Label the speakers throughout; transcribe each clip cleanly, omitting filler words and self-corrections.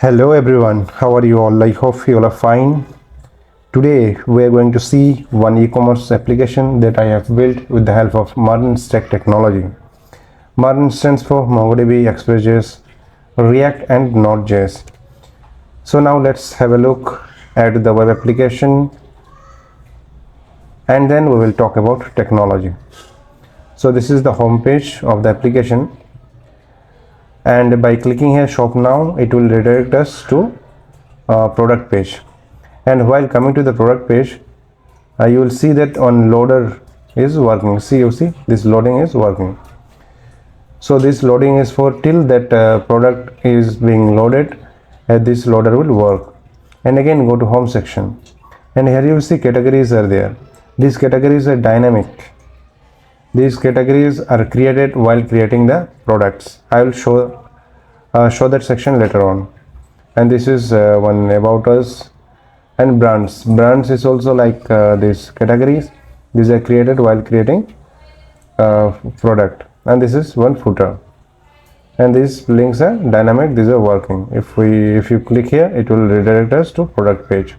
Speaker 1: Hello everyone, how are you all? I hope you all are fine. Today we are going to see one e-commerce application that I have built with the help of MERN technology. MERN stands for MongoDB, Express.js, React and Node.js. So now let's have a look at the web application and then we will talk about technology. So this is the home page of the application, and by clicking here shop now it will redirect us to product page. And while coming to the product page, you will see that on loader is working. You see this loading is working. So this loading is for till that product is being loaded, this loader will work. And again go to home section, and here you will see categories are there. These categories are dynamic. These categories are created while creating the products. I will show that section later on. And this is one about us. And brands is also like these categories. These are created while creating product. And this is one footer, and these links are dynamic. These are working. If you click here, it will redirect us to product page.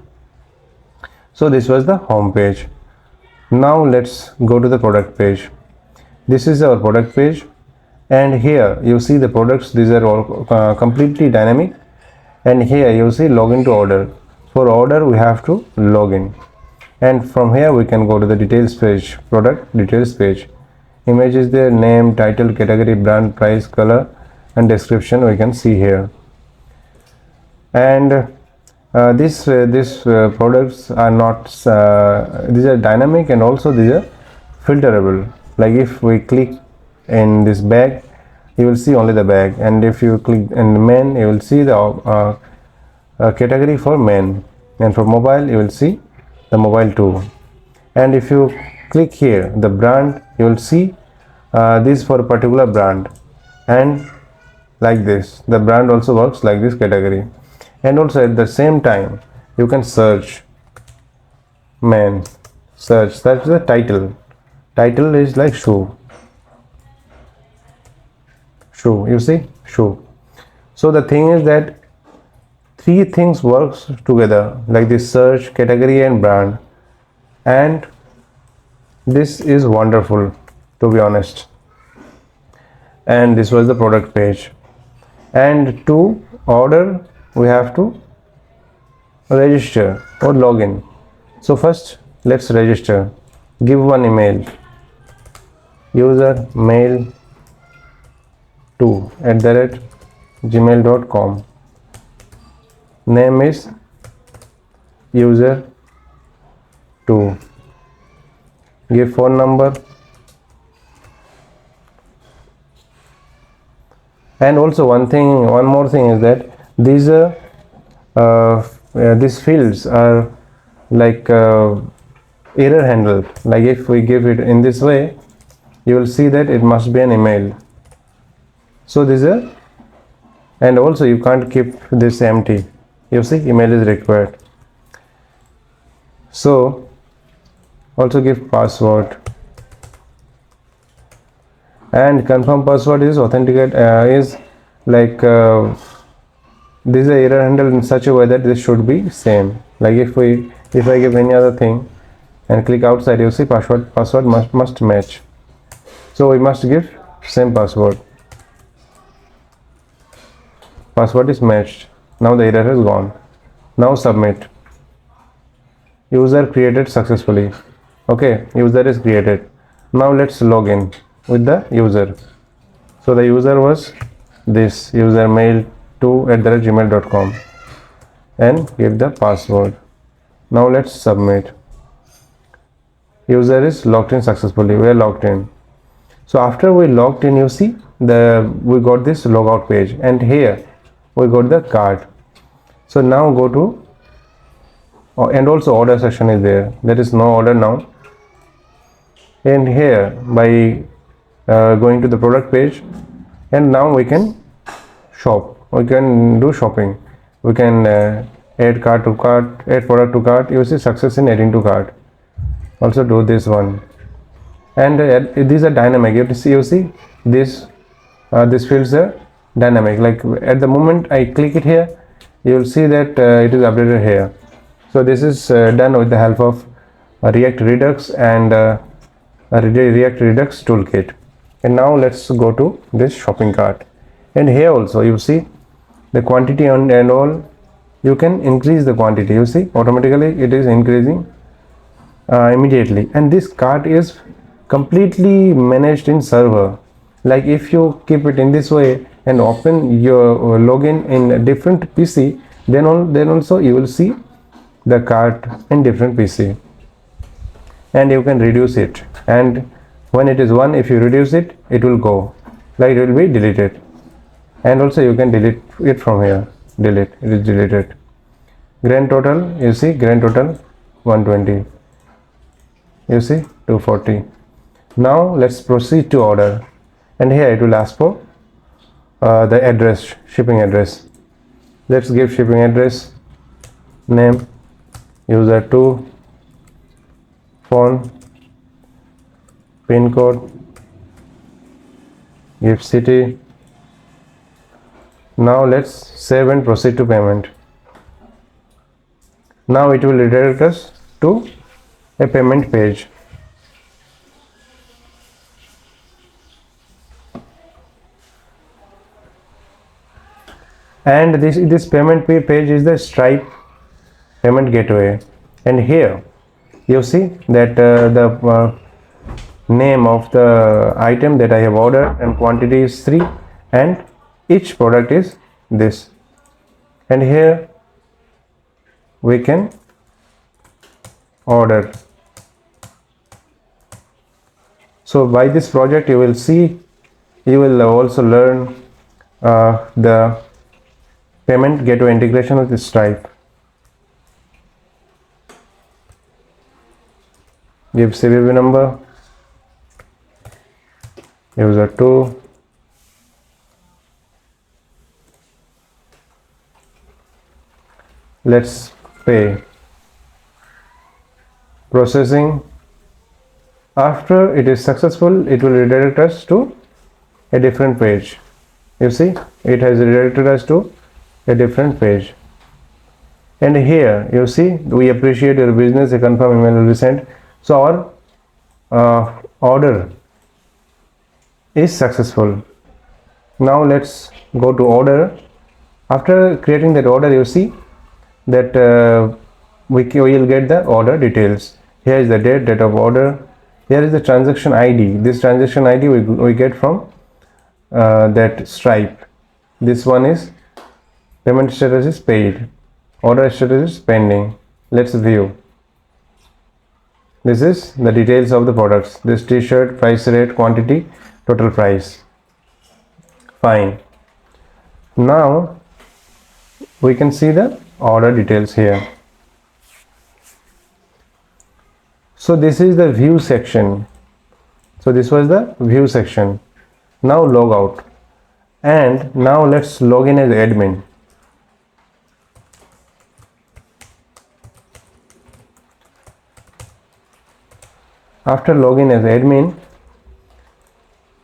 Speaker 1: So this was the home page. Now let's go to the product page. This is our product page, and here you see the products. These are all completely dynamic. And here you see login to order. For order we have to log in, and from here we can go to the details page, product details page. Image is there, name, title, category, brand, price, color and description we can see here. And these products are not these are dynamic, and also these are filterable. Like if we click in this bag, you will see only the bag, and if you click in men, you will see the category for men, and for mobile you will see the mobile too. And if you click here the brand, you will see this for a particular brand, and like this the brand also works like this category. And also at the same time you can search men, search the title is like shoe, you see shoe. So the thing is that three things works together, like this search, category and brand, and this is wonderful, to be honest. And this was the product page. And to order we have to register or login. So first let's register. Give one email, user mail 2@gmail.com. Name is user 2. Give phone number. And also one more thing is that these fields are like error handled. Like if we give it in this way, you will see that it must be an email. So these are, and also you can't keep this empty. You see email is required. So also give password, and confirm password is authenticate is like this is a error handled in such a way that this should be same. Like if I give any other thing and click outside, you see password must match. So we must give same password. Password is matched. Now the error has gone. Now submit. User created successfully. Okay, user is created. Now let's log in with the user. So the user was this user mail 2@gmail.com, and give the password. Now let's submit. User is logged in successfully. We are logged in. So after we logged in, you see we got this logout page, and here we got the card. So now go to and also order section is there. There is no order now. And here by going to the product page, and now we can shop. We can do shopping. We can add cart to cart, add product to cart. You see success in adding to cart. Also do this one. And these are dynamic. You see this fields are dynamic. Like at the moment I click it here, you will see that it is updated here. So this is done with the help of React Redux and React Redux Toolkit. And now let's go to this shopping cart, and here also you see the quantity and all. You can increase the quantity, you see automatically it is increasing immediately, and this cart is completely managed in server. Like if you keep it in this way and open your login in a different PC, then also you will see the cart in different PC, and you can reduce it, and when it is 1, if you reduce it, it will go, like it will be deleted. And also you can delete it from here. Delete, it is deleted. Grand total, you see grand total 120, you see 240. Now let's proceed to order, and here it will ask for the address, shipping address. Let's give shipping address, name, user 2, phone, pin code, give city. Now let's save and proceed to payment. Now it will redirect us to a payment page. And this payment page is the Stripe payment gateway, and here you see that the name of the item that I have ordered and quantity is 3, and each product is this, and here we can order. So by this project you will see, you will also learn the payment gateway integration with Stripe. Give CVV number, user 2, let's pay. Processing. After it is successful, it will redirect us to a different page. You see, it has redirected us to a different page. And here you see, we appreciate your business, a confirm email will be sent. So our order is successful. Now let's go to order. After creating that order, you see that we will get the order details. Here is the date of order. Here is the transaction ID. This transaction ID we get from that Stripe. This one is payment status is paid, order status is pending. Let's view. This is the details of the products. This t-shirt, price, rate, quantity, total price. Fine. Now we can see the order details here. So this is the view section. So this was the view section. Now log out, and now let's log in as admin. After login as admin,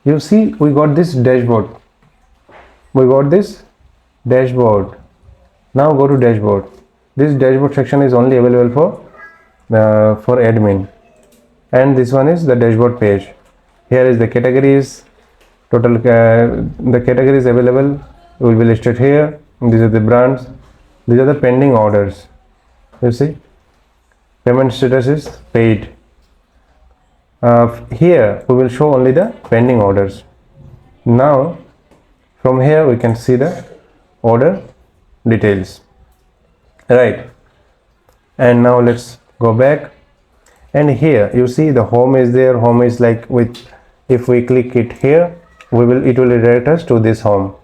Speaker 1: you see we got this dashboard. Now go to dashboard. This dashboard section is only available for admin, and this one is the dashboard page. Here is the categories, total the categories available will be listed here. These are the brands, these are the pending orders. You see, payment status is paid. Here we will show only the pending orders. Now from here we can see the order details, right? And now let's go back, and here you see the home is there. Home is like with, if we click it here, it will redirect us to this home.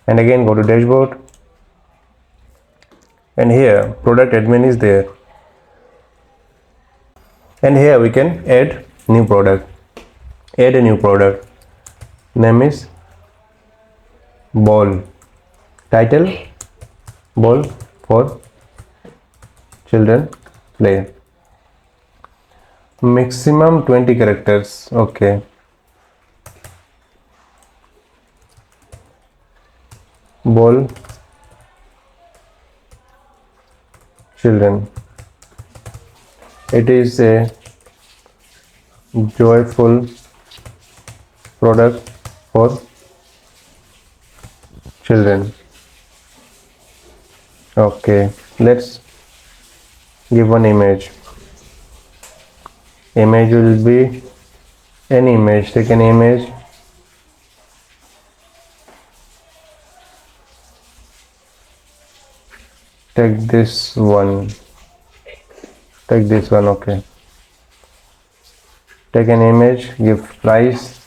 Speaker 1: And again go to dashboard, and here product admin is there, and here we can add new product. Add a new product. Name is ball. Title, ball for children play. Maximum 20 characters. Okay. Ball children. It is a joyful product for children. Okay, let's give one image. Image will be any image. Take an image. Take this one. Take this one. Okay. Take an image. Give price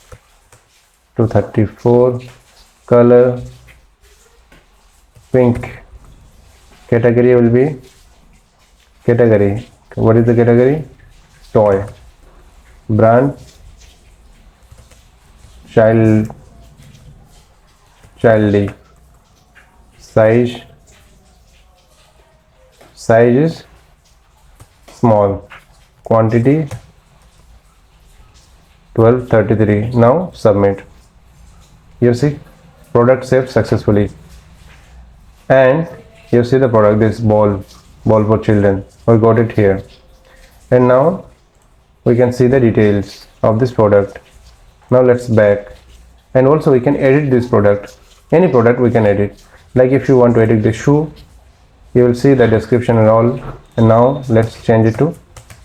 Speaker 1: 234. Color pink. Category will be category. What is the category? Toy. Brand childy. Size is small. Quantity 1233. Now submit. You see product saved successfully, and you see the product, this ball for children. We got it here, and now we can see the details of this product. Now let's back, and also we can edit this product. Any product we can edit. Like if you want to edit the shoe, you will see the description and all. And now let's change it to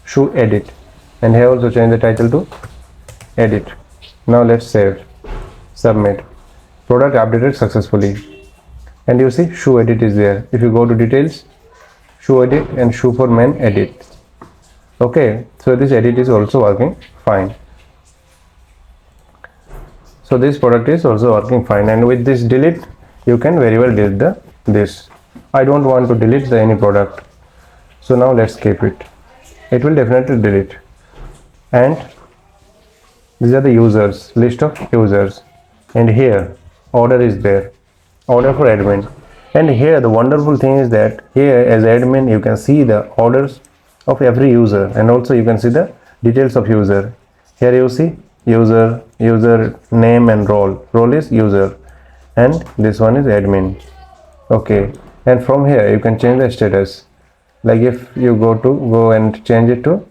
Speaker 1: shoe edit, and here also change the title to edit. Now let's save, submit. Product updated successfully, and you see shoe edit is there. If you go to details, shoe edit and shoe for men edit. Okay, so this edit is also working fine. So this product is also working fine, and with this delete, you can very well delete this. I don't want to delete any product, so now let's keep it. It will definitely delete. And these are the users, list of users, and here order is there, order for admin. And here the wonderful thing is that here as admin you can see the orders of every user, and also you can see the details of user. Here you see user name and role is user, and this one is admin. Okay, and from here you can change the status. Like if you go and change it to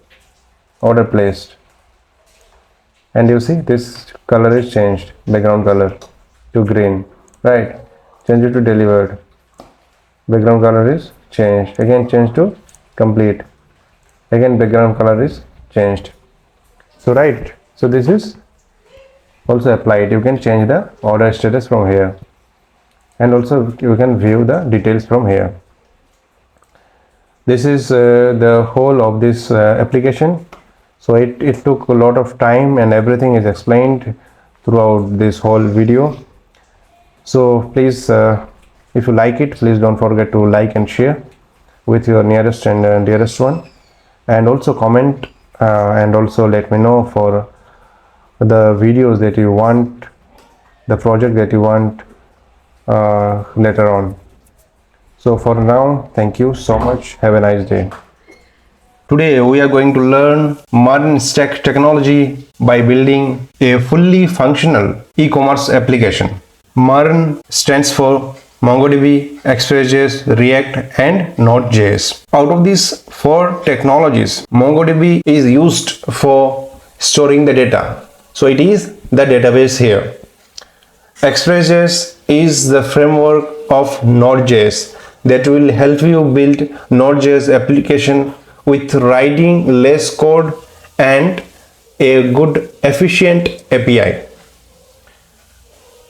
Speaker 1: order placed, and you see this color is changed, background color to green, right? Change it to delivered, background color is changed. Again change to complete, again background color is changed. So right, so this is also applied. You can change the order status from here, and also you can view the details from here. This is the whole of this application. So it took a lot of time, and everything is explained throughout this whole video. So please, if you like it, please don't forget to like and share with your nearest and dearest one, and also comment and also let me know for the videos that you want, the project that you want later on. So for now, thank you so much. Have a nice day. Today we are going to learn MERN stack technology by building a fully functional e-commerce application. MERN stands for MongoDB, Express.js, React and Node.js. Out of these four technologies, MongoDB is used for storing the data. So it is the database here. Express.js is the framework of Node.js that will help you build Node.js application with writing less code and a good efficient API.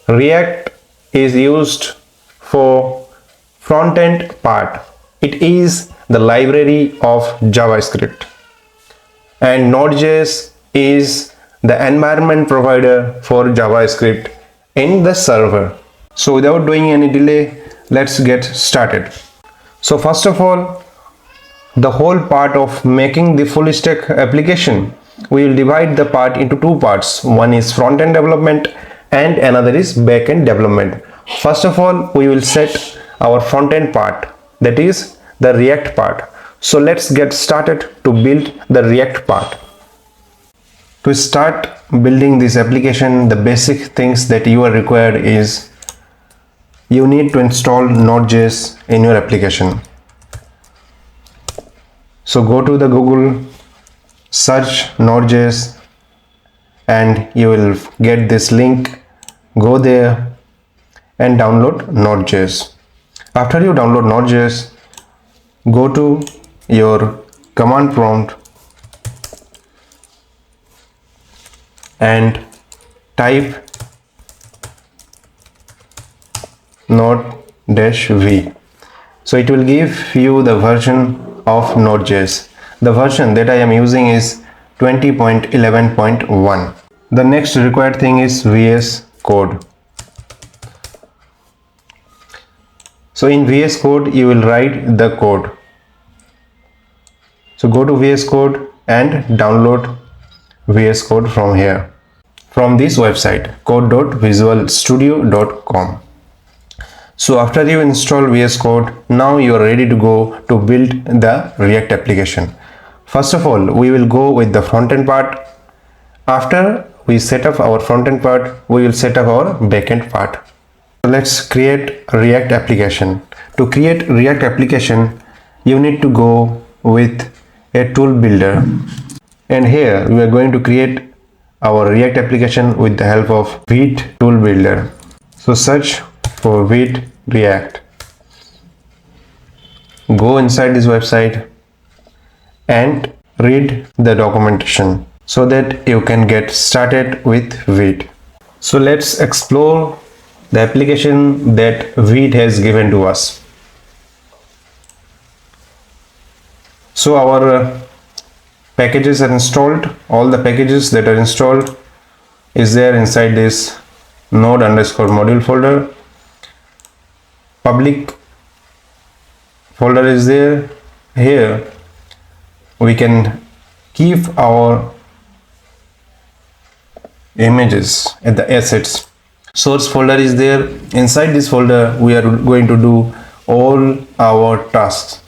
Speaker 1: React is used for front-end part. It is the library of JavaScript. And Node.js is the environment provider for JavaScript in the server. So without doing any delay, let's get started. So first of all, the whole part of making the full stack application, we will divide the part into two parts. One is front-end development and another is back-end development. First of all, we will set our front-end part, that is the React part. So let's get started to build the React part. To start building this application, the basic things that you are required is you need to install Node.js in your application. So go to the Google, search Node.js, and you will get this link. Go there and download Node.js. After you download Node.js, go to your command prompt and type node-v. So it will give you the version of Node.js. The version that I am using is 20.11.1. The next required thing is VS Code. So in VS Code you will write the code. So go to VS Code and download VS Code from here, from this website code.visualstudio.com. So after you install VS Code, now you are ready to go to build the React application. First of all, we will go with the frontend part. After we set up our frontend part, we will set up our backend part. So let's create a React application. To create React application, you need to go with a tool builder. And here we are going to create our React application with the help of Vite tool builder. So search for Vite React. Go inside this website and read the documentation so that you can get started with Vite. So let's explore the application that Vite has given to us. So our packages are installed. All the packages that are installed is there inside this node_module folder. Public folder is there. Here we can keep our images and the assets. Source folder is there. Inside this folder we are going to do all our tasks.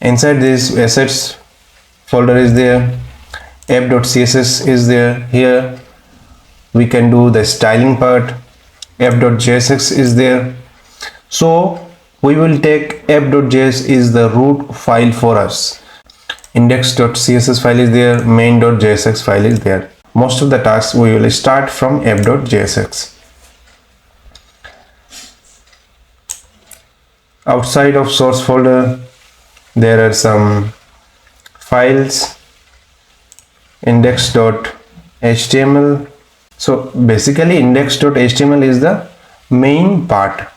Speaker 1: Inside this assets folder is there. app.css is there. Here we can do the styling part. app.jsx is there. So we will take app.js is the root file for us. Index.css file is there. Main.jsx file is there. Most of the tasks we will start from app.jsx. Outside of source folder there are some files. Index.html. So basically index.html is the main part,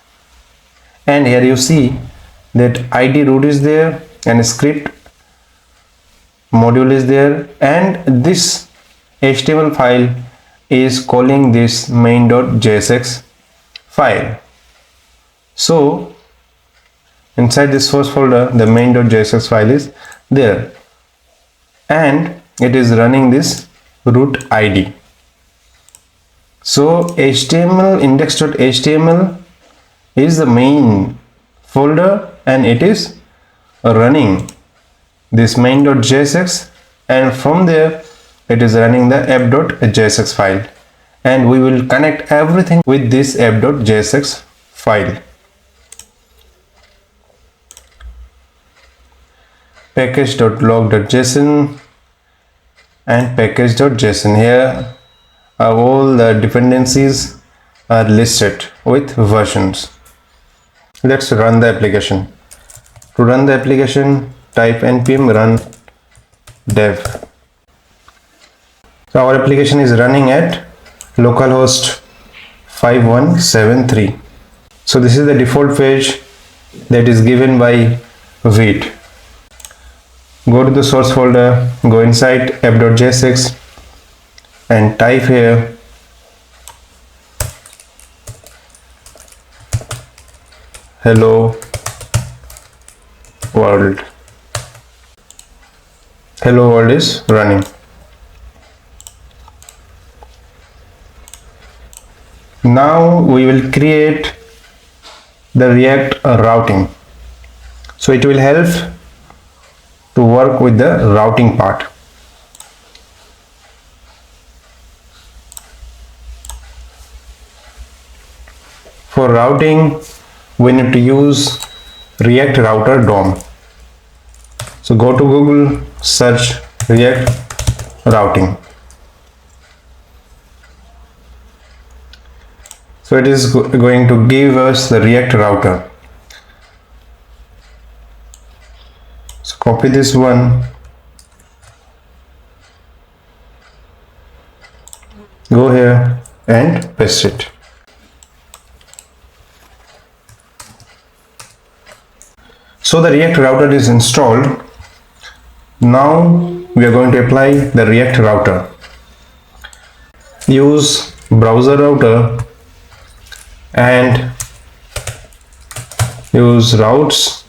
Speaker 1: and here you see that id root is there and script module is there, and this HTML file is calling this main.jsx file. So inside this source folder the main.jsx file is there, and it is running this root id. So HTML index.html is the main folder, and it is running this main.jsx, and from there it is running the app.jsx file, and we will connect everything with this app.jsx file. Package.log.json and package.json. Here all the dependencies are listed with versions. Let's run the application. To run the application, type npm run dev. So our application is running at localhost 5173. So this is the default page that is given by Vite. Go to the source folder, go inside app.jsx and type here hello world. Hello world is running. Now we will create the React routing. So it will help to work with the routing part. For routing we need to use React router DOM. So go to Google, search React routing. So it is going to give us the React router. So copy this one, go here and paste it. So the React router is installed. Now we are going to apply the React router. Use browser router and use routes.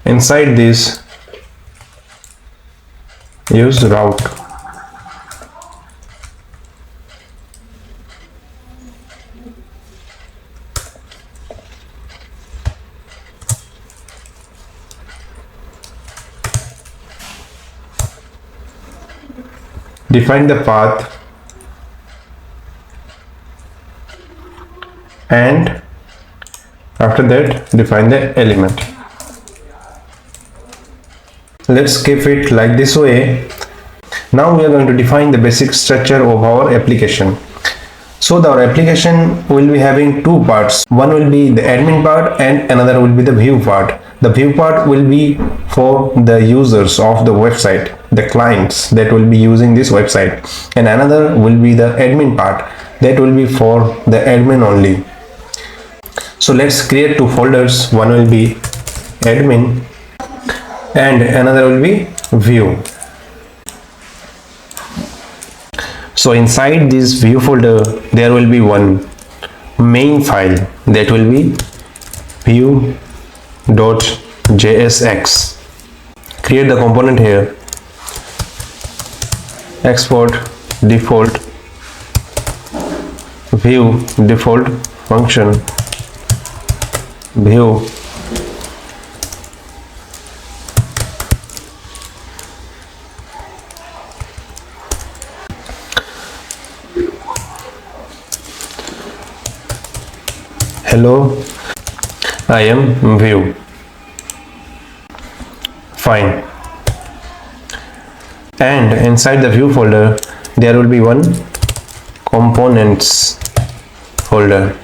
Speaker 1: Inside this, use route. Define the path and after that define the element. Let's keep it like this way. Now we are going to define the basic structure of our application. So our application will be having two parts. One will be the admin part and another will be the view part. The view part will be for the users of the website, the clients that will be using this website, and another will be the admin part that will be for the admin only. So let's create two folders. One will be admin and another will be view. So inside this view folder there will be one main file that will be view.jsx. Create the component here, export default view default function view hello, I am view. Fine. And inside the view folder there will be one components folder.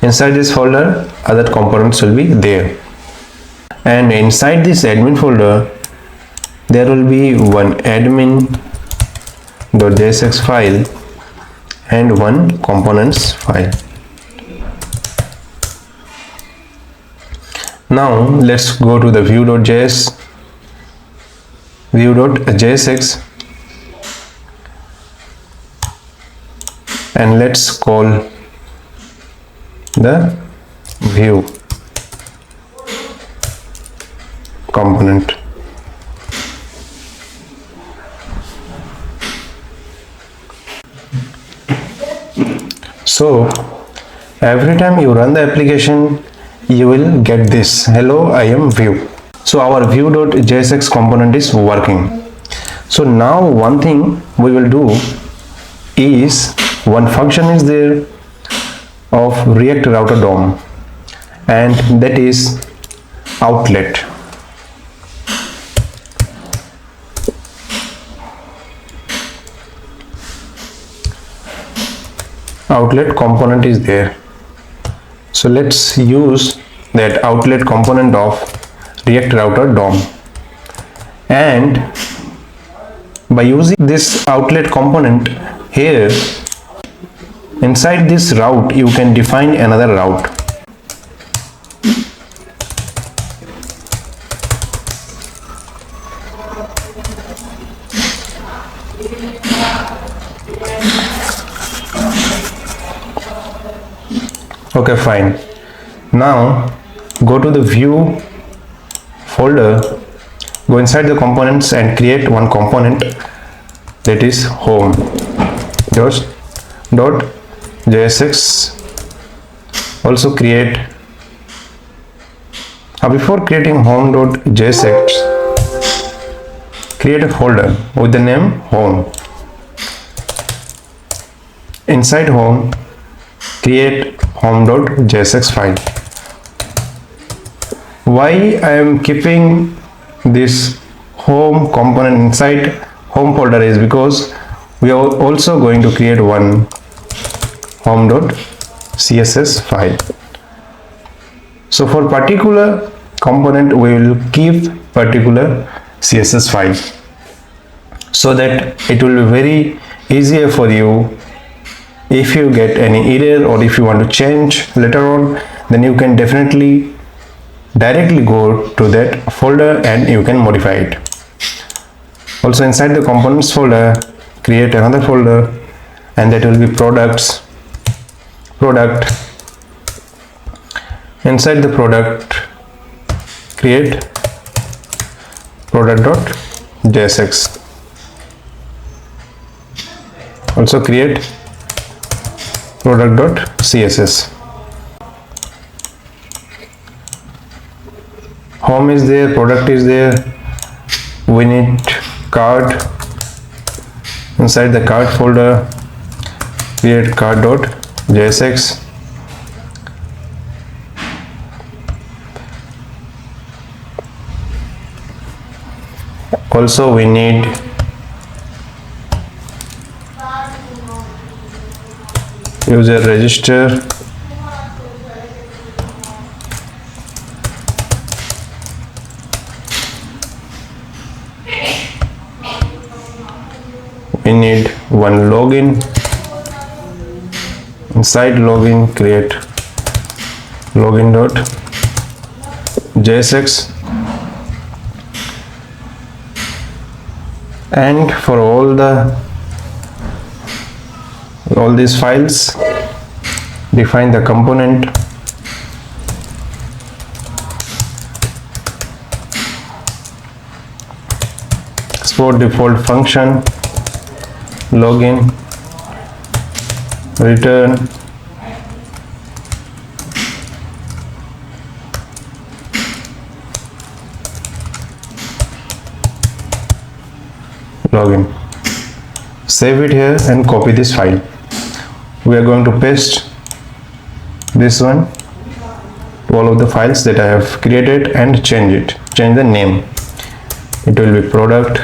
Speaker 1: Inside this folder other components will be there, and inside this admin folder there will be one admin.jsx file and one components file. Now let's go to the view.jsx and let's call the view component. So every time you run the application you will get this hello, I am view. So our view.jsx component is working. So now one thing we will do is one function is there of React router DOM, and that is outlet. Outlet component is there. So let's use that outlet component of React router DOM, and by using this outlet component here inside this route you can define another route. Okay, fine. Now go to the view folder, go inside the components and create one component that is home.jsx. Also create before creating home.jsx, create a folder with the name home. Inside home create home.jsx file. Why I am keeping this home component inside home folder is because we are also going to create one home.css file. So for particular component we will keep particular CSS file, so that it will be very easier for you. If you get any error or if you want to change later on, then you can definitely directly go to that folder and you can modify it. Also inside the components folder, create another folder, and that will be product. Inside the product, create product.jsx. Also create product.css. Home is there, product is there. We need card. Inside the card folder, create card.jsx. Also we need user register. We need one login. Inside login, create login.jsx. And for all these files, define the component. Export default function, login, return, login. Save it here and copy this file. We are going to paste this one to all of the files that I have created and change the name. It will be product.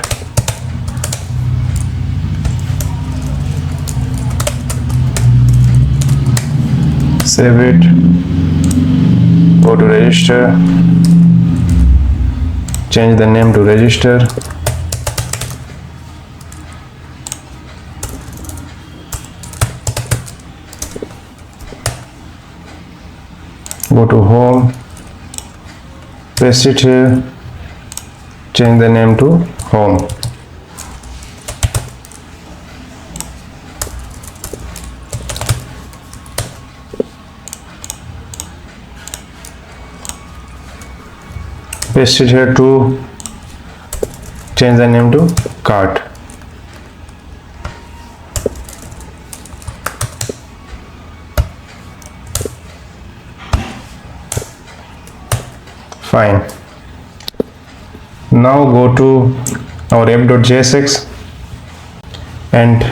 Speaker 1: Save it, go to register, change the name to register. Go to home, paste it here, change the name to home. Paste it here to change the name to cart. Fine. Now go to our app.jsx, and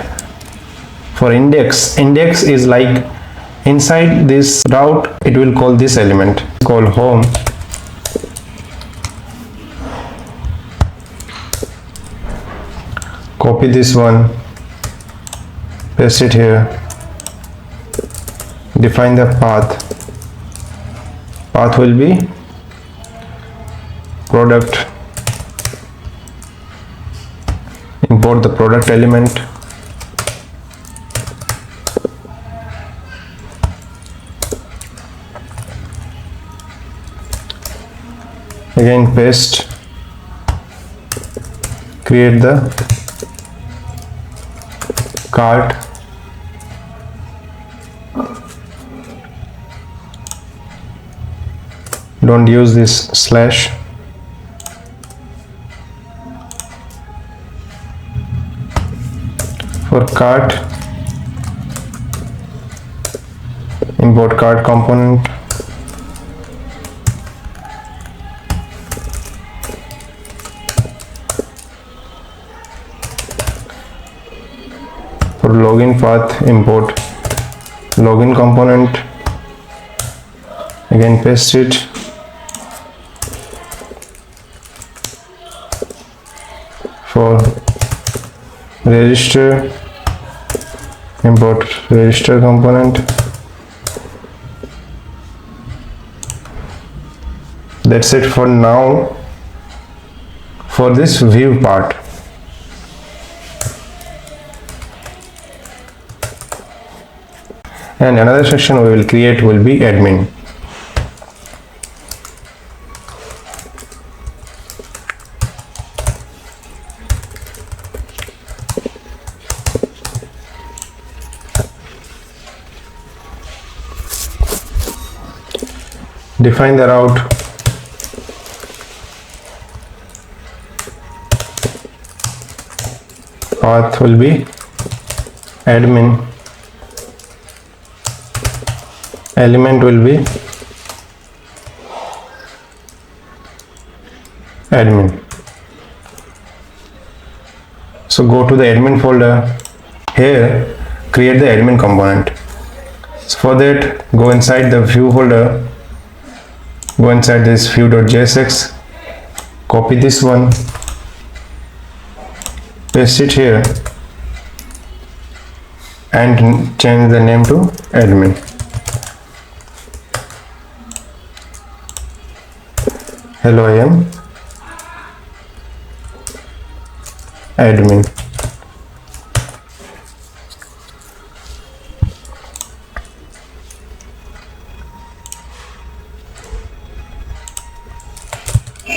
Speaker 1: for index is like inside this route it will call this element, call home. Copy this one, paste it here, define the path. Path will be product, import the product element, again paste, create the cart, don't use this slash. For cart, import cart component, for login path, import login component, again paste it, for register, import register component. That's it for now for this view part. And another section we will create will be admin. Define the route. Path will be admin. Element will be admin. So go to the admin folder. Here create the admin component. So for that, go inside the view folder. Go inside this view.jsx, copy this one, paste it here, and change the name to admin. Hello, I am admin.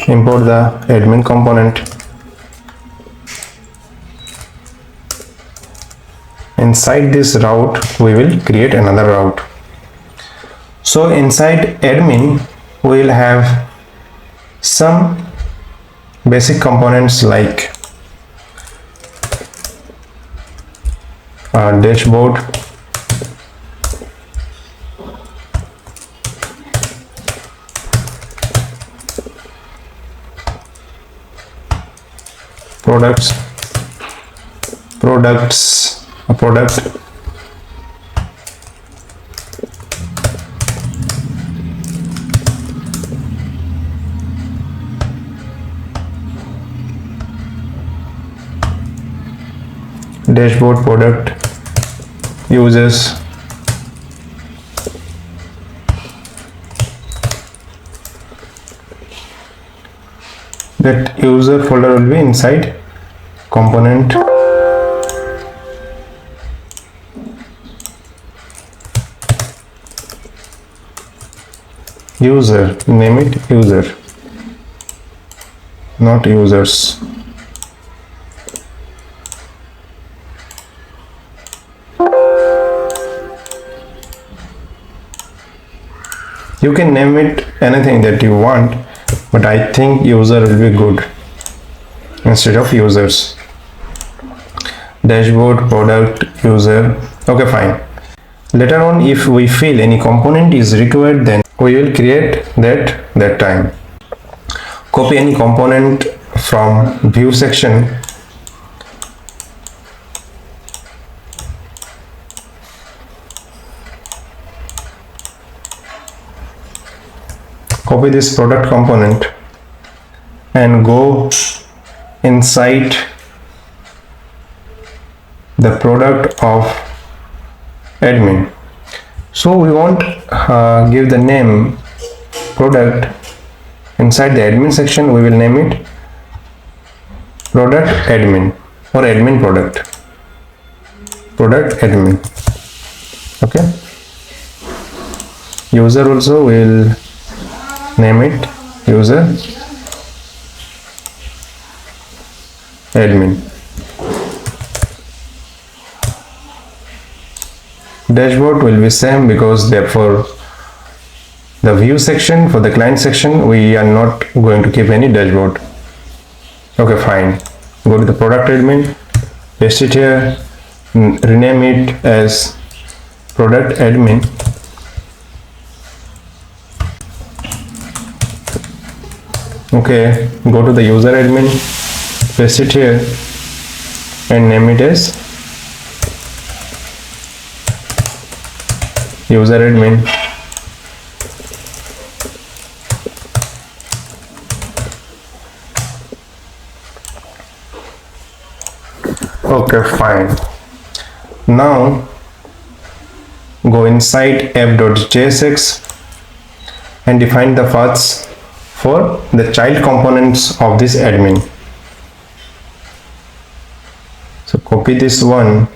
Speaker 1: Import the admin component. Inside this route we will create another route. So inside admin we will have some basic components like dashboard, a product, dashboard, product, users, that user folder will be inside component, user, name it user, not users. You can name it anything that you want, but I think user will be good instead of users. Dashboard, product, user. Okay, fine. Later on, if we feel any component is required, then we will create that time. Copy any component from view section. Copy this product component and go inside the product of admin. So we want give the name product. Inside the admin section we will name it product admin or admin product admin. Okay, user also will name it user admin. Dashboard will be same because therefore the view section, for the client section we are not going to keep any dashboard. Okay, fine. Go to the product admin, paste it here, rename it as product admin. Okay, go to the user admin, paste it here and name it as user admin. Okay, fine. Now go inside app.jsx and define the paths for the child components of this admin. So copy this one,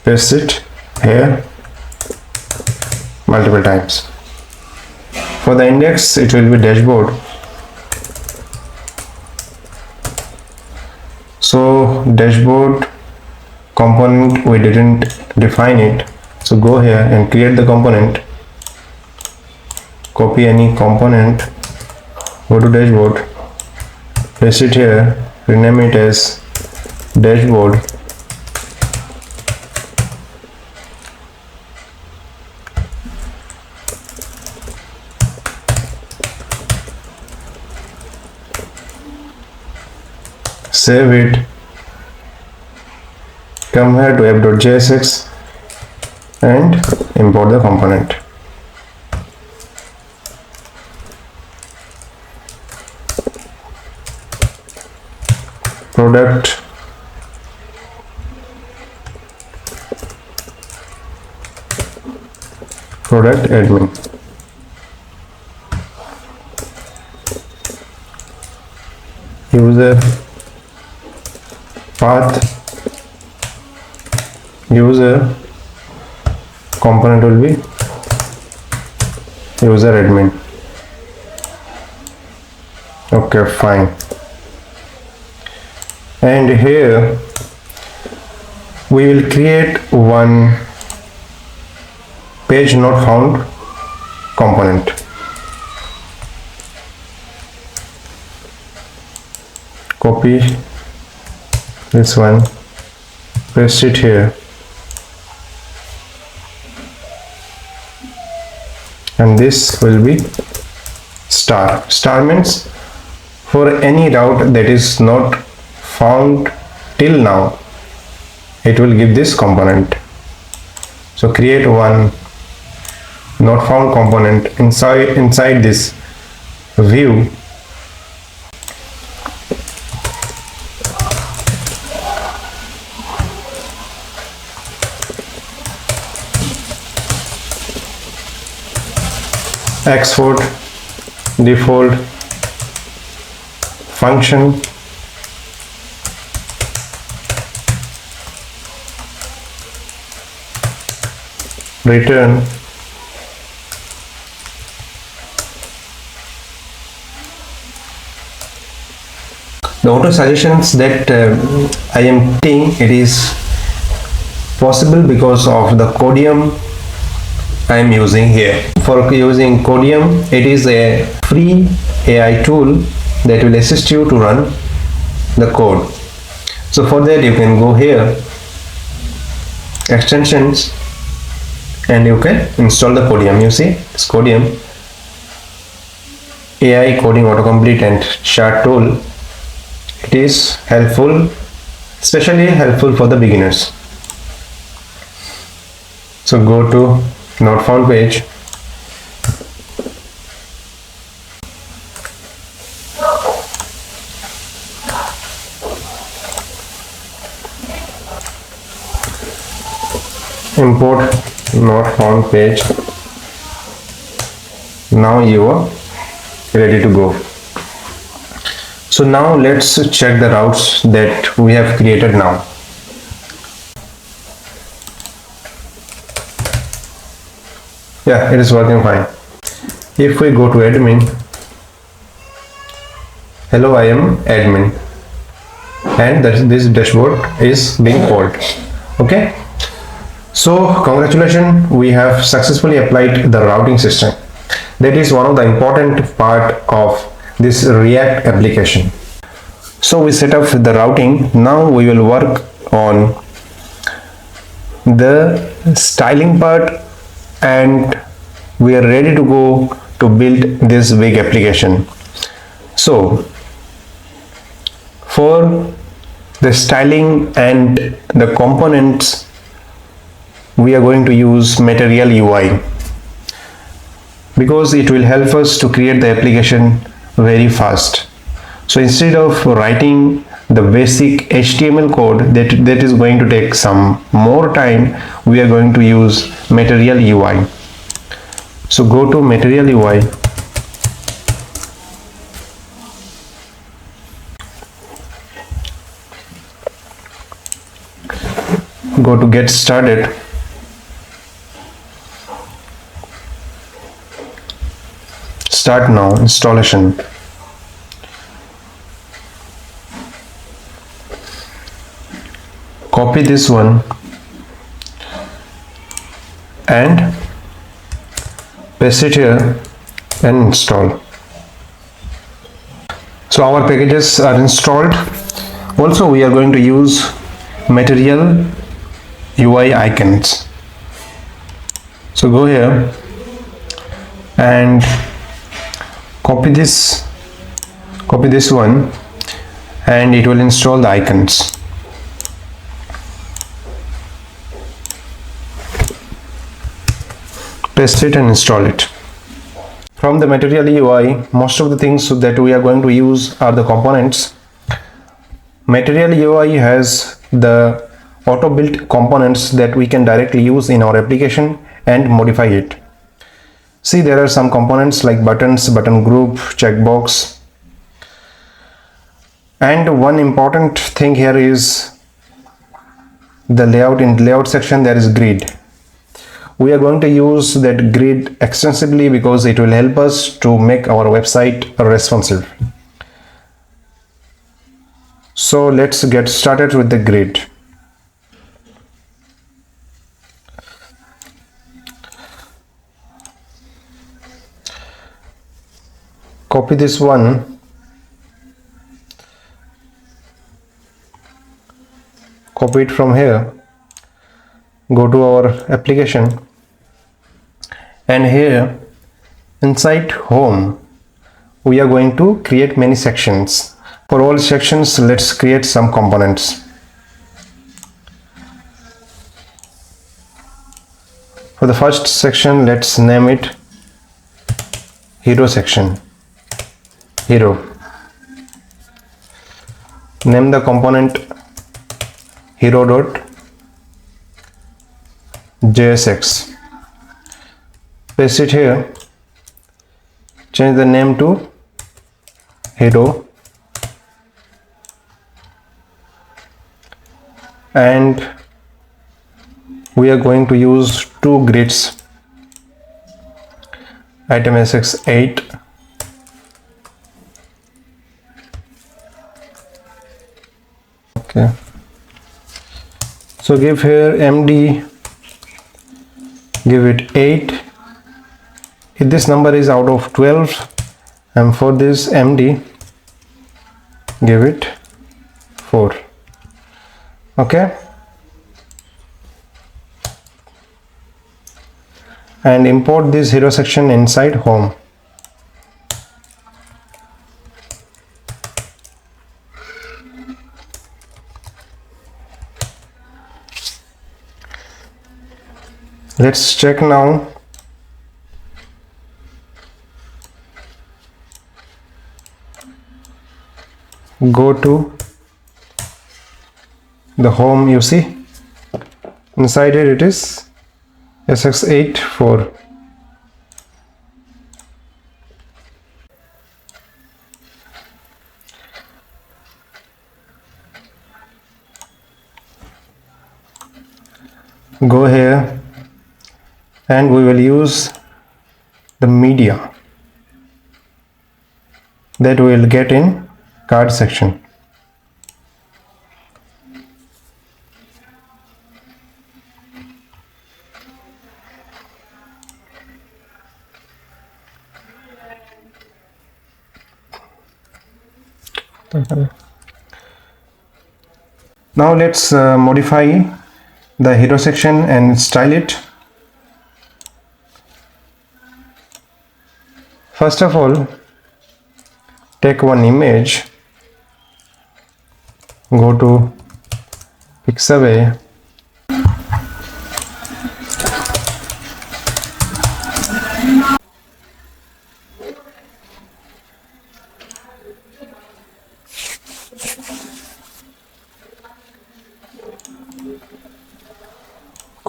Speaker 1: paste it here multiple times. For the index, it will be dashboard. So dashboard component, we didn't define it, so go here and create the component, copy any component, go to dashboard, paste it here, rename it as dashboard, save it, come here to app.jsx and import the component. Product admin. User path, user component will be user admin. Okay, fine. And here we will create one page not found component. Copy this one, paste it here, and this will be star. Star means for any route that is not found till now, it will give this component. So create one not found component inside this view. Export default function, return the auto suggestions that I am saying, it is possible because of the Codium I am using here. For using Codium, it is a free AI tool that will assist you to run the code. So for that you can go here, extensions, and you can install the Codium. You see, it's Codium AI coding autocomplete and chart tool. It is helpful, especially helpful for the beginners. So go to not found page, import not found page. Now you are ready to go. So now let's check the routes that we have created now. Yeah, it is working fine. If we go to admin, hello, I am admin, and this dashboard is being called. Okay, so congratulations, we have successfully applied the routing system. That is one of the important part of this React application. So we set up the routing. Now we will work on the styling part, and we are ready to go to build this big application. So for the styling and the components, we are going to use Material UI because it will help us to create the application very fast. So instead of writing the basic HTML code that is going to take some more time, we are going to use Material UI. So go to Material UI, go to Get Started, Start Now installation. Copy this one and paste it here and install. So our packages are installed. Also we are going to use Material UI icons. So go here and copy this one, and it will install the icons. Paste it and install it. From the Material UI, most of the things that we are going to use are the components. Material UI has the auto-built components that we can directly use in our application and modify it. See, there are some components like buttons, button group, checkbox, and one important thing here is the layout. In the layout section there is grid. We are going to use that grid extensively because it will help us to make our website responsive. So let's get started with the grid. Copy this one, copy it from here, go to our application, and here inside home we are going to create many sections. For all sections, let's create some components. For the first section, let's name it Hero section. Hero. Name the component hero.jsx. Paste it here. Change the name to Hero. And we are going to use two grids, item sx8 okay. So give here MD, give it 8 if this number is out of 12, and for this MD give it 4. Okay, and import this hero section inside home. Let's check now. Go to the home, you see inside it is sx8 4. Go here and we will use the media that we will get in card section. Now let's modify the hero section and style it. First of all, take one image, go to Pixabay,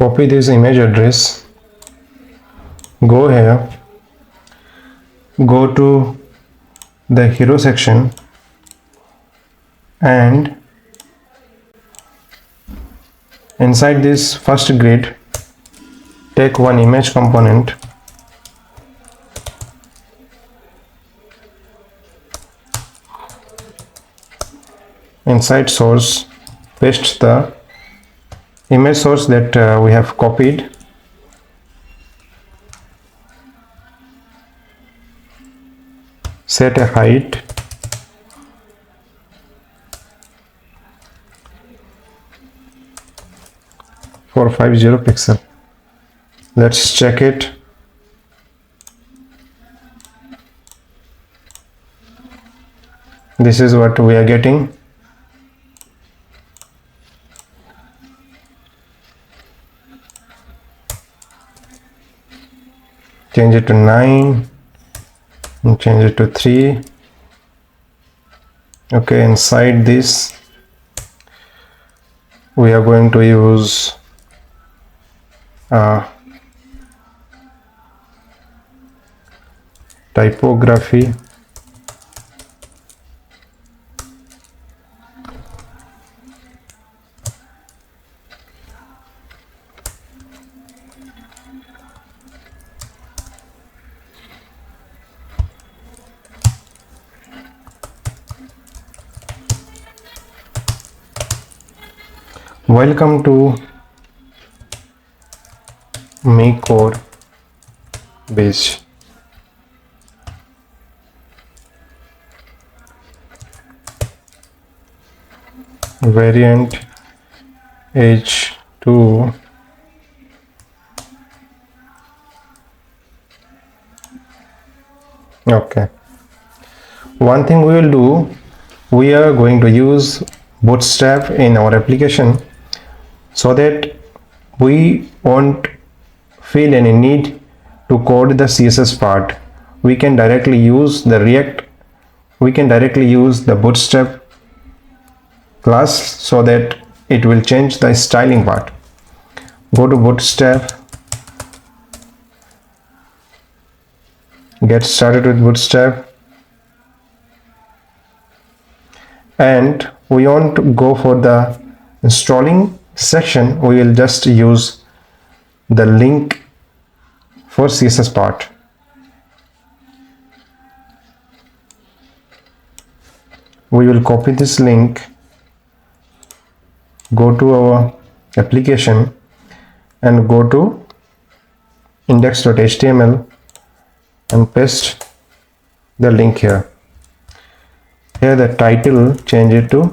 Speaker 1: copy this image address, go here, go to the hero section, and inside this first grid take one image component, inside source paste the image source that we have copied, set a height, for 50 pixel. Let's check it. This is what we are getting. Change it to 9 and change it to 3. Okay, inside this we are going to use typography, welcome to MERN base. Variant H2 okay. One thing we will do, we are going to use Bootstrap in our application so that we won't feel any need to code the CSS part. We can directly use the React, we can directly use the Bootstrap class so that it will change the styling part. Go to Bootstrap, get started with Bootstrap, and we want to go for the installing section. We will just use the link for CSS part. We will copy this link, go to our application and go to index.html and paste the link here. Here the title, change it to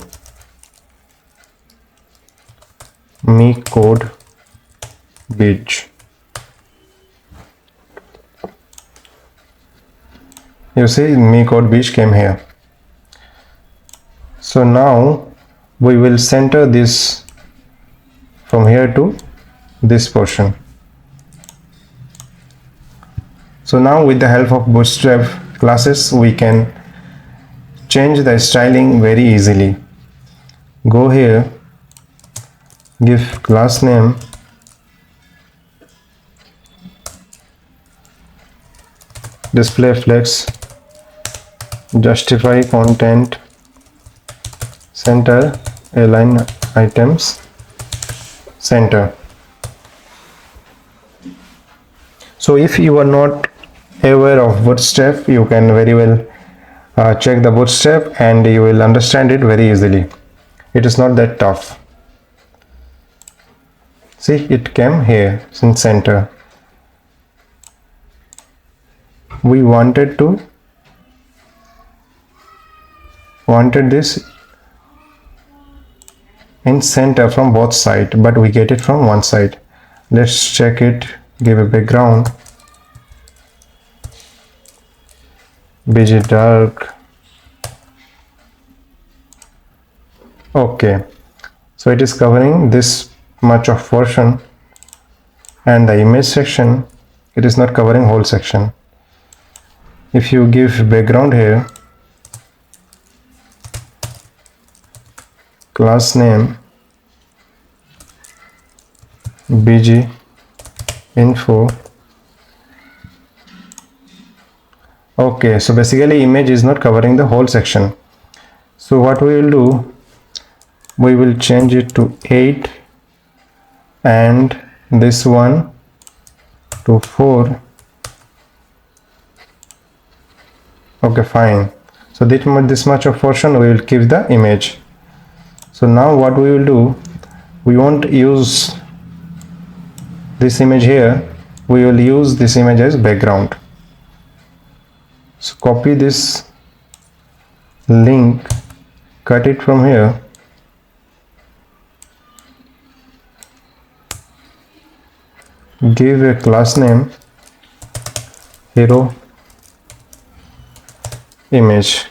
Speaker 1: MERN Beach. You see MERN Beach came here. So now we will center this from here to this portion. So now with the help of Bootstrap classes we can change the styling very easily. Go here, give class name, display flex, justify content, center, align items, center. So if you are not aware of Bootstrap, you can very well check the Bootstrap and you will understand it very easily. It is not that tough. See, it came here in center. We wanted this in center from both sides, but we get it from one side. Let's check it. Give a background, BG dark. Okay, so it is covering this much of portion, and the image section, it is not covering whole section. If you give background here, class name, bg info. Okay, so basically image is not covering the whole section. So what we will do, we will change it to 8 and this one to 4. Okay, fine. So this much of portion we will keep the image. So now what we will do, we won't use this image here, we will use this image as background. So copy this link, cut it from here, give a class name hero image,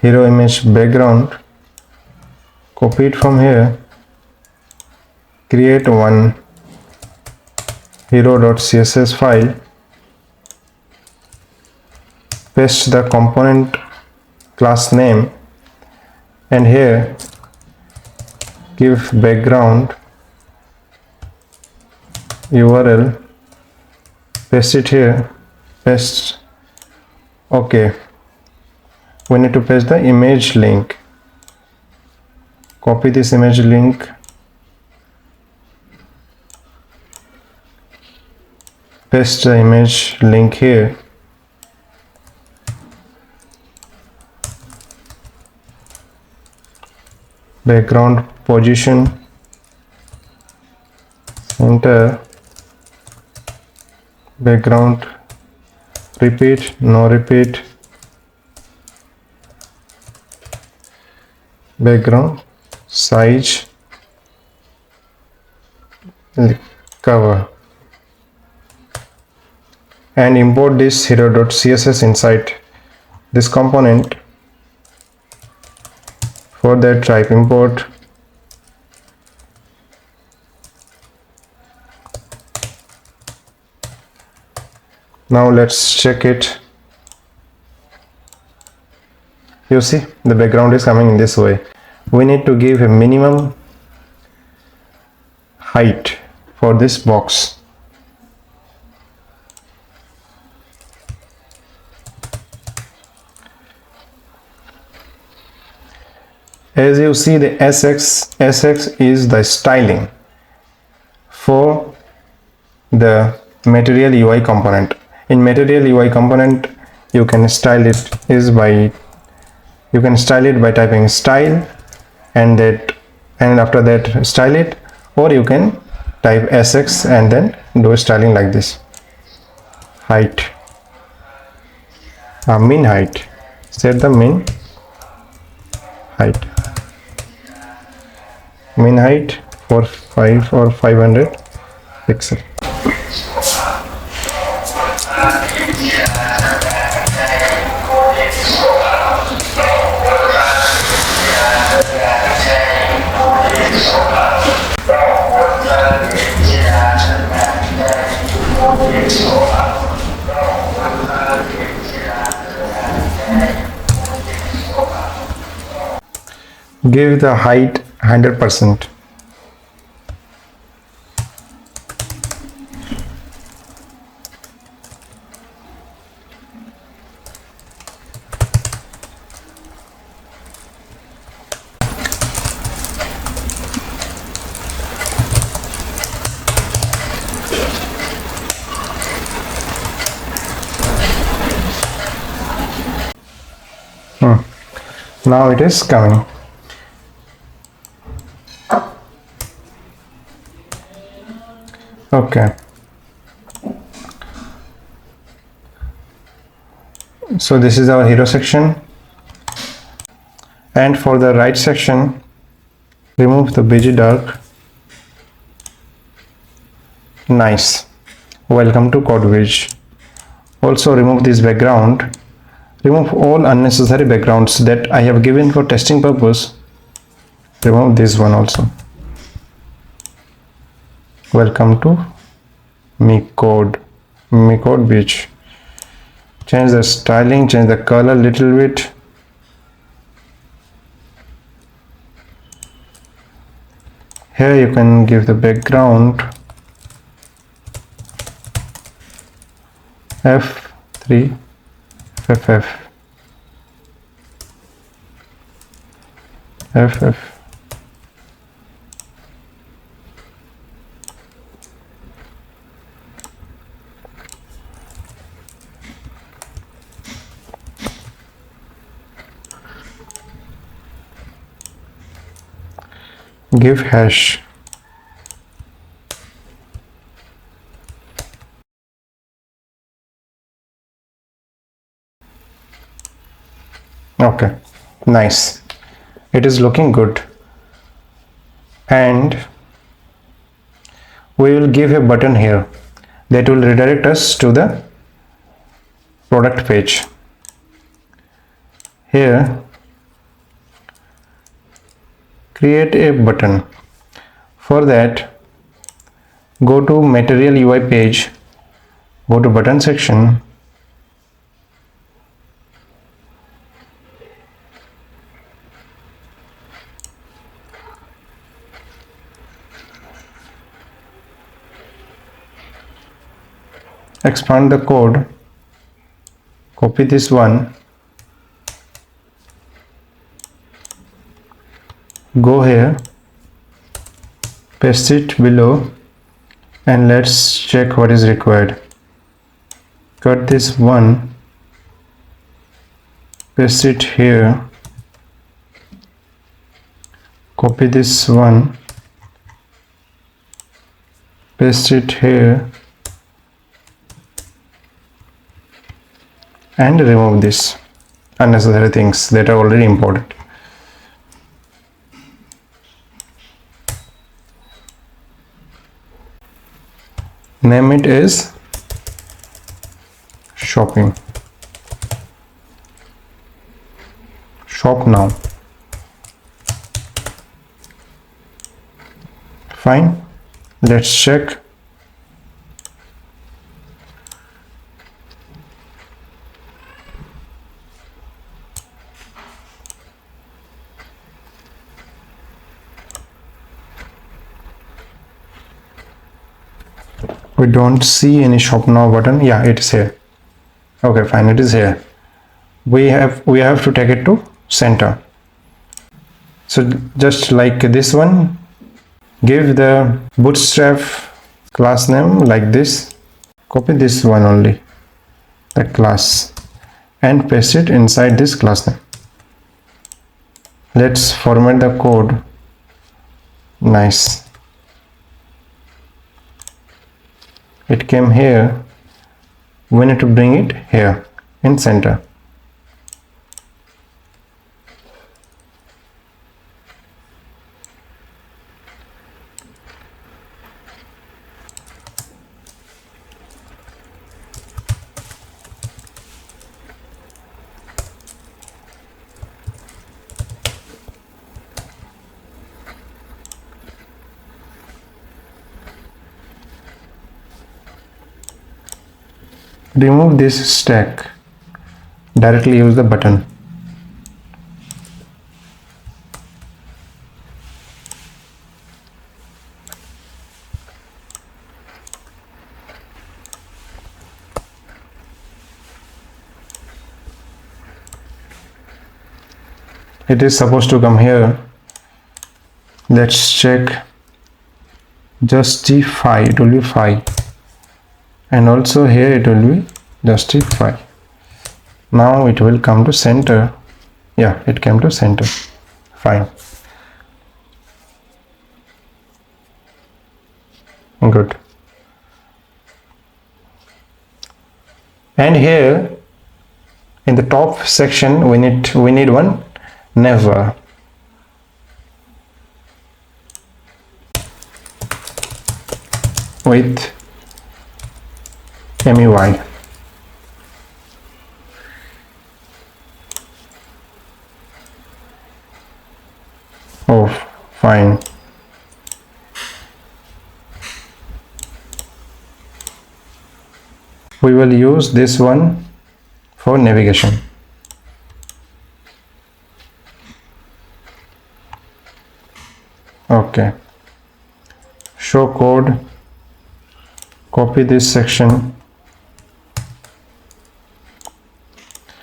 Speaker 1: hero image background, copy it from here, create one hero.css file, paste the component class name, and here give background URL, paste it here, paste. Okay, we need to paste the image link, copy this image link, paste the image link here, background position, center, background repeat, no repeat, background size, cover, and import this hero.css inside this component. For that, type import now. Let's check it. You see the background is coming in this way. We need to give a minimum height for this box. As you see, the SX is the styling for the material UI component. In material UI component, you can style it by typing style and after that style it, or you can type SX and then do styling like this. Height, min height, set the min height for 5 or 500 pixel. Give the height 100%. Now it is coming. Okay, so this is our hero section, and for the right section, remove the BG dark. Nice. Welcome to CodeBridge. Also remove this background. Remove all unnecessary backgrounds that I have given for testing purpose. Remove this one also. Welcome to CodeBridge. Change the styling, change the color little bit. Here you can give the background F3 FF. Give hash. Okay, nice. It is looking good. And we will give a button here that will redirect us to the product page. Here, create a button. For that, go to material UI page, go to button section, expand the code, copy this one, go here, paste it below, and let's check what is required. Cut this one, paste it here, copy this one, paste it here, and remove this unnecessary things that are already important. Name it as shopping. Shop now. Fine. Let's check. We don't see any shop now button. Yeah, it is here. Okay, fine, it is here. We have to take it to center. So just like this one, give the bootstrap class name like this, copy this one only, the class, and paste it inside this class name. Let's format the code. Nice. It came here. We need to bring it here in center. Remove this stack. Directly use the button. It is supposed to come here. Let's check. Justify. It will be 5. And also here it will be justify. Now it will come to center. Yeah, it came to center. Fine. Good. And here in the top section we need one never. With MEY. Oh, fine. We will use this one for navigation. Okay. show code, copy this section.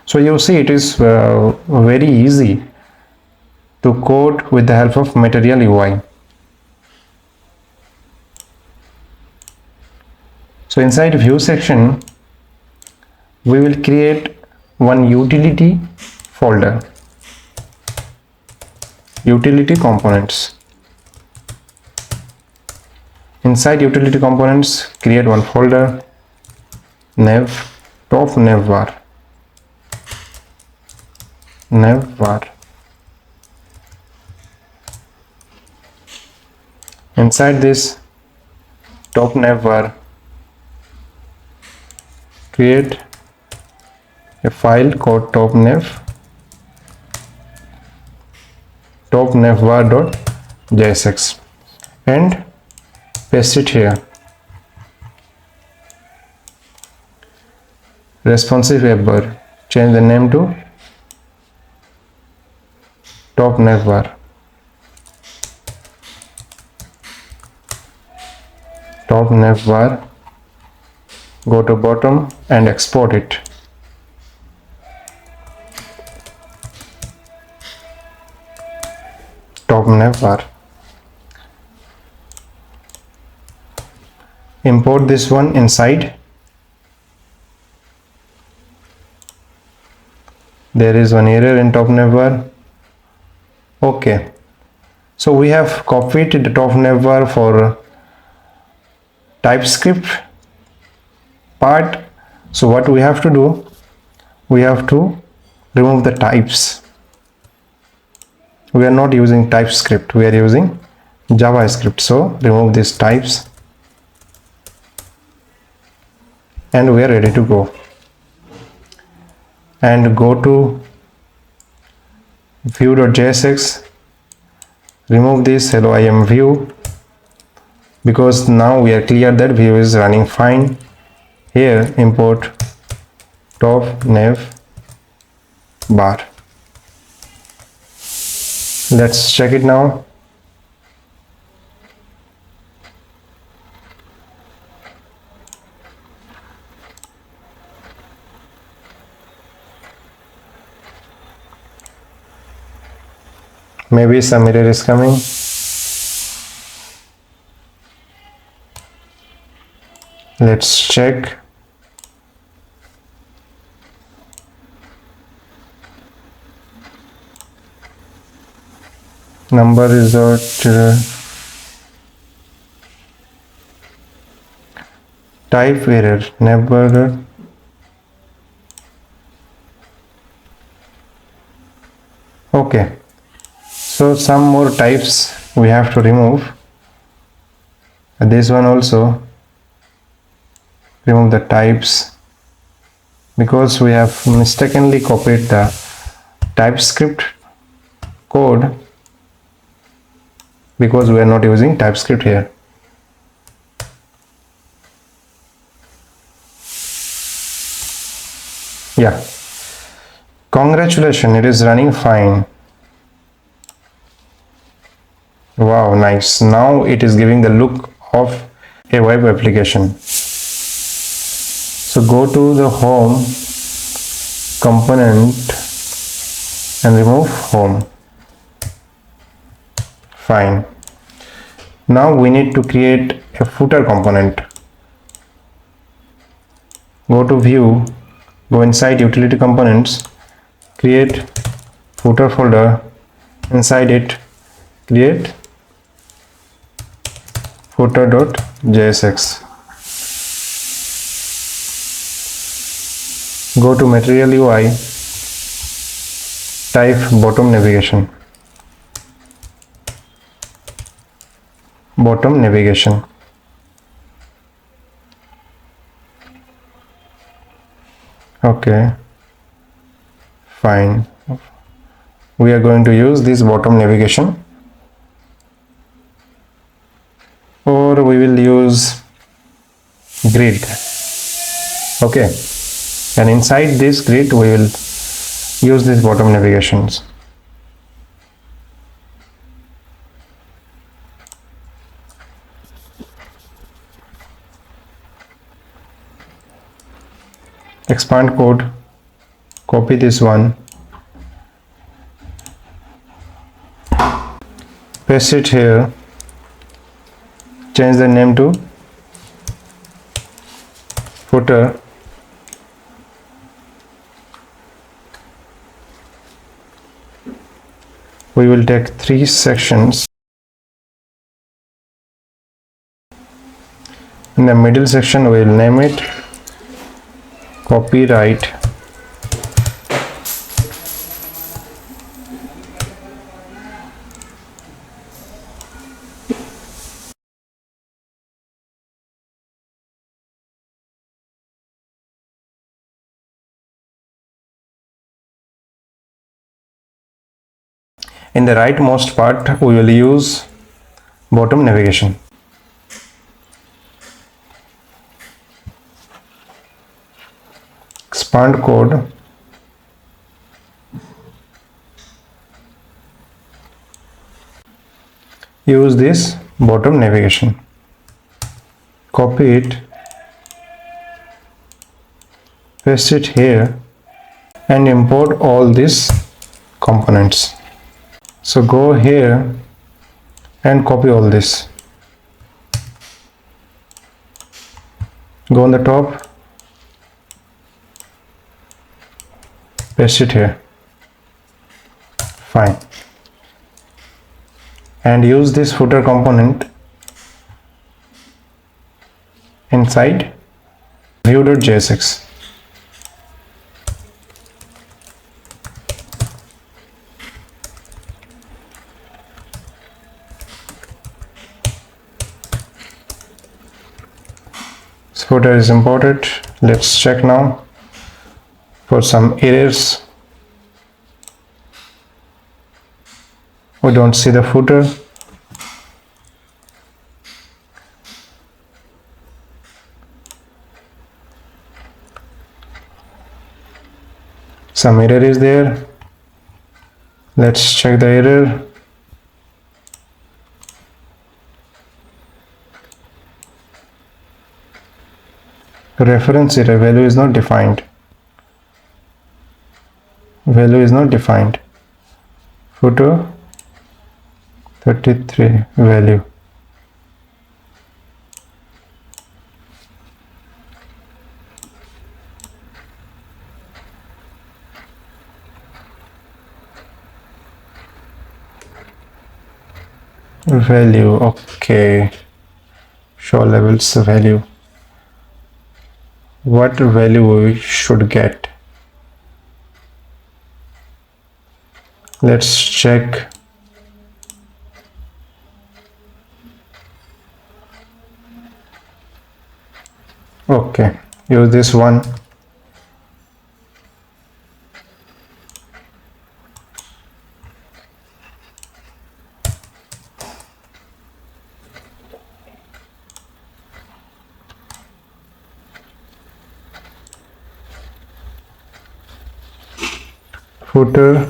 Speaker 1: So you see it is very easy to code with the help of Material UI. So inside view section, we will create one utility folder, utility components. Inside utility components, create one folder, top navbar. Inside this top navbar, create a file called topnavbar.jsx and paste it here. Responsive web bar, change the name to top navbar. Top navbar, go to bottom and export it. Top navbar. Import this one inside. There is one error in top navbar. Okay, so we have copied the top navbar for TypeScript part. So what we have to do, we have to remove the types. We are not using TypeScript, we are using JavaScript. So remove these types and we are ready to go. And go to view.jsx, remove this hello I am view, because now we are clear that view is running fine. Here import top nav bar. Let's check it now. Maybe some error is coming. Let's check. Number result type error never. Okay, so some more types we have to remove. This one also, remove the types, because we have mistakenly copied the TypeScript code, because we are not using TypeScript here. Yeah, congratulations, it is running fine. Wow, nice. Now it is giving the look of a web application. So go to the home component and remove home. Fine. Now we need to create a footer component. Go to view, go inside utility components, create footer folder. Inside it, create footer.jsx. Go to Material UI, type bottom navigation. Bottom navigation. Okay, fine. We are going to use this bottom navigation, or we will use grid. Okay, and inside this grid we will use this bottom navigations. expand code, copy this one, paste it here, change the name to footer, we will take 3 sections. In the middle section we will name it copyright in the rightmost part we will use bottom navigation. Expand code, use this bottom navigation, copy it, paste it here and import all these components. So go here and copy all this, go on the top, paste it here, fine, and use this footer component inside view.jsx. Footer is imported. Let's check now for some errors. We don't see the footer. Some error is there. Let's check the error. Reference error, value is not defined. Value is not defined. Footer 33 value. Value, okay. Show levels value. What value we should get? Let's check. Okay, use this one. Footer,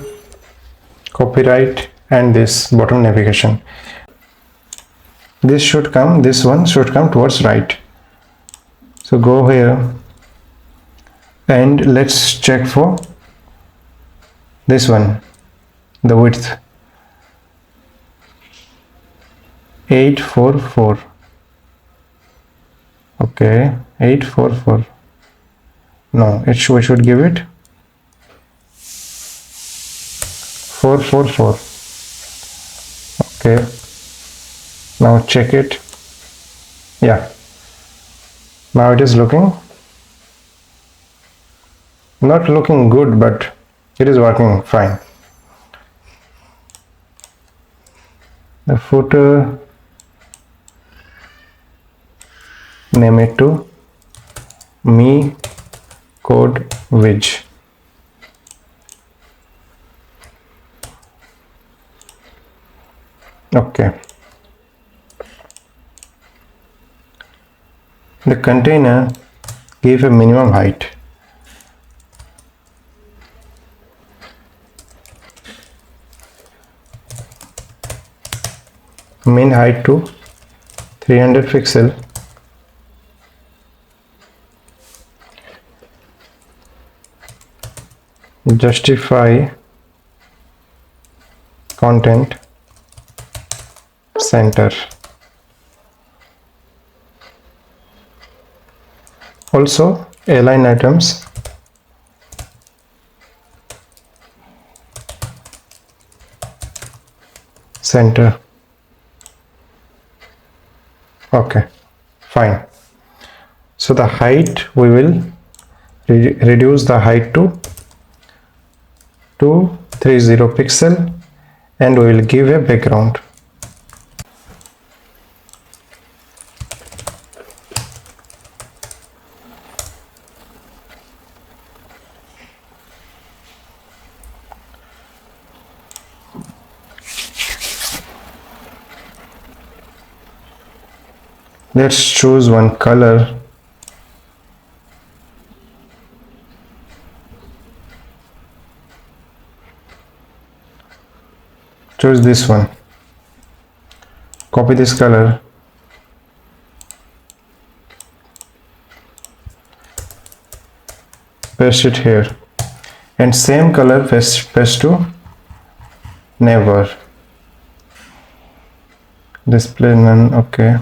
Speaker 1: copyright, and this bottom navigation. This should come, this one should come towards right. So go here and let's check for this one, the width 844. Okay, 844. No, we should give it 444. Okay, now check it. Yeah, now it is looking not looking good, but it is working fine. The footer, name it to me code widge. Okay, the container give a minimum height. Min height to 300 pixel. justify content center. Also align items center. Okay, fine. So the height, we will reduce the height to 230 pixel, and we will give a background. Let's choose one color. Choose this one. Copy this color. Paste it here. And same color paste to neighbor. Display none. Okay.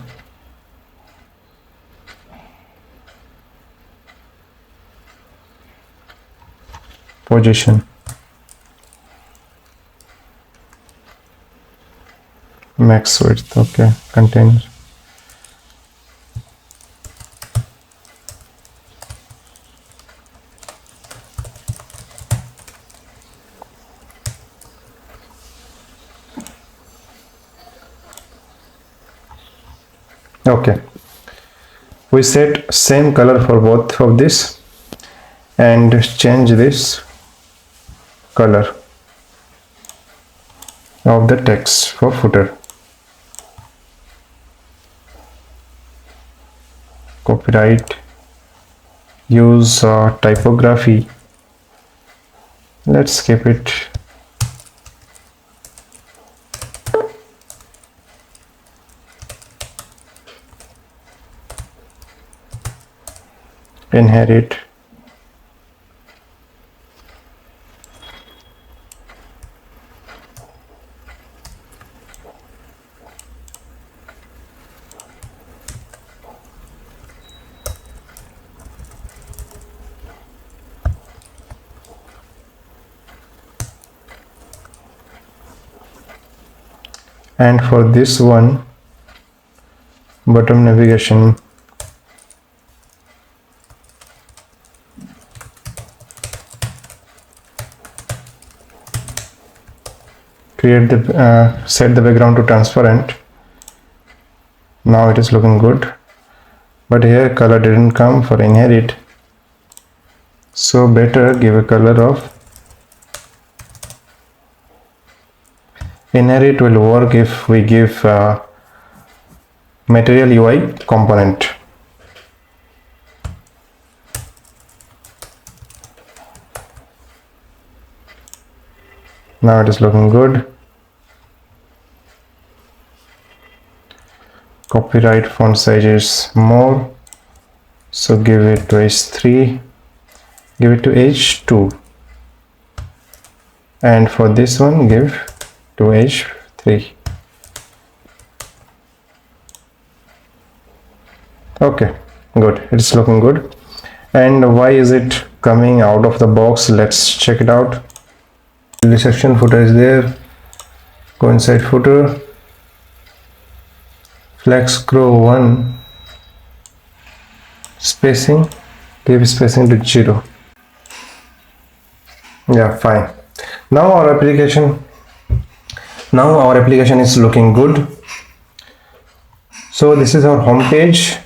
Speaker 1: Position. Max width. Okay. Container. Okay. We set same color for both of this and change this color of the text for footer. Copyright, use typography. Let's keep it inherit. And for this one, bottom navigation, create the set the background to transparent. Now it is looking good, but here color didn't come for inherit, so better give a color of inherit. Will work if we give material UI component. Now it is looking good. Copyright font size is more, so give it to H3, give it to H2, and for this one give to H3. Okay, good, it's looking good. And why is it coming out of the box? Let's check it out. The section footer is there. Go inside footer, flex scroll 1, spacing, give spacing to 0. Yeah, fine. Now our application is looking good. So this is our home page,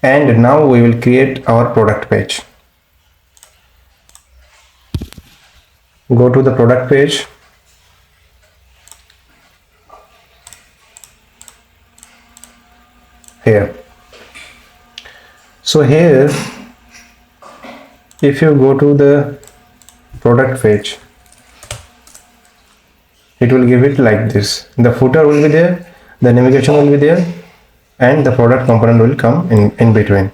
Speaker 1: and now we will create our product page. Go to the product page. Here. So here, if you go to the product page, it will give it like this. The footer will be there, the navigation will be there, and the product component will come in between.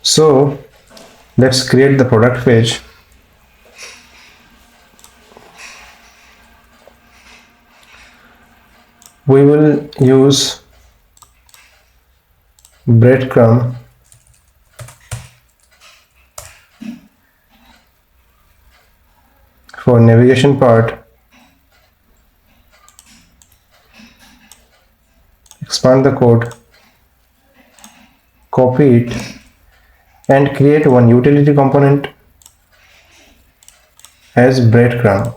Speaker 1: So let's create the product page. we will use breadcrumb for navigation part. Expand the code, copy it, and create one utility component as breadcrumb.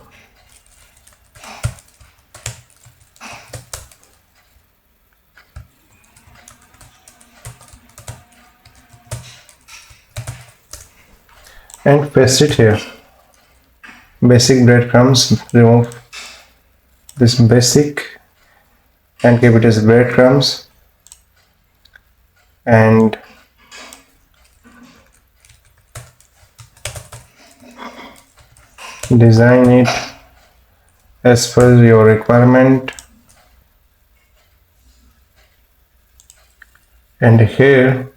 Speaker 1: And paste it here. Basic breadcrumbs, remove this basic and keep it as breadcrumbs, and design it as per your requirement. And here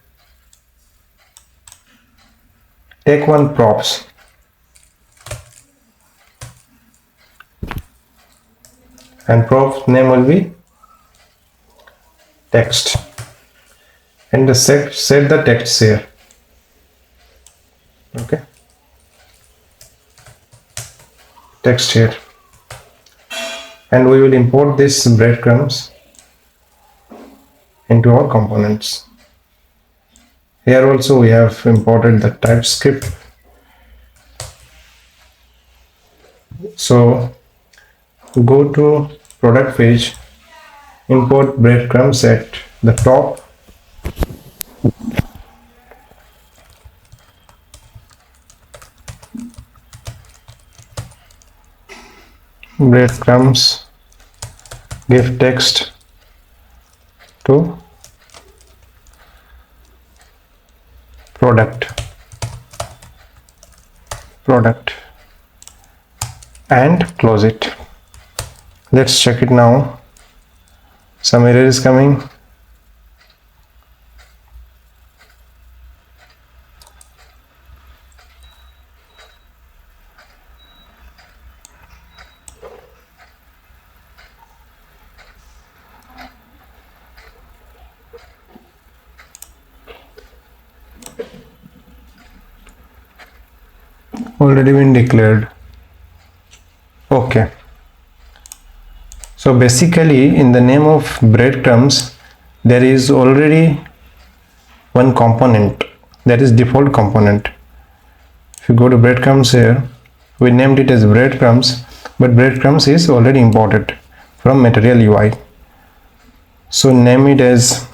Speaker 1: take one props, and prop name will be text, and set the text here. Okay, text here, and we will import this breadcrumbs into our components. Here also we have imported the TypeScript. So go to product page, import breadcrumbs at the top, breadcrumbs, give text to product and close it. Let's check it now. Some error is coming. Already been declared. Okay, so basically in the name of breadcrumbs there is already one component, that is default component. If you go to breadcrumbs here, we named it as breadcrumbs, but breadcrumbs is already imported from material UI. So name it as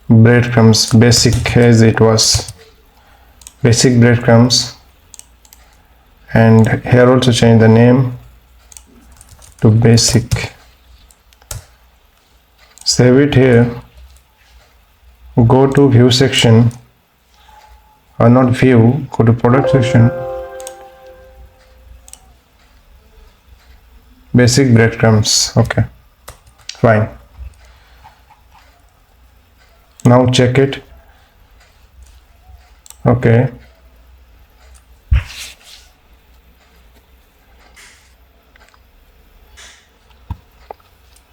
Speaker 1: breadcrumbs basic, as it was basic breadcrumbs, and here also change the name to basic. Save it here, go to view section, or not view, go to product section, basic breadcrumbs. Okay, fine. Now check it. Okay,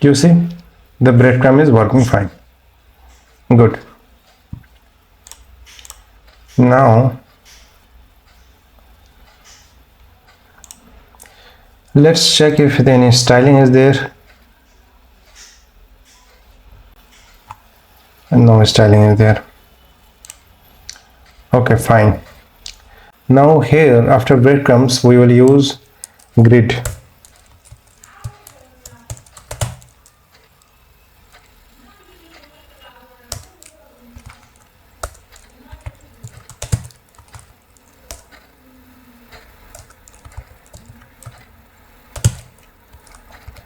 Speaker 1: you see the breadcrumb is working fine. Good. Now let's check if any styling is there. And no styling is there. Okay, fine. Now here after breadcrumbs we will use grid.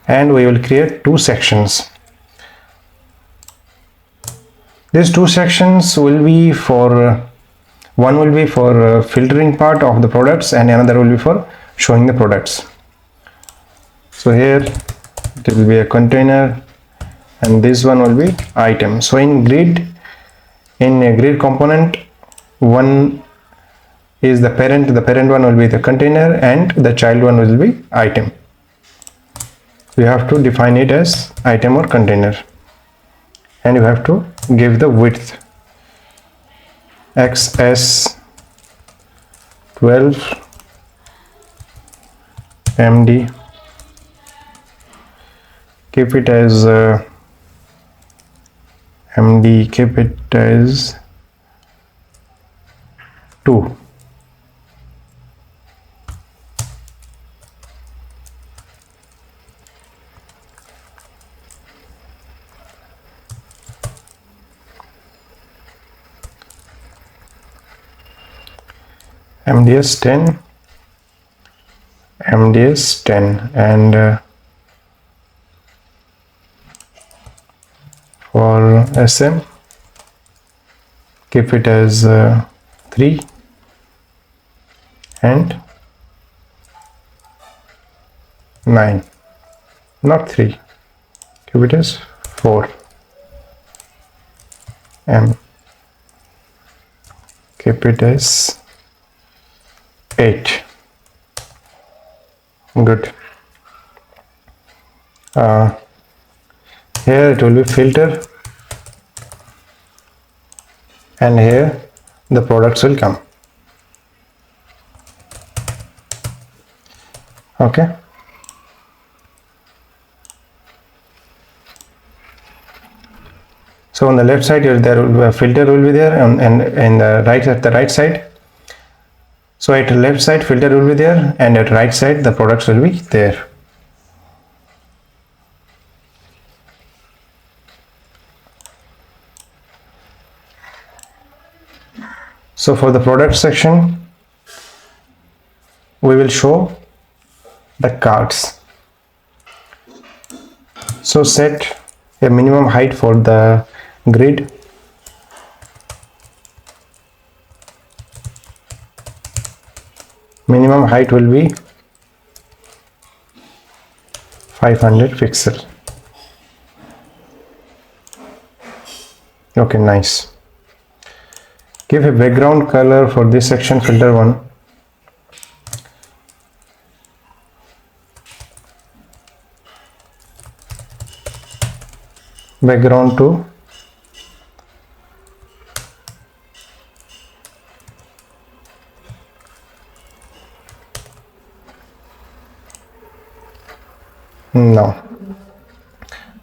Speaker 1: And we will create two sections. These two sections will be for one will be for filtering part of the products, and another will be for showing the products. So here it will be a container, and this one will be item. So in a grid component, one is the parent one will be the container, and the child one will be item. you have to define it as item or container, and you have to give the width XS12 MD, keep it as MD, keep it as 2. MDS 10, MDS 10, and for SM keep it as 3 and 9, not 3, keep it as 4, and keep it as 8. Good. Here it will be filter, and here the products will come. Okay. So on the left side there will be a filter will be there, and the right at the right side. So at the left side filter will be there, and at right side the products will be there. So for the product section we will show the cards. So set a minimum height for the grid. Minimum height will be 500 pixel. Okay, nice. Give a background color for this section, filter 1. Background 2.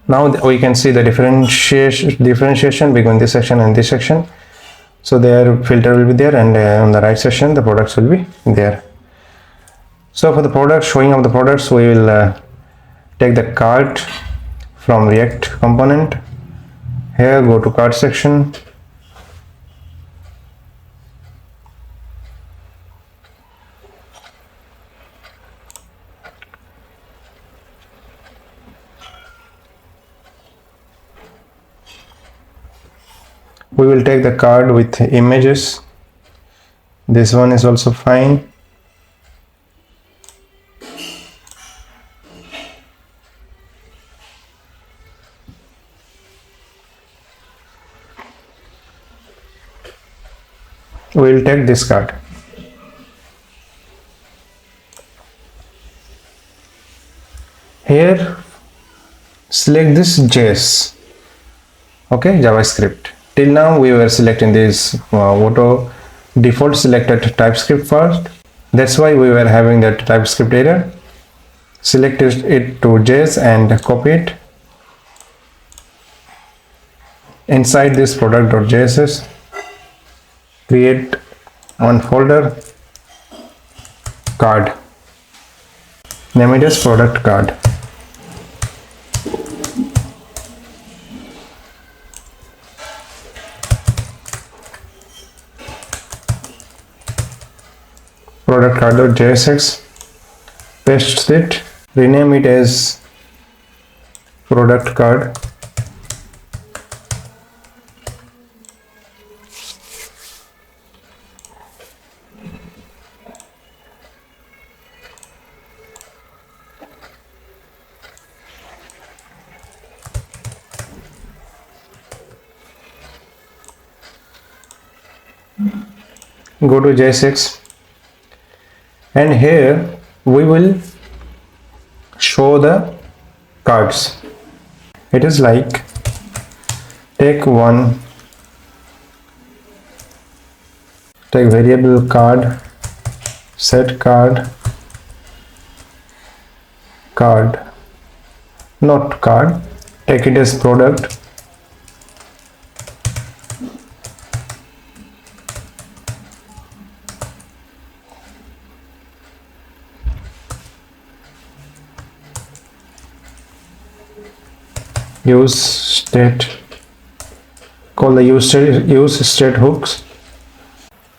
Speaker 1: Now we can see the differentiation between this section and this section. So their filter will be there, and on the right section the products will be there. So for the products, showing of the products, we will take the cart from React component. Here go to cart section. We will take the card with images. This one is also fine. We will take this card. Here select this JS. Okay, JavaScript. Till now we were selecting this auto default selected TypeScript first. That's why we were having that TypeScript error. Select it to JS and copy it inside this product.js. Create one folder, card, name it as product card. Product card.jsx, paste it, rename it as product card. Go to JSX, and here we will show the cards. It is like take variable card, set card, not card, take it as product, use state, call the use state hooks.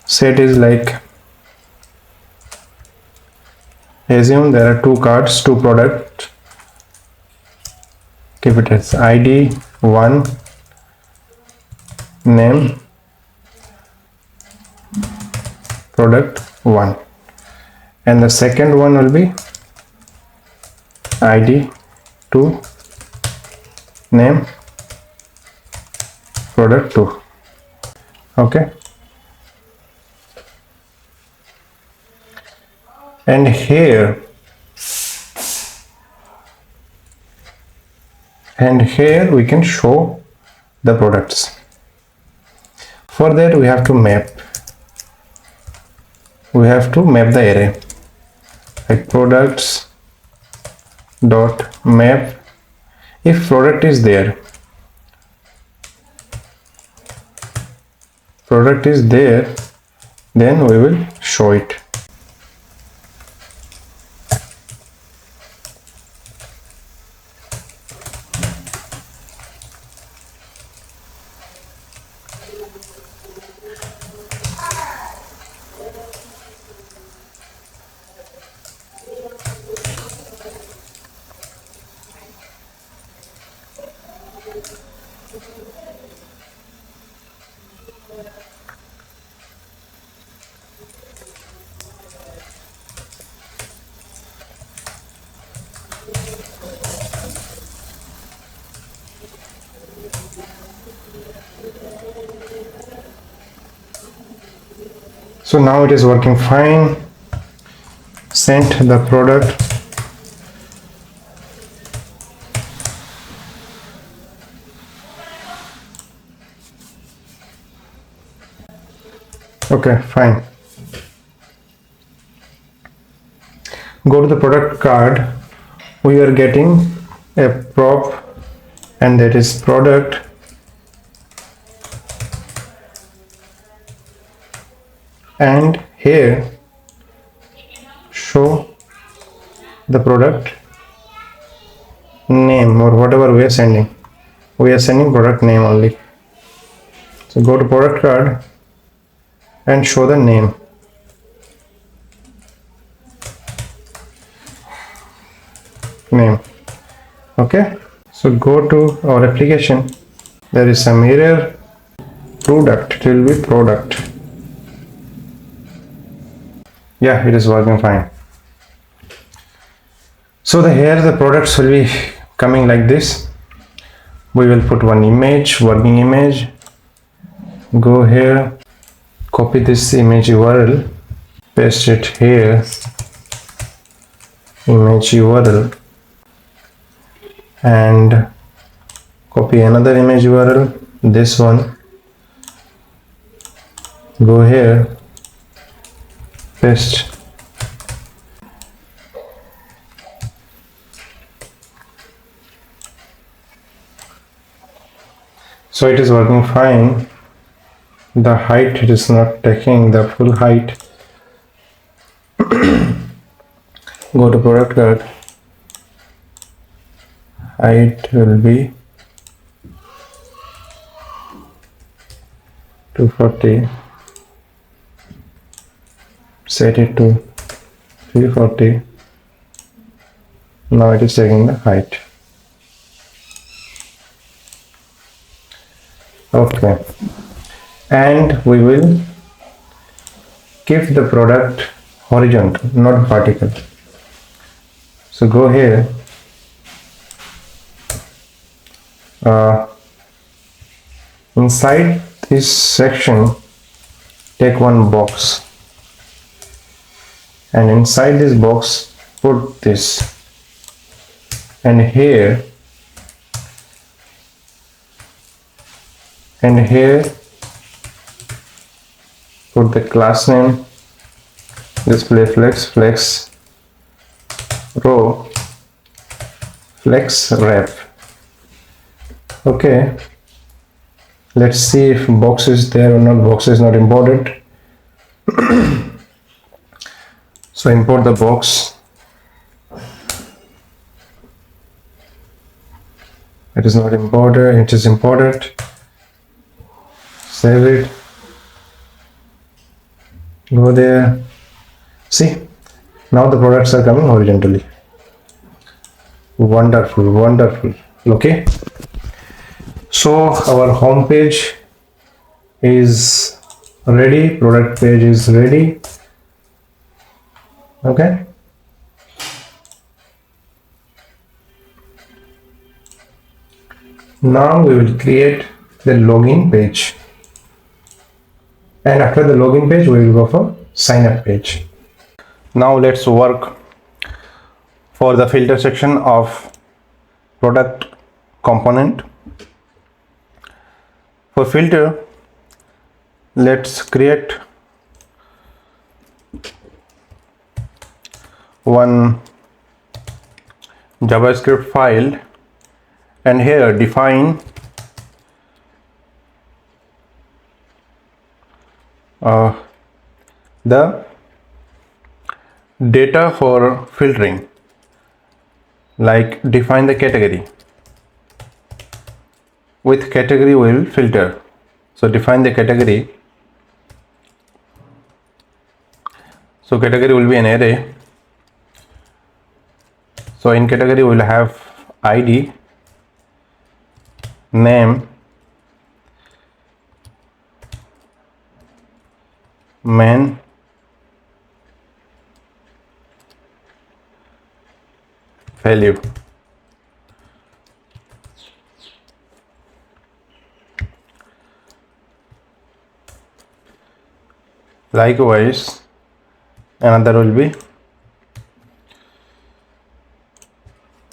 Speaker 1: Set is like, assume there are two cards, two products, keep it as id 1, name, product 1, and the second one will be id 2, name, product 2. Okay, and here we can show the products. For that we have to map the array, like products dot map. If product is there, then we will show it. So now it is working fine. Sent the product. Okay, fine. Go to the product card. We are getting a prop, and that is product. And here show the product name, or whatever we are sending. We are sending product name only. So go to product card and show the name. Okay, so go to our application. There is some error. Product, it will be product. Yeah, it is working fine. So here the products will be coming like this. We will put one image, working image. Go here, copy this image URL, paste it here, image URL, and copy another image URL, this one. Go here, paste. So it is working fine. The height, it is not taking the full height. Go to product card. Height will be 240. Set it to 340. Now it is taking the height. Okay, and we will keep the product horizontal, not vertical. So go here, inside this section take one box, and inside this box put this and here put the class name, display flex row flex ref. Okay, let's see if box is there or not. Box is not important. So import the box. It is not imported, it is imported. Save it. Go there. See, now the products are coming horizontally. Wonderful, wonderful. Okay. So our home page is ready, product page is ready. Okay. Now we will create the login page, and after the login page we will go for sign up page. Now let's work for the filter section of product component. For filter, let's create one JavaScript file, and here define the data for filtering, like define the category. With category we will filter. So define the category. So category will be an array. So in category we will have ID, name, main, value. Likewise, another will be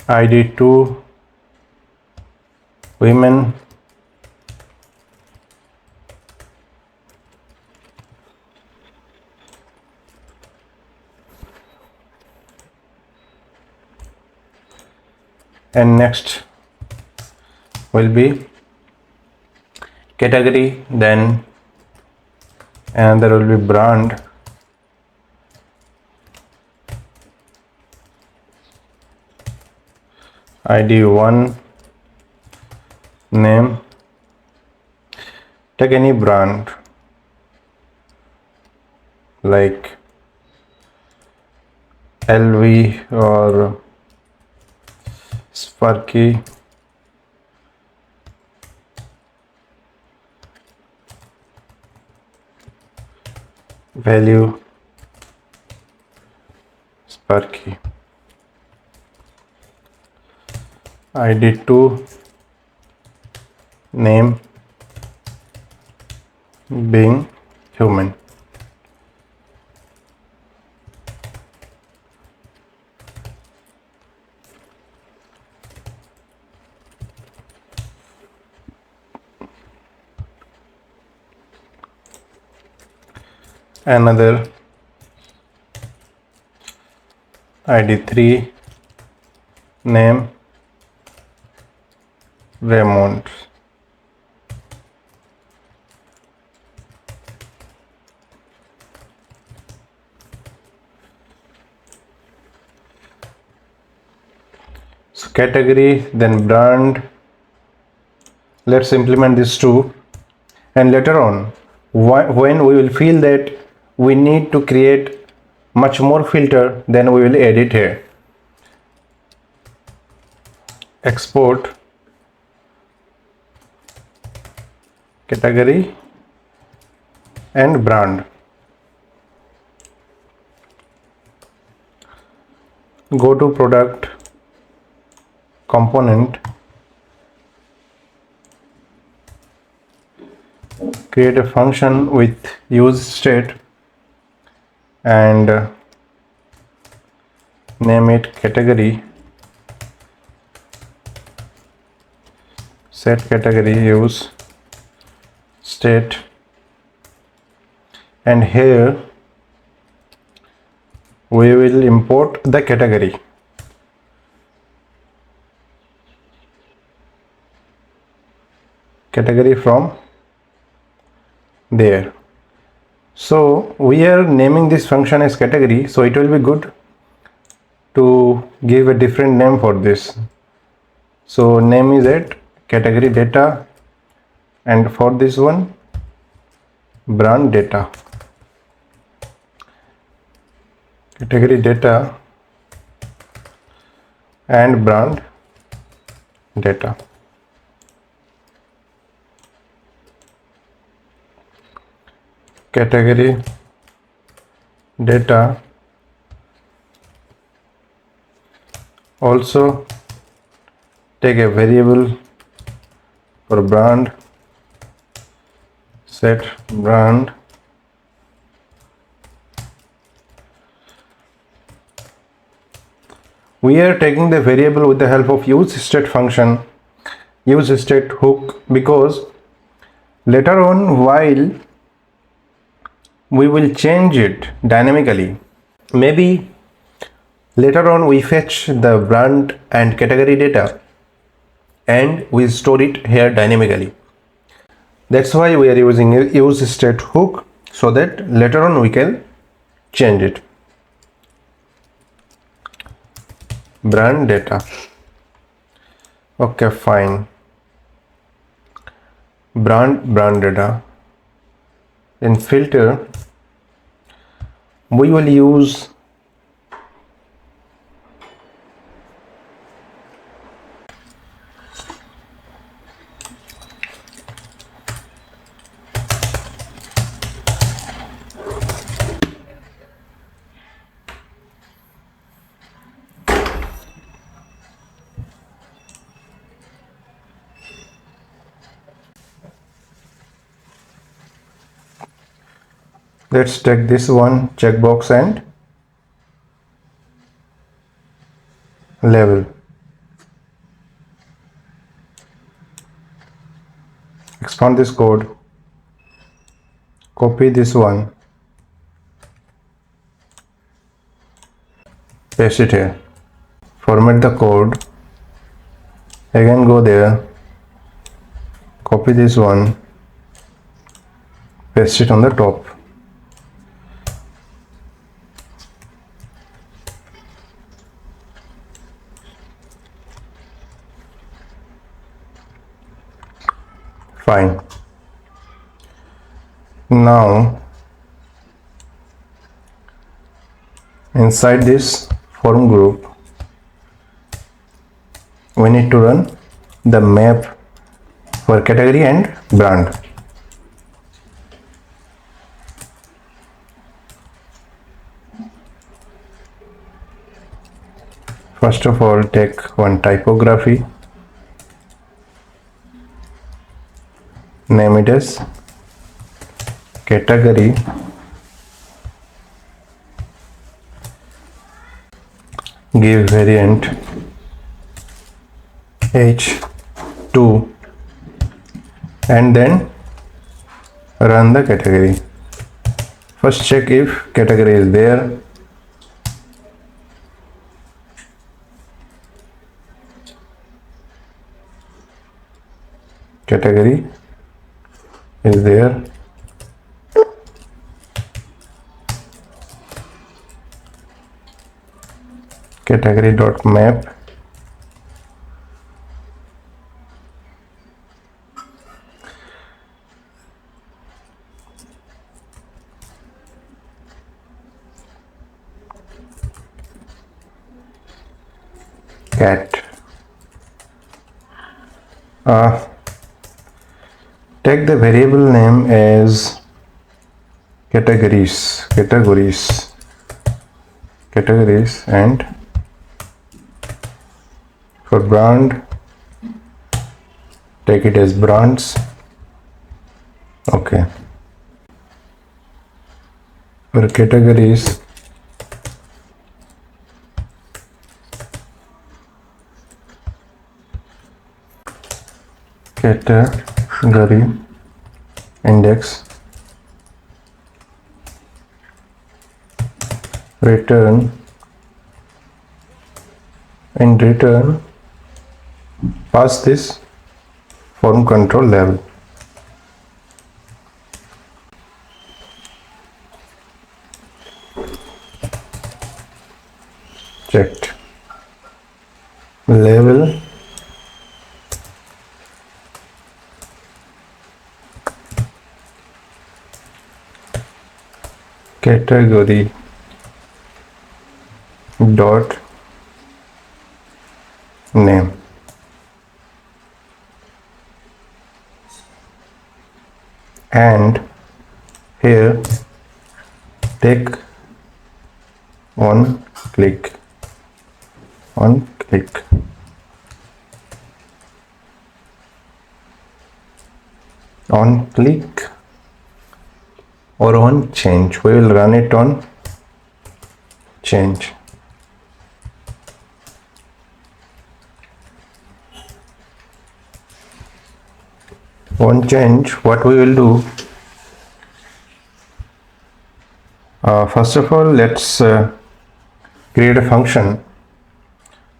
Speaker 1: ID 2, women, and next will be category, then another will be brand, ID 1, name, take any brand like LV or Sparky, value Sparky, ID 2, name being human. Another ID 3, name Raymond. So category, then brand. Let's implement these two, and later on when we will feel that we need to create much more filter, then we will add it here. Export category and brand. Go to product component, create a function with use state and name it category, set category use state, and here we will import the category. From there. So we are naming this function as category, so it will be good to give a different name for this. So name is at category data, and for this one brand data. Category data and brand data. Category data also take a variable for brand, set brand, we are taking the variable with the help of use state function, use state hook, because later on while we will change it dynamically, maybe later on we fetch the brand and category data and we store it here dynamically. That's why we are using a use state hook, so that later on we can change it. Brand data. Okay, fine. Brand data. In filter we will use let's take this one checkbox and label. Expand this code, copy this one, paste it here, format the code, again go there, copy this one, paste it on the top. Fine. Now inside this form group we need to run the map for category and brand. First of all, take one typography, name it as category, give variant h2, and then run the category. First check if category is there. Category is there. Category.map. Cat. Take the variable name as categories, and for brand take it as brands. Okay. For categories category index return in return pass this form control label. Checked. Label category dot name. And here take one click on click or on change. We will run it on change. On change, what we will do, first of all, let's create a function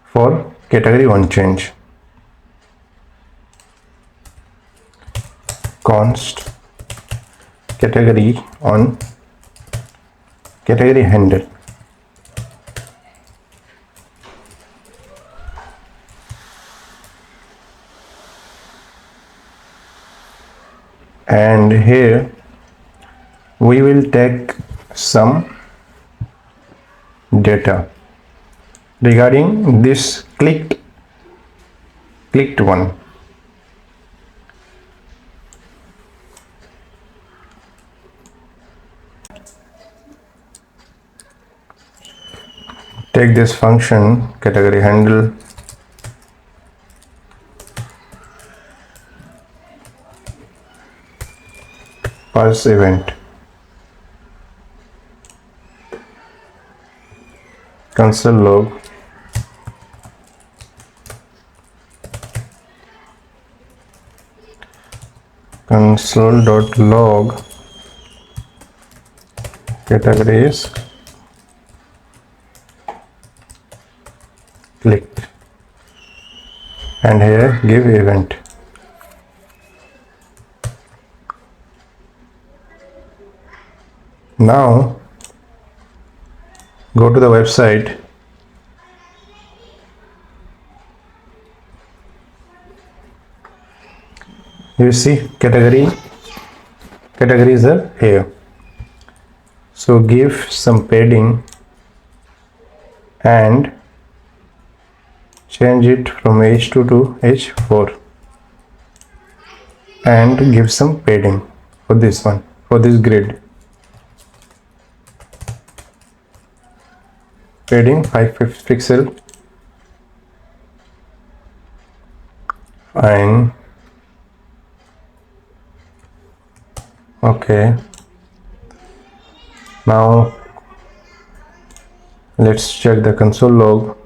Speaker 1: for category on change. Const category on category handle. And here we will take some data regarding this clicked one. Take this function category handle, pass event, console log, console.log categories clicked, and here give event. Now go to the website. You see categories are here. So give some padding and change it from H2 to H4 and give some padding for this one, for this grid. Padding 5 pixel. Fine. Okay. Now let's check the console log.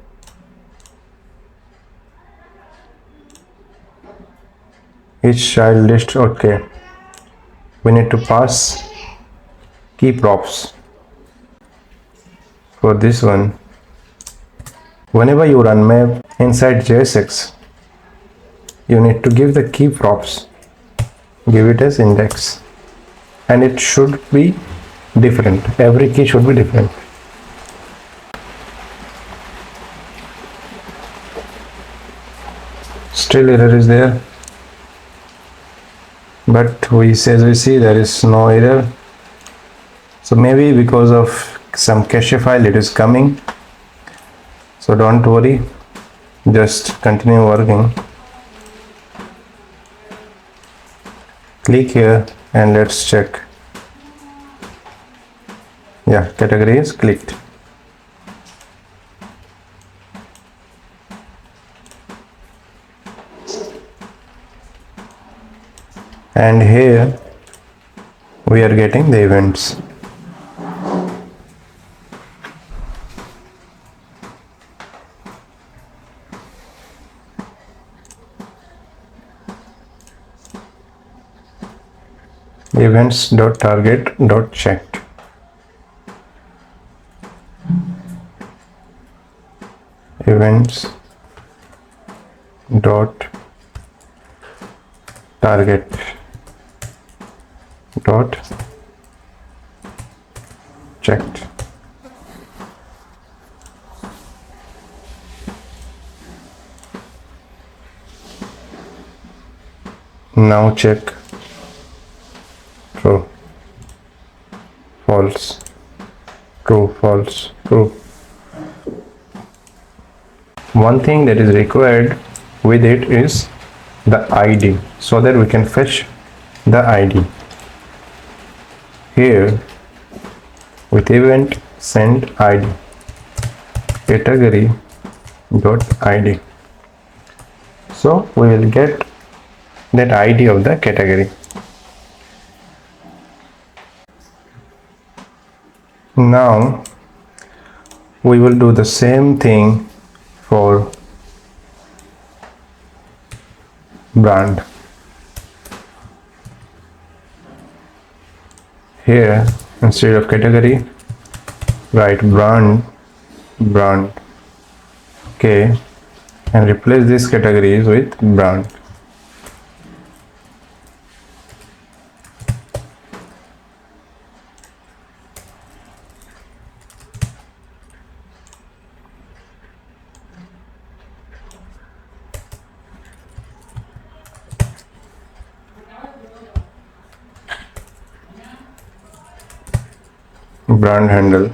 Speaker 1: Each child list. Okay. We need to pass key props. For this one, whenever you run map inside JSX, you need to give the key props, give it as index, and it should be different. Every key should be different. Still error is there, but as we see there is no error. So maybe because of some cache file it is coming, so don't worry, just continue working. Click here and let's check. Yeah, category is clicked. And here we are getting the events. events.target.checked. Events dot target dot checked. Now check true, false, true, false, true. One thing that is required with it is the ID, so that we can fetch the ID. Here with event send ID, category dot ID. So we will get that ID of the category. Now we will do the same thing for brand. Here instead of category write brand, okay, and replace these categories with brand. Brand handle,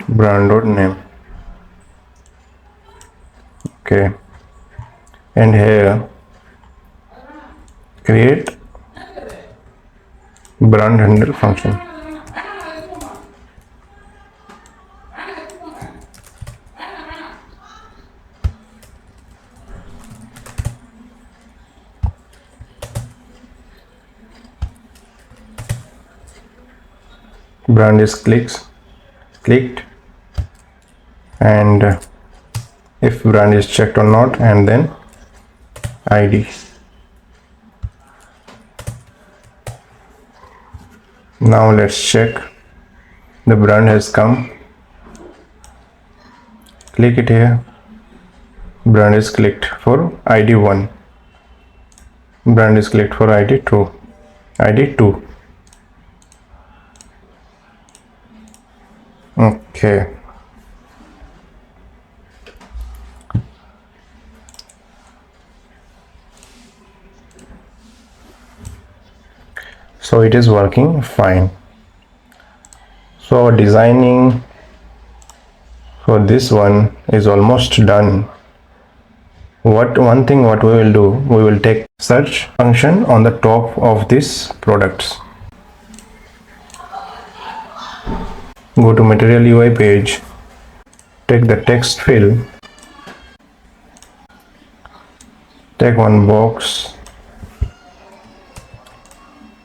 Speaker 1: brand dot name, okay, and here create brand handle function. Brand is clicked, and if brand is checked or not, and then ID. Now let's check the brand has come. Click it here. Brand is clicked for ID 1. Brand is clicked for ID 2. ID 2. Okay. So it is working fine. So our designing for this one is almost done. One thing we will do, we will take search function on the top of this products. Go to material UI page, take the text field, take one box,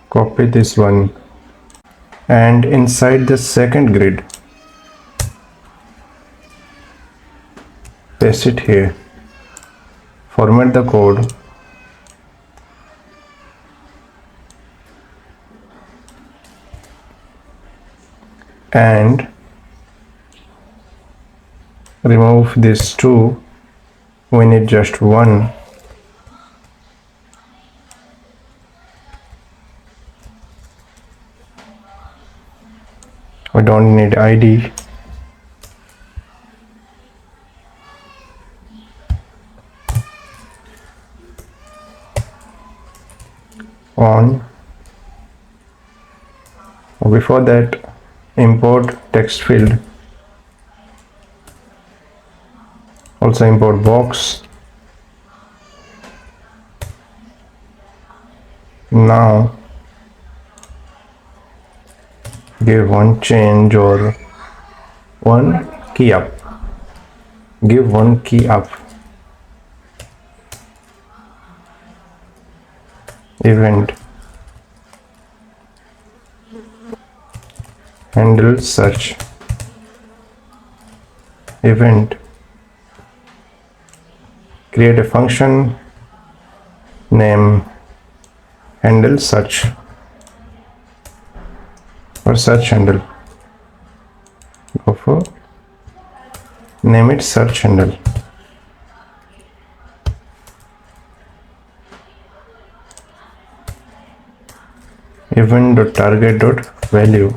Speaker 1: copy this one, and inside the second grid paste it here, format the code, and remove these two. We need just one. We don't need ID. On. Before that, import text field. Also import box. Now give one change or one key up. Give one key up. Event handle search. event, create a function, name handle search or search handle. Go for name it search handle. Event.target.value.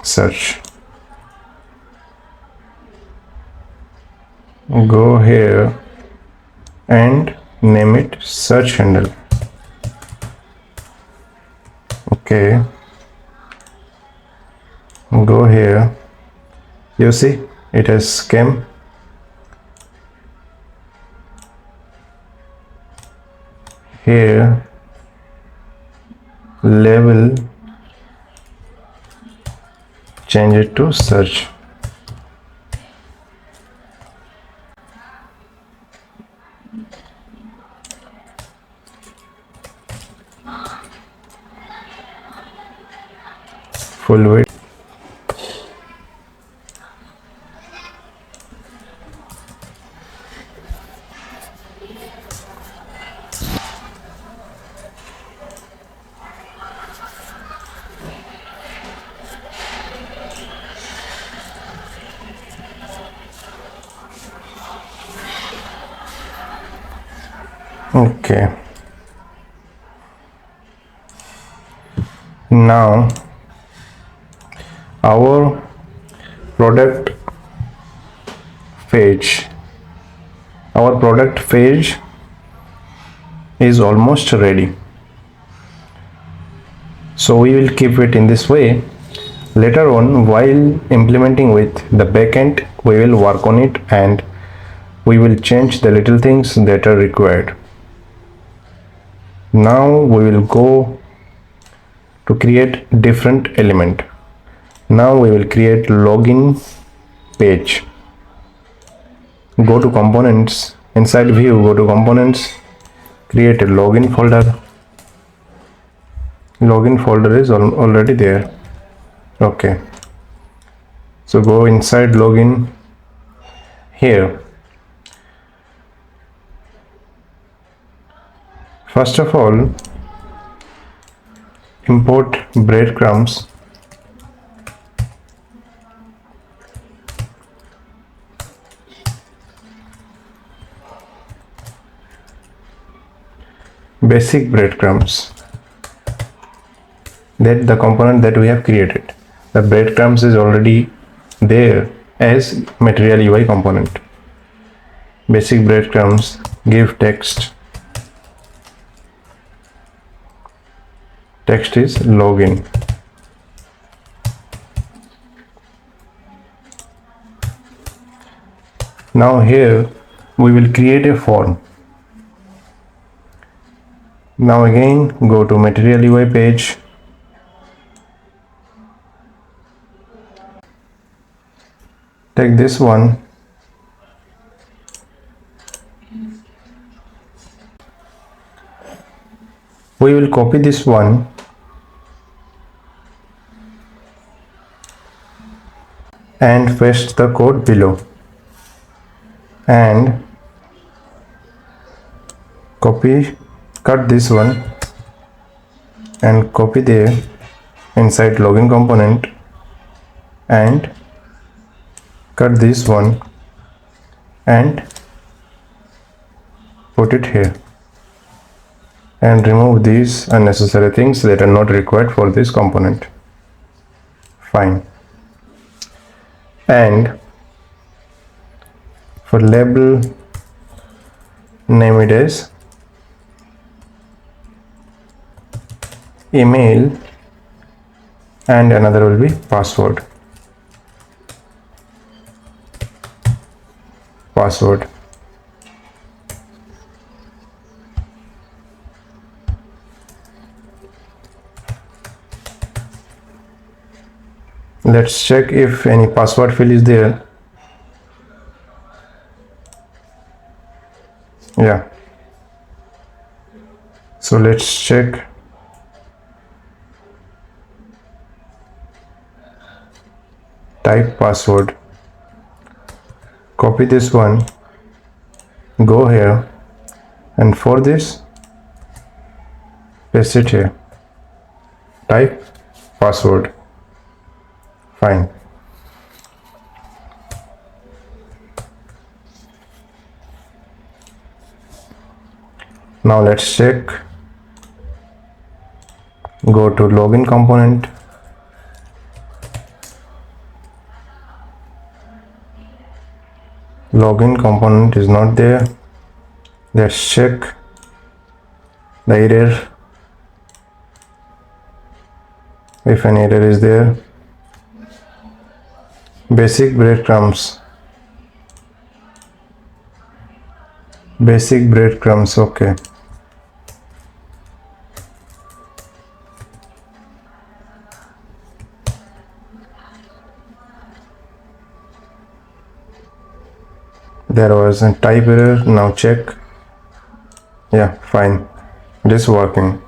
Speaker 1: Search. Go here and name it search handle. Okay. Go here. You see it has came. Here label, change it to search. Full width. Okay. Now our product page is almost ready, so we will keep it in this way. Later on, while implementing with the backend, we will work on it and we will change the little things that are required. Now we will go to create different element. Now we will create login page. Go to components, inside view, go to components, create a login folder. Login folder is already there. Okay, so go inside login. Here, first of all, import breadcrumbs. Basic breadcrumbs, that the component that we have created. The breadcrumbs is already there as material UI component. Basic breadcrumbs, give text. Text is login. Now here we will create a form. Now again go to material UI page. Take this one. We will copy this one and paste the code below, and cut this one and copy there inside login component, and cut this one and put it here, and remove these unnecessary things that are not required for this component. Fine. And for label, name it as email, and another will be password. Let's check if any password field is there. Yeah, so let's check. type password, copy this one, go here, and for this paste it here, type password. Fine. Now let's check. Go to login component, login component is not there. Let's check the error, if an error is there. Basic breadcrumbs, okay. There was a type error. Now check. Yeah, fine, it is working.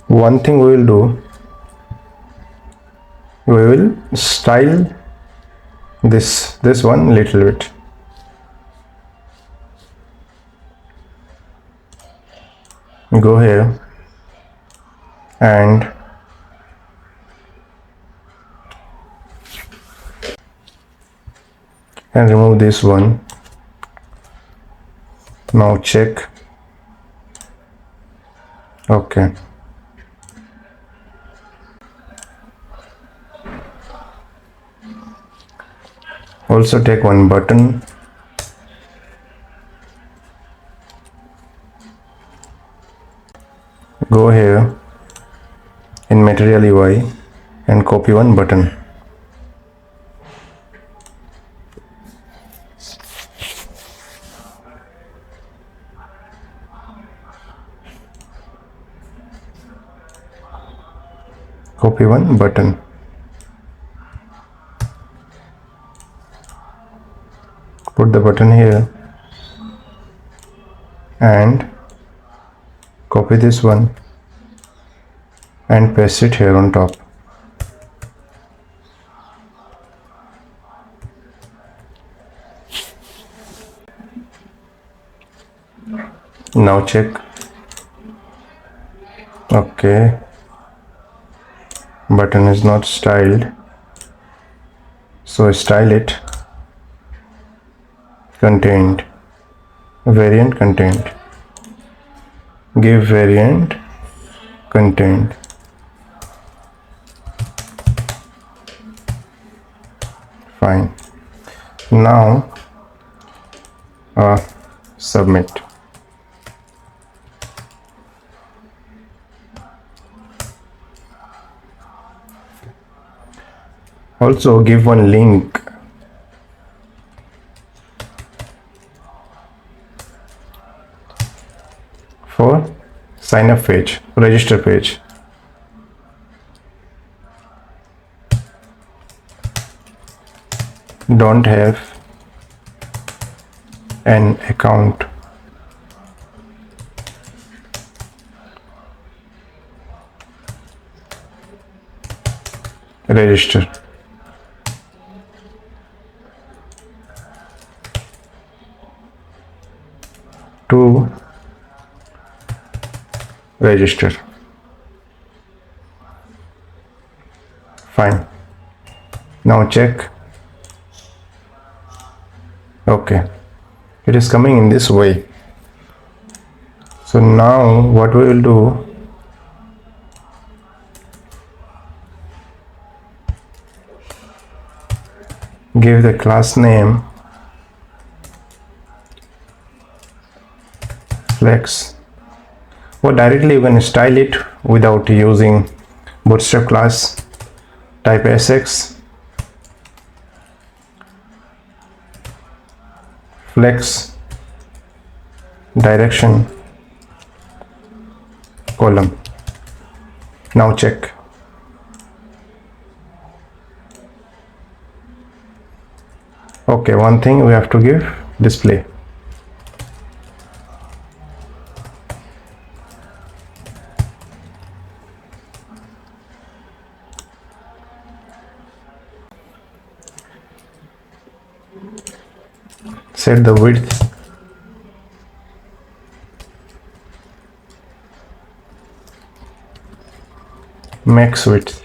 Speaker 1: One thing we will do, we will style this one little bit. Go here and remove this one. Now check. Okay. Also take one button. Go here in material UI and copy one button. Copy one button. Put the button here and copy this one and paste it here on top. Now check. Okay, button is not styled, so style it. Contained, variant contained, give variant contained. Fine. Now submit. Also give one link for sign up page, register page. Don't have an account. Register. To register. Fine. Now check. Okay, it is coming in this way. So now what we will do, give the class name flex, or directly you can style it without using bootstrap class. Type sx flex direction column. Now check. Okay, one thing we have to give display. set the width max width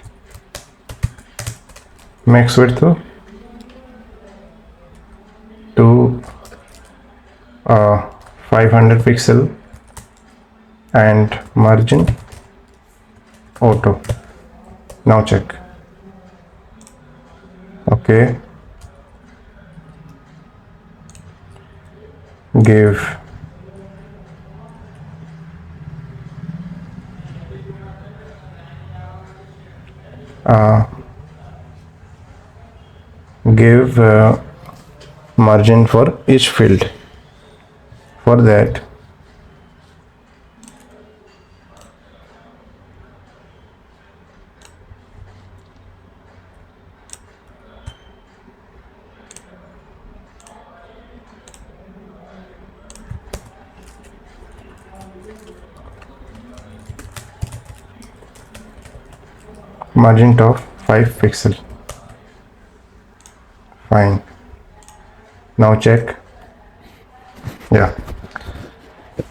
Speaker 1: to 500 pixel and margin auto. Now check. Okay, give margin for each field. For that, margin top 5 pixel. Fine. Now check. Yeah,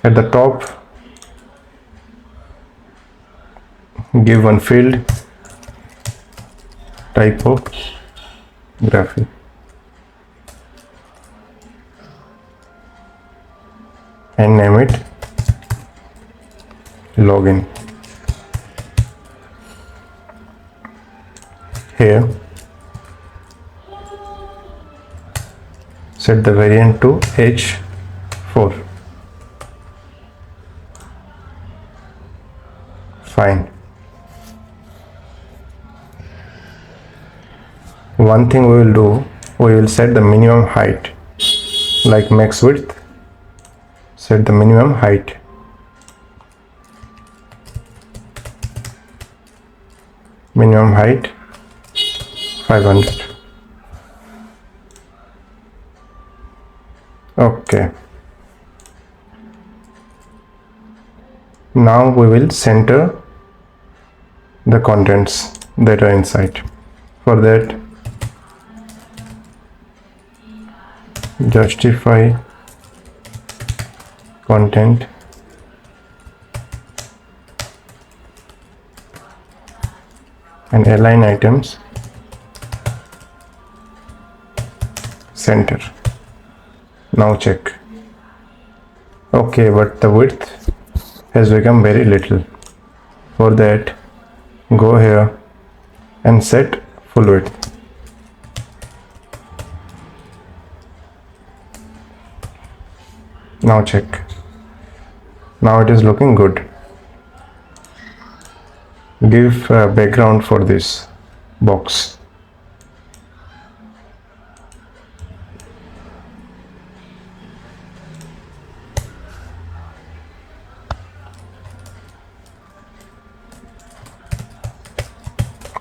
Speaker 1: at the top give one field typography. And name it login. Here set the variant to H4. Fine. One thing we will do, we will set the minimum height, like max width, set the minimum height. Minimum height 500. Okay. Now we will center the contents that are inside. For that, justify content and align items center. Now check. Okay, but the width has become very little. For that, go here and set full width. Now check. Now it is looking good. Give a background for this box.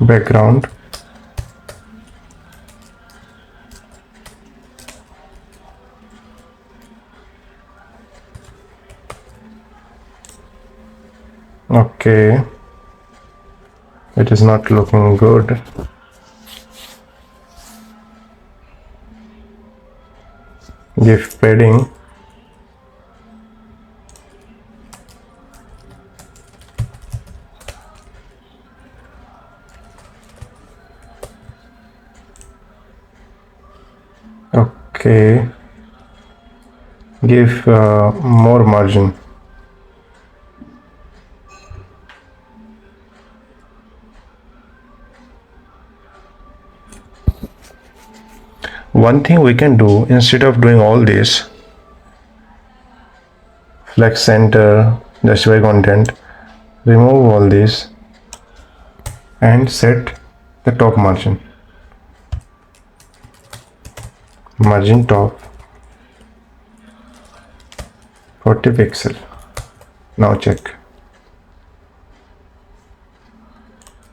Speaker 1: Background okay, it is not looking good. Give padding okay, give more margin. One thing we can do, instead of doing all this, flex center, justify content, remove all this and set the top margin. Margin top 40 pixel. Now check.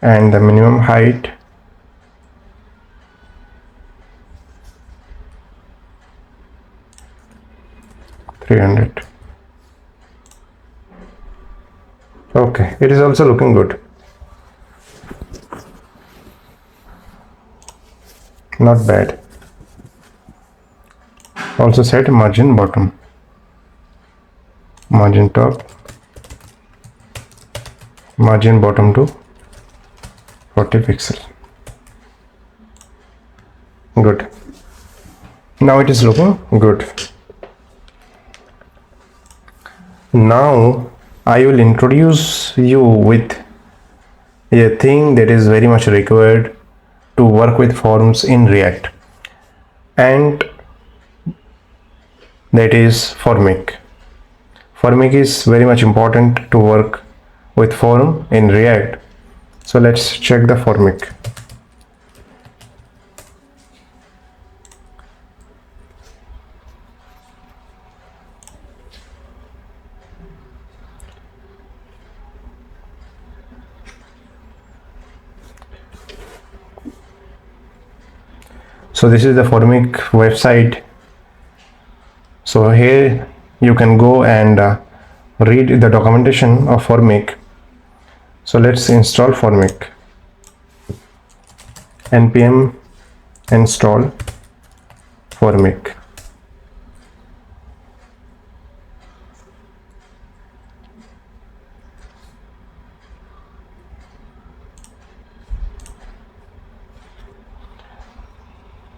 Speaker 1: And the minimum height 300. Okay, it is also looking good. Not bad. Also set margin bottom, margin top, margin bottom to 40 pixel. Good. Now it is looking good. Now I will introduce you with a thing that is very much required to work with forms in React, and that is formic. Formic is very much important to work with form in React. So let's check the formic. So this is the formic website. So here you can go and read the documentation of formic. So let's install formic. npm install formic.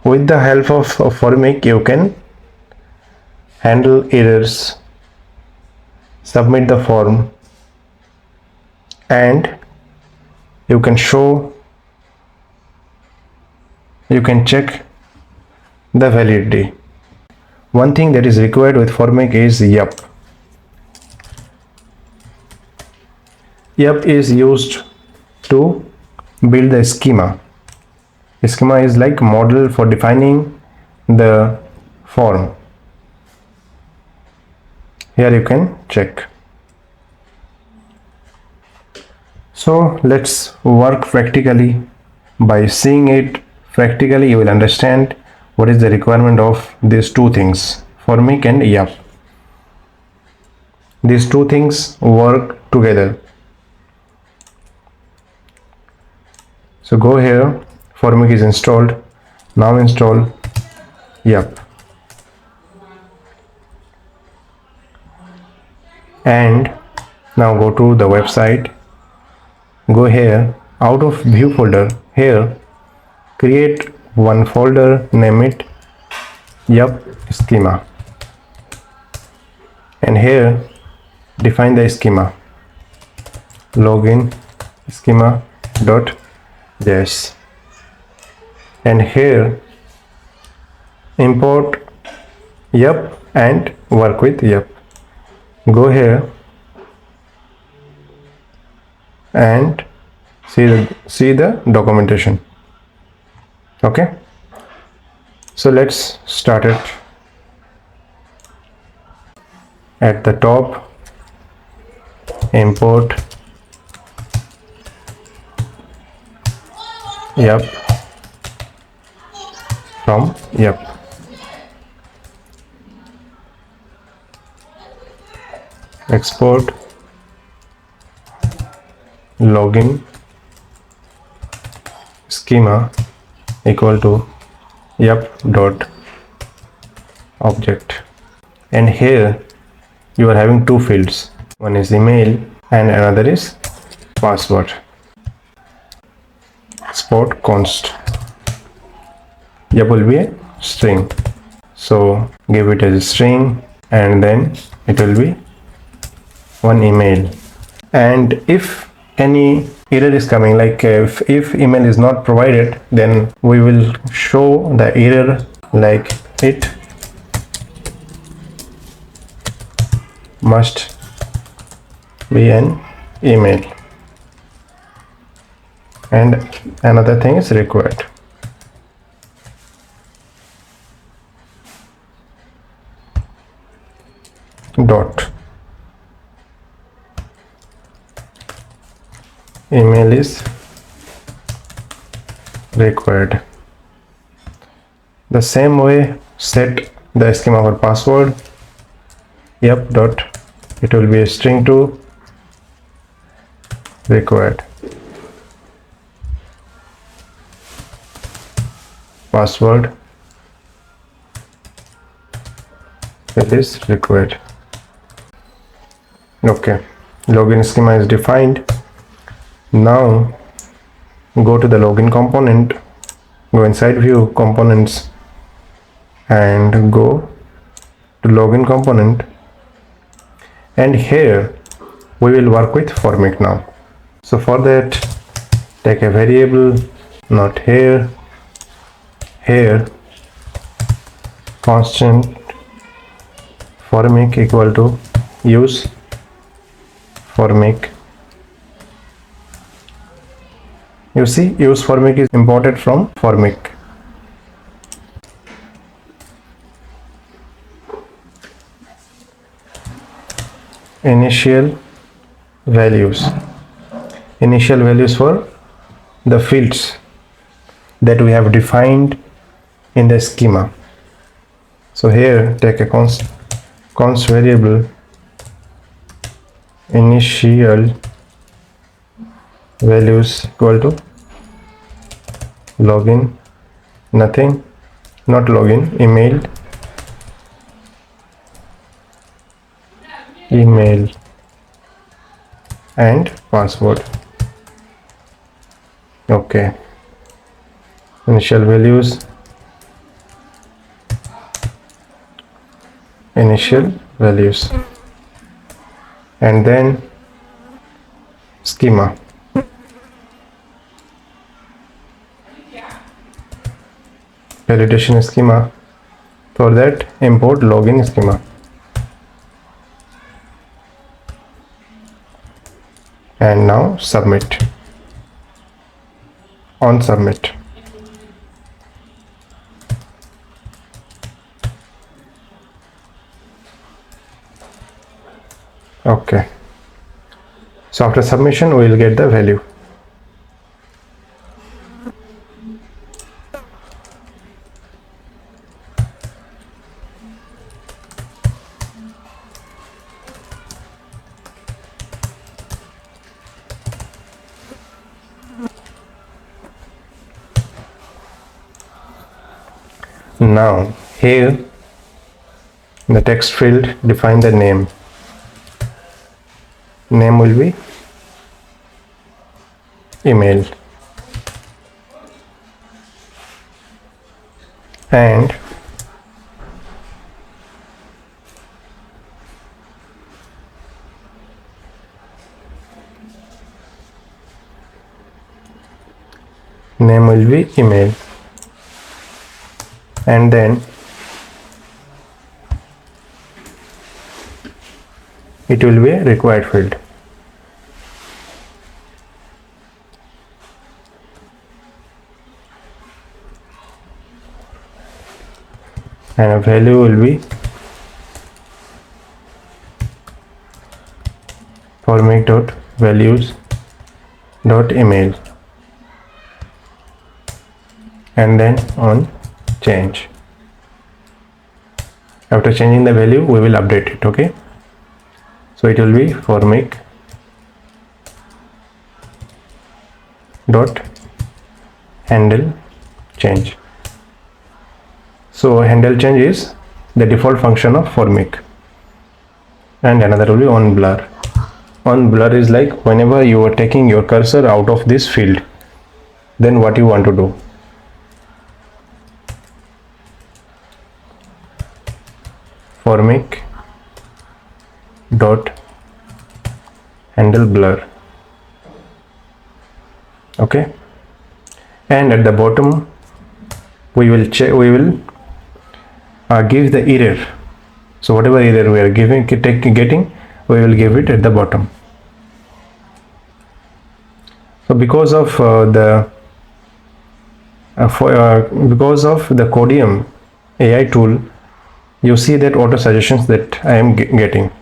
Speaker 1: With the help of formic, you can handle errors, submit the form, and you can check the validity. One thing that is required with formic is yup. Yup is used to build the schema. Schema is like model for defining the form. Here you can check. So let's work practically. By seeing it practically, you will understand what is the requirement of these two things, formic and yup. These two things work together. So go here, formic is installed. Now install yup. And now go to the website. Go here, out of view folder, here create one folder, name it yup schema, and here define the schema, login schema.js, and here import yup and work with yup. Go here and see the documentation. Okay, so let's start it. At the top, import yup from yup. Export login schema equal to yup.object, and here you are having two fields, one is email and another is password. Export const yup will be a string, so give it as a string, and then it will be one email. And if any error is coming, like if email is not provided, then we will show the error like it must be an email, and another thing is required. Dot email is required. The same way, set the schema for password yup dot, it will be a string to required, password it is required. Okay, login schema is defined. Now go to the login component, go inside view components and go to login component, and here we will work with formic now. So for that, take a variable, not here, constant formic equal to use formic. You see, use formic is imported from formic. Initial values for the fields that we have defined in the schema. So here take a const variable initial values equal to login, nothing, not login, email and password. Okay, initial values, and then schema. Validation schema. For that, import login schema. And now submit. On submit. Okay. So after submission, we will get the value. Now here in the text field, define the name. Name will be email, and name will be email, and then it will be a required field. And a value will be formic.values.email, and then on change. After changing the value, we will update it. Okay, so it will be formic dot handle change. So handle change is the default function of formic, and another will be on blur. On blur is like whenever you are taking your cursor out of this field, then what you want to do. Formic dot handle blur. Okay, and at the bottom we will check, give the error. So whatever error we are getting, we will give it at the bottom. So because of the Codium AI tool, you see that auto suggestions that I am getting.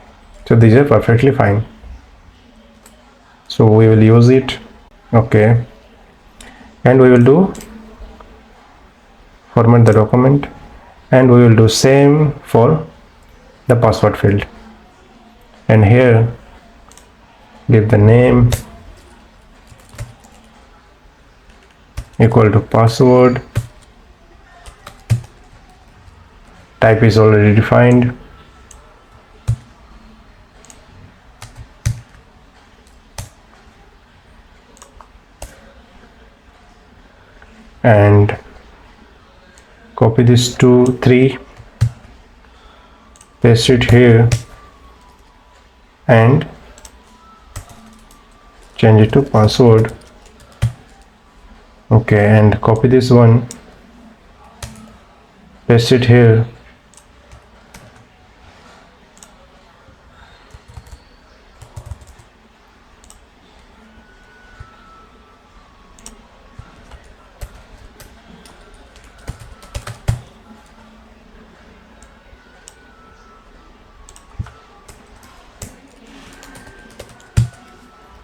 Speaker 1: So these are perfectly fine. So we will use it. Okay, and we will do format the document, and we will do same for the password field, and here give the name equal to password. Type is already defined, copy this to 3, paste it here and change it to password. Okay, and copy this one, paste it here,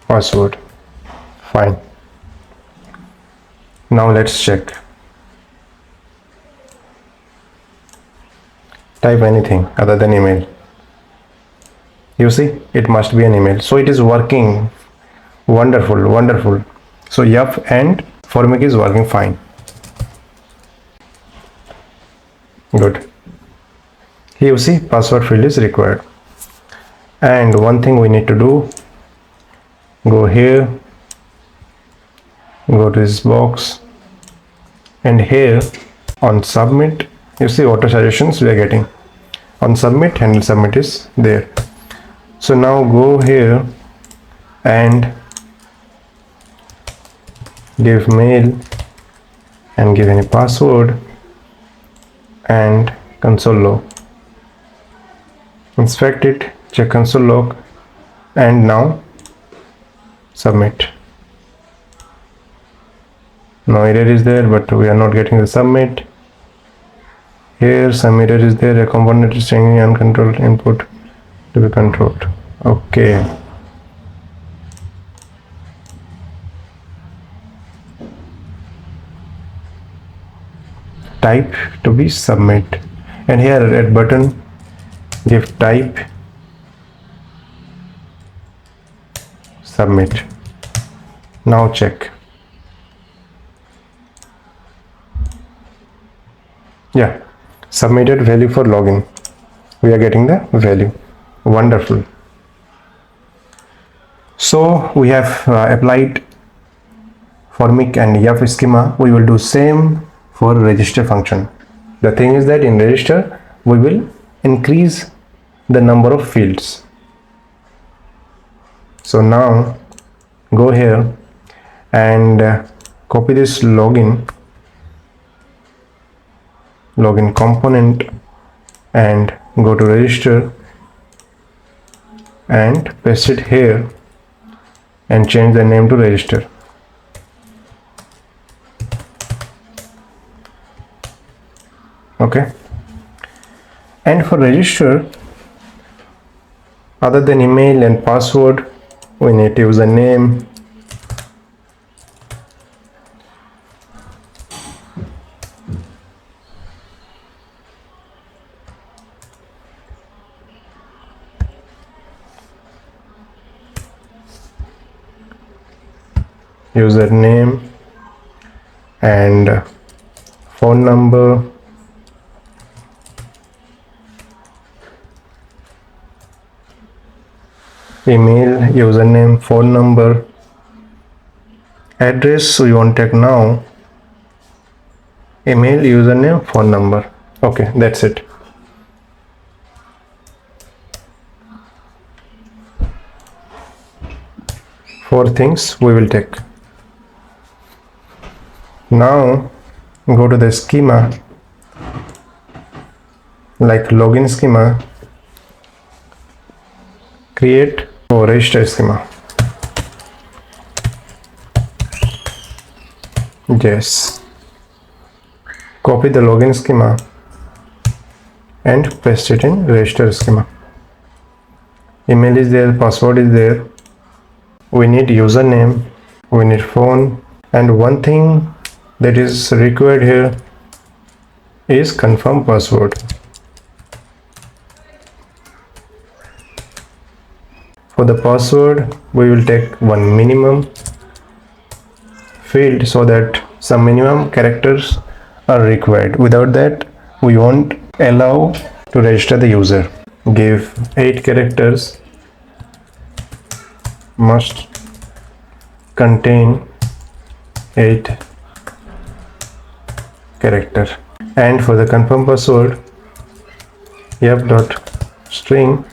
Speaker 1: password. Fine. Now let's check. Type anything other than email. You see, it must be an email. So it is working. Wonderful, wonderful. So yup, and Formic is working fine. Good. Here you see password field is required. And one thing we need to do, go here, go to this box, and here on submit, you see auto suggestions we are getting. On submit, handle submit is there. So now go here and give mail and give any password and console log. Inspect it, check console log, and now submit. No error is there, but we are not getting the submit. Here some error is there, a component is changing uncontrolled input to be controlled. Okay. Type to be submit, and here at button give type submit. Now check. Yeah, submitted value for login. We are getting the value. Wonderful. So we have applied Formic and YUF schema. We will do same for register function. The thing is that in register we will increase the number of fields. So now go here and copy this login component and go to register and paste it here and change the name to register. Okay, and for register, other than email and password, we need username, and phone number, email, username, phone number, address we want to take now, email, username, phone number. Okay, that's it. Four things we will take. Now go to the schema, like login schema, create or register schema. Yes, copy the login schema and paste it in register schema. Email is there, password is there, we need username, we need phone, and one thing that is required here is confirm password. For the password, we will take one minimum field so that some minimum characters are required. Without that, we won't allow to register the user. Give 8 characters, must contain 8 character. And for the confirm password, yep.string,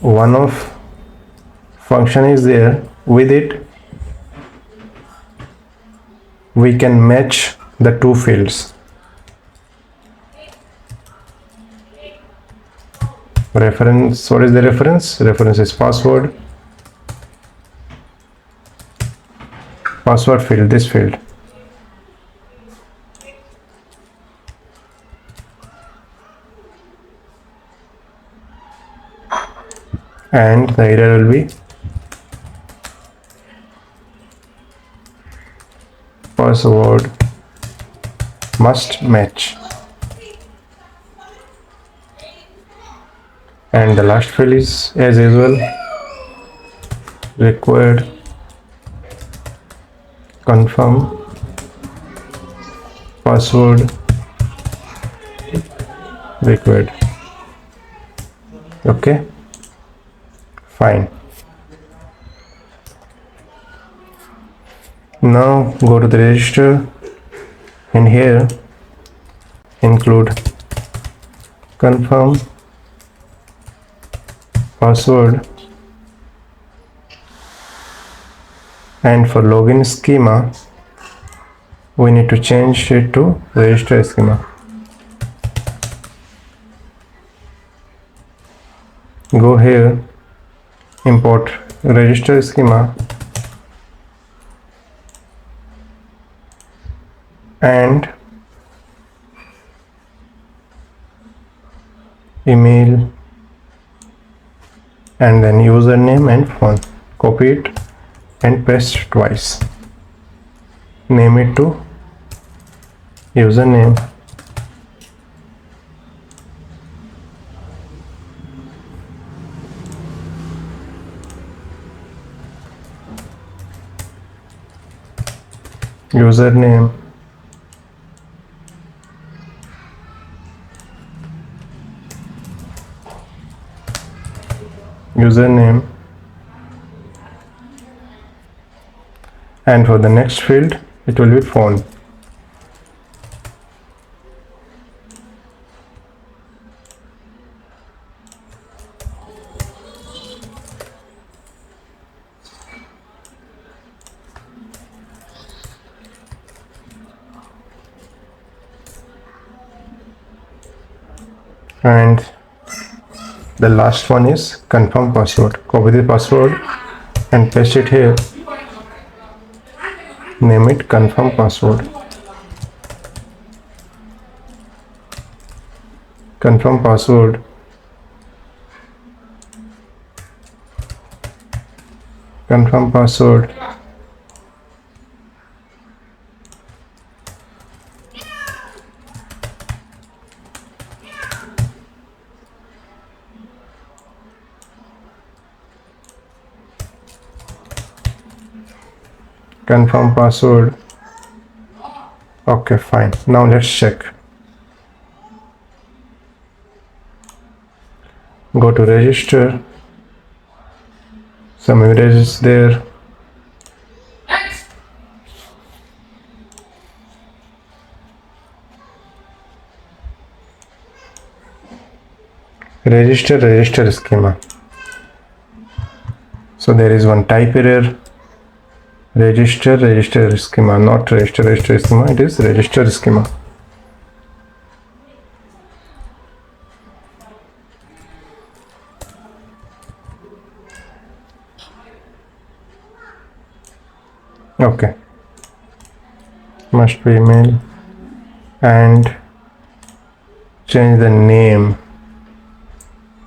Speaker 1: one of function is there. With it we can match the two fields. Reference, what is the reference? Reference is password field, this field. And the error will be password must match. And the last field is as usual, required confirm password required. Okay, fine. Now go to the register, and here include confirm password, and for login schema we need to change it to register schema. Go here, import register schema, and email, and then username and phone. Copy it and paste twice. Name it to username, username, username, and for the next field it will be phone. And the last one is confirm password. Copy the password and paste it here. Name it confirm password. Confirm password. Confirm password. Confirm password. Okay, fine. Now let's check. Go to register. Some image is there. Register schema. So there is one type error. Register schema, not register schema, it is register schema. Okay, must be email, and change the name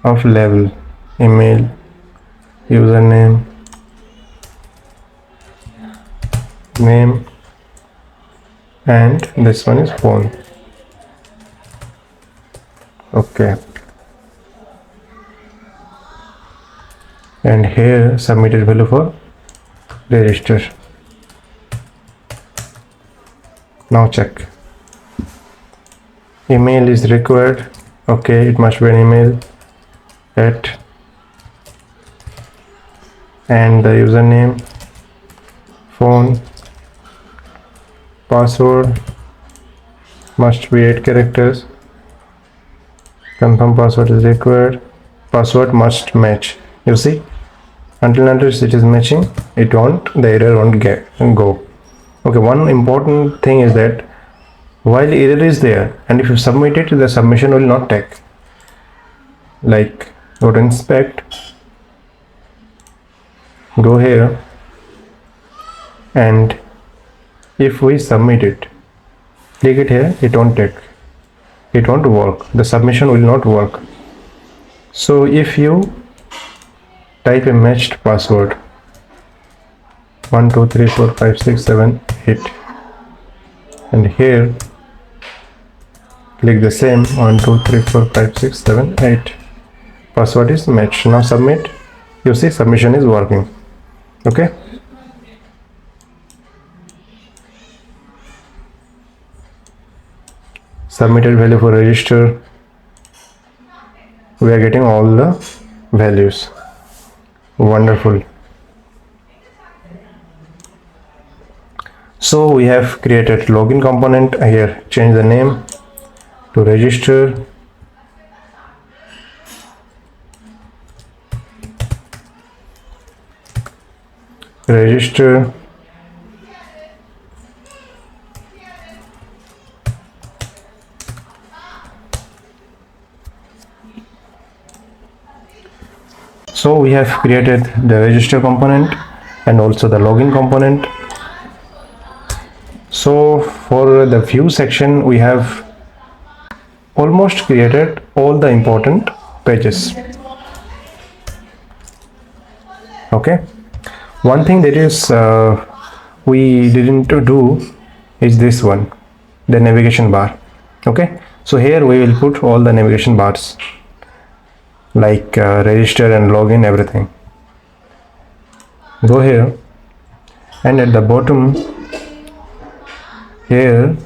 Speaker 1: of level, email, username, name, and this one is phone. Okay, and here submitted value for register. Now check. Email is required. Okay, it must be an email at, and the username, phone, Password must be 8 characters. Confirm password is required. Password must match. You see, unless it is matching, the error won't go. Okay, one important thing is that while error is there, and if you submit it, the submission will not take. Like, go to inspect, go here, and if we submit it, click it here, it won't take. It won't work. The submission will not work. So if you type a matched password 1 2 3 4 5 6 7 8 and here click the same 1 2 3 4 5 6 7 8, password is matched. Now submit. You see, submission is working. Okay, submitted value for register, we are getting all the values. Wonderful. So we have created login component here. Change the name to register. Register. So we have created the register component and also the login component. So for the view section, we have almost created all the important pages. Okay, one thing that is we didn't do is this one, the navigation bar. Okay, so here we will put all the navigation bars like register and login, everything. Go here, and at the bottom here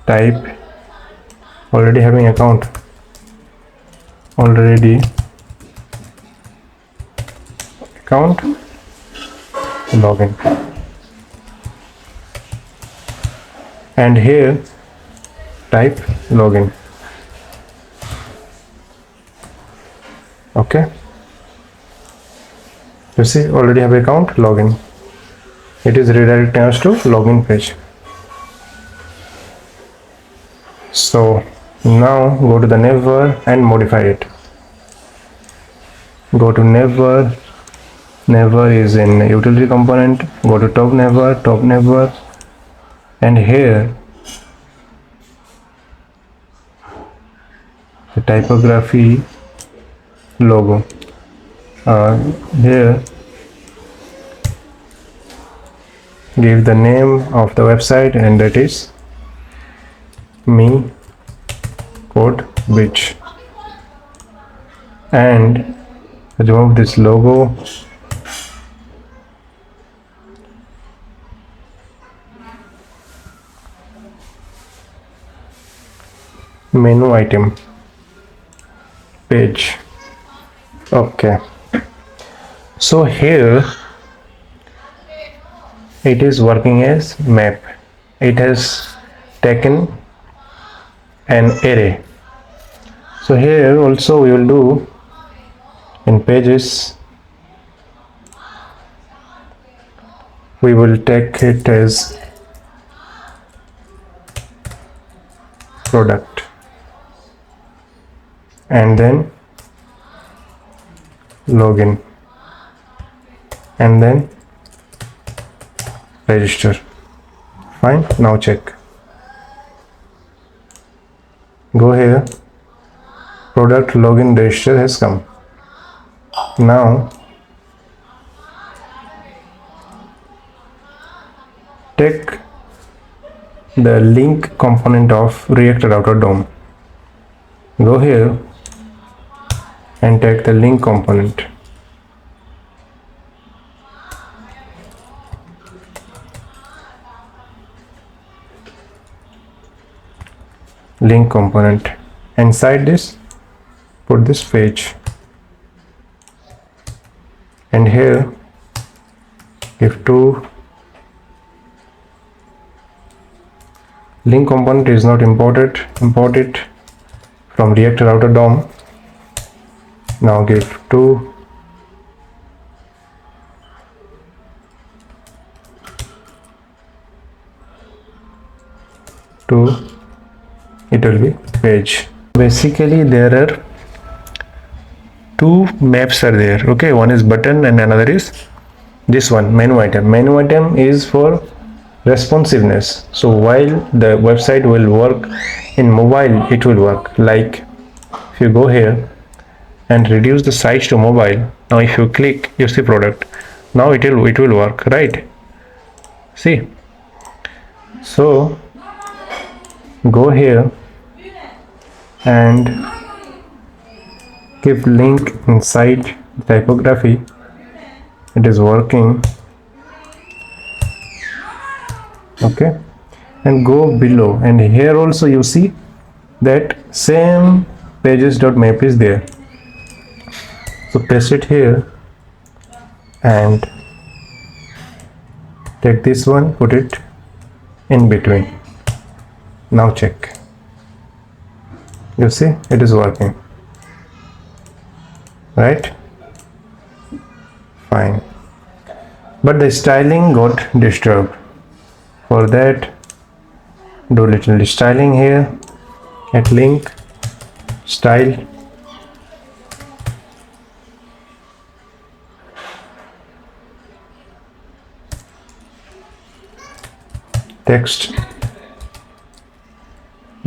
Speaker 1: type already having account, login, and here type login. Okay, you see, already have account, login. It is redirecting us to login page. So now go to the navbar and modify it. Go to navbar. Navbar is in utility component. Go to top navbar, and here the typography logo. Here give the name of the website, and that is me code bitch, and remove this logo. Menu item page. Okay, so here it is working as map. It has taken an array. So here also we will do in pages, we will take it as product, and then login, and then register. Fine, now check. Go here, product, login, register has come. Now take the link component of React Router DOM. Go here and take the link component. Link component. Inside this, put this page, and here give two Link component is not imported. Import it from React router DOM. Now give to it will be page. Basically there are two maps are there. Okay, one is button and another is this one, menu item. Menu item is for responsiveness. So while the website will work in mobile, it will work. Like if you go here and reduce the size to mobile, now if you click, you see product. Now it will work, right? See. So go here and give link inside typography. It is working. Okay, and go below, and here also you see that same pages.map is there. So paste it here and take this one, put it in between. Now check. You see it is working, right? Fine, but the styling got disturbed. For that, do little styling here at link style, text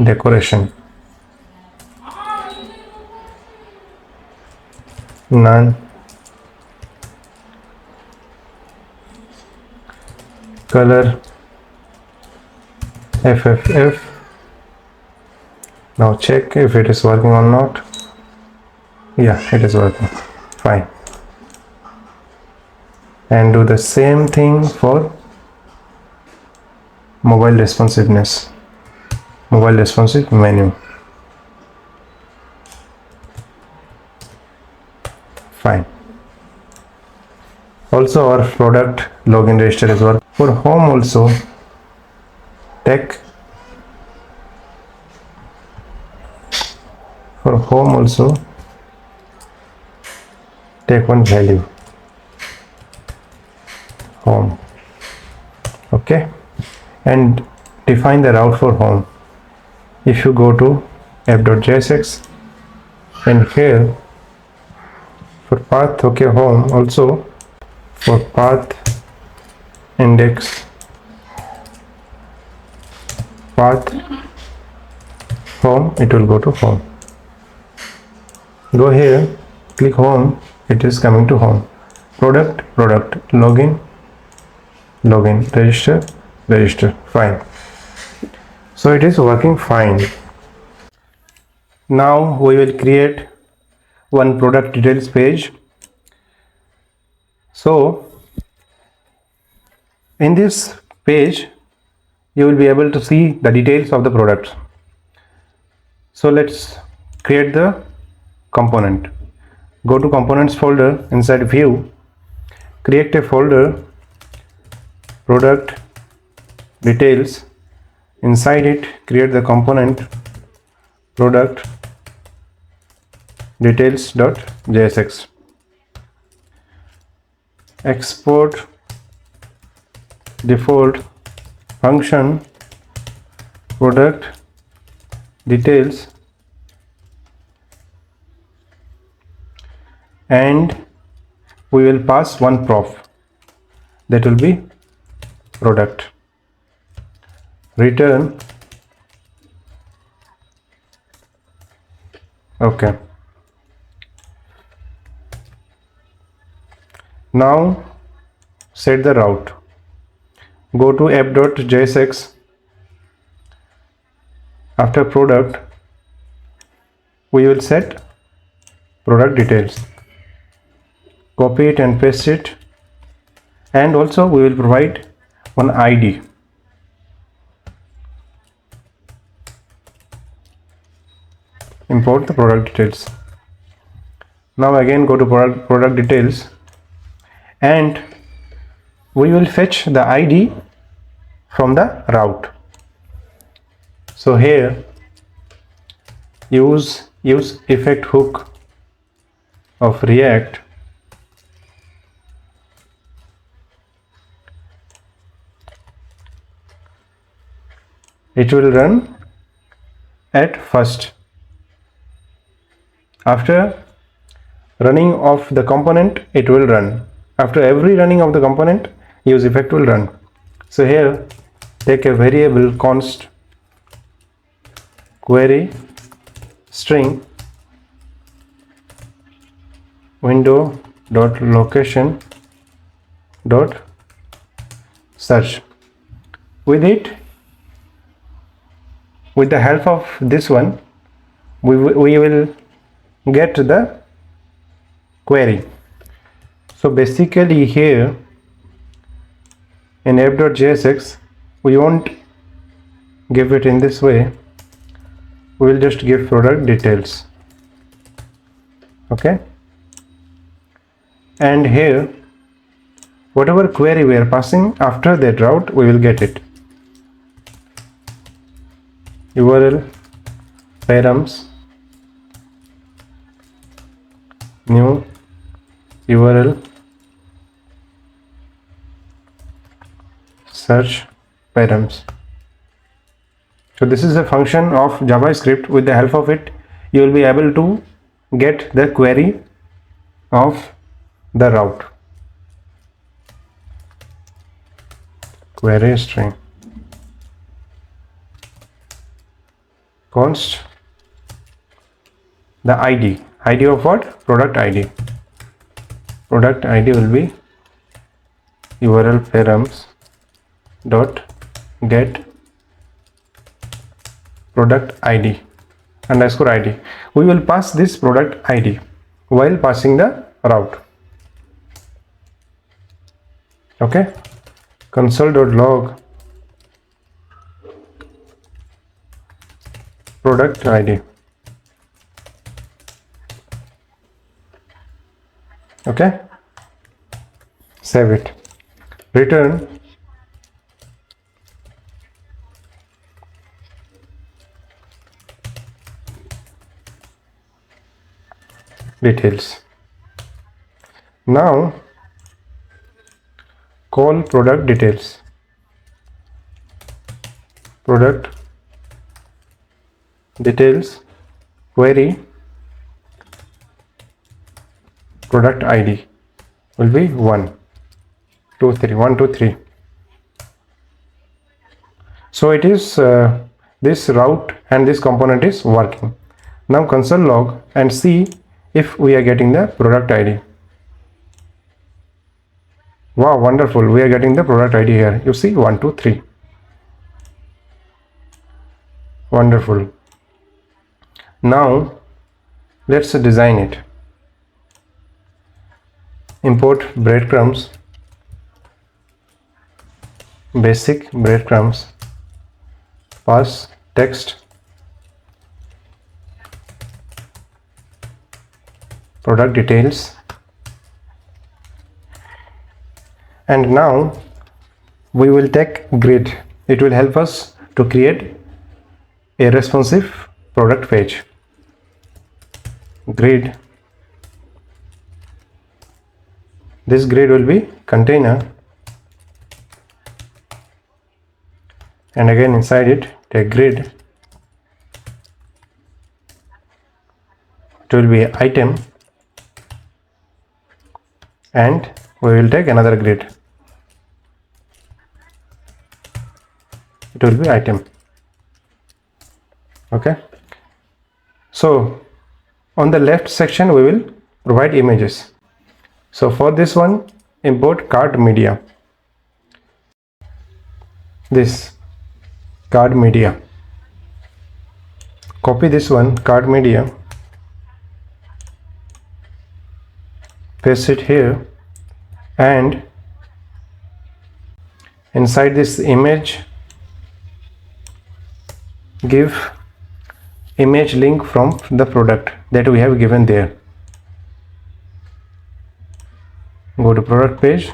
Speaker 1: decoration, none, color FFF. Now check if it is working or not. Yeah, it is working. Fine. And do the same thing for mobile responsiveness. Mobile responsive menu. Fine. Also our product login register is working. For home also, tech. For home also, take one value, home. Okay, and define the route for home. If you go to app.jsx and here for path, okay, home also, for path index path home, it will go to home. Go here, click home, it is coming to home. Product, login, register, fine. So it is working fine. Now we will create one product details page. So in this page you will be able to see the details of the product. So let's create the component. Go to components folder, inside view, create a folder, product details. Inside it, create the component product details.jsx. Export default function product details, and we will pass one prof, that will be product. Return. Okay, now set the route. Go to app.jsx. After product, we will set product details. Copy it and paste it, and also we will provide one ID. Import the product details. Now again go to product details, and we will fetch the ID from the route. So here use effect hook of React. It will run at first. After running of the component, it will run. After every running of the component, use effect will run. So here take a variable const query string window dot location dot search. With it, with the help of this one, we will get the query. So basically here in app.jsx we won't give it in this way. We will just give product details. Okay, and here whatever query we are passing after that route, we will get it. URL params new URL search params. So this is a function of JavaScript. With the help of it, you will be able to get the query of the route. Query string const the ID of what? Product ID. Product ID will be URL params dot get product ID underscore ID. We will pass this product ID while passing the route. Okay, console.log product ID. Okay, save it, return details. Now call product details, product details query product ID will be 1 2 3. So it is this route and this component is working. Now console log and see if we are getting the product ID. Wow, wonderful, we are getting the product ID here. You see 1 2 3. Wonderful. Now let's design it. Import breadcrumbs, basic breadcrumbs, pass text, product details, and now we will take grid. It will help us to create a responsive product page. Grid. This grid will be container, and again inside it take grid. It will be item, and we will take another grid. It will be item. Okay, so on the left section we will provide images. So for this one, import card media. This card media. Copy this one, card media. Paste it here, and inside this image, give image link from the product that we have given there. Go to product page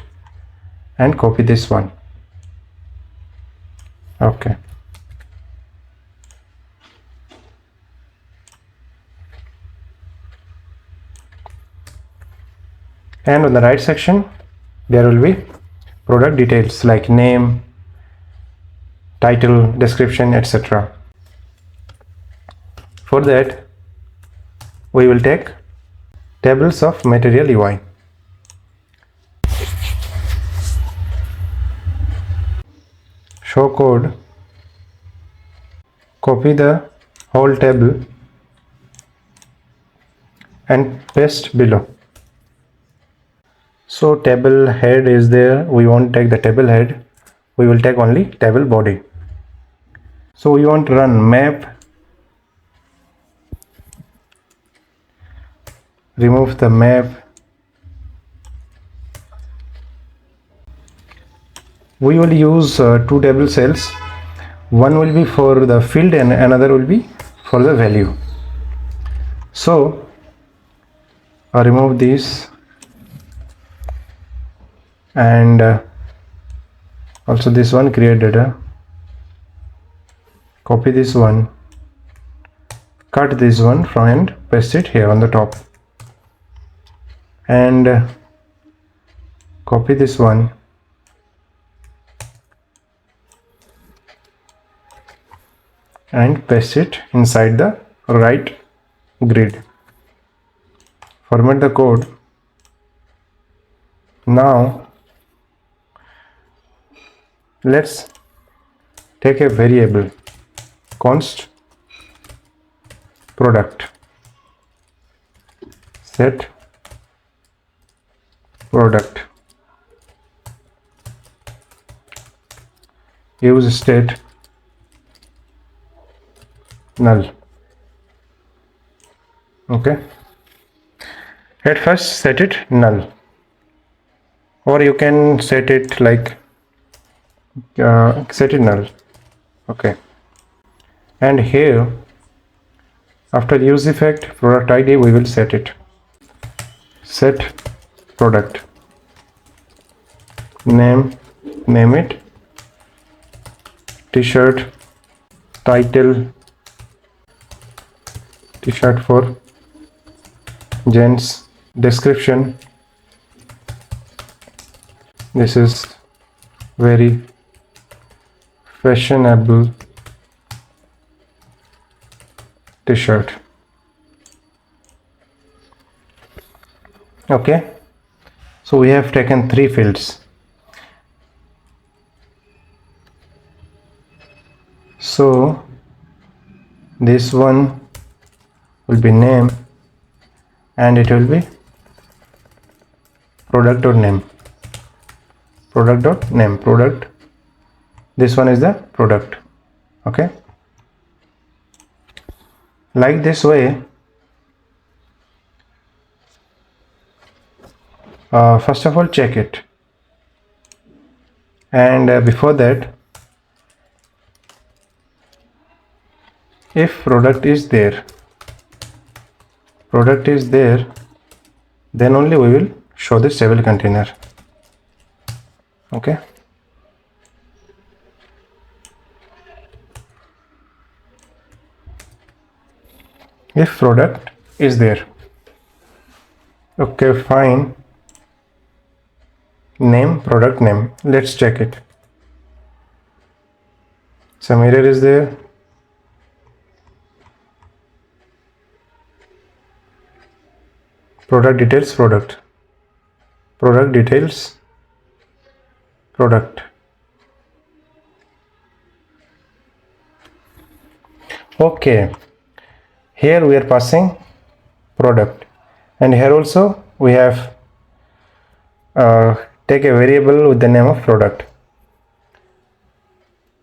Speaker 1: and copy this one. Okay, and on the right section there will be product details like name, title, description, etc. For that we will take tables of material UI. Show code, copy the whole table and paste below. So table head is there, we won't take the table head, we will take only table body. So we want to run map, remove the map, we will use two table cells, one will be for the field and another will be for the value. So I remove these and also this one, create data, copy this one, cut this one from and paste it here on the top, and copy this one and paste it inside the right grid. Format the code. Now let's take a variable const product, set product, use state null. Okay, at first set it null, or you can set it like set it null. Okay, and here after use effect product ID we will set it, set product name, name it t-shirt, title t-shirt for gents, description this is very fashionable t-shirt. Okay, so we have taken three fields. So this one will be name and it will be product dot name, product dot name, product, this one is the product. Okay, like this way. First of all check it, and before that if product is there, then only we will show this table container. Okay, if product is there. Okay, fine. Name, product name, let's check it. Some error is there. Product details, product details, product. Okay, here we are passing product, and here also we have take a variable with the name of product.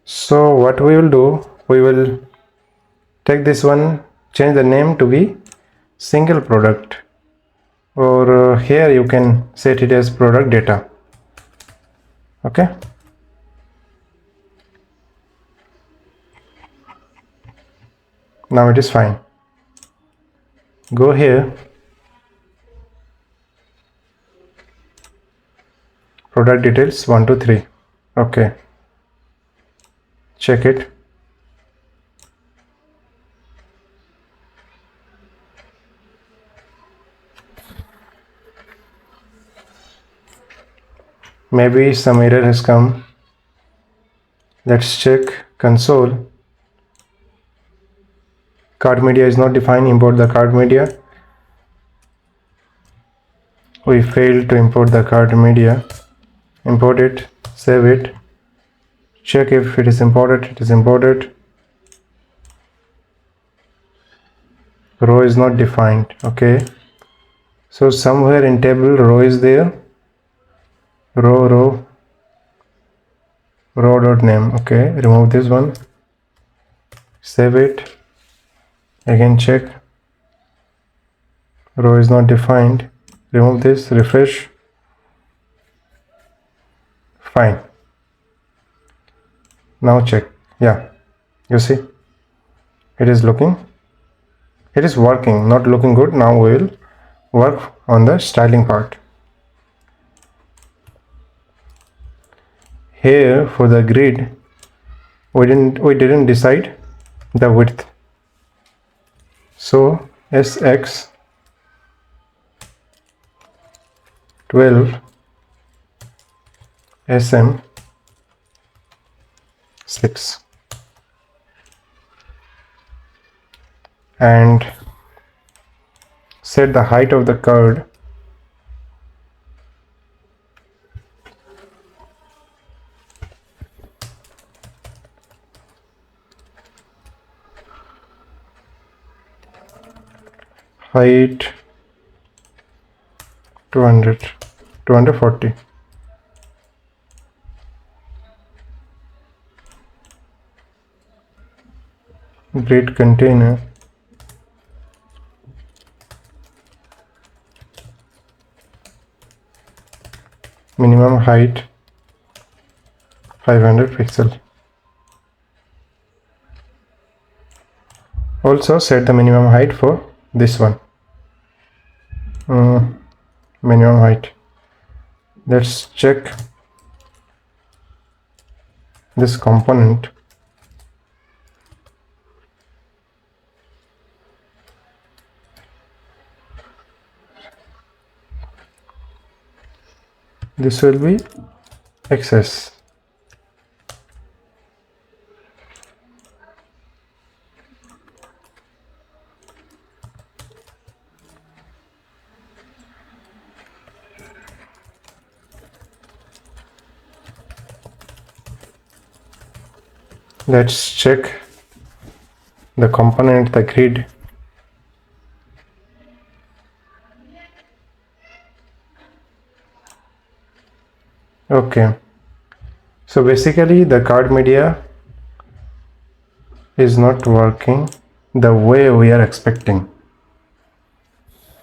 Speaker 1: So what we will do, we will take this one, change the name to be single product, or here you can set it as product data. Okay, now it is fine. Go here, product details 1 2 3. Okay, check it. maybe some error has come. Let's check console. Card media is not defined. Import the card media. We failed to import the card media. Import it, save it, check if it is imported. It is imported. Row is not defined. Okay, so somewhere in table row is there. Row dot name. Okay, remove this one, save it, again check. Row is not defined. Remove this, refresh. Fine. Now check. Yeah, you see it is working, not looking good. Now we will work on the styling part. Here for the grid, we didn't decide the width, so SX 12 SM 6 and set the height of the card height 240. Grid container minimum height 500 pixel. Also set the minimum height for this one. Minimum height. Let's check this component. This will be excess. Let's check the component, the grid. Okay, so basically the card media is not working the way we are expecting.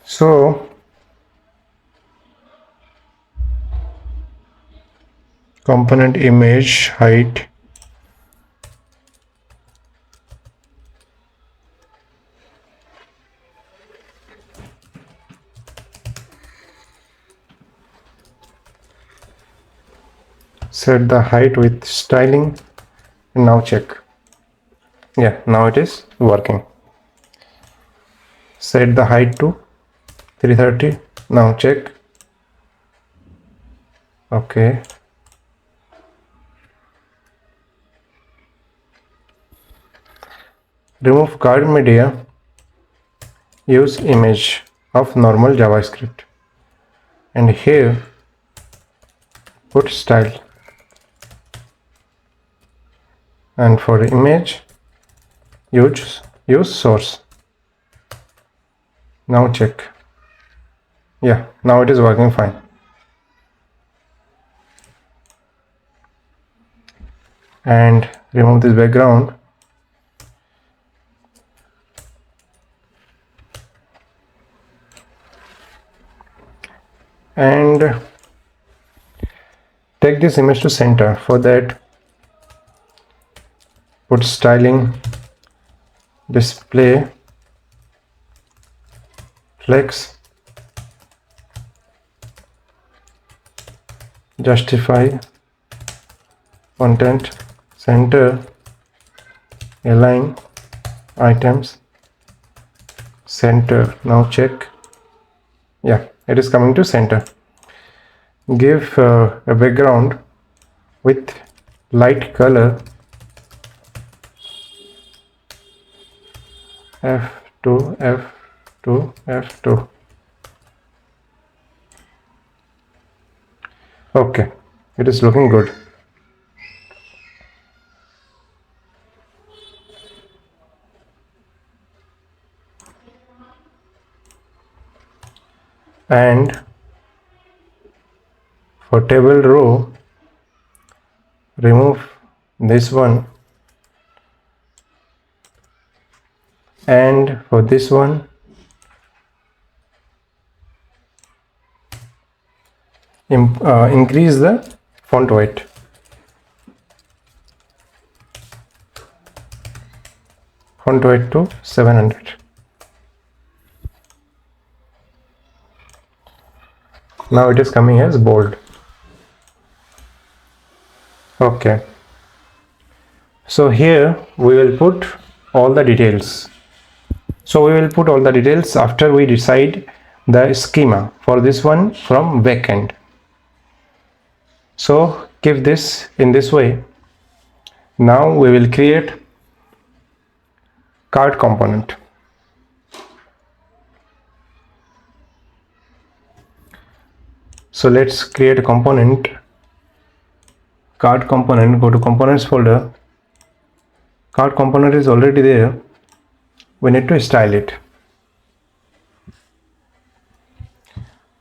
Speaker 1: So component image height set the height with styling and now check. Yeah, now it is working. Set the height to 330. Now check. Okay, remove card media, use image of normal JavaScript, and here put style, and for the image use source. Now check. Yeah, now it is working fine. And remove this background. And take this image to center. For that, put styling, display, flex, justify, content, center, align, items, center. Now check. Yeah, it is coming to center. give a background with light color F2, F2, F2. Okay, it is looking good. And for table row, remove this one, and for this one increase the font weight. Font weight to 700. Now it is coming as bold. Okay, so here we will put all the details. So we will put all the details after we decide the schema for this one from backend. So keep this in this way. Now we will create cart component. So let's create a component, cart component. Go to components folder. Cart component is already there. We need to style it.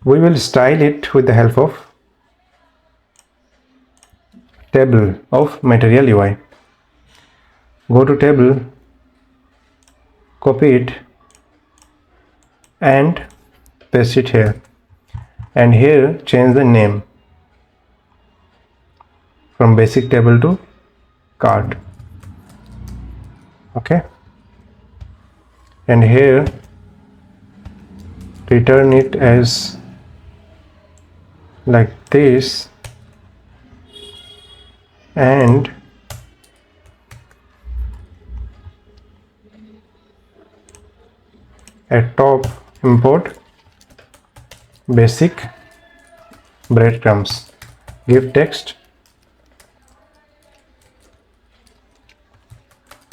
Speaker 1: We will style it with the help of table of material UI. Go to table, copy it and paste it here, and here change the name from basic table to cart. Okay, and here return it as like this, and at top import basic breadcrumbs, give text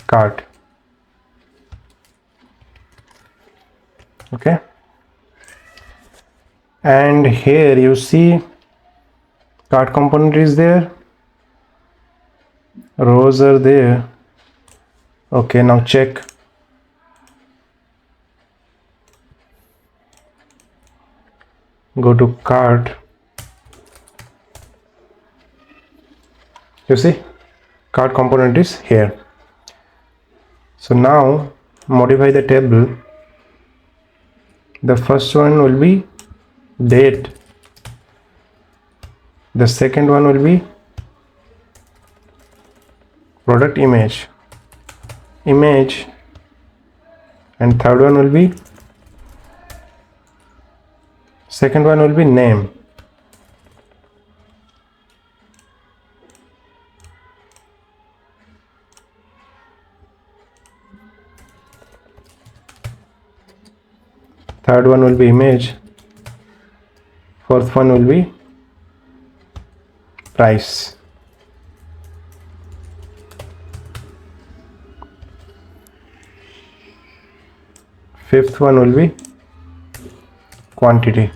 Speaker 1: cart. Okay, and here you see cart component is there, rows are there. Okay, now check. Go to cart. You see cart component is here. So now modify the table. The first one will be date, the second one will be product image, and third one will be, second one will be name. Third one will be image. Fourth one will be price. Fifth one will be quantity.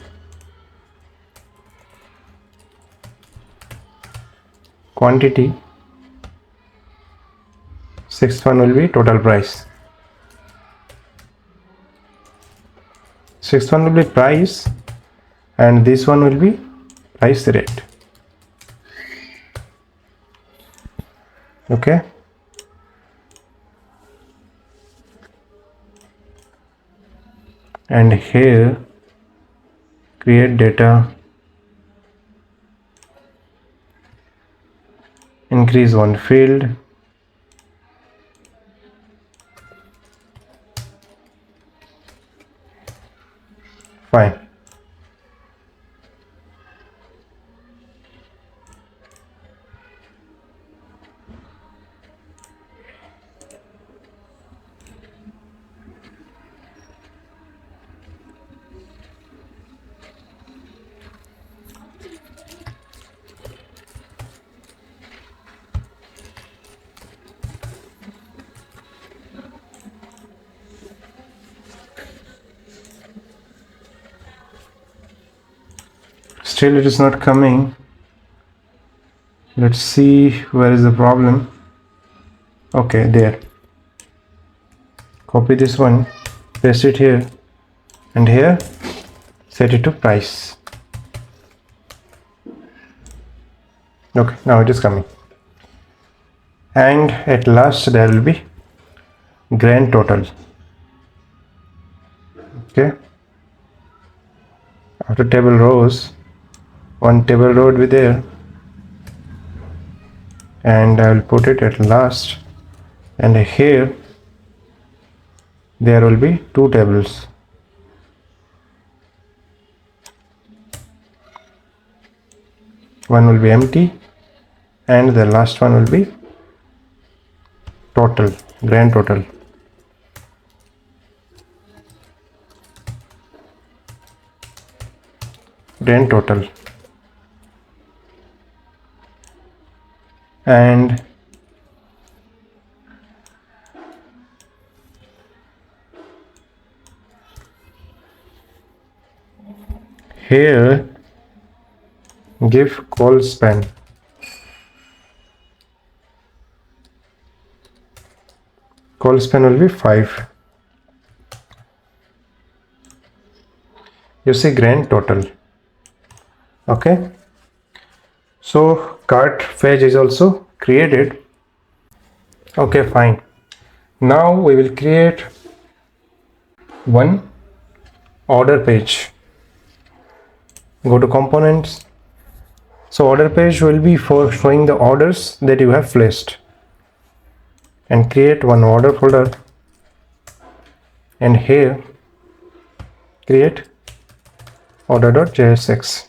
Speaker 1: Sixth one will be total price. Sixth one will be price, and this one will be price rate. Okay, and here create data, increase one field, fine. still it is not coming. Let's see where is the problem. Okay, there. Copy this one, paste it here, and here set it to price. Okay, now it is coming. And at last there will be grand total. Okay, after table rows, one table row will be there, and I will put it at last, and here there will be two tables. One will be empty and the last one will be total, grand total. Grand total. And here give call span. Call span will be 5. You see grand total. Okay, so cart page is also created. Okay, fine. Now we will create one order page. Go to components. So order page will be for showing the orders that you have placed, and create one order folder, and here create order.jsx,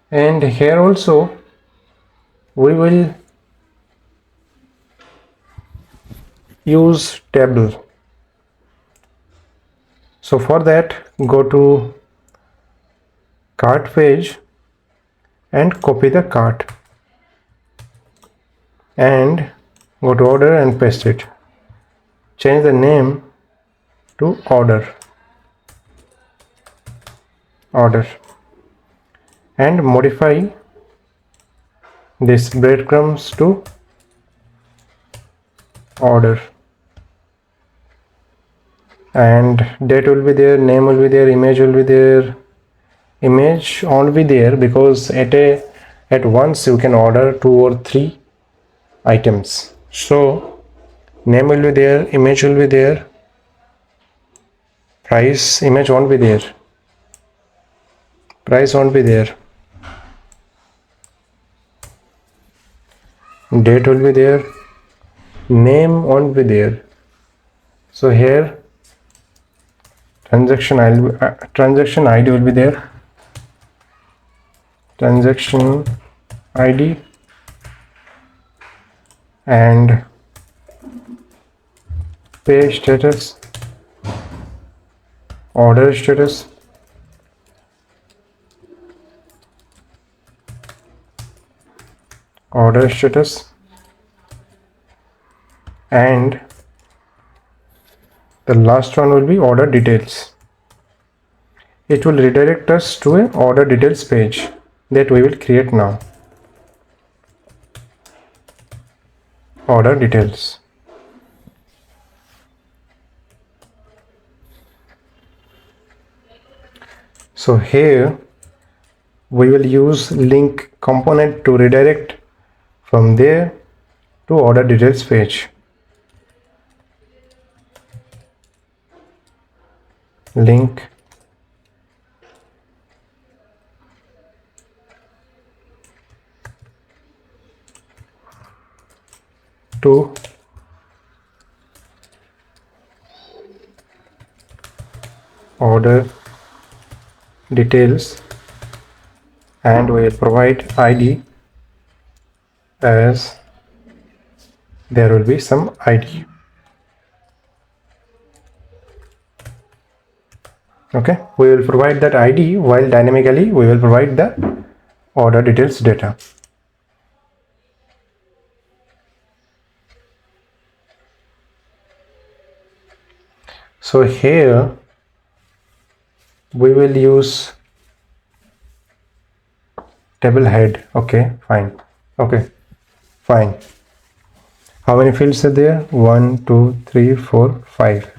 Speaker 1: and here also we will use table. So for that, go to cart page and copy the cart, and go to order and paste it. Change the name to order, and modify this breadcrumbs to order, and date will be there, name will be there, image will be there. Image won't be there because at once you can order 2 or 3 items. So name will be there, image will be there, price, image won't be there, price won't be there, date will be there, name won't be there. So here transaction ID will be there, transaction ID, and pay status, order status, and the last one will be order details. It will redirect us to an order details page that we will create now. Order details. So here we will use link component to redirect from there to order details page. Link to order details, and we will provide ID as there will be some ID. Okay, we will provide that ID while dynamically we will provide the order details data. So here we will use table head. Okay, fine. Okay, fine. How many fields are there? 1, 2, 3, 4, 5.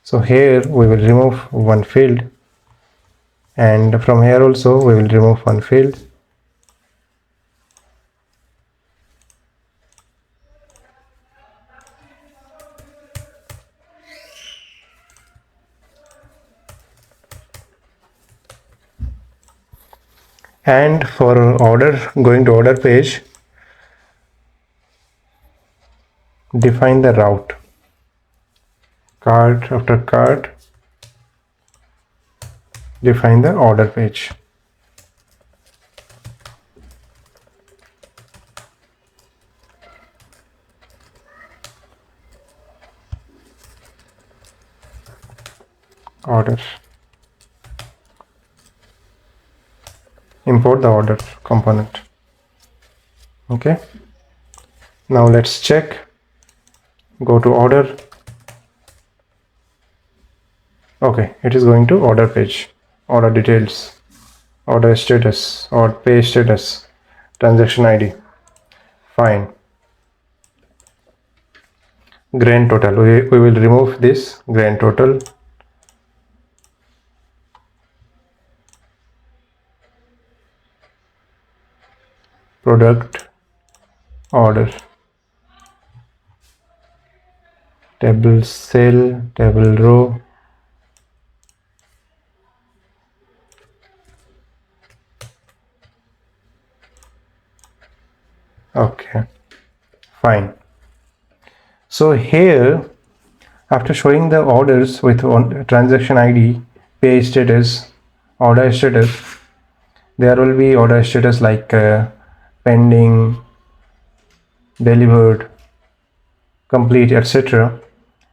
Speaker 1: So here we will remove one field, and from here also we will remove one field. And for order, going to order page, define the route. Cart after cart, define the order page. Order. Import the order component. Okay. Now let's check. Go to order. Okay, it is going to order page. Order details, order status, or pay status, transaction ID. Fine. Grand total. We will remove this grand total. Product order. Table cell, table row. Okay, fine. So here, after showing the orders with one transaction ID, pay status, order status, there will be order status like pending, delivered, complete, etc.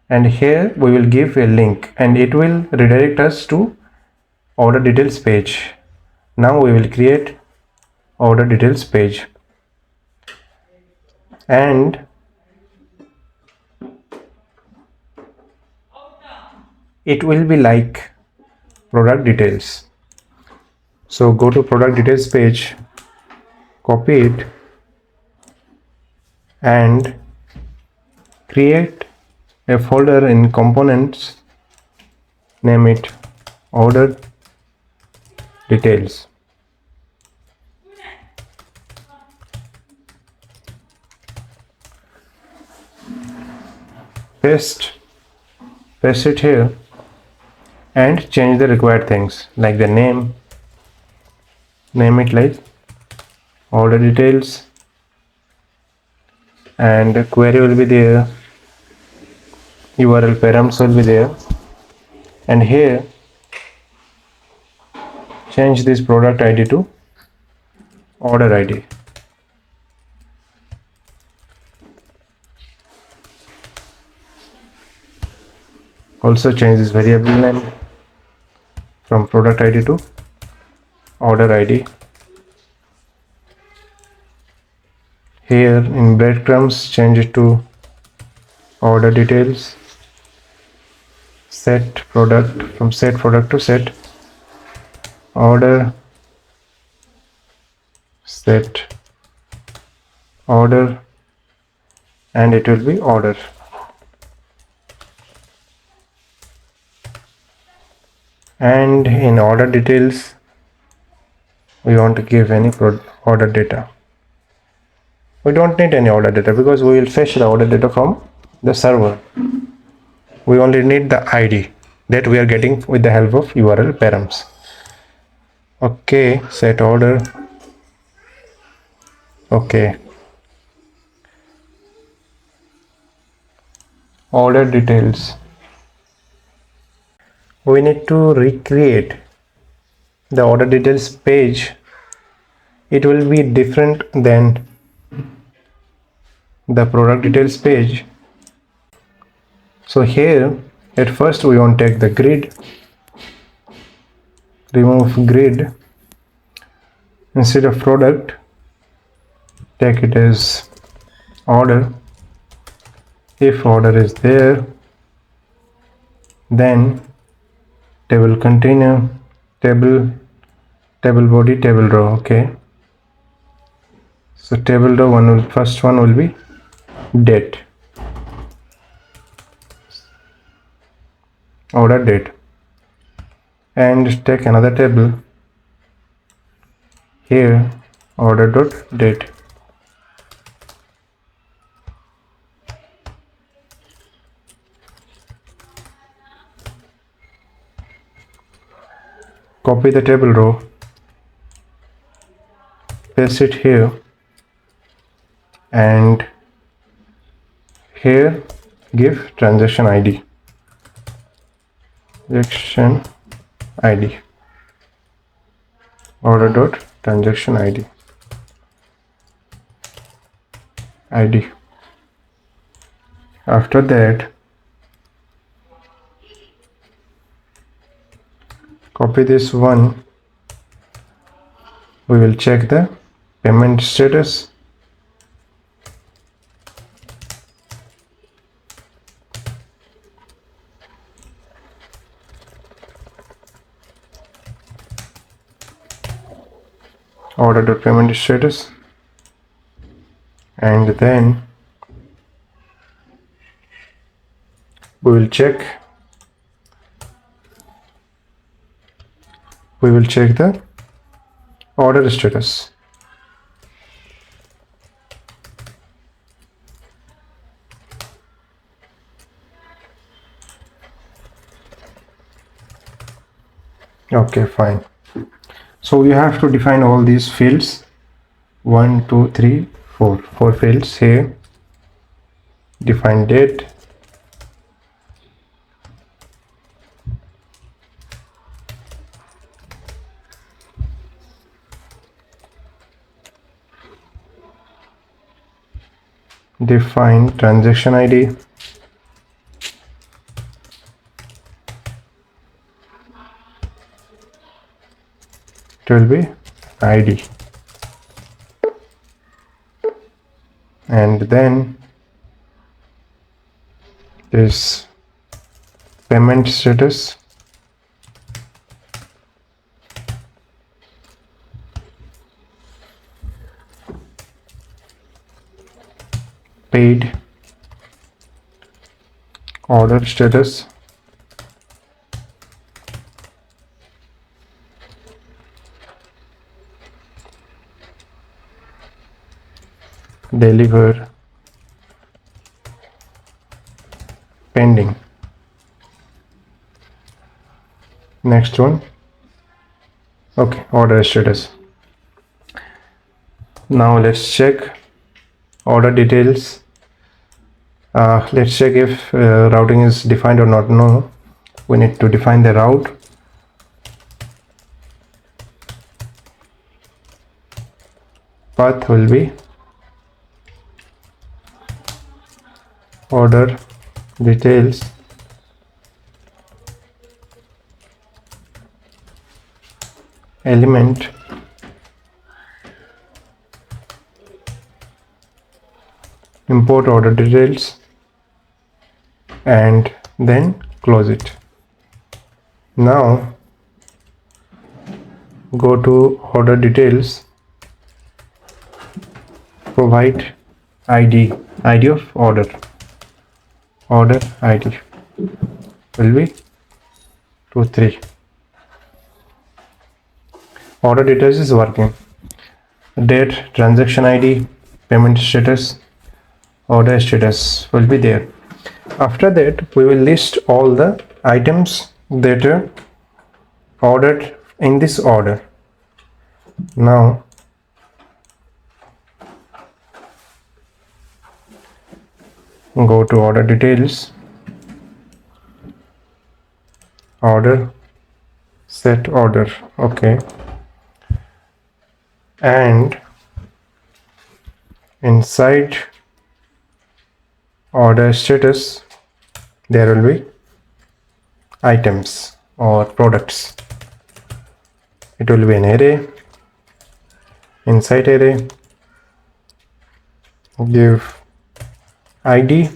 Speaker 1: And here we will give a link and it will redirect us to order details page. Now we will create order details page, and it will be like product details. So go to product details page, copy it, and create a folder in components, name it order details. Paste it here and change the required things like the name it like order details, and the query will be there, URL params will be there, and here change this product ID to order ID. Also change this variable name from product ID to order ID. Here in breadcrumbs, change it to order details. Set product, from set product to set order, set order, and it will be order. And in order details, we want to give any order data. We don't need any order data because we will fetch the order data from the server. We only need the ID that we are getting with the help of URL params. Okay, set order. Okay, order details. We need to recreate the order details page. It will be different than the product details page. So here at first we want to take the grid, remove grid, instead of product take it as order. If order is there, then table container, table body, table row. Okay, So table row first one will be date, order date, and take another table here, order dot date. Copy the table row, paste it here, and here give transaction ID, order dot transaction ID. After that, copy this one. We will check the payment status. Order the payment status, and then we will check the order status. Okay, fine. So you have to define all these fields, 1 2 3 4 fields here. Define date, define transaction ID, it will be ID, and then this payment status, paid, order status, deliver, pending. Next one, okay, order status. Now let's check order details. Let's check if routing is defined or not. No, we need to define the route. Path will be order details, element, import order details, and then close it. Now go to order details, provide ID of order ID will be 2 3. Order details is working. Date, transaction ID, payment status, order status will be there. After that, we will list all the items that are ordered in this order. Now go to order details, order, set order, okay, and inside order status there will be items or products. It will be an array. Inside array, give ID,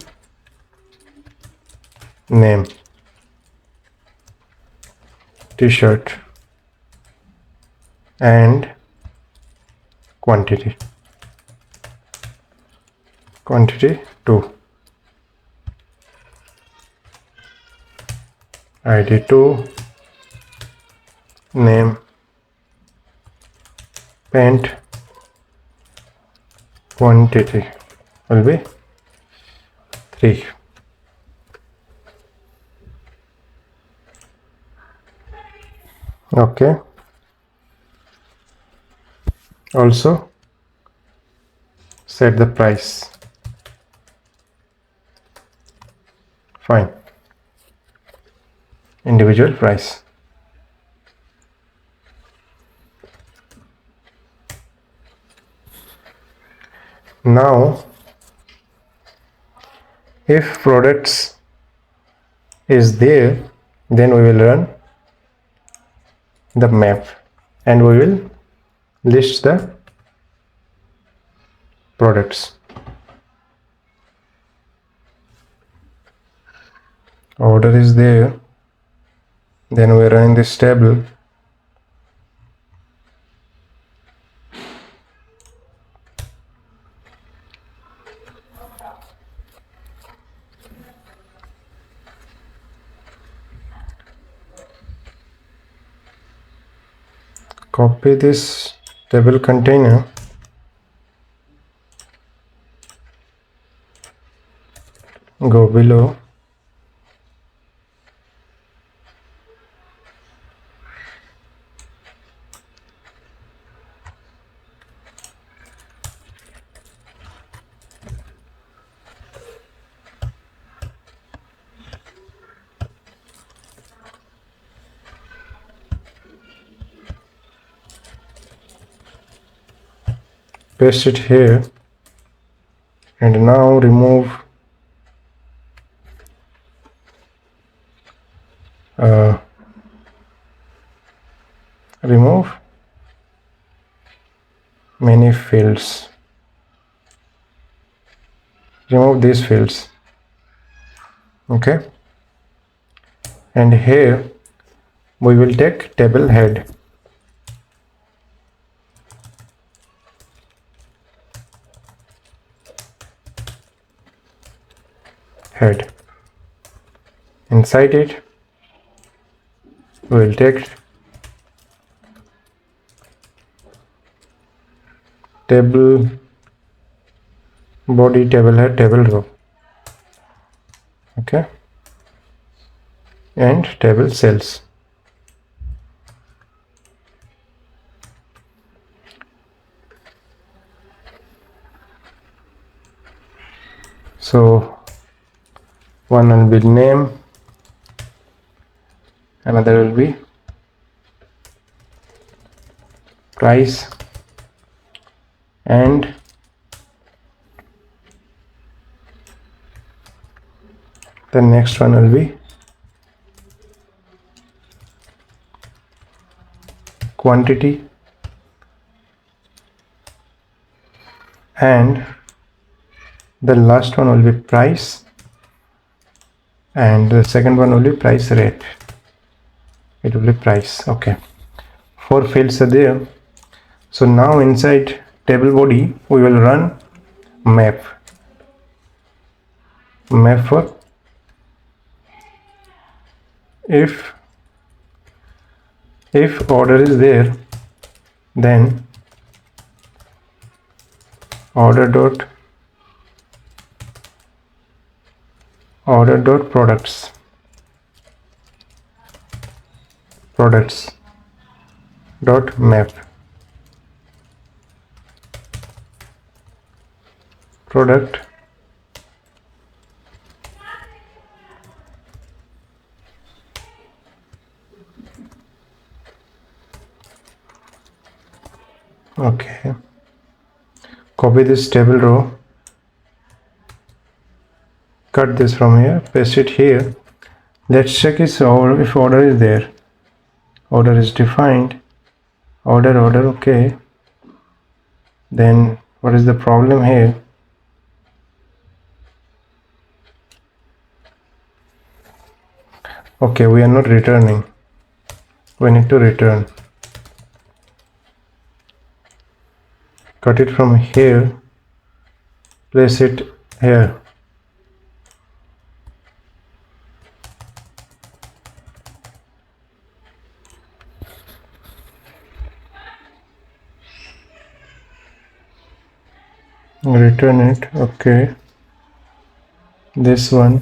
Speaker 1: name, t-shirt, and quantity. quantity 2, id 2, name paint, quantity will be 3. Okay, also set the price. Fine, individual price. Now if products is there, then we will run the map and we will list the products. Order is there, then we are running this table. Copy this table container, go below, paste it here, and now remove many fields, remove these fields. Okay, and here we will take table head. Inside it we will take table body, table head, table row. Okay, and table cells. So one will be name, another will be price, and the next one will be quantity, and the last one will be price, and the second one will be price rate. It will be price. Okay, 4 fields are there. So now inside table body we will run map for if order is there, then order dot products dot map product okay, copy this table row, cut this from here, paste it here. Let's check if order is there. Order is defined, order, okay. Then what is the problem here? Okay, we are not returning, we need to return. Cut it from here, place it here. Return it. Okay, this one.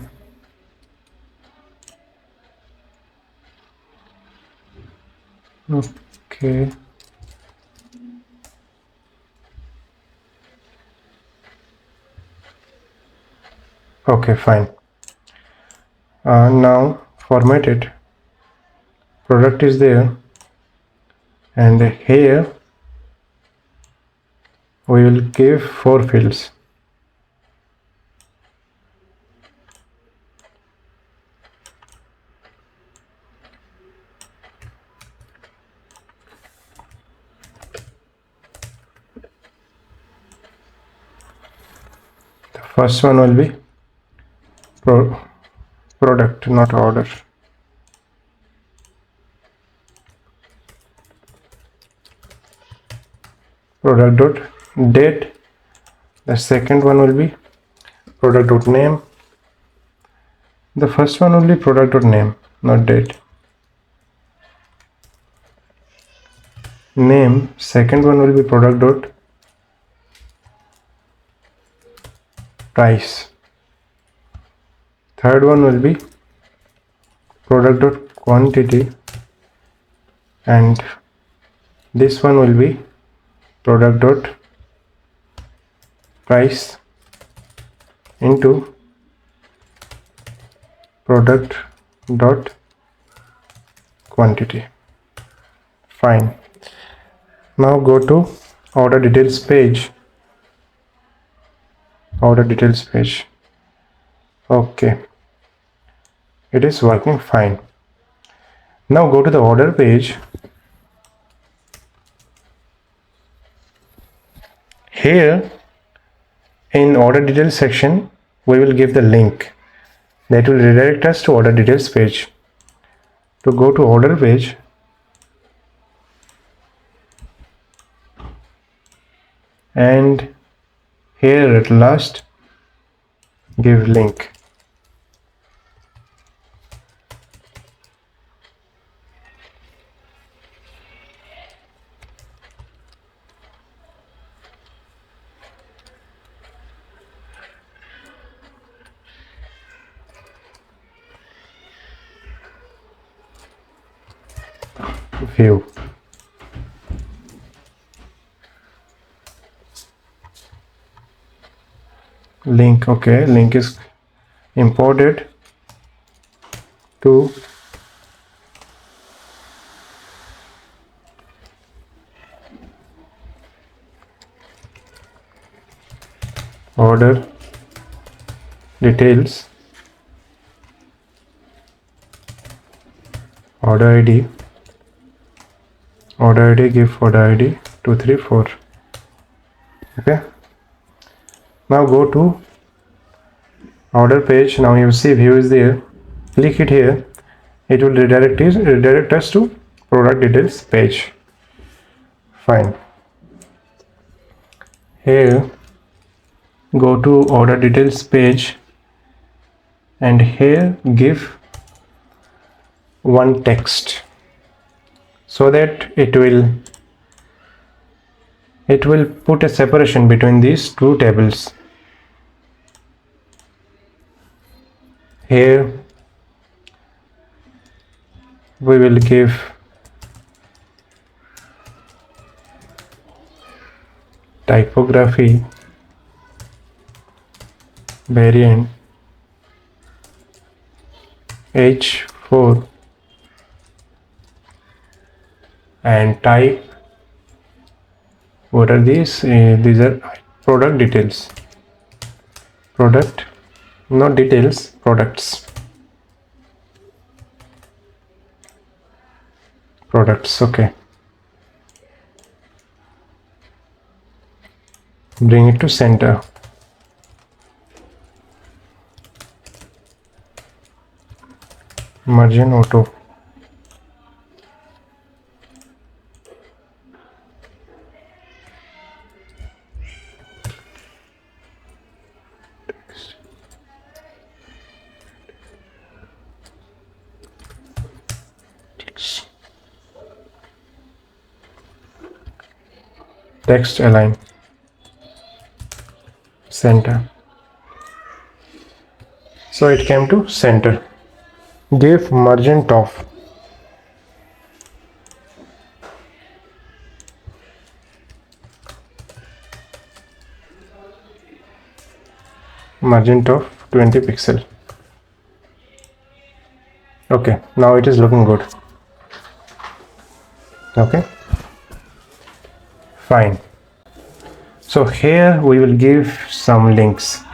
Speaker 1: Okay, okay, fine. Now format it. Product is there, and here we will give 4 fields. The first one will be product, not order. Product dot date. The second one will be product dot name. The first one will be product dot name, not date. Name. Second one will be product dot price. Third one will be product dot quantity, and this one will be product dot price into product dot quantity. Fine. Now go to order details page. Order details page. Okay, it is working fine. Now go to the order page. Here in order details section, we will give the link that will redirect us to order details page. To go to order page, and here at last give link. View. Link. Okay, link is imported to order details, order ID, give order ID 234. Okay, now go to order page. Now you see view is there. Click it here. It will redirect us to product details page. Fine. Here go to order details page, and here give one text so that it will put a separation between these two tables. Here we will give typography variant H4 and type. What are these? These are product details. Product, not details, products. Products. Okay. Bring it to center. Margin auto. text align center. So it came to center. Give margin top. Margin top 20 pixel. Okay, now it is looking good. Okay, fine. So here we will give some links.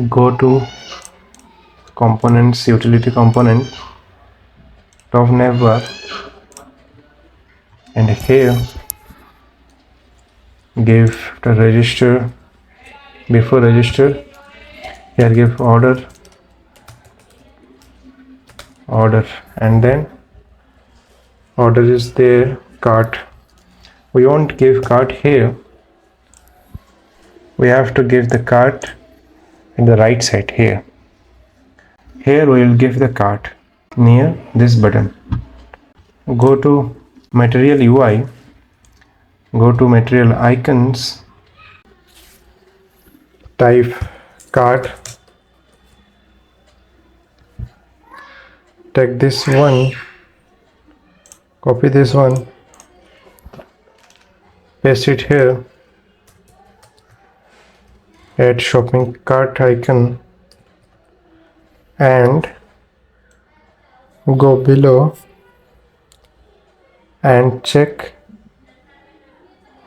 Speaker 1: Go to components, utility component, top navbar, and here give the register. Before register, here give order, and then order is there, cart. We won't give cart here. We have to give the cart in the right side here. Here we will give the cart near this button. Go to material UI, go to material icons, type cart, take this one, copy this one, paste it here, add shopping cart icon, and go below and check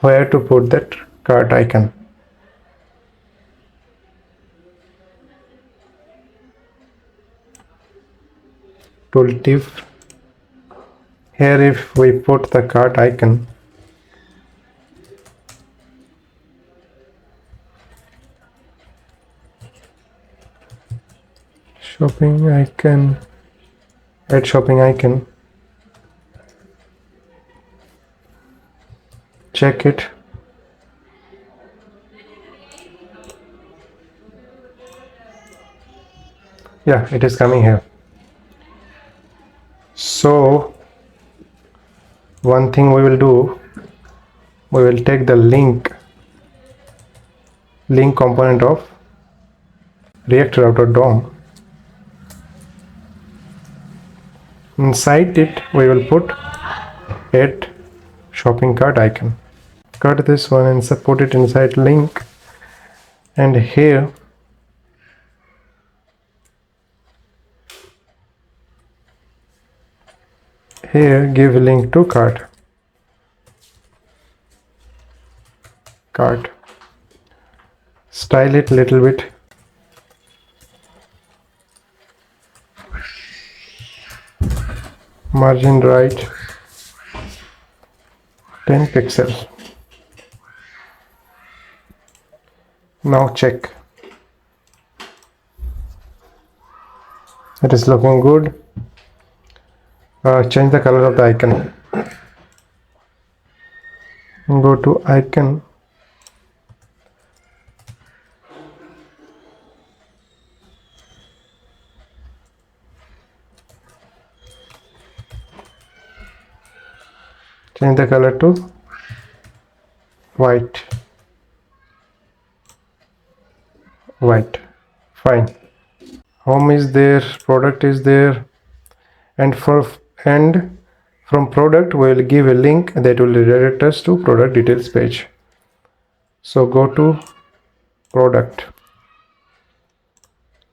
Speaker 1: where to put that cart icon. Tooltip. Here if we put the cart icon, shopping icon, add shopping icon, check it, yeah, it is coming here. So one thing we will do, we will take the link component of React Router DOM. Inside it we will put add shopping cart icon. Cut this one and put it inside link, and here give link to cart. Style it little bit. Margin right 10 pixels. Now check. It is looking good. Change the color of the icon. Go to icon. Change the color to white. Fine. Home is there, product is there, and from product we will give a link that will redirect us to product details page. So go to product,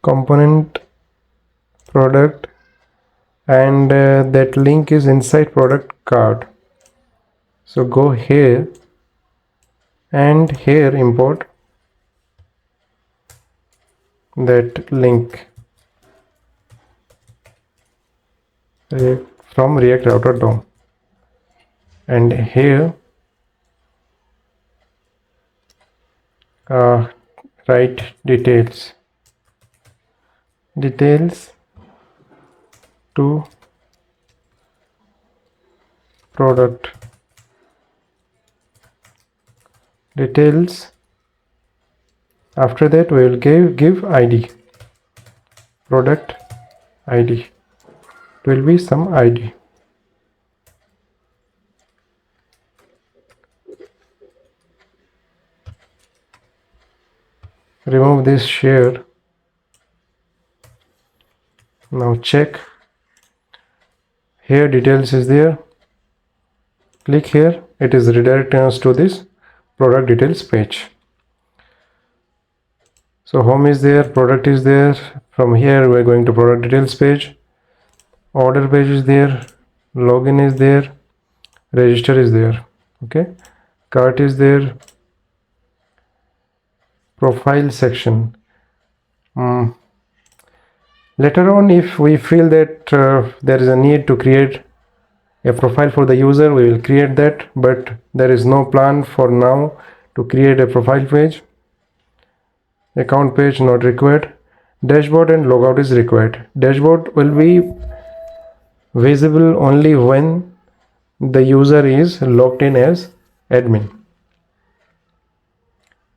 Speaker 1: component, product, and that link is inside product card. So go here and here import that link from React Router DOM, and here write details to product details. After that we will give ID, product ID. it will be some ID. Remove this share. Now check. Here details is there. Click here. It is redirecting us to this product details page. So home is there, product is there. From here we are going to product details page. Order page is there. Login is there. Register is there. Okay. Cart is there. Profile section. Later on, if we feel that there is a need to create a profile for the user, we will create that, but there is no plan for now to create a profile page. Account page not required. Dashboard and logout is required. Dashboard will be visible only when the user is logged in as admin.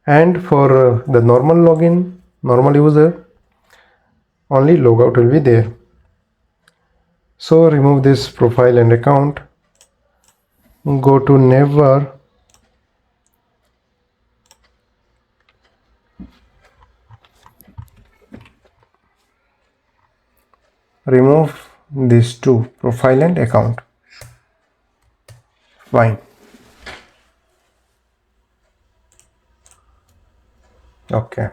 Speaker 1: And for the normal login, normal user, only logout will be there. So remove this profile and account. Go to navbar. Remove these two, profile and account. Fine. Okay.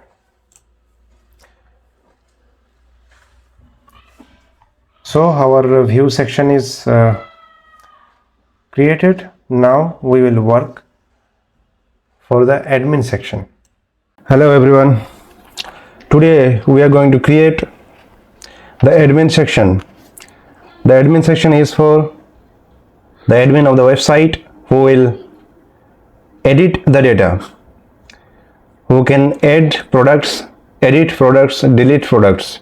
Speaker 1: So our view section is created. Now we will work for the admin section. Hello everyone. Today we are going to create the admin section. The admin section is for the admin of the website who will edit the data, who can add products, edit products, delete products.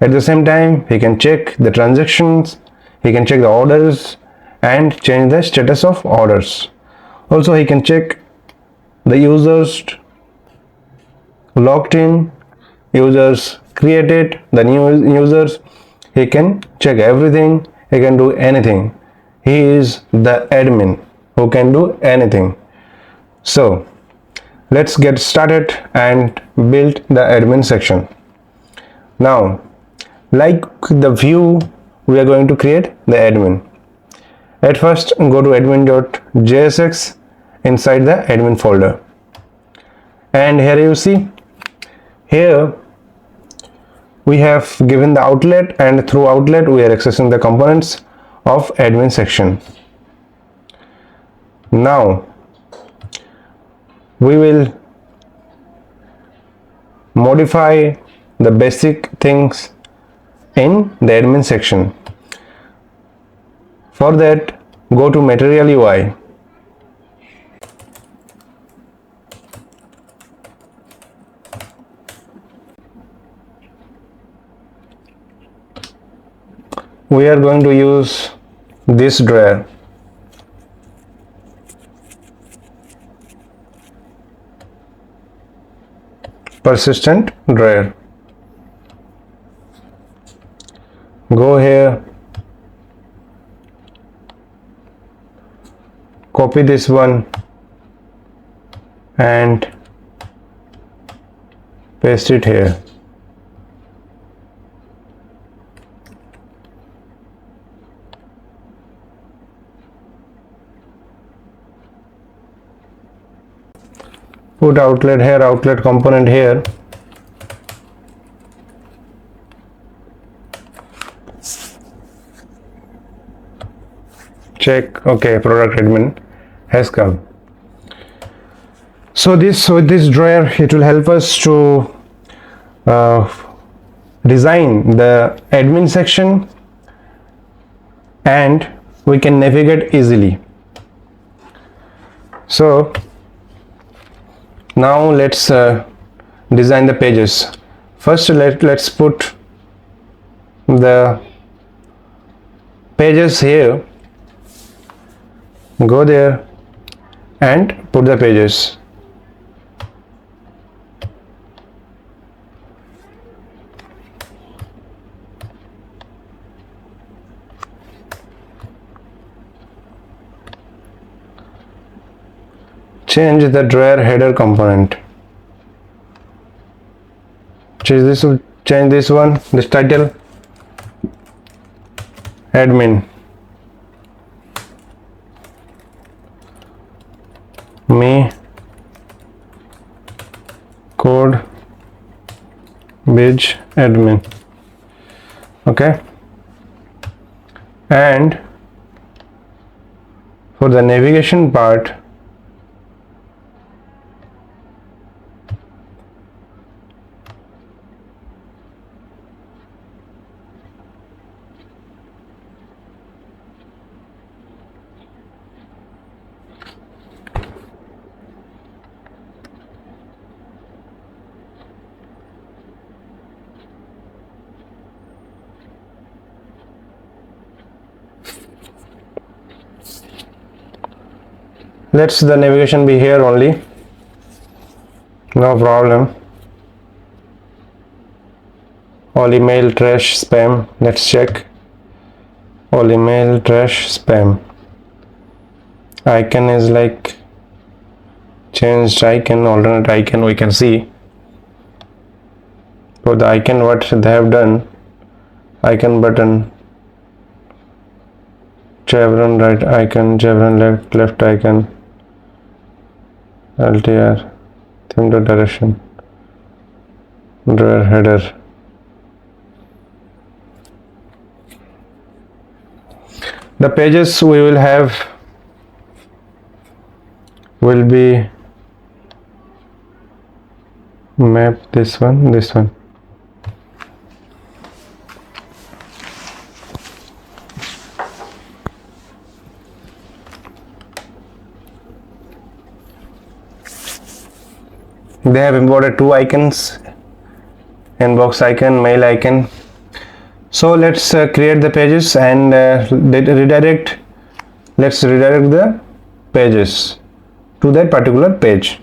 Speaker 1: At the same time, he can check the transactions, he can check the orders and change the status of orders. Also, he can check the users logged in, users created, the new users. He can check everything, he can do anything. He is the admin who can do anything. So, let's get started and build the admin section. Now, like the view, we are going to create the admin. At first, go to admin.jsx inside the admin folder. And here you see, here we have given the outlet, and through outlet we are accessing the components of admin section. Now, we will modify the basic things in the admin section. For that, go to Material UI. We are going to use this drawer. Persistent drawer. Go here, copy this one and paste it here. Put outlet here, outlet component here. Check, okay, product admin has come. So with this drawer, it will help us to design the admin section and we can navigate easily. So now let's design the pages. First, let's put the pages here. Go there and put the pages. change the drawer header component. Change this one, this title, admin, me code bridge admin. Okay, and for the navigation part, let's the navigation be here only, no problem. All email trash spam, let's check. All email trash spam. Icon is like changed icon, alternate icon we can see. For the icon, what they have done, icon button, chevron right icon, chevron left icon, LTR, theme to direction, drawer header. The pages we will have will be map this one. They have imported two icons, inbox icon, mail icon. So let's create the pages and redirect. Let's redirect the pages to that particular page.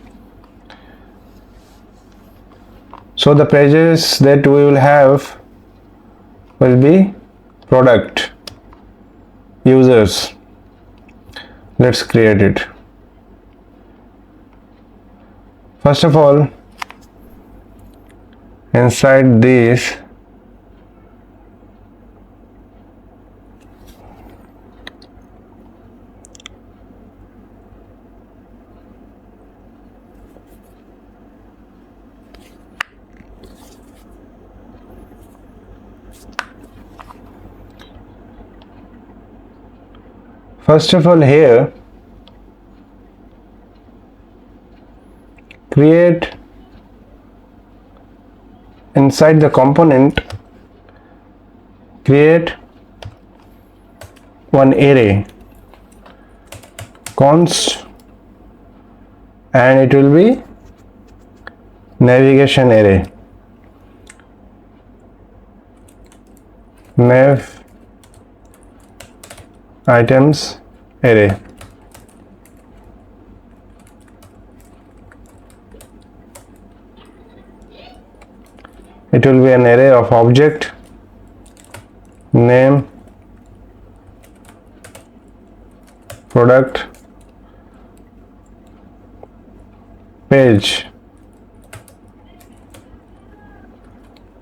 Speaker 1: So the pages that we will have will be product, users. Let's create it. First of all, inside this, here create inside the component, create one array, const, and it will be navigation array, nav items array. It will be an array of object, name, product, page.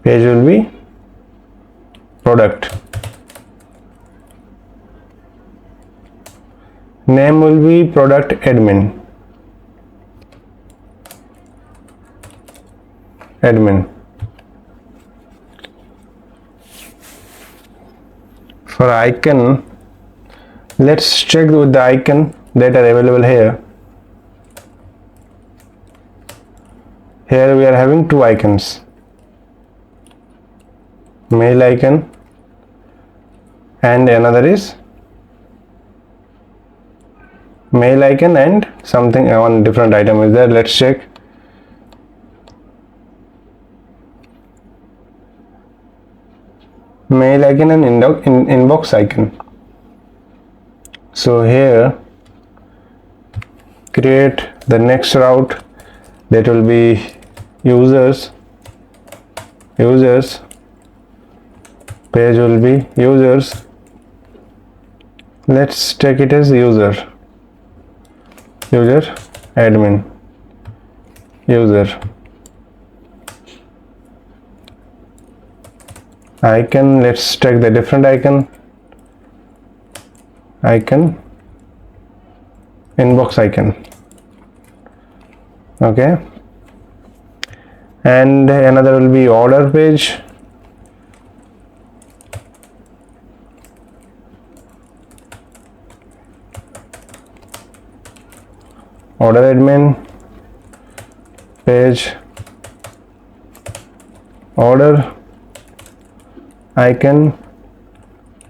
Speaker 1: Page will be product. Name will be product admin. For icon, let's check with the icon that are available here. Here we are having two icons, mail icon and another is mail icon and something, one different item is there. Let's check. Mail icon and inbox icon. So here create the next route, that will be users, page will be users. Let's take it as user admin user icon. Let's take the different icon inbox icon. Okay, and another will be order page. Order admin page order icon.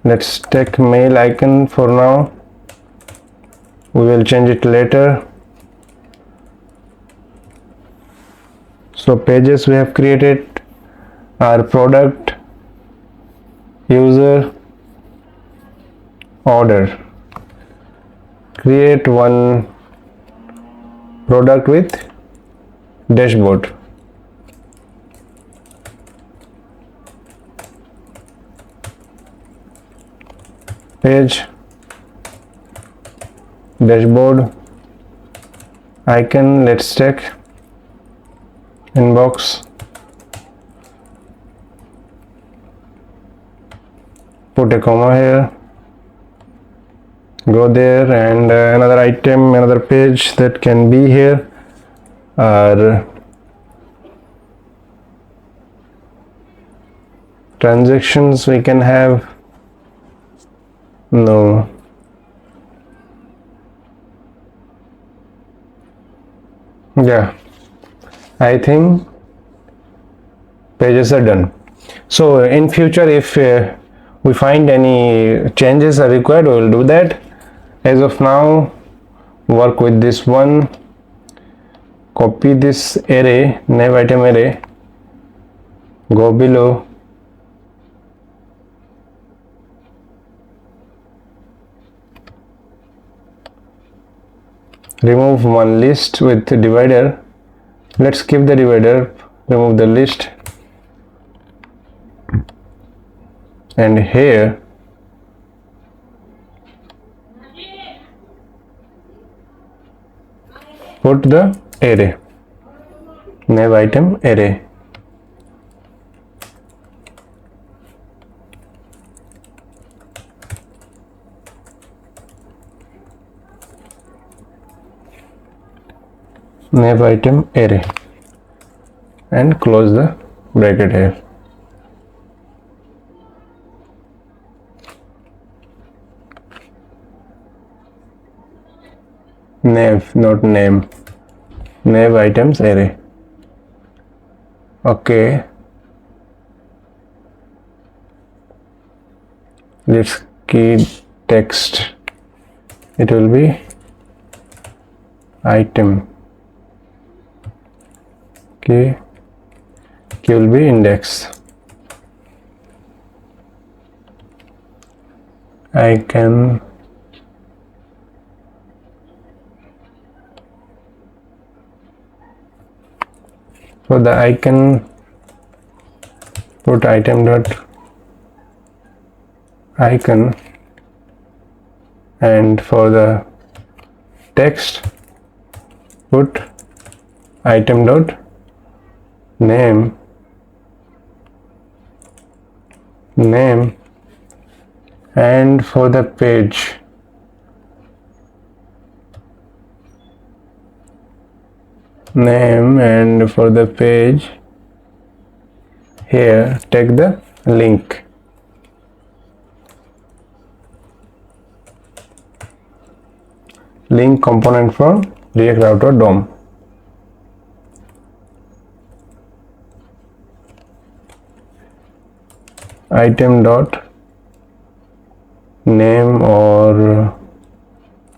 Speaker 1: Let's take mail icon for now, we will change it later. So pages we have created are product, user, order. Create one product with dashboard. Page dashboard icon. Let's check inbox. Put a comma here, go there, and another item, another page that can be here are transactions. We can have no yeah, I think pages are done. So in future, if we find any changes are required, we will do that. As of now, work with this one. Copy this array, nav item array, go below, remove one list with divider. Let's keep the divider, remove the list, and here put the array, nav item array. Nav item array, and close the bracket here. Nav, not name. Nav items array. Okay, let's key text. It will be item. Key will be index. I can for the icon put item dot icon, and for the text put item dot name, and for the page name, and for the page here take the link. Link component from React Router DOM. Item dot name, or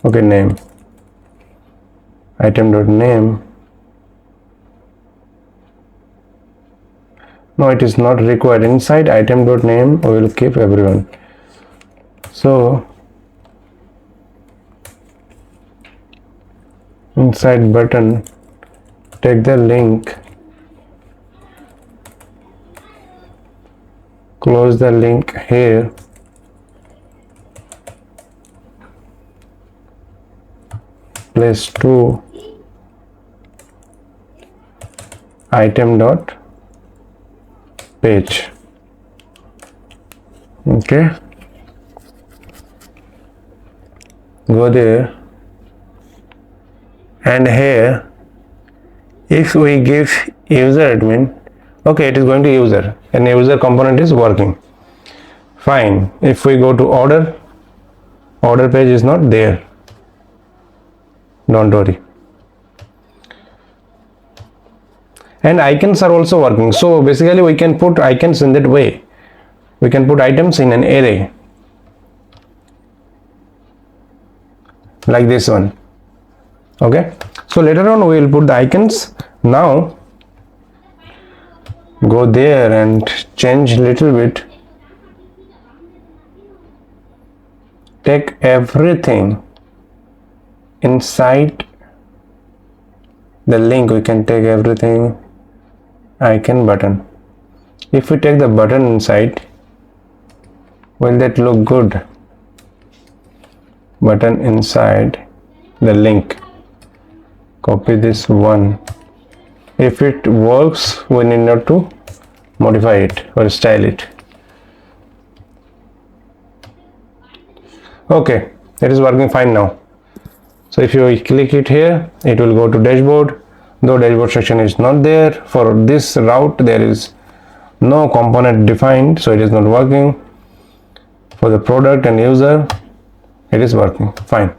Speaker 1: okay, name, item dot name. No, it is not required. Inside item dot name we will keep everyone. So inside button take the link, close the link here, place 2, item dot page. Okay, go there, and here if we give user admin, okay, it is going to user and user component is working fine. If we go to order page is not there, don't worry. And icons are also working, so basically we can put icons in that way. We can put items in an array like this one. Okay, so later on we will put the icons. Now go there and change little bit, take everything inside the link. We can take everything, icon, button. If we take the button inside, will that look good? Button inside the link, copy this one. If it works, we need not to modify it or style it. Okay, it is working fine now. So if you click it here, it will go to dashboard. Though dashboard section is not there, for this route there is no component defined, so it is not working. For the product and user, it is working fine.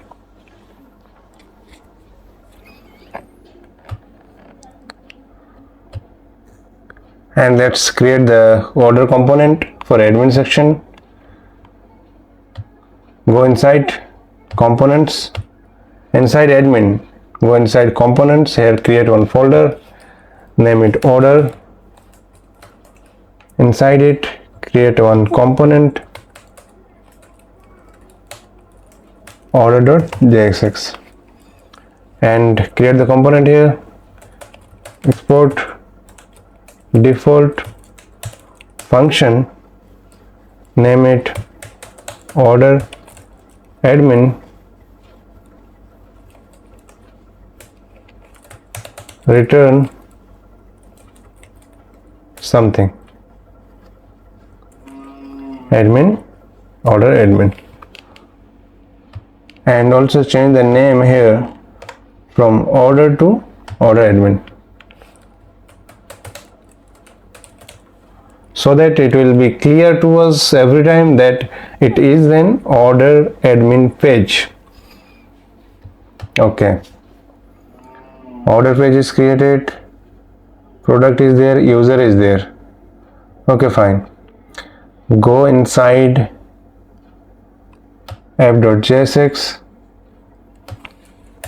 Speaker 1: And let's create the order component for admin section. Go inside components, inside admin, go inside components. Here create one folder, name it order. Inside it create one component, order.jsx, and create the component here. Export default function, name it order admin, return something, admin, order admin, and also change the name here from order to order admin, so that it will be clear to us every time that it is an order admin page. Okay, order page is created, product is there, user is there. Okay, fine. Go inside app.jsx.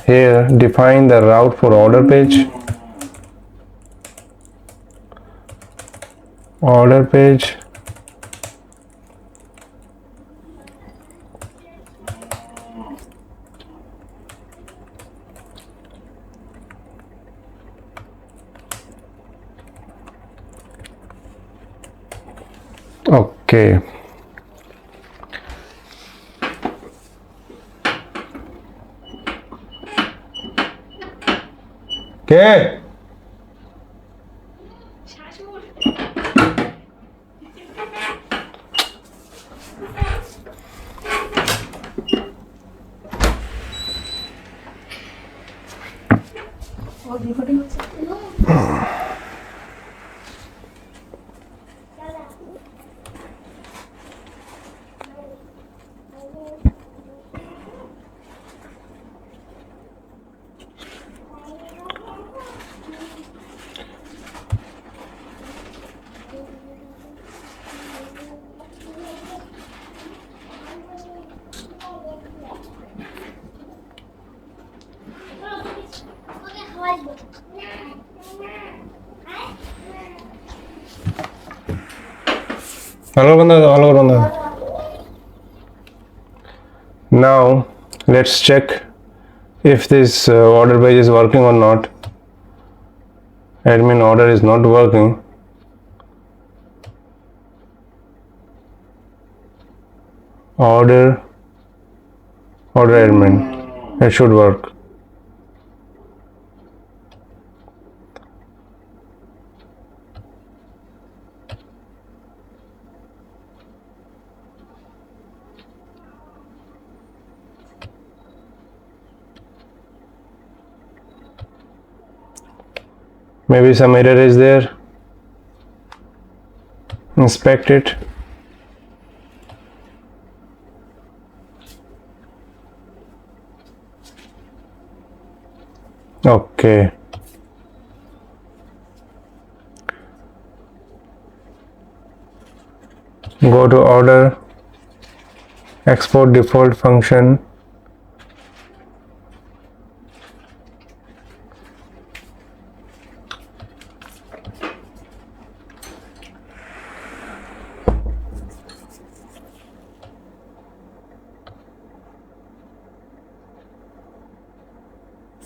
Speaker 1: Here define the route for order page. Order page, okay. Okay. Now let's check if this order page is working or not. Admin order is not working. Order admin, it should work. maybe some error is there. Inspect it. Okay. Go to order, export default function.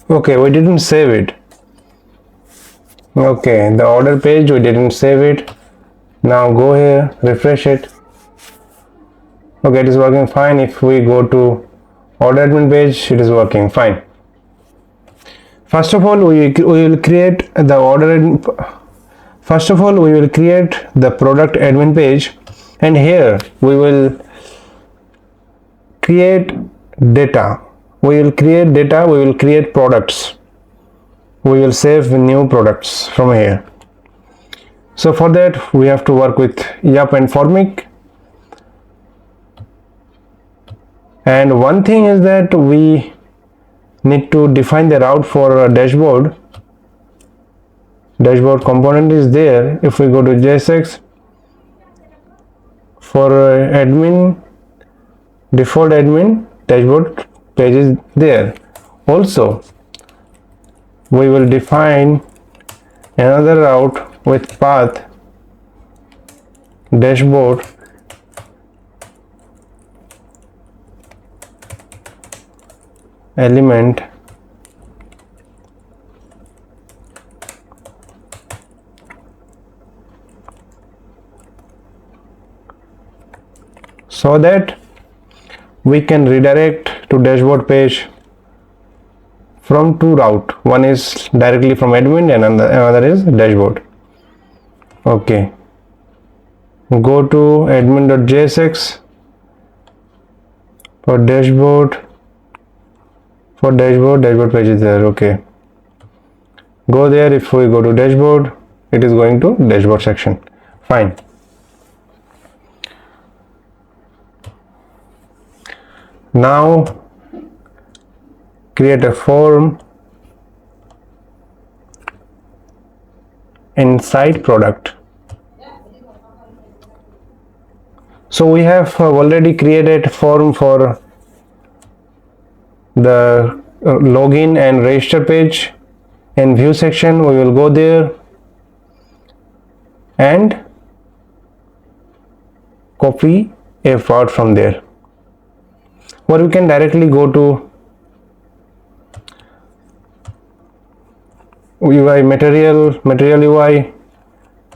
Speaker 1: Okay, we didn't save it. Okay, the order page, we didn't save it. Now go here, refresh it. Okay, it is working fine. If we go to order admin page, it is working fine. First of all, we will create the first of all, we will create the product admin page, and here we will create data. We will create products. We will save new products from here. So for that, we have to work with Yup and Formic. And one thing is that we need to define the route for a dashboard. Dashboard component is there. If we go to JSX, for admin, default admin, dashboard page is there. Also, we will define another route with path dashboard element so that we can redirect to dashboard page from two routes. One is directly from admin and another is dashboard. Okay, go to admin.jsx for dashboard. For dashboard page is there. Okay, go there. If we go to dashboard, it is going to dashboard section. Fine. Now create a form inside product. So we have already created form for the login and register page. In view section, we will go there and copy a part from there, or we can directly go to UI material UI,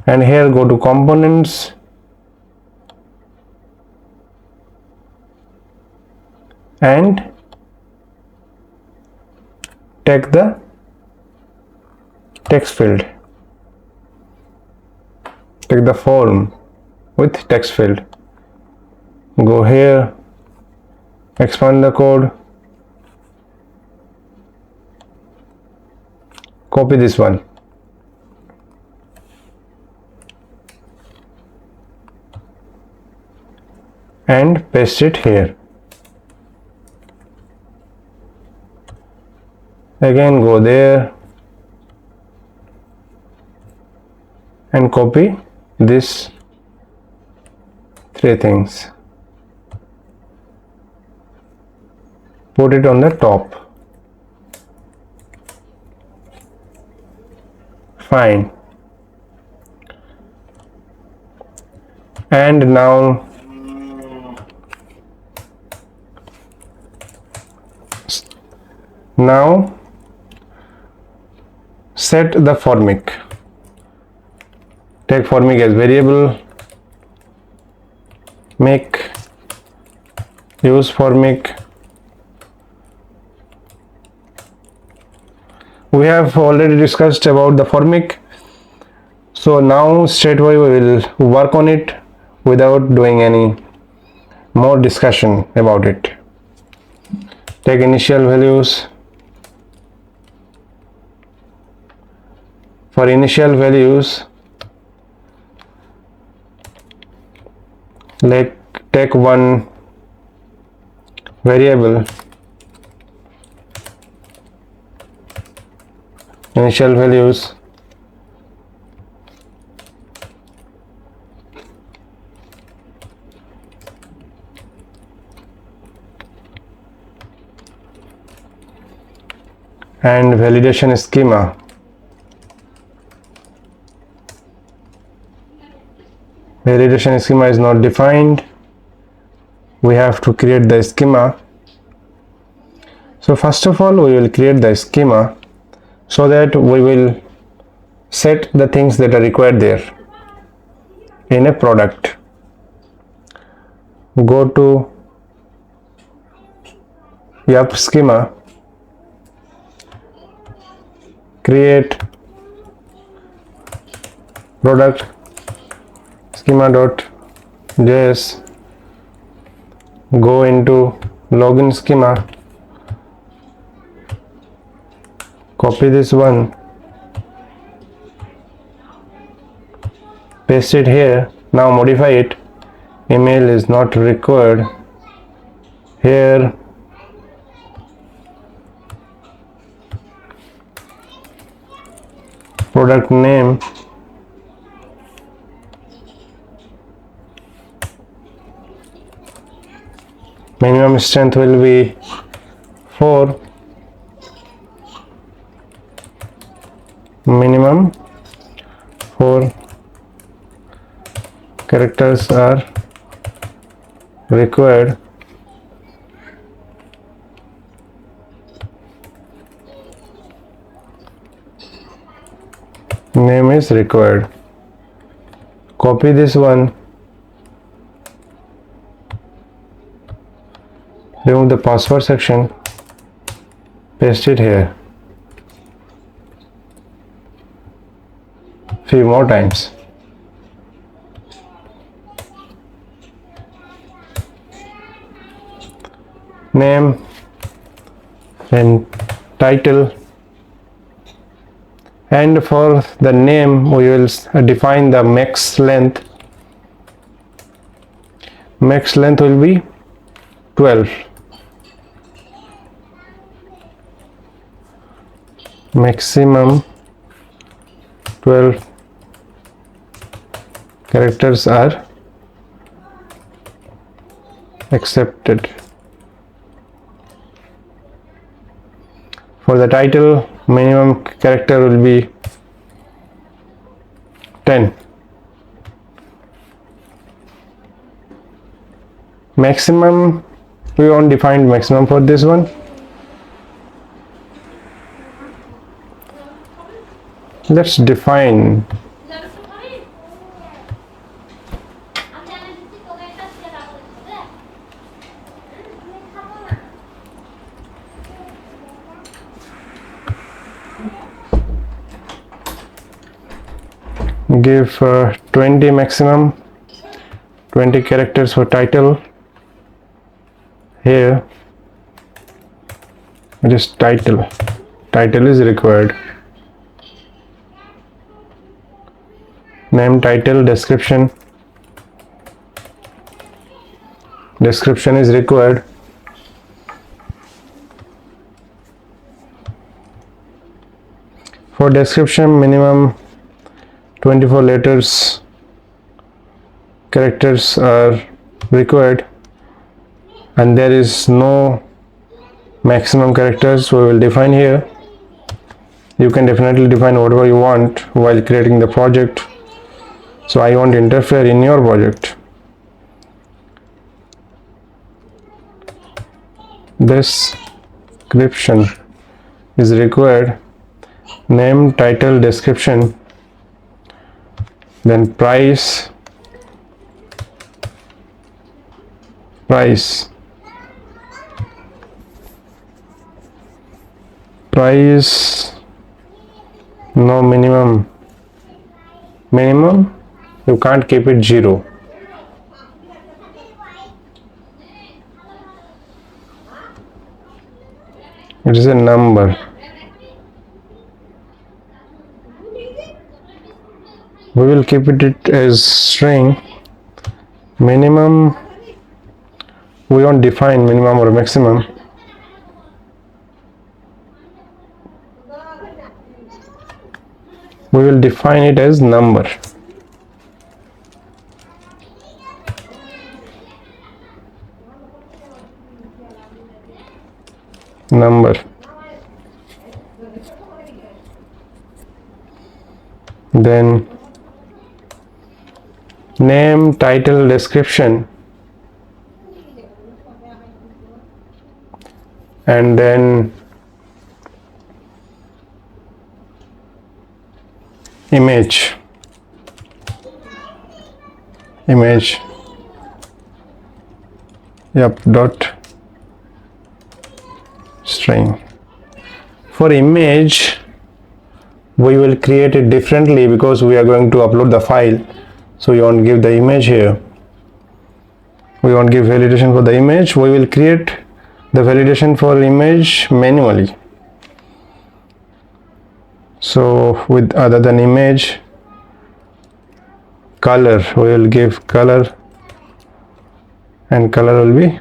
Speaker 1: and here go to components and take the text field, take the form with text field. Go here, expand the code, copy this one and paste it here. Again go there and copy this three things, put it on the top. Fine. And now set the formic. Take formic as variable, make use formic. We have already discussed about the formic, so now straightaway we will work on it without doing any more discussion about it. Take initial values, For initial values, let take one variable, initial values, and validation schema. Validation schema is not defined. We have to create the schema. So first of all, we will create the schema so that we will set the things that are required there in a product. Go to Yap schema, create product schema.js, go into login schema, copy this one, paste it here. Now modify it. Email is not required here. Product name, minimum strength will be 4, minimum 4 characters are required. Name is required. Copy this one, remove the password section, paste it here. Few more times. Name and title, and for the name we will define the max length. Max length will be 12. Maximum 12 characters are accepted. For the title, minimum character will be 10. Maximum, we won't define maximum for this one. Let's define give 20 maximum, 20 characters for title. Here it is title is required. Name, title, description is required. For description, minimum 24 letters characters are required, and there is no maximum characters, so we will define here. You can definitely define whatever you want while creating the project, so I won't interfere in your project. Description is required. Name, title, description, then price no minimum you can't keep it 0. It is a number. we will keep it as string. Minimum, we don't define minimum or maximum. We will define it as number. Number. Then name, title, description, and then image. Yep, dot string. For image, we will create it differently because we are going to upload the file, so we won't give the image here. We won't give validation for the image. We will create the validation for image manually. So with other than image, color, we will give color, and color will be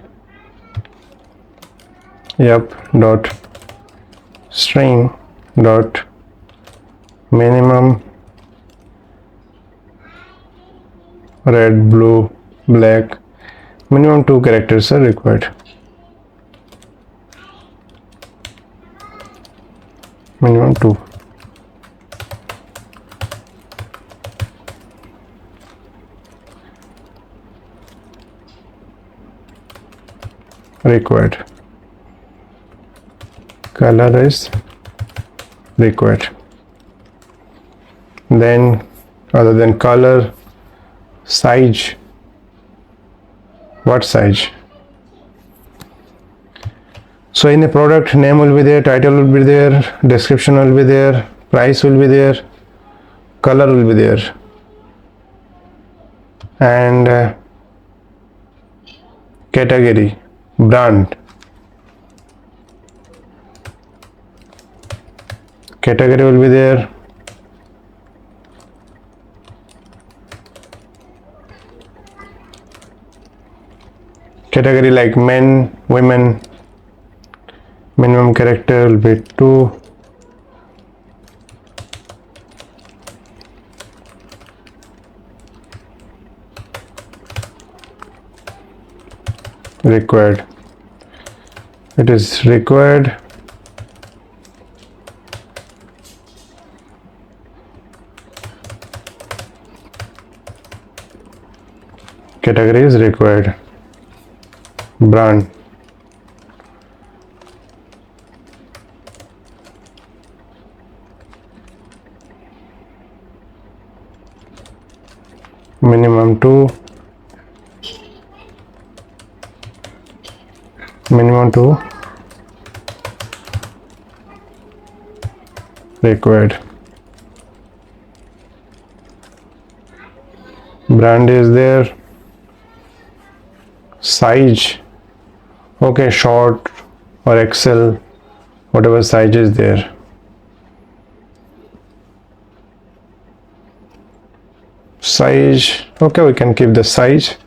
Speaker 1: dot string dot minimum red, blue, black. Minimum 2 characters are required. Minimum 2. Required. Color is required. Then other than color, size. What size? So in the product, name will be there, title will be there, description will be there, price will be there, color will be there, and category, brand. Category will be there. Category like men, women. Minimum character will be 2. Required. It is required. Category is required. Brand. Minimum 2. Minimum 2 required. Brand is there. Size, okay, short or XL, whatever size is there. Size, okay, we can keep the size.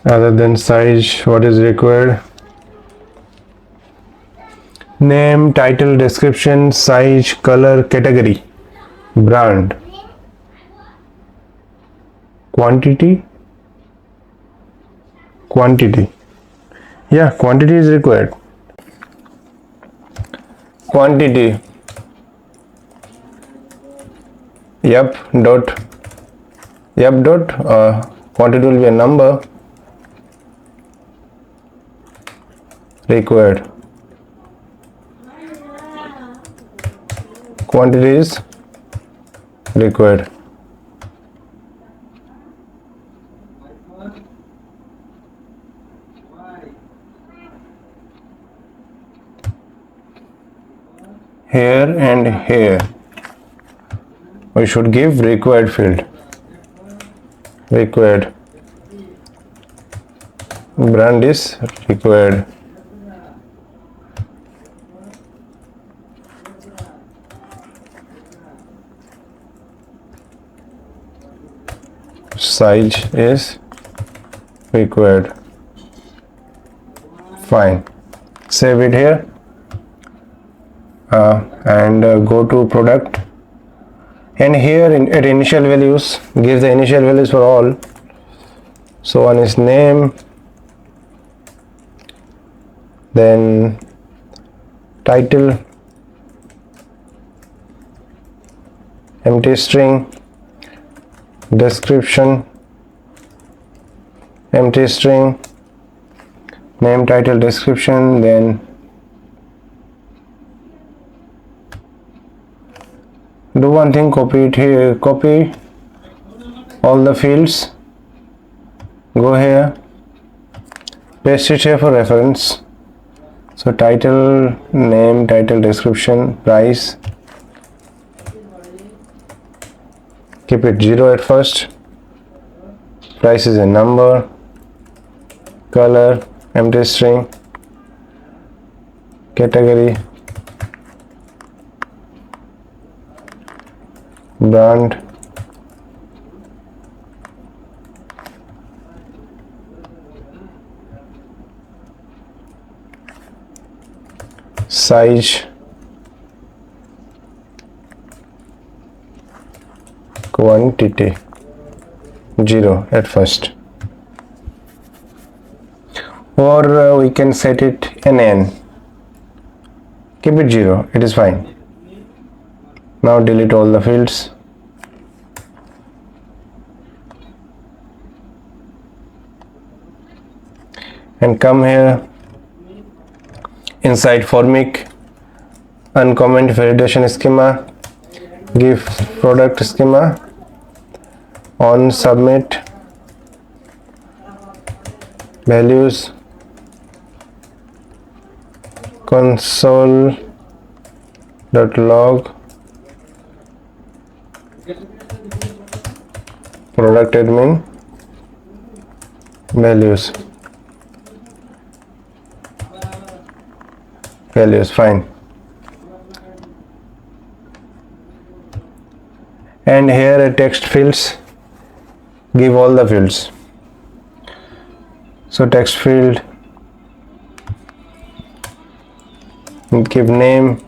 Speaker 1: Other than size, what is required? Name, title, description, size, color, category, brand, quantity. Yeah, quantity is required. Quantity. Dot quantity will be a number. Required. Quantity is required. Here and here we should give required field. Required. Brand is required. size is required. Fine, save it here and go to product, and here at initial values give the initial values for all. So one is name, then title, empty string, description, empty string, name, title, description, then do one thing, copy it here, copy all the fields, go here, paste it here for reference. So title, name, title, description, price, keep it 0 at first, price is a number, color, empty string, category, brand, size, quantity, 0 at first, or we can set it an keep it 0, it is fine. Now delete all the fields. And come here inside formic, uncomment validation schema, give product schema, on submit, values, console.log, product admin, values, fine. And here at text fields, give all the fields. So text field, give name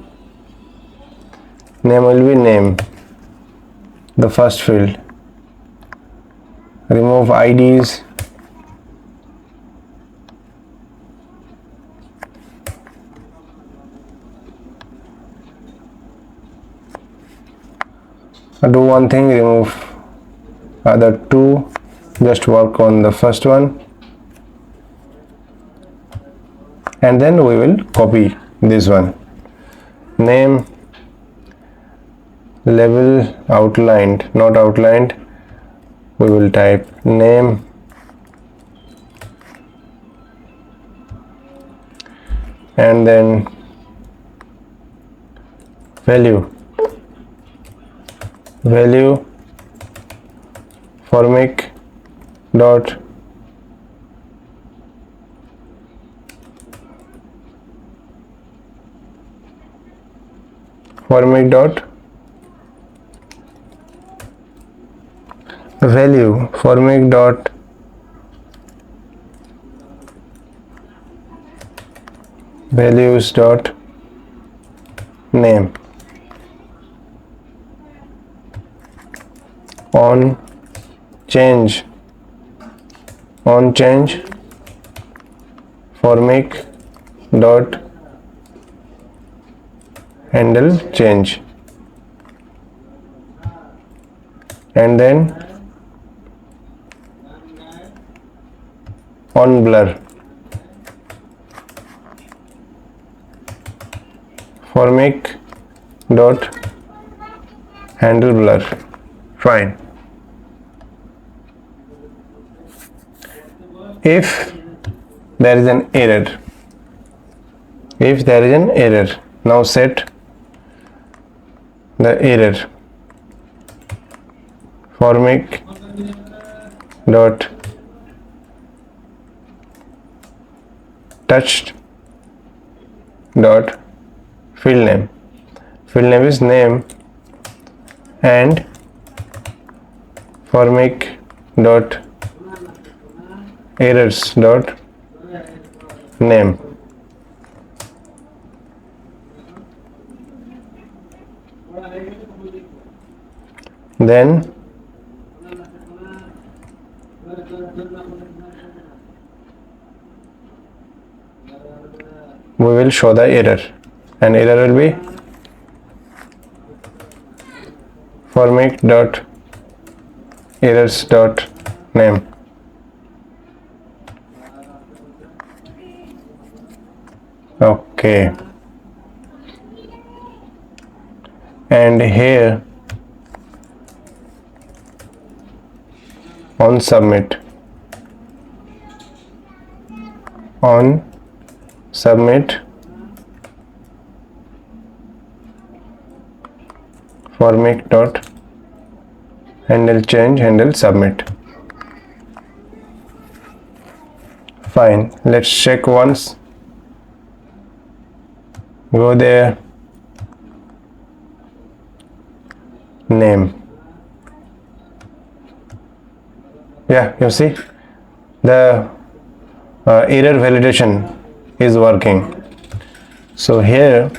Speaker 1: will be name, the first field. Remove IDs, do one thing, remove other two, just work on the first one, and then we will copy this one, name, label outlined, not outlined, we will type name, and then value formic dot value formic dot values dot name, on change formic dot handle change, and then on blur formic dot handle blur. Fine. If there is an error, now set the error, formic dot touched dot field name is name, and formic dot errors dot name. Then we will show the error, and error will be formic dot errors dot name. Okay, and here on submit formic dot handle change handle submit. Fine, let's check once. Go there, name. Yeah, you see the error validation is working. So here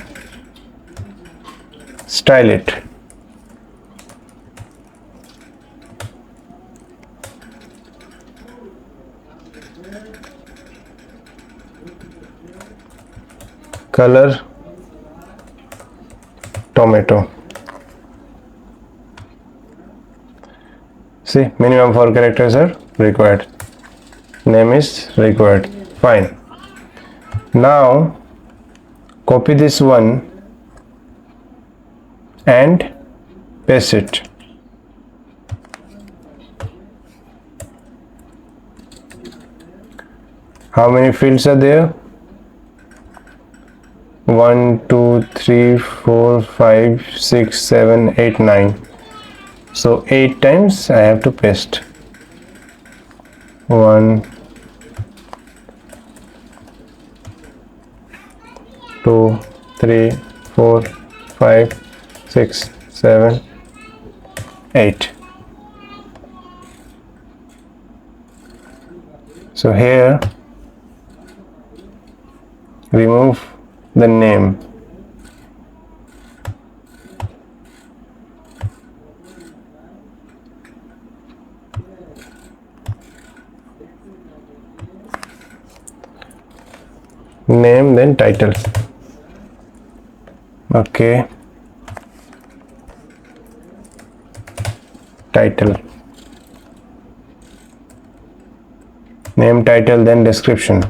Speaker 1: style it. Color tomato. See, minimum 4 characters are required. Name is required. Fine. Now copy this one and paste it. How many fields are there? 1 2 3 4 5 6 7 8 9. So 8 times I have to paste. 1 2 3 4 5 6 7 8. So here remove the name. Name, then title. Okay, title, name, title, then description.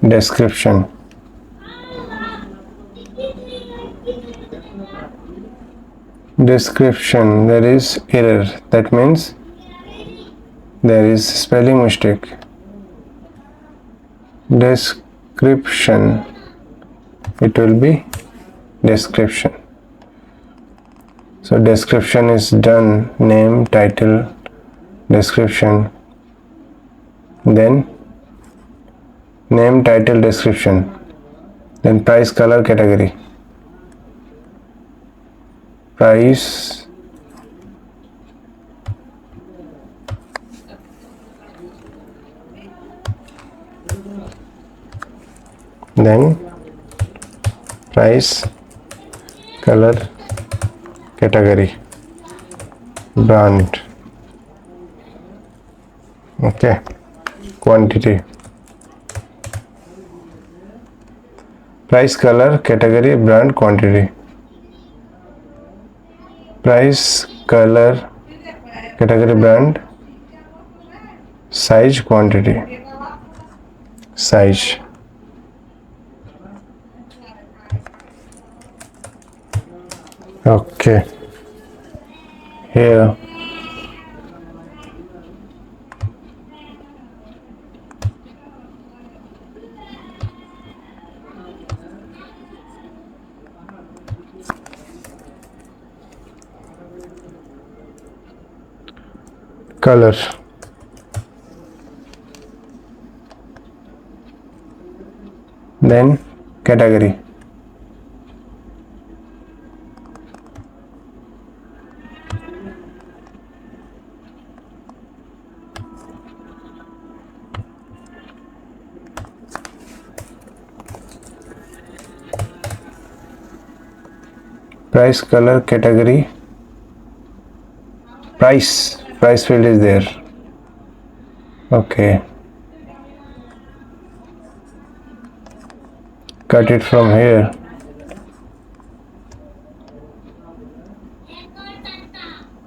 Speaker 1: Description. Description, there is error, that means there is spelling mistake. Description, it will be description. So description is done. Name, title, description, then name, title, description, then price, color, category. Price, then price, color, category, brand. Okay, quantity, price, color, category, brand, quantity. Price, color, category, brand, size, quantity, size. Okay, here color, then category. Price, color, category, price field is there. Okay, cut it from here.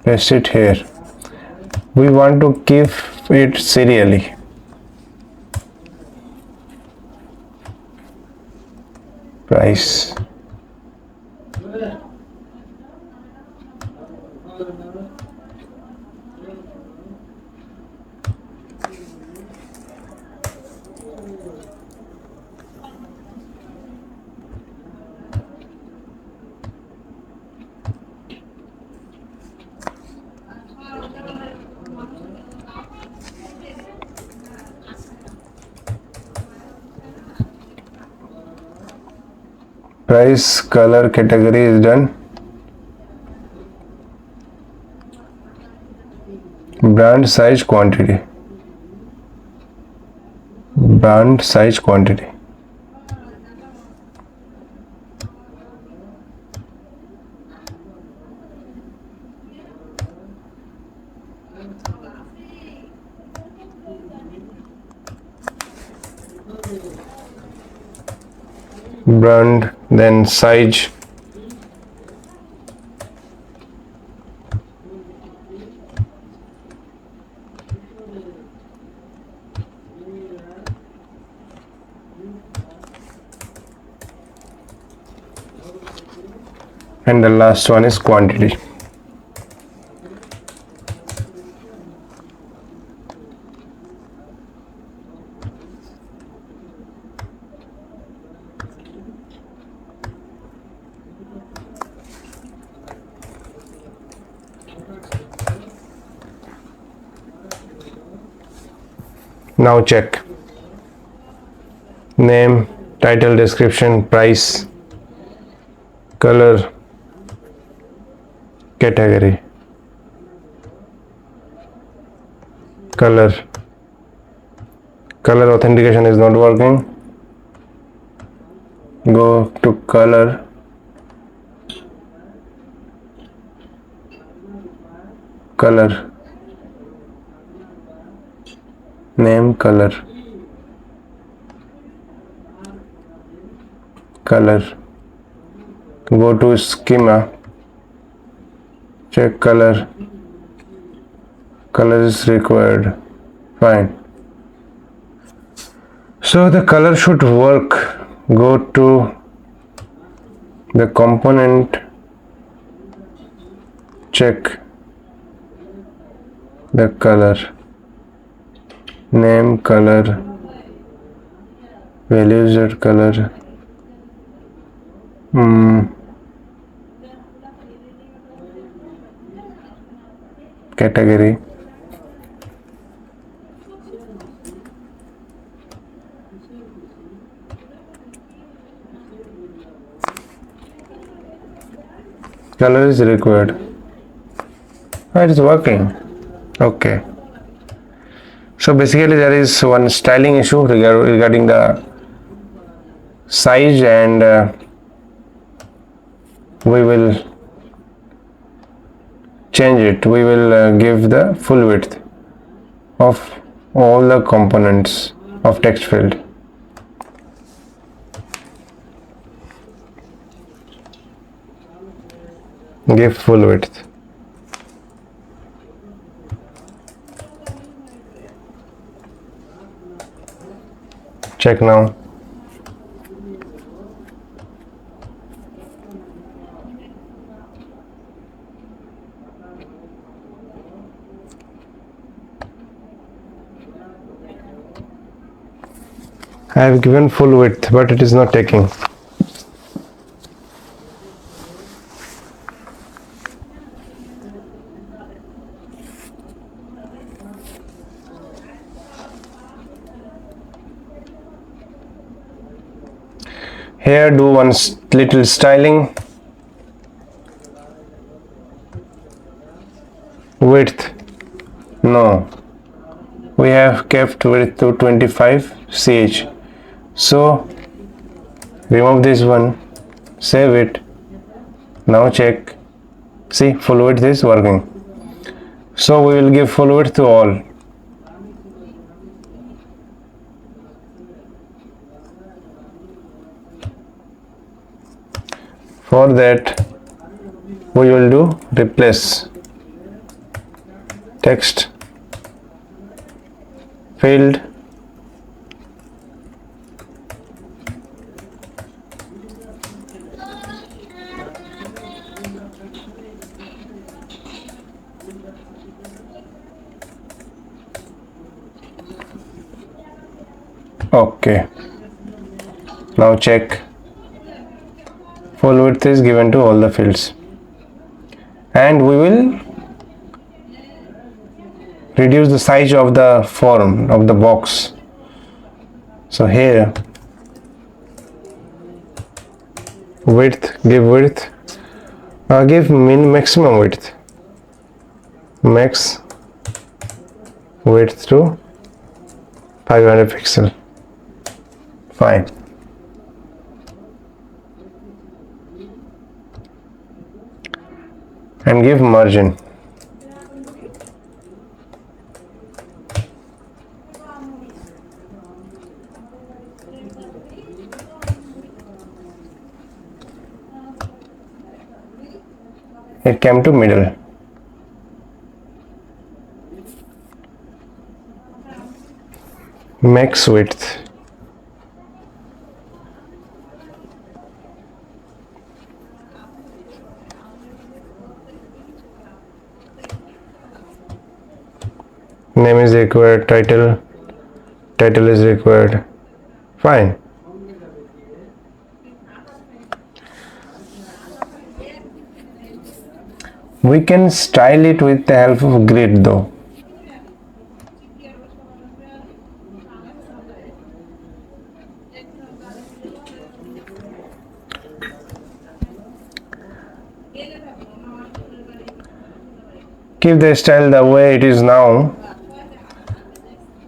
Speaker 1: Paste it here. We want to keep it serially. Price. Price, color, category is done. Brand size, quantity. Brand size, quantity. Brand, then size, and the last one is quantity. Now check. Name, title, description, price, color, category, color authentication is not working. Go to color, name, color, go to schema, check color is required. Fine. So the color should work. Go to the component, check the color, name, color, values at color, category, color is required. It is working. Okay. So basically there is one styling issue regarding the size, and we will change it. We will give the full width of all the components of text field. Give full width. Check now. I have given full width, but it is not taking. Here do one little styling. Width, no, we have kept width to 25 ch, so remove this one, save it. Now check, see, full width is working, so we will give full width to all. For that we will do replace text field okay. Now check, full width is given to all the fields, and we will reduce the size of the form of the box. So here width, give width, give maximum width, max width to 500 pixel, fine. And give margin. It came to middle. Max width. Name is required, title is required, fine. We can style it with the help of grid though. Keep the style the way it is now.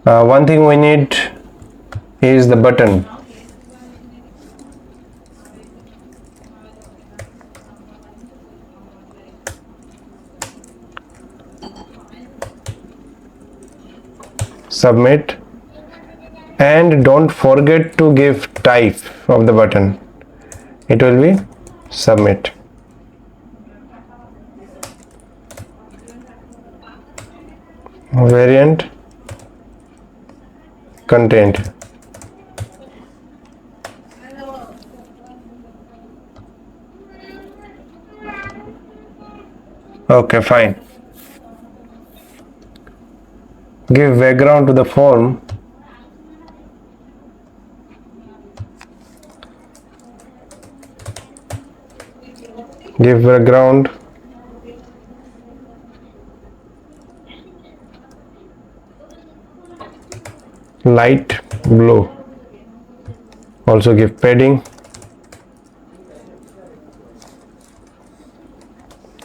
Speaker 1: One thing we need is the button. Submit, and don't forget to give type of the button. It will be submit. Variant content. Okay, fine. Give background to the form. Give background light blue. Also give padding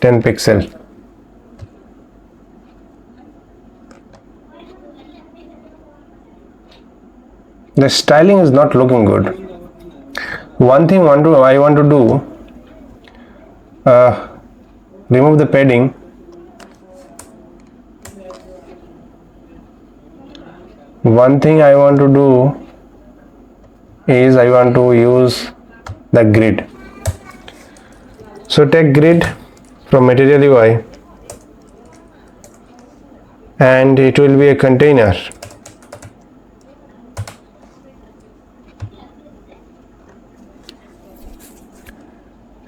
Speaker 1: 10 pixel. The styling is not looking good. One thing I want to do, remove the padding. One thing I want to do is I want to use the grid. So take grid from material UI, and it will be a container.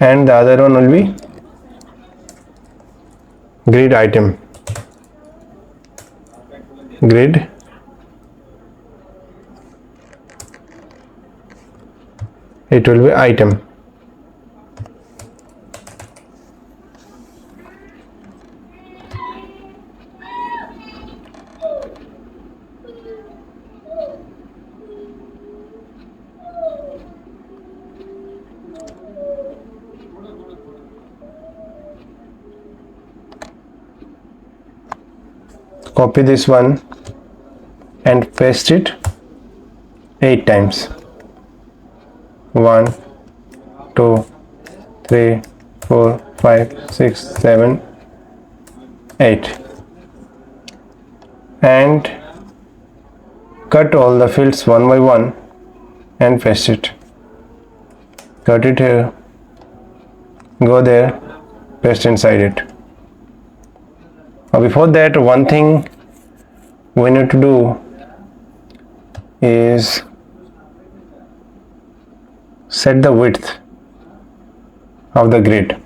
Speaker 1: And the other one will be grid item. Grid it will be item. copy this one and paste it 8 times. 1 2 3 4 5 6 7 8, and cut all the fields one by one and paste it. Cut it here, go there, paste inside it. Before that, one thing we need to do is set the width of the grid.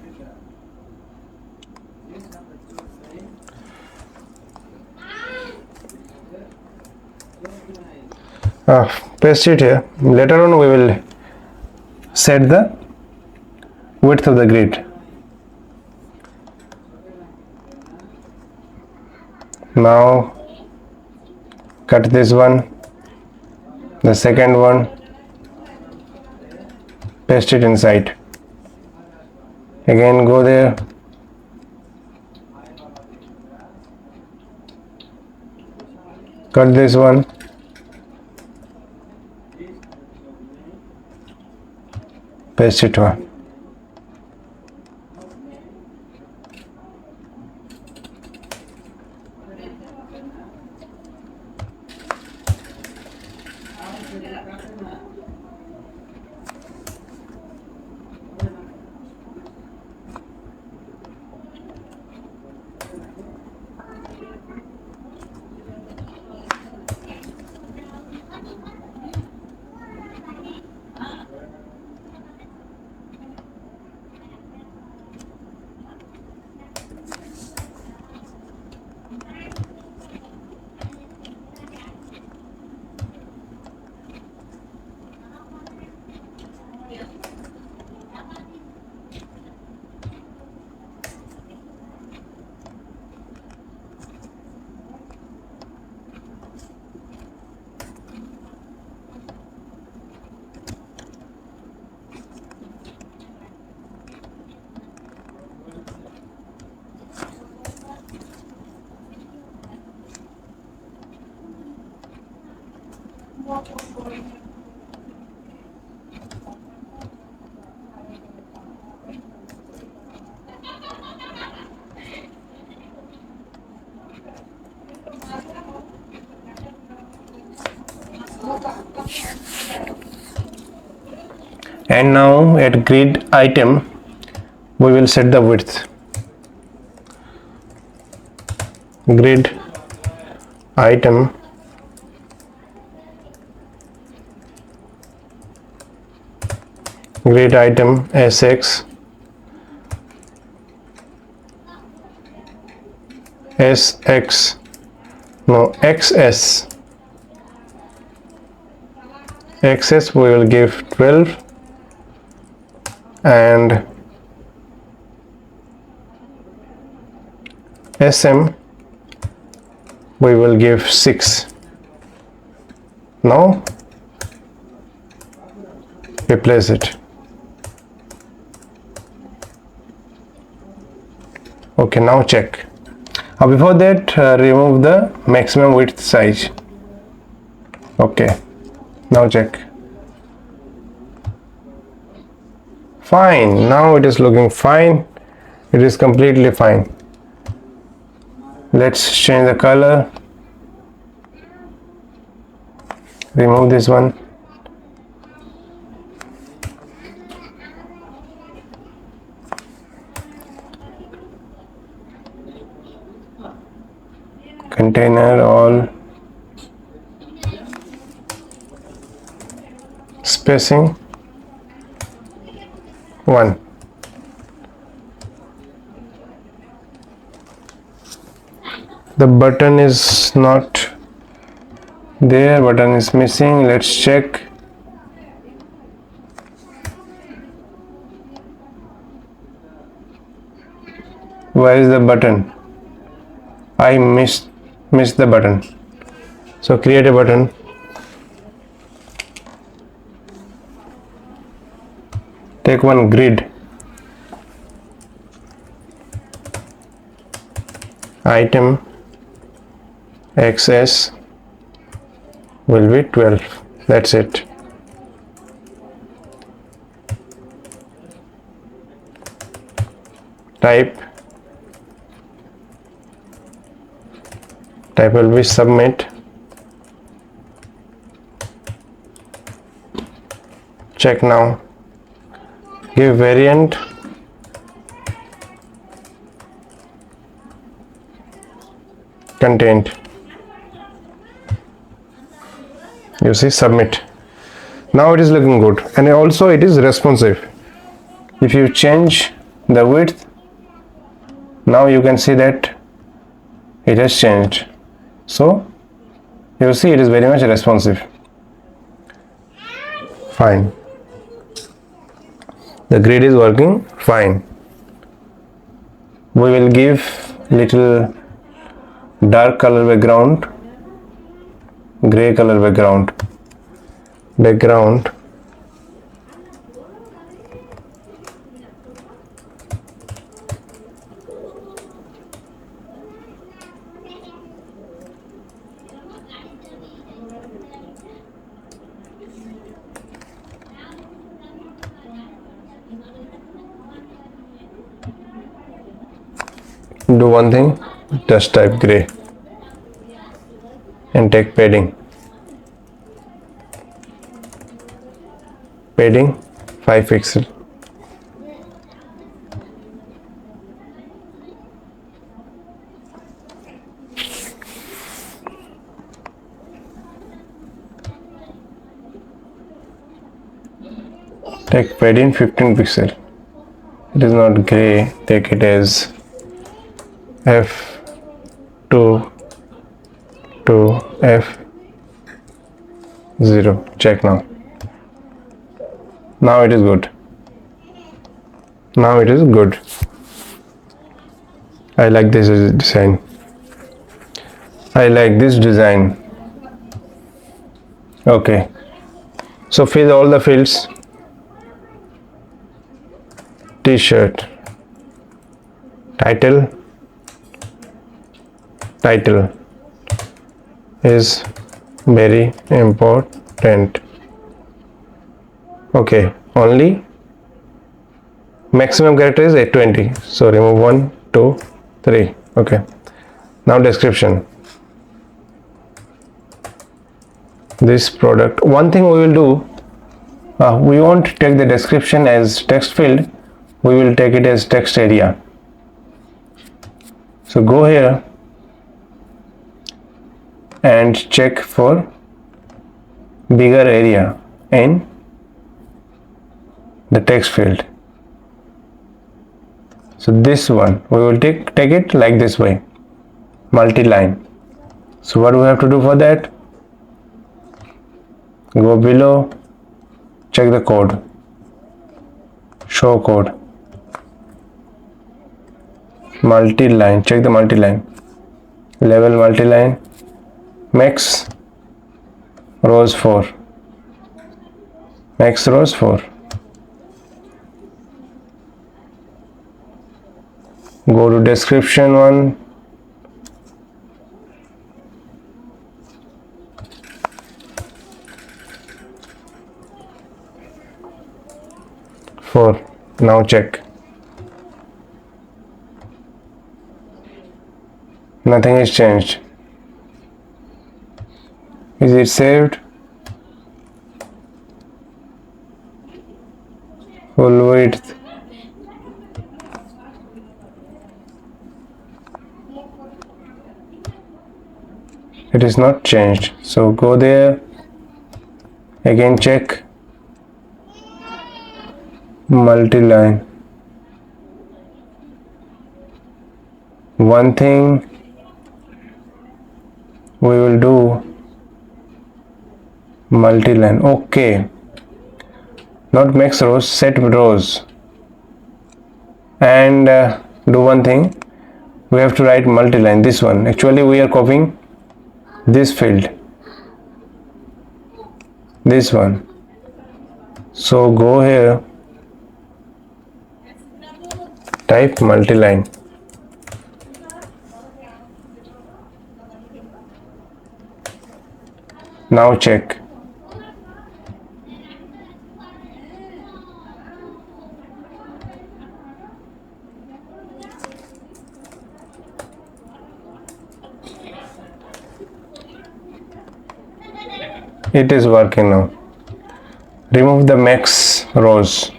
Speaker 1: Paste it here. Later on we will set the width of the grid. Now cut this one, the second one, paste it inside. Again go there, cut this one, paste it one. And now at grid item we will set the width. Grid item sx xs we will give 12, and sm we will give 6. Now replace it. Okay, now check. Before that, remove the maximum width size. Okay, now check. Fine, now it is looking fine. It is completely fine. Let's change the color. Remove this one. Container all, spacing 1. The button is not there, button is missing. Let's check. Where is the button? I missed the button. So create a button. Take one grid item XS will be 12. That's it. Type will be submit. Check now. Give variant. Content. You see, submit. Now it is looking good, and also it is responsive. If you change the width, now you can see that it has changed. So you see it is very much responsive. Fine. The grid is working fine. We will give little dark color background, gray color background. Do one thing, just type gray and take padding 5 pixel. Take padding 15 pixel. It is not gray, take it as F2 to F0. Check now. Now it is good. I like this design. Okay. So fill all the fields. T-shirt. Title is very important. Okay, only maximum character is 820, so remove 1 2 3. Okay, now description. This product, one thing we will do, we won't take the description as text field, we will take it as text area. So go here and check for bigger area in the text field. So this one we will take it like this way, multi-line. So what we have to do for that, go below, check the code, show code, multi-line, check the multi-line, level multi-line, max rows 4, go to description one, now check, nothing is changed. Is it saved? Full width. It is not changed. So go there, again check, multi-line. One thing we will do, multi-line. Okay, not max rows, set rows. And do one thing, we have to write multi-line, this one. Actually we are copying this field, this one. So go here, type multi-line. Now check. It is working now. Remove the max rows.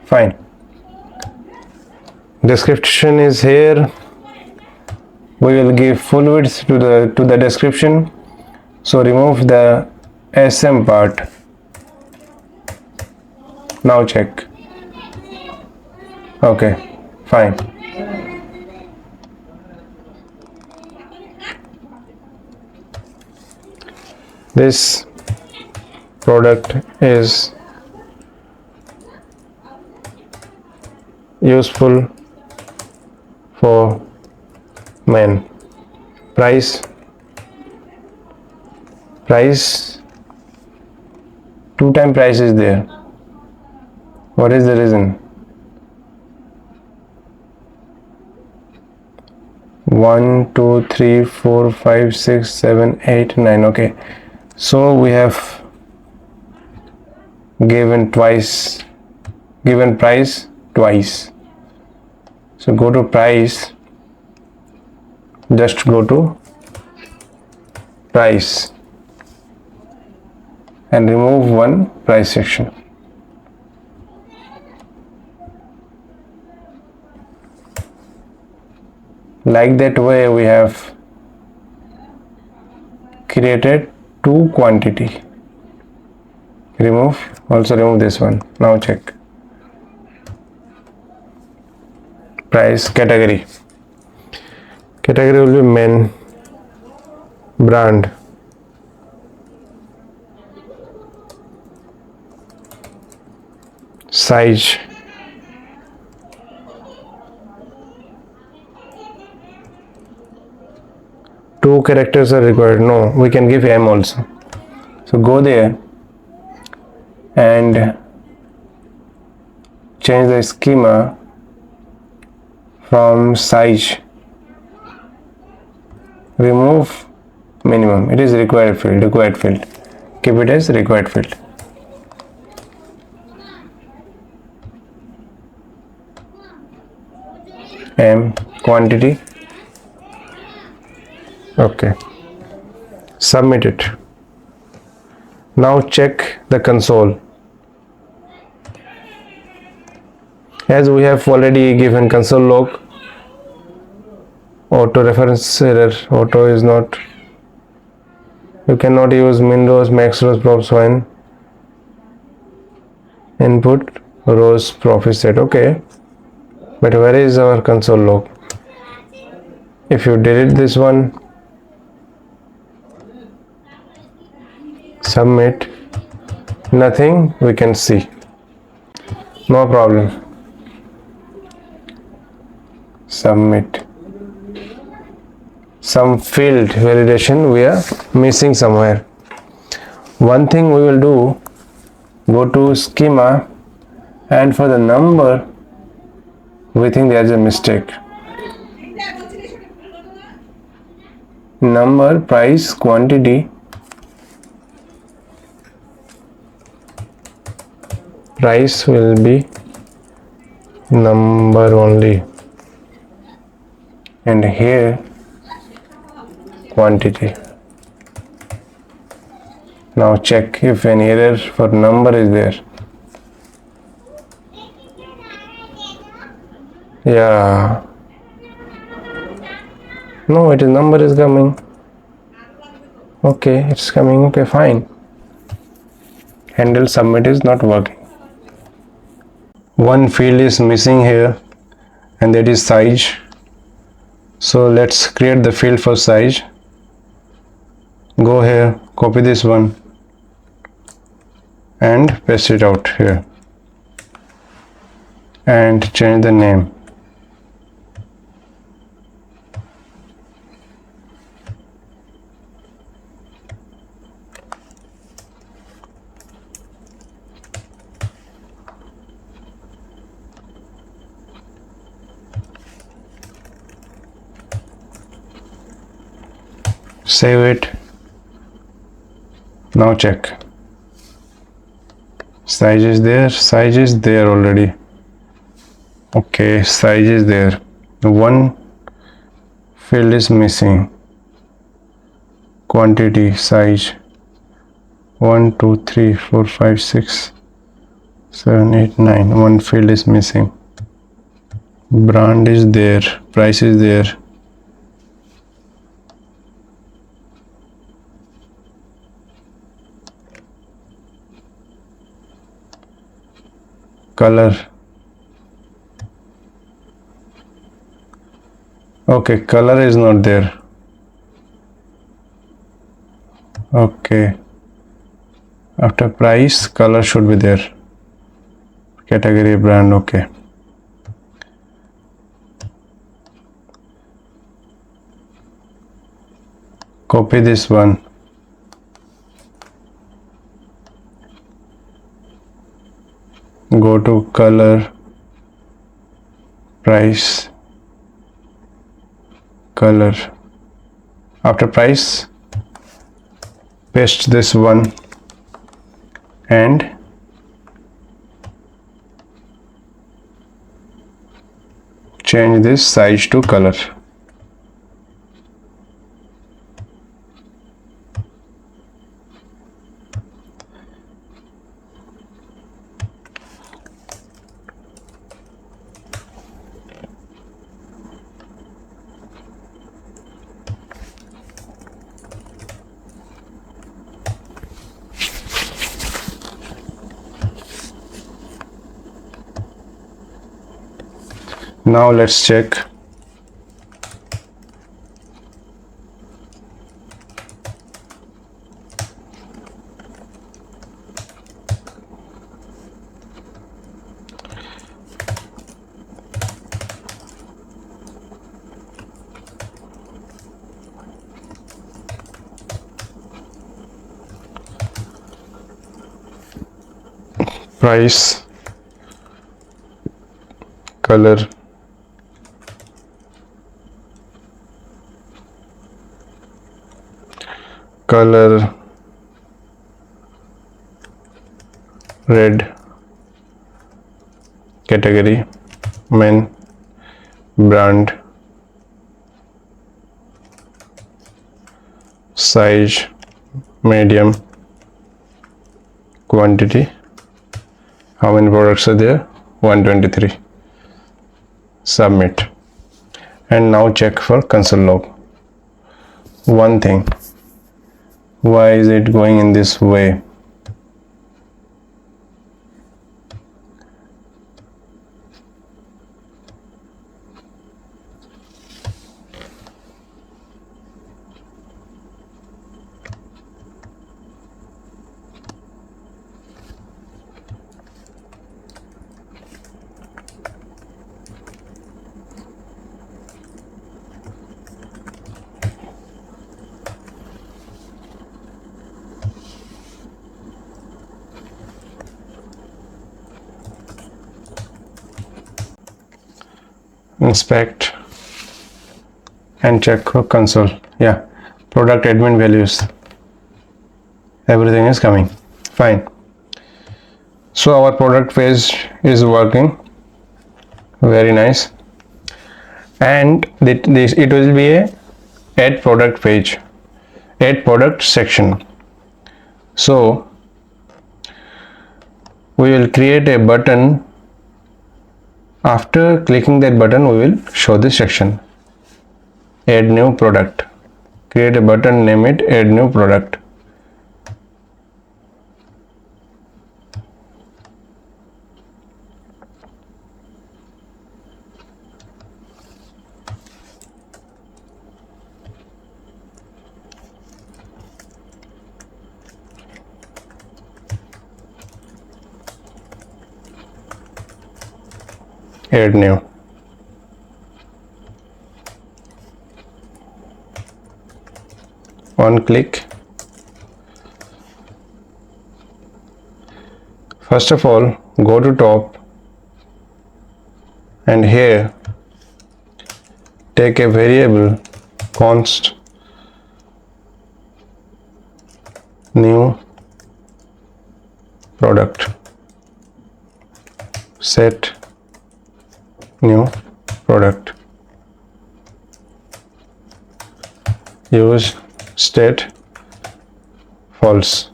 Speaker 1: Fine. Description is here. We will give full width to the description. So remove the SM part. Now check. Okay, fine. This product is useful for men. Price 2 times price is there. What is the reason? 1 2 3 4 5 6 7 8 9. Okay, so we have given price twice. So go to price, just go to price and remove one price section. Like that way we have created 2 quantity. Also remove this one. Now check. Price category will be men, brand, size, two characters are required. No, we can give M also. So go there and change the schema from size. Remove minimum. It is required field. Keep it as required field. M quantity. Okay. Submit it. Now check the console. As we have already given console log, auto reference error, auto is not, you cannot use min rows, max rows, props when input rows profit set. Okay, but where is our console log? If you delete this one, submit, nothing we can see. No problem. Submit. Some field validation we are missing somewhere. One thing we will do, go to schema, and for the number we think there is a mistake. Number, price, quantity, price will be number only, and here quantity. Now check if any error for number is there. Yeah, no, it is number is coming. Okay, it's coming. Okay, fine. Handle submit is not working. One field is missing here, and that is size. So let's create the field for size. Go here, copy this one and paste it out here and change the name. Save it. Now check. Size is there already. Okay, size is there. One field is missing. Quantity, size. 1 2 3 4 5 6 7 8 9. One field is missing. Brand is there, price is there. Color. Okay, color is not there. Okay. After price, color should be there. Category, brand, okay. Copy this one. Go to color, price, color. After price, paste this one and change this size to color. Now let's check. Price, color, color, red, category, men, brand, size, medium, quantity. How many products are there? 123. Submit. And now check for console log. One thing, why is it going in this way? Inspect and check for console. Yeah, product admin values, everything is coming fine. So our product page is working very nice, and it will be a add product page, add product section. So we will create a button. After clicking that button, we will show this section. Add new product. Create a button, name it add new product. Add new. One click. First of all, go to top and here take a variable const new product, set new product, use state false,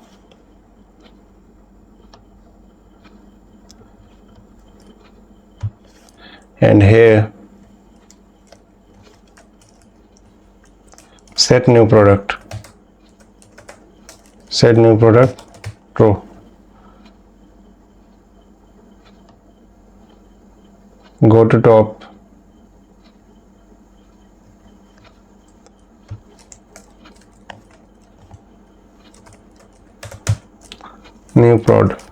Speaker 1: and here set new product true. Go to top, new product.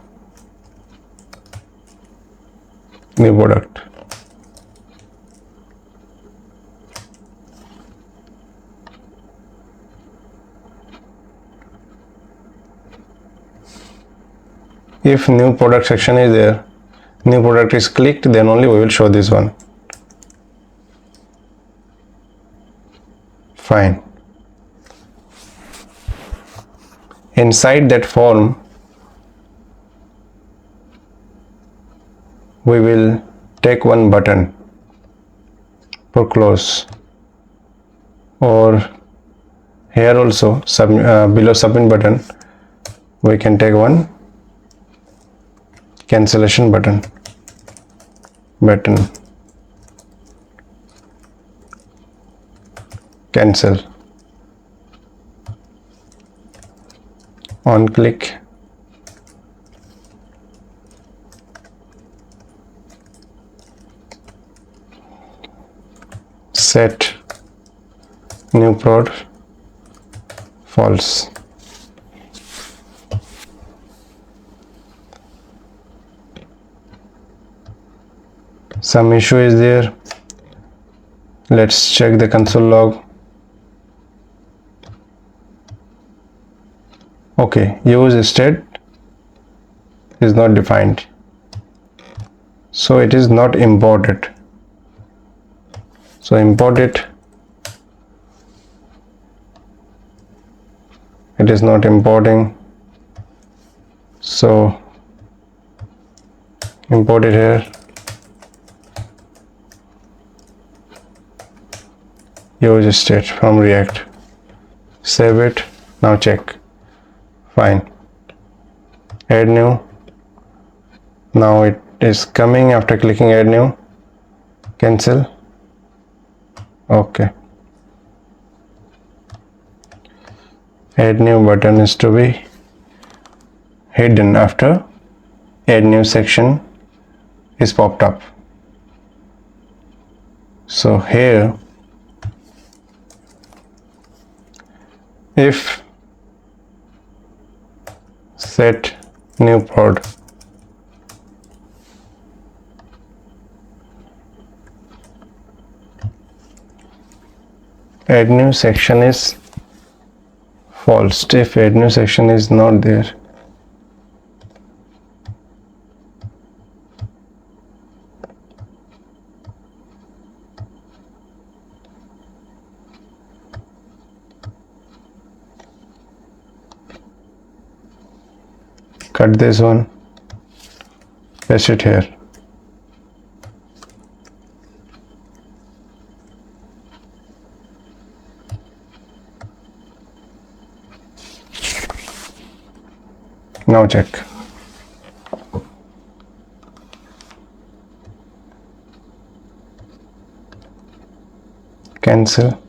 Speaker 1: If new product section is there, new product is clicked, then only we will show this one. Fine. Inside that form, we will take one button for close, or here also below submit button we can take one cancellation button. Cancel. On click, set new prod false. Some issue is there. Let's check the console log. Okay, use state is not defined, so it is not imported. So import it. It is not importing, so import it here. Use state from React. Save it. Now check. Fine. Add new. Now it is coming after clicking add new. Cancel. Okay. Add new button is to be hidden after add new section is popped up. So here, if set new prod add new section is false, if add new section is not there, cut this one, paste it here. Now check. Cancel.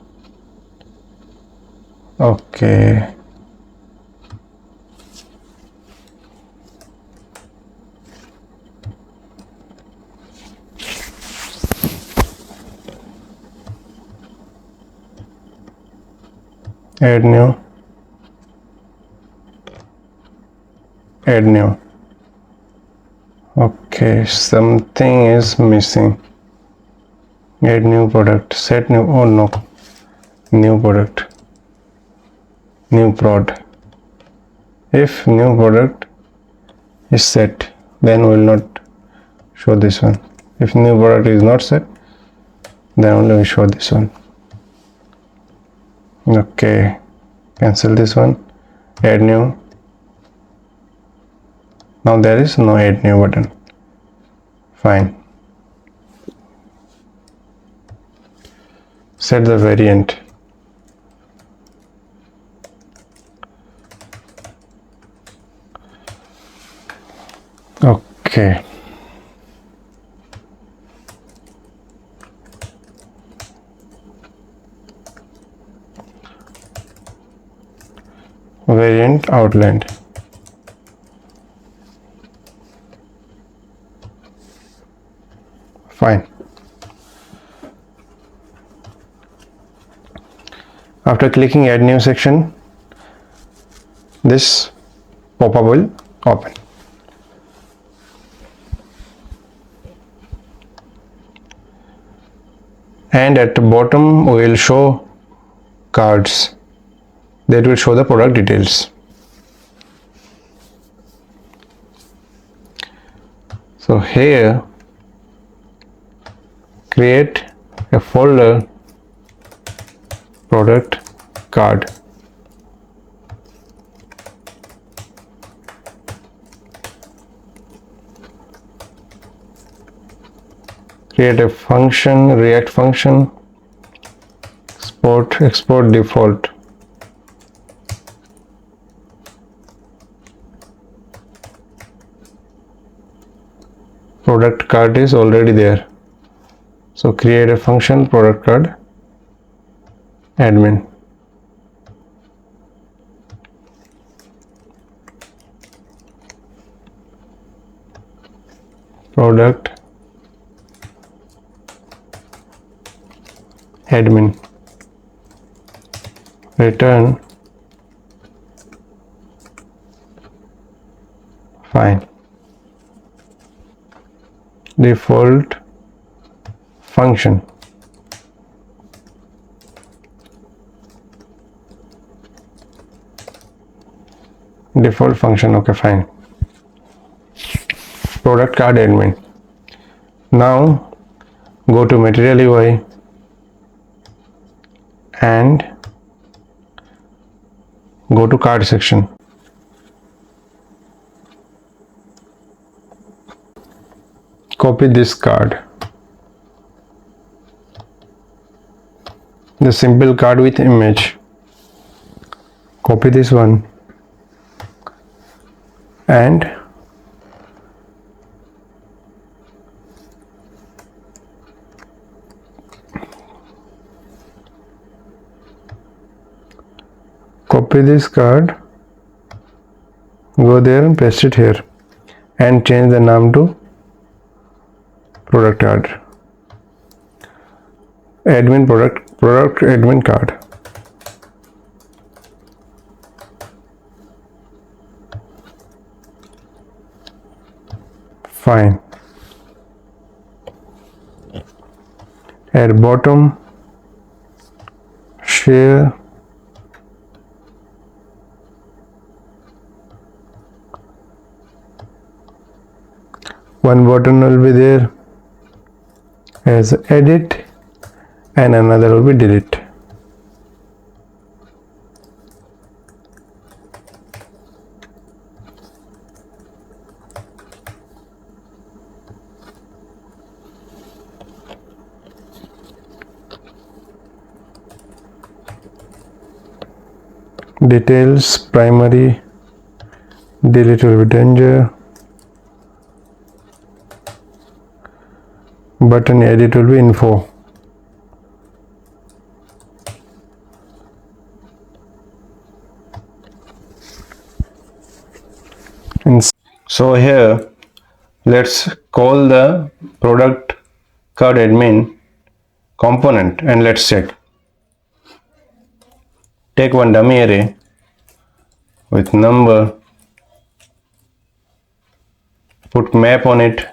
Speaker 1: Okay. Add new. Add new. Okay, something is missing. Add new product, set new, oh no, new product, new prod. If new product is set, then we will not show this one. If new product is not set, then only we show this one. Okay, cancel this one, add new, Now there is no add new button. Fine. Set the variant. Okay. Variant outlined. Fine. After clicking add new section, this pop-up will open. And at the bottom we will show cards that will show the product details. So here create a folder product card. Create a function, React function, export default. Product card is already there. So create a function product card admin. Product admin. Return. Fine. Default function. Default function. Okay, fine. Product card admin. Now go to material UI and go to card section. Copy this card, the simple card with image. Copy this one and copy this card, go there and paste it here and change the name to product card. Admin product admin card. Fine. At bottom share one button will be there as edit and another will be delete. Details primary, delete will be danger, button edit will be info. So here let's call the product card admin component and let's check. Take one dummy array with number, put map on it,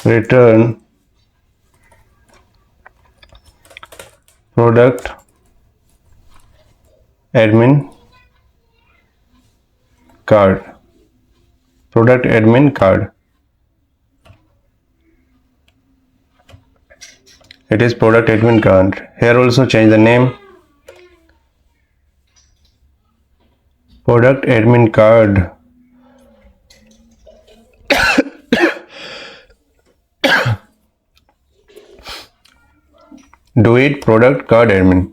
Speaker 1: return product admin card, product admin card. It is product admin card. Here also change the name Product admin card. Do it product card admin.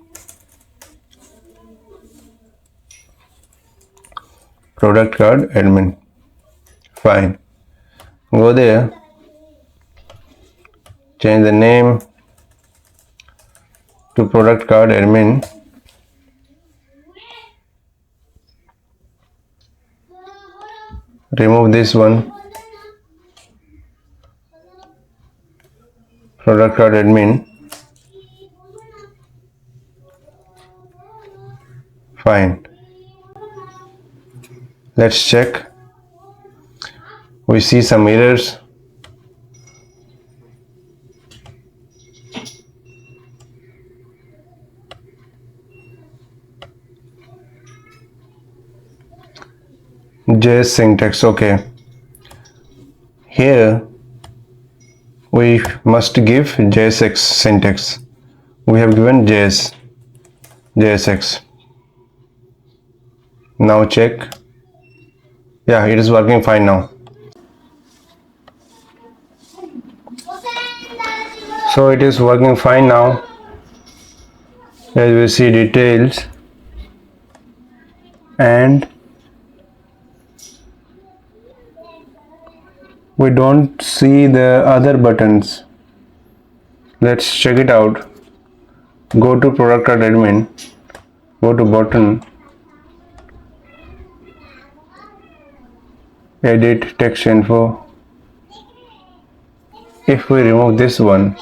Speaker 1: Product card admin. Fine. Go there. Change the name to product card admin. Remove this one. Product card admin. Fine. Let's check. We see some errors. JS syntax. Okay. Here we must give JSX syntax. We have given JSX. Now check. Yeah, it is working fine now. So it is working fine now. As we see details, and we don't see the other buttons. Let's check it out. Go to product card admin, go to button, edit text info. If we remove this one,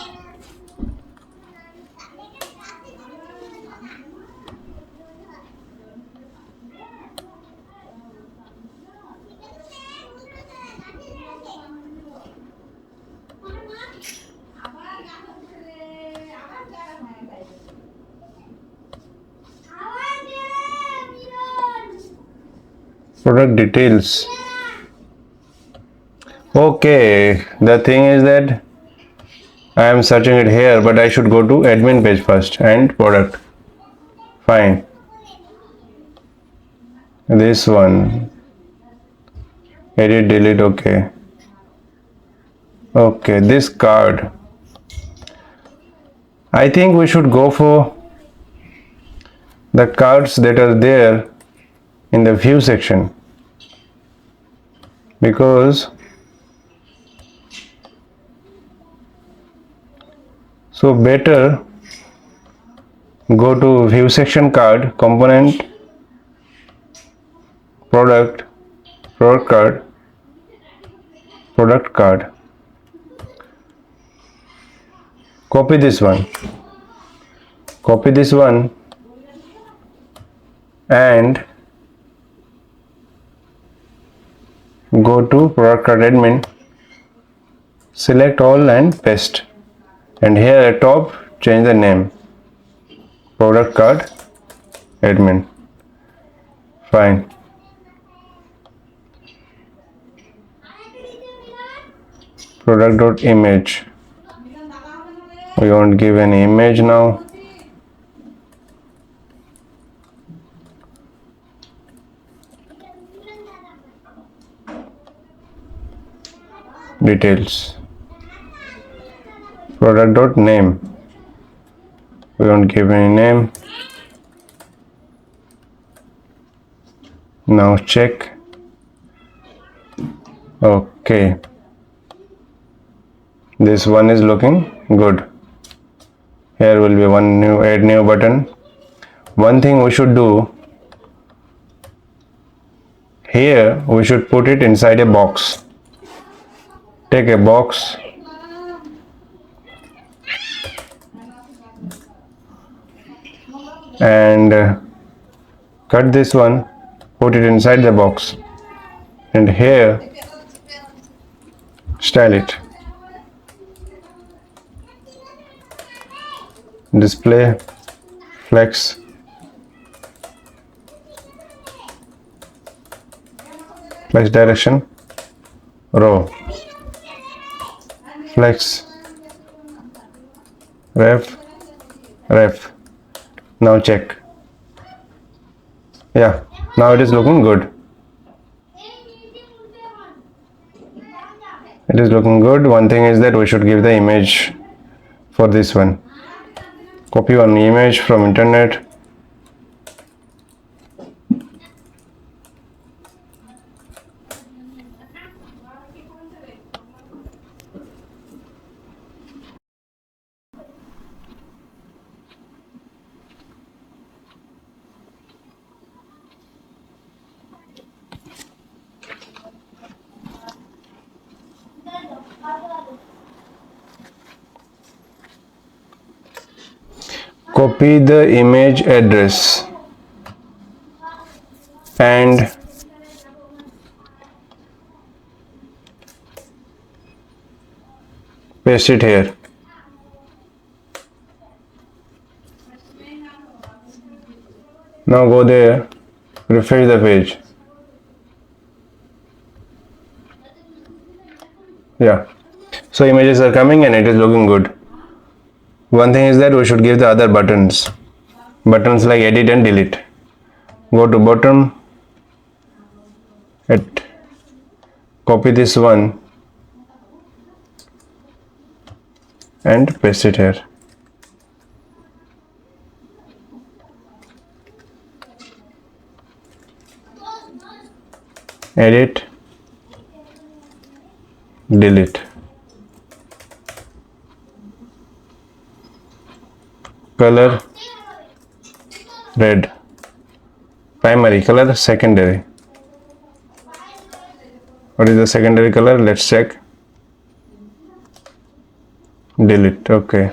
Speaker 1: product details. Okay, the thing is that I am searching it here, but I should go to admin page first and product. Fine. This one. Edit, delete, okay. Okay, this card. I think we should go for the cards that are there in the view section, because so better go to view section card, component, product card, product card. Copy this one and go to product card admin, select all and paste, and here at top change the name, product card admin. Fine. Product.image. We won't give any image now. Details. Product.name. We won't give any name. Now check. Okay. This one is looking good. Here will be one new add new button. One thing we should do, here we should put it inside a box. Take a box, and cut this one, put it inside the box, and here style it. Display, flex, direction, row, flex, ref. Now check. Yeah, Now it is looking good. It is looking good. One thing is that we should give the image for this one. Copy one image from internet. Copy the image address and paste it here. Now go there, refresh the page. Yeah, so images are coming and it is looking good. One thing is that we should give the other buttons like edit and delete. Go to bottom, copy this one and paste it here. Edit, delete. Color red, primary color secondary. What is the secondary color? Let's check. Delete. Okay.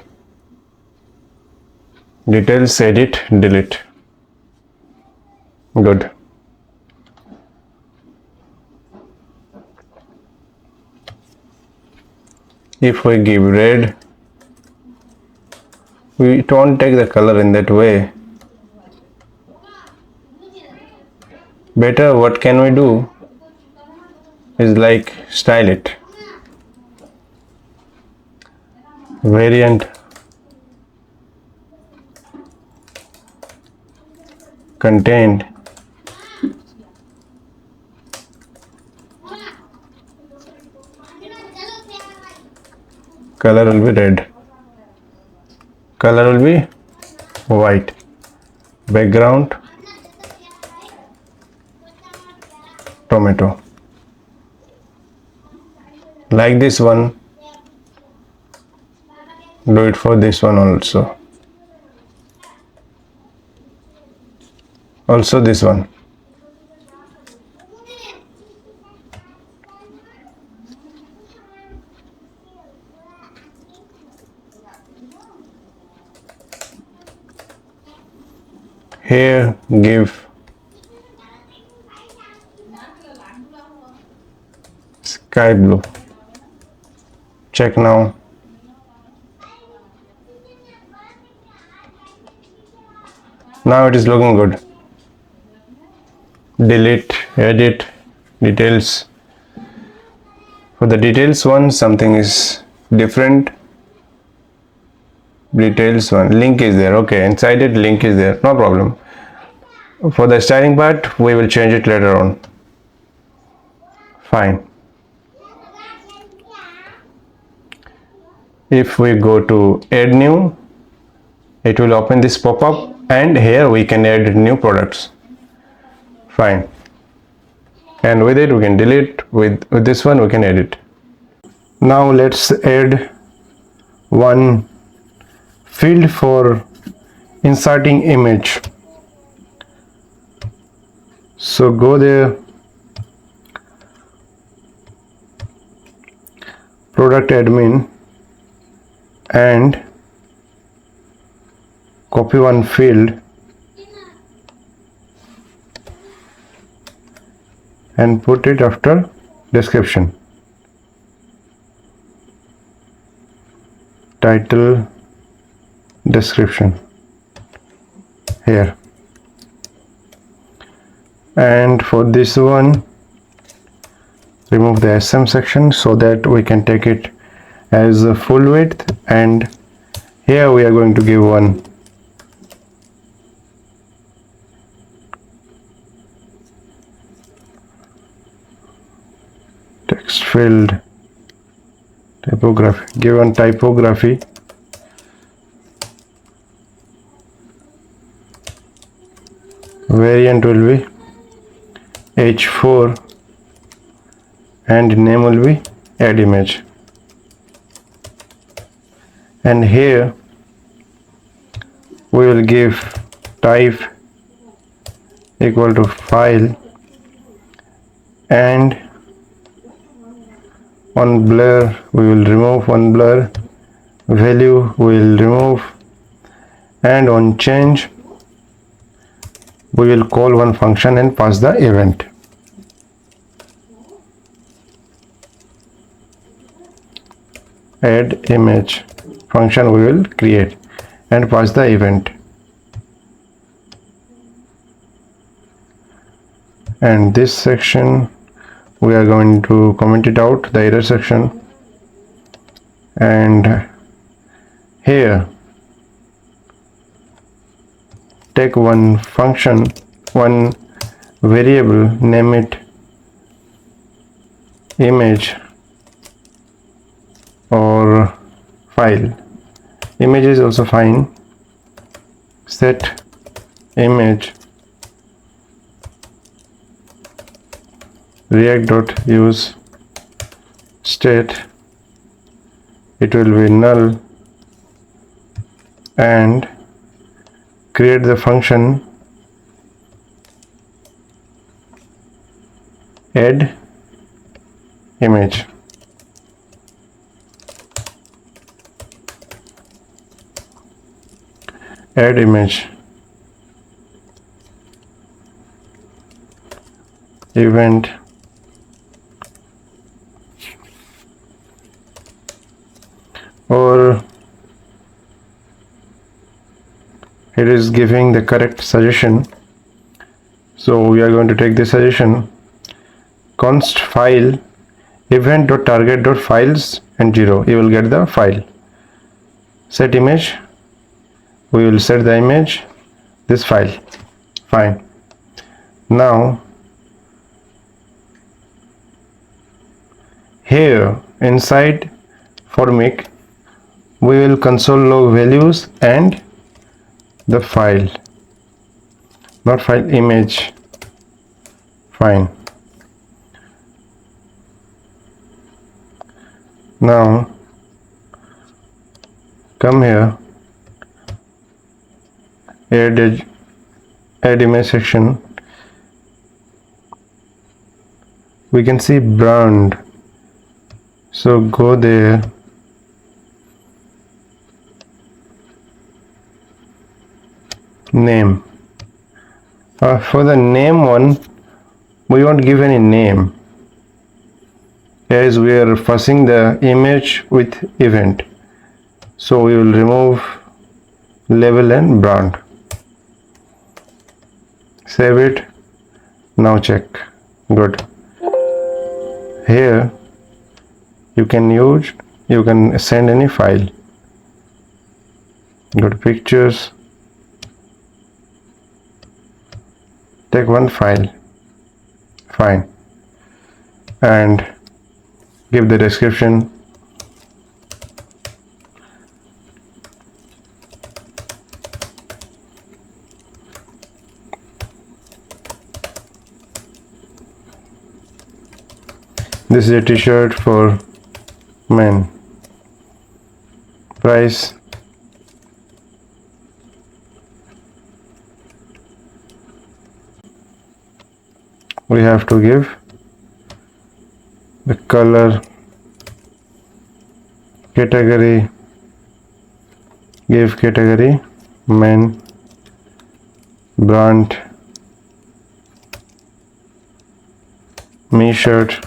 Speaker 1: Details, edit, delete. Good. If we give red, we don't take the color in that way. Better, what can we do is like style it. Variant contained color will be red, color will be white, background tomato. Like this one, do it for this one also. Also this one. Here give sky blue. Check now. Now it is looking good. Delete, edit, details. For the details one, something is different. Details one, link is there. Okay, inside it link is there, no problem. For the styling part, we will change it later on. Fine. If we go to add new, it will open this pop-up and here we can add new products. Fine. And with it we can delete, with this one we can edit. Now let's add one field for inserting image. So go there, product admin, and copy one field and put it after description, title, description here. And for this one, remove the SM section so that we can take it as a full width, and here we are going to give one field typography, given typography, variant will be h4 and name will be add image. And here we will give type equal to file, and on blur we will remove one blur, value we will remove, and on change we will call one function and pass the event. Add image function we will create and pass the event. And this section we are going to comment it out, the error section. And here take one function, one variable, name it image or file. Image is also fine. Set image react.use state, it will be null, and create the function add image. Add image event or it is giving the correct suggestion, so we are going to take this suggestion. Const file event.target.files and 0, you will get the file. Set image, we will set the image, this file. Fine. Now here inside formic we will console log values and the file, not file, image. Fine. Now come here, add image section. We can see brand, so go there, name. For the name one we won't give any name, as we are fussing the image with event, so we will remove label and brand. Save it. Now check. Good. Here you can send any file. Go to pictures, take one file. Fine. And give the description. This is a t-shirt for men. Price we have to give the color, category, give category men, brand me shirt,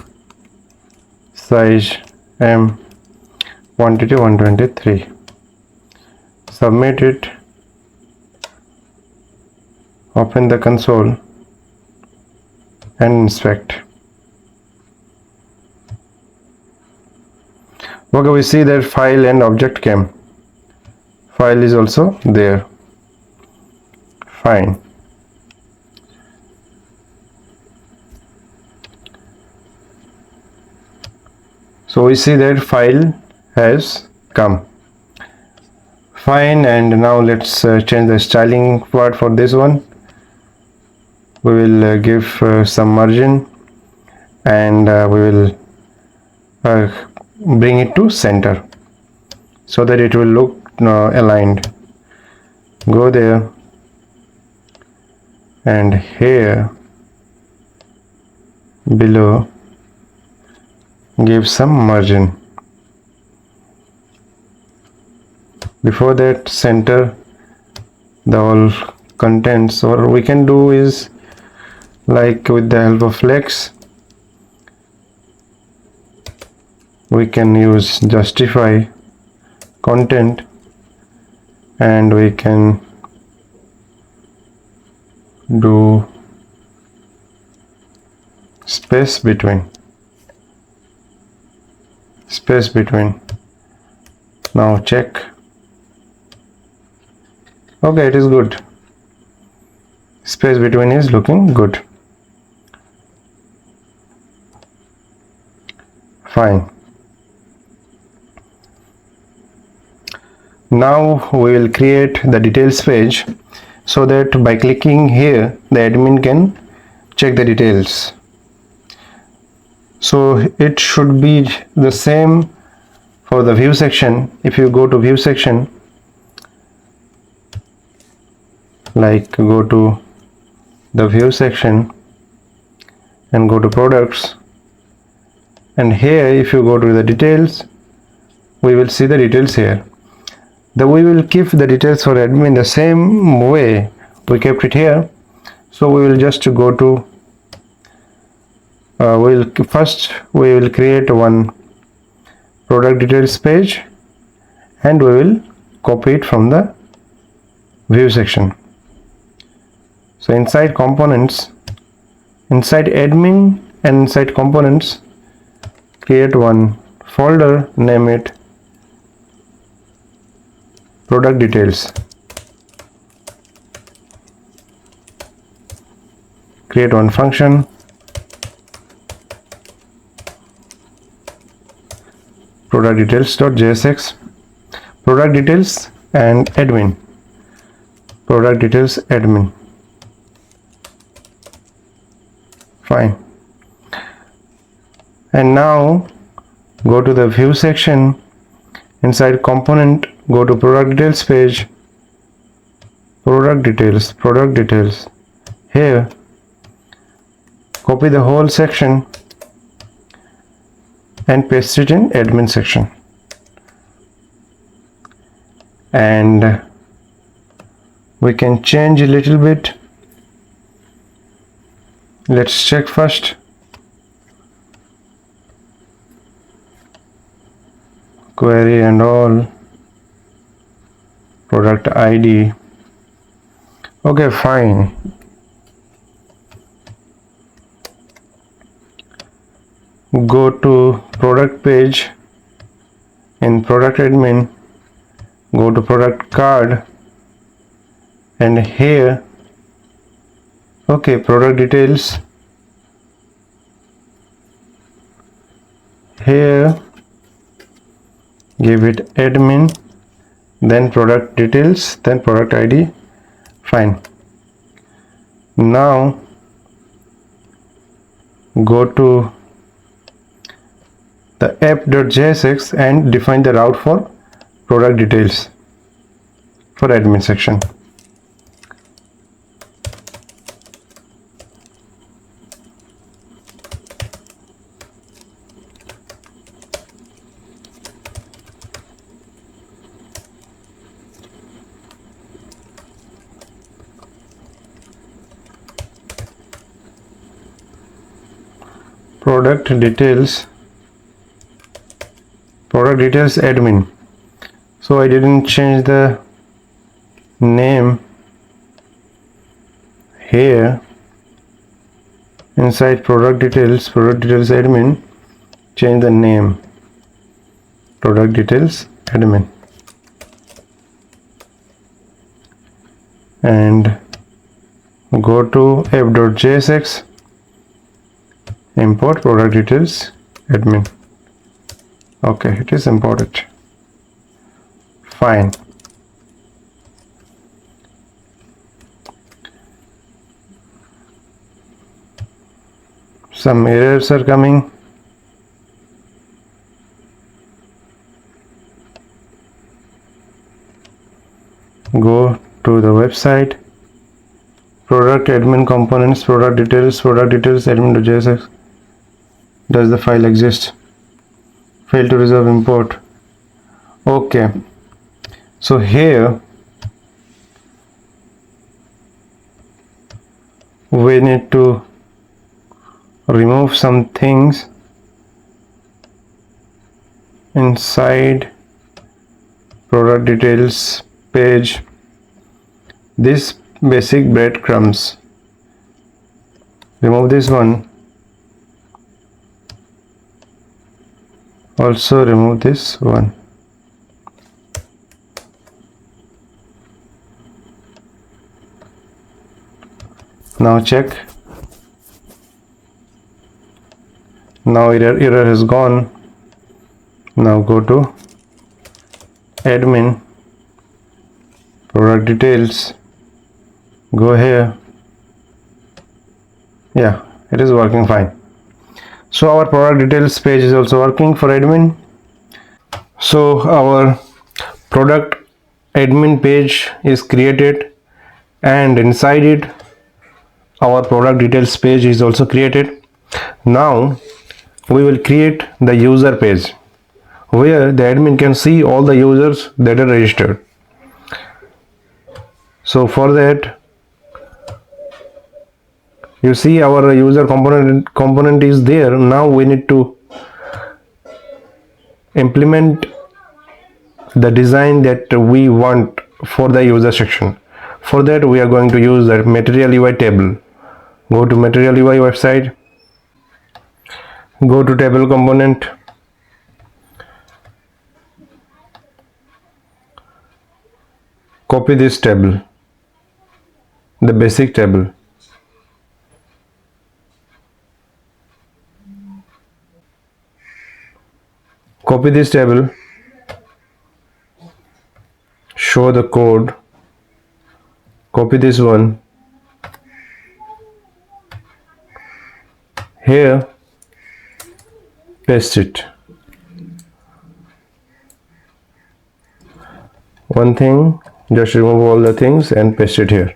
Speaker 1: size M, quantity 123. Submit it, open the console and inspect. Okay, we see that file and object came. File is also there. Fine. So we see that file has come. Fine, and now let's change the styling part for this one. We will give some margin, and we will bring it to center so that it will look aligned. Go there, and here below give some margin. Before that, center the whole contents, or we can do is like with the help of flex we can use justify content, and we can do space between. Now check. Okay, it is good. Space between is looking good. Fine. Now we will create the details page, so that by clicking here the admin can check the details. So it should be the same for the view section. If you go to view section, like go to the view section and go to products, and here if you go to the details, we will see the details here. We will keep the details for admin the same way we kept it here. So we will just go to we will create one product details page, and we will copy it from the view section. So inside components, inside admin and inside components, create one folder, name it product details. Create one function, product details.jsx, product details and admin, product details admin. Fine. And now go to the view section, inside component go to product details page, product details. Here copy the whole section and paste it in admin section, and we can change a little bit. Let's check first. Query and all, product ID. Okay, fine. Go to product page, in product admin go to product card, and here product details, here give it admin, then product details, then product ID. Fine. Now go to the app.jsx and define the route for product details for admin section. Product details admin. So I didn't change the name here. Inside product details admin, change the name, product details admin, and go to app.jsx, import product details admin. Okay, it is imported. Fine. Some errors are coming. Go to the website. Product admin components, product details admin.js. Does the file exist? Fail to resolve import. Okay, so here we need to remove some things inside product details page. This basic breadcrumbs, remove this one. Also remove this one. Now check. Now error has gone. Now go to admin, product details, go here. Yeah, it is working fine. So our product details page is also working for admin. So our product admin page is created, and inside it our product details page is also created. Now we will create the user page where the admin can see all the users that are registered. So for that, you see our user component is there. Now we need to implement the design that we want for the user section. For that we are going to use the material UI table. Go to material UI website, go to table component, copy this table, the basic table, copy this table, show the code, copy this one, here paste it. One thing, just remove all the things and paste it here,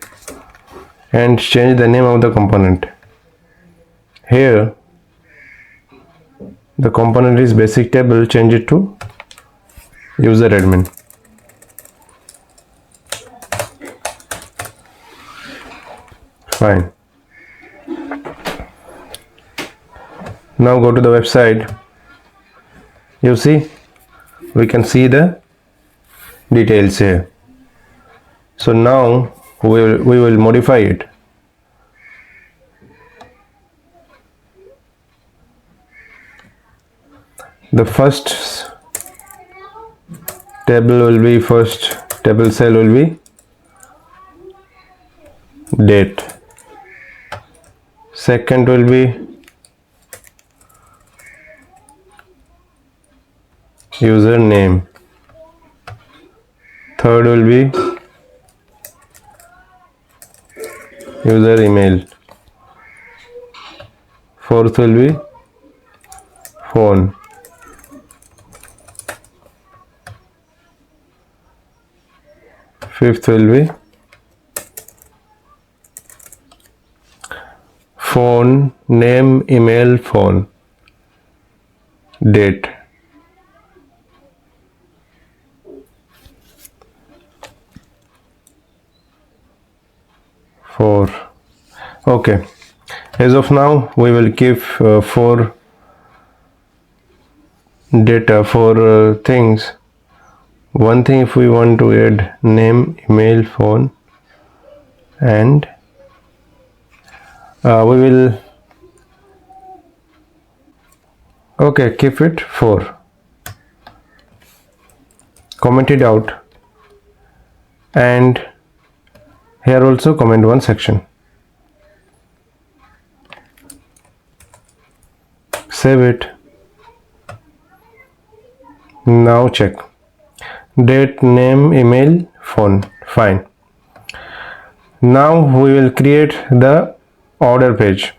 Speaker 1: and change the name of the component. Here the component is basic table, change it to user admin. Fine. Now go to the website. You see, we can see the details here. So now we will modify it. The first table cell will be date. Second will be username. Third will be user email. Fourth will be phone. Fifth will be phone, name, email, phone, date. Four. Okay, as of now we will give 4 data, 4 things. One thing, if we want to add name, email, phone, and we will keep it 4. Comment it out, and here also comment one section. Save it. Now check. Date, name, email, phone. Fine. Now we will create the order page.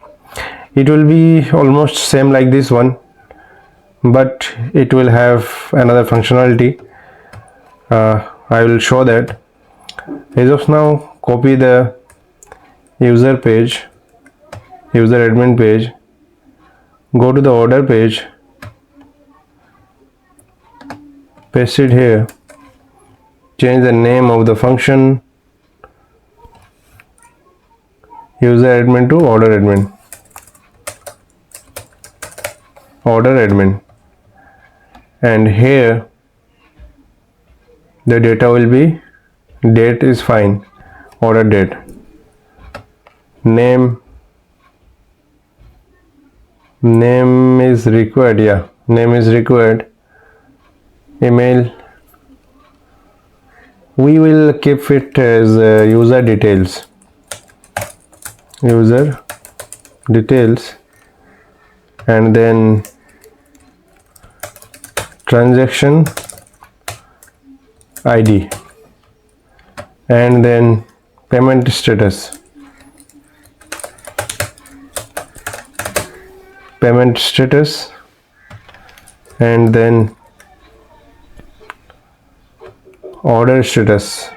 Speaker 1: It will be almost same like this one, but it will have another functionality. I will show that. As of now, copy the user page, user admin page, go to the order page, paste it here, change the name of the function, user admin to order admin, and here the data will be, date is fine, order date, name is required, yeah, name is required, email we will keep it as user details, and then transaction ID, and then payment status, and then order status,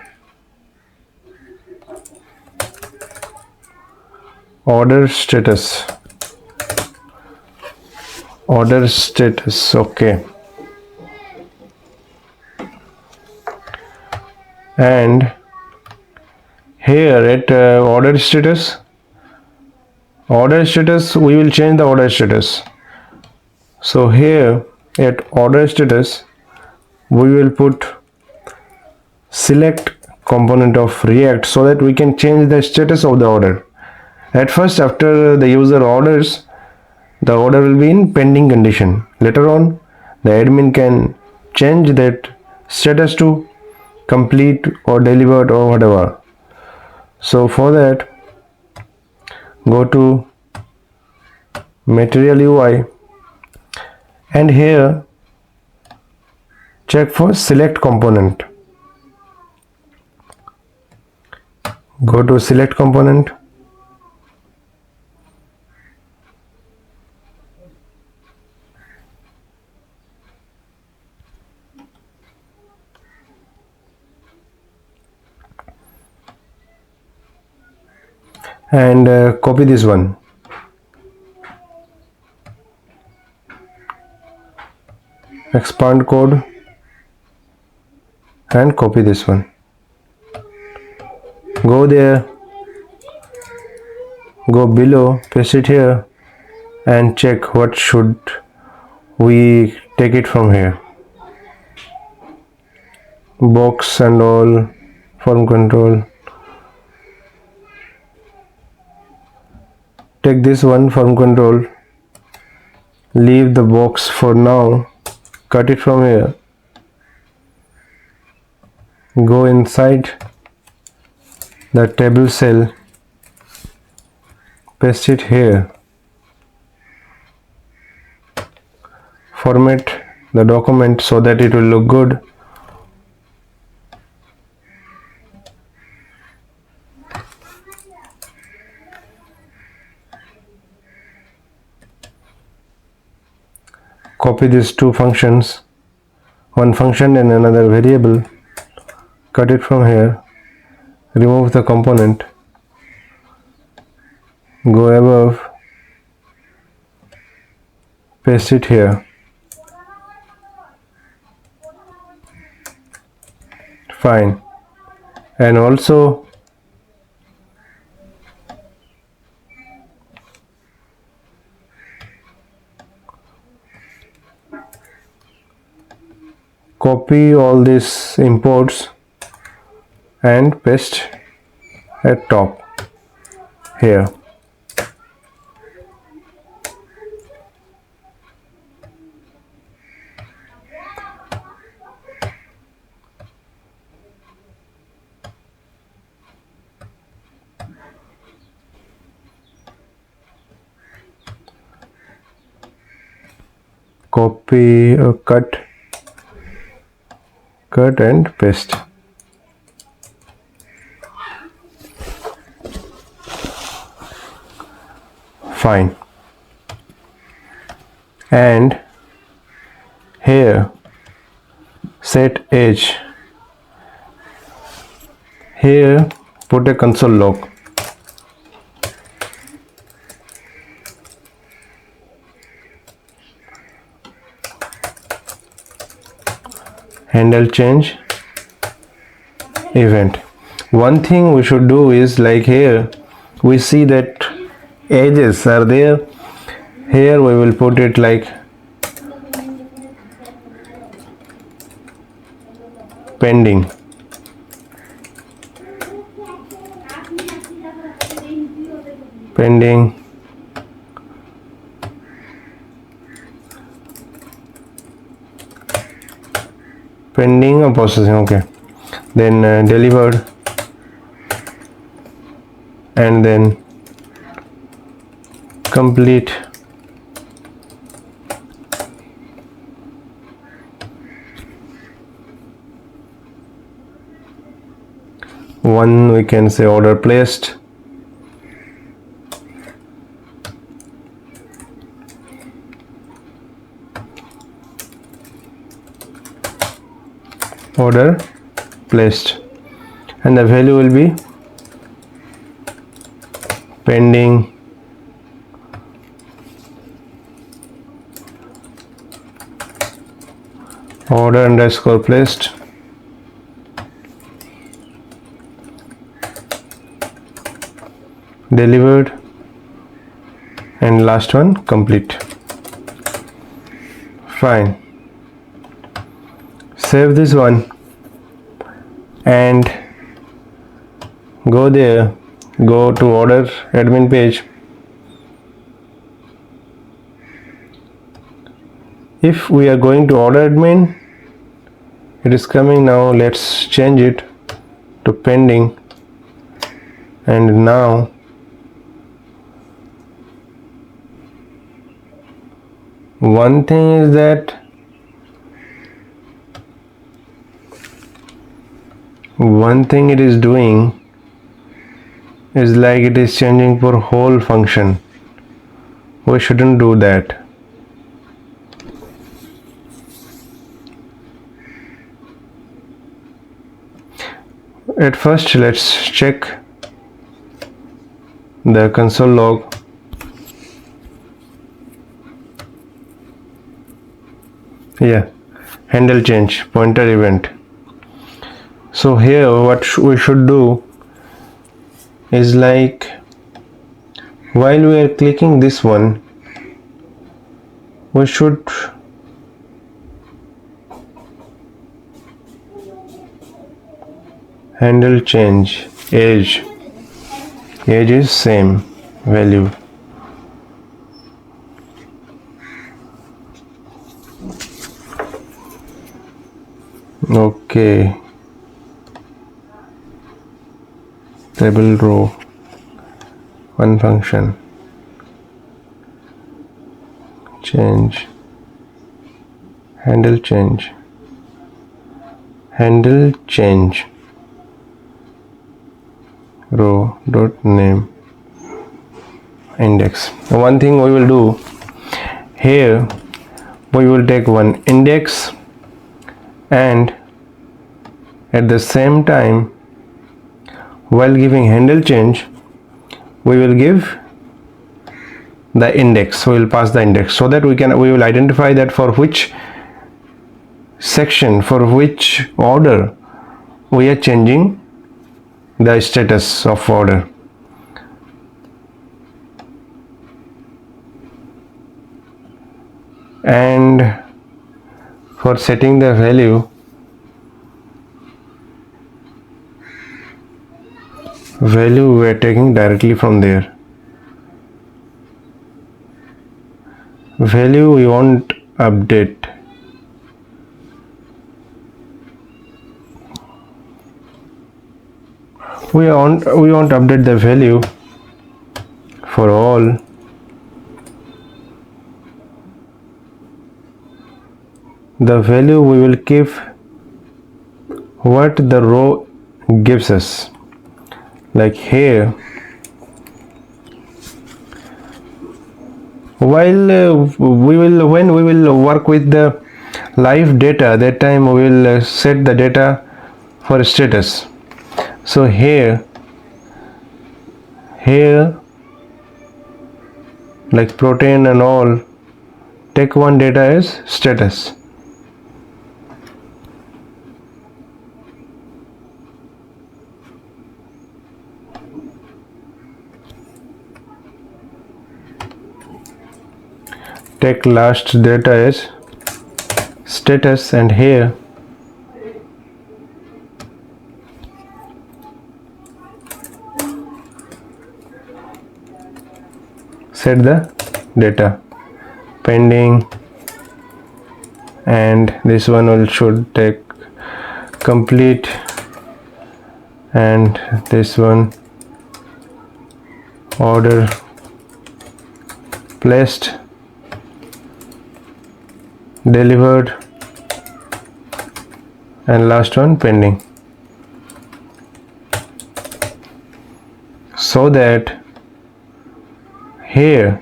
Speaker 1: okay. And here at order status we will change the order status. So here at order status we will put select component of React, so that we can change the status of the order. At first, after the user orders, the order will be in pending condition. Later on, the admin can change that status to complete or delivered or whatever. So for that, go to Material UI, and here check for select component. Go to select component, and copy this one, expand code and copy this one, go there, go below, paste it here, and check what should we take it from here. Box and all, form control, take this one, form control, leave the box for now, cut it from here, go inside the table cell, paste it here, format the document so that it will look good. Copy these two functions, one function and another variable, cut it from here, remove the component, go above, paste it here, fine. And also copy all these imports and paste at top here. Copy or cut cut and paste. Fine. And here set edge, here put a console log. Handle change event. One thing we should do is, like here we see that edges are there, here we will put it like pending. Pending or processing. Okay, then delivered, and then complete. One we can say order placed. Order placed, and the value will be pending. Order underscore placed. Delivered, and last one complete. Fine. Save this one and go there, go to order admin page. If we are going to order admin, it is coming now. Let's change it to pending, and now one thing is that one thing it is doing is like it is changing for whole function. We shouldn't do that. At first, let's check the console log. Yeah, handle change, pointer event. So here what we should do is, like, while we are clicking this one, we should handle change age is same value. Okay, table row, one function, change, handle change, row dot name index. One thing we will do here, we will take one index, and at the same time, while giving handle change, we will give the index. We will pass the index so that we will identify that for which section, for which order we are changing the status of order. And for setting the value, we are taking directly from there. Value we won't update. We won't update the value for all. The value we will give what the row gives us. Like here, while when we will work with the live data, that time we will set the data for status. So here like protein and all, take one data as status. Take last data as status, and here set the data pending, and this one will should take complete, and this one order placed, delivered, and last one pending, so that here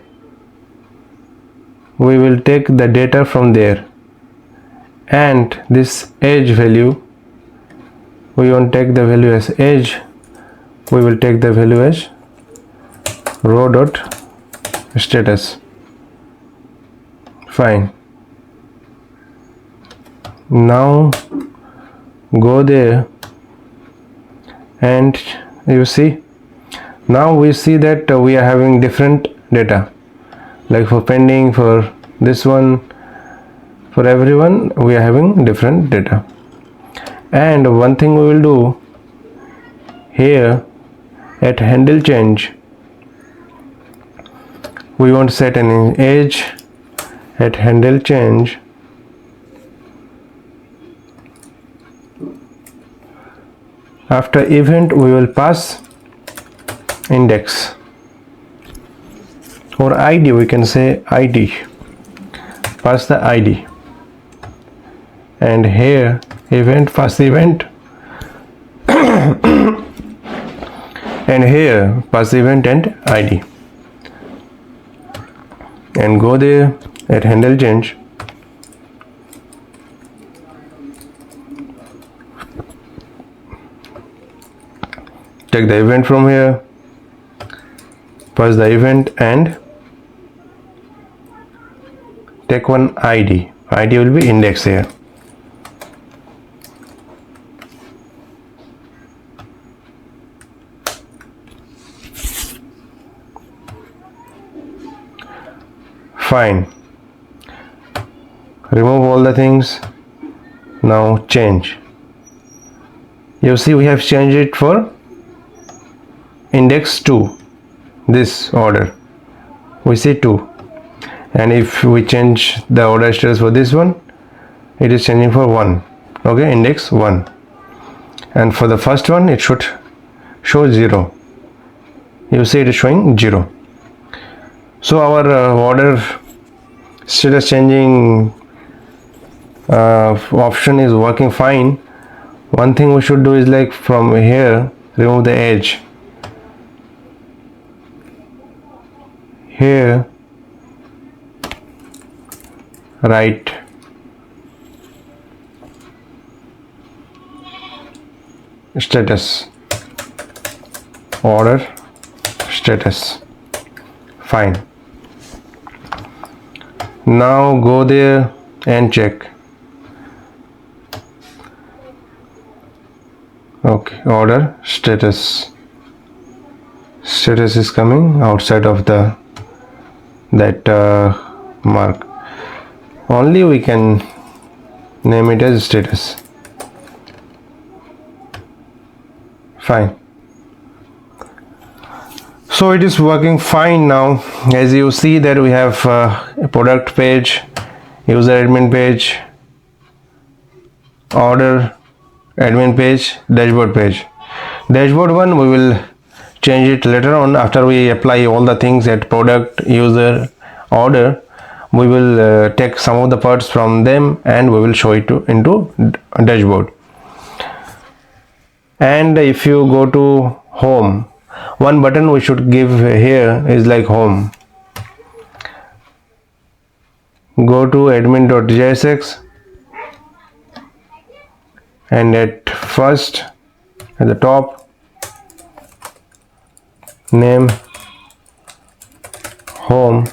Speaker 1: we will take the data from there, and this age value we won't take the value as age, we will take the value as row dot status. Fine. Now go there, and you see, now we see that we are having different data, like for pending, for this one, for everyone we are having different data. And one thing we will do here, at handle change we want to set an age. At handle change after event we will pass index or ID, we can say ID, pass the ID, and here event, pass the event and here pass the event and ID, and go there at handle change, take the event from here, pass the event, and take one ID. ID will be index here. Fine. Remove all the things. Now change. You see we have changed it for index 2, this order we see 2, and if we change the order status for this one, it is changing for 1. Okay, index 1, and for the first one it should show 0. You see it is showing 0. So our order status changing option is working fine. One thing we should do is, like, from here remove the edge. Here write status, order status. Fine. Now go there and check. Okay, order status is coming outside of that mark. Only we can name it as status. Fine. So it is working fine now. As you see that we have a product page, user admin page, order admin page, dashboard page. Dashboard one we will change it later on after we apply all the things at product, user, order. We will take some of the parts from them and we will show it into dashboard. And if you go to home, one button we should give here is like home. Go to admin.jsx and at first at the top name home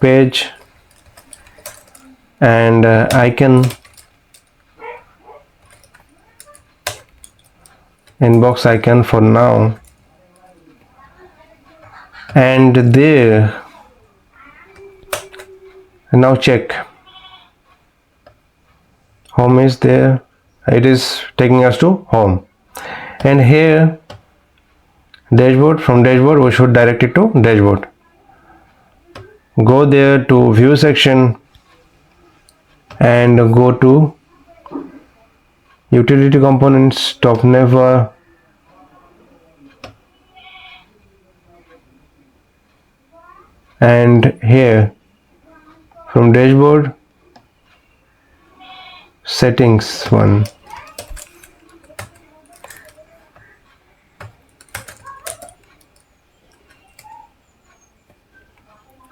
Speaker 1: page and icon inbox icon for now, and there now check home is there, it is taking us to home. And here dashboard, from dashboard we should direct it to dashboard. Go there to view section and go to utility components, top never, and here from dashboard settings one,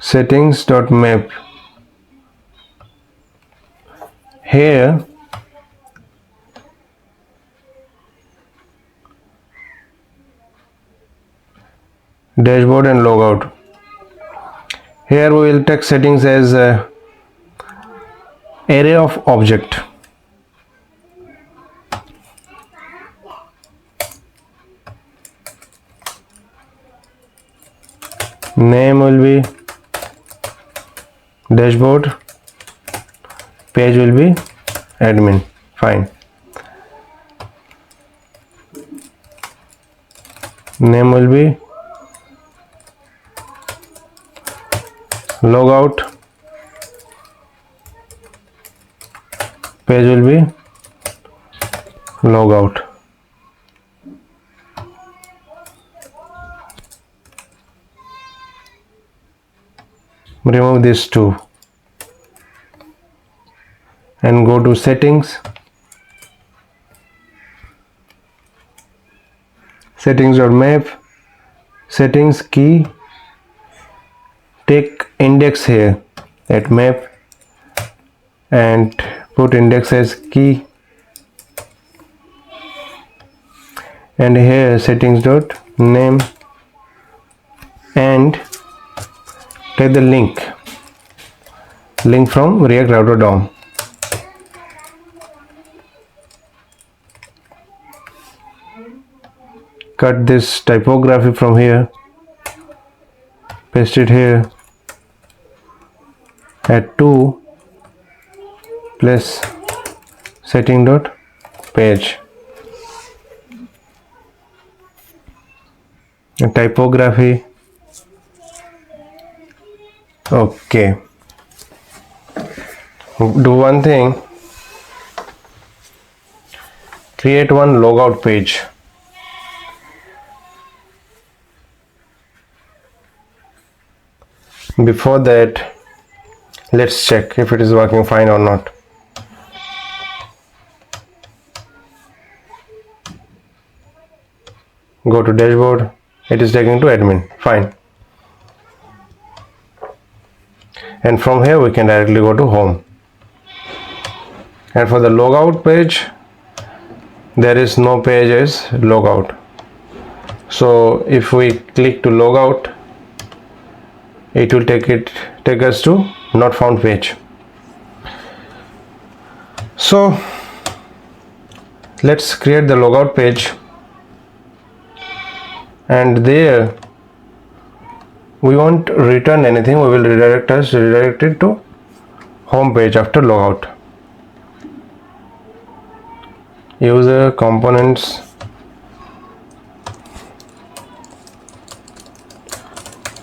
Speaker 1: settings.map. Here dashboard and logout. Here we will take settings as array of object. Name will be dashboard, page will be admin. Fine. Name will be logout, page will be logout. Remove these two and go to settings, settings.map, settings key, take index here at map and put index as key, and here settings.name and take the link from React Router DOM. Cut this typography from here, paste it here, add 2 plus setting.page. Typography. Okay, do one thing, create one logout page. Before that, let's check if it is working fine or not. Go to dashboard, it is taking to admin. Fine. And from here we can directly go to home. And for the logout page, there is no page as logout. So if we click to logout, it will take us to not found page. So let's create the logout page, and there we won't return anything, we will redirect it to home page after logout. User components,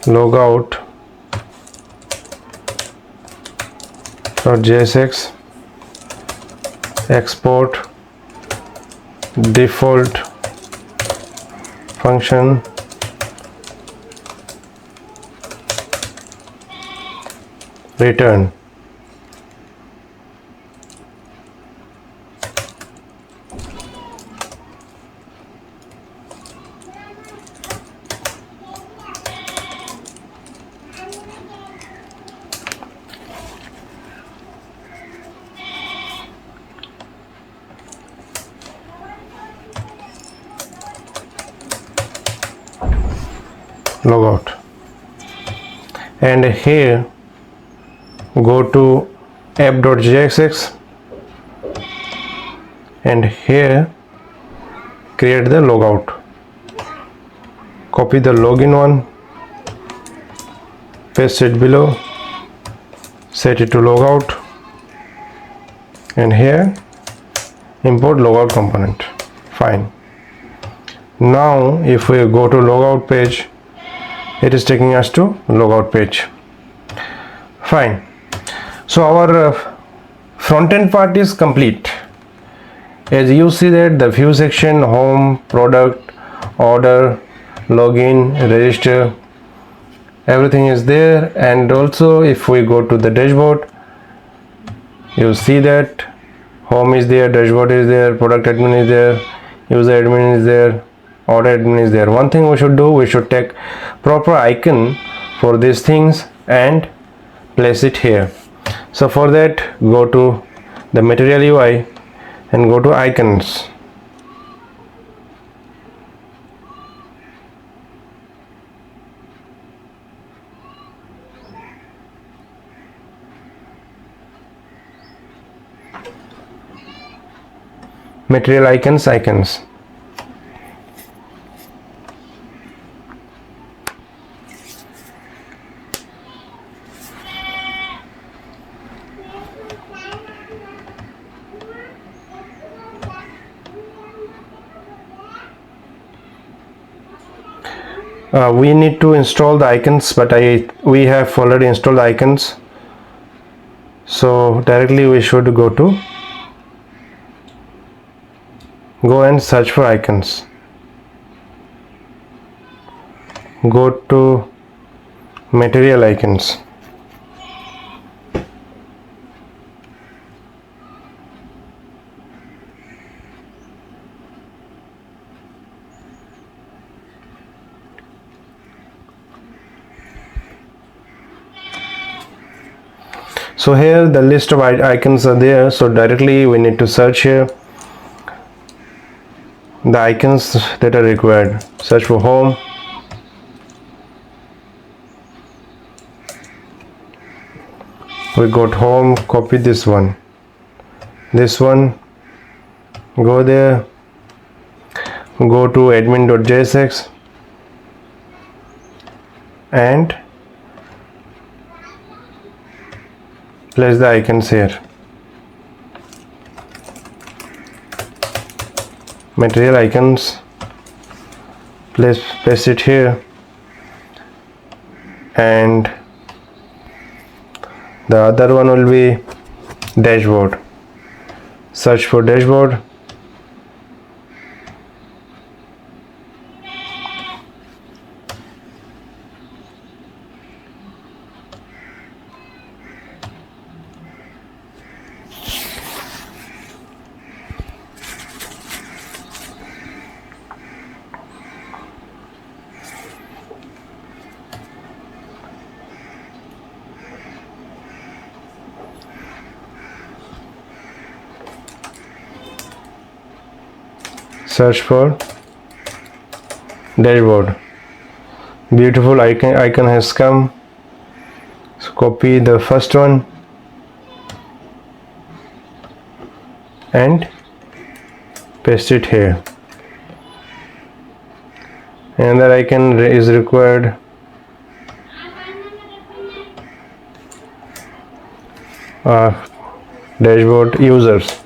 Speaker 1: logout .jsx, export default function, return. logout, and here go to app.jsx, and here create the logout. Copy the login one, paste it below, set it to logout, and here import logout component. Fine. Now if we go to logout page, it is taking us to logout page. Fine. So our front-end part is complete. As you see that the view section, home, product, order, login, register, everything is there. And also if we go to the dashboard, you see that home is there, dashboard is there, product admin is there, user admin is there, order admin is there. One thing we should do, we should take proper icon for these things and place it here. So for that, go to the material UI and go to icons. Material icons, icons. We need to install the icons, but we have already installed the icons, so directly we should go and search for icons. Go to material icons. So here the list of icons are there, so directly we need to search here the icons that are required. Search for home, we got home, copy this one, go there, go to admin.jsx and place the icons here. Material icons, paste it here, and the other one will be dashboard. Search for dashboard, search for dashboard. Beautiful icon has come, so copy the first one and paste it here. Another icon is required. Dashboard users.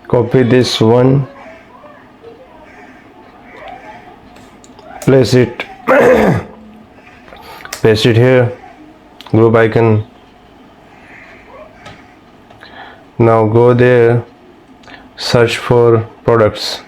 Speaker 1: Copy this one, place it paste it here, group icon. Now go there, search for products.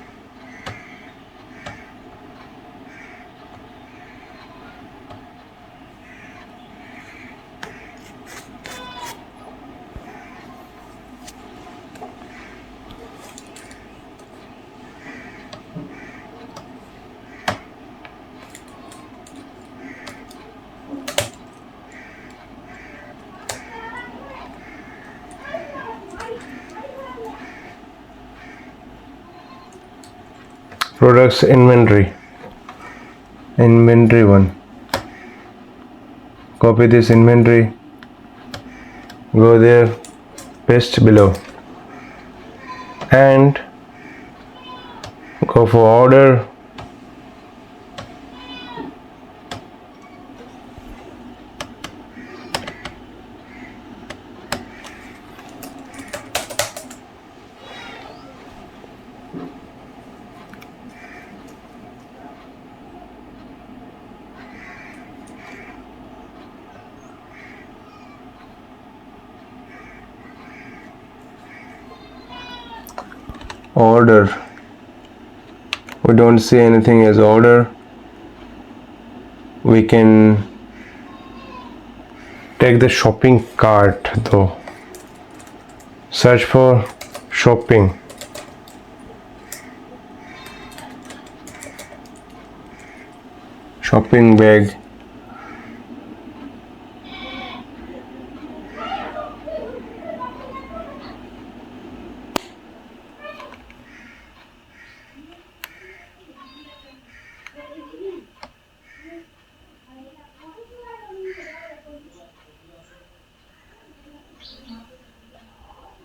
Speaker 1: products inventory one. Copy this inventory, go there, paste below, and go for order. Order, we don't see anything as order. We can take the shopping cart though. Search for shopping. Shopping bag.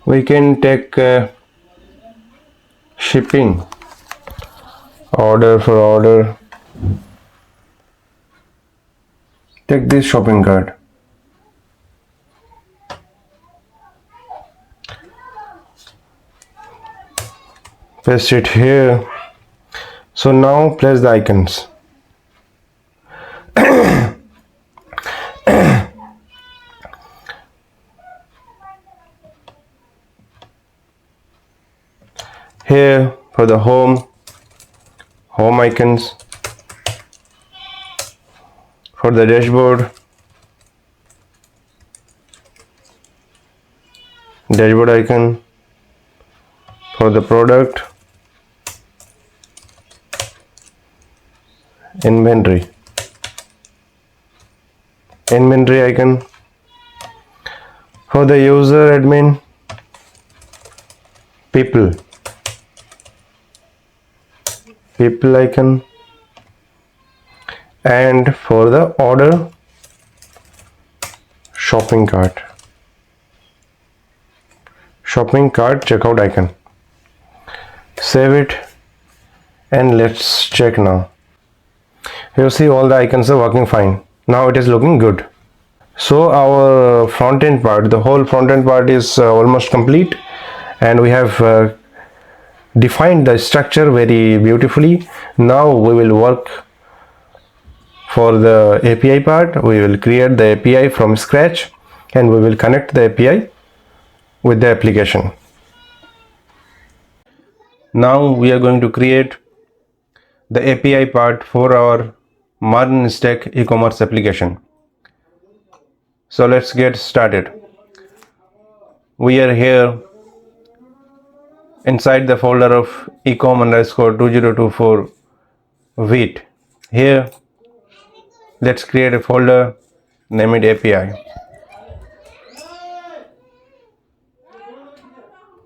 Speaker 1: We can take shipping, order for order. Take this shopping cart. Paste it here. So now place the icons. Here for the home icons, for the dashboard icon, for the product inventory icon, for the user admin people icon, and for the order shopping cart checkout icon. Save it and let's check now. You see all the icons are working fine. Now it is looking good. So our front end part, the whole front end part is almost complete, and we have defined the structure very beautifully. Now we will work for the API part. We will create the API from scratch, and we will connect the API with the application. Now we are going to create the API part for our MERN e-commerce application. So let's get started. We are here inside the folder of ecom_2024 Vite. Here let's create a folder, name it API.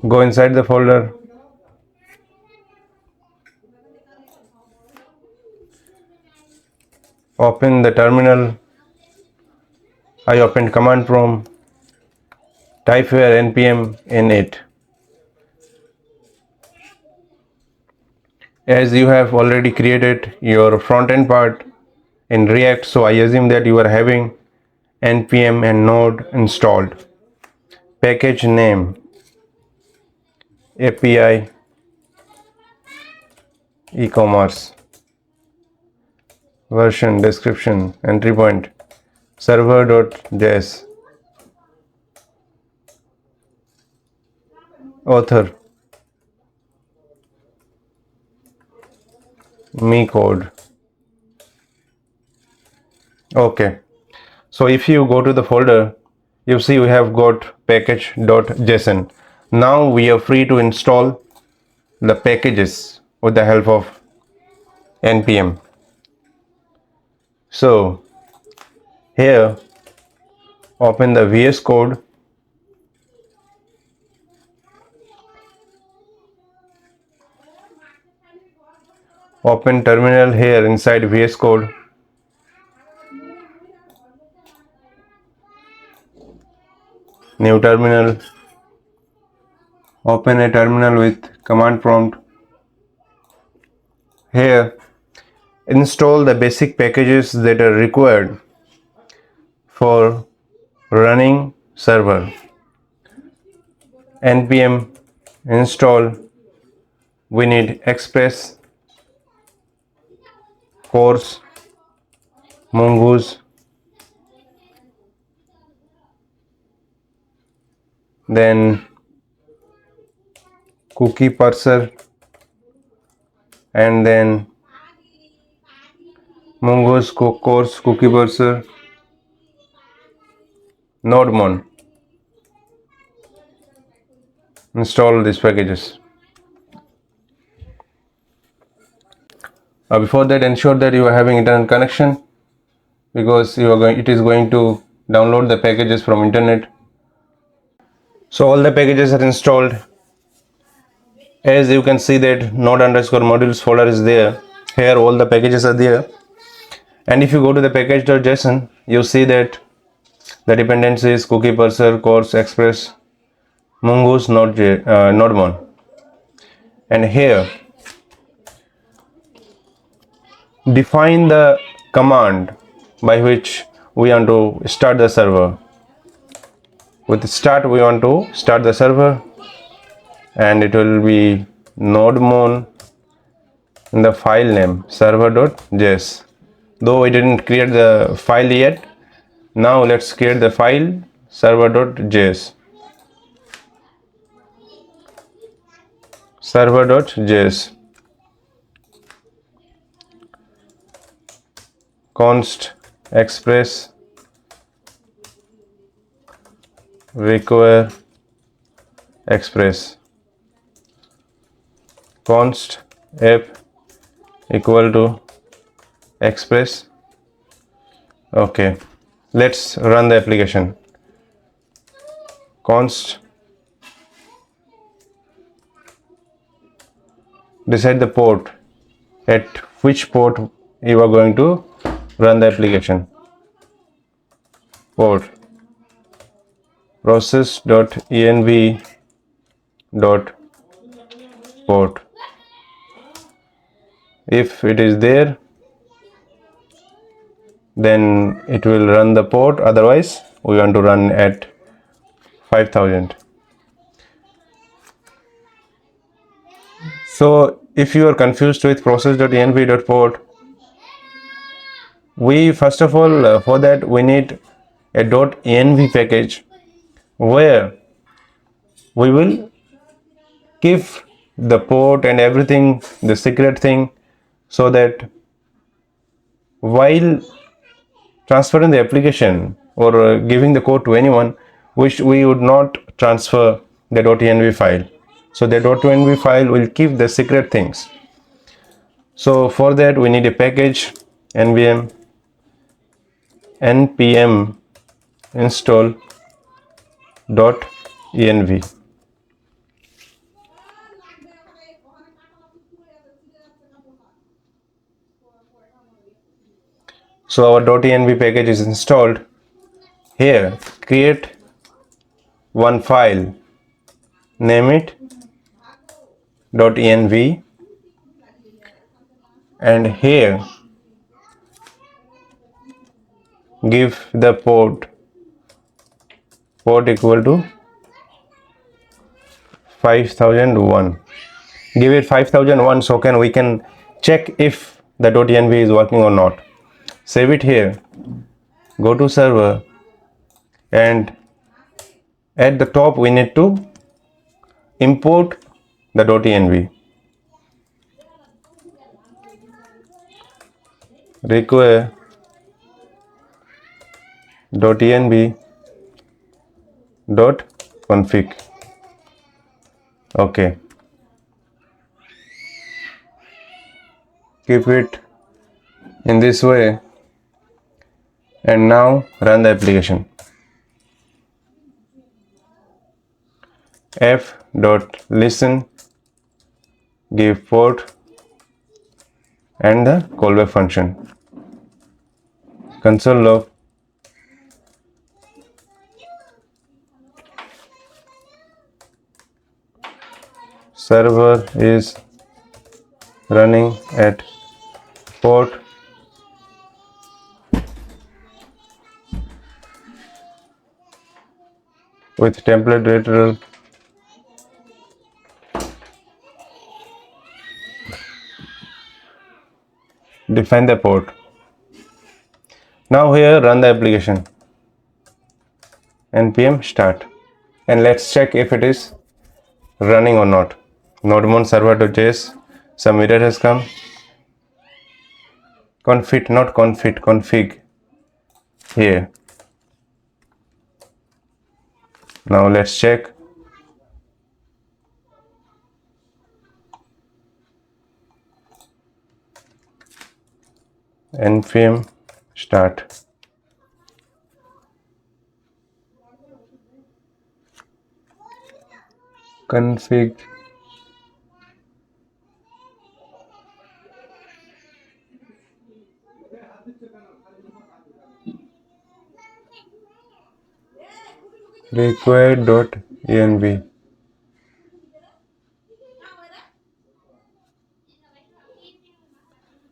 Speaker 1: Go inside the folder, open the terminal. I opened command prompt, type here npm init. As you have already created your front end part in React, so I assume that you are having npm and node installed. Package name API e-commerce, version, description, entry point server.js, author me code. Okay, so if you go to the folder, you see we have got package.json. Now we are free to install the packages with the help of npm. So here open the VS Code, Open terminal here inside VS Code. New terminal. Open a terminal with command prompt. Here, install the basic packages that are required for running server. npm install. We need Express, Course, Mongoose, then cookie parser, and then Mongoose, Course, cookie parser, nodemon. Install these packages. Before that, ensure that you are having internet connection, because it is going to download the packages from internet. So all the packages are installed. As you can see that node underscore modules folder is there. Here all the packages are there. And if you go to the package.json, you see that the dependencies cookie parser, course, express, mongoose, nodemon. And here define the command by which we want to start the server. With start, we want to start the server, and it will be nodemon in the file name server.js. Though we didn't create the file yet, now let's create the file server.js. Server.js const express require express const app equal to express. Okay, let's run the application. Const decide the port, at which port you are going to run the application. Port process.env.port. If it is there, then it will run the port, otherwise we want to run at 5000. So if you are confused with process.env.port, we first of all for that we need a .env package where we will give the port and everything, the secret thing, so that while transferring the application or giving the code to anyone, we would not transfer the .env file. So the .env file will keep the secret things. So for that we need a package npm install .env. So our .env package is installed. Here create one file, name it .env, and here give the port equal to 5001. Give it 5001 so we can check if the .env is working or not. Save it here, go to server, and at the top we need to import the .env. Require .env.config. Okay, keep it in this way, and now run the application. F.listen, give port and the callback function. Console log server is running at port with template literal define the port. Now here run the application, npm start, and let's check if it is running or not. Nodemon server.js, some error has come. Config, not config, config here. Now let's check. Npm start. Config required.env.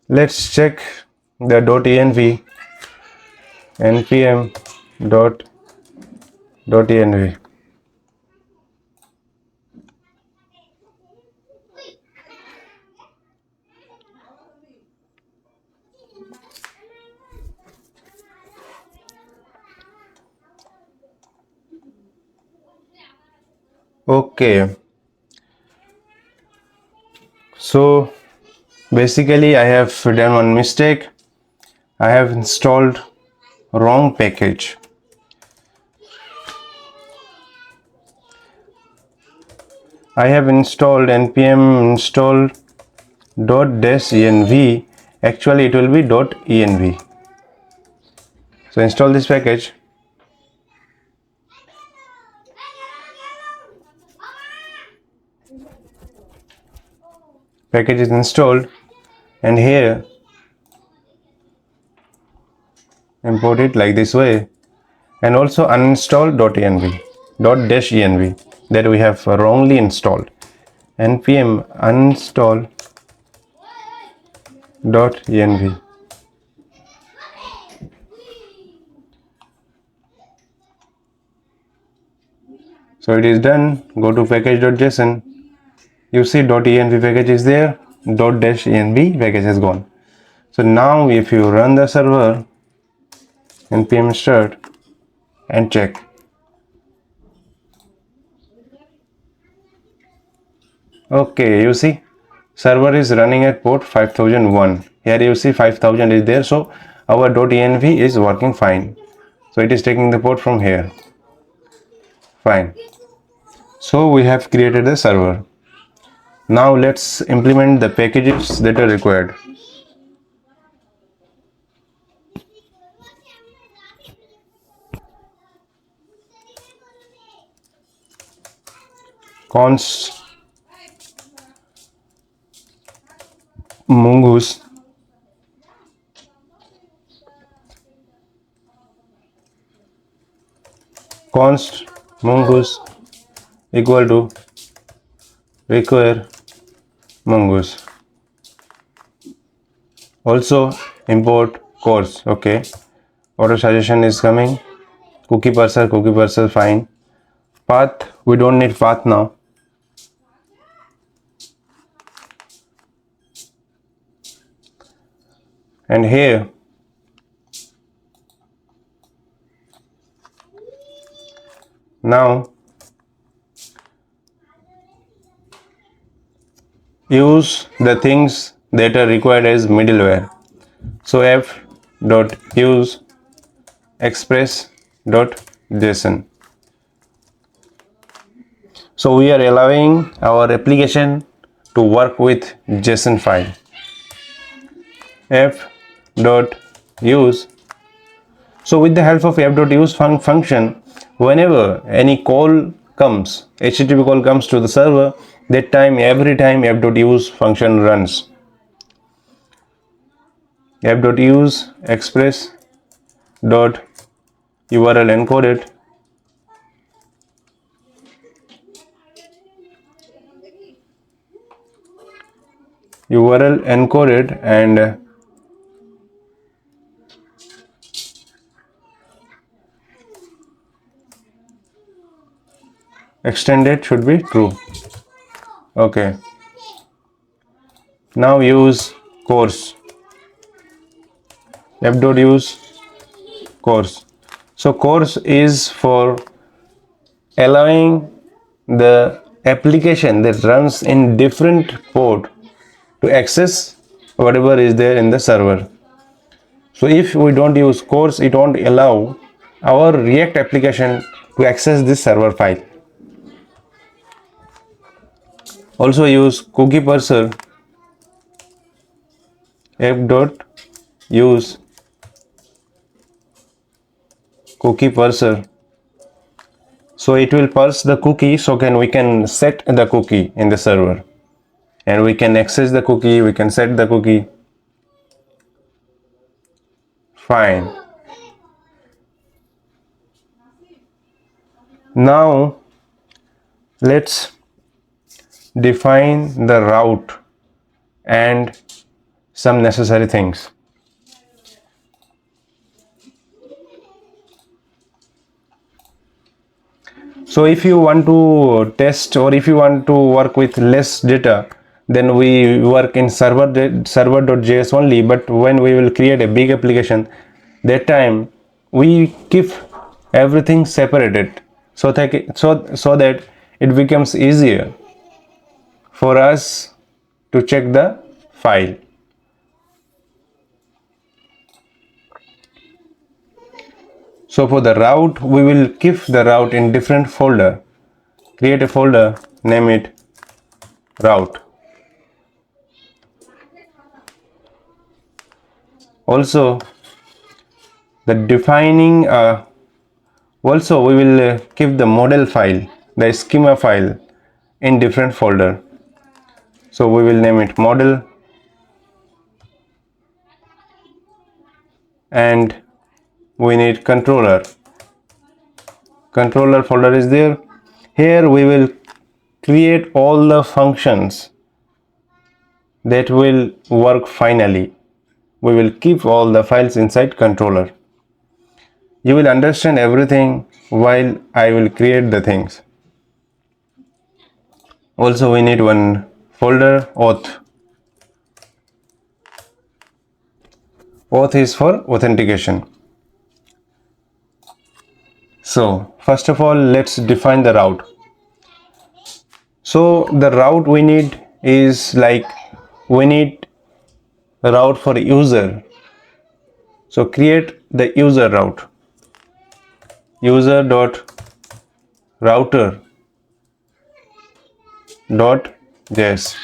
Speaker 1: Let's check the .env. npm .env. Okay, so basically I have done one mistake. I have installed wrong package. I have installed npm install .env. Actually it will be .env. So install this package. Package is installed, and here import it like this way, and also uninstall .env .env that we have wrongly installed. Npm uninstall .env. So it is done. Go to package.json. You see .env package is there, .env package has gone. So now if you run the server, npm start and check. Okay, you see server is running at port 5001. Here you see 5000 is there, so our .env is working fine. So it is taking the port from here. Fine. So we have created the server. Now let's implement the packages that are required. Const mongoose equal to require mongoose. Also import course. Okay, auto suggestion is coming. Cookie parser fine. Path, we don't need path now. And here now use the things that are required as middleware. So f.use express.json. So we are allowing our application to work with JSON file. F.use. So with the help of f.use function, whenever any call comes, HTTP call comes to the server, every time f.use function runs. app.use express dot URL encoded and extended should be true. Okay, now use course, app.use course. So course is for allowing the application that runs in different port to access whatever is there in the server. So if we don't use course, it won't allow our React application to access this server file. Also use cookie parser, app.use cookie parser. So it will parse the cookie, so we can set the cookie in the server, and we can access the cookie, we can set the cookie. Fine. Now let's define the route and some necessary things. So if you want to test, or if you want to work with less data, then we work in server.js only. But when we will create a big application, that time we keep everything separated, so that it becomes easier for us to check the file. So for the route, we will keep the route in different folder. Create a folder, name it route. Also the defining also we will keep the model file, the schema file, in different folder. So we will name it model, and we need controller folder is there. Here we will create all the functions that will work finally. We will keep all the files inside controller. You will understand everything while I will create the things. Also we need one folder, auth is for authentication. So first of all, let's define the route. So the route we need is like, we need a route for user. So create the user route, user.router.js,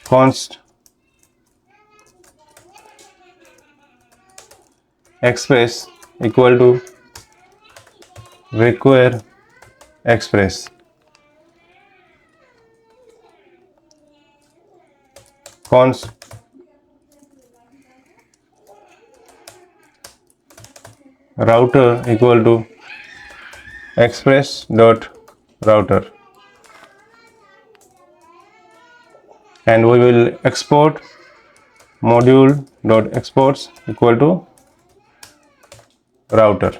Speaker 1: const express equal to require express, const router equal to express dot router, and we will export module dot exports equal to router.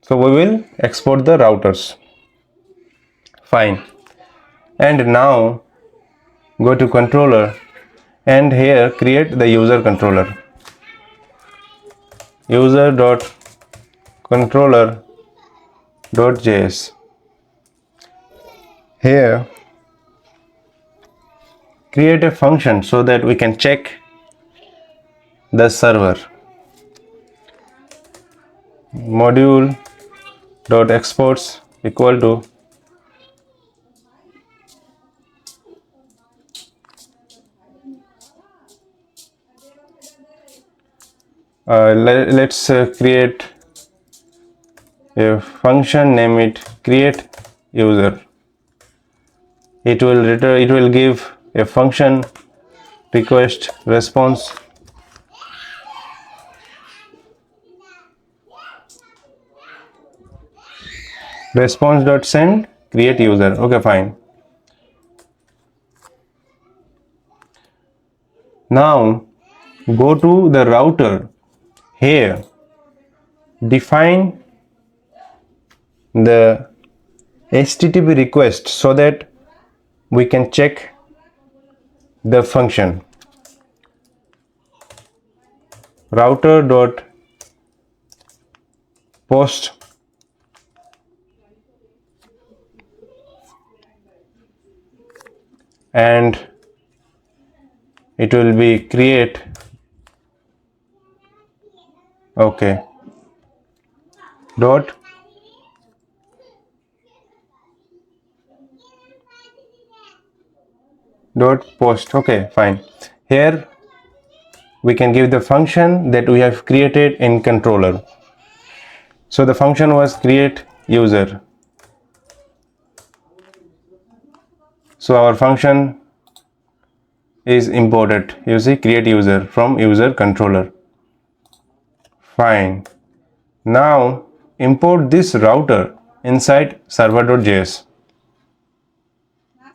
Speaker 1: So we will export the routers. Fine. And now go to controller, and here create the user controller, user.controller.js. Here create a function so that we can check the server, module.exports equal to let's create a function, name it create user. It will give a function request response response.send create user. Okay, fine. Now go to the router. Here define the HTTP request so that we can check the function. Router dot post and it will be create. Okay, dot post. Okay, fine. Here we can give the function that we have created in controller. So the function was create user. So our function is imported. You see, create user from user controller. Fine. Now import this router inside server.js.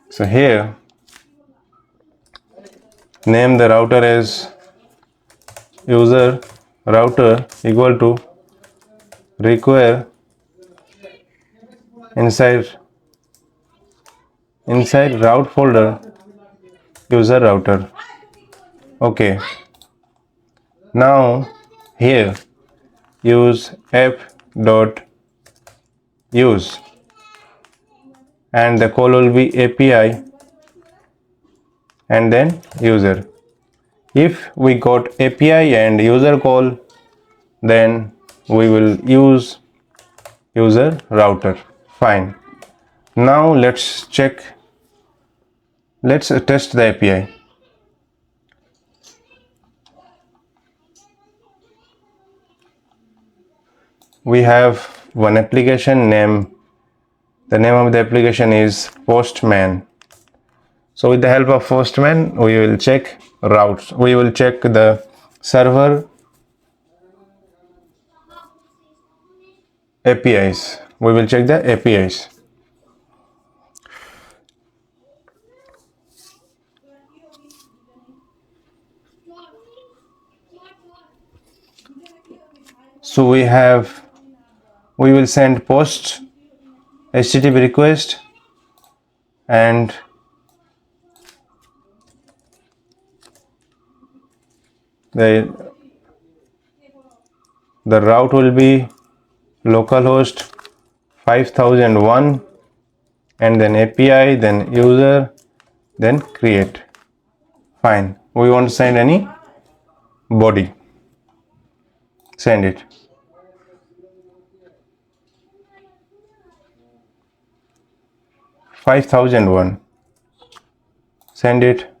Speaker 1: So here name the router as user router equal to require inside route folder user router. Okay. Now here use app dot use and the call will be API and then user. If we got API and user call, then we will use user router. Fine. Now let's test the API. We have one application name. The name of the application is Postman. So with the help of Postman, we will check routes. We will check the server APIs. We will check the APIs. So we will send post HTTP request and the route will be localhost 5001 and then API, then user, then create. Fine. We want to send any body. Send it. $5,001. Send it.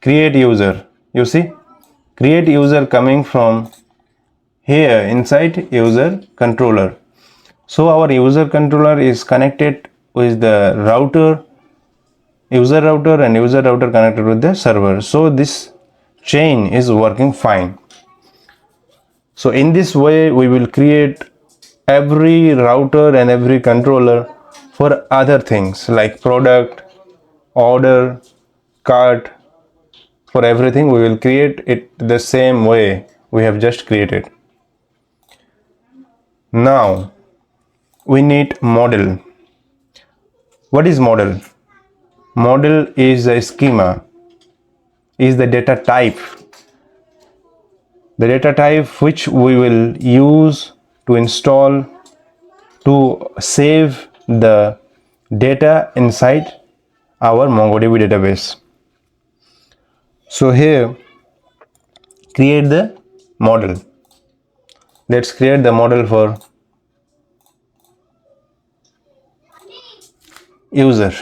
Speaker 1: Create user. You see, create user coming from here inside user controller. So our user controller is connected with the router, user router, and user router connected with the server. So this chain is working fine. So in this way we will create every router and every controller for other things like product, order, cart. For everything we will create it the same way we have just created. Now we need model. What is model? Model is a schema, is the data type. The data type which we will use to install to save the data inside our MongoDB database. So here create the model. Let's create the model for user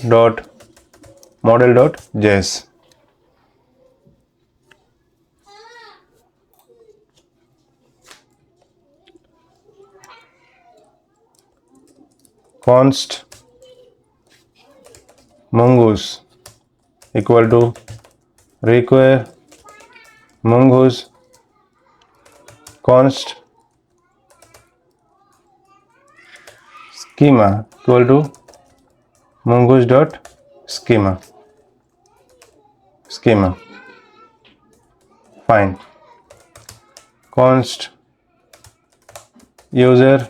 Speaker 1: dot model dot js. Const mongoose equal to require mongoose const schema equal to mongoose dot schema. Fine. Const user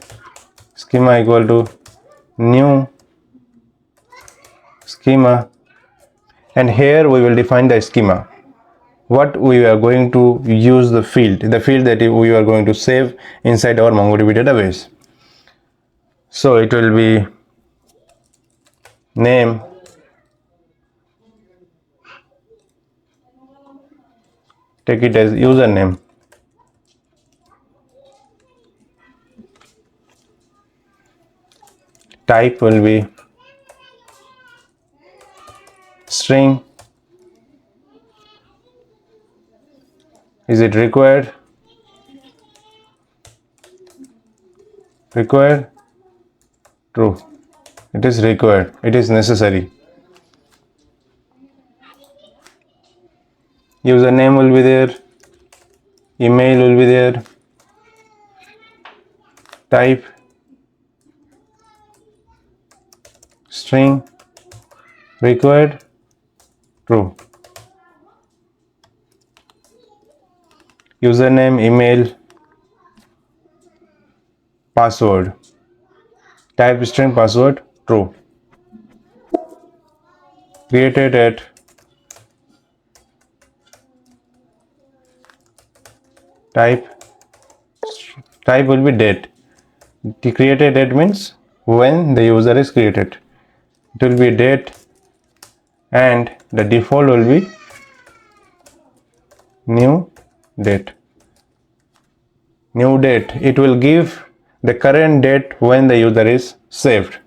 Speaker 1: schema equal to new schema, and here we will define the schema. What we are going to use the field that we are going to save inside our MongoDB database. So it will be name, take it as username, type will be string, is it required, true, it is required, it is necessary. Username will be there, email will be there, type string, required, true. Username, email, password, type string, password, true. Created at type will be date. The created date means when the user is created. It will be date, and the default will be new date. It will give the current date when the user is saved.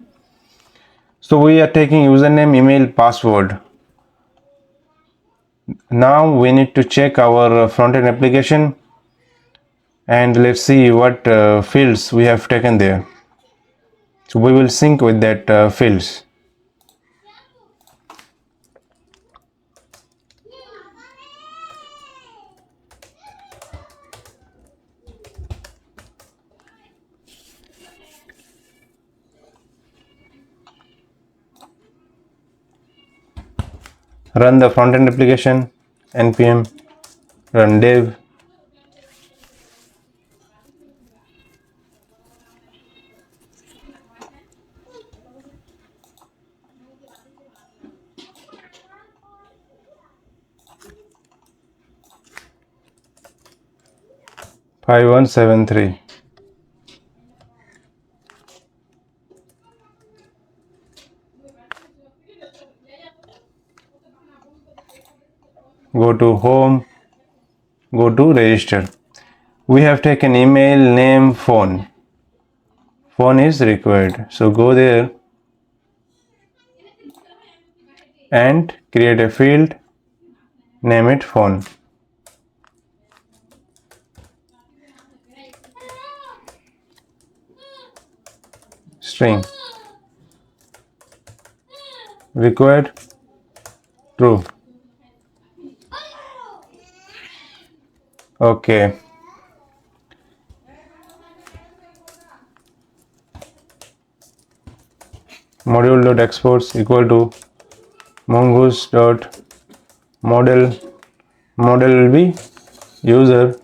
Speaker 1: So we are taking username, email, password. Now we need to check our front-end application, and let's see what fields we have taken there. So we will sync with that fields. Run the front-end application, npm run dev, .5173. Go to home, go to register. We have taken email, name, phone. Phone is required, so go there and create a field, name it phone. String, required, true. Okay. Module.exports equal to mongoose.model. Model will be user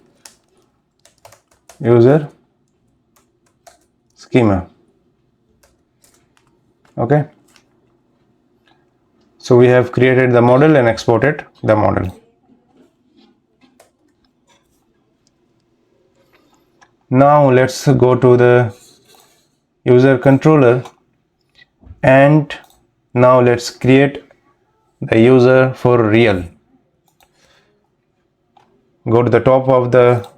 Speaker 1: schema. Okay, so we have created the model and exported the model. Now let's go to the user controller, and now let's create the user for real. Go to the top of the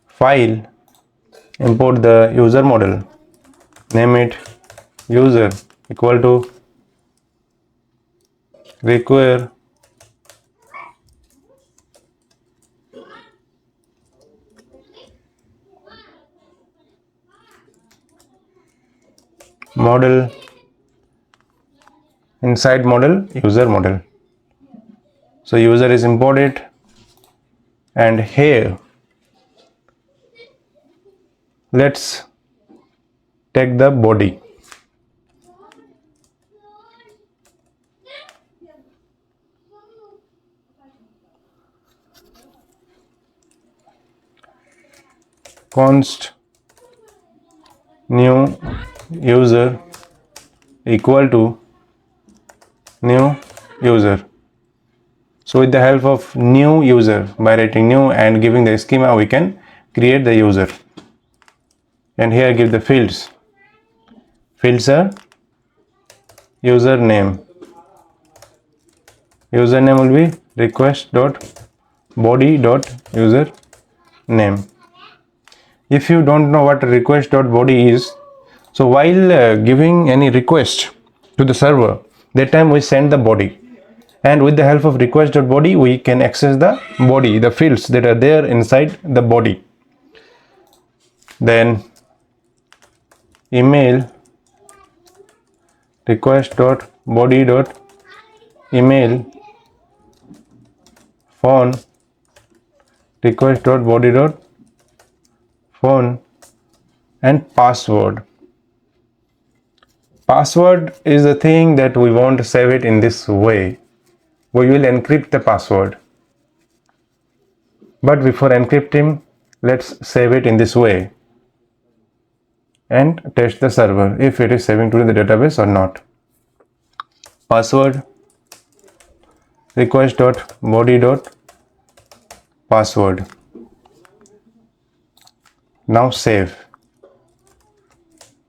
Speaker 1: file, import the user model, name it user equal to require model inside model, user model. So user is imported, and here let's take the body. Const new user equal to new user. So with the help of new user, by writing new and giving the schema, we can create the user. And here give the fields. Fields are username. Username will be request.body.username. If you don't know what request.body is, so while giving any request to the server, that time we send the body, and with the help of request.body we can access the body, the fields that are there inside the body. Then email request.body.email, phone request.body.phone, and password. Password is the thing that we want to save it in this way. We will encrypt the password, but before encrypting, let's save it in this way and test the server if it is saving to the database or not. Password request.body.password. Now save.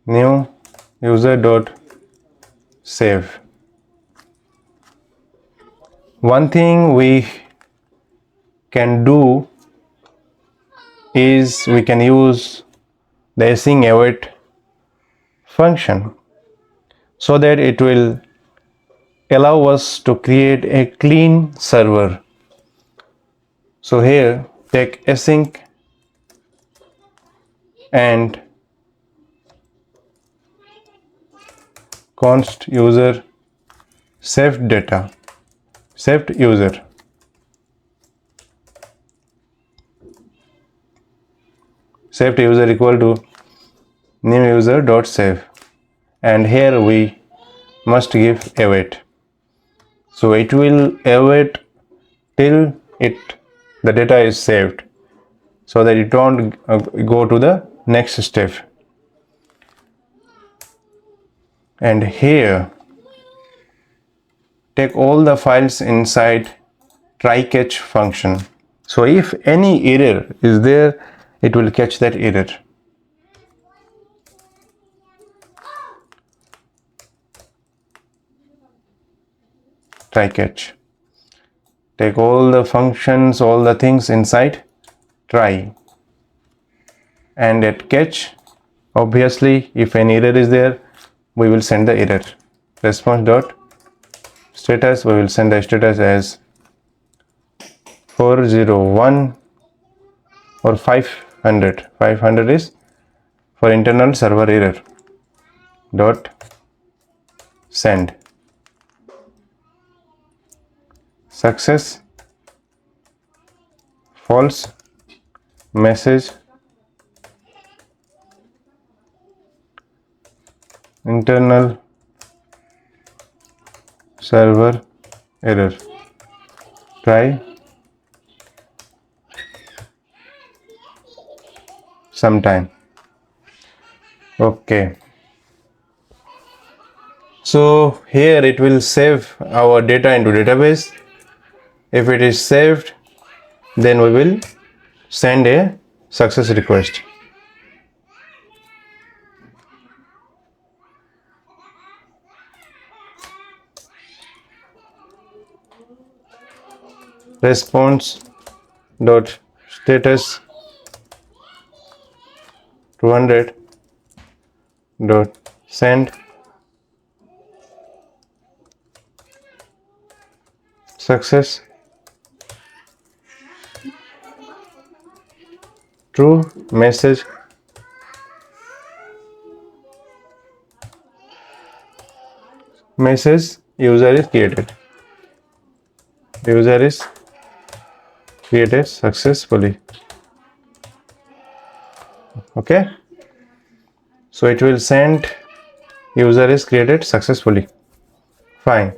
Speaker 1: New user.save. One thing we can do is we can use the async await function so that it will allow us to create a clean server. So here take async and const user saved data, saved user. Saved user equal to new user dot save, and here we must give await. So it will await till the data is saved, so that it don't go to the next step. And here take all the files inside try catch function. So if any error is there, it will catch that error. Try catch. Take all the functions, all the things inside try, and at catch, obviously if any error is there, we will send the error. Response dot status, we will send the status as 401 or 500. 500 is for internal server error. Dot send. Success, false, message, internal server error. Try sometime. Okay. So here it will save our data into database. If it is saved, then we will send a success request. Response dot status 200 dot send success true message user is created. User is created successfully. Okay, so it will send user is created successfully. Fine.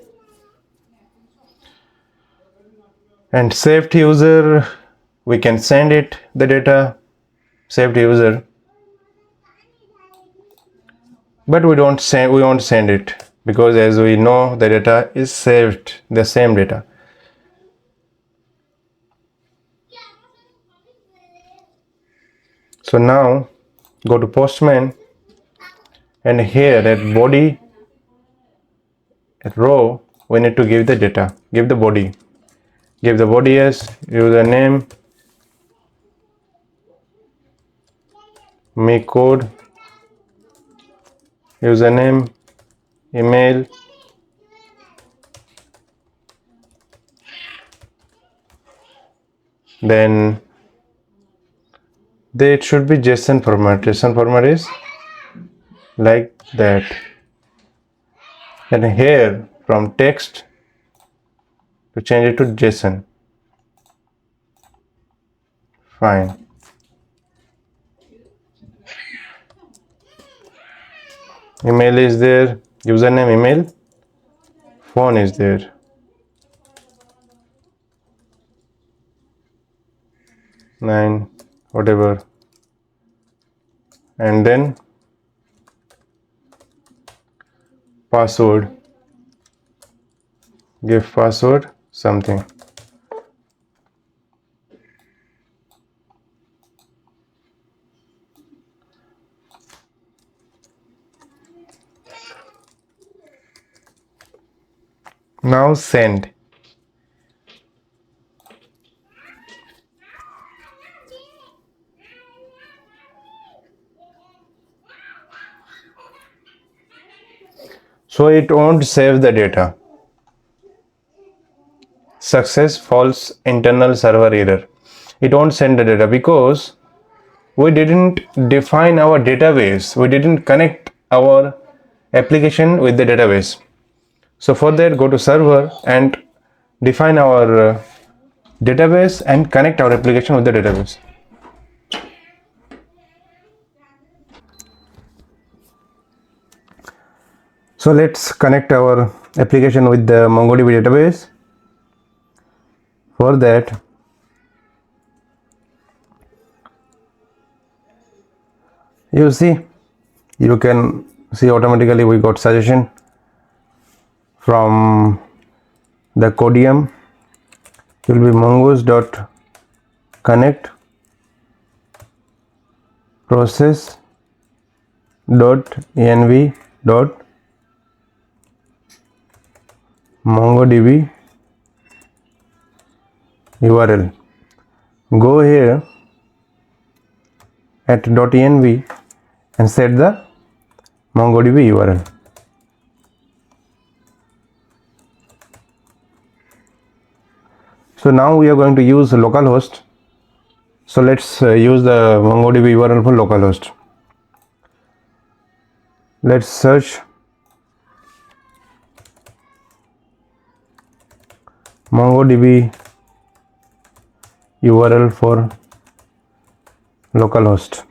Speaker 1: And saved user, we can send it the data saved user, but we won't send it, because as we know the data is saved, the same data. So now go to Postman, and here at body, at row, we need to give the data, give the body as username, me code, username, email, then it should be JSON format. JSON format is like that, and here from text to change it to JSON. Fine. Email is there, username, email, phone is there. Nine, whatever, and then password, give password something. Now send. So it won't save the data. Success, false, internal server error. It won't send the data because we didn't define our database. We didn't connect our application with the database. So for that, go to server and define our database and connect our application with the database. So let's connect our application with the MongoDB database. For that, you can see automatically we got suggestion from the Codium. It will be mongoose.connect process.env.mongodb URL. Go here at .env and set the MongoDB URL. So now we are going to use localhost. So let's use the MongoDB URL for localhost. Let's search MongoDB URL for localhost.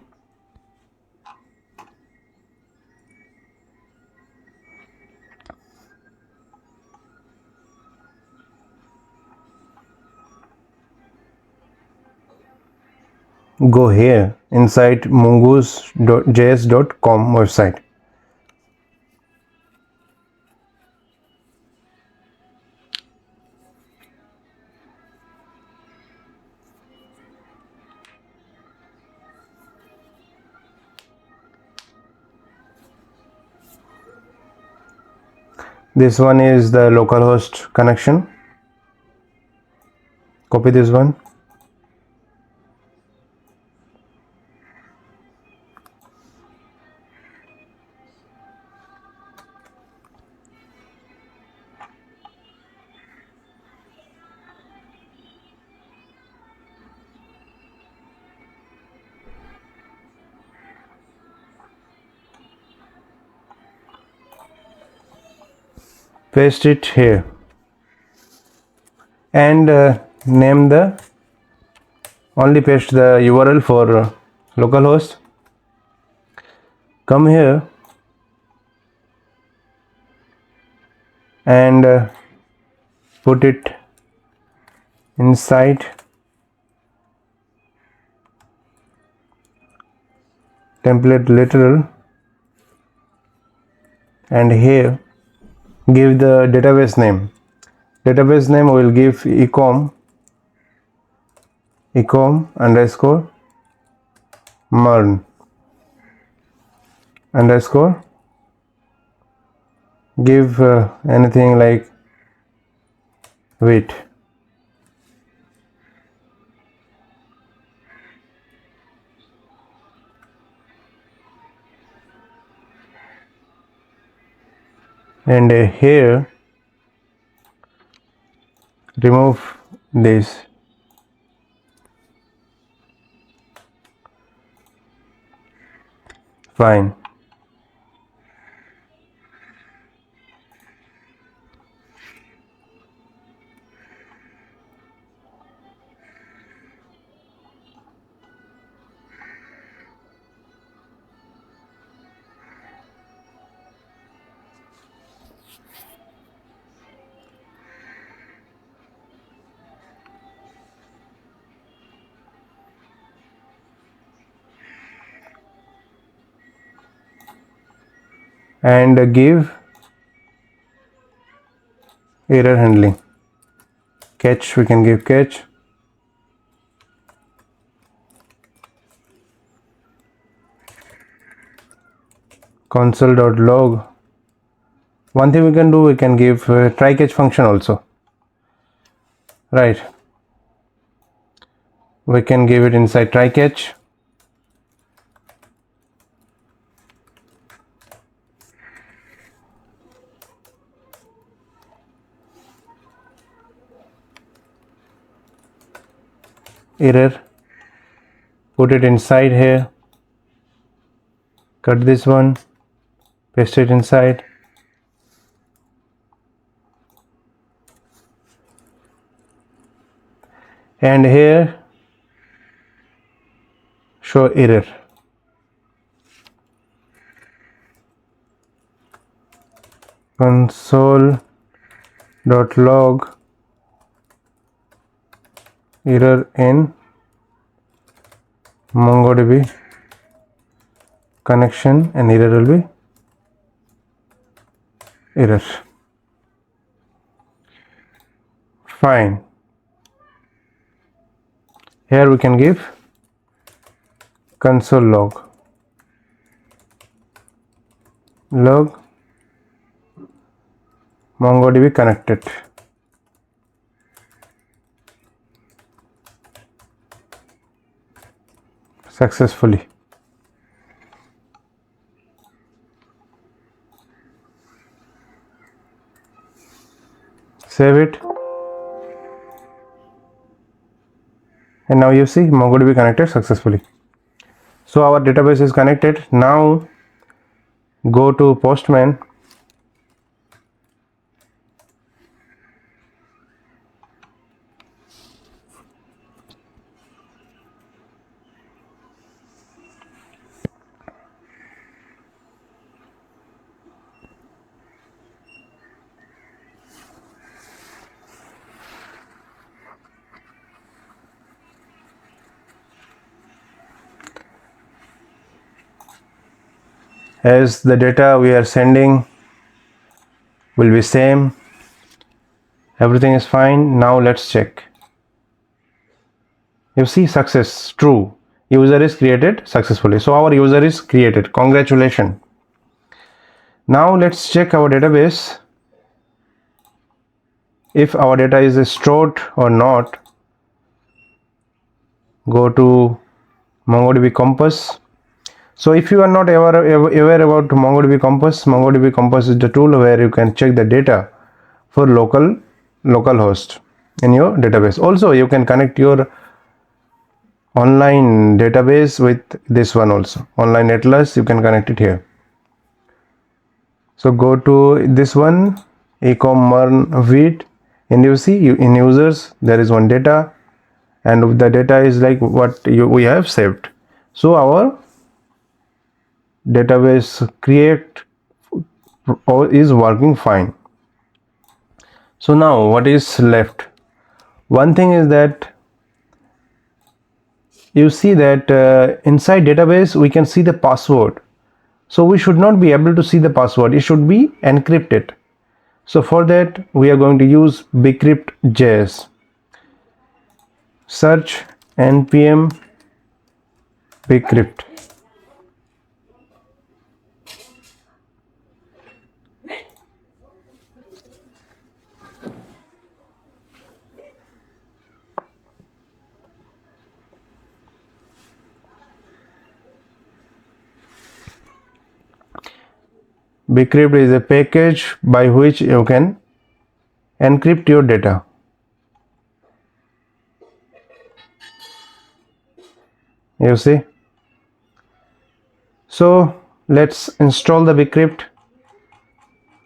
Speaker 1: Go here inside mongoose.js.com website. This one is the localhost connection. Copy this one. paste it here and name the only paste the URL for localhost. Come here and put it inside template literal, and here give the database name. Database name will give ecom underscore MERN underscore, give anything like wait, and here remove this. Fine. And give error handling. Catch, we can give catch. Console.log. One thing we can do, we can give try catch function also, right? We can give it inside try catch. Error, put it inside here, cut this one, paste it inside, and here show error. Console.log error in MongoDB connection, and error will be error. Fine. Here we can give console log MongoDB connected. Successfully. Save it, and now you see MongoDB connected successfully. So our database is connected. Now go to Postman. As the data we are sending will be same, everything is fine. Now let's check. You see success, true, user is created successfully. So our user is created, congratulations. Now let's check our database if our data is stored or not. Go to MongoDB Compass. So if you are not aware about MongoDB Compass is the tool where you can check the data for localhost in your database. Also you can connect your online database with this one also, online atlas. You can connect it here. So go to this one, MERN read, and you see in users there is one data, and the data is like what we have saved. So our database create is working fine. So now what is left? One thing is that you see that inside database we can see the password. So we should not be able to see the password, it should be encrypted. So for that we are going to use bcrypt.js. Search npm bcrypt. Bcrypt is a package by which you can encrypt your data. You see. So let's install the bcrypt.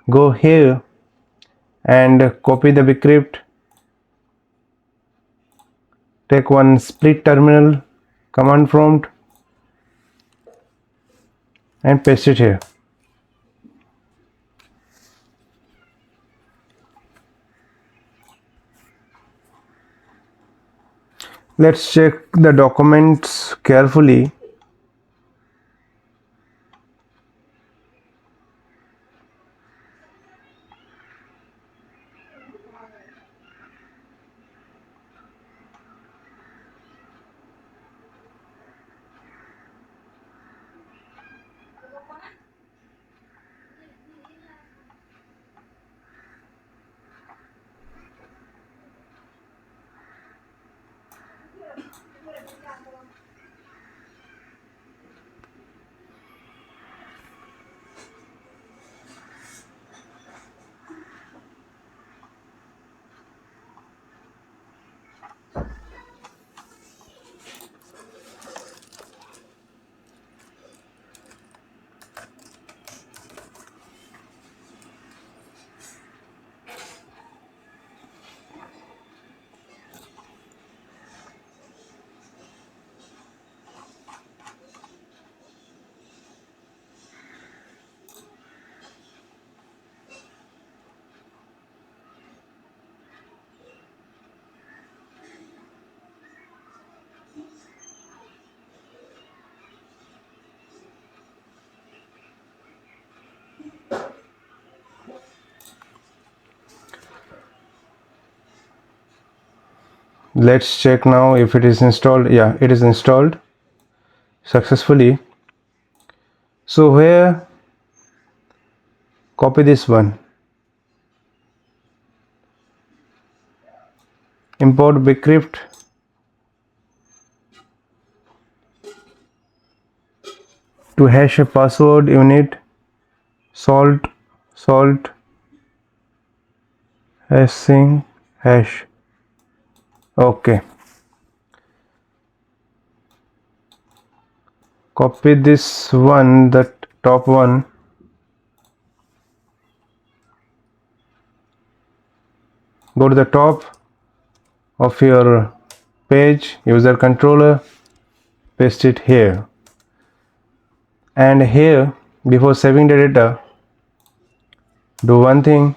Speaker 1: Go here and copy the bcrypt. Take one split terminal command prompt and paste it here. Let's check the documents carefully. Let's check now if it is installed. Yeah, it is installed successfully. So here, copy this one, import bcrypt, to hash a password you need salt hashing hash. Okay, copy this one, that top one, go to the top of your page, user controller, paste it here, and here before saving the data, do one thing,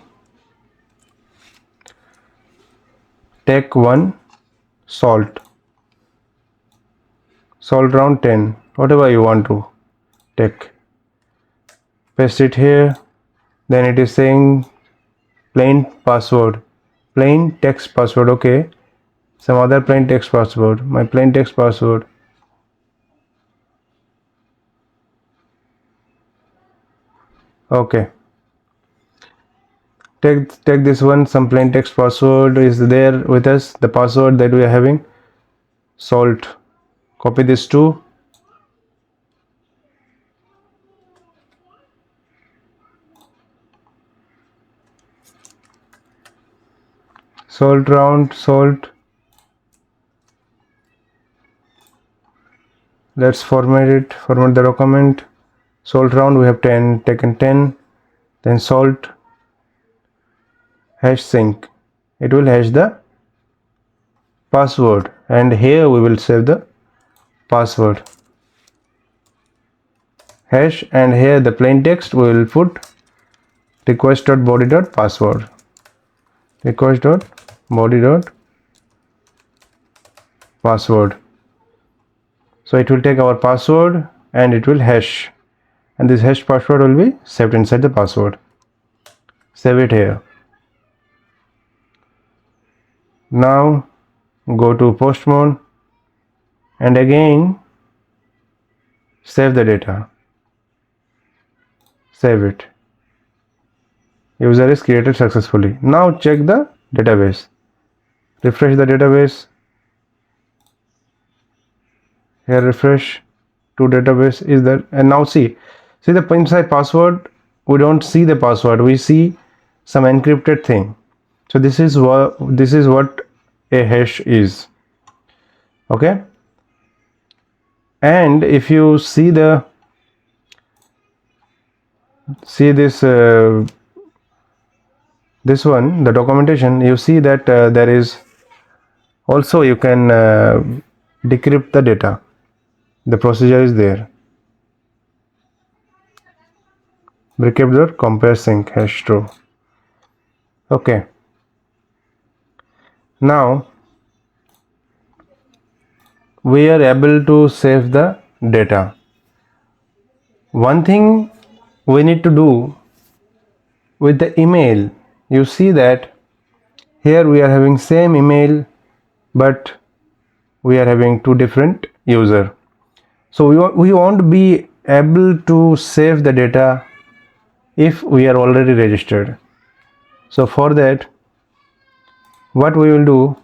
Speaker 1: take one salt round 10, whatever you want to take, paste it here. Then it is saying plain text password. Okay, some other plain text password, my plain text password. Okay, take this one, some plain text password is there with us, the password that we are having, salt. Copy this too, salt. Let's format the document. Salt round, we have taken 10, then salt hash sync, it will hash the password, and here we will save the password hash, and here the plain text we will put request.body.password, request.body.password. So it will take our password and it will hash, and this hash password will be saved inside the password. Save it here. Now go to post mode and again save the data. Save it. User is created successfully. Now check the database. Refresh the database. Here refresh to database is there, and now see the inside password. We don't see the password. We see some encrypted thing. So this is what a hash is. Okay. And if you see this this one, the documentation, you see that there is also you can decrypt the data. The procedure is there. Decrypt compare sync hash true. Okay. Now we are able to save the data. One thing we need to do with the email, you see that here we are having same email, but we are having two different user. So we won't be able to save the data if we are already registered. So for that, what we will do,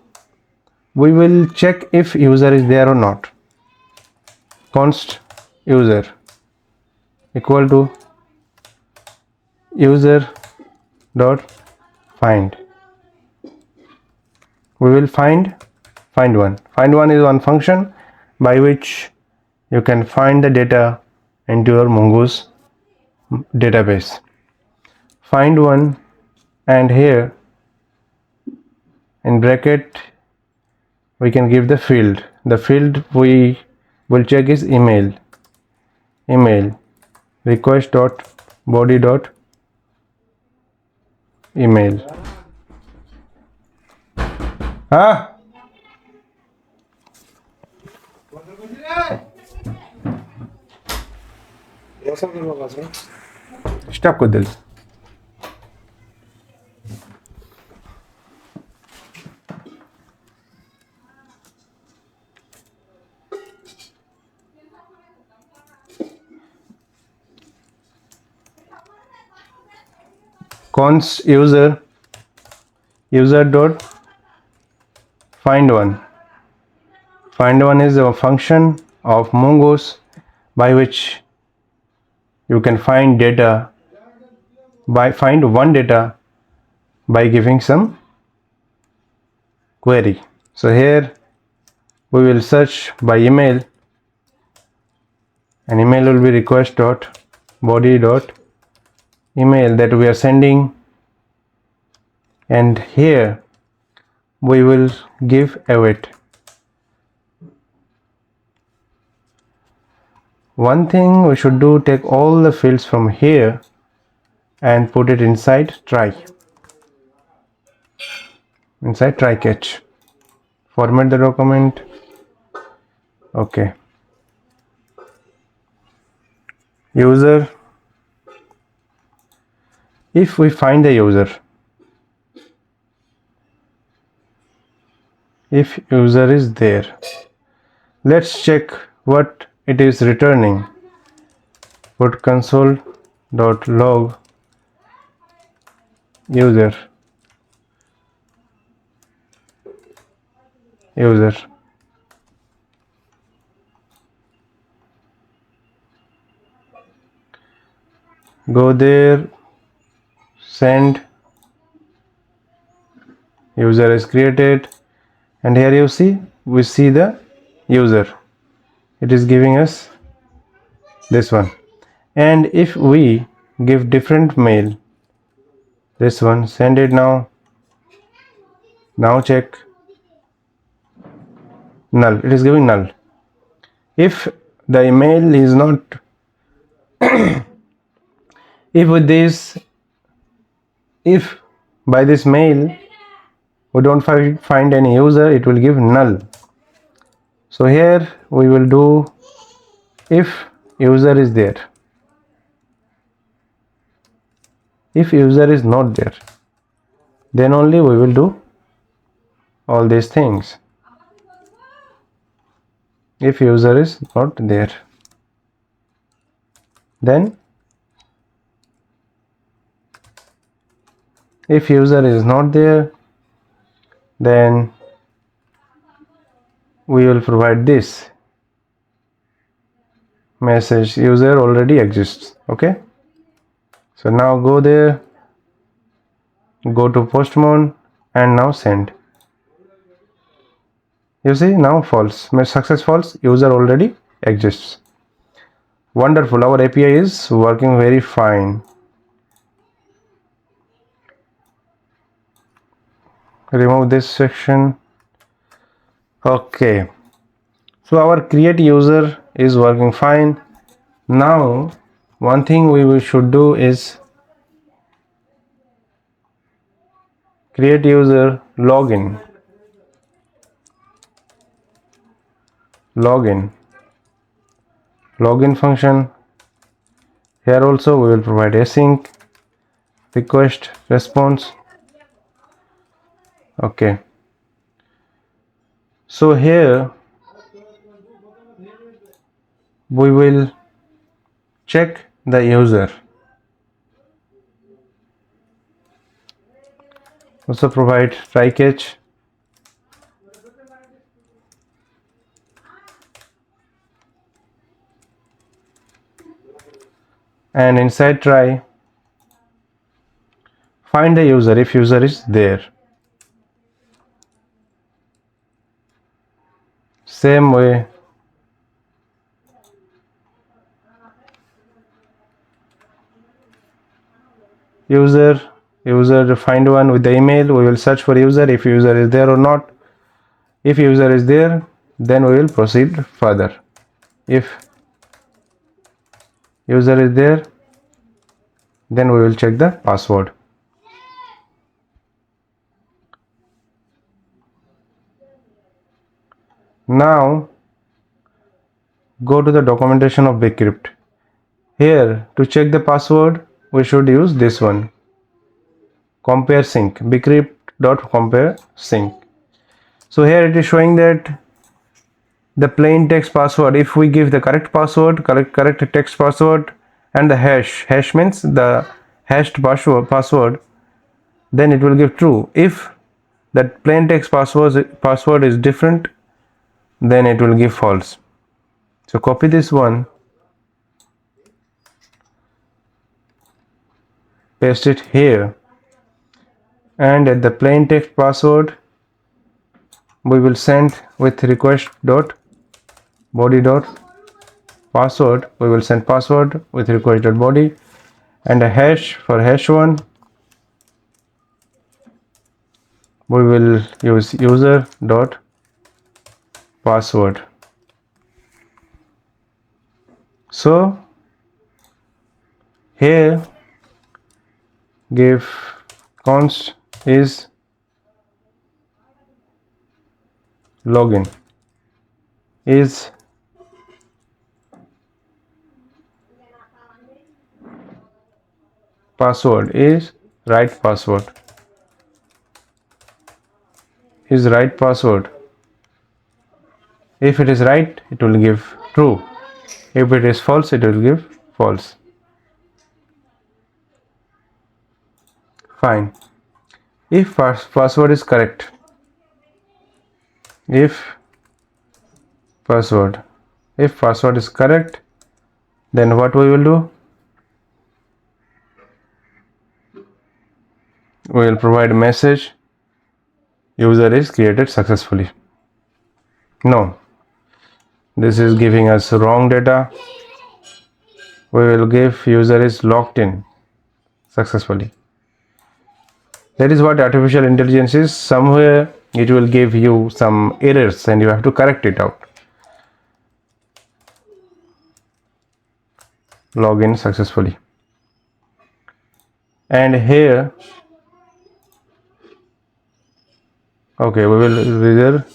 Speaker 1: we will check if user is there or not. Const user equal to user dot find. We will find one. Find one is one function by which you can find the data into your Mongoose database. Find one, and here in bracket we can give the field. The field we will check is email request.body.email. Stop कर दिल. Const user dot find one. Find one is a function of Mongoose by which you can find data find one data by giving some query. So here we will search by email, and email will be request.body.email that we are sending, and here we will give await. One thing we should do, take all the fields from here and put it inside try catch. Format the document. Okay. User. If we find the user, if user is there, let's check what it is returning. Put console.log user. Go there, send, user is created, and here you see we see the user. It is giving us this one, and if we give different mail, this one, send it now, Now check null, it is giving null. If the email is not, if with this, if by this mail we don't find any user, it will give null. So here we will do if user is there. If user is not there, then only we will do all these things. If user is not there, then if user is not there, then we will provide this message, user already exists. Okay, so now go there, go to postmon and now send. You see, now false, success false, user already exists. Wonderful, our API is working very fine. Remove this section. Okay, so our create user is working fine. Now one thing we should do is create user login. Login function. Here also we will provide async request response. Okay, so here we will check the user. Also provide try catch. And inside try, find the user if user is there. Same way, user find one with the email. We will search for user if user is there or not. If user is there, then we will proceed further. If user is there, then we will check the password. Now go to the documentation of Bcrypt. Here to check the password we should use this one, compare sync, bcrypt.compare sync. So here it is showing that the plain text password, if we give the correct password, correct text password, and the hash means the hashed password, then it will give true. If that plain text password is different, then it will give false. So copy this one, paste it here, and at the plain text password we will send with request.body.password. We will send password with request.body, and a hash for hash one we will use user.password. So here give const is login is password is right password is right password. If it is right, it will give true. If it is false, it will give false. Fine. If password is correct, if password is correct, then what we will do? We will provide a message, user is created successfully. No, this is giving us wrong data. We will give user is logged in successfully. That is what artificial intelligence is. Somewhere it will give you some errors and you have to correct it out. Login successfully. And here, okay, we will either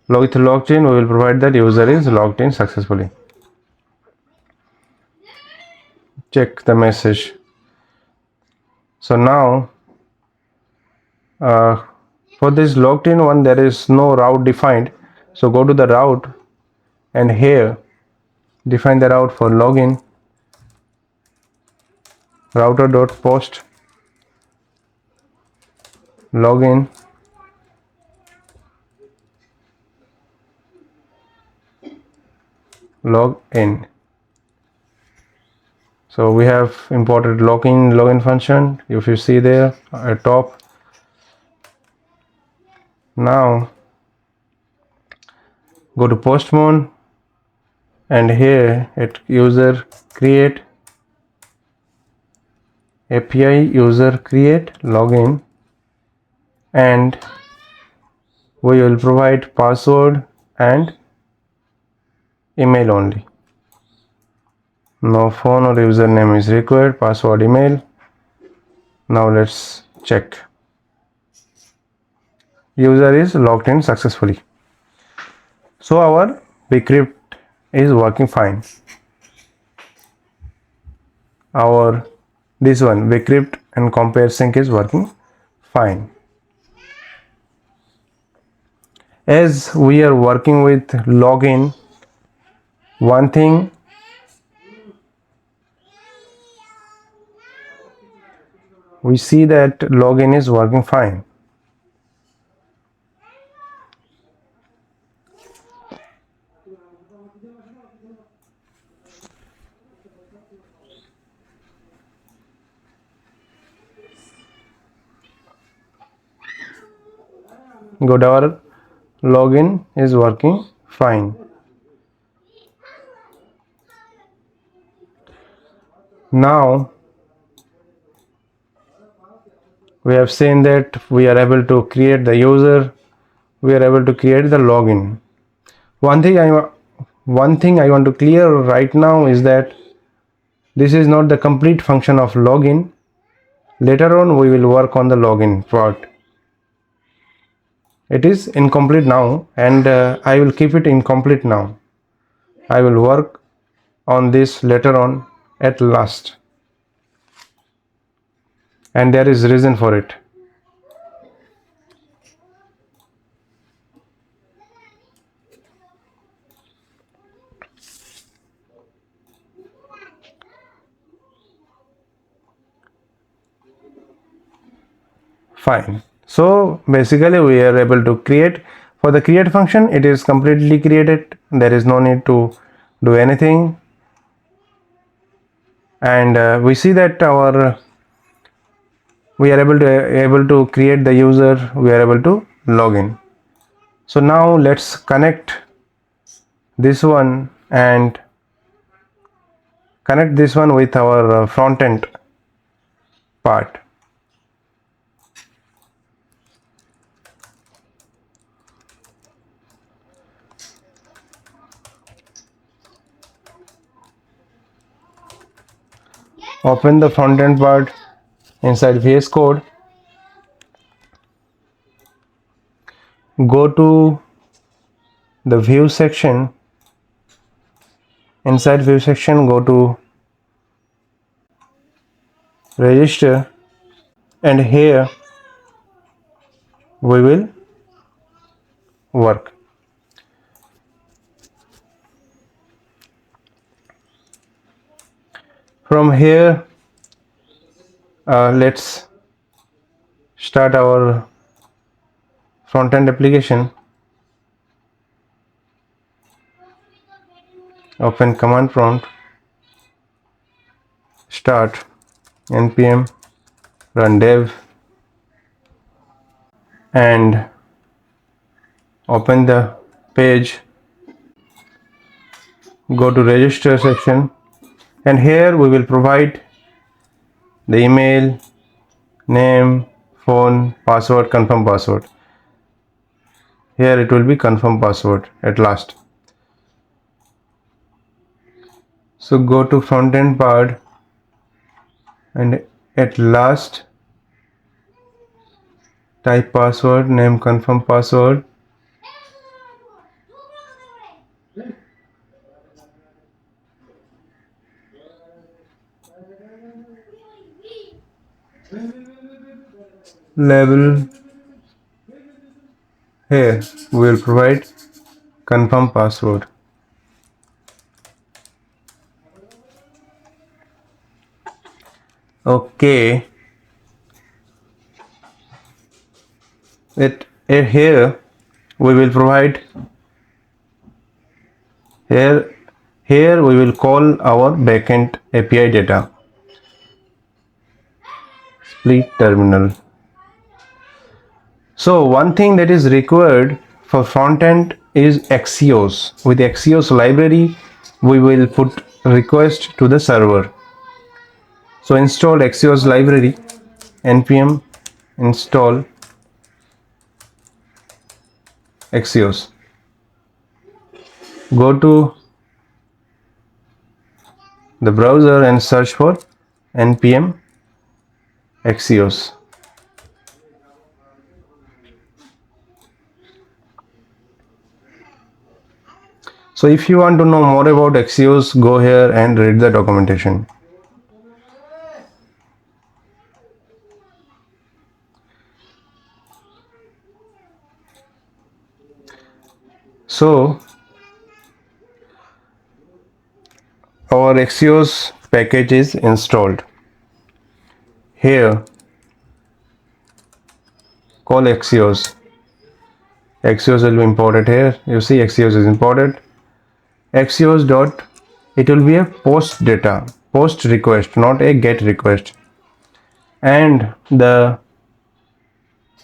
Speaker 1: with login, we will provide that user is logged in successfully. Check the message. So now for this logged in one, there is no route defined. So go to the route and here define the route for login. Router.post login login. So we have imported login function. If you see there at top. Now go to postmon and here at user create API user create login, and we will provide password and email only. No phone or username is required, password, email. Now let's check. User is logged in successfully. So our bcrypt is working fine. Our this one bcrypt and compare sync is working fine. As we are working with login, one thing we see that login is working fine. Good, our login is working fine. Now we have seen that we are able to create the user, we are able to create the login. One thing I want to clear right now is that this is not the complete function of login. Later on we will work on the login part. It is incomplete now, and I will keep it incomplete now. I will work on this later on at last, and there is reason for it. Fine. So basically we are able to create. For the create function, it is completely created. There is no need to do anything, and we see that we are able to create the user, we are able to log in. So now let's connect this one and connect this one with our front end part. Open the front end part inside VS Code. Go to the view section. Inside view section, go to register, and here we will work. From here, let's start our front-end application. Open command prompt, start npm run dev, and open the page. Go to register section, and here we will provide the email, name, phone, password, confirm password. Here it will be confirm password at last. So go to front end part and at last type password, name, confirm password. Label, here we will provide confirm password. Okay, here we will provide here we will call our backend API data. Split terminal. So one thing that is required for frontend is Axios. With Axios library, we will put request to the server. So install Axios library, npm install Axios. Go to the browser and search for npm Axios. So if you want to know more about Axios, go here and read the documentation. So our Axios package is installed. Here call Axios. Axios will be imported here. You see Axios is imported. Axios dot, it will be a post data, post request, not a get request. And the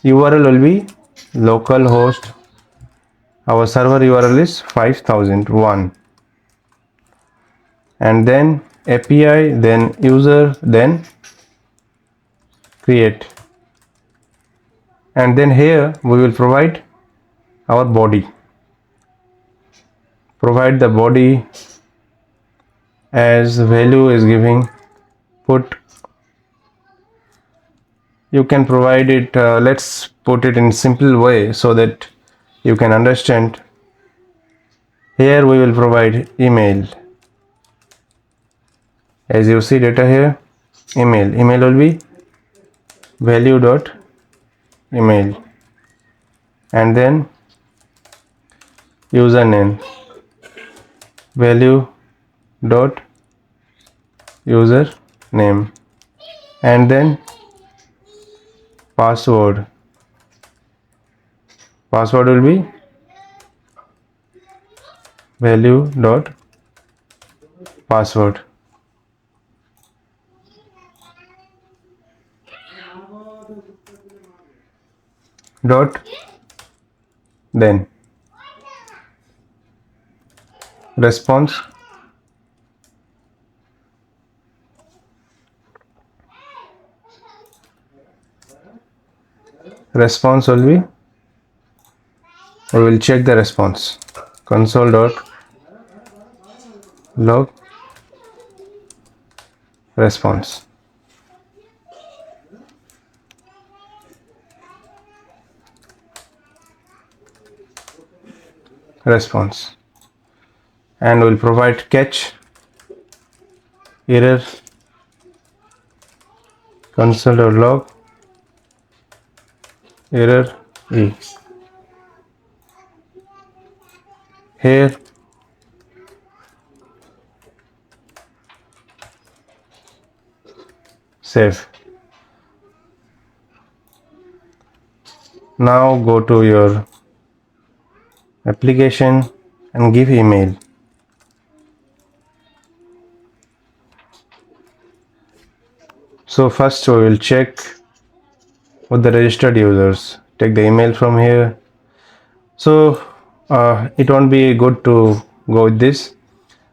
Speaker 1: URL will be localhost. Our server URL is 5001. And then API, then user, then create. And then here we will provide our body. Provide the body as value is giving, put, you can provide it, let's put it in simple way so that you can understand. Here we will provide email. As you see data here, email will be value dot email, and then username value dot username, and then password will be value dot password. Dot then response will be, we will check the response, console dot log response. And we'll provide catch error console.log error e. Here save. Now go to your application and give email. So first we will check with the registered users. Take the email from here. So it won't be good to go with this.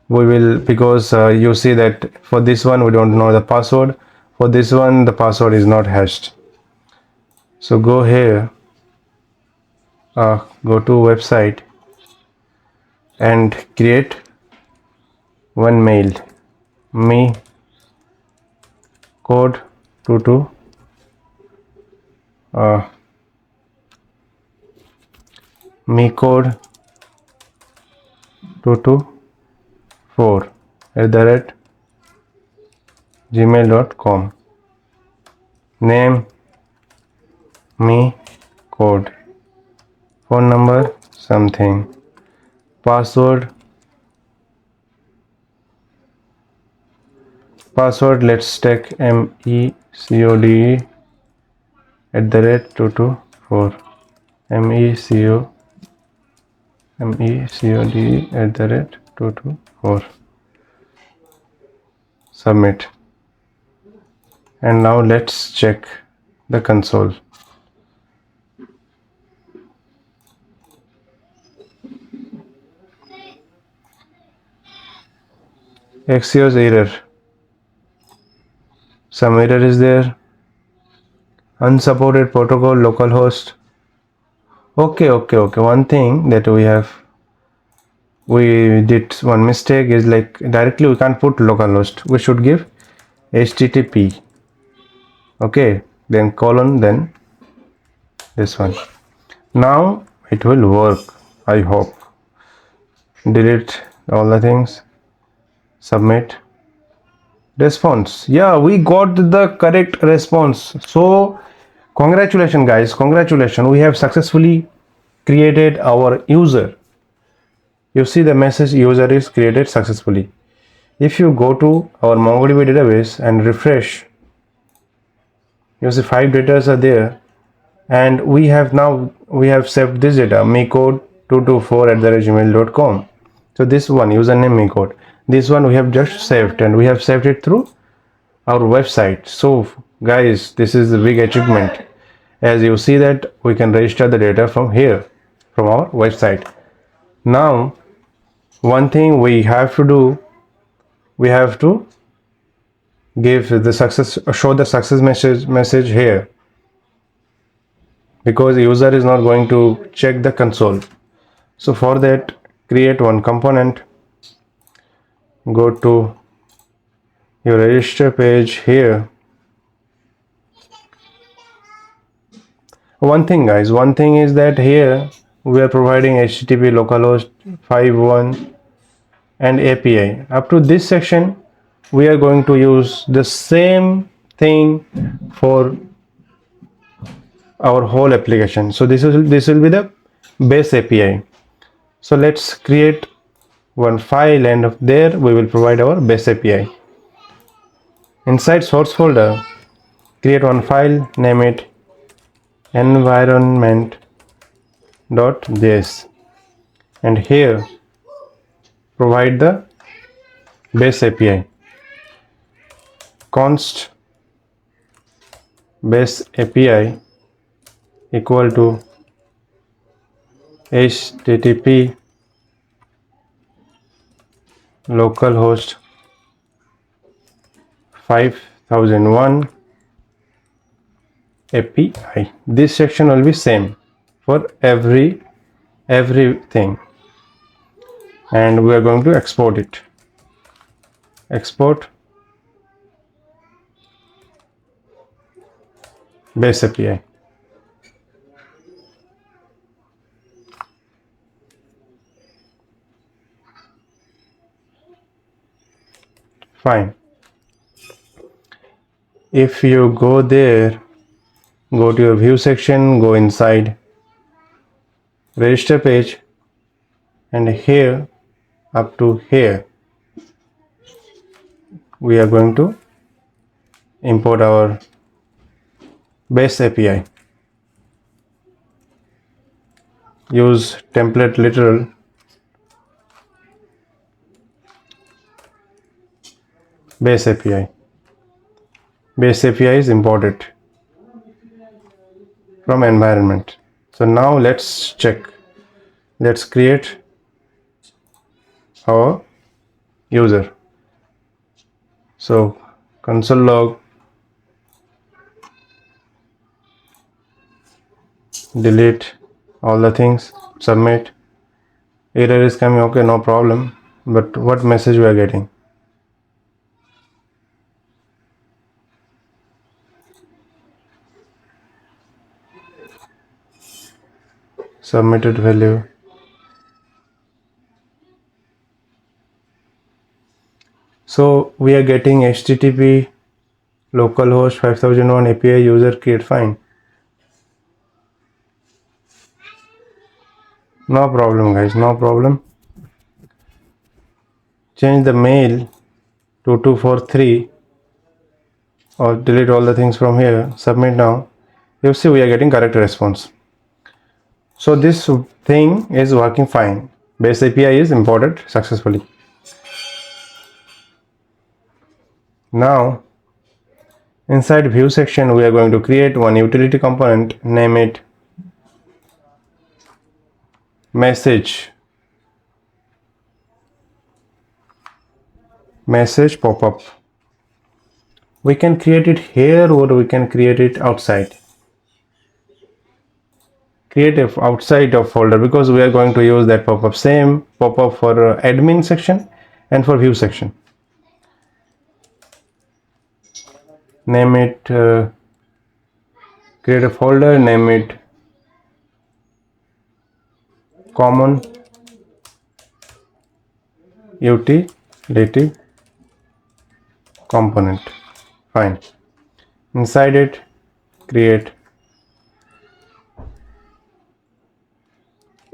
Speaker 1: We will, because you see that for this one we don't know the password. For this one the password is not hashed. So go here, go to website and create one mail, me code 22 me code 224 @gmail.com. Name me code, phone number something, password let's take MECODE @224 MECODE @224. Submit. And now let's check the console. Axios error. Some error is there. Unsupported protocol localhost. Okay. One thing that we did one mistake is like directly we can't put localhost. We should give HTTP. Okay, then colon, then this one. Now it will work, I hope. Delete all the things. Submit. Response. Yeah, we got the correct response. So congratulations guys, congratulations, we have successfully created our user. You see the message user is created successfully. If you go to our MongoDB database and refresh, you see 5 data are there, and we have saved this data, mecode 224 @gmail.com. So this one username mecode, this one we have just saved, and we have saved it through our website. So guys, this is a big achievement. As you see that we can register the data from here, from our website. Now one thing we have to do, we have to give the success, show the success message here, because user is not going to check the console. So for that, create one component, go to your register page here. One thing guys, one thing is that here we are providing HTTP localhost 5.1 and API. Up to this section we are going to use the same thing for our whole application. So this will be the base API. So let's create one file, and there we will provide our base API. Inside source folder, create one file, name it environment.js, and here provide the base API. Const base API equal to HTTP localhost 5001 API. This section will be same for everything, and we are going to export it. Export base API. Fine. If you go there, go to your view section, go inside register page, and here up to here we are going to import our base API. Use template literal base API. Base API is imported from environment. So now let's check. Let's create our user. So console log delete all the things, submit. Error is coming, okay, no problem. But what message we are getting? Submitted value. So we are getting HTTP localhost 5001 API user create fine. No problem, guys, no problem. Change the mail to 243 or delete all the things from here. Submit now. You see we are getting correct response. So this thing is working fine. Base API is imported successfully. Now inside view section we are going to create one utility component, name it message pop-up. We can create it here or we can create it outside. Create it outside of folder because we are going to use that pop-up, same pop-up for admin section and for view section. Name it create a folder, name it common utility component. Fine. Inside it create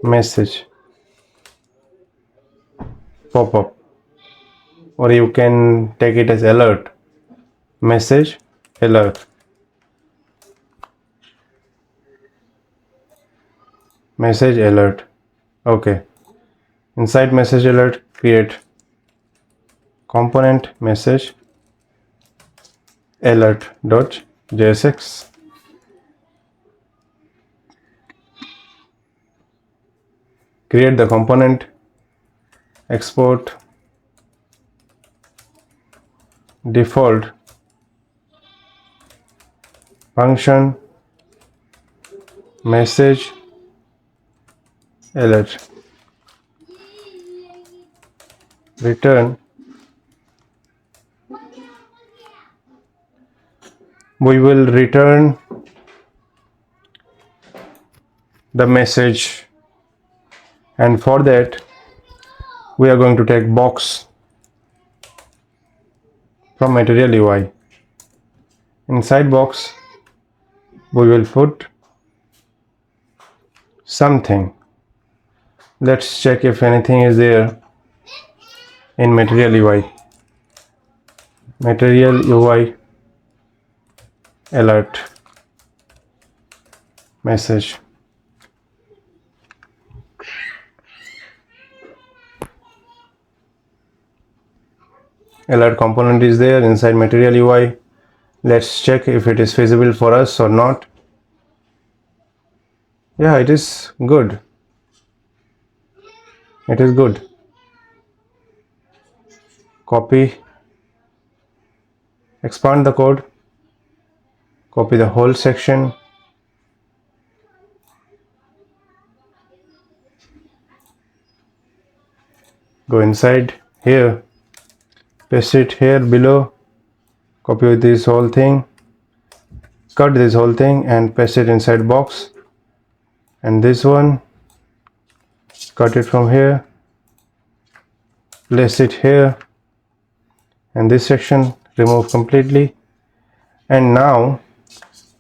Speaker 1: message pop-up, or you can take it as alert, message alert, message alert. Okay, inside message alert create component message alert.jsx. Create the component, export default function message alert, return. We will return the message, and for that we are going to take box from material UI. Inside box we will put something. Let's check if anything is there in material UI. Material UI alert message. Alert component is there inside material UI. Let's check if it is feasible for us or not. Yeah, it is good. It is good. Copy, expand the code, copy the whole section, go inside here, paste it here below, copy this whole thing, cut this whole thing and paste it inside box, and this one cut it from here, place it here, and this section remove completely. And now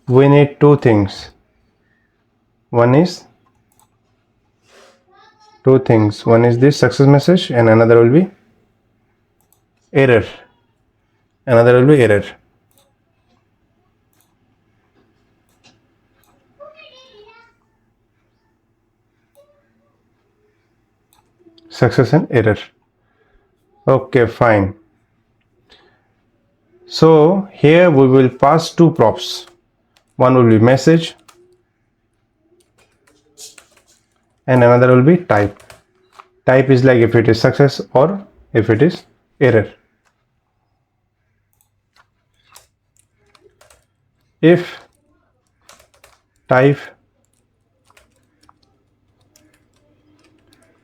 Speaker 1: we need two things. One is this success message and another will be error. Success and error. Okay, fine. So here we will pass two props. One will be message and another will be type. Type is like if it is success or if it is error. If type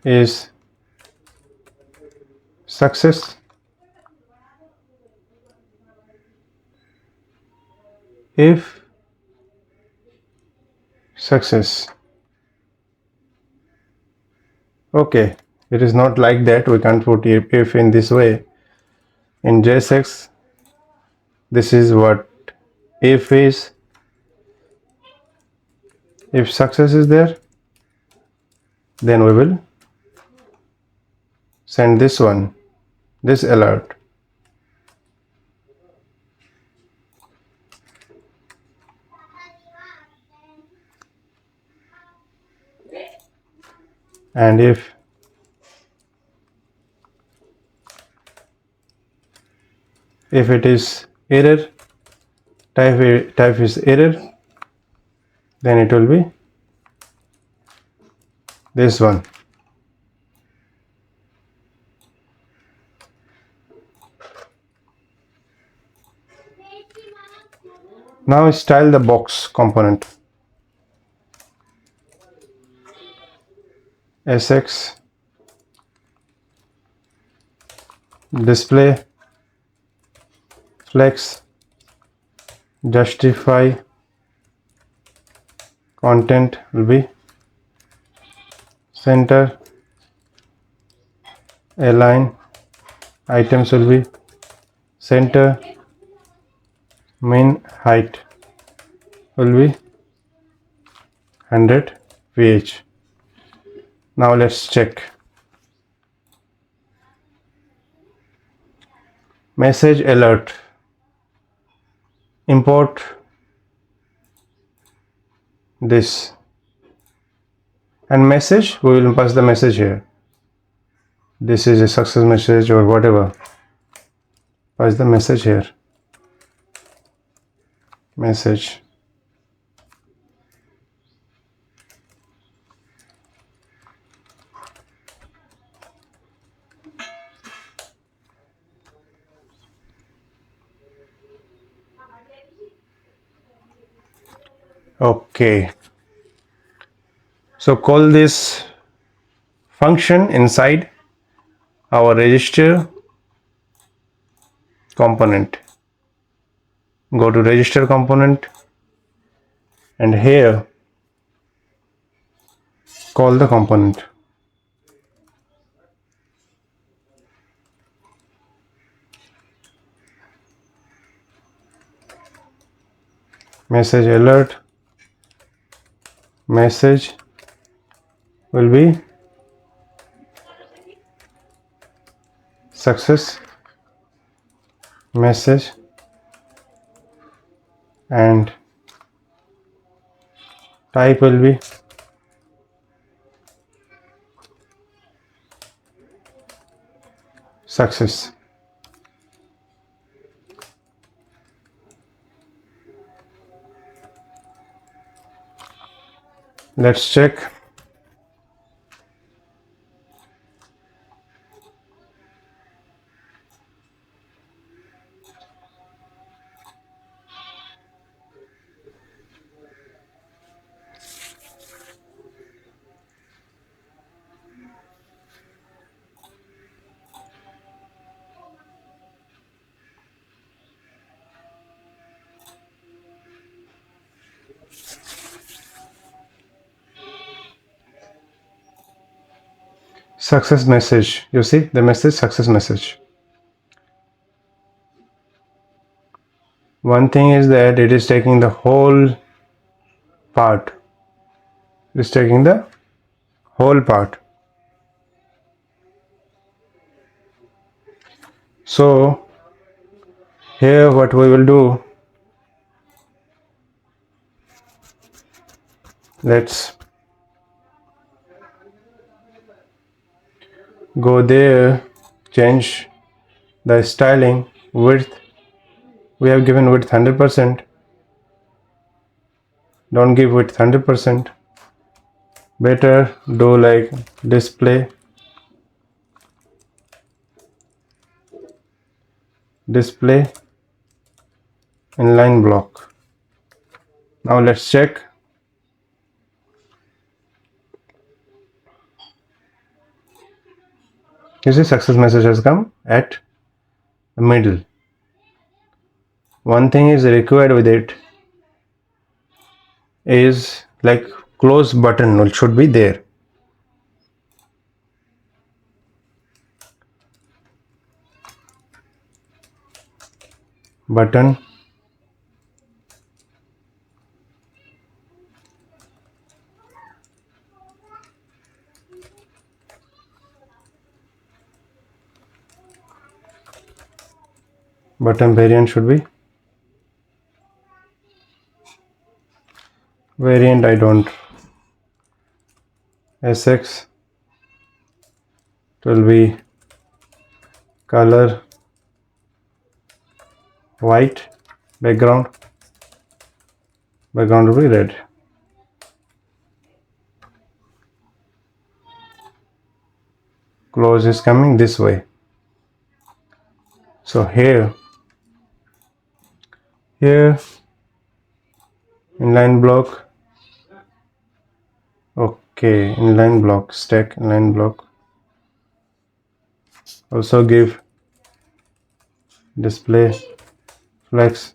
Speaker 1: is success. If success. Okay, it is not like that. We can't put if in this way. In JSX, this is what if is. If success is there, then we will send this one, this alert. And if it is error, type is error, then it will be this one. Now style the box component. SX display flex justify content will be center, align items will be center, min height will be 100 ph. Now let's check. Message alert, import this, and message, we will pass the message here. This is a success message or whatever. Pass the message here. Message. Okay. So call this function inside our register component. Go to register component and here call the component. Message alert, message will be success message, and type will be success. Let's check. Success message. You see the message, success message. One thing is that it is taking the whole part. It is taking the whole part. So here what we will do, let's go there, change the styling width. We have given width 100%. Don't give width 100%. Better do like display inline block. Now let's check. You see, success message has come at the middle. One thing is required with it is like close button should be there. Button variant should be variant. I don't. SX it will be color white, background will be red. Close is coming this way. So here inline block. Okay, inline block, stack inline block. Also give display flex.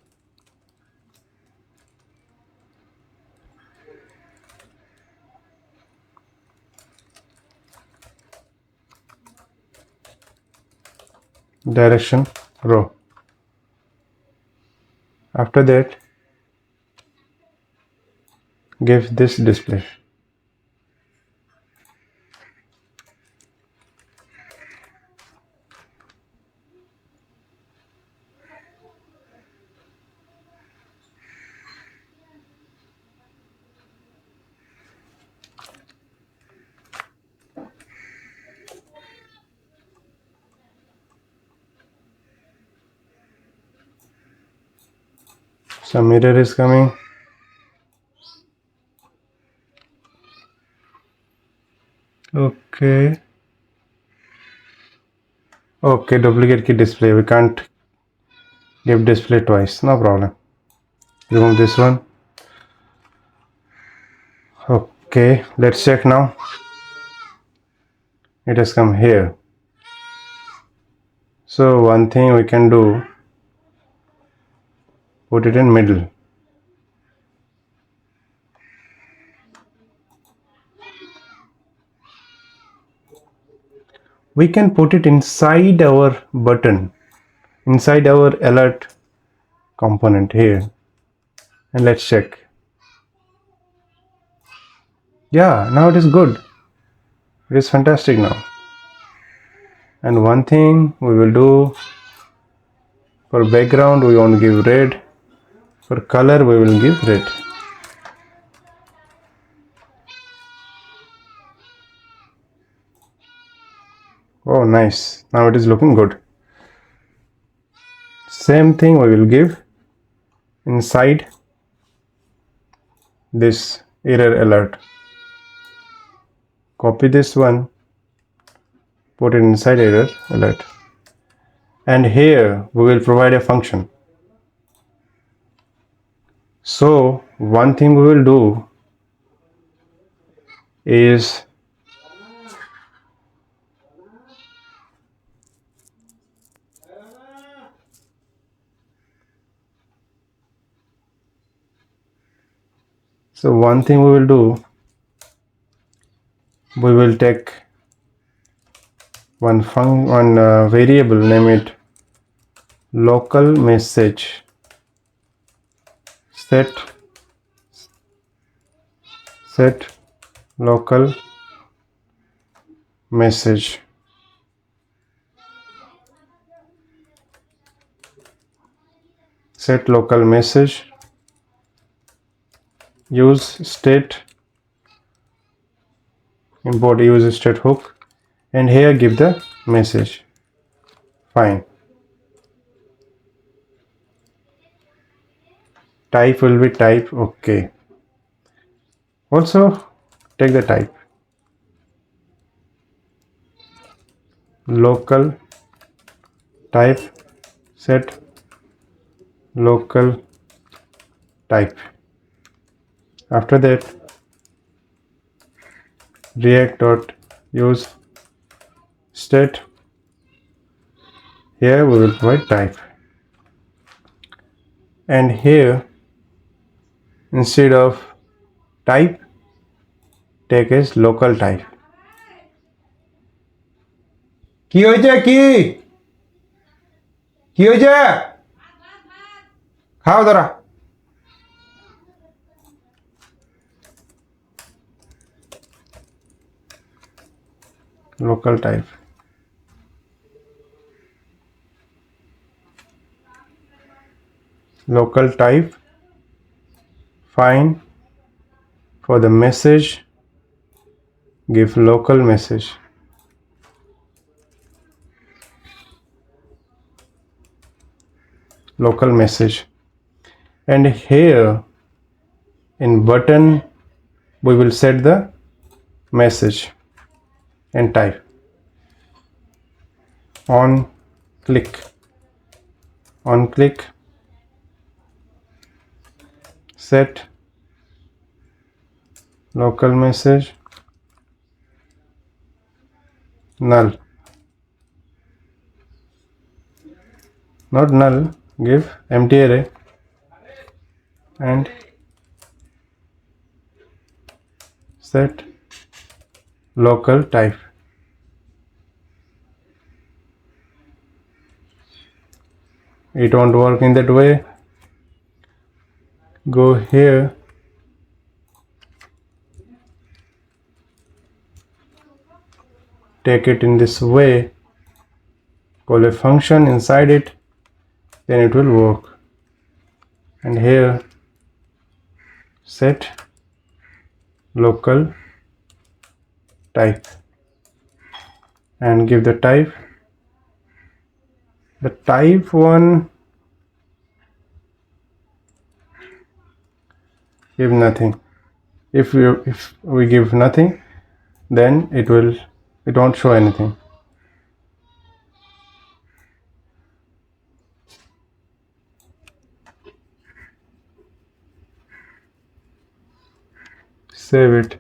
Speaker 1: Direction row. After that, give this display. Some error is coming. Okay, duplicate key display. We can't give display twice. No problem. Remove this one. Okay, let's check now. It has come here. So one thing we can do, put it in middle. We can put it inside our button, inside our alert component here, and let's check. Yeah, now it is good. It is fantastic now. And one thing we will do, for background we won't give red, for color we will give red. Oh nice, now it is looking good. Same thing we will give inside this error alert. Copy this one, put it inside error alert, and here we will provide a function. So one thing we will do is we will take one variable, name it local message, set local message, use state, import use state hook, and here give the message. Fine. Type will be type. Okay. Also take the type local type, set local type. After that, React dot use state Here we will provide type, and here instead of type take as local type. কি হয়েছে কি হয়েছে খাও দাঁড়া local type. Local type, fine. For the message, give local message. Local message. And here in button we will set the message and type on click set local message null, not null, give empty array and set local type. It won't work in that way. Go here, take it in this way, call a function inside it, then it will work. And here set local type and give the type. The type one, give nothing. If we give nothing, then it won't show anything. Save it.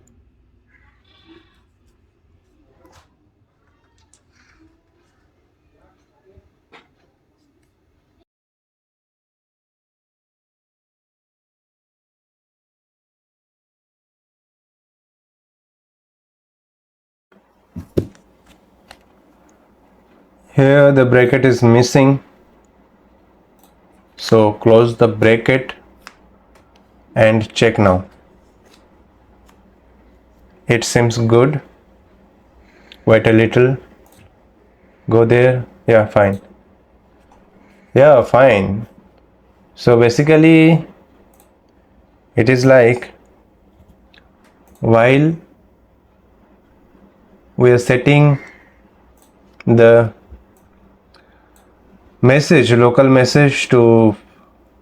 Speaker 1: Here the bracket is missing, so close the bracket and check now. It seems good. Wait a little, go there. Yeah, fine. Yeah, fine. So basically it is like while we are setting the message, local message to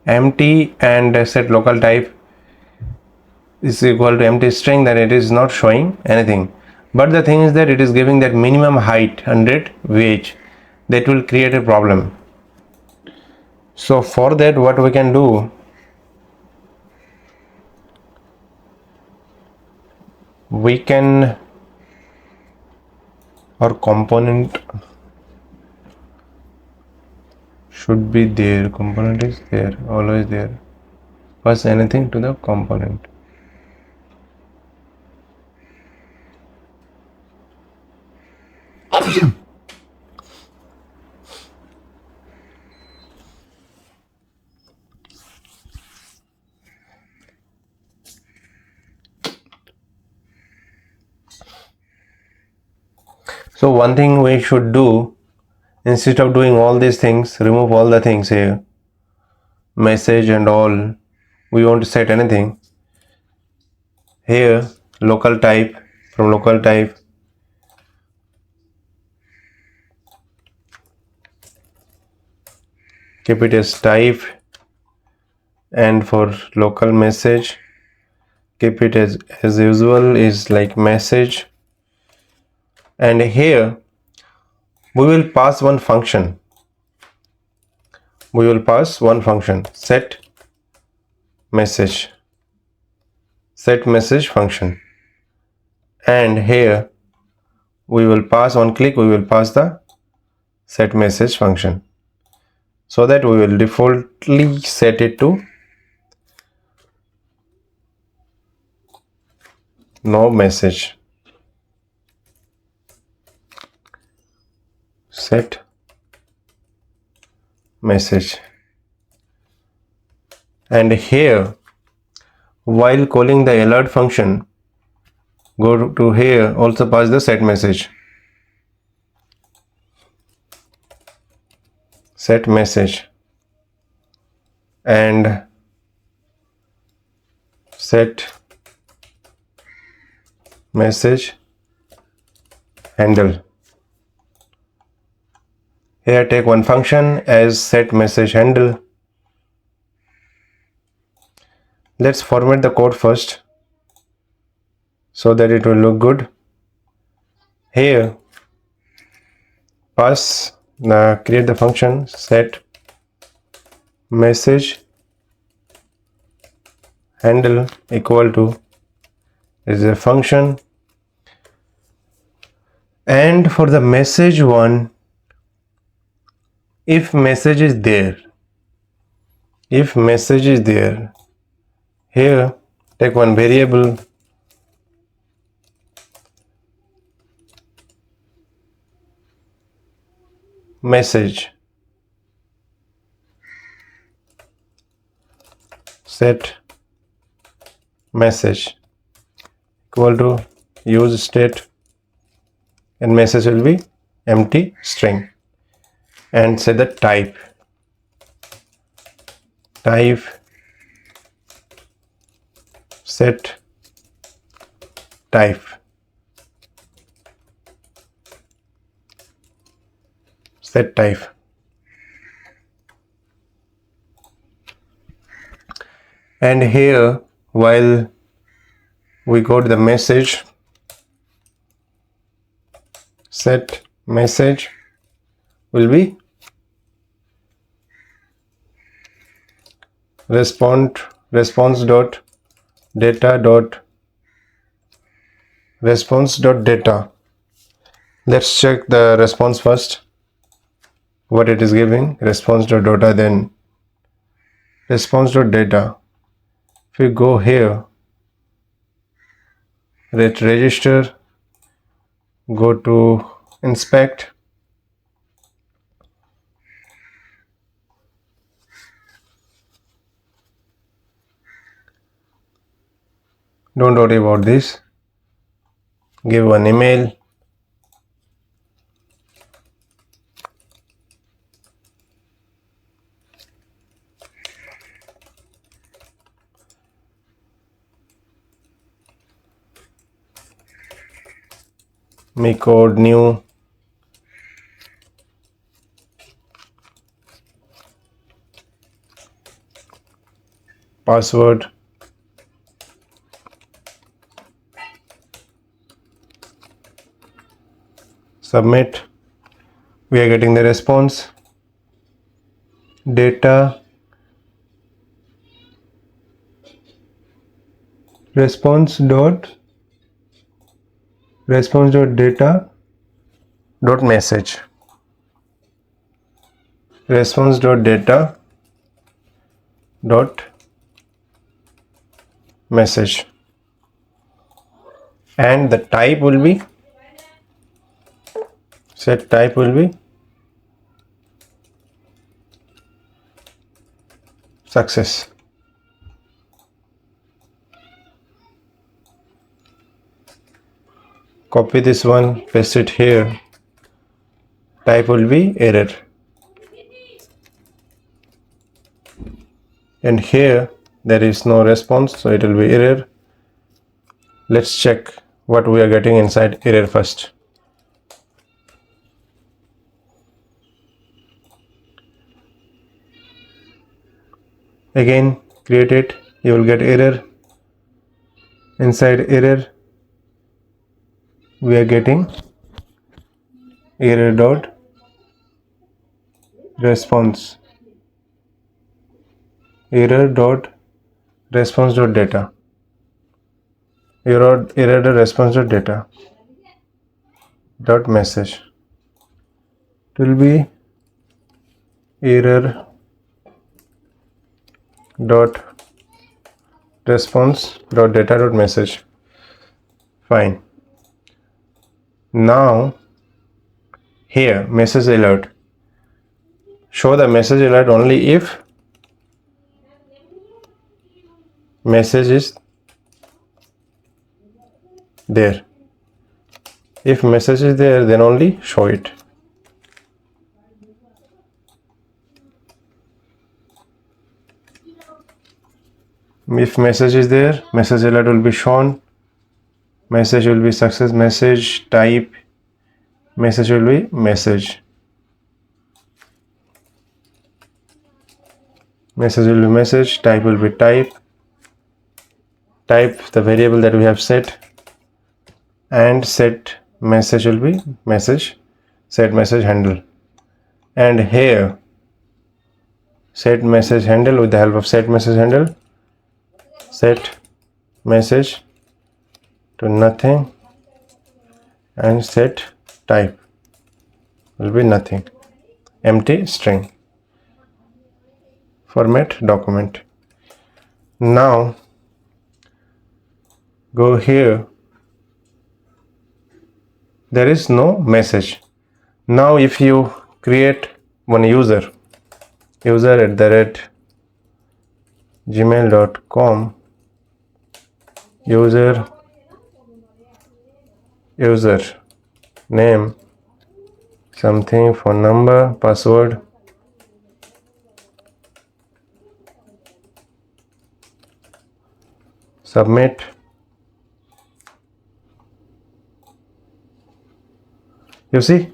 Speaker 1: empty and set local type is equal to empty string, then it is not showing anything. But the thing is that it is giving that minimum height 100 VH. That will create a problem. So for that, what we can do, we can, our component should be there, component is there, always there. Pass anything to the component. So one thing we should do, instead of doing all these things, remove all the things here, message and all, we won't set anything. Here local type, from local type keep it as type, and for local message keep it as usual, is like message. And here we will pass one function. We will pass one function, set message function. And here we will pass, on click we will pass the set message function. so that we will defaultly set it to no message. Set message. And here, while calling the alert function, go to here, also pass the set message. Set message and set message handle. Here take one function as set message handle. Let's format the code first so that it will look good. Here pass create the function set message handle equal to is a function, and for the message one, if message is there, here take one variable message, set message equal to use state, and message will be empty string, and say the type set type, and here while we got the message, set message will be response dot data. Let's check the response first, what it is giving. Response dot data, then response dot data. If we go here, register, go to inspect, don't worry about this, give one email, make code new, password, submit. We are getting the response, data response dot data dot message, response dot data dot message, and the type will be, set type will be success. Copy this one, paste it here, type will be error, and here there is no response, so it will be error. Let's check what we are getting inside error first. Again create it, you will get error. Inside error we are getting error dot response, error dot response dot data, error dot response dot data dot message. It will be error dot response dot data dot message. Fine. Now here message alert, show the message alert only if message is there. If message is there, then only show it. If message is there, message alert will be shown. Message will be success message type. Message will be message. Message will be message. Type will be type. Type the variable that we have set. And set message will be message. Set message handle. And here set message handle, with the help of set message handle, set message to nothing and set type will be nothing, empty string. Format document. Now go here, there is no message. Now if you create one user @gmail.com, user name something, phone number, password, submit. You see,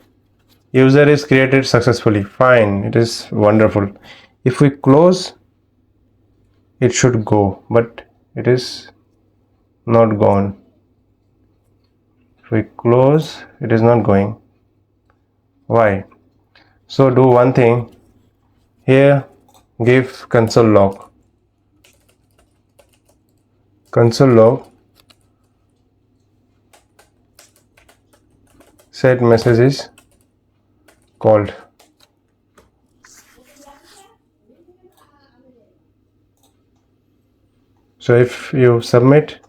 Speaker 1: user is created successfully. Fine, it is wonderful. If we close, it should go, but it is not gone. If we close, it is not going. Why? So do one thing here, give console log. Console log set message is called. So if you submit,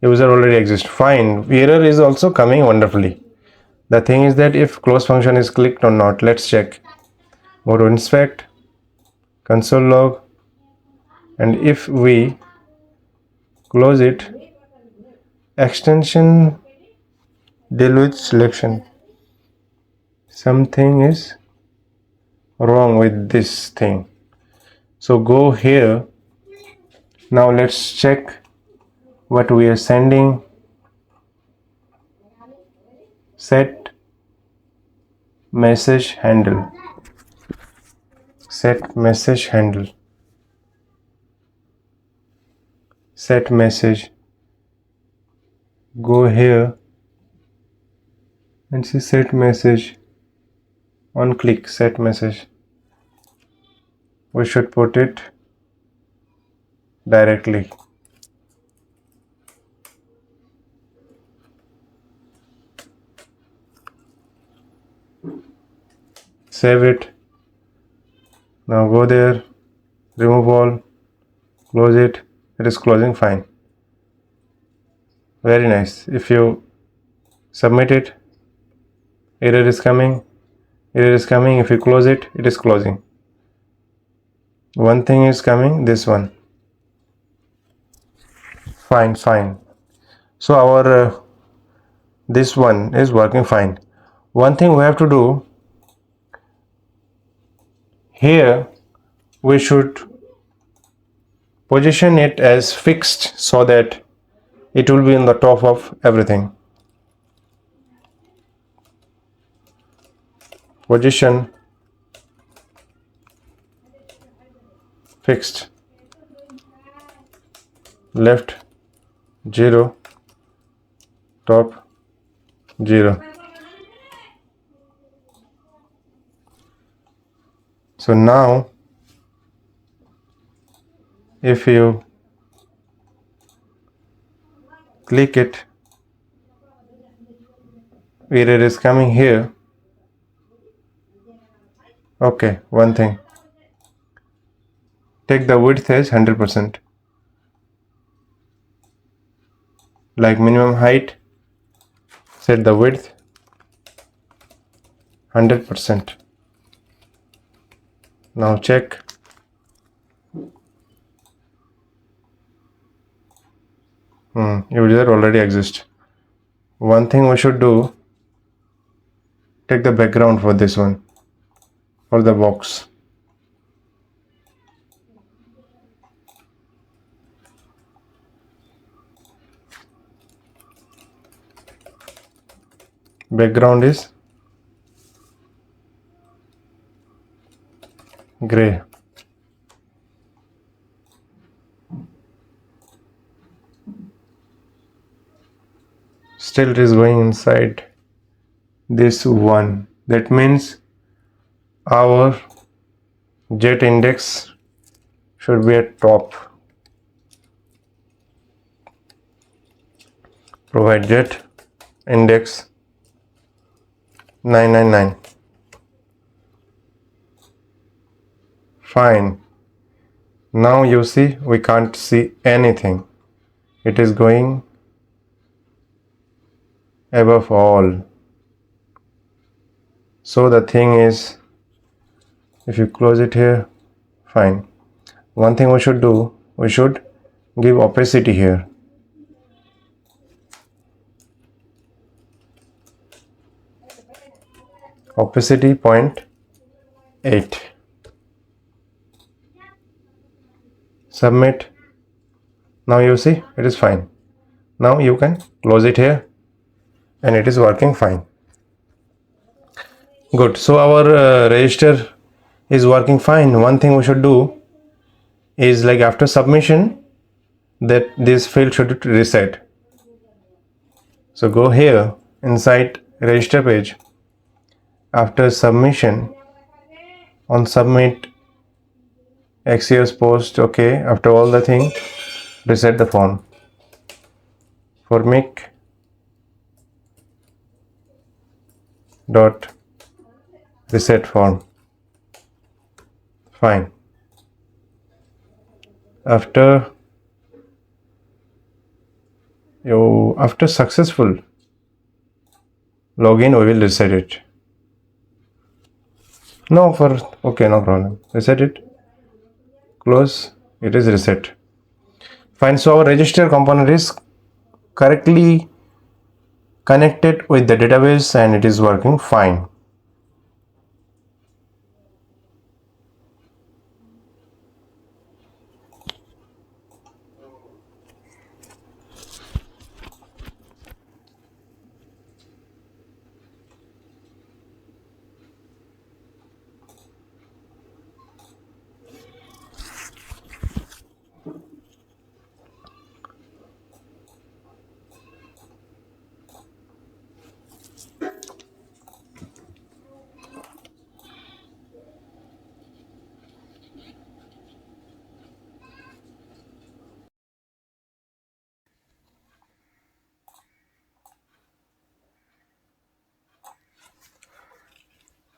Speaker 1: user already exists. Fine. Error is also coming wonderfully. The thing is that if close function is clicked or not, let's check. Go to inspect, console log, and if we close it, extension deal with selection. Something is wrong with this thing. So go here. Now let's check what we are sending. Set message handle. Set message handle. Set message. Go here and see set message. On click set message. We should put it directly. Save it. Now go there, remove all, close it. It is closing fine. Very nice. If you submit it, error is coming. Error is coming. If you close it, it is closing. One thing is coming, this one. Fine. So our this one is working fine. One thing we have to do here, we should position it as fixed so that it will be on the top of everything. Position fixed, left 0, top 0. So now if you click it, error is coming here. Okay, one thing, take the width as 100%, like minimum height, set the width 100%. Now check. User already exists. One thing we should do, take the background for this one, for the box. Background is gray. Still it is going inside this one. That means our jet index should be at top. Provide jet index 999. Fine. Now you see we can't see anything. It is going above all. So the thing is, if you close it here, fine. One thing we should do, we should give opacity here. Opacity 0.8. Submit. Now you see it is fine. Now you can close it here and it is working fine. Good. So our register is working fine. One thing we should do is, like, after submission, that this field should reset. So go here inside register page. After submission, on submit, Axios post, okay, after all the thing, reset the form. For make dot reset form. Fine. After successful login, we will reset it. No, okay, no problem. Reset it. Close. It is reset. Fine. So our register component is correctly connected with the database and it is working fine.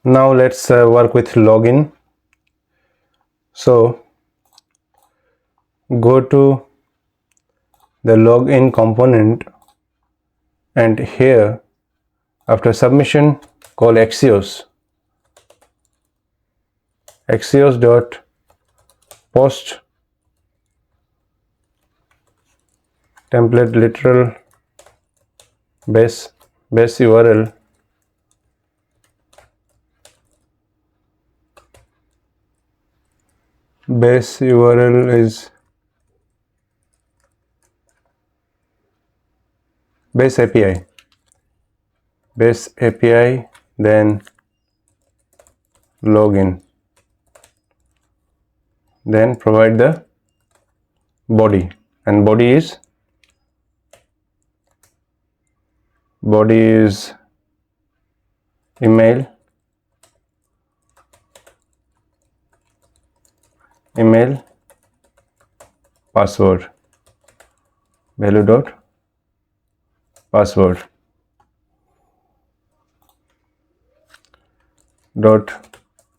Speaker 1: Now let's work with login. So go to the login component and here after submission call Axios dot post template literal base URL base URL is base API, then login, then provide the body, and body is email password, value dot password dot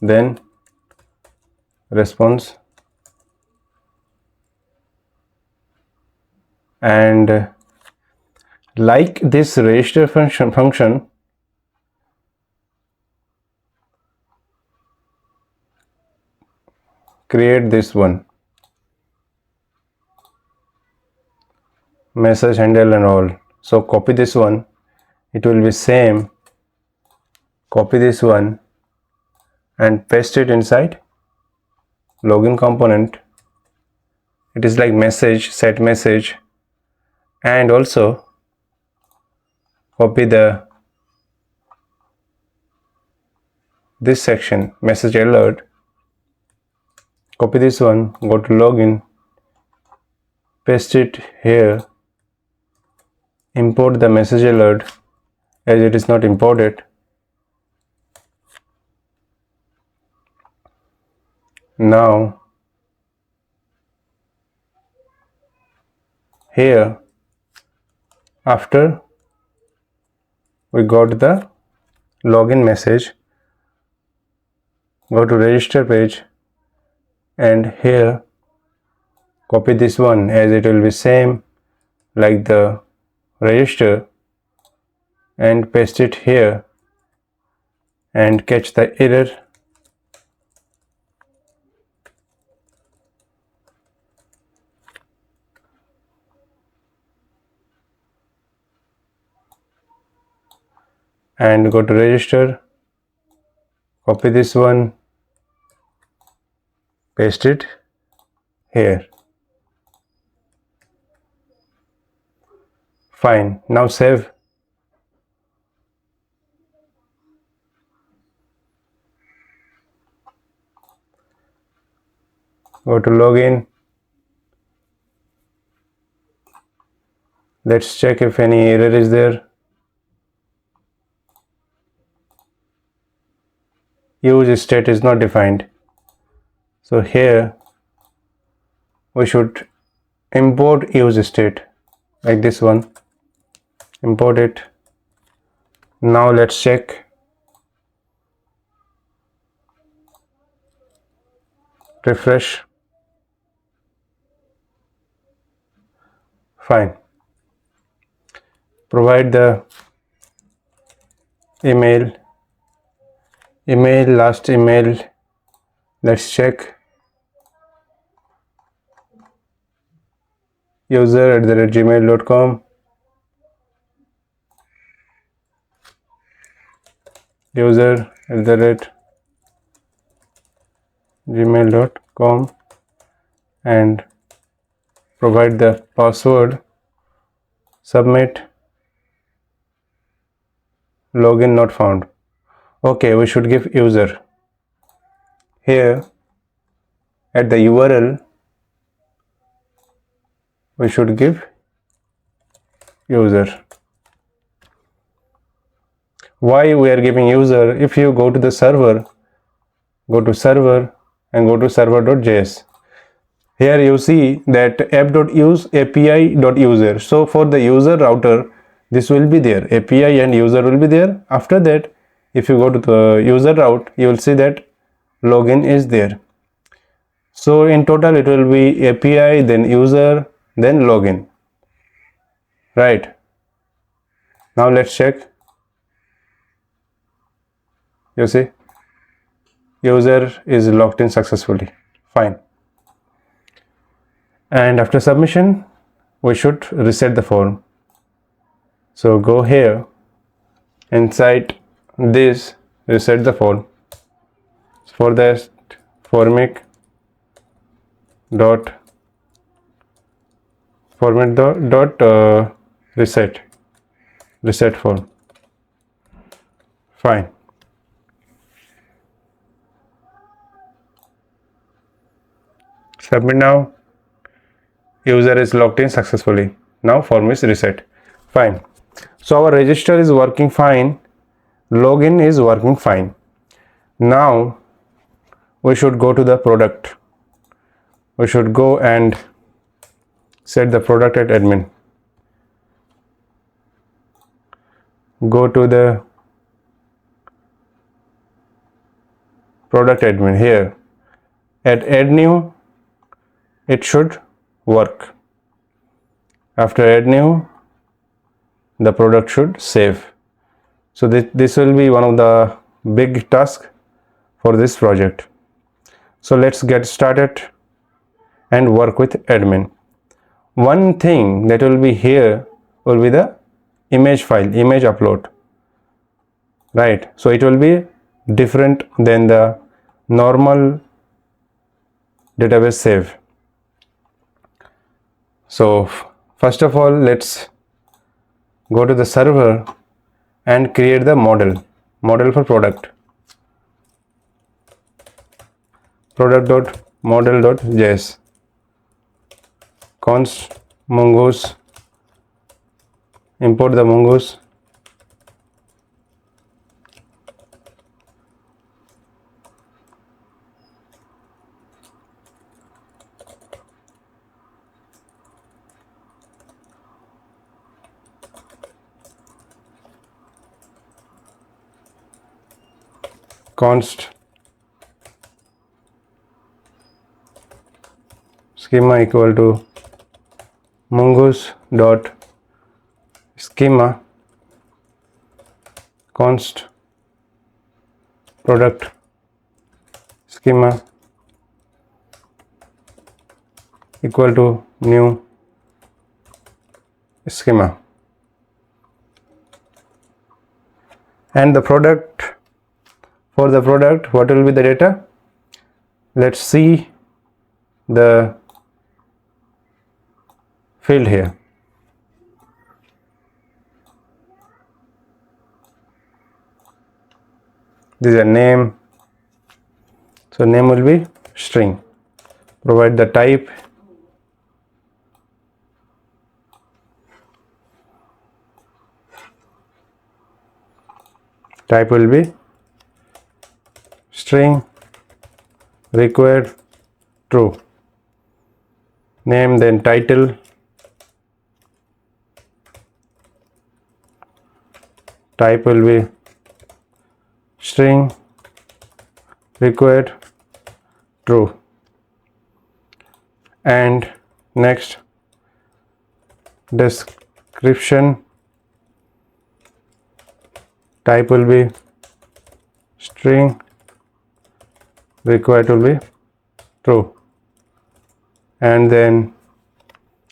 Speaker 1: then response, and like this register function create this one message handle and all. So copy this one, it will be same, copy this one and paste it inside login component. It is like message, set message, and also copy this section message alert, copy this one, go to login, paste it here, import the message alert as it is not imported. Now here, after we got the login message, go to register page and here copy this one as it will be same like the register and paste it here and catch the error. And go to register, copy this one, paste it here. Fine, now save. Go to login. Let's check if any error is there. Use state is not defined. So here we should import use state like this one. Import it. Now let's check. Refresh. Fine. Provide the email, last email. Let's check. user@gmail.com. user@gmail.com and provide the password. Submit. Login not found. Okay, we should give user. Here at the URL we should give user. Why we are giving user? If you go to the server, go to server and go to server.js. Here you see that app.use api.user. So for the user router, this will be there. API and user will be there. After that, if you go to the user route, you will see that login is there. So in total, it will be API, then user, then login. Right. Now let's check. You see, user is logged in successfully. Fine. And after submission, we should reset the form. So go here, inside this, reset the form. For that, format dot reset form. Fine. Submit now. User is logged in successfully. Now form is reset. Fine. So our register is working fine. Login is working fine. Now we should go to the product. We should go and set the product at admin. Go to the product admin. Here at add new it should work. After add new, the product should save. So this will be one of the big tasks for this project. So let's get started and work with admin. One thing that will be here will be the image file, image upload, right? So it will be different than the normal database save. So first of all, let's go to the server and create the model for product.model.js, const mongoose, import the mongoose, const schema equal to mongoose dot schema const product schema equal to new schema. And the product, for the product, what will be the data? Let's see the field here. This is a name, so name will be string. Provide the type, type will be string, required true, name, then title, type will be string, required true, and next description, type will be string, required will be true, and then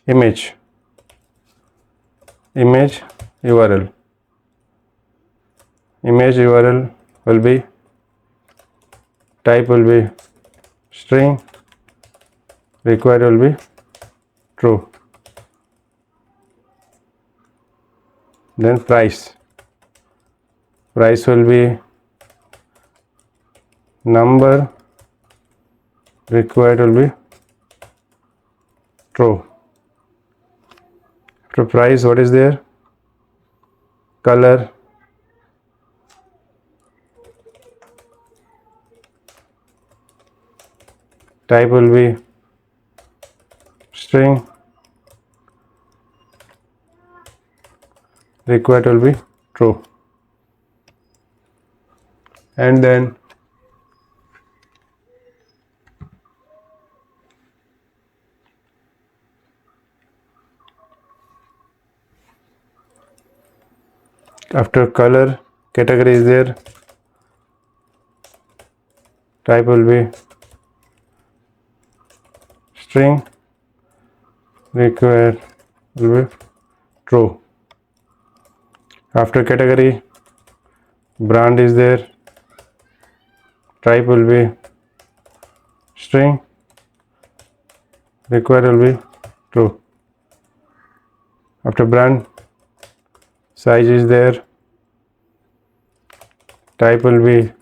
Speaker 1: image URL, image URL will be, type will be string, required will be true, then price will be number, required will be true. After price, what is there? Color, type will be string, required will be true, and then after color, category is there, type will be string, required will be true. After category, brand is there, type will be string, required will be true. After brand, size is there, type will be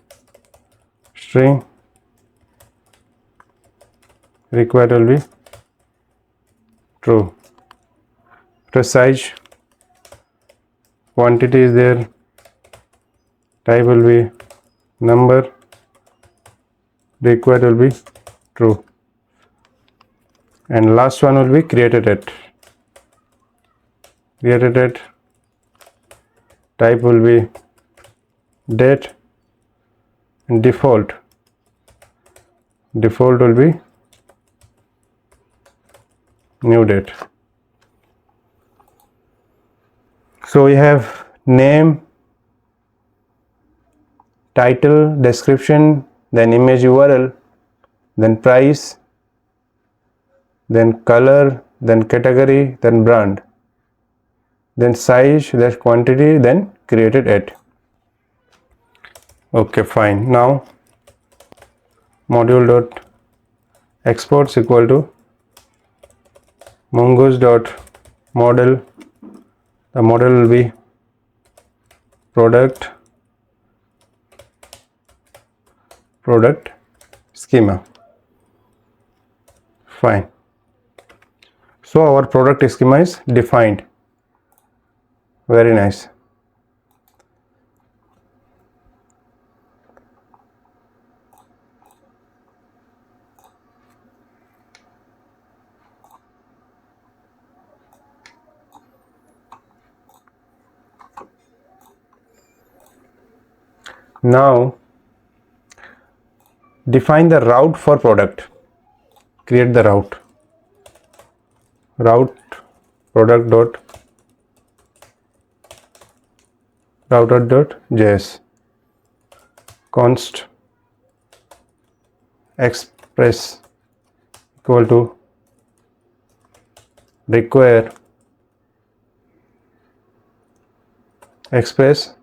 Speaker 1: string, required will be true. After size, quantity is there, type will be number, required will be true, and last one will be created at, type will be date, and default default will be new date. So we have name, title, description, then image URL, then price, then color, then category, then brand, then size, then quantity, then created at. Okay, fine. Now module dot exports equal to mongoose dot model. The model will be product schema. Fine. So our product schema is defined. Very nice. Now define the route for product. Create the route product dot router.js const express equal to require express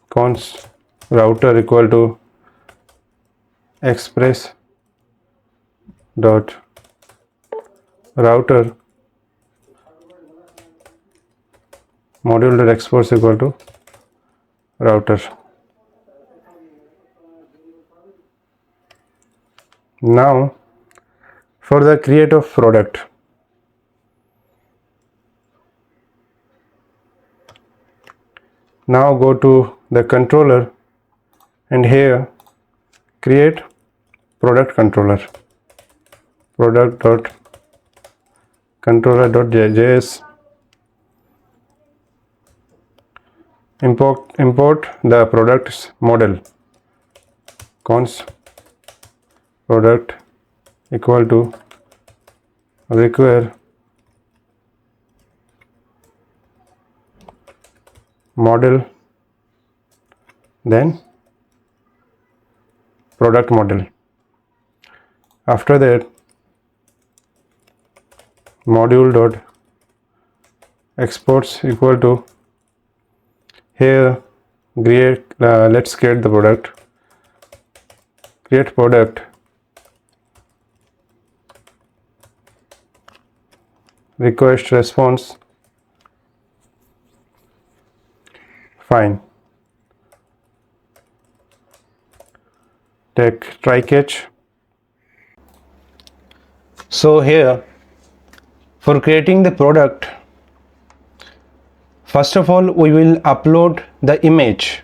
Speaker 1: const router equal to express dot router module dot exports equal to router. Now for the create of product, now go to the controller and here create product controller, product dot controller.js, import the product's model const product equal to require model, then product model. After that module dot exports equal to here let's create the product, create product request response. Fine. Take try catch. So here for creating the product, first of all we will upload the image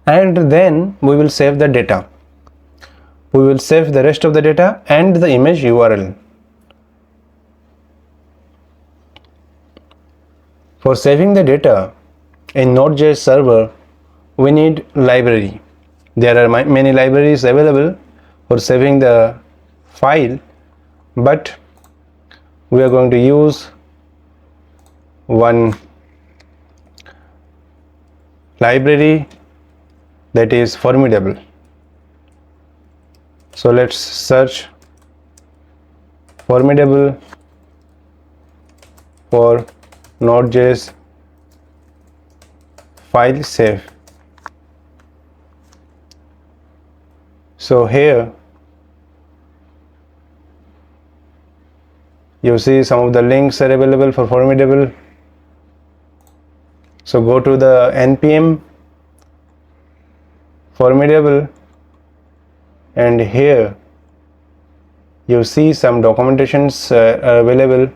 Speaker 1: and then we will save the data. We will save the rest of the data and the image URL. For saving the data in Node.js server, we need library. There are many libraries available for saving the file, but we are going to use one library that is Formidable. So let's search Formidable for Node.js file save. So here you see some of the links are available for Formidable. So go to the npm Formidable and here you see some documentations are available.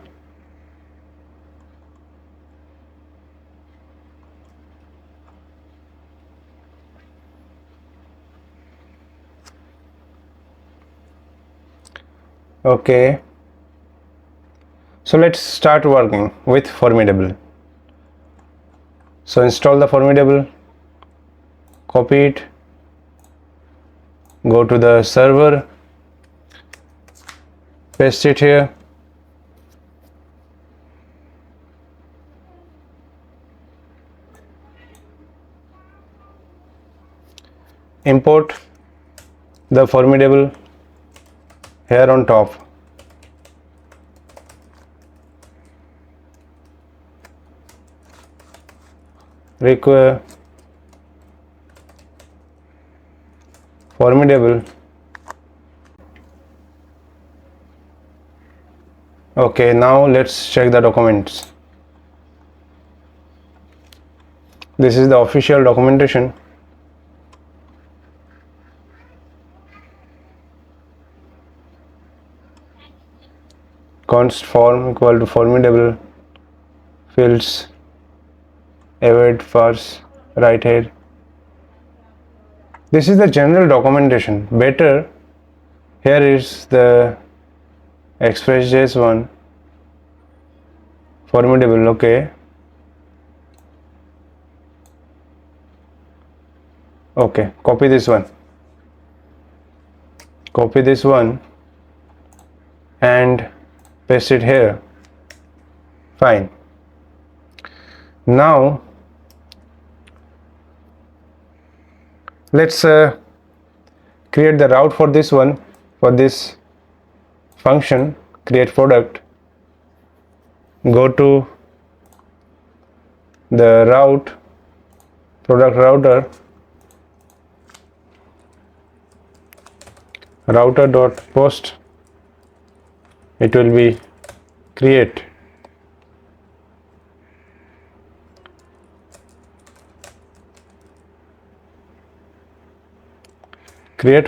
Speaker 1: Okay, So let's start working with Formidable. So install the Formidable, copy it, go to the server, paste it here, import the Formidable here on top, require Formidable. Okay, now let's check the documents. This is the official documentation. Const form equal to Formidable, fields, await first, right here. This is the general documentation. Better, here is the Express.js one, Formidable, okay. Okay, copy this one and paste it here. Fine. Now let's create the route for this one, for this function, create product, go to the route, product router, router.post, it will be create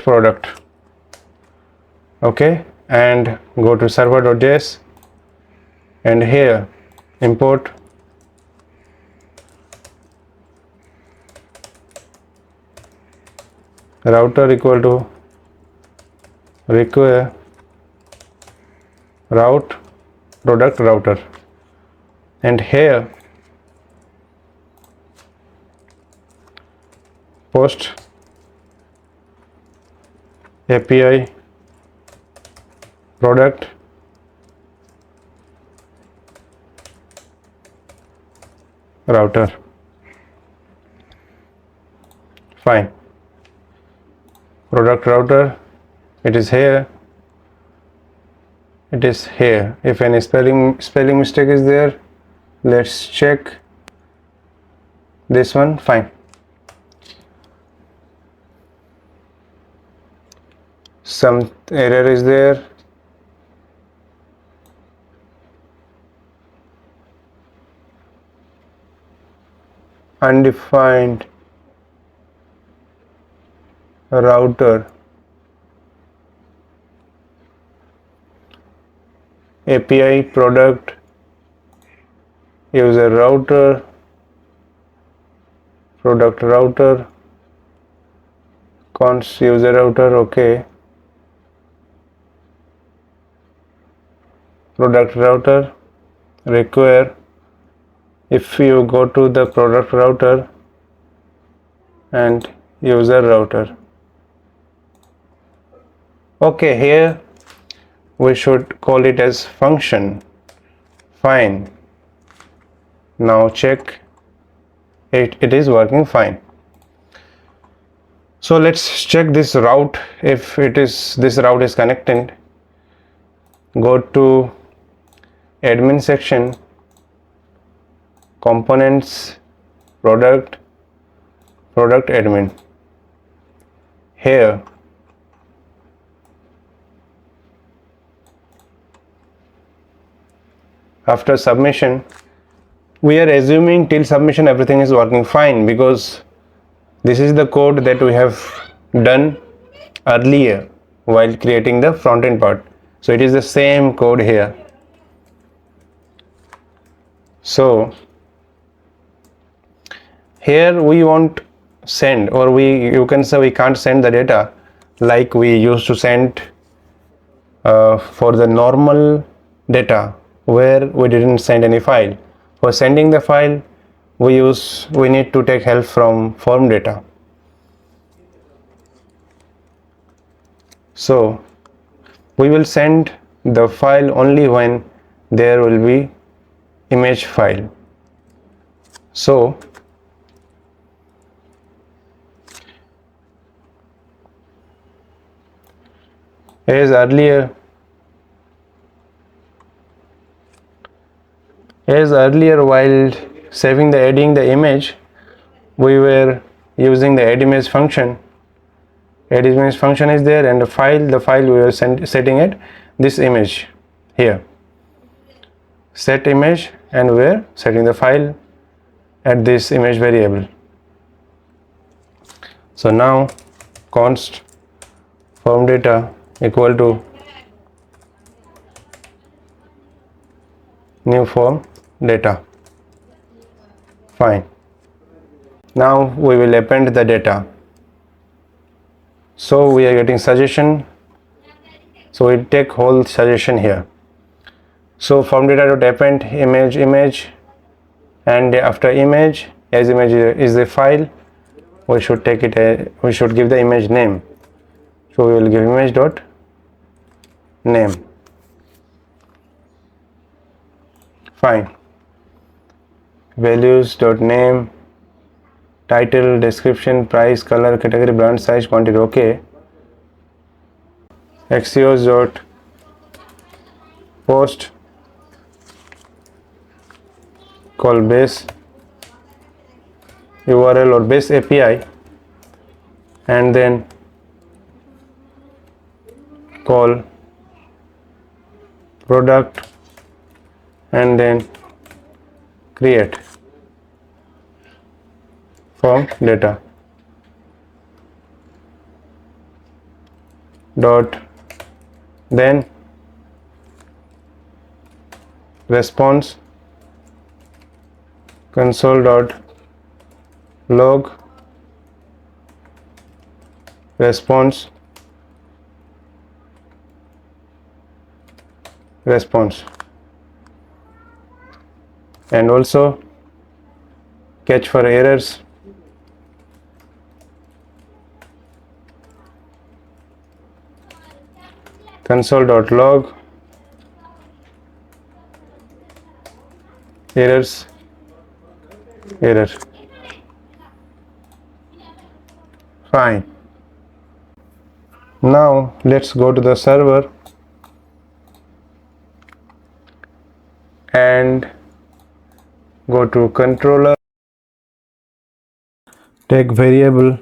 Speaker 1: product, okay, and go to server.js and here import router equal to require route product router, and here post API product router. Fine. Product router, it is here. If any spelling mistake is there, let's check this one. Fine. Some error is there. Undefined router API product user router product router const user router, okay, product router require. If you go to the product router and user router, okay, here we should call it as function. Fine. Now check it is working fine. So let's check this route, if this route is connected. Go to admin section, components, product admin. Here after submission, we are assuming till submission everything is working fine, because this is the code that we have done earlier while creating the front-end part. So it is the same code here. So here we won't send, or you can say we can't send the data like we used to send for the normal data where we didn't send any file. For sending the file, we need to take help from form data. So we will send the file only when there will be image file. So as earlier while adding the image, we were using the add image function. Add image function is there, and the file we are setting it this image here, set image, and we are setting the file at this image variable. So now const form data equal to new form data. Fine. Now we will append the data. So we are getting suggestion. So we take whole suggestion here. So form data dot append image, and after image, as image is the file, we should take it. We should give the image name. So we will give image dot name. Fine. Values dot name, title, description, price, color, category, brand, size, quantity. Okay. Axios dot post, call base URL or base API, and then call product, and then create form data dot then response console dot log response and also catch for errors. Console.log error. Fine. Now let's go to the server and go to controller, take variable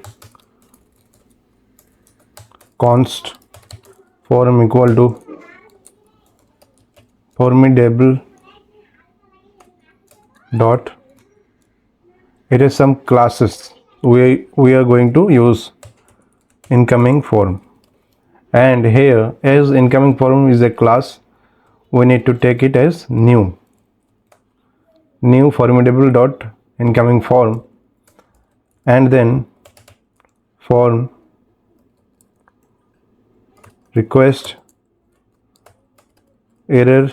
Speaker 1: const form equal to formidable dot, it is some classes we are going to use incoming form, and here as incoming form is a class, we need to take it as new formidable dot incoming form, and then form request error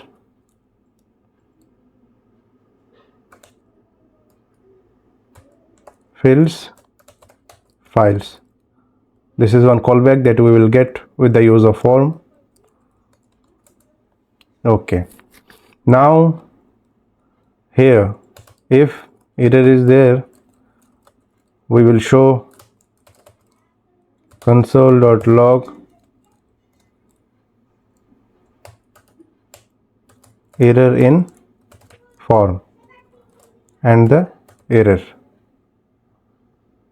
Speaker 1: fields files. This is one callback that we will get with the use of form. Okay, now here if error is there, we will show console.log error in form and the error,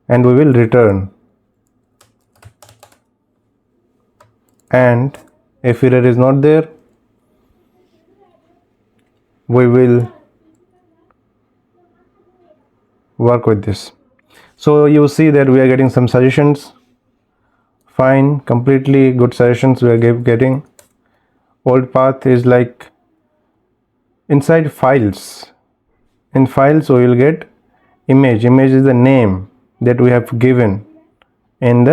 Speaker 1: and we will return, and if error is not there, we will work with this. So you see that we are getting some suggestions. Fine, completely good suggestions we are getting. Old path is like inside files. In files we will get image. Image is the name that we have given in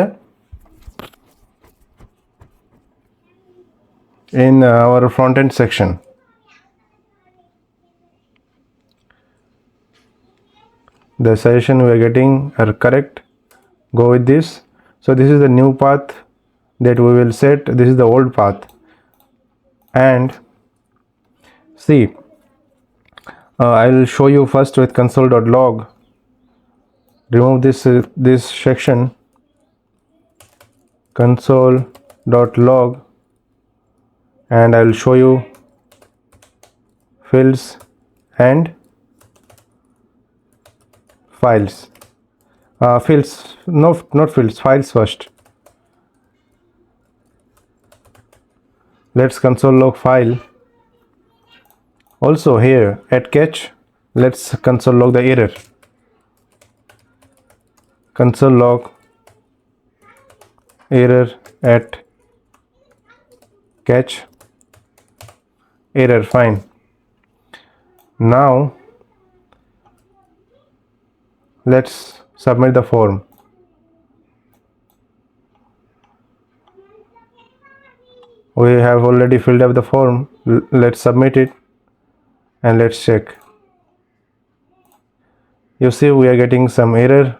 Speaker 1: our front end section. the suggestion we are getting are correct, go with this. So this is the new path that we will set, this is the old path. And see, I will show you first with console.log. Remove this section, console.log, and I will show you fields and files. Fields, no, not fields, files first. Let's console log file. Also here at catch, let's console log the error. Console log error at catch, error, fine. Now let's submit the form. We have already filled up the form. Let's submit it and let's check. You see we are getting some error.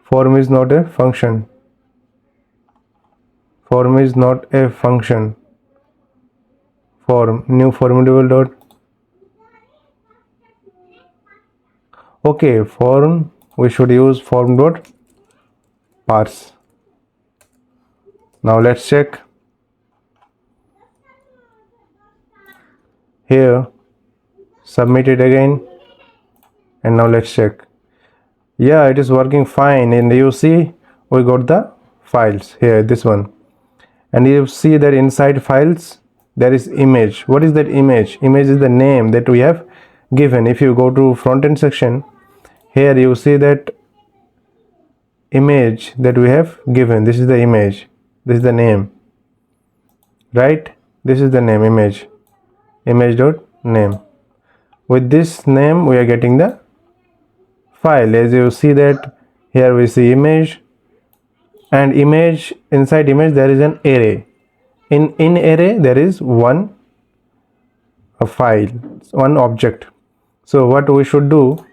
Speaker 1: Form is not a function. Form is not a function. Form, new formidable dot. Okay, form, we should use form dot parse. Now let's check. Here, submit it again, and now let's check. Yeah, it is working fine, and you see we got the files here, this one, and you see that inside files there is image. What is that image? Image is the name that we have given. If you go to front-end section, here you see that image that we have given. This is the image, this is the name, right? This is the name, image dot name. With this name we are getting the file. As you see that here we see image, and image, inside image there is an array. In array there is one file, one object. So what we should do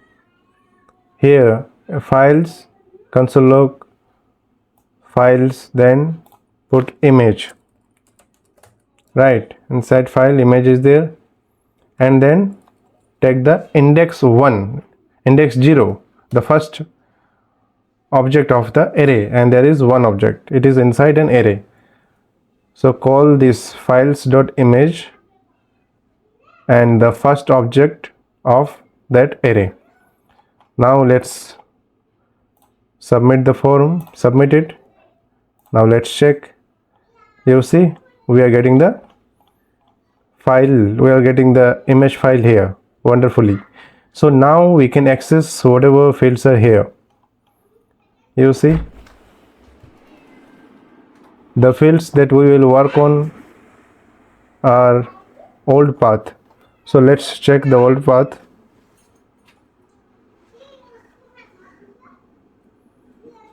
Speaker 1: here, files, console log files, then put image, right? Inside file image is there, and then take the index 1, index 0, the first object of the array, and there is one object, it is inside an array. So call this files.image and the first object of that array. Now let's submit the form, submit it. Now let's check. You see we are getting the file, we are getting the image file here wonderfully. So now we can access whatever fields are here. You see the fields that we will work on are old path. So let's check the old path.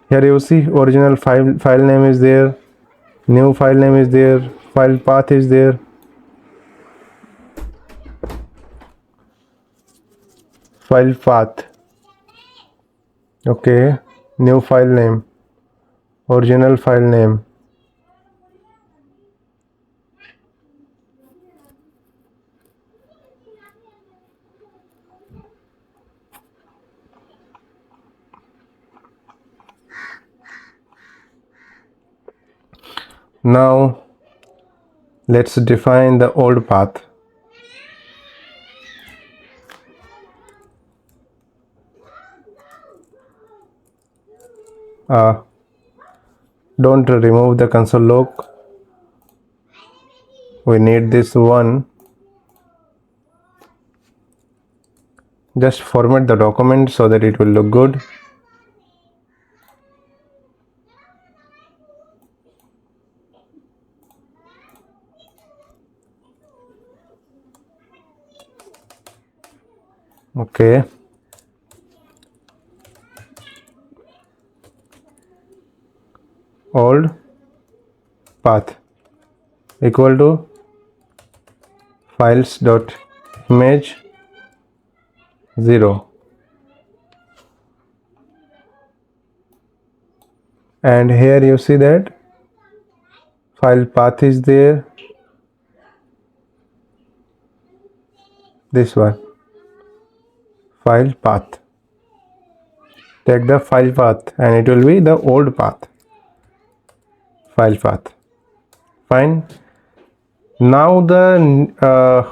Speaker 1: Here you see original file name is there, new file name is there, file path is there. File path, okay, new file name, original file name. Now let's define the old path. Don't remove the console log, we need this one. Just format the document so that it will look good. Okay, old path equal to files dot image 0. and here you see that file path is there, this one, file path. Take the file path and it will be the old path, file path. Fine. Now the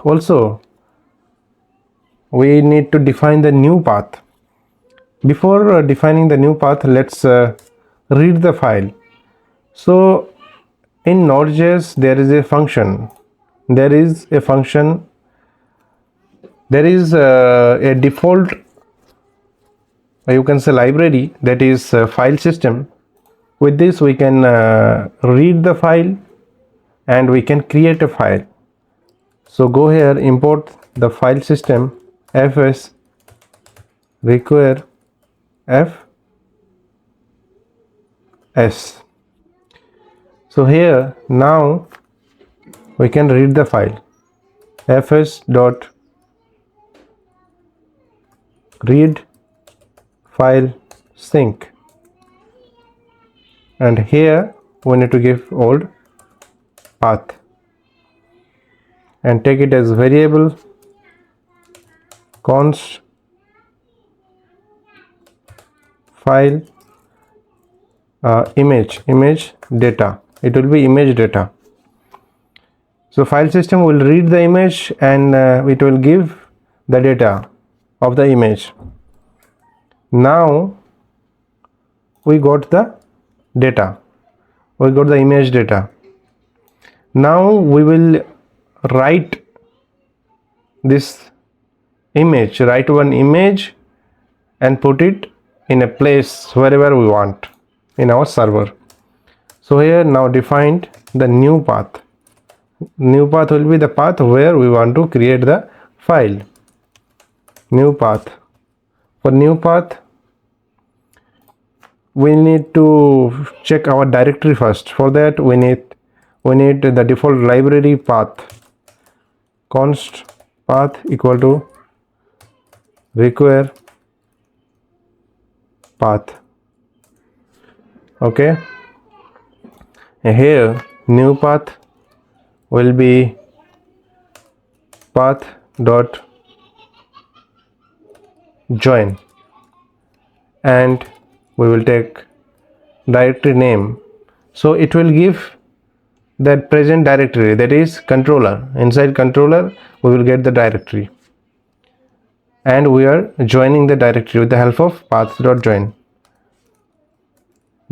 Speaker 1: also we need to define the new path. Before defining the new path, let's read the file. So in Node.js there is a function, there is a default, you can say, library, that is file system. With this we can read the file and we can create a file. So go here, import the file system fs require fs. So here now we can read the file fs dot read file sync, and here we need to give old path and take it as variable const file image data. It will be image data. So file system will read the image and it will give the data of the image. Now we got the data, we got the image data. Now we will write this image, write one image and put it in a place wherever we want in our server. So here now defined the new path. New path will be the path where we want to create the file. New path. For new path we need to check our directory first. For that we need the default library path, const path equal to require path. Okay, and here new path will be path dot join, and we will take directory name. So it will give that present directory, that is controller. Inside controller we will get the directory, and we are joining the directory with the help of path.join.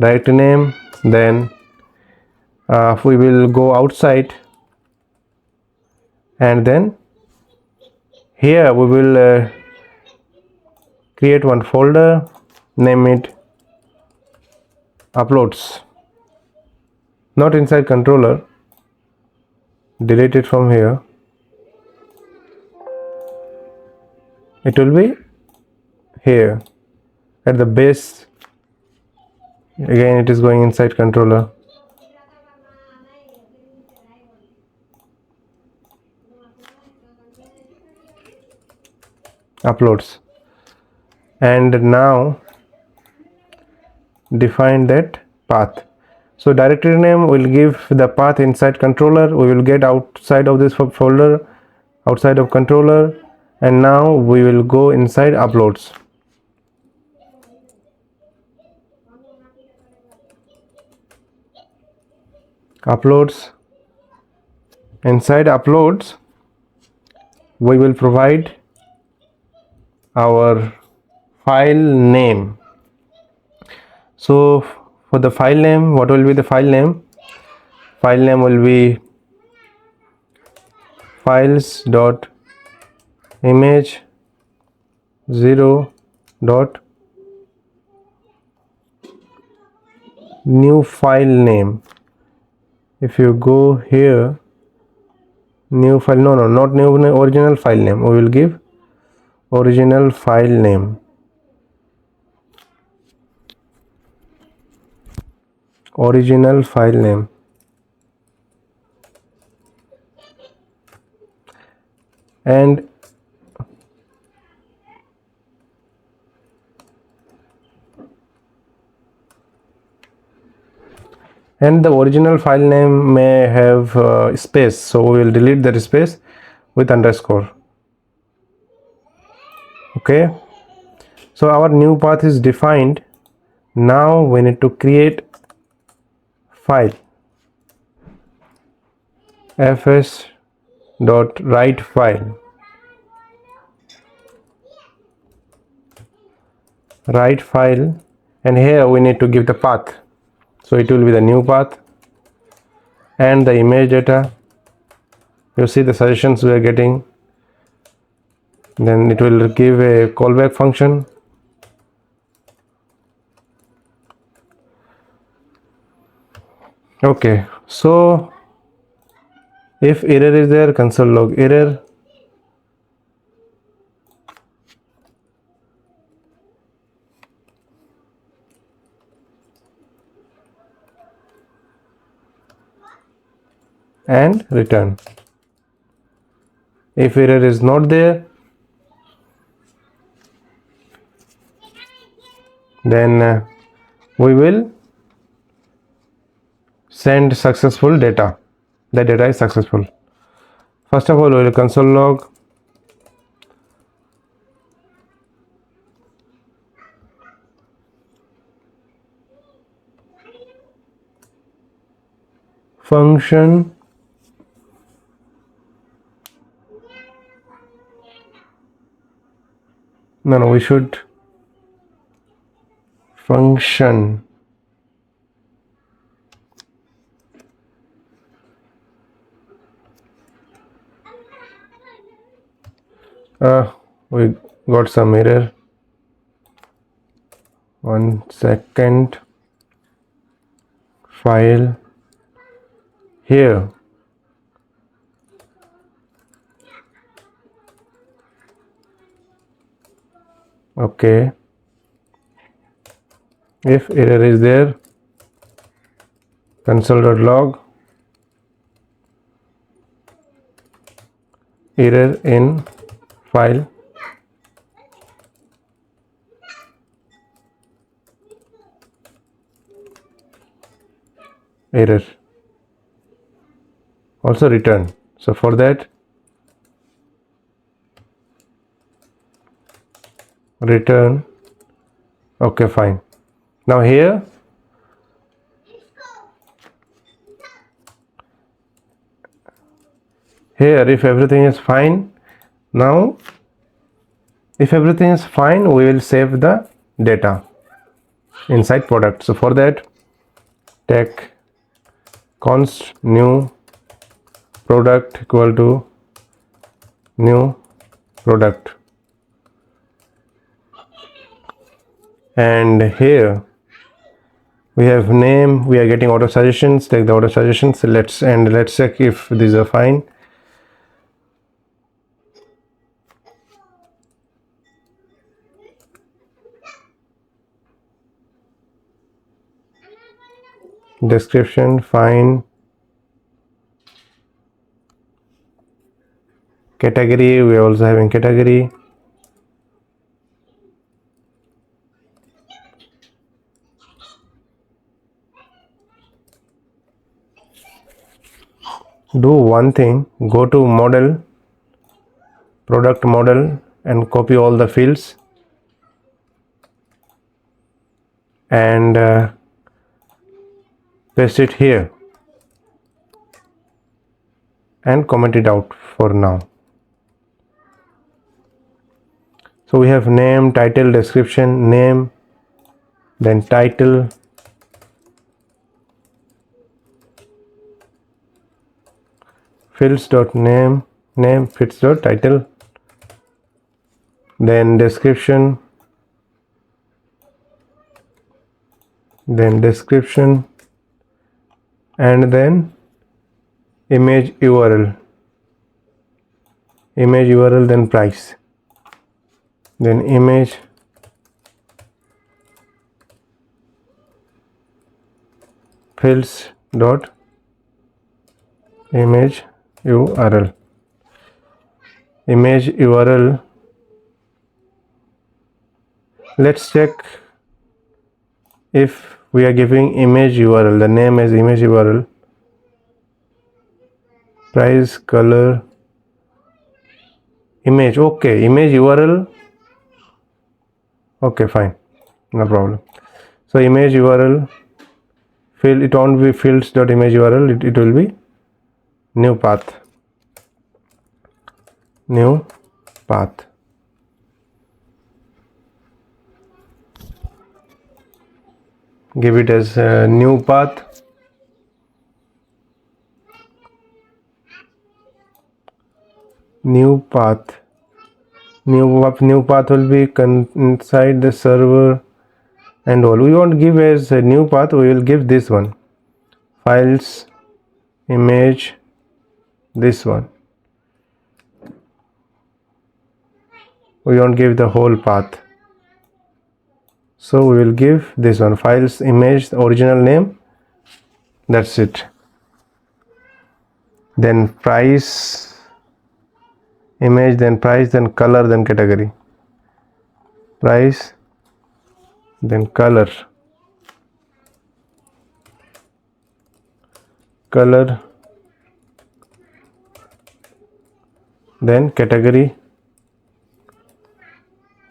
Speaker 1: Directory name, then we will go outside, and then here we will create one folder, name it uploads, not inside controller, delete it from here. It will be here at the base. Again it is going inside controller. Uploads, and now define that path. So directory name will give the path inside controller, we will get outside of this folder, outside of controller, and now we will go inside uploads. Uploads, inside uploads we will provide our file name. So for the file name, what will be the file name? File name will be files dot image 0 dot new file name. If you go here, new file, no, not new, original file name, we will give original file name. Original file name. And and the original file name may have space, so we will delete that space with underscore. Okay, so our new path is defined. Now we need to create file fs.write file, write file, and here we need to give the path, so it will be the new path and the image data. You see the suggestions we are getting. Then it will give a callback function. Okay, so if error is there, console log error. And return. If error is not there, then we will send successful data. The data is successful. First of all, we will console log function we should function we got some error. 1 second. File here. Okay, if error is there, console.log error in file. Error. Also return. So for that, return. Okay, fine. Now here if everything is fine, now if everything is fine, we will save the data inside product. So for that, tag const new product equal to new product, and here we have name. We are getting auto suggestions. Take the auto suggestions. Let's check if these are fine. Description fine. Category, we are also having category. Do one thing, go to model, product model, and copy all the fields and paste it here and comment it out for now. So we have name, title, description, name, then title, fields.name, name, fields.title, then description, and then image URL, then price, then image fields dot image URL, let's check if we are giving image URL, the name is image URL, price, color, image. Okay, image URL. Okay, fine, no problem. So image URL, field, it won't be fields.image URL, it will be new path, new path. Give it as a new path, new path. New path will be inside the server and all. We won't give as a new path, we will give this one, files, image, this one. We won't give the whole path, so we will give this one, files, image, the original name, that's it. Then price, image, then price, then color, then category. Price, then color, then category,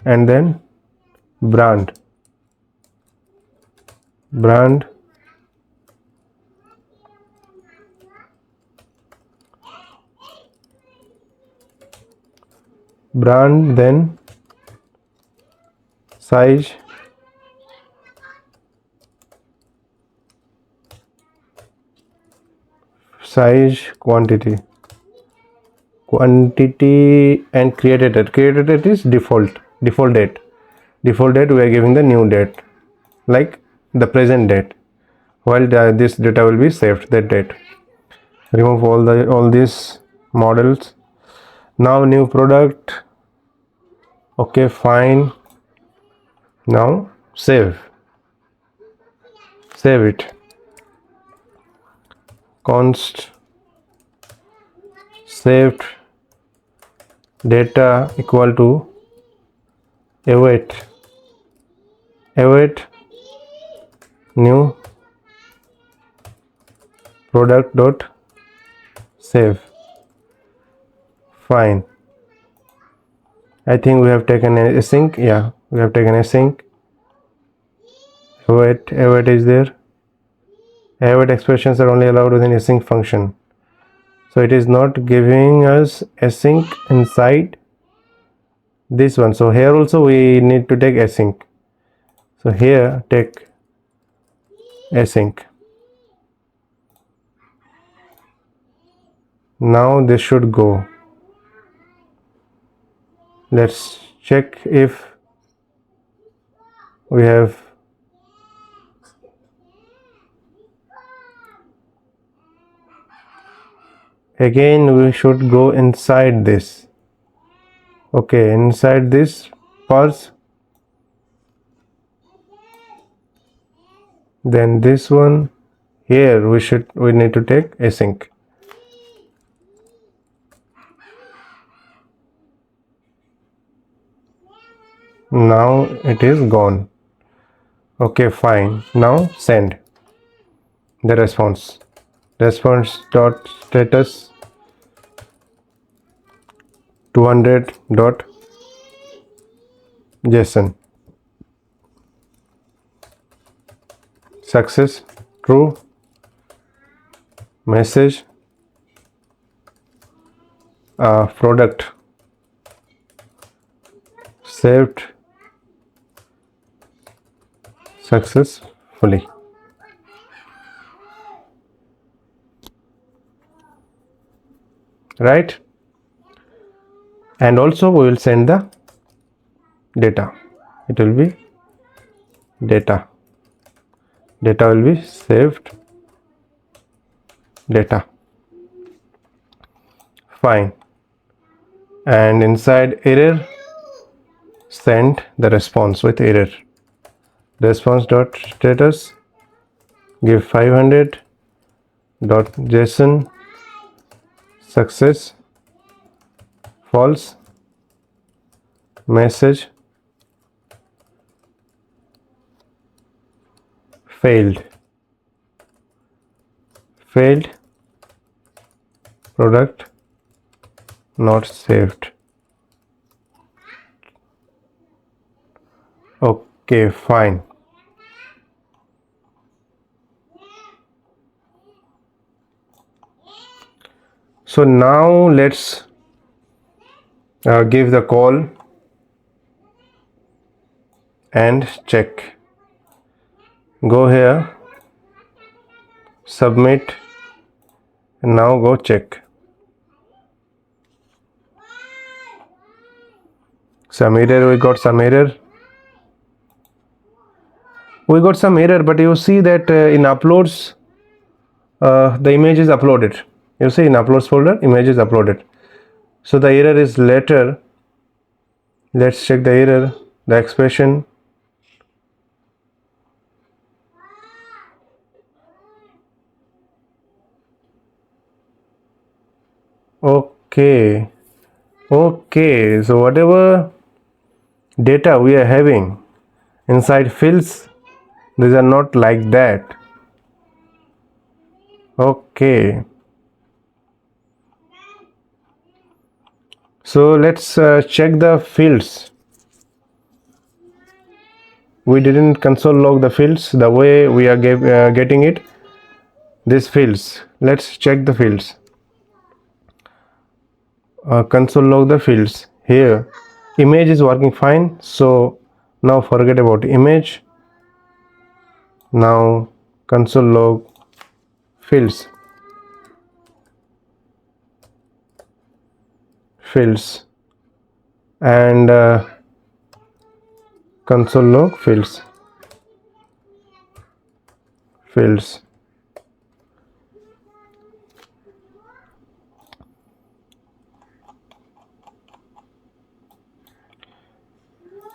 Speaker 1: and then brand, brand, then size, quantity, and created date is default date. Default date, we are giving the new date, like the present date, while this data will be saved, that date. Remove all these models. Now new product. Okay, fine. Now save it. Const saved data equal to await new product dot save. Fine. I think we have taken async. Yeah, we have taken async. Await is there. Await expressions are only allowed within async function, so it is not giving us async inside this one. So here also we need to take async. So here take async. Now this should go. Let's check if we have again. We should go inside this. Okay, inside this parse, then this one. Here we need to take async. Now it is gone. Okay, fine. Now send the response dot status 200 dot JSON. Success, true, message, product saved successfully. Right? And also we will send the data. It will be data will be saved data. Fine. And inside error, send the response with error. Response dot status, give 500 dot JSON success false, message failed product not saved. Okay, fine. So now let's give the call and check. Go here, submit, and now go check. Some error, we got some error. But you see that in uploads, the image is uploaded. You see in uploads folder, image is uploaded. So the error is later. Let's check the error, the expression. Okay, so whatever data we are having inside fields, these are not like that. Okay, so let's check the fields. We didn't console log the fields the way we are getting it. These fields, let's check the fields. Console log the fields. Here image is working fine, so now forget about image. Now console log fields and console log fields.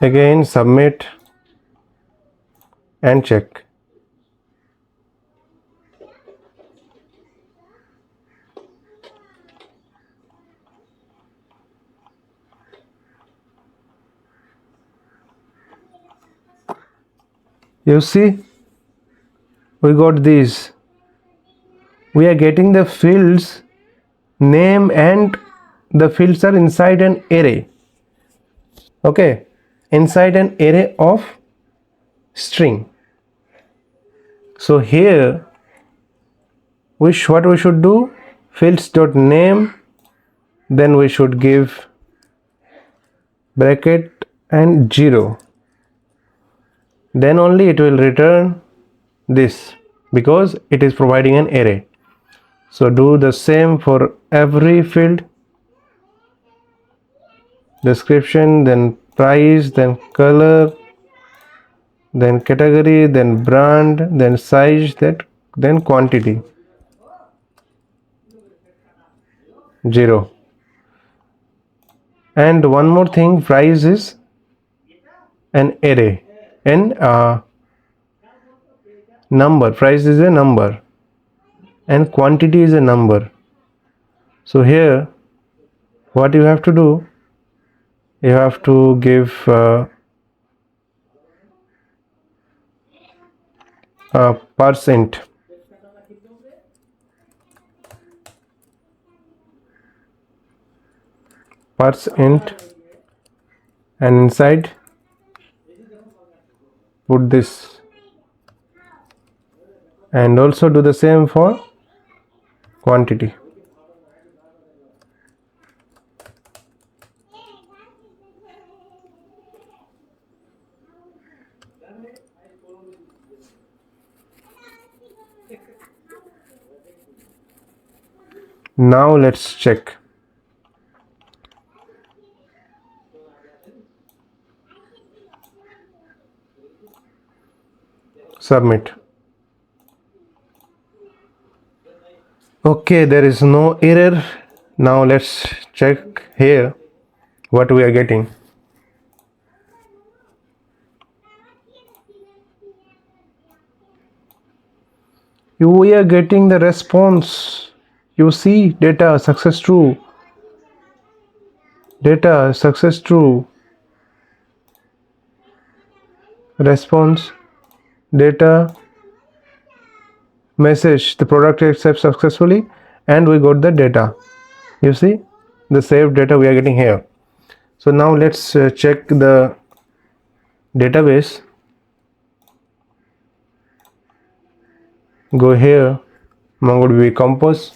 Speaker 1: Again submit and check. You see, we got these. We are getting the fields name and the fields are inside an array. Okay, inside an array of string. So here what we should do, fields.name, then we should give bracket and 0, then only it will return this because it is providing an array. So do the same for every field. Description, then price, then color, then category, then brand, then size, then quantity. 0. And one more thing, price is an array and number. Price is a number and quantity is a number. So here what you have to do, you have to give %, and inside put this, and also do the same for quantity. Now let's check. Submit. Okay, there is no error. Now let's check here what we are getting. We are getting the response. You see, data success true. Data success true. Response, data message, the product accepts successfully, and we got the data. You see the saved data we are getting here. So now let's check the database. Go here, MongoDB Compose,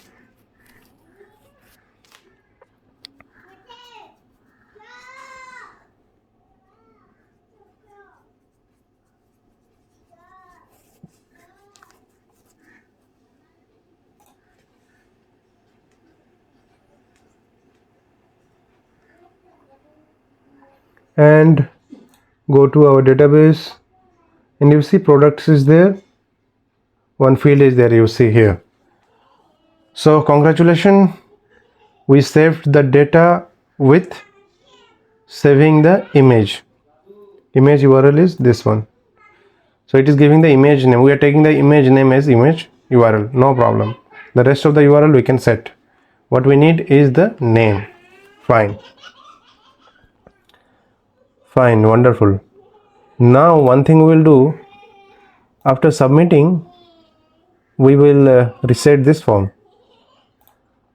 Speaker 1: and go to our database, and you see products is there, one field is there, you see here. So congratulations, we saved the data with saving the image URL is this one. So it is giving the image name, we are taking the image name as image URL, no problem. The rest of the URL we can set. What we need is the name. Fine, wonderful. Now one thing we will do, after submitting we will reset this form.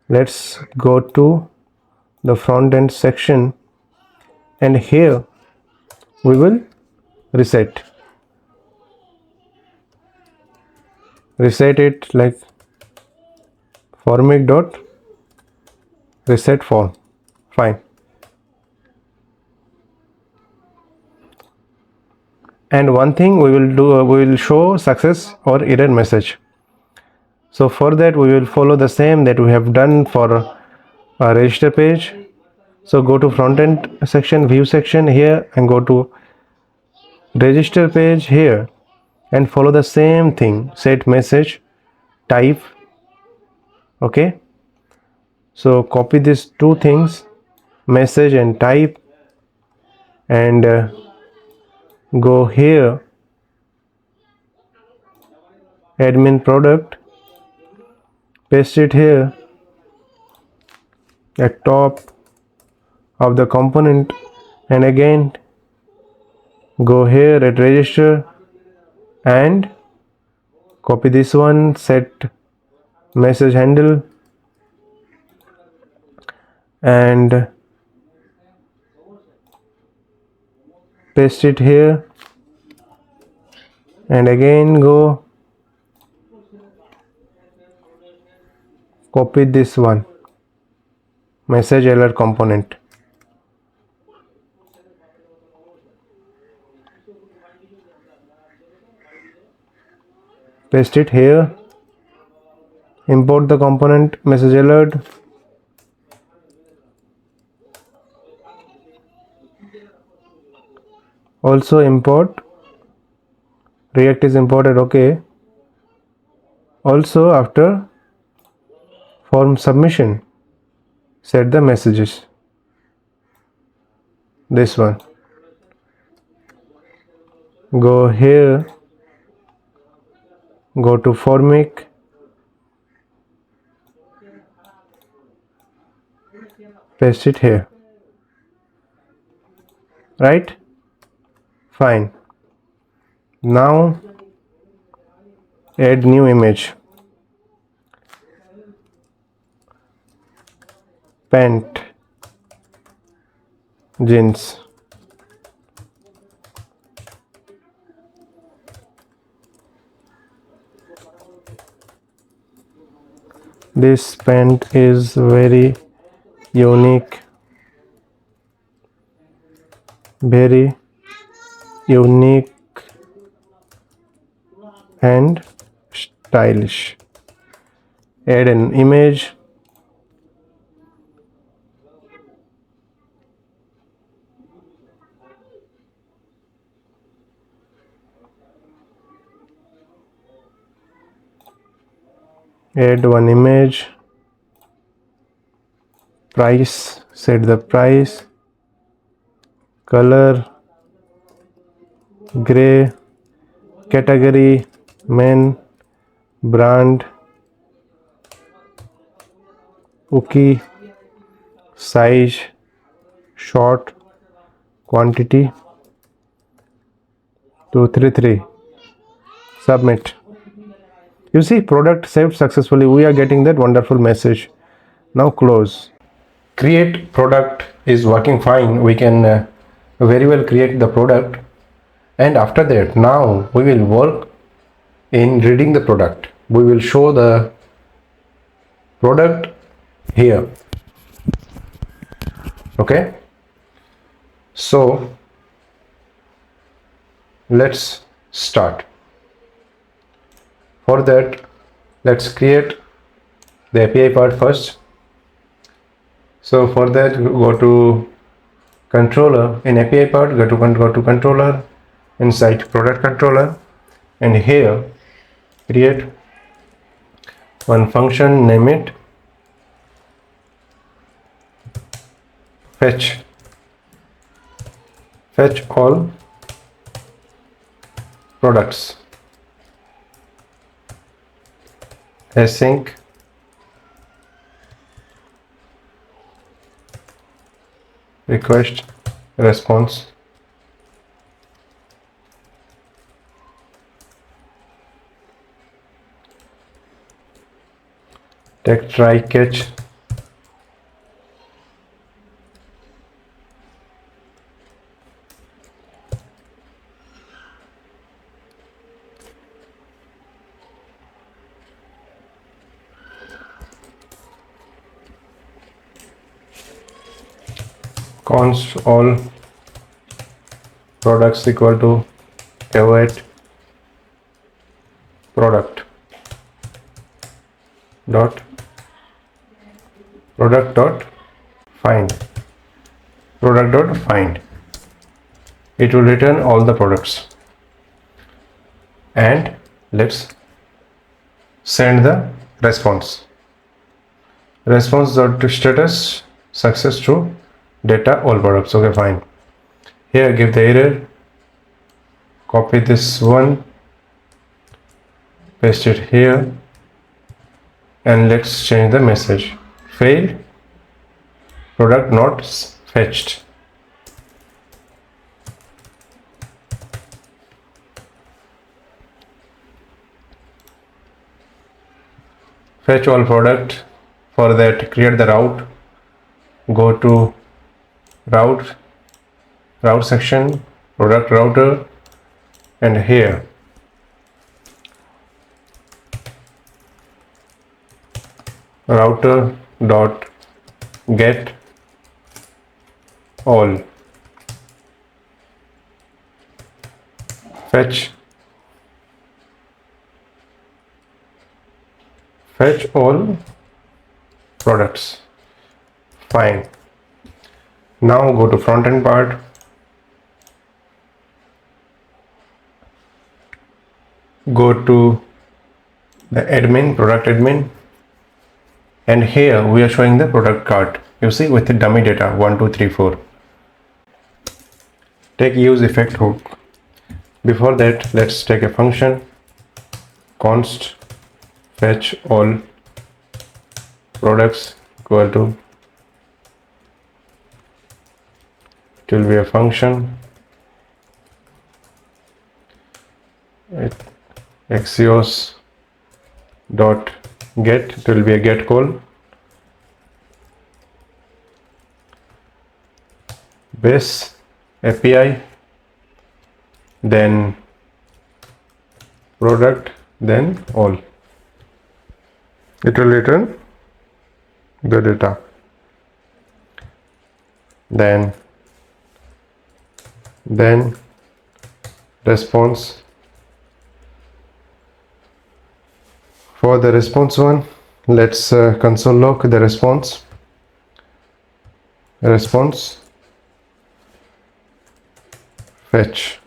Speaker 1: Let's go to the front end section, and here we will reset it like formic dot reset form. Fine. And one thing we will do, we will show success or error message. So for that we will follow the same that we have done for a register page. So go to front end section, view section here, and go to register page here, and follow the same thing, set message type. Okay, so copy these two things, message and type, and go here, admin product, paste it here at top of the component, and again go here at register and copy this one, set message handle, and paste it here, and again go copy this one, message alert component, paste it here, import the component message alert, also import React is imported. Okay, also after form submission set the messages, this one, go here, go to formic, paste it here, right? Fine. Now add new image, pant jeans, this pant is very unique, very unique and stylish. Add an image, add one image, price, set the price, color gray, category men, brand cookie, size short, quantity 233, submit. You see, product saved successfully. We are getting that wonderful message. Now close. Create product is working fine. We can very well create the product, and after that now we will work in reading the product. We will show the product here. Okay, so let's start. For that, let's create the API part first. So for that, go to controller. In API part, go to controller, inside product controller, and here create one function, name it fetch all products, async request response, take try catch, const all products equal to await product dot find it will return all the products. And let's send the response dot status success to data all products. Okay, fine. Here give the error, copy this one, paste it here, and let's change the message. Failed, product not fetched. Fetch all product. For that, create the route. Go to route section, product router, and here router dot get all, fetch all products. Fine. Now go to frontend part. Go to the admin, product admin, and here we are showing the product cart. You see, with the dummy data 1 2 3 4. Take use effect hook. Before that, let's take a function const fetch all products equal to, it will be a function axios dot get, it will be a get call, base API, then product, then all. It will return the data. Then response. For the response one, let's console log the response fetch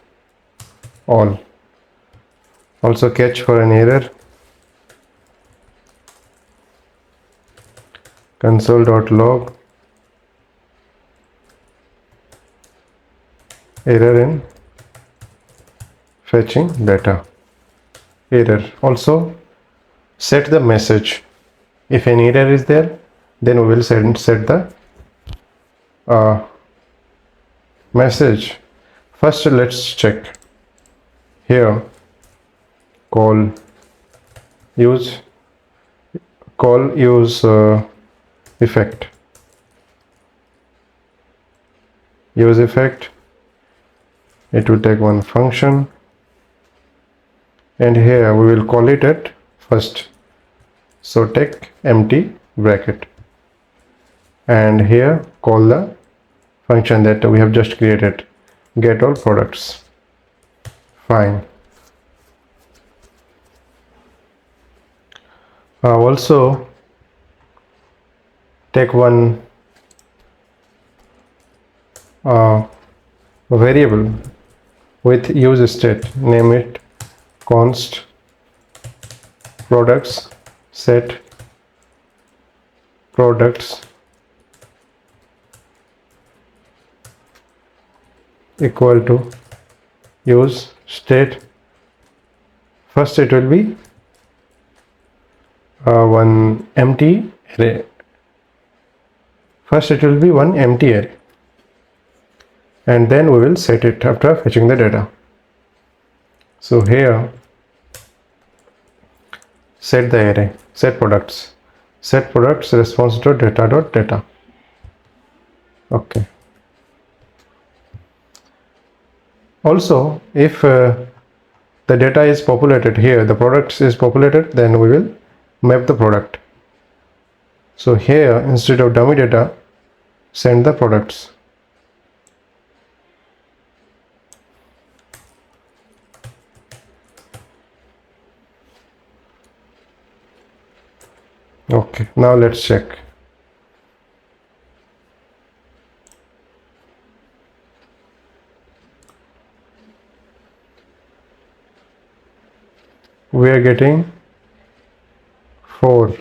Speaker 1: all, also catch for an error, console.log error in fetching data, error. Also set the message. If an error is there, then we will set the message. First, let's check here, call use effect. Use effect, it will take one function, and here we will call it at first. So take empty bracket, and here call the function that we have just created, get all products. Fine. Also take one variable with use state, name it const products, set products equal to use state. First it will be one empty array. First it will be one empty array, and then we will set it after fetching the data. So here set the array, set products response dot data. Okay. Also, if the data is populated here, the products is populated, then we will map the product. So here, instead of dummy data, send the products. Okay, now let's check. We are getting 4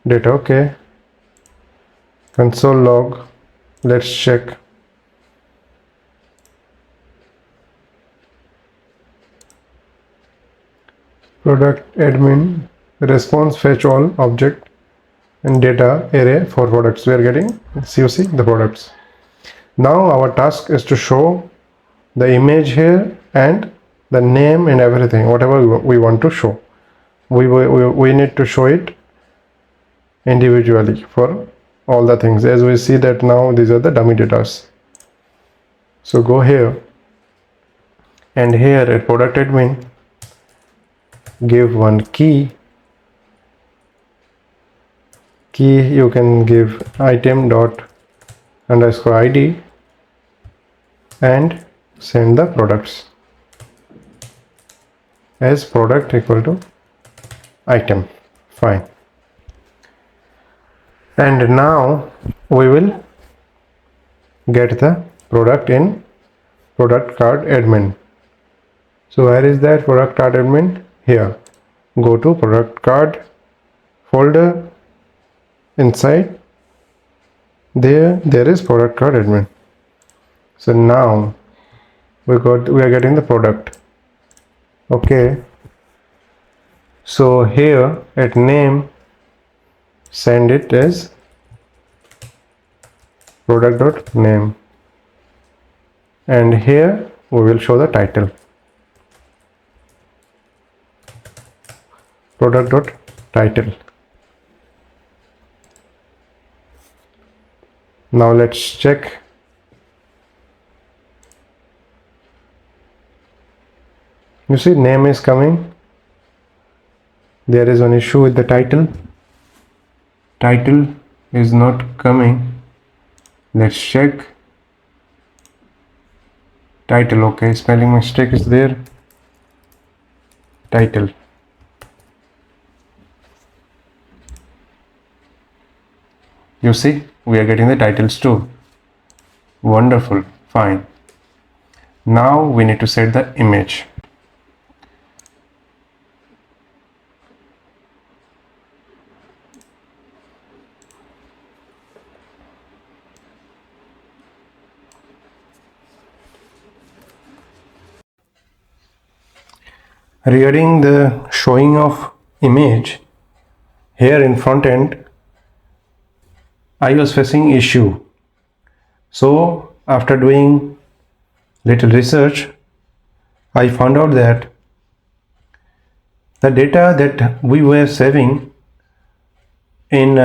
Speaker 1: data. Okay, console log, let's check. Product admin response fetch all object and data array for products. We are getting, so you see the products. Now our task is to show the image here and the name and everything, whatever we want to show. We need to show it individually for all the things. As we see that now these are the dummy data. So go here, and here at product admin give one key. You can give item dot underscore id and send the products as product equal to item. Fine. And now we will get the product in product card admin. So where is that product card admin? Here. Go to product card folder. Inside there is product card admin. So now we are getting the product. Okay, so here at name send it as product.name, and here we will show the title, product.title. Now let's check. You see name is coming. There is an issue with the title. Title is not coming. Let's check. Title, okay, spelling mistake is there. Title. You see, we are getting the titles too. Wonderful, fine. Now we need to set the image. Regarding the showing of image, here in front end, I was facing issue. So after doing little research, I found out that the data that we were saving in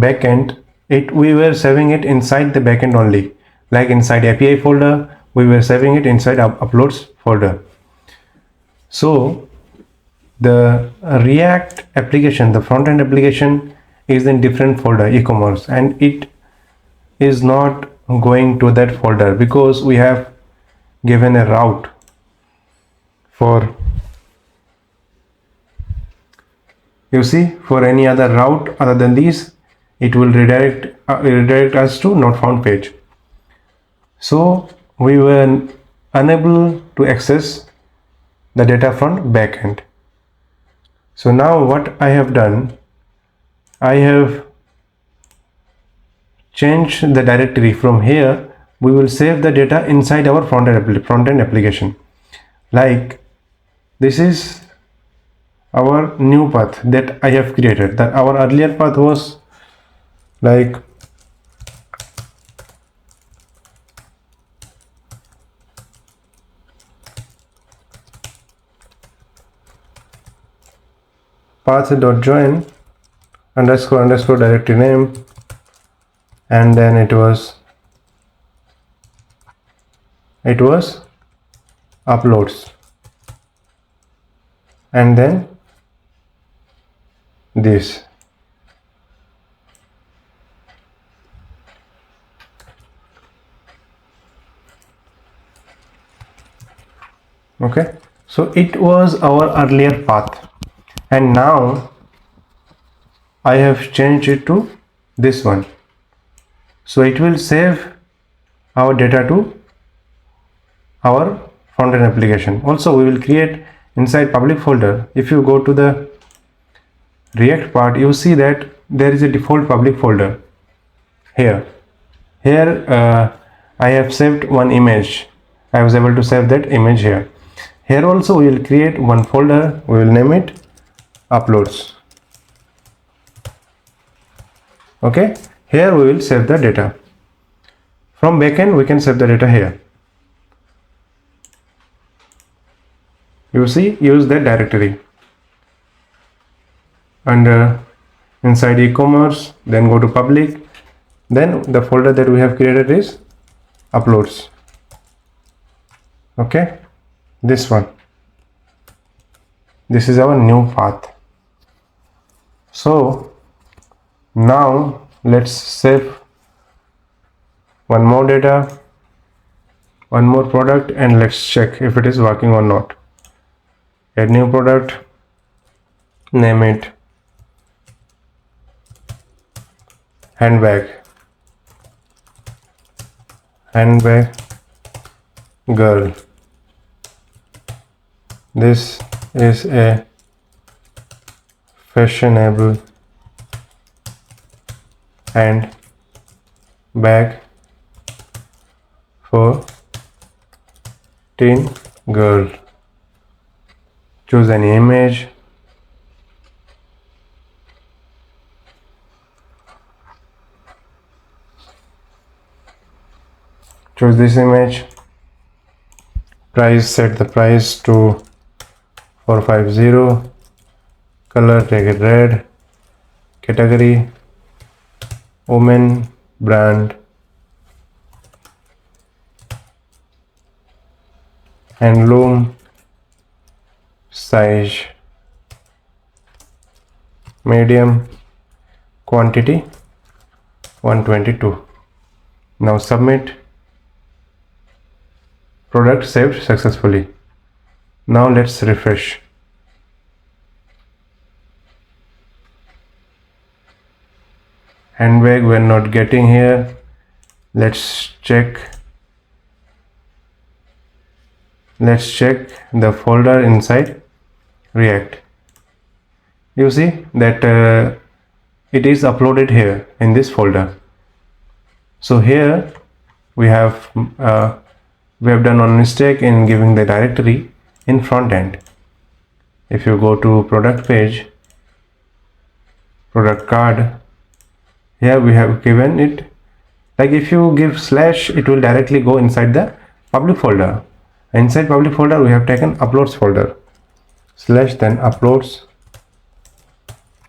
Speaker 1: backend, we were saving it inside the backend only, like inside API folder. We were saving it inside uploads folder. So the React application, the front-end application, is in different folder, e-commerce, and it is not going to that folder because we have given a route for, you see, for any other route other than these, it will redirect us to not found page. So we were unable to access the data from backend. So now what I have done, I have changed the directory. From here we will save the data inside our front-end application. Like this is our new path that I have created. That our earlier path was like path.join __ directory name, and then it was uploads, and then this. Okay, so it was our earlier path, and now I have changed it to this one. So it will save our data to our front-end application. Also we will create inside public folder. If you go to the React part, you see that there is a default public folder here. I have saved one image. I was able to save that image here. Here also we will create one folder. We will name it uploads. Okay, here we will save the data. From backend we can save the data here. You see, use that directory under inside e-commerce, then go to public, then the folder that we have created is uploads. Okay, this one, this is our new path. So now let's save one more data, one more product, and let's check if it is working or not. Add new product, name it handbag girl. This is a fashionable handbag for teen girl. Choose any image. Choose this image. Price, set the price to 450. Color, take it red. Category, women, brand, handloom. Size medium. Quantity 122. Now submit. Product saved successfully. Now let's refresh. Handbag we're not getting here. Let's check the folder inside React. You see that it is uploaded here in this folder. So here we have done one mistake in giving the directory in front end. If you go to product page, product card, here we have given it, like if you give slash, it will directly go inside the public folder. Inside public folder we have taken uploads folder, slash then uploads,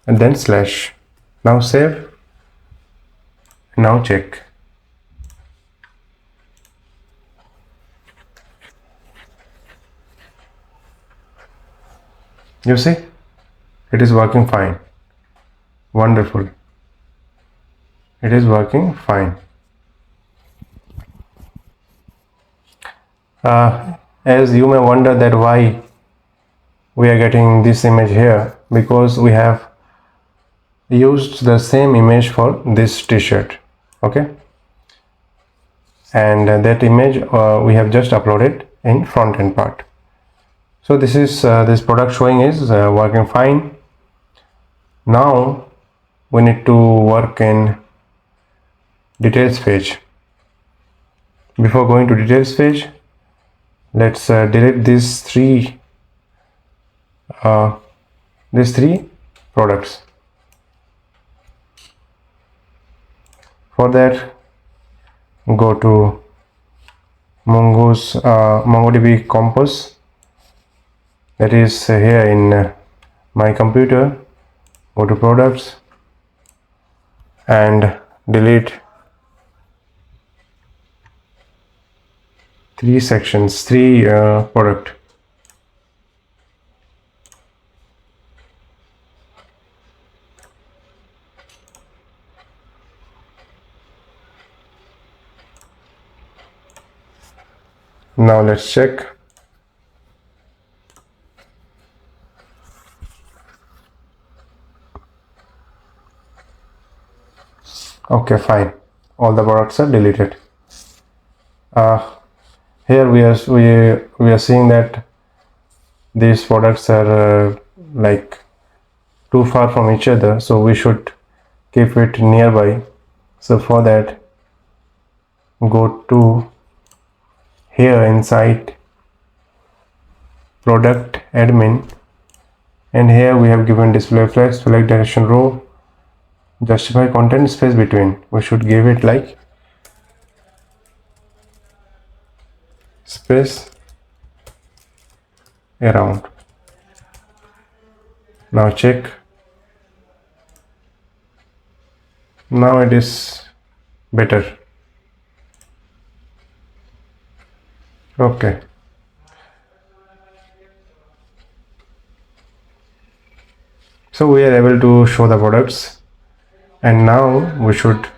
Speaker 1: and then slash. Now save. Now check. You see, it is working fine. Wonderful. It is working fine. As you may wonder that why we are getting this image here, because we have used the same image for this t-shirt. Okay, and that image we have just uploaded in front end part. So this is this product showing is working fine. Now we need to work in details page. Before going to details page, let's delete these three products. For that, go to MongoDB Compose, that is here in my computer. Go to products and delete three sections, three product. Now let's check. Okay, fine. All the products are deleted. Here we are seeing that these products are like too far from each other, so we should keep it nearby. So for that, go to here inside product admin, and here we have given display flex, select direction row, justify content space between. We should give it like space around. Now check. Now it is better. Okay. So we are able to show the products, and now we should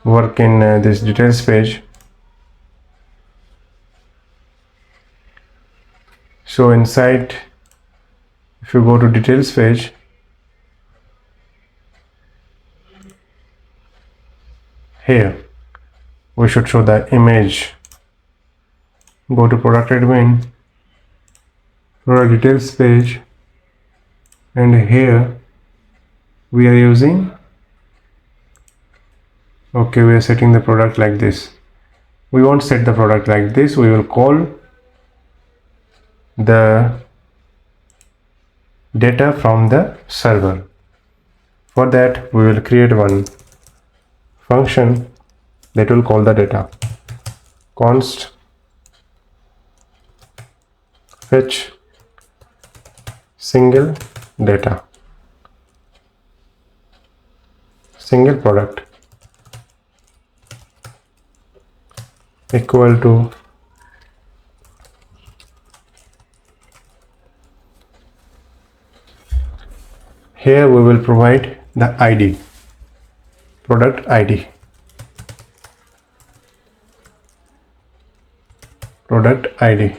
Speaker 1: work in this details page. So inside, if you go to details page, here we should show the image. Go to product admin, product details page, and here we are using, okay, we are setting the product like this. We won't set the product like this. We will call the data from the server. For that, we will create one function that will call the data. Const fetch single data, single product, equal to here we will provide the ID, product ID, product ID,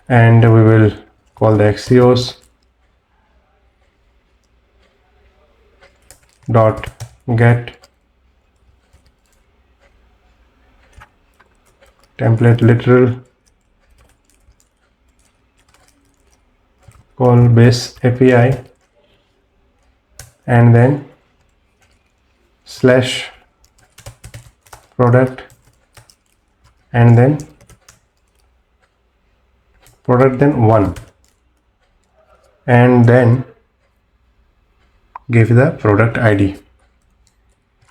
Speaker 1: and we will call the axios dot get template literal, call base API, and then slash product, and then product, then 1, and then give the product ID,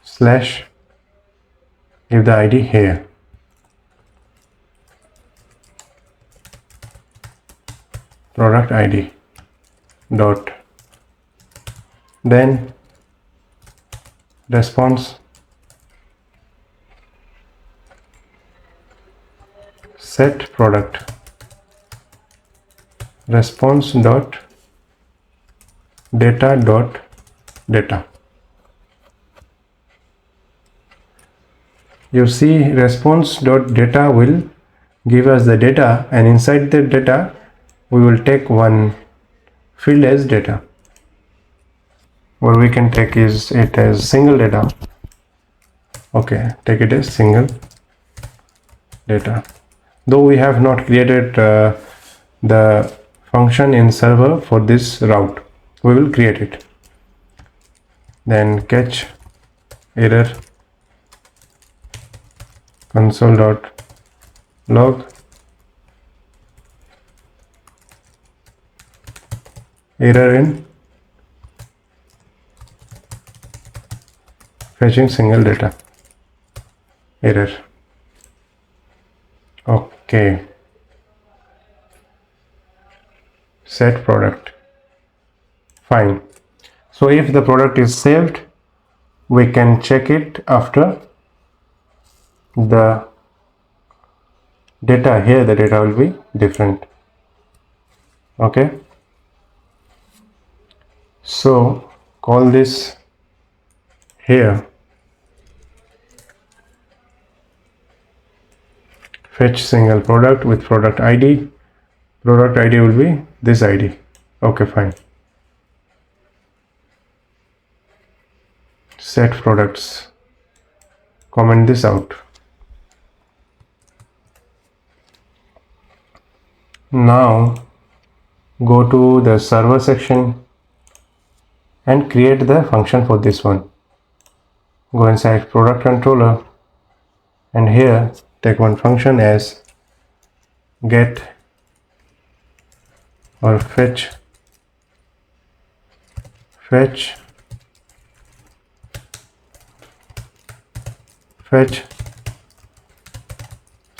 Speaker 1: slash give the ID here. product ID dot, then response set product response dot data dot data. You see, response dot data will give us the data, and inside the data we will take one field as data, or we can take it as single data. Okay, take it as single data. Though we have not created the function in server for this route, we will create it. Then catch error console.log error in fetching single data error. Okay, set product. Fine. So if the product is saved, we can check it after the data. Here the data will be different. Okay, so call this here fetch single product with product ID. Product ID will be this ID. Okay, fine. Set products. Comment this out. Now go to the server section and create the function for this one. Go inside product controller, and here take one function as get or fetch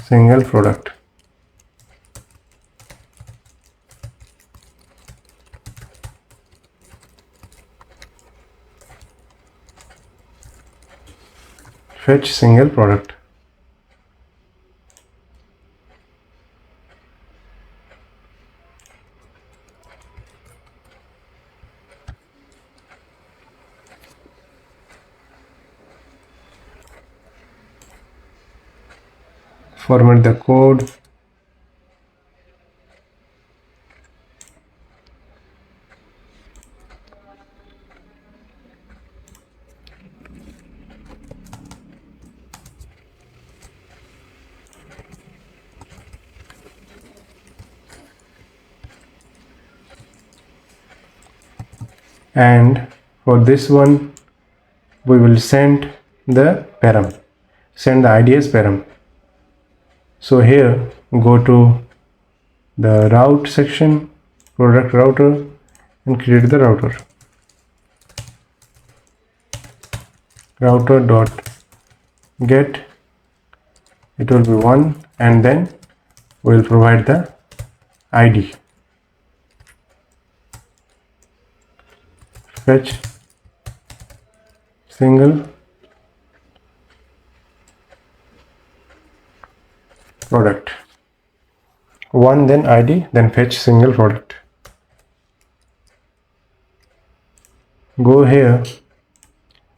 Speaker 1: single product. Fetch single product. Format the code. And for this one we will send the param, send the ID as param. So here go to the route section, product router, and create the router. Router dot get, it will be 1, and then we will provide the ID. Fetch single product. 1, then ID, then fetch single product. Go here,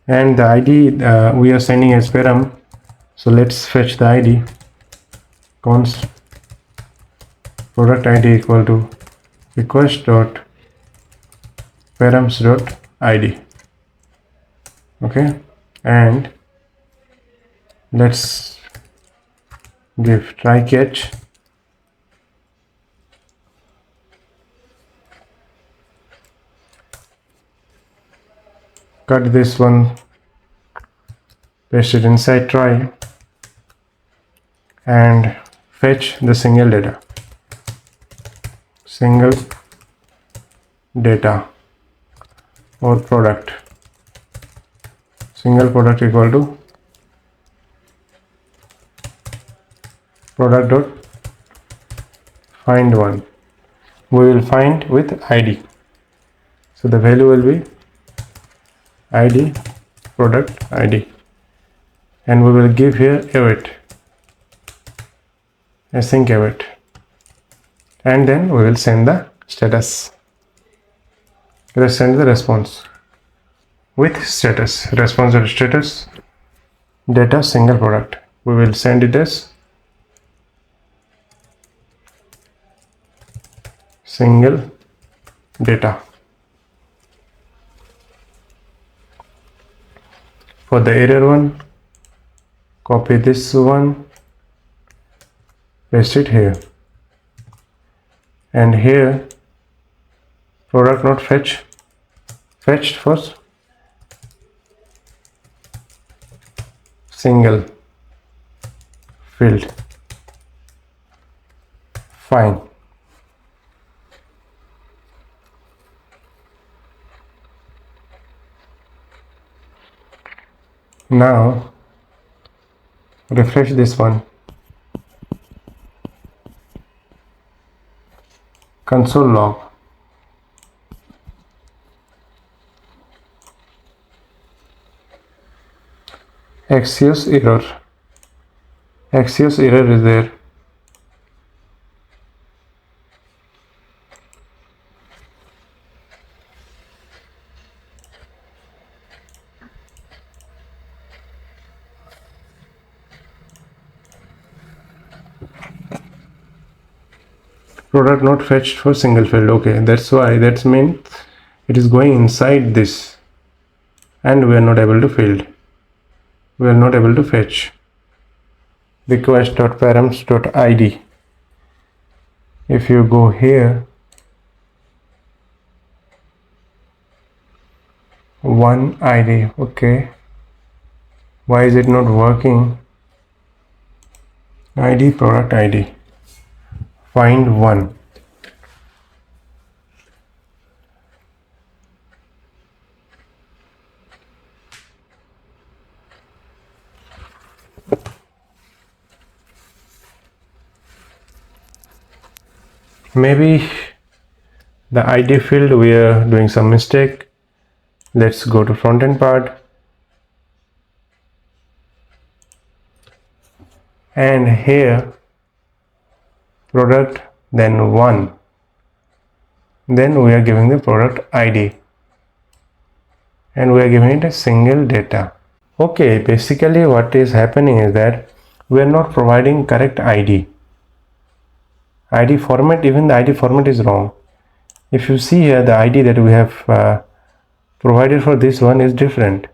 Speaker 1: and the ID we are sending as param, so let's fetch the ID. Const product ID equal to request dot params dot ID. Okay, and let's give try catch. Cut this one, paste it inside try, and fetch the single data. Single data or product. Single product equal to product dot find one. we will find with ID. So the value will be ID, product ID, and we will give here await, async await, and then we will send the status. Let's send the response with status, response or status, data single product. We will send it as single data. For the error one, copy this one, paste it here, and here product not fetched first, single field. Fine. Now refresh this one. Console log. Axios error. Axios error is there. Product not fetched for single field. Okay, that's why. That's mean it is going inside this, and we are not able to field. We are not able to fetch. Request.params.id. If you go here, one ID. Okay, why is it not working? ID, product ID. Find one. Maybe the ID field we are doing some mistake. Let's go to front-end part, and here product, then one, then we are giving the product ID, and we are giving it a single data. Okay, basically what is happening is that we are not providing correct ID format. Even the ID format is wrong. If you see here, the ID that we have provided for this one is different.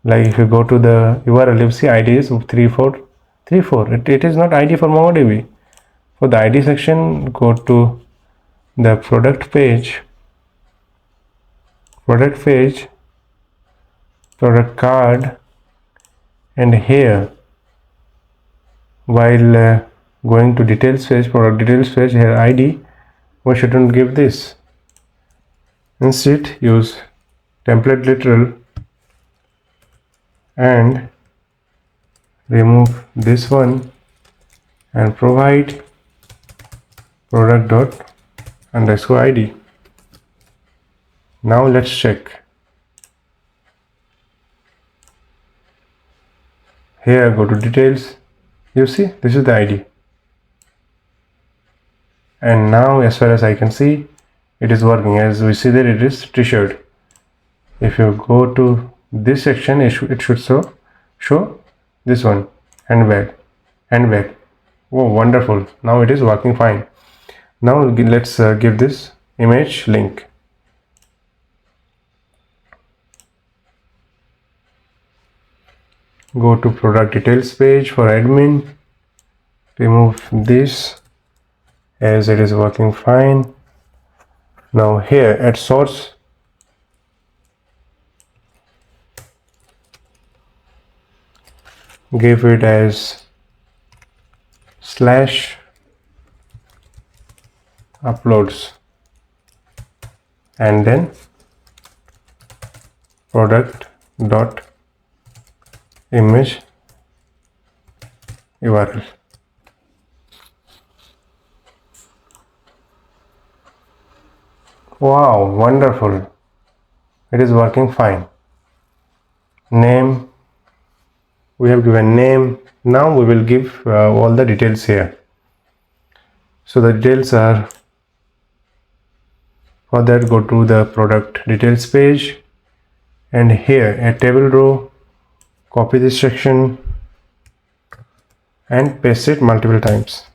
Speaker 1: Like if you go to the URL, you see ID is 3434. It is not ID for MongoDB. For the ID section, go to the product page, product card, and here while going to details page, product details page, here ID, we shouldn't give this. Instead use template literal and remove this one and provide product._ID. Now let's check. Here go to details. You see, this is the ID. And now as far as I can see, it is working. As we see that it is t-shirt. If you go to this section, it should show this one, handbag. Oh, wonderful. Now it is working fine. Now let's give this image link. Go to product details page for admin. Remove this, as it is working fine. Now here at source, give it as /uploads, and then product.image URL. Wow, wonderful. It is working fine. Name, we have given name. Now we will give all the details here. So the details are, for that go to the product details page, and here a table row, copy this section and paste it multiple times.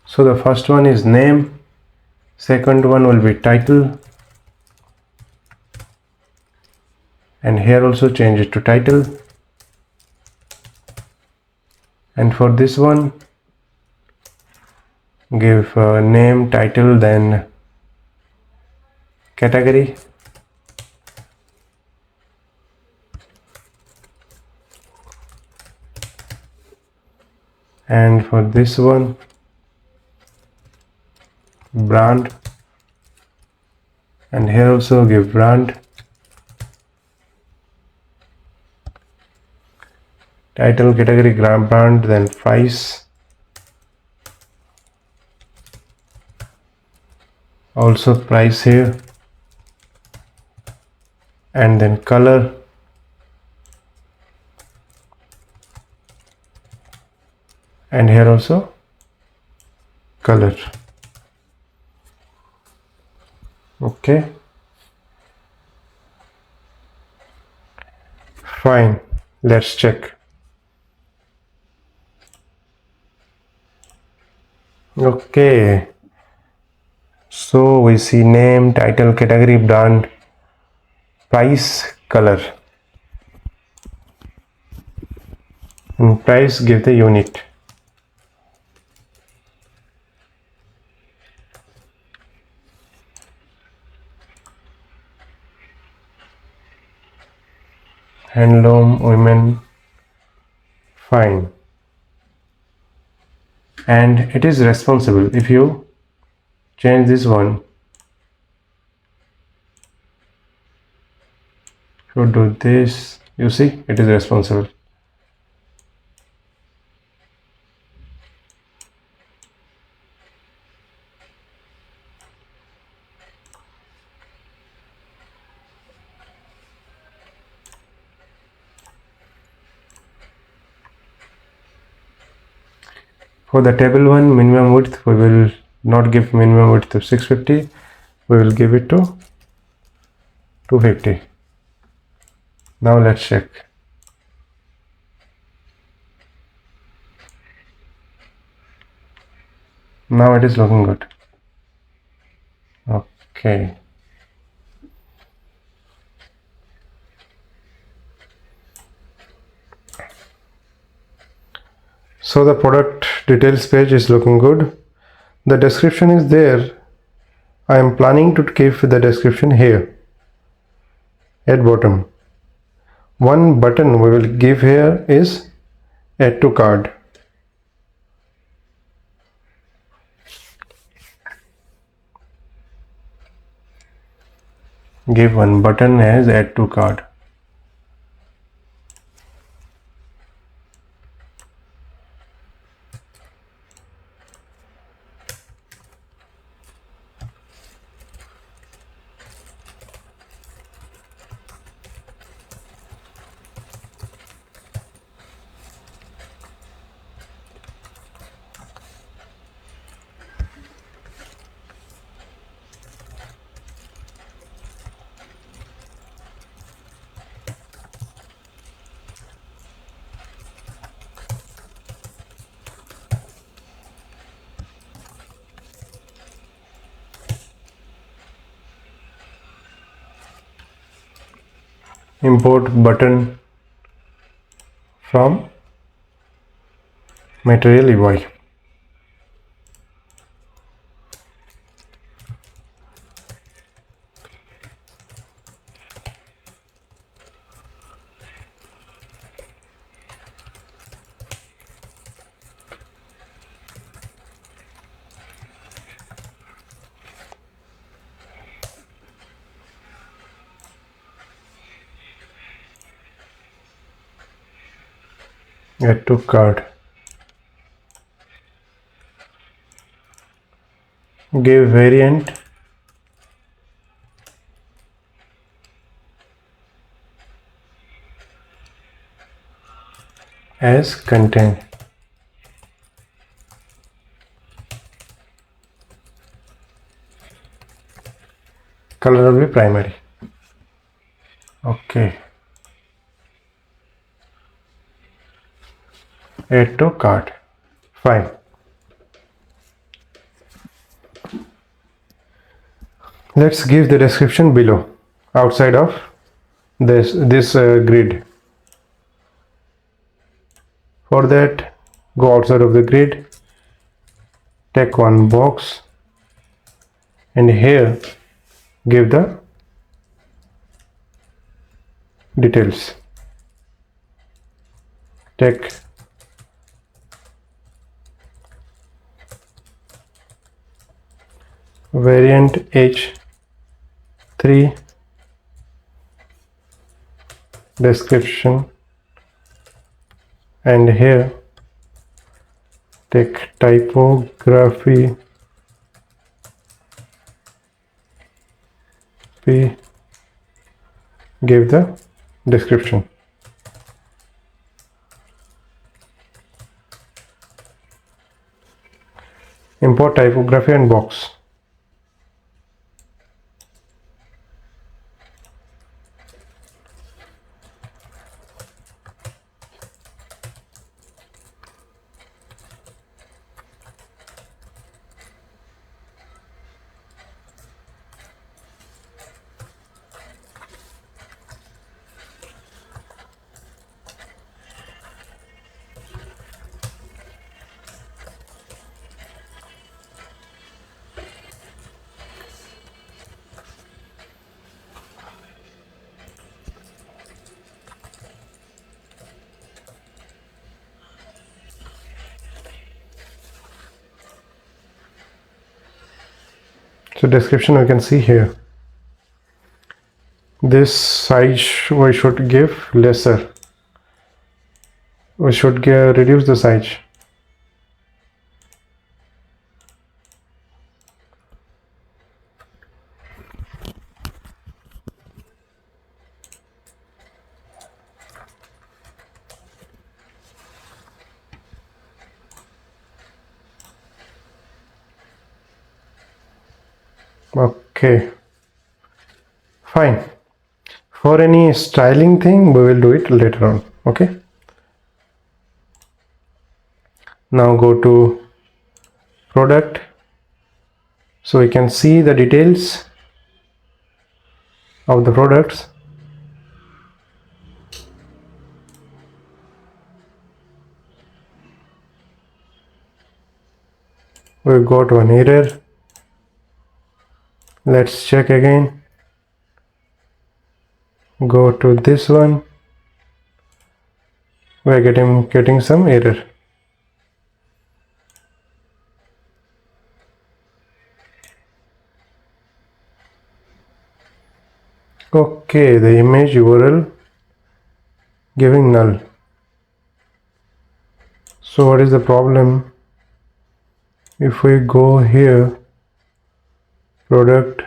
Speaker 1: So the first one is name, second one will be title, and here also change it to title, and for this one give name, title, then category, and for this one brand, and here also give brand, title, category, brand, then price, also price here, and then color, and here also color. Okay, fine, let's check. Okay, so we see name, title, category, brand, price, color, and price give the unit. Handloom, women, fine, and it is responsible. If you change this one, if you do this, you see it is responsible. For the table one, minimum width, we will not give minimum width to 650, we will give it to 250. Now let's check. Now it is looking good. Okay. So the product details page is looking good. The description is there. I am planning to keep the description here at bottom. One button we will give here is add to cart. Give one button as add to cart. Import button from material UI. Add to cart. Give variant as content. Color will be primary. Okay. Add to cart. Fine. Let's give the description below, outside of this grid. For that, go outside of the grid, take one box, and here give the details. Take variant h3 description, and here take typography p, give the description. Import typography and box. So description we can see here. This size we should give lesser. We should reduce the size. Okay, fine. For any styling thing, we will do it later on. Okay. Now go to product, so we can see the details of the products. We got one error. Let's check again. Go to this one. We're getting some error. Okay, the image URL giving null. So what is the problem? If we go here, product,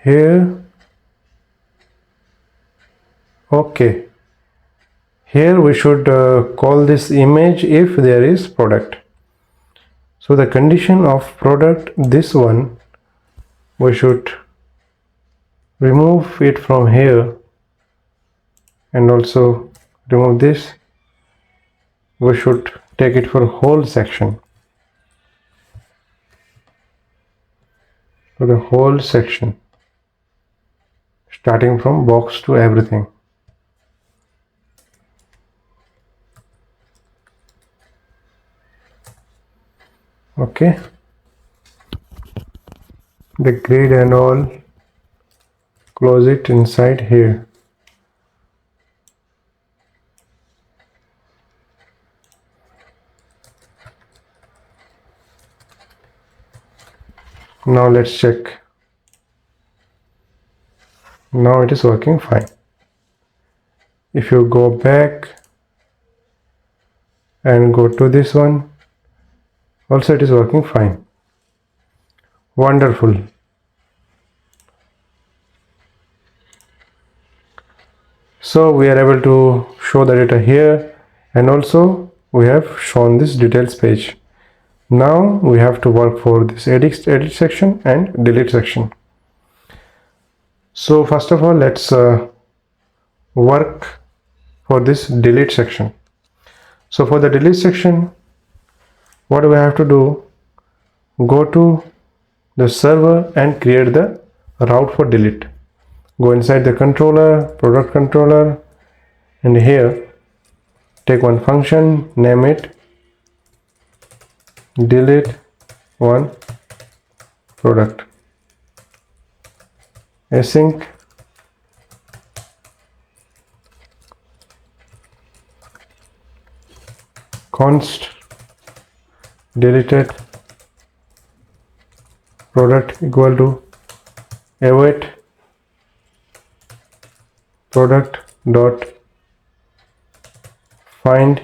Speaker 1: here, okay, here we should call this image if there is product. So the condition of product, this one, we should remove it from here, and also remove this. We should take it for whole section. For the whole section, starting from box to everything. Okay, the grid and all, close it inside here. Now let's check. Now it is working fine. If you go back and go to this one, also it is working fine. Wonderful. So we are able to show the data here, and also we have shown this details page. Now we have to work for this edit section and delete section. So first of all, let's work for this delete section. So for the delete section, what do we have to do? Go to the server and create the route for delete. Go inside the controller, product controller, and here take one function, name it delete one product, async const deleted product equal to await product dot find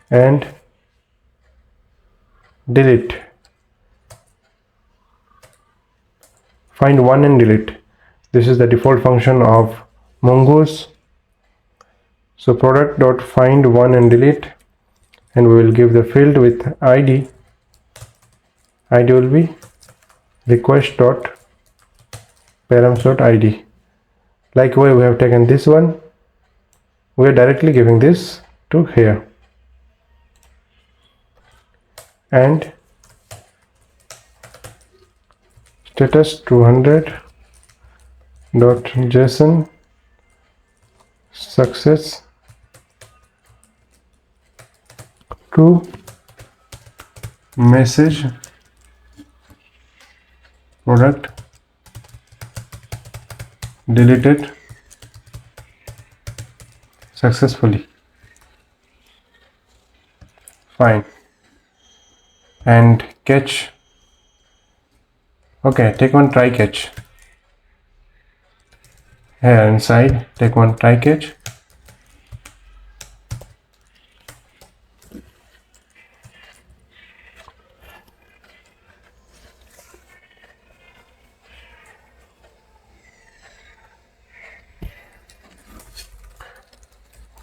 Speaker 1: and delete. Find one and delete. This is the default function of Mongoose. So product dot find one and delete, and we will give the field with ID. ID will be request dot params dot ID. Likewise, we have taken this one. We are directly giving this to here, and status 200 dot JSON success to message product deleted successfully. Fine. And catch. Okay, take one try catch. Here inside, take one try catch.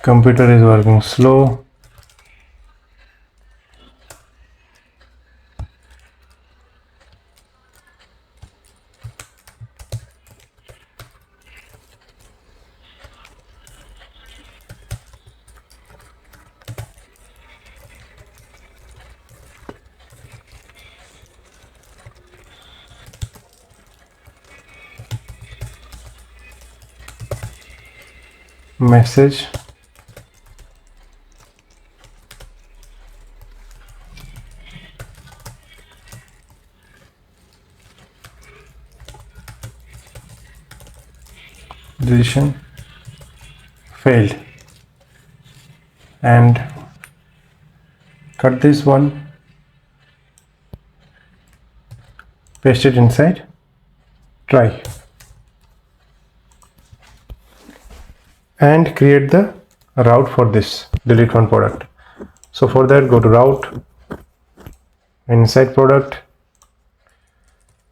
Speaker 1: Computer is working slow. Message deletion failed, and cut this one, paste it inside, try, and create the route for this delete one product. So for that, go to route, inside product,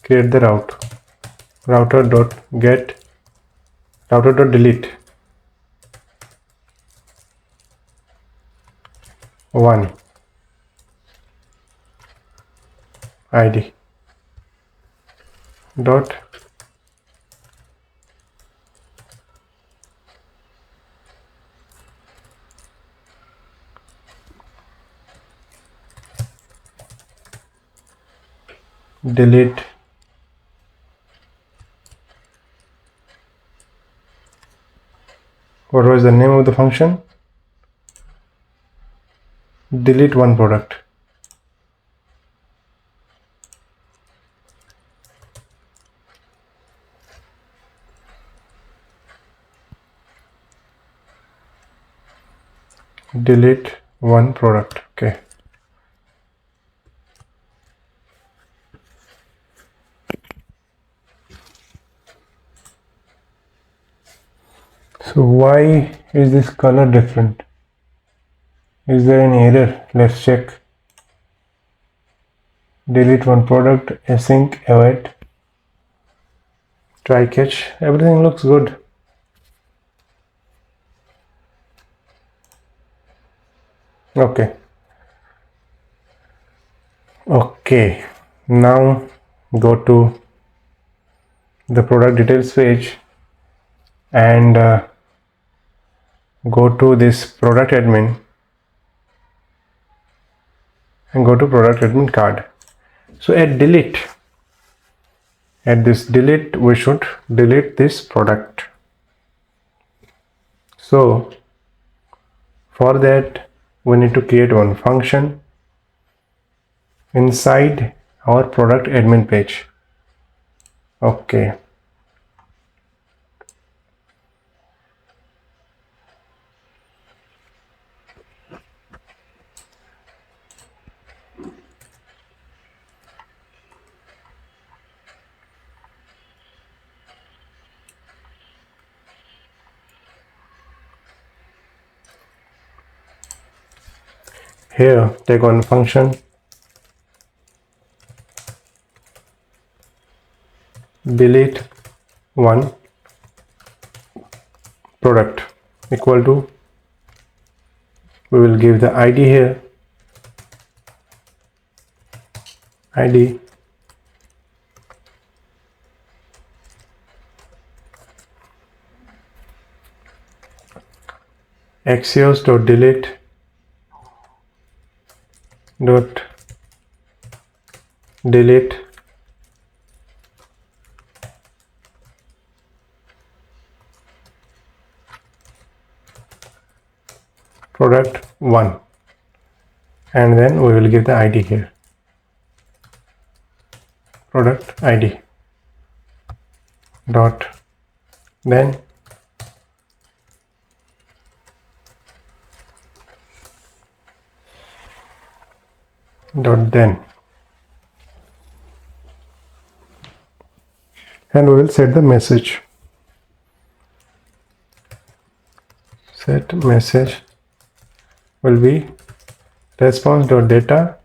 Speaker 1: create the route, router.get, router.delete one ID dot delete what was the name of the function? Delete one product. Delete one product. Okay. So why is this color different? Is there any error? Let's check. Delete one product, async, await, try catch. Everything looks good. Okay. Okay. Now go to the product details page and go to this product admin and go to product admin card. So at delete, at this delete, we should delete this product. So for that, we need to create one function inside our product admin page. Okay. Here, take one function, delete one product equal to, we will give the ID here, ID axios.delete dot delete product 1, and then we will give the ID here, product ID dot then dot then, and we will set the message. Set message will be response.data.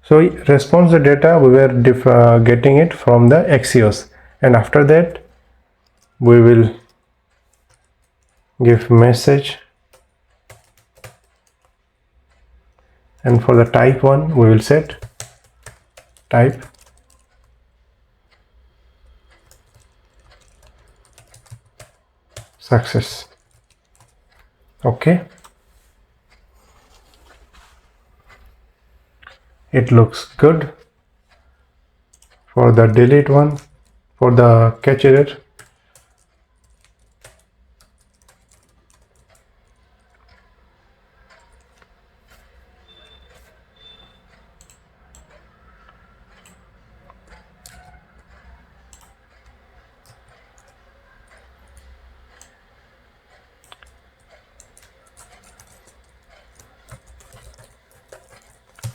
Speaker 1: So response the data, we were getting it from the Axios, and after that we will give message, and for the type one we will set type success. Okay, it looks good. For the delete one, for the catch error,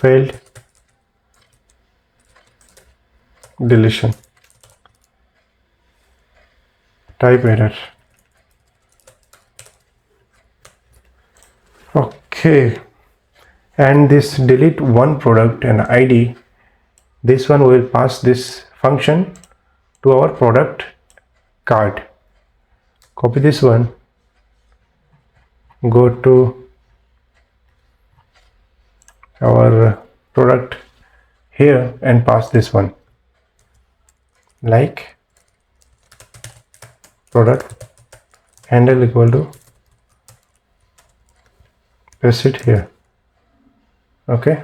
Speaker 1: failed deletion, type error. Okay, and this delete one product and ID, this one will pass this function to our product card. Copy this one, go to our product here and pass this one, like product handle equal to, paste it here. Okay,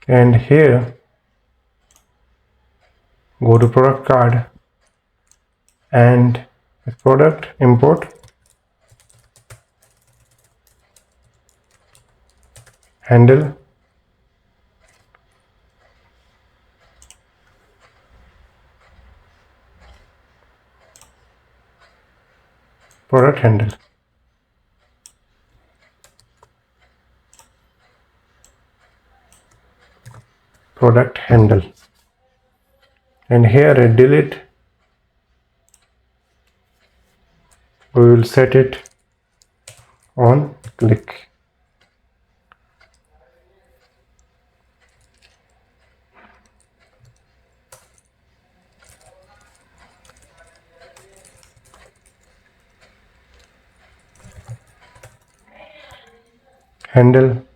Speaker 1: and here go to product card and product import handle product handle. Product handle, and here a delete we will set it on click. Handle,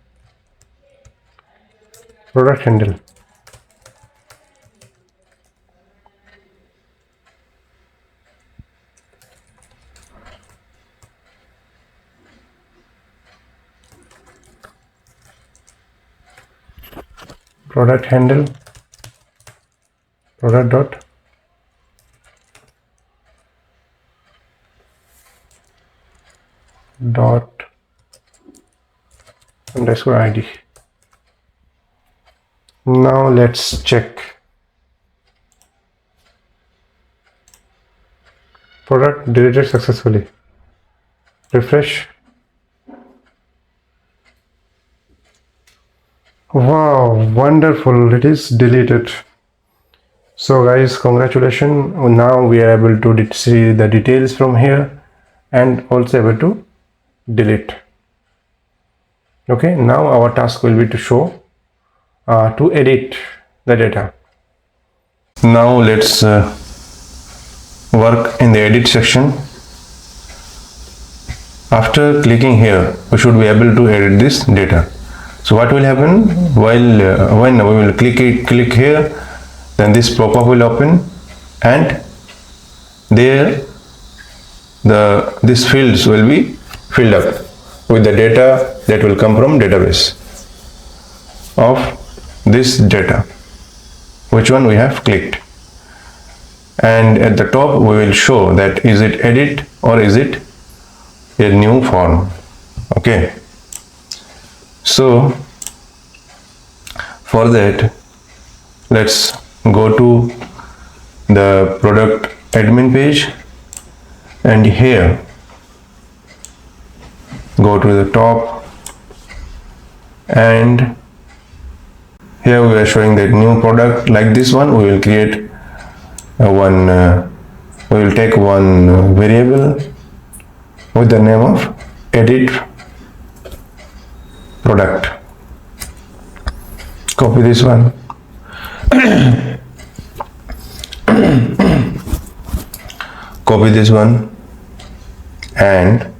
Speaker 1: product handle. Product handle, product dot underscore ID. Now let's check. Product deleted successfully. Refresh. Wow, wonderful, it is deleted. So guys, congratulations, now we are able to see the details from here and also able to delete. Okay, now our task will be to show to edit the data. Now let's work in the edit section. After clicking here, we should be able to edit this data. So what will happen while when we will click here, then this pop-up will open and there these fields will be filled up with the data that will come from database of this data, which one we have clicked, and at the top we will show that is it edit or is it a new form. Okay, so for that let's go to the product admin page and here go to the top and here we are showing that new product. Like this one, we will create we will take one variable with the name of edit product. Copy this one. Copy this one and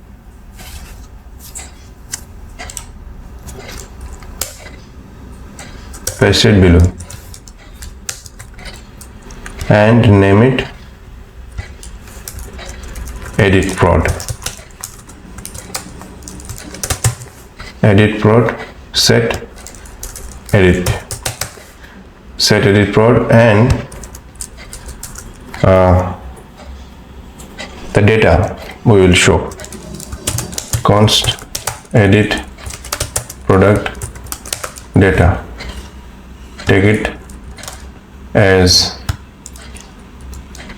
Speaker 1: paste it below and name it edit prod. Edit prod, set edit prod, and the data we will show const edit product data. Take it as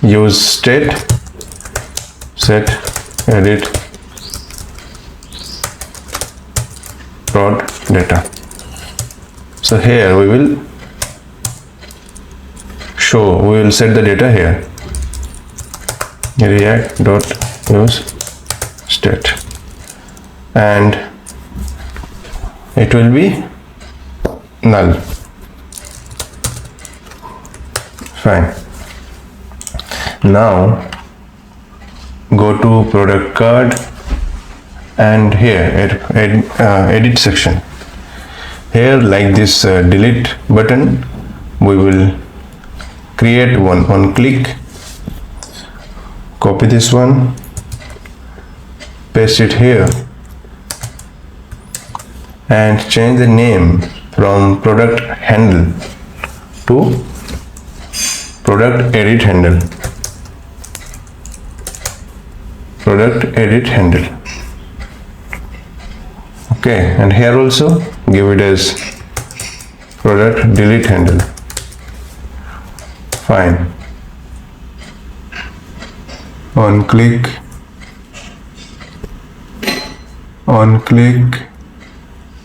Speaker 1: use state set edit prod data. So here we will set the data here, react dot use state, and it will be null. Fine. Now go to product card and here edit section. Here, like this delete button, we will create one on click. Copy this one, paste it here and change the name from product handle to product edit handle. Product edit handle. Okay, and here also give it as product delete handle. Fine. On click,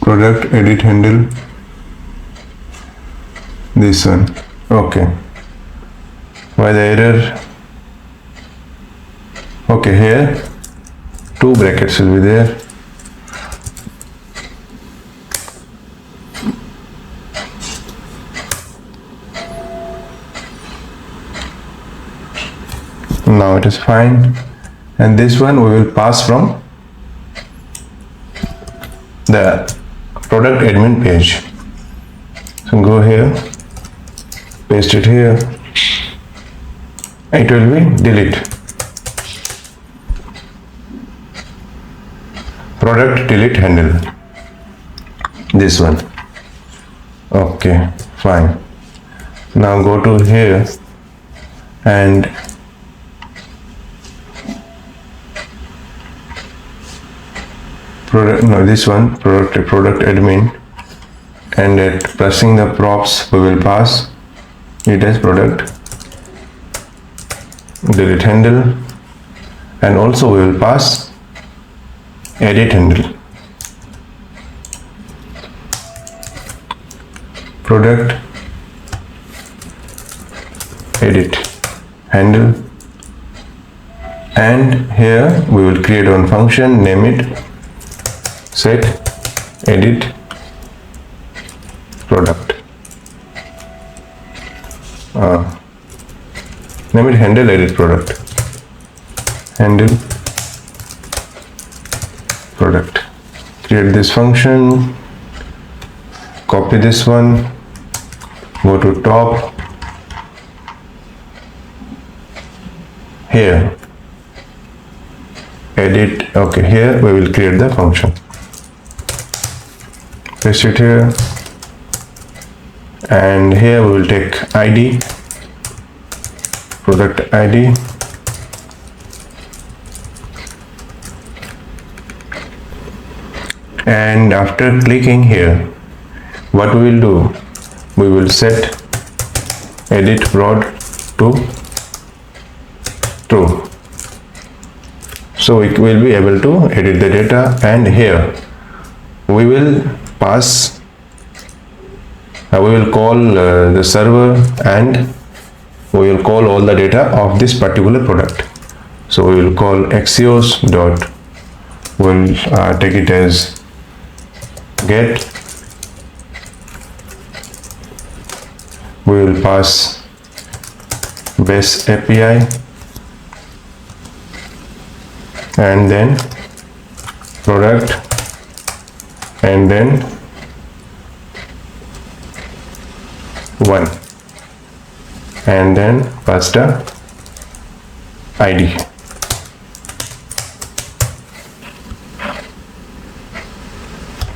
Speaker 1: product edit handle, this one. Okay. Why the error? Okay, here two brackets will be there. Now it is fine, and this one we will pass from the product admin page. So go here, paste it here, it will be delete, product delete handle, this one. Okay, fine. Now go to here and this one, product admin, and at pressing the props we will pass it as product delete handle, and also we will pass edit handle, product edit handle, and here we will create one function, name it set edit product, name it handle edit product, handle product. Create this function, copy this one, go to top, here edit. Okay, here we will create the function, paste it here, and here we will take ID, product ID, and after clicking here, what we will do, we will set edit prod to true, so we will be able to edit the data. And here we will pass, we will call the server, and we will call all the data of this particular product. So we will call axios dot, we'll take it as get, we will pass base API, and then product, and then 1, and then pass the ID.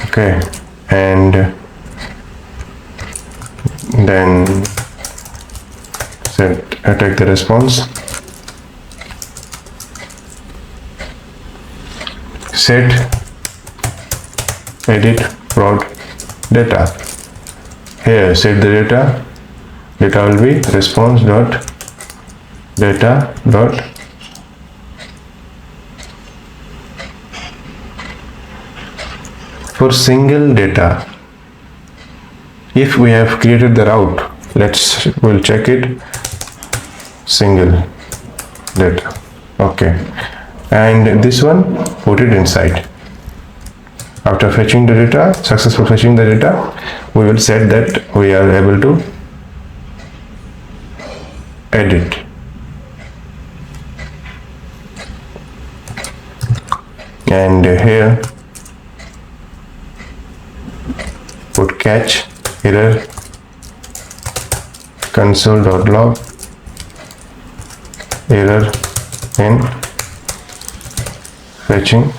Speaker 1: Okay, and then take the response, set edit prod data. Here set the data will be response dot data dot for single data. If we have created the route, we'll check it, single data. Okay, and this one put it inside. After fetching the data, successful fetching the data, we will set that we are able to edit. And here put catch error console.log error in fetching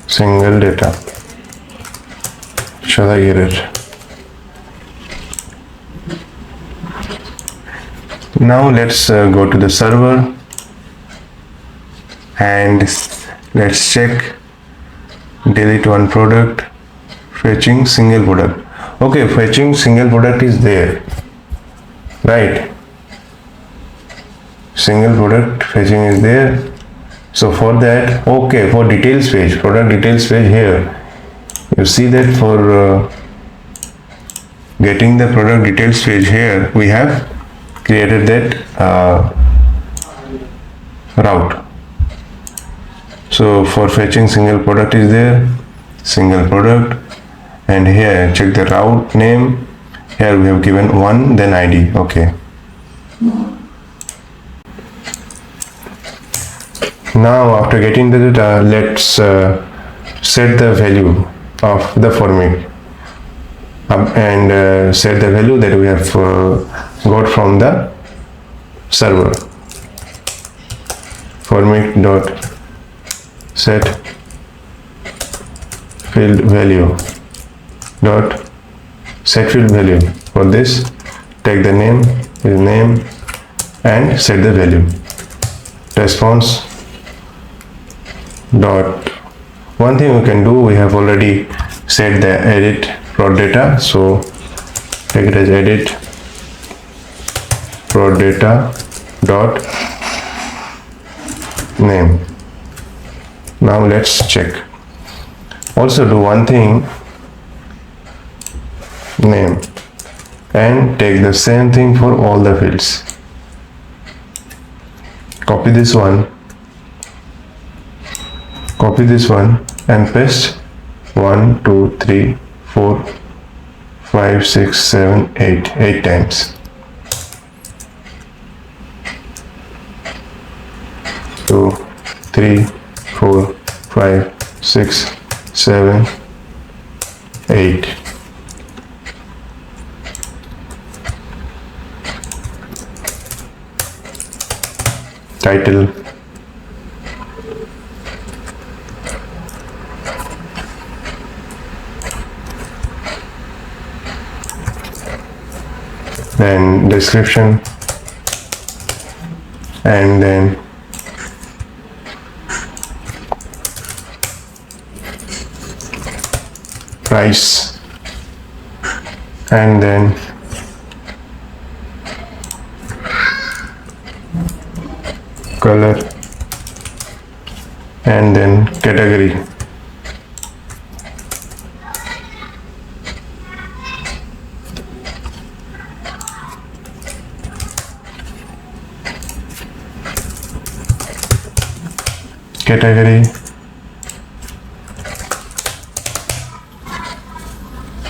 Speaker 1: single data, show the error. Now let's go to the server and let's check delete one product, fetching single product. Okay, fetching single product is there, right? Single product fetching is there. So for that, okay, for details page, product details page, here you see that for getting the product details page, here we have created that route. So for fetching single product is there, single product, and here check the route name. Here we have given 1 then ID. Okay. Now after getting the data, let's set the value of the format and set the value that we have got from the server. Format dot set field value dot set field value. For this, take the name, his name, and set the value. Response dot. One thing we can do, we have already set the edit prod data, so take it as edit prod data dot name. Now let's check. Also do one thing, name, and take the same thing for all the fields. Copy this one and paste 1 2 3 4 5 6 7 8 times. 2 3 4 5 6 7 8. Title, then description, and then price, and then color, and then category.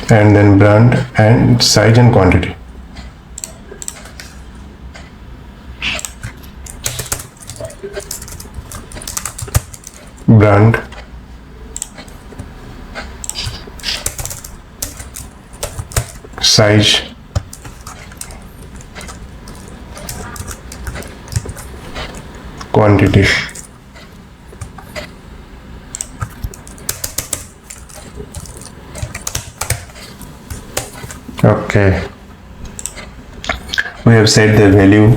Speaker 1: And then brand and size and quantity. Brand, size, quantity. Okay, we have set the value,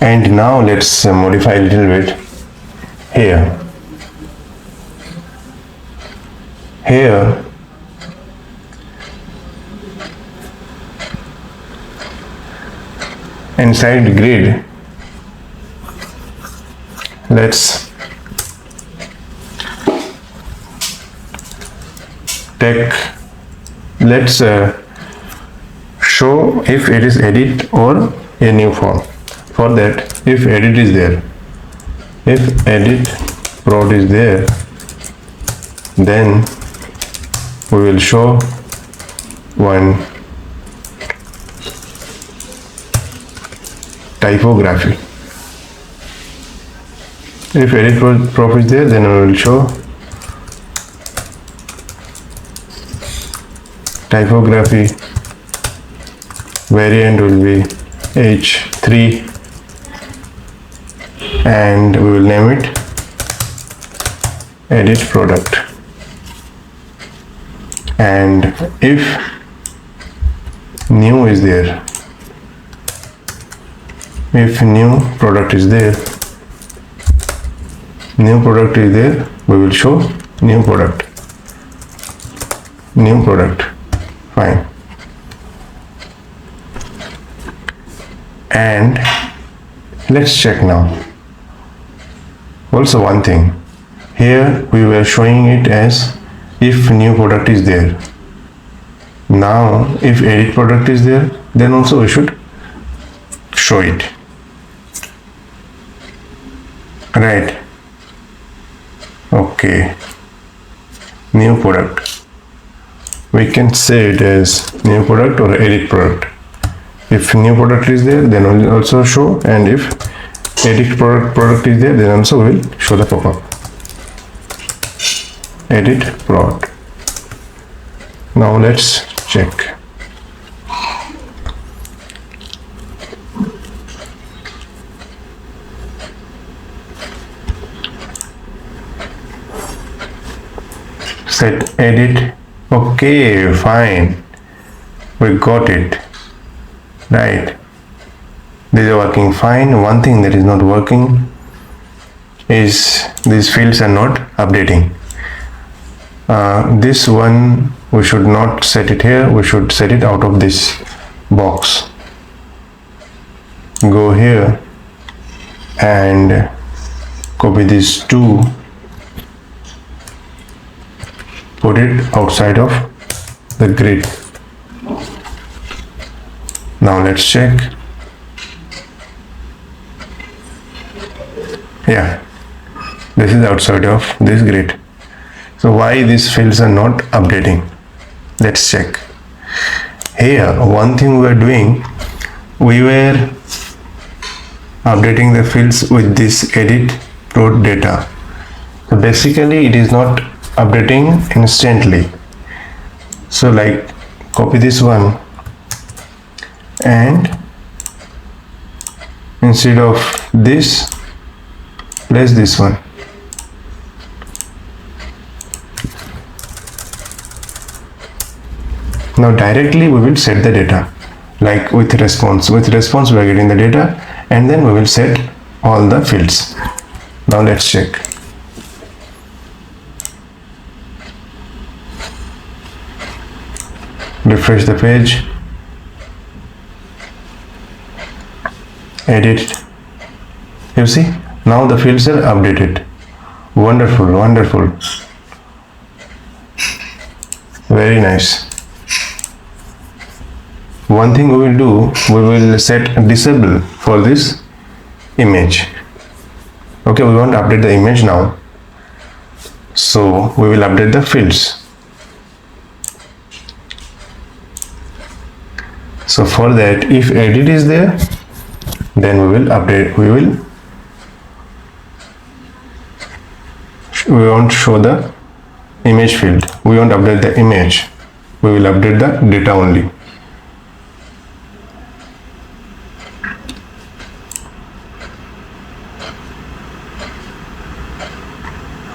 Speaker 1: and now let's modify a little bit here. Inside grid, let's show if it is edit or a new form. For that, if edit is there, if edit prod is there, then we will show one typography. If edit prop is there, then we will show typography. Variant will be H3, and we will name it edit product. And if new is there, if new product is there, we will show new product. Fine. And let's check now. Also one thing, here we were showing it as if new product is there. Now if edit product is there, then also we should show it, right? Okay, new product. We can say it as new product or edit product. If new product is there, then will also show, and if edit product is there, then also will show the pop-up. Edit product. Now let's check. Set edit. Okay, fine. We got it. Right. These are working fine. One thing that is not working is these fields are not updating. This one we should not set it here. We should set it out of this box. Go here and copy these two. Put it outside of the grid. Now let's check. Yeah, this is outside of this grid. So why these fields are not updating? Let's check. Here, one thing we are doing, we were updating the fields with this edit prod data. So basically it is not updating instantly. So like copy this one and instead of this place this one. Now directly we will set the data like with response. With response we are getting the data and then we will set all the fields. Now let's check. Refresh the page. Edit. You see, now the fields are updated. Wonderful, wonderful. Very nice. One thing we will do, we will set disable for this image. Okay, we want to update the image now. So we will update the fields. So for that, if edit is there, then we will update, we won't show the image field. We won't update the image. We will update the data only.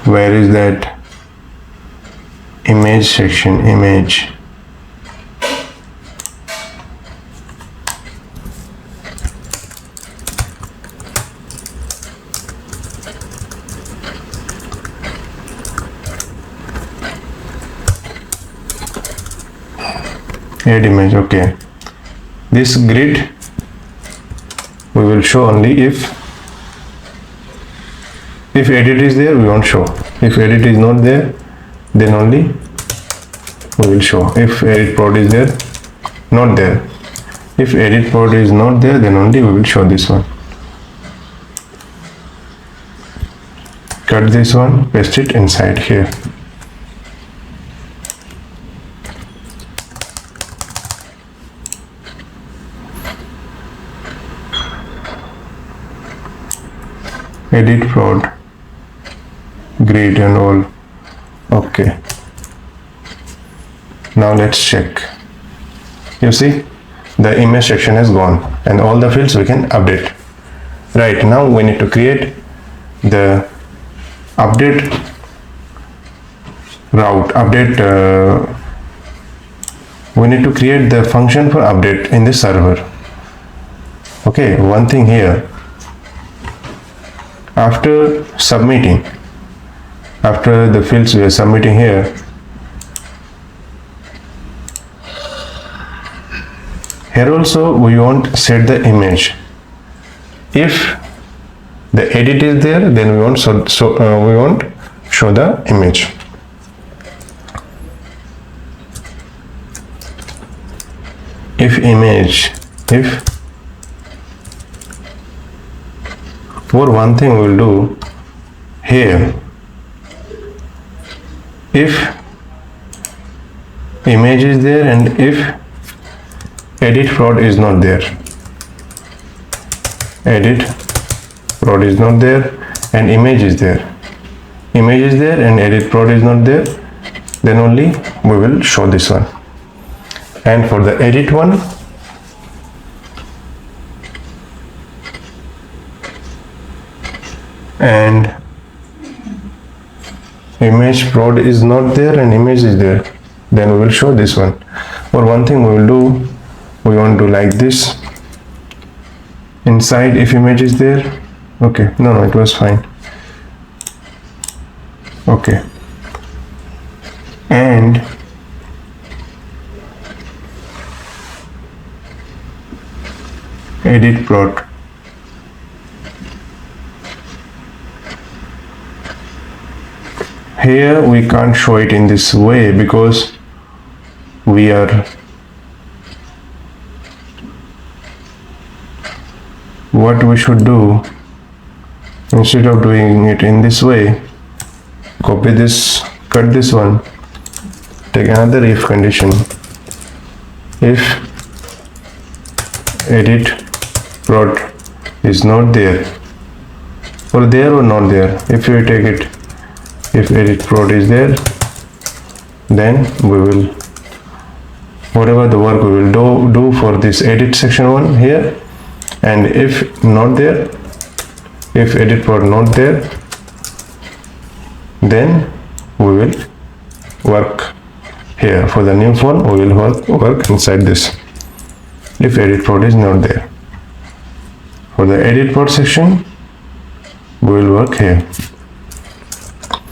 Speaker 1: Where is that image section? Image. Add image. Okay, this grid we will show only if edit is there, we won't show. If edit is not there, then only we will show. If edit prod is there, not there. If edit prod is not there, then only we will show this one. Cut this one, paste it inside here. Edit prod, grid and all. Okay, now let's check. You see the image section has gone and all the fields we can update. Right, now we need to create the update route, we need to create the function for update in the server. Okay, one thing here, after submitting, after the fields we are submitting here, here also we won't set the image. If the edit is there, then we won't show the image. If image, for one thing we will do here, if image is there and if edit prod is not there. Edit prod is not there and image is there. Image is there and edit prod is not there, then only we will show this one. And for the edit one, and image prod is not there and image is there, then we will show this one. Or one thing we will do, we want to like this inside if image is there. Okay, no, it was fine. Okay, and edit prod. Here we can't show it in this way because we are what we should do, instead of doing it in this way, copy this, cut this one, take another if condition. If edit prod is not there, or there or not there, if you take it, if edit prod is there, then we will, whatever the work we will do for this edit section one here. And if not there, if edit prod not there, then we will work here. For the new one, we will work inside this if edit prod is not there. For the edit prod section, we will work here.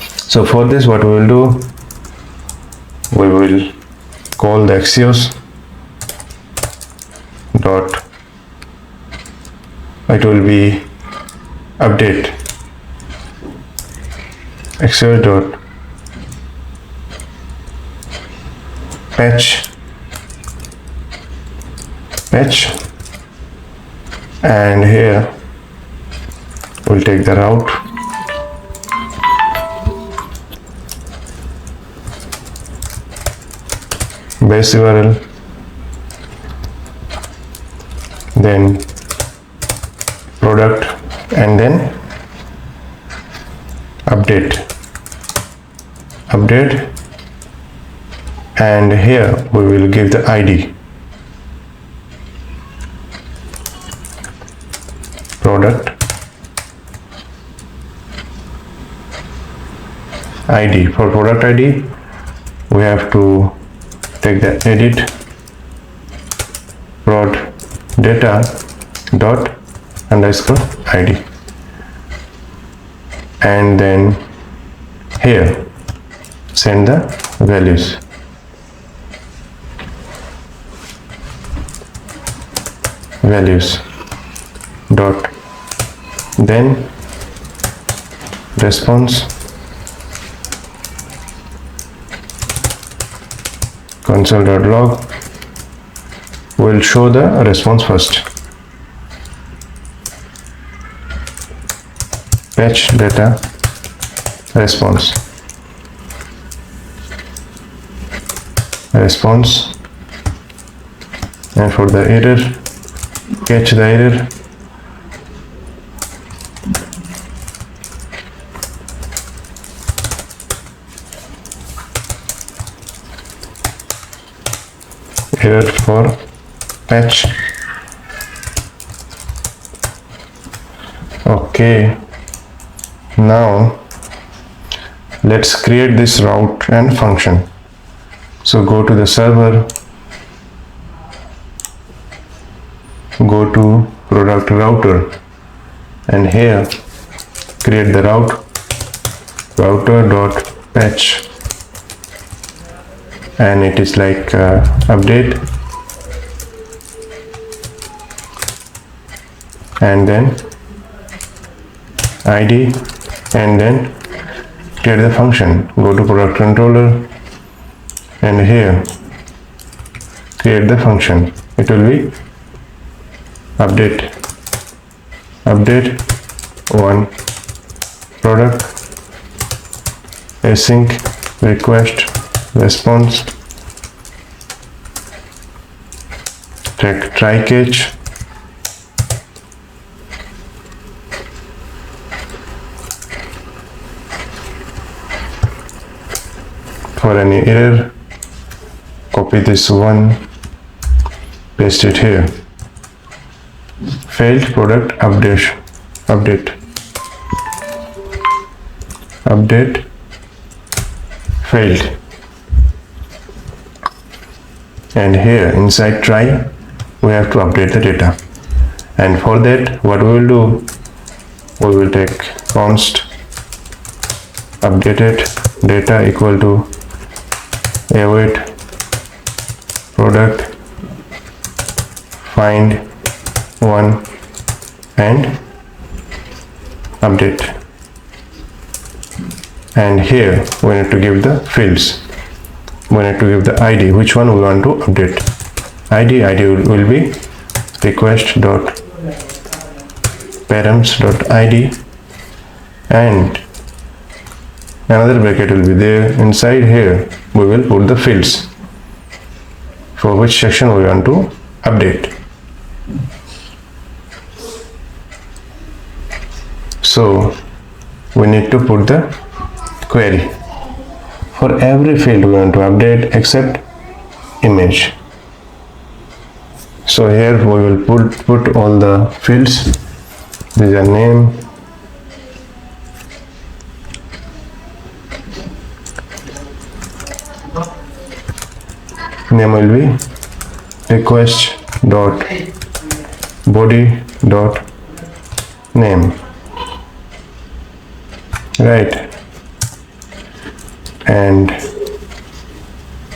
Speaker 1: So for this, what we will do, we will call the Axios dot, it will be update Axios dot patch, and here we'll take the route, base URL, then product, and then update, and here we will give the ID, product ID. For product ID, we have to take the edit prod data dot underscore ID, and then here send the values. Dot, then response console.log will show the response first. Patch data response, and for the error, catch the error, for patch. Okay, now let's create this route and function. So go to the server, go to product router, and here create the router.patch, and it is like update, and then ID, and then create the function. Go to product controller, and here create the function. It will be update one product async request response, try catch, for any error, copy this one, paste it here. Failed product update failed. And here inside try we have to update the data, and for that what we will do, we will take const updated data equal to await product find one and update. And here we need to give the fields. We need to give the ID, which one we want to update. ID will be request dot params dot ID, and another bracket will be there. Inside here we will put the fields for which section we want to update. So we need to put the query for every field we want to update except image. So here we will put all the fields. These are name, will be request dot body dot name, right? And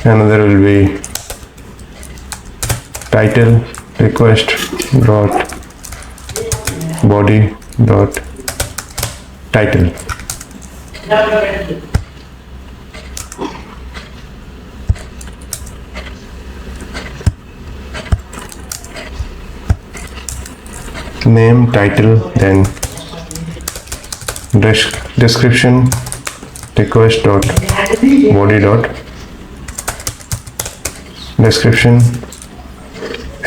Speaker 1: another will be title request dot body dot title. Name, title, then description request dot body dot description,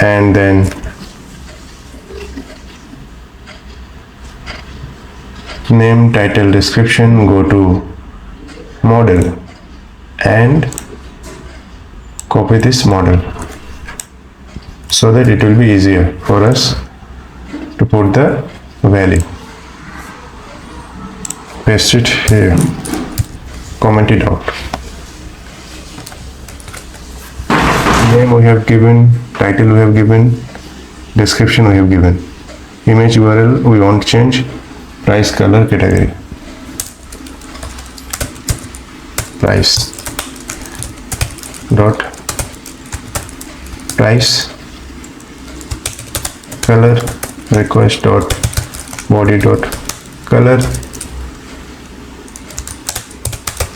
Speaker 1: and then name, title, description, go to model and copy this model so that it will be easier for us to put the value. Paste it here, comment it out. Name we have given, title we have given, description we have given, image URL we want to change, price, color, category. Price dot price, color request dot body dot color,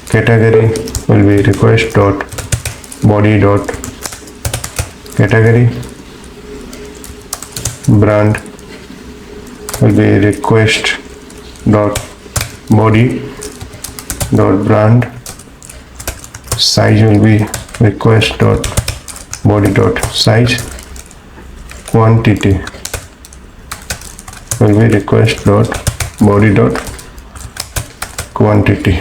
Speaker 1: category will be request dot body dot category, brand will be request dot body dot brand, size will be request dot body dot size, quantity will be request dot body dot quantity.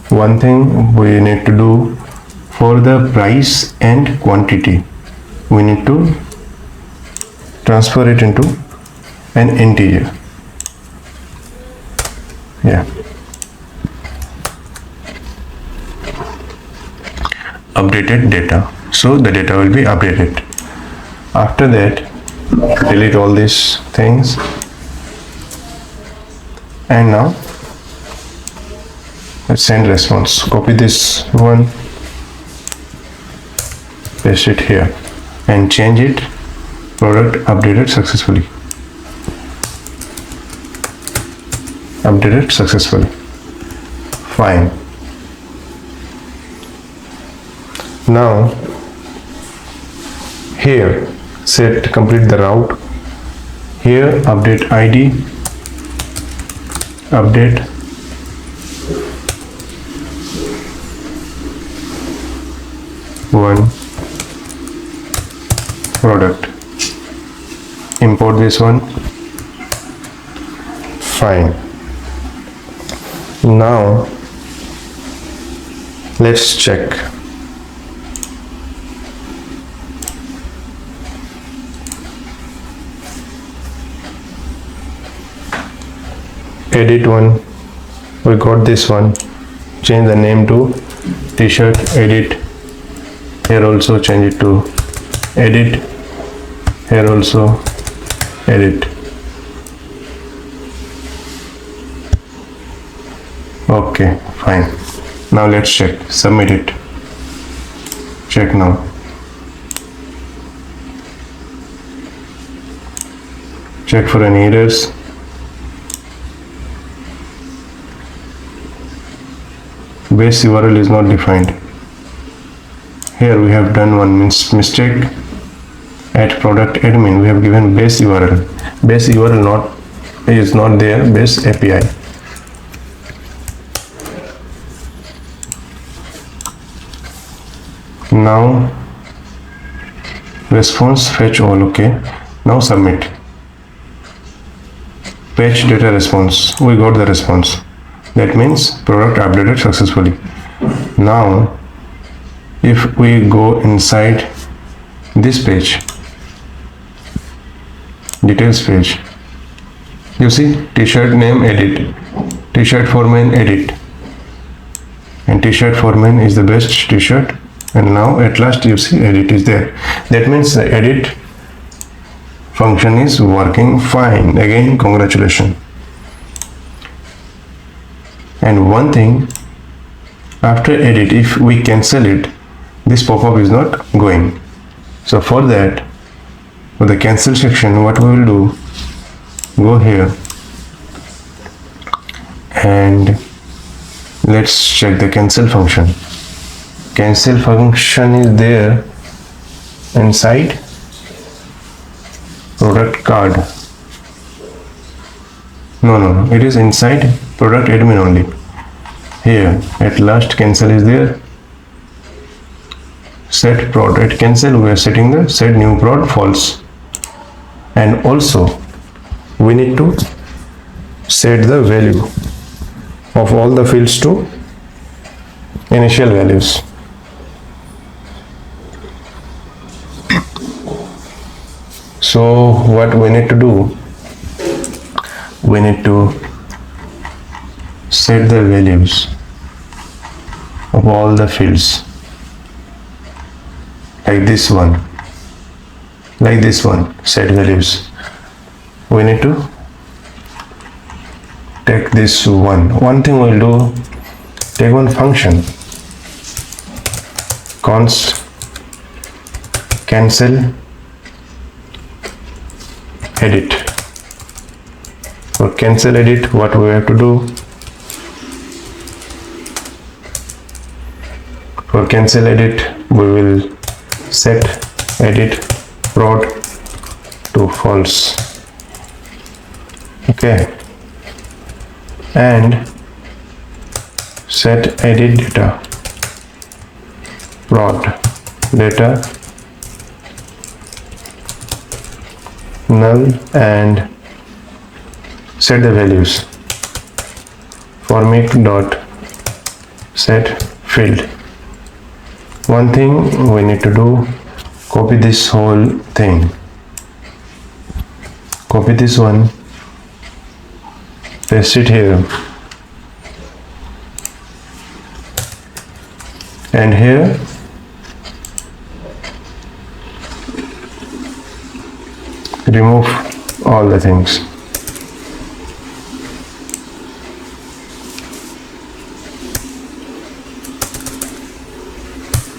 Speaker 1: One thing we need to do for the price and quantity, we need to transfer it into an integer. Yeah. Updated data. So the data will be updated. After that, delete all these things. And now let's send response. Copy this one, paste it here, and change it. Product updated successfully. Updated successfully. Fine. Now here set complete the route. here update id, update one product, import this one. Fine. Now let's check. Edit one, we got this one. Change the name to t-shirt. Edit, here also change it to edit, here also edit. Okay, fine. Now let's check, submit it. Check now. Check for any errors. Base URL is not defined. Here we have done one mistake. At product admin we have given base URL. Base URL is not there. Base API. Now response fetch all. Okay. Now submit. Fetch data response. We got the response. That means product updated successfully. Now if we go inside this page, details page, you see t-shirt name edit, t-shirt for men edit, and t-shirt for men is the best t-shirt. And now at last you see edit is there. That means the edit function is working fine. Again, congratulations. And one thing, after edit, if we cancel it, this pop-up is not going. So for that, for the cancel section, what we will do, go here and let's check the cancel function. Cancel function is there inside product card. No, it is inside product admin only. Here at last cancel is there. Set product cancel, we are setting the set new prod false. And also we need to set the value of all the fields to initial values. So what we need to do, we need to set the values of all the fields like this one, set values. We need to take this one thing we'll do, take one function const cancel edit. For cancel edit, what we have to do, for cancel edit we will set edit prod to false. Okay, and set edit data prod data null and set the values format dot set field. One thing we need to do, copy this whole thing, copy this one, paste it here, and here remove all the things.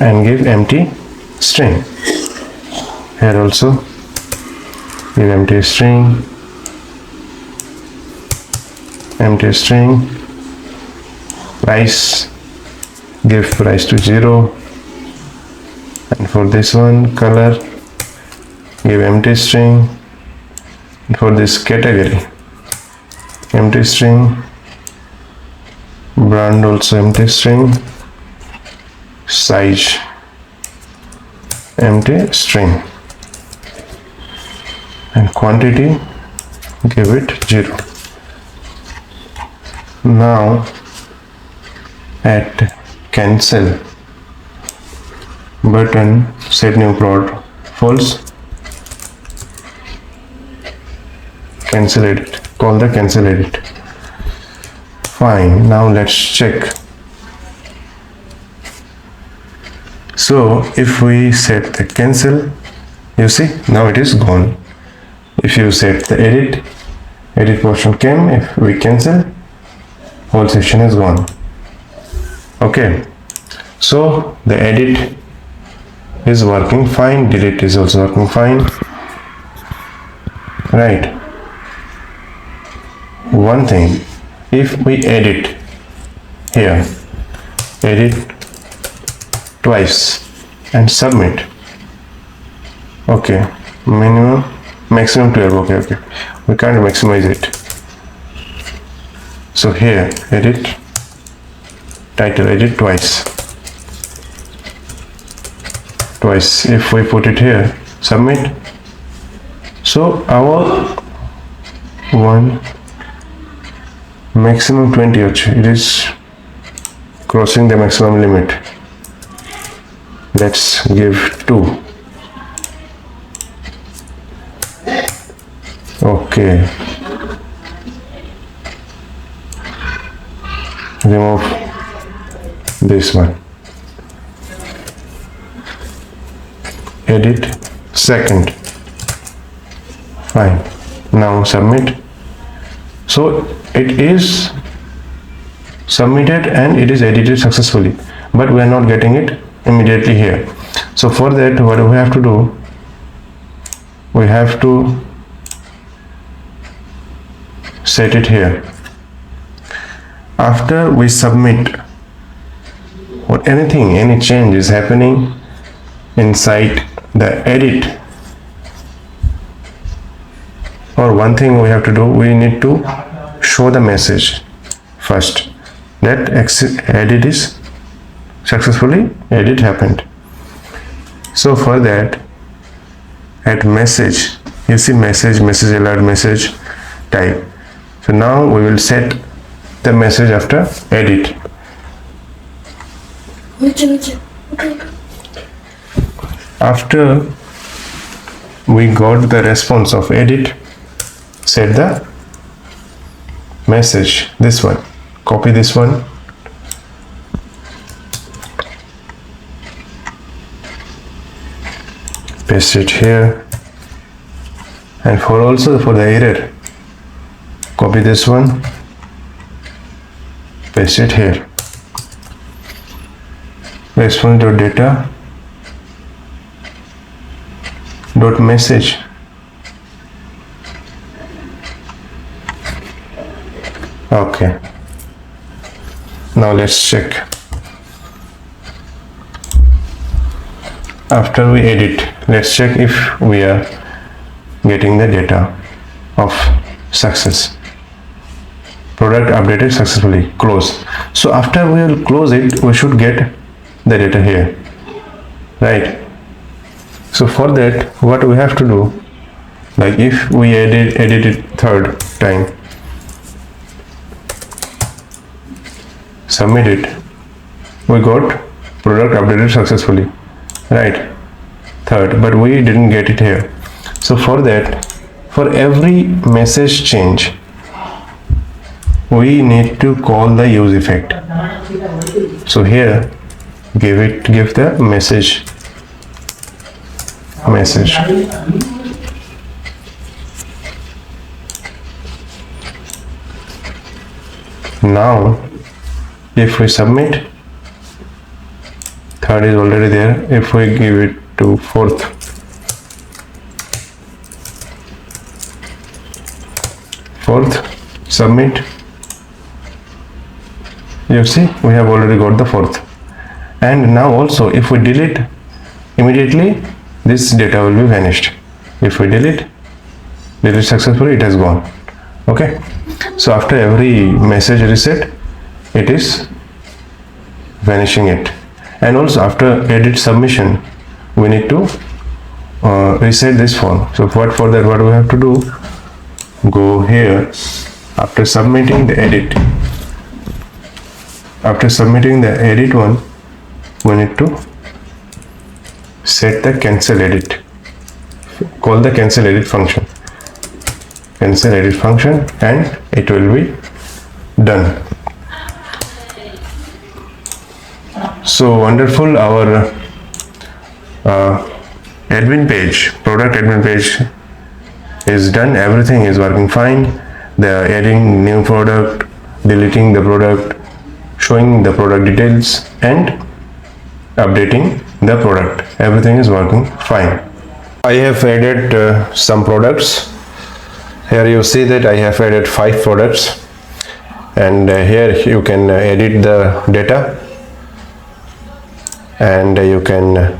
Speaker 1: And give empty string. Here also give empty string, price, give price to 0, and for this one color give empty string, for this category, empty string, brand also empty string, size empty string, and quantity give it 0. Now at cancel button, set new prod false, cancel edit, call the cancel edit. Fine, now let's check. So if we set the cancel, you see now it is gone. If you set the edit portion came. If we cancel, whole session is gone. Okay, so the edit is working fine, delete is also working fine, right? One thing, if we edit here, edit twice and submit, okay, maximum 12, okay, we can't maximize it. So here edit title, edit twice, if we put it here, submit, so our one maximum 20, it is crossing the maximum limit. Let's give 2. Okay, remove this one, edit second, fine, now submit. So it is submitted and it is edited successfully, but we are not getting it immediately here. So for that, what we have to do, we have to set it here. After we submit, or anything, any change is happening inside the edit, or one thing we have to do, we need to show the message first that edit is successfully, edit happened. So for that, at message, you see message alert, message type. So now we will set the message after edit. After we got the response of edit, set the message, this one, copy this one, paste it here, and for the error, copy this one, paste it here, response.data dot message, okay. Now let's check. After we edit, let's check if we are getting the data of success. Product updated successfully, close. So after we will close it, we should get the data here, right? So for that, what we have to do, like if we edit it third time, submit it, we got product updated successfully, right? Third, but we didn't get it here. So for that, for every message change, we need to call the use effect. So here, give the message. Now, if we submit, third is already there. If we give it to fourth, submit, you see we have already got the fourth. And now also if we delete, immediately this data will be vanished. If we delete, delete successfully, it has gone. Okay, so after every message reset, it is vanishing it. And also after edit submission, we need to reset this form. So for that, what we have to do, go here after submitting the edit. After submitting the edit one, we need to set the cancel edit. Call the cancel edit function. Cancel edit function, and it will be done. So wonderful. Our admin page, product admin page is done. Everything is working fine. They are adding new product, deleting the product, showing the product details, and updating the product. Everything is working fine. I have added some products. Here you see that I have added 5 products, and here you can edit the data, and you can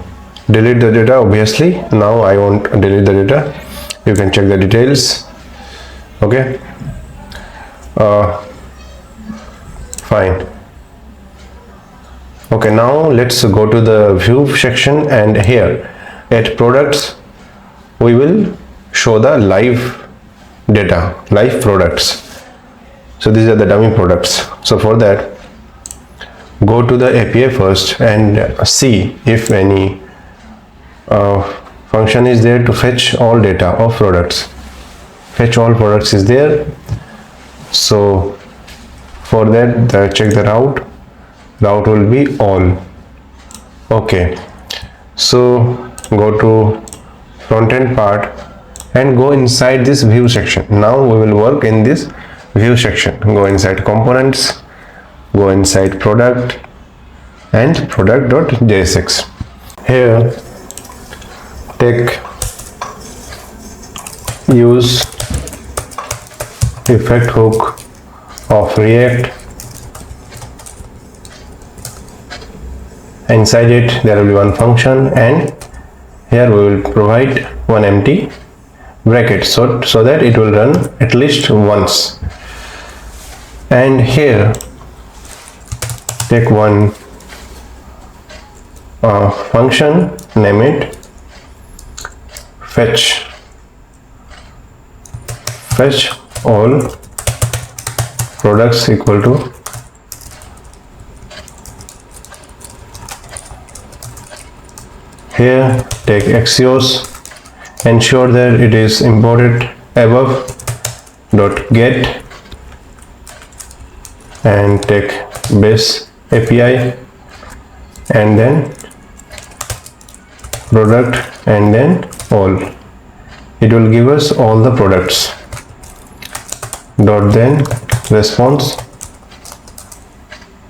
Speaker 1: delete the data. Obviously now I won't delete the data. You can check the details. Okay, fine. Okay, now let's go to the view section, and here at products we will show the live data, live products. So these are the dummy products. So for that, go to the API first and see if any function is there to fetch all data of products. Fetch all products is there. So for that, check the route. Route will be all. Okay, so go to front-end part and go inside this view section. Now we will work in this view section. Go inside components, go inside product and product.jsx. Here take use effect hook of React. Inside it there will be one function, and here we will provide one empty bracket so that it will run at least once. And here take one function, name it fetch all products equal to here. Take Axios, ensure that it is imported above .get, and take base API and then product and then all. It will give us all the products. Dot then response.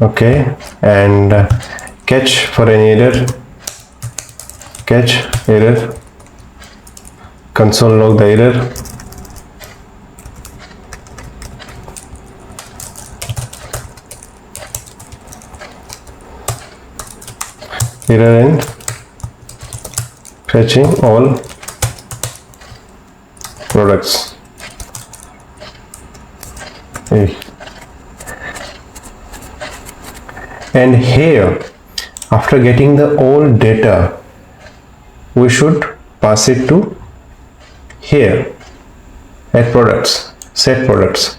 Speaker 1: Okay, and catch for any error. Catch error, console log the error, error in fetching all products. And here, after getting the all data, we should pass it to here at products, set products.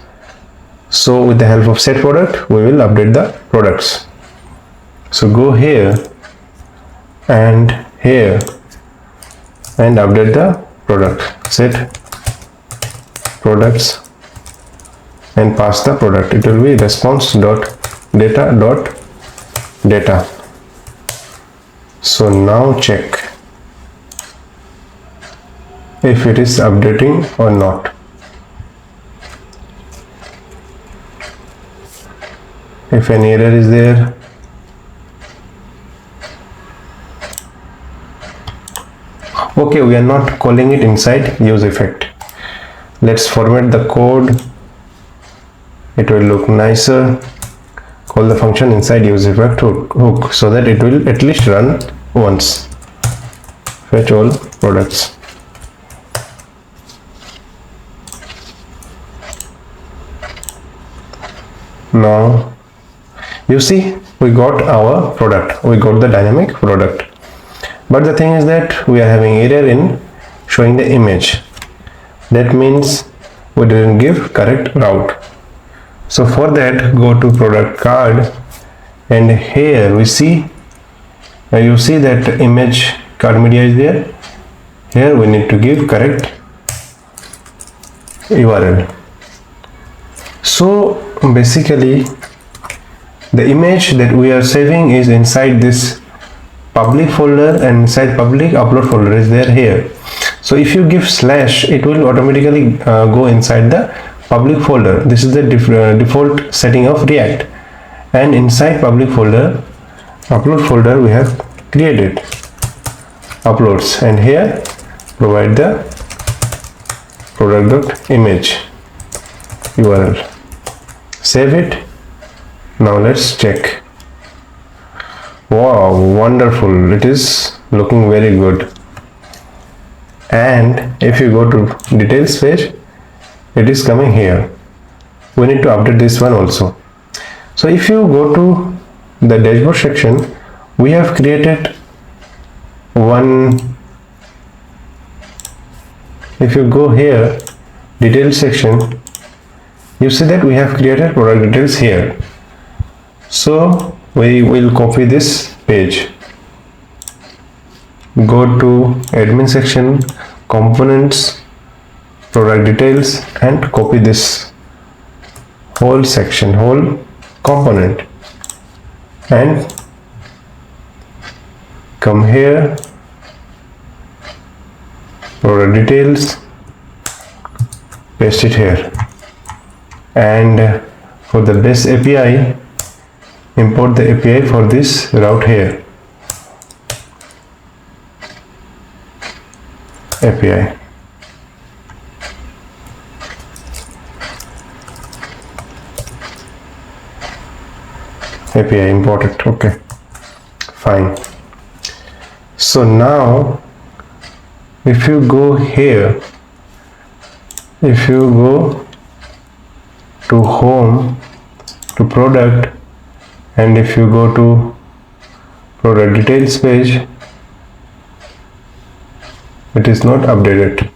Speaker 1: So with the help of set product, we will update the products. So go here and here and update the product, set products and pass the product. It will be response.data.data. So now check if it is updating or not. If any error is there, okay, we are not calling it inside use effect. Let's format the code. It will look nicer. Call the function inside use effect hook so that it will at least run once. Fetch all products. Now you see we got our product, we got the dynamic product, but the thing is that we are having error in showing the image. That means we didn't give correct route. So for that, go to product card, and here we see you see that image card media is there. Here we need to give correct URL. So basically the image that we are saving is inside this public folder, and inside public upload folder is there here. So if you give slash, it will automatically go inside the public folder. This is the default setting of React, and inside public folder, upload folder, we have created uploads, and here provide the product.image URL. Save it. Now let's check. Wow, wonderful, it is looking very good. And if you go to details page, it is coming here. We need to update this one also. So if you go to the dashboard section, we have created one. If you go here, details section, you see that we have created product details here. So we will copy this page, go to admin section, components, product details, and copy this whole section, whole component, and come here, product details, paste it here, and for the base API, import the API for this route here. API. API imported. Okay, fine. So now if you go here, if you go to home, to product, and if you go to product details page, it is not updated.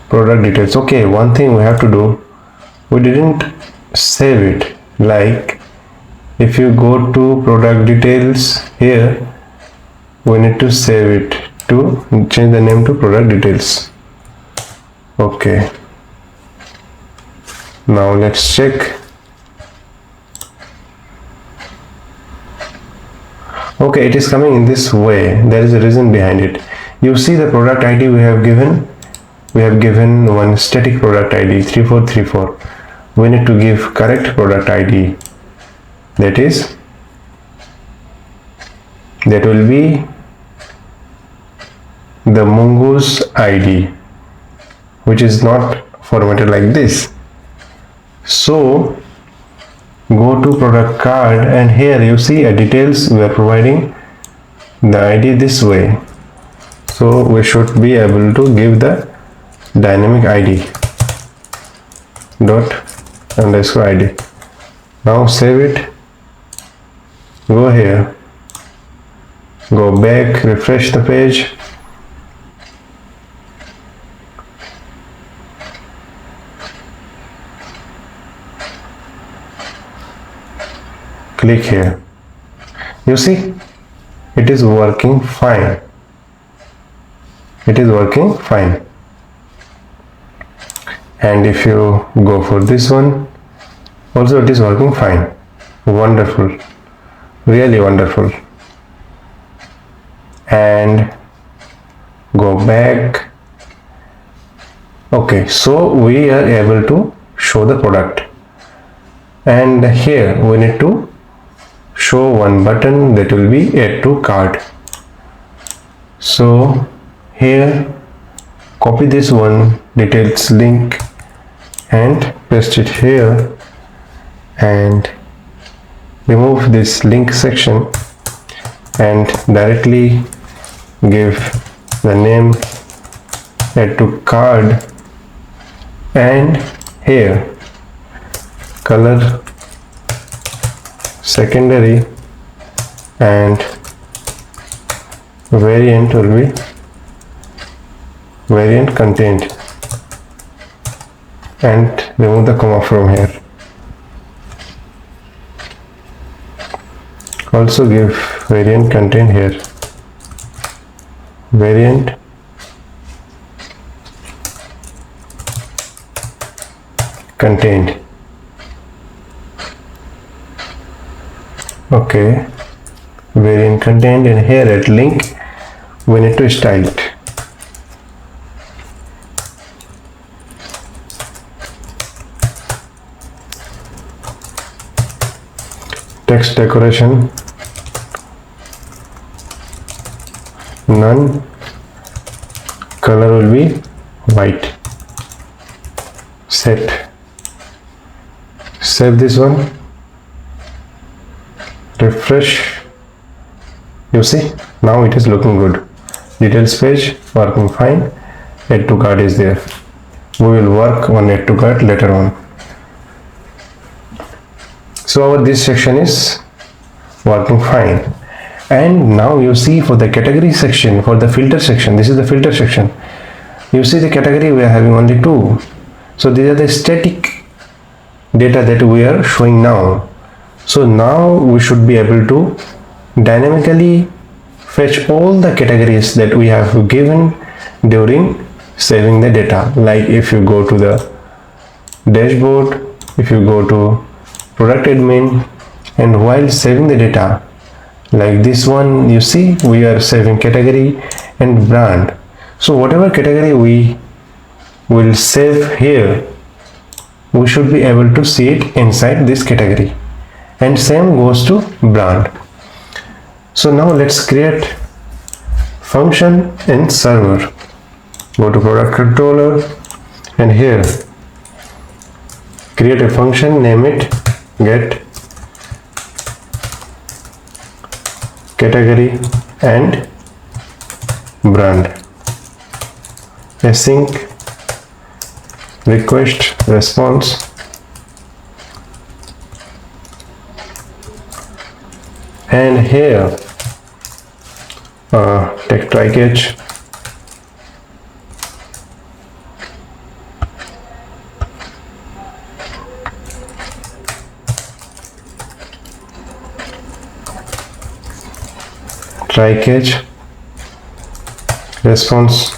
Speaker 1: Product details. Okay, one thing we have to do, we didn't save it. Like if you go to product details here, we need to save it, to change the name to product details. Okay, now let's check. Okay, it is coming in this way. There is a reason behind it. You see the product ID we have given one static product ID 3434. We need to give correct product ID, that will be the mongoose ID, which is not formatted like this. So go to product card, and here you see a details, we are providing the ID this way. So we should be able to give the dynamic ID dot underscore ID. Now save it, go here, go back, refresh the page, click here. You see it is working fine. It is working fine. And if you go for this one also, it is working fine. Wonderful, really wonderful. And go back. Okay, so we are able to show the product, and here we need to show one button, that will be add to cart. So here copy this one details link and paste it here, and remove this link section and directly give the name add to card, and here color secondary and variant will be variant contained, and remove the comma from here. Also give variant contained here, variant contained. Okay, variant contained, and here at link we need to style it. Text decoration none, color will be white. Set, save this one, refresh. You see, now it is looking good. Details page working fine. Add to cart is there. We will work on add to cart later on. So our this section is working fine. And now you see for the category section, for the filter section, this is the filter section. You see the category we are having only 2. So these are the static data that we are showing now. So now we should be able to dynamically fetch all the categories that we have given during saving the data. Like if you go to the dashboard, if you go to product admin, and while saving the data, like this one, you see we are saving category and brand. So whatever category we will save here, we should be able to see it inside this category, and same goes to brand. So now let's create function in server. Go to product controller, and here create a function, name it get category and brand. Async request response, and here take try catch, try catch response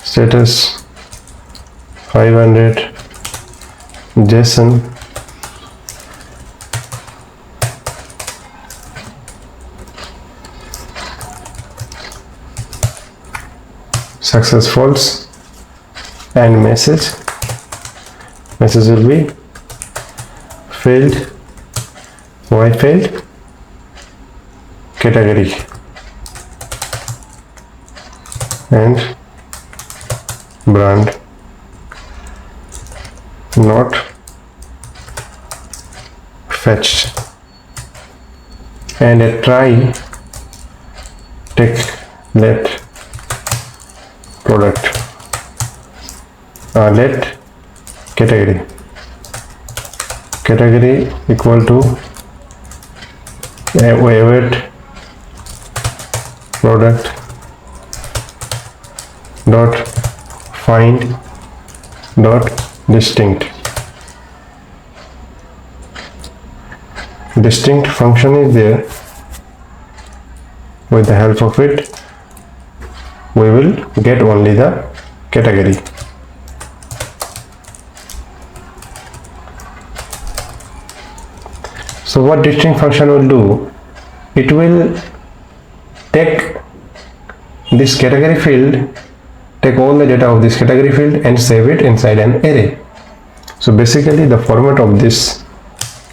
Speaker 1: status 500 JSON, success false, and message will be failed. Why failed? Category and brand not fetched. And a try take let product let category equal to await product dot find dot distinct. Distinct function is there. With the help of it, we will get only the category. So what distinct function will do? It will take this category field, take all the data of this category field and save it inside an array. So basically the format of this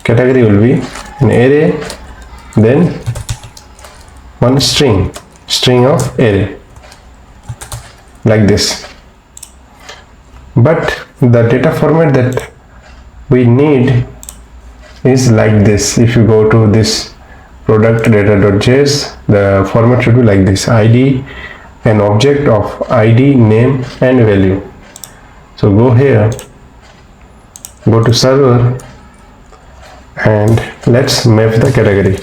Speaker 1: category will be an array, then one string of array, like this. But the data format that we need is like this. If you go to this product data.js, the format should be like this: id, an object of id, name and value. So go here go to server and let's map the category.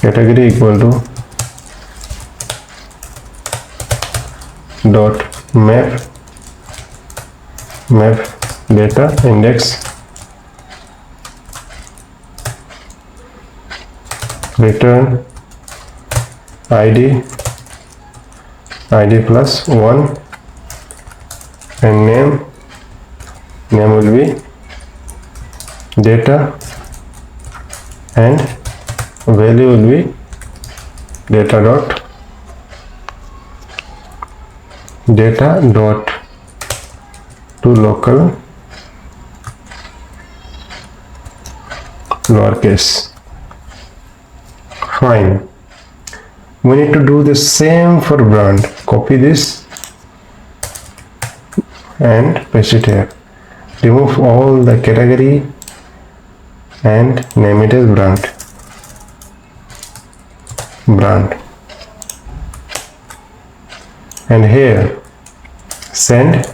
Speaker 1: Category equal to dot map data index return id plus 1 and name will be data and value will be data dot to local lowercase. Fine. We need to do the same for brand. Copy this and paste it here. Remove all the category and name it as brand. And here send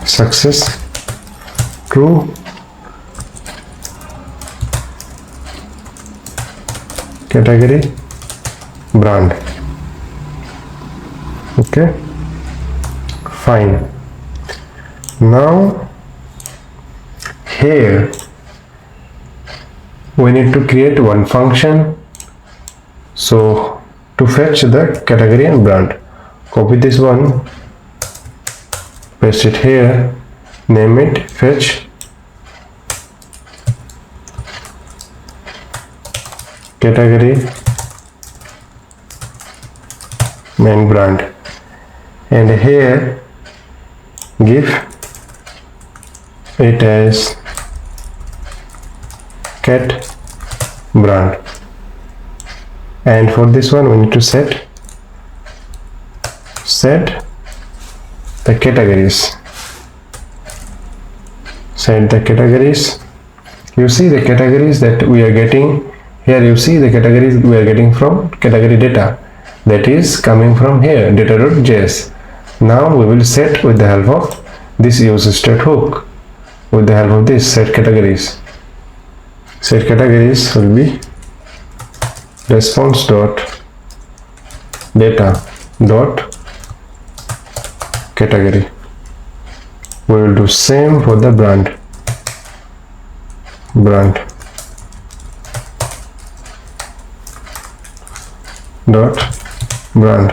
Speaker 1: success true category brand. Okay, fine. Now here we need to create one function, so to fetch the category and brand, copy this one, paste it here, name it fetch category and brand, and here give it as cat brand. And for this one we need to set the categories. Set the categories. You see the categories that we are getting here. You see the categories we are getting from category data, that is coming from here, data.js. Now we will set with the help of this use state hook. With the help of this set categories. Set categories will be response dot data dot category. We will do same for the brand dot brand,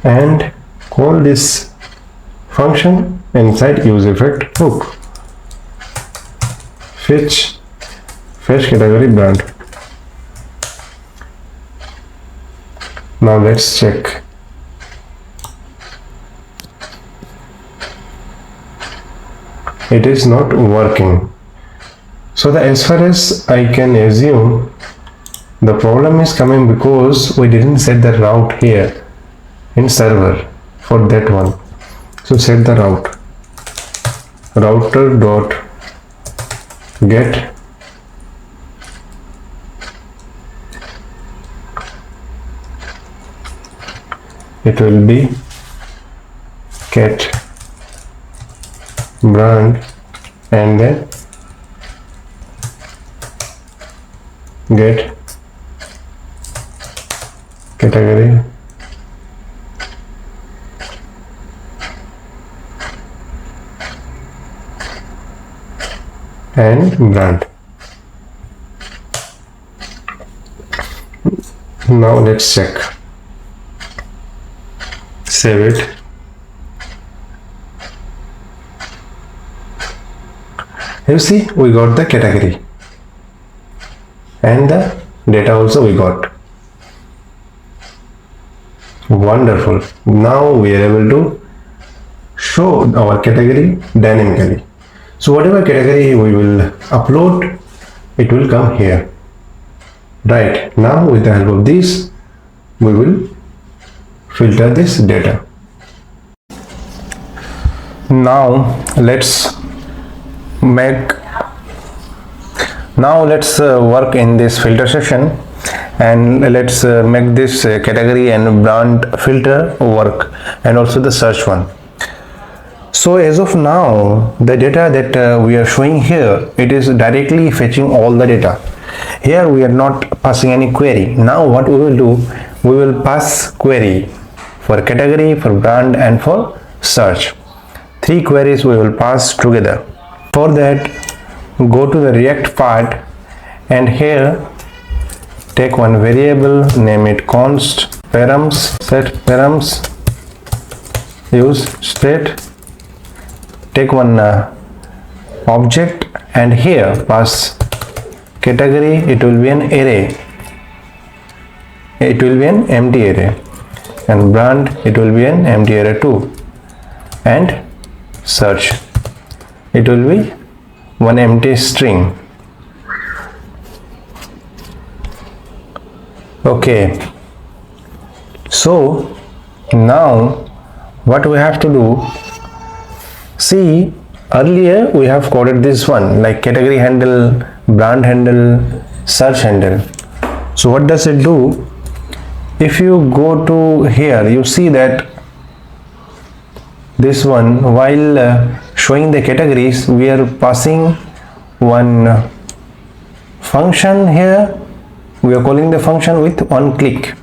Speaker 1: and call this function inside use effect hook, fetch category brand. Now let's check. It is not working. So as far as I can assume, the problem is coming because we didn't set the route here in server for that one. So set the route, router dot get it will be cat brand, and then get category and brand. Now let's check. Save it. You see, we got the category and the data also we got. Wonderful. Now we are able to show our category dynamically. So whatever category we will upload, it will come here. Right. Now with the help of this, we will filter this data. Now let's work in this filter section, and let's make this category and brand filter work, and also the search one. So as of now, the data that we are showing here, it is directly fetching all the data. Here we are not passing any query. Now what we will do, we will pass query for category, for brand, and for search. 3 queries we will pass together. For that, go to the React part, and here take one variable, name it const params, set params, use state, take one object, and here pass category. It will be an array, it will be an empty array, and brand, it will be an empty array too, and search, it will be one empty string. Okay, so now what we have to do, see, earlier we have coded this one like category handle, brand handle, search handle. So what does it do? If you go to here, you see that this one, while showing the categories, we are passing one function here. We are calling the function with one click.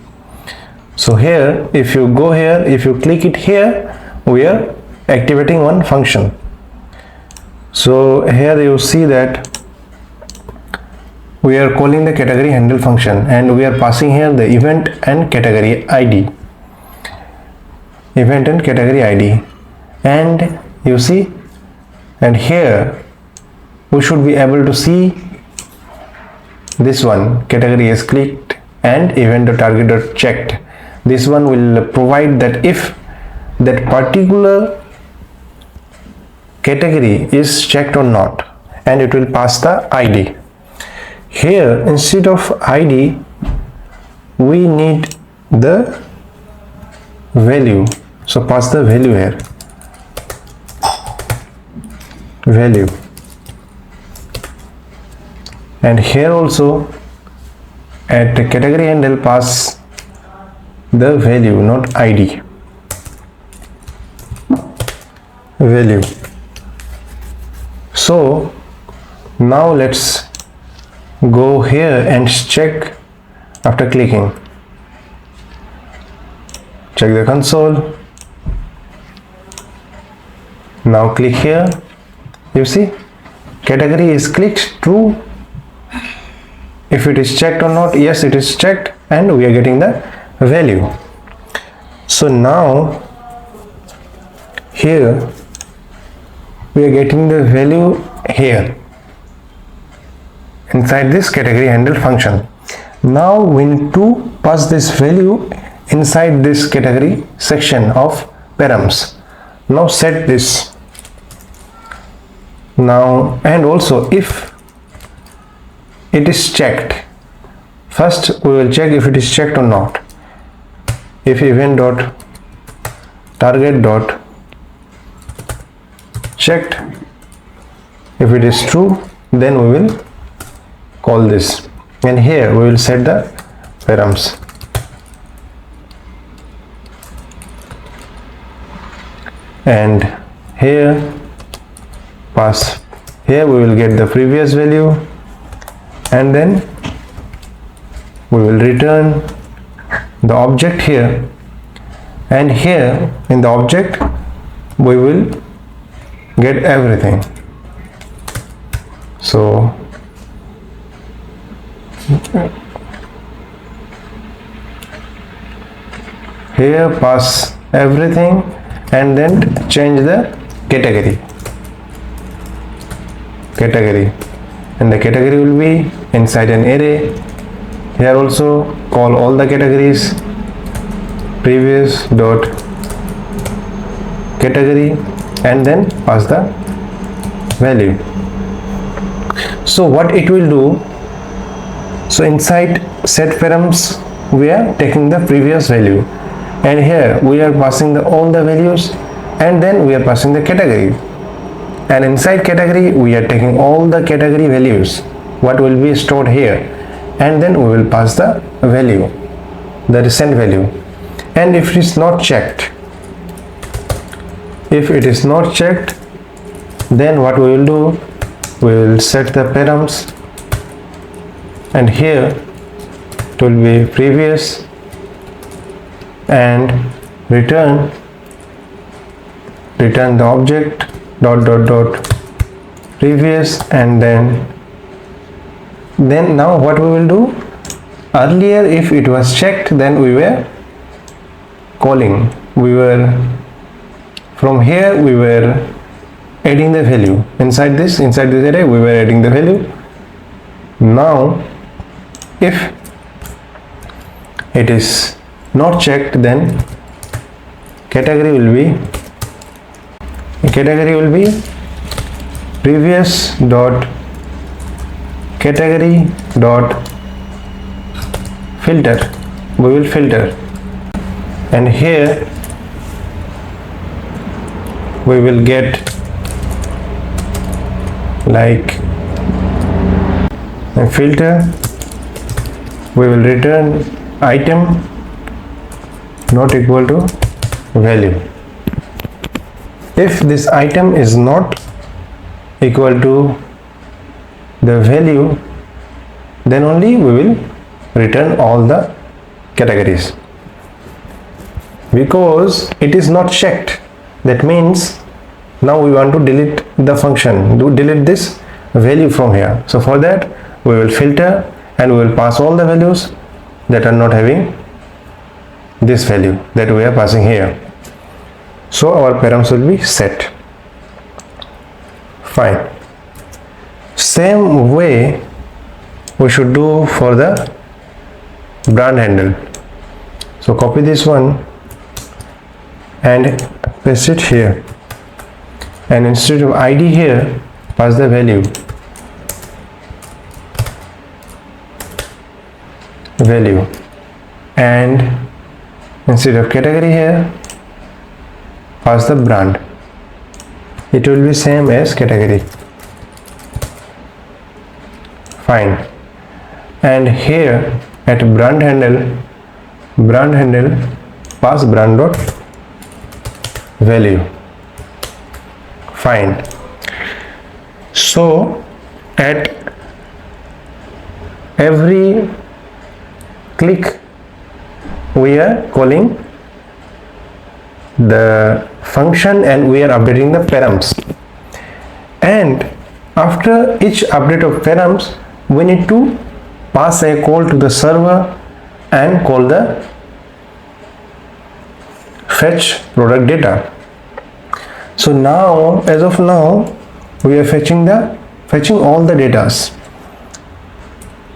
Speaker 1: So here, if you go here, if you click it here, we are activating one function. So here you see that we are calling the category handle function, and we are passing here the event and category ID, event and category ID, and you see, and here we should be able to see this one, category is clicked and event.target checked. This one will provide that if that particular category is checked or not, and it will pass the ID. Here, instead of ID, we need the value. So pass the value here, value, and here also at the category handle pass the value, not ID, value. So now let's go here and check after clicking. Check the console. Now click here. You see, category is clicked true. If it is checked or not, yes, it is checked, and we are getting the value. So now here we are getting the value here inside this category handle function. Now we need to pass this value inside this category section of params. Now set this. Now, and also if it is checked, first we will check if it is checked or not. If event.target checked, if it is true, then we will call this, and here we will set the params. And here pass, here we will get the previous value, and then we will return the object here, and here in the object we will get everything. So here pass everything, and then change the category, and the category will be inside an array. Here also call all the categories, previous dot category, and then pass the value. So what it will do, so inside set params we are taking the previous value, and here we are passing all the values, and then we are passing the category, and inside category we are taking all the category values what will be stored here, and then we will pass the value, the recent value. And if it is not checked, then what we will do, we will set the params, and here it will be previous and return the object dot previous, and then now what we will do, earlier if it was checked, then we were calling, from here we were adding the value inside this array, we were adding the value. Now if it is not checked, then category will be previous dot category dot filter. We will filter, and here we will get like a filter. We will return item not equal to value. If this item is not equal to the value, then only we will return all the categories, because it is not checked. That means now we want to delete the function, delete this value from here. So for that we will filter, and we will pass all the values that are not having this value that we are passing here. So our params will be set. Fine. Same way we should do for the brand handle. So copy this one and paste it here, and instead of ID here, pass the value and instead of category here, pass the brand. It will be same as category. Fine. And here at brand handle, pass brand dot value. Fine. So at every click we are calling the function, and we are updating the params, and after each update of params we need to pass a call to the server and call the fetch product data. So now, as of now, we are fetching all the datas.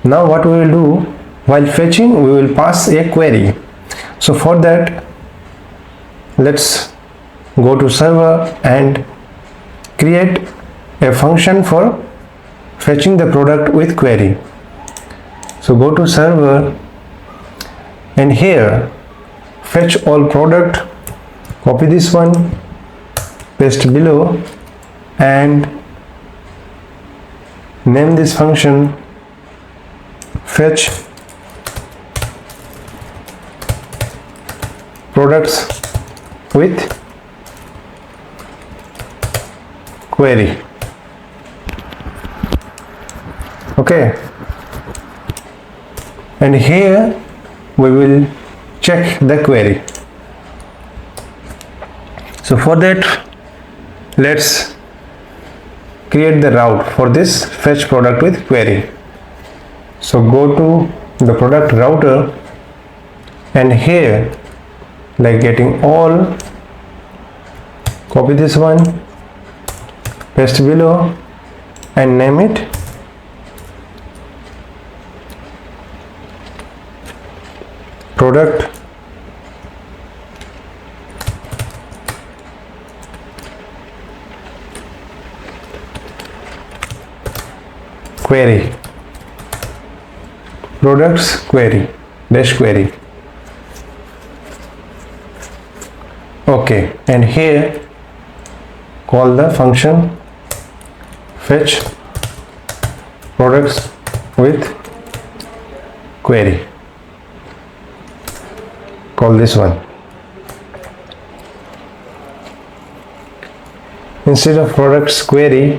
Speaker 1: Now what we will do, while fetching we will pass a query. So for that, let's go to server and create a function for fetching the product with query. So go to server, and here fetch all product, copy this one, paste below, and name this function fetch products with query. Okay, and here we will check the query. So for that, let's create the route for this fetch product with query. So go to the product router, and here, like getting all, copy this one, paste below, and name it product query, products query dash query. Okay, and here call the function fetch products with query. Call this one. Instead of products query,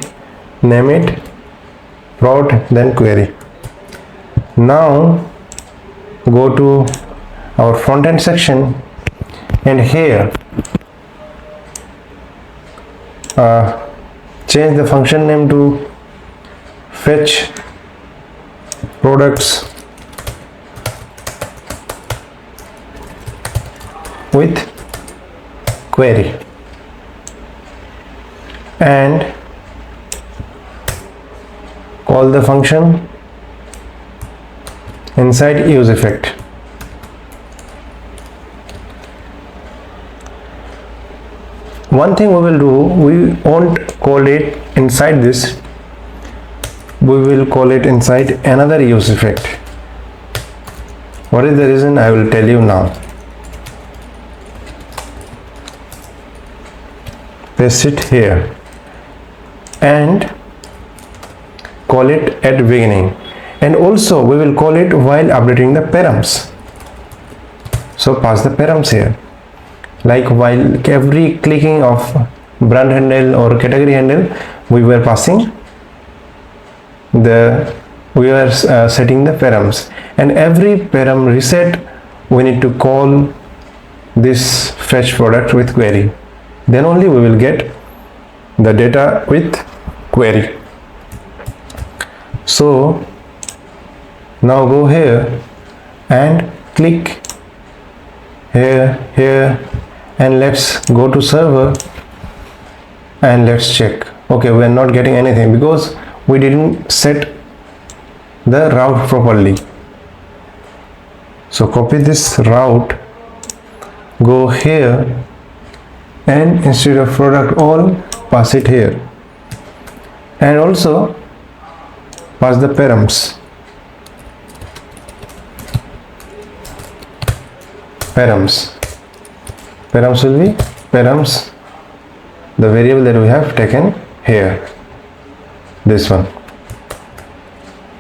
Speaker 1: name it prod then query. Now go to our front-end section, and here change the function name to fetch products with query, and call the function inside use effect. One thing we will do, we won't call it inside this, we will call it inside another use effect. What is the reason? I will tell you now. Paste it here and call it at beginning, and also we will call it while updating the params. So pass the params here, like while every clicking of brand handle or category handle, we were passing the, we were setting the params, and every param reset we need to call this fetch product with query. Then only we will get the data with query. So now go here and click here, and let's go to server and let's check. Okay, we are not getting anything because we didn't set the route properly. So copy this route, go here, and instead of product all, pass it here, and also pass the params. Params will be params, the variable that we have taken here, this one.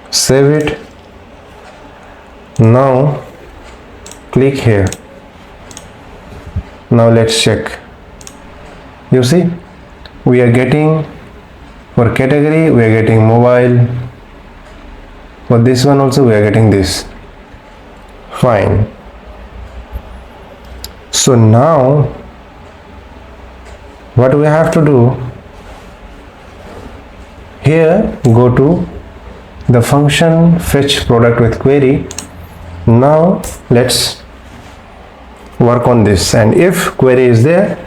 Speaker 1: Save it. Now click here. Now let's check. You see, we are getting, for category we are getting mobile, for this one also we are getting this. Fine. So now what we have to do, here go to the function fetch product with query. Now let's work on this, and if query is there,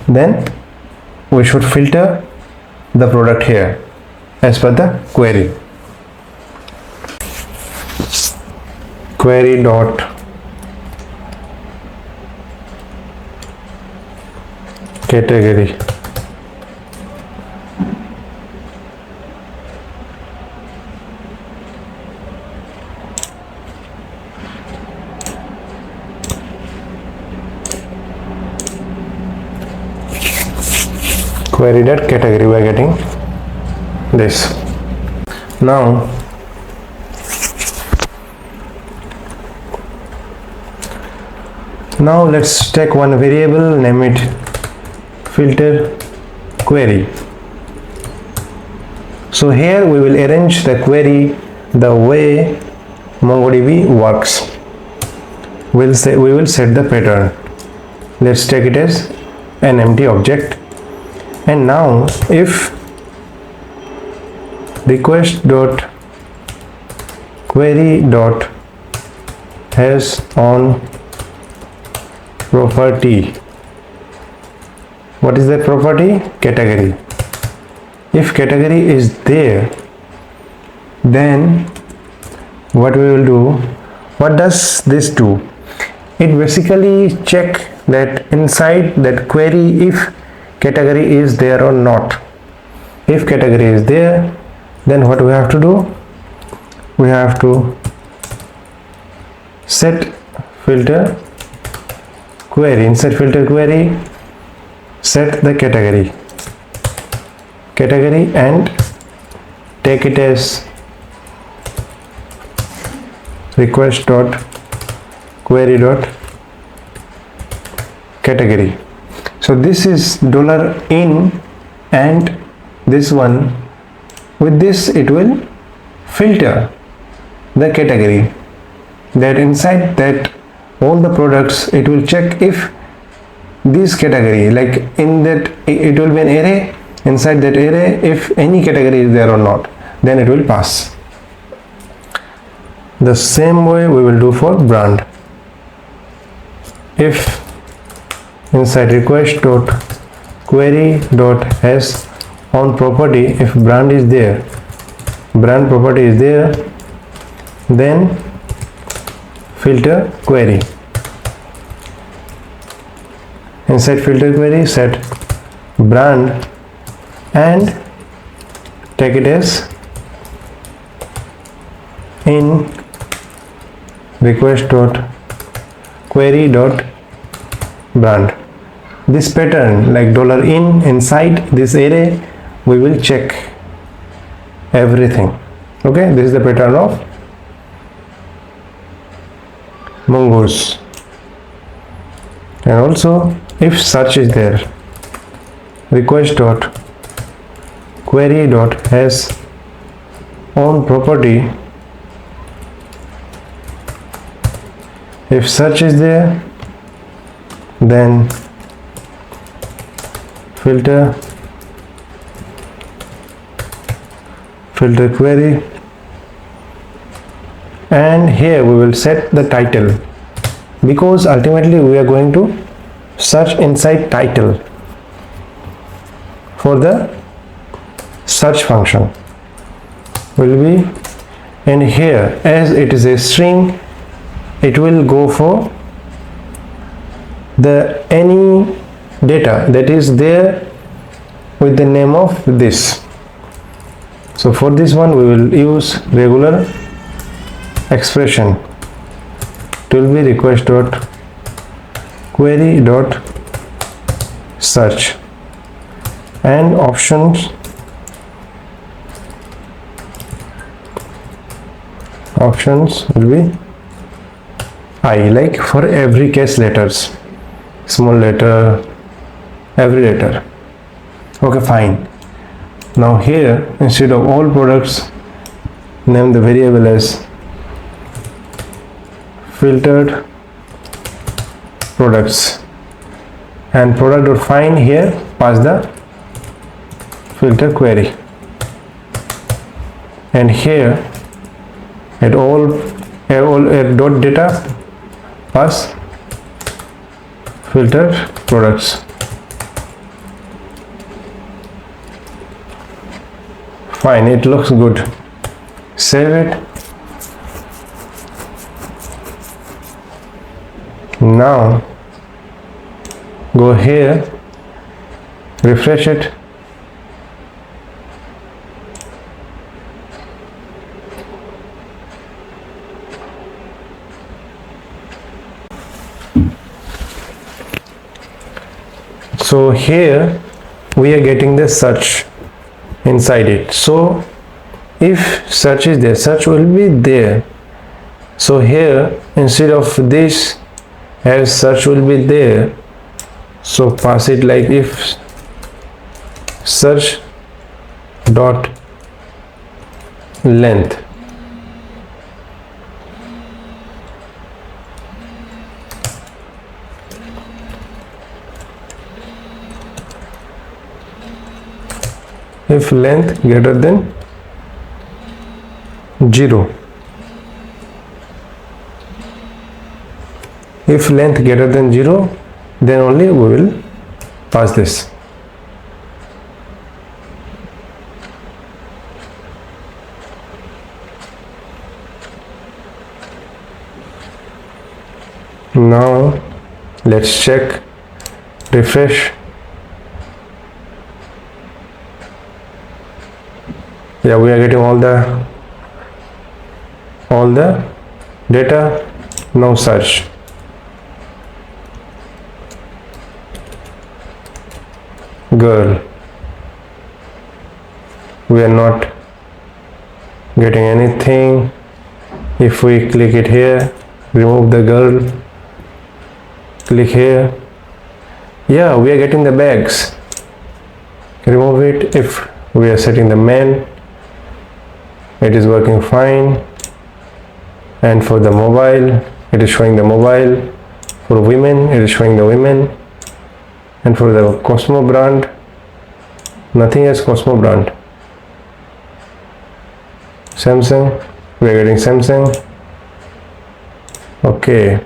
Speaker 1: then we should filter the product here as per the query. Query dot category. Query dot category, we are getting this. Now let's take one variable, name it filter query. So here we will arrange the query the way MongoDB works. We will set the pattern. Let's take it as an empty object, and now if request dot query dot has on property, what is that property? Category. If category is there, then what we will do, what does this do? It basically check that inside that query if category is there or not. If category is there, then what we have to do, we have to set filter query, inside filter query, set the category. category and take it as request dot query dot category. So this is $in, and this one, with this it will filter the category, that inside that all the products it will check if this category, like in that it will be an array, inside that array if any category is there or not, then it will pass. The same way we will do for brand. If inside request dot query dot has on property, if brand is there, brand property is there, then filter query. Inside filter query set brand and take it as in request dot query dot brand. This pattern, like $in, inside this array we will check everything. Okay, this is the pattern of mongoose. And also if search is there, request dot query dot has on property, if search is there, then filter query, and here we will set the title, because ultimately we are going to search inside title for the search function will be, and here as it is a string, it will go for the any data that is there with the name of this. So for this one we will use regular expression. It will be request dot query dot search, and options will be I, like for every case letters, small letter, every letter. Okay, fine. Now here instead of all products, name the variable as filtered products, and product.find here pass the filter query, and here at all dot data pass filtered products. Fine, it looks good. Save it. Now go here, refresh it, so here we are getting the search inside it. So if search is there, search will be there. So here instead of this, as search will be there, so pass it like if search dot length. If length greater than 0, if length greater than 0, then only we will pass this. Now let's check, refresh. Yeah, we are getting all the data. Now search. Girl. we are not getting anything. If we click it here, remove the girl, click here, yeah, we are getting the bags. Remove it. If we are setting the men, it is working fine. And for the mobile, it is showing the mobile. For women, it is showing the women. And for the Cosmo brand, nothing as Cosmo brand. Samsung, we are getting Samsung. Okay.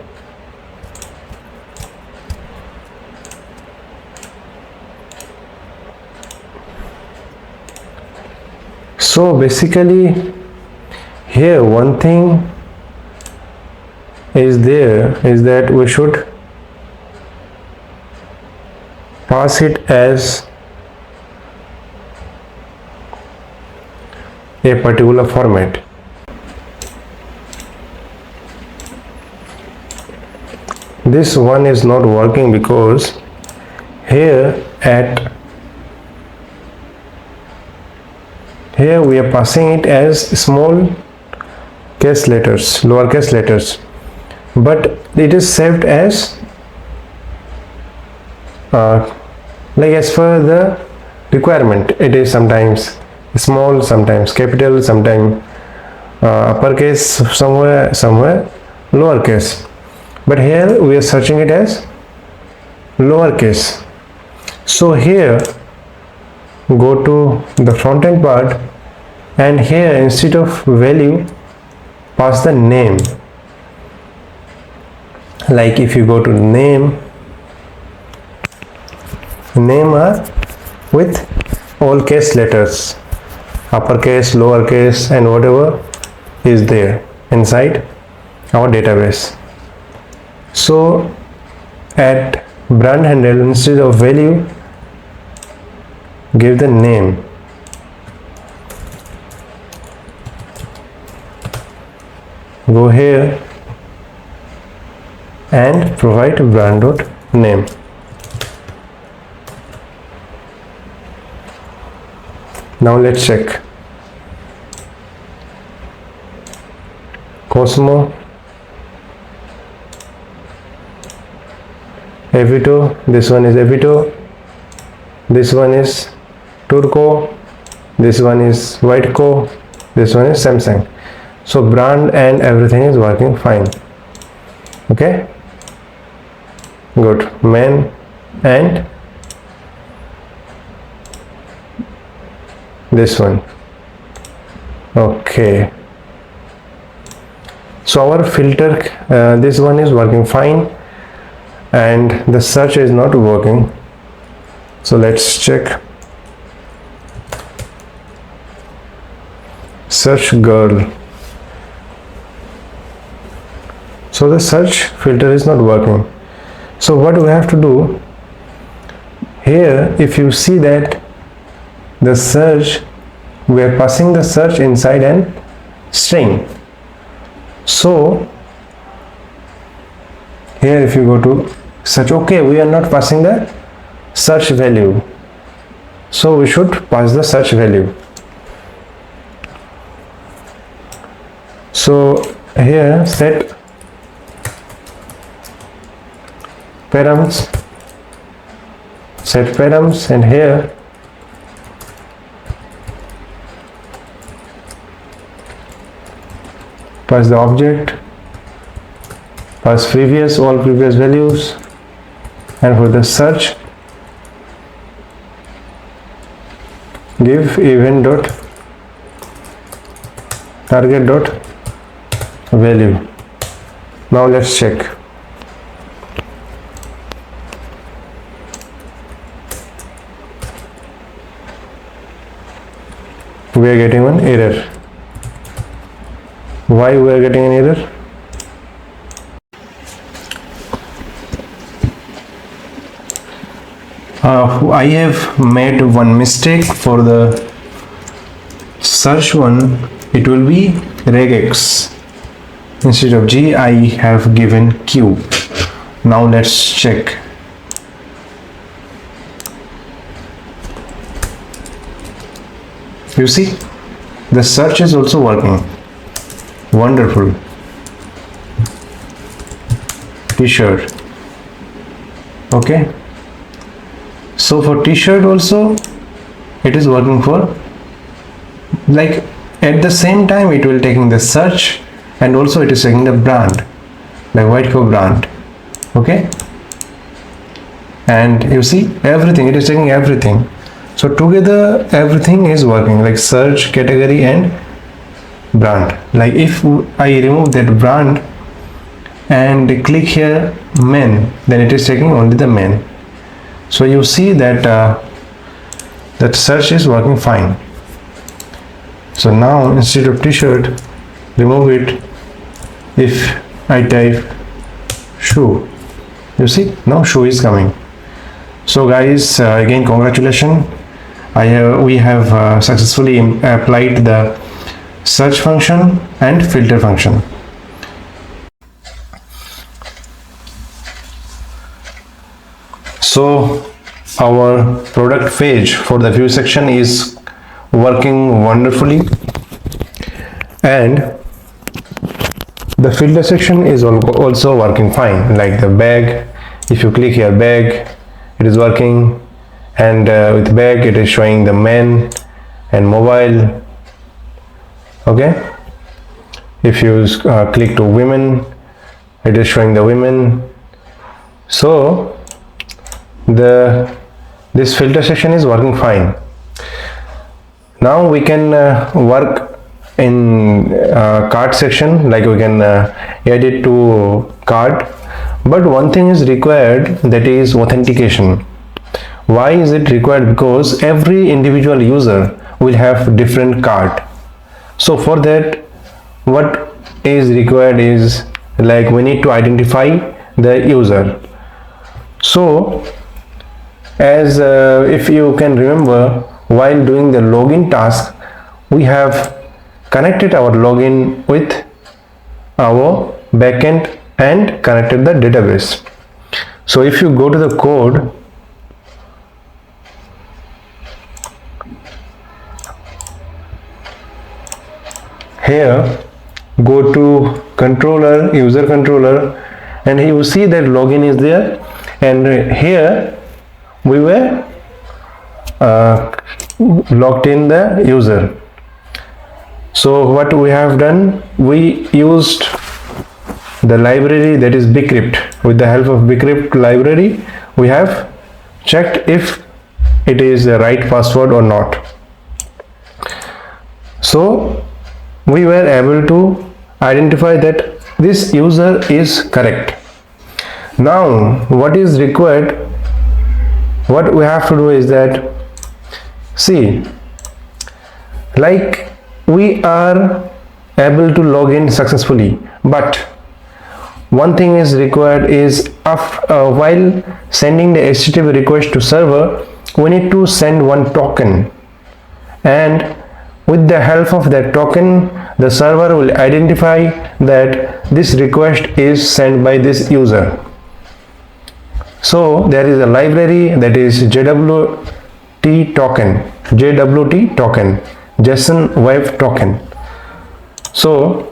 Speaker 1: So basically here one thing is there is that we should pass it as a particular format. This one is not working because here we are passing it as small case letters, lowercase letters, but it is saved as like as per the requirement. It is sometimes small, sometimes capital, sometimes uppercase, somewhere lowercase, but here we are searching it as lowercase. So here go to the front end part, and here instead of value pass the name. Like if you go to name are with all case letters, uppercase, lowercase, and whatever is there inside our database. So at brand handle, instead of value, give the name. Go here and provide brand.name. Now let's check. Cosmo, Evito, this one is Evito, this one is Turco, this one is Whiteco, this one is Samsung. So brand and everything is working fine. Okay, good. Men and this one. Okay, so our filter, this one is working fine, and the search is not working. So let's check. Search girl. So the search filter is not working. So what we have to do here, if you see that the search, we are passing the search inside an string. So here if you go to search, okay, we are not passing the search value, so we should pass the search value. So here set params, set params, and here pass the object, pass all previous values, and for the search give event dot target dot value. Now let's check. We are getting an error. Why we are getting an error? I have made one mistake. For the search one, it will be regex. Instead of G, I have given Q. Now let's check. You see, the search is also working. Wonderful. T-shirt. Okay. So for T-shirt also, it is working for, like, at the same time it will taking the search, and also it is taking the brand, like White Coat brand. Okay. And you see everything, it is taking everything. So together everything is working, like search, category and brand. Like if I remove that brand and click here men, then it is taking only the men. So you see that that search is working fine. So now instead of T-shirt, remove it. If I type shoe, you see now shoe is coming. So guys, again congratulations. We have successfully applied the search function and filter function. So our product page for the view section is working wonderfully, and the filter section is also working fine. Like the bag, if you click here bag, it is working, and with bag it is showing the men and mobile. Okay. If you click to women, it is showing the women. So this filter section is working fine. Now we can work in cart section, like we can add it to cart, but one thing is required, that is authentication. Why is it required? Because every individual user will have different cart. So for that, what is required is, like, we need to identify the user. So as if you can remember, while doing the login task, we have connected our login with our backend and connected the database. So if you go to the code, here go to controller, user controller, and you see that login is there, and here we were logged in the user. So what we have done, we used the library, that is bcrypt. With the help of bcrypt library, we have checked if it is the right password or not. So we were able to identify that this user is correct. Now what is required, what we have to do is that, see, like we are able to log in successfully, but one thing is required is while sending the HTTP request to server, we need to send one token, and with the help of that token, the server will identify that this request is sent by this user. So there is a library, that is JWT token, JSON Web Token. So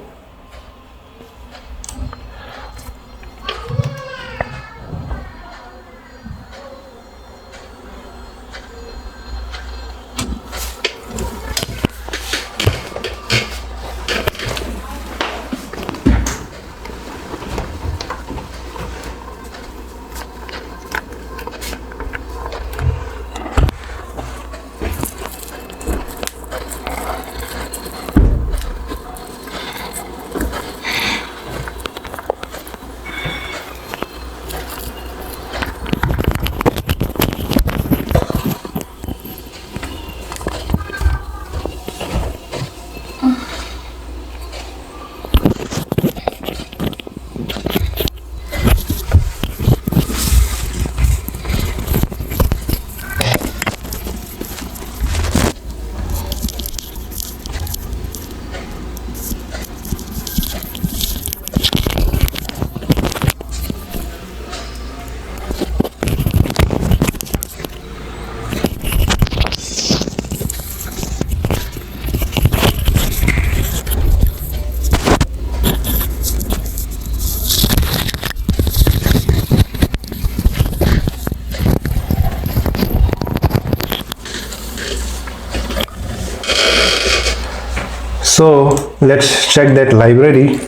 Speaker 1: So let's check that library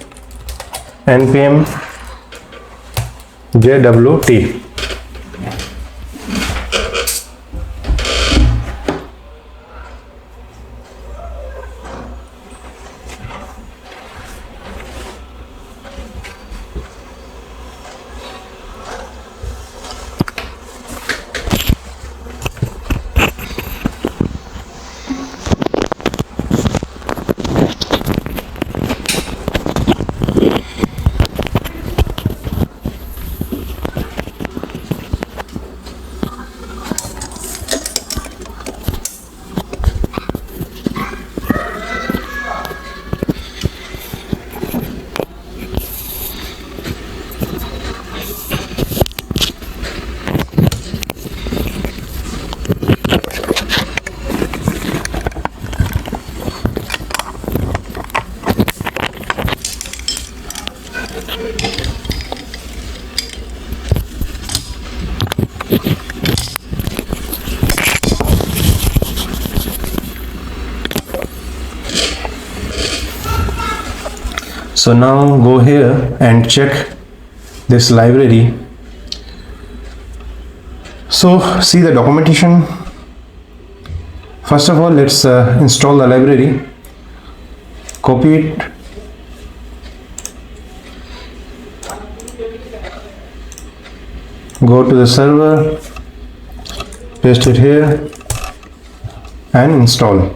Speaker 1: npm jwt. So now go here and check this library. So see the documentation. First of all, let's install the library. Copy it. Go to the server, paste it here and install.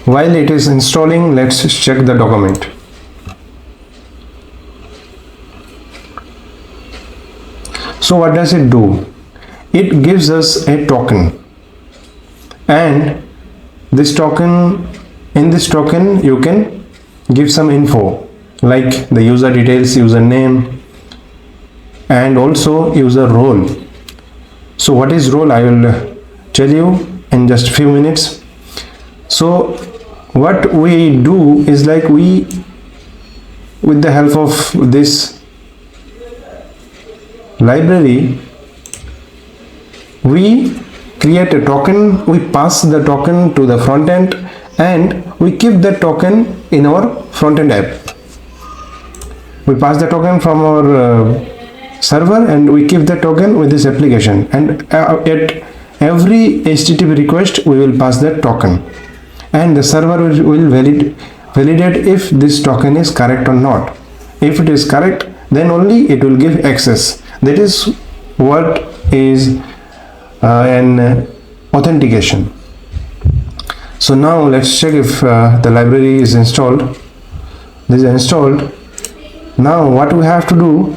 Speaker 1: While it is installing, let's check the document. So what does it do? It gives us a token, and this token, in this token you can give some info like the user details, username, and also user role. So what is role, I will tell you in just few minutes. So what we do is like we, with the help of this library, we create a token, we pass the token to the front end, and we keep the token in our front end app. We pass the token from our server and we keep the token with this application, and at every HTTP request we will pass that token, and the server will validate if this token is correct or not. If it is correct, then only it will give access. That is what is an authentication. So now let's check if the library is installed. This is installed. Now what we have to do,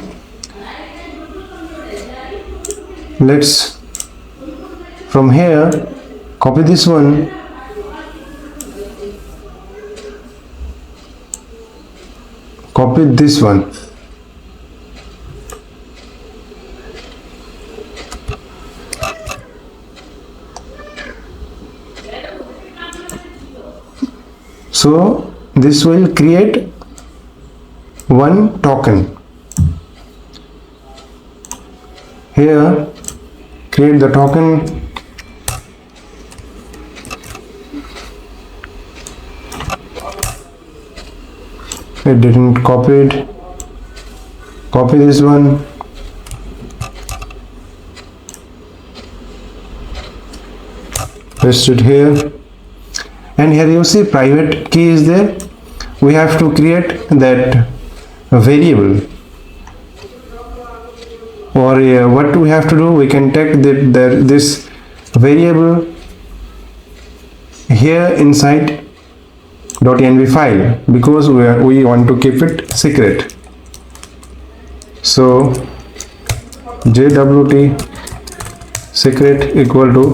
Speaker 1: let's from here copy this one, copy this one, so this will create one token. Here create the token, it didn't copied, copy this one, paste it here, and here you see private key is there. We have to create that variable, or what we have to do, we can take this variable here inside .env file, because we want to keep it secret. So jwt secret equal to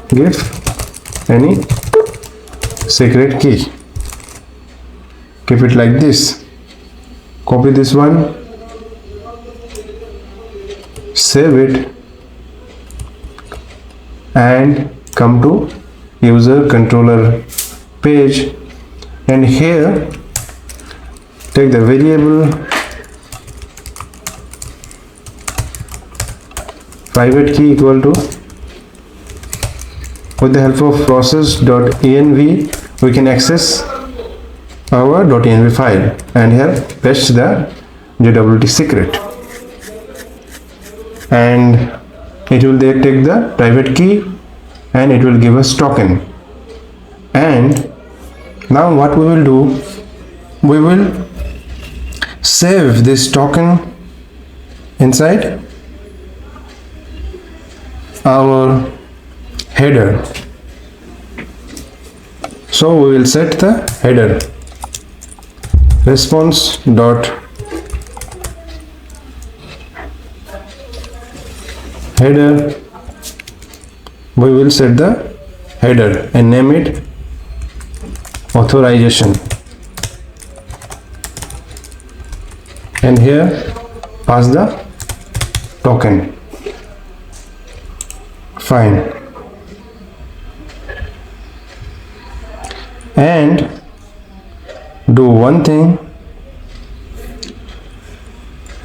Speaker 1: give any secret key, keep it like this, copy this one, save it, and come to user controller page, and here take the variable private key equal to with the help of process.env we can access our .env file and here paste the JWT secret, and it will there take the private key and it will give us token. And now what we will do, we will save this token inside our header. So we will set the header response dot header. We will set the header and name it authorization, and here pass the token. Fine. And do one thing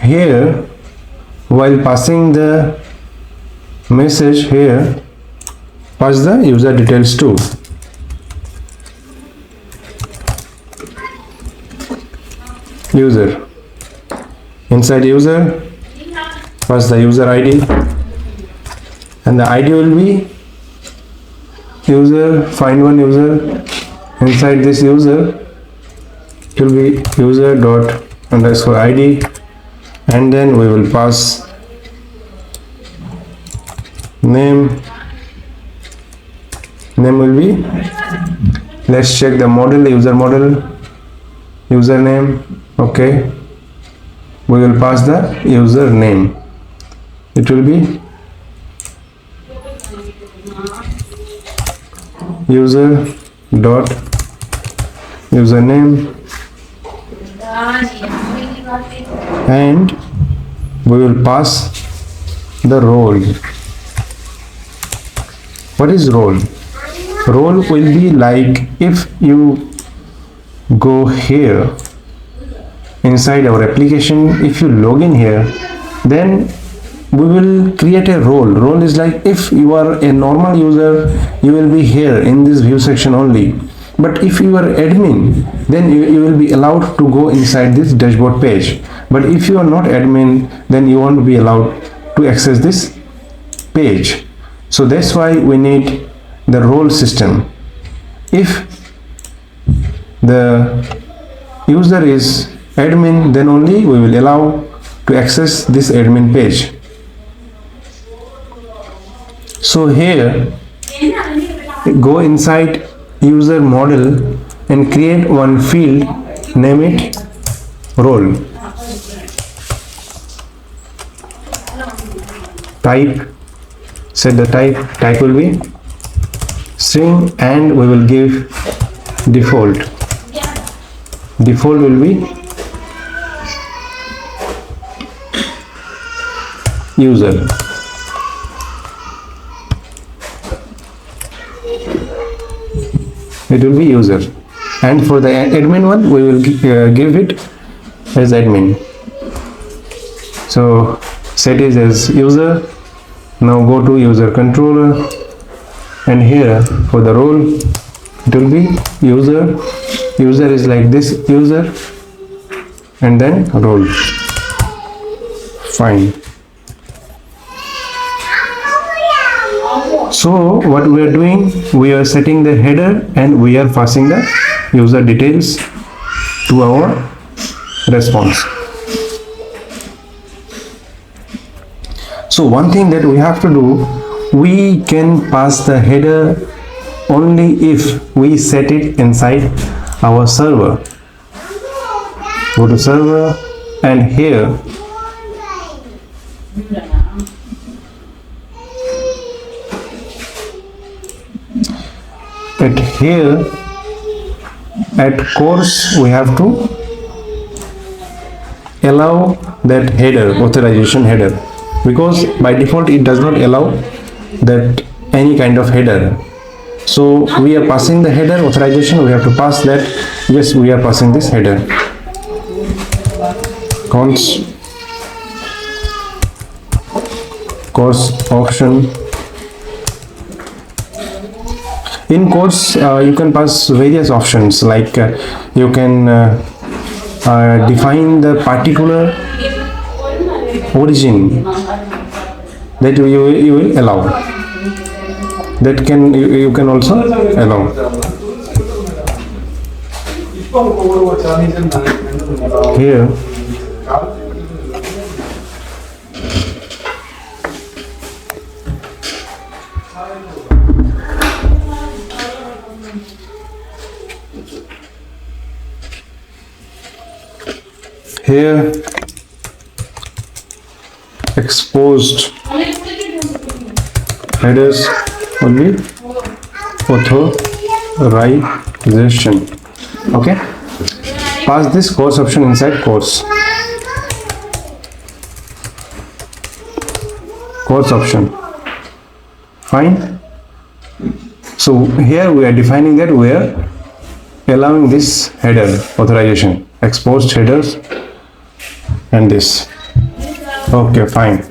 Speaker 1: here, while passing the message here, pass the user details too. User, inside user pass the user ID, and the ID will be user, find one user. Inside this user it will be user dot underscore ID, and then we will pass name. Name will be, let's check the model, user model, username. Okay, we will pass the username. It will be user dot username, and we will pass the role. What is role? Role will be like, if you go here inside our application, if you log in here, then we will create a role. Role is like, if you are a normal user, you will be here in this view section only. But if you are admin, then you will be allowed to go inside this dashboard page. But if you are not admin, then you won't be allowed to access this page. So that's why we need the role system. If the user is admin, then only we will allow to access this admin page. So here, go inside user model and create one field, name it role. Type, set the type will be string, and we will give default. Default will be user. It will be user, and for the admin one we will give it as admin. So set it as user. Now go to user controller, and here for the role it will be user. User is like this, user, and then role. Fine. So what we are doing, we are setting the header and we are passing the user details to our response. So one thing that we have to do, we can pass the header only if we set it inside our server. Go to server, and here at course we have to allow that header, authorization header, because by default it does not allow that any kind of header. So we are passing the header authorization, we have to pass that yes, we are passing this header. Course option In course, you can pass various options, like you can define the particular origin that you will allow. That you can also allow. Here exposed headers will be authorization. Okay, pass this course option inside course option. Fine. So here we are defining that we are allowing this header authorization, exposed headers, and this. Okay, fine.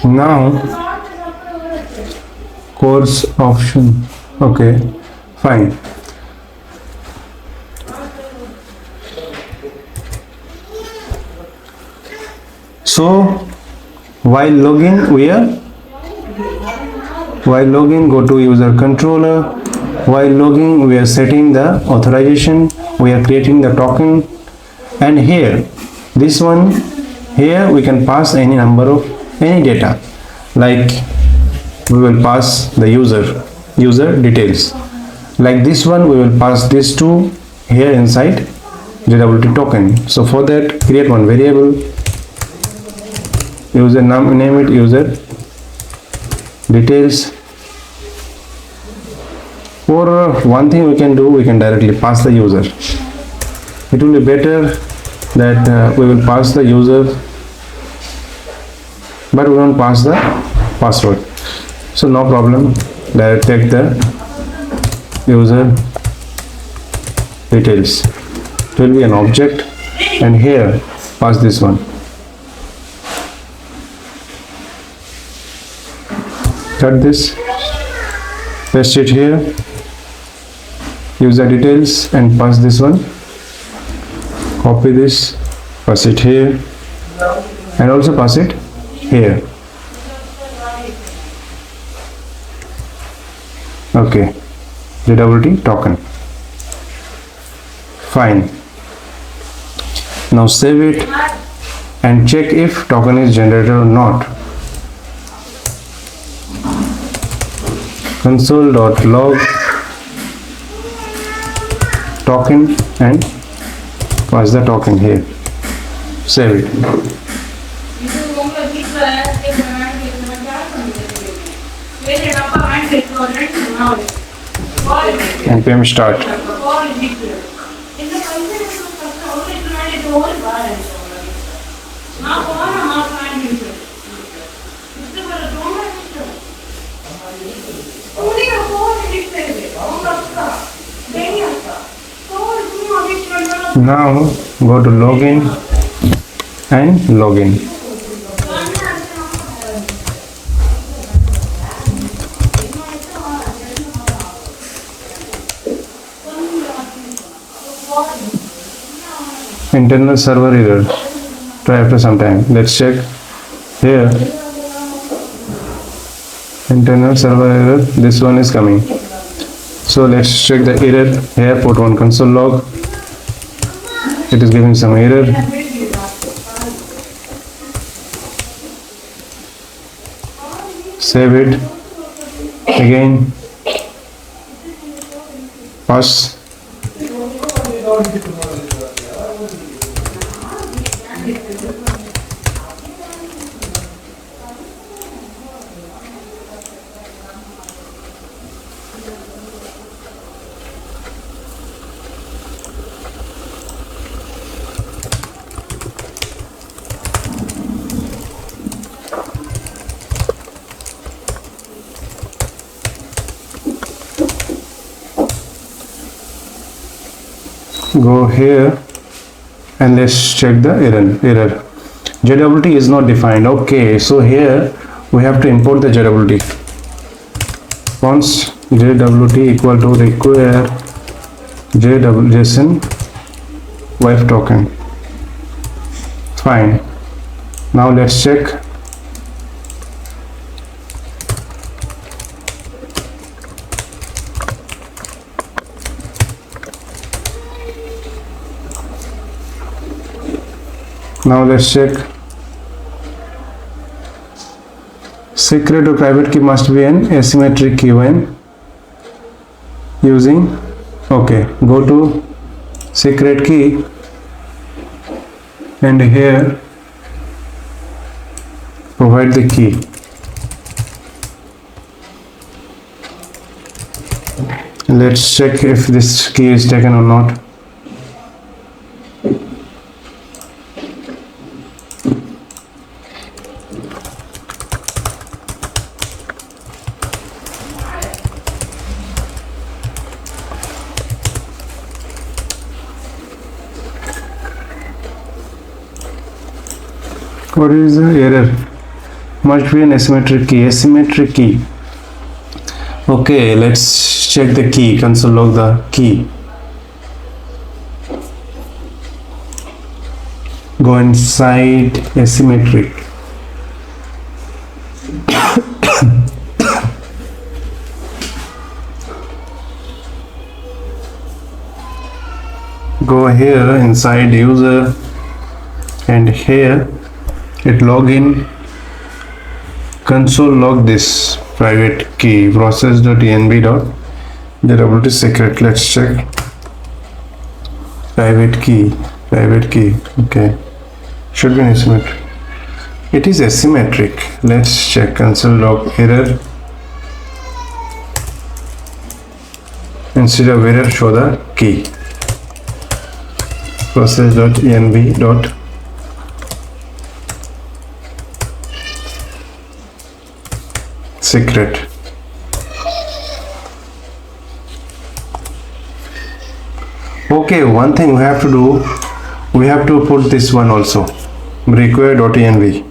Speaker 1: Now course option. Okay, fine. So while login go to user controller. While logging we are setting the authorization, we are creating the token, and here this one, here we can pass any number of any data, like we will pass the user details. Like this one we will pass this to here inside JWT token. So for that, create one variable, user name it user details. For one thing we can do, we can directly pass the user. It will be better that we will pass the user, but we won't pass the password. So no problem, direct take the user details. It will be an object, and here pass this one. Cut this, paste it here, user details, and pass this one. Copy this, pass it here, and also pass it here. Okay, JWT token. Fine. Now save it and check if token is generated or not. Console.log token and pass the token here. Save it. And PM start. Now go to login and login. Internal server error. Try after some time. Let's check here. Internal server error. This one is coming. So let's check the error here. Put one console log. It is giving some error. Save it. Again. Pass. go here and let's check the error. JWT is not defined. Okay, so here we have to import the JWT. Once JWT equal to require JSON wife token. Fine. Now let's check. Now let's check. Secret or private key must be an asymmetric key when using. Okay, go to secret key and here provide the key. Let's check if this key is taken or not. What is the error? Must be an asymmetric key. Asymmetric key. Okay, let's check the key. Console log the key. Go inside asymmetric. Go here inside user and here it login. Console log this private key process.env.jwt secret. Let's check. Private key. Okay, should be an asymmetric. It is asymmetric. Let's check. Console log error. Instead of error, show the key. Process.env. Secret. Okay, one thing we have to do, we have to put this one also, require.env.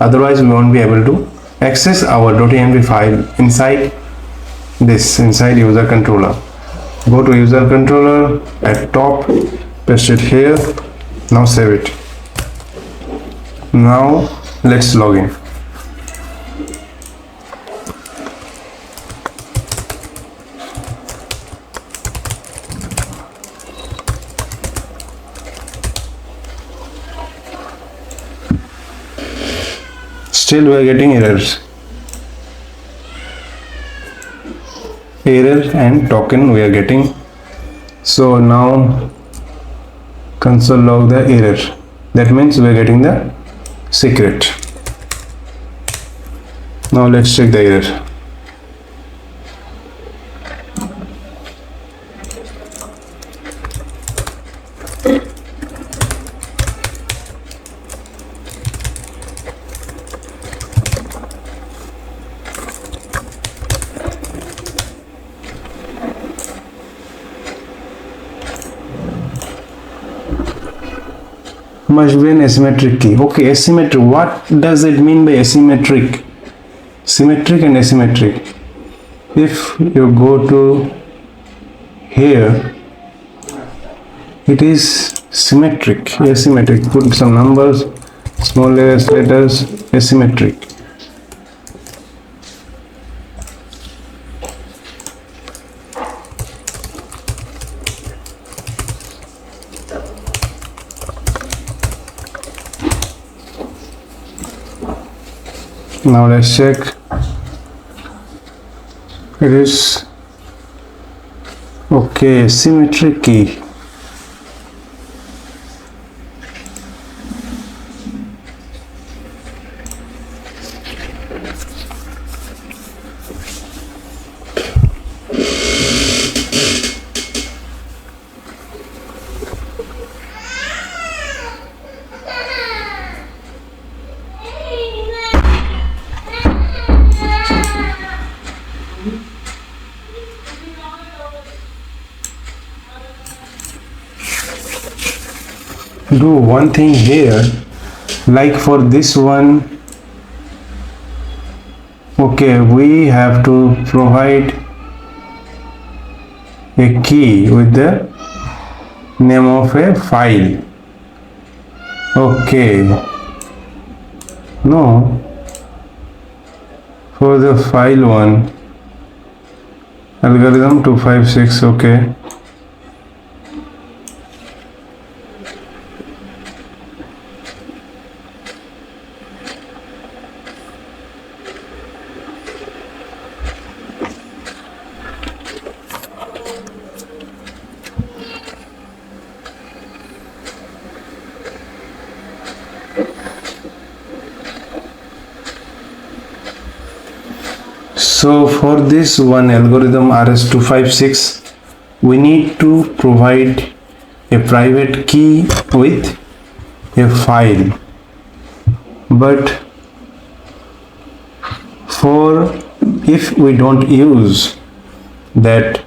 Speaker 1: Otherwise we won't be able to access our .env file inside user controller. Go to user controller at top, paste it here. Now save it. Now let's log in. Still we are getting errors. Error and token we are getting. So now console log the error. That means we are getting the secret. Now let's check the error. Must be an asymmetric key. Okay, asymmetric. What does it mean by asymmetric? Symmetric and asymmetric. If you go to here, it is symmetric. Asymmetric. Put some numbers, small letters, asymmetric. Now let's check. It is okay. Symmetric key. do one thing here, like for this one, okay, we have to provide a key with the name of a file. Okay, no, for the file one, algorithm 256, okay. So for this one algorithm RS256, we need to provide a private key with a file. But if we don't use that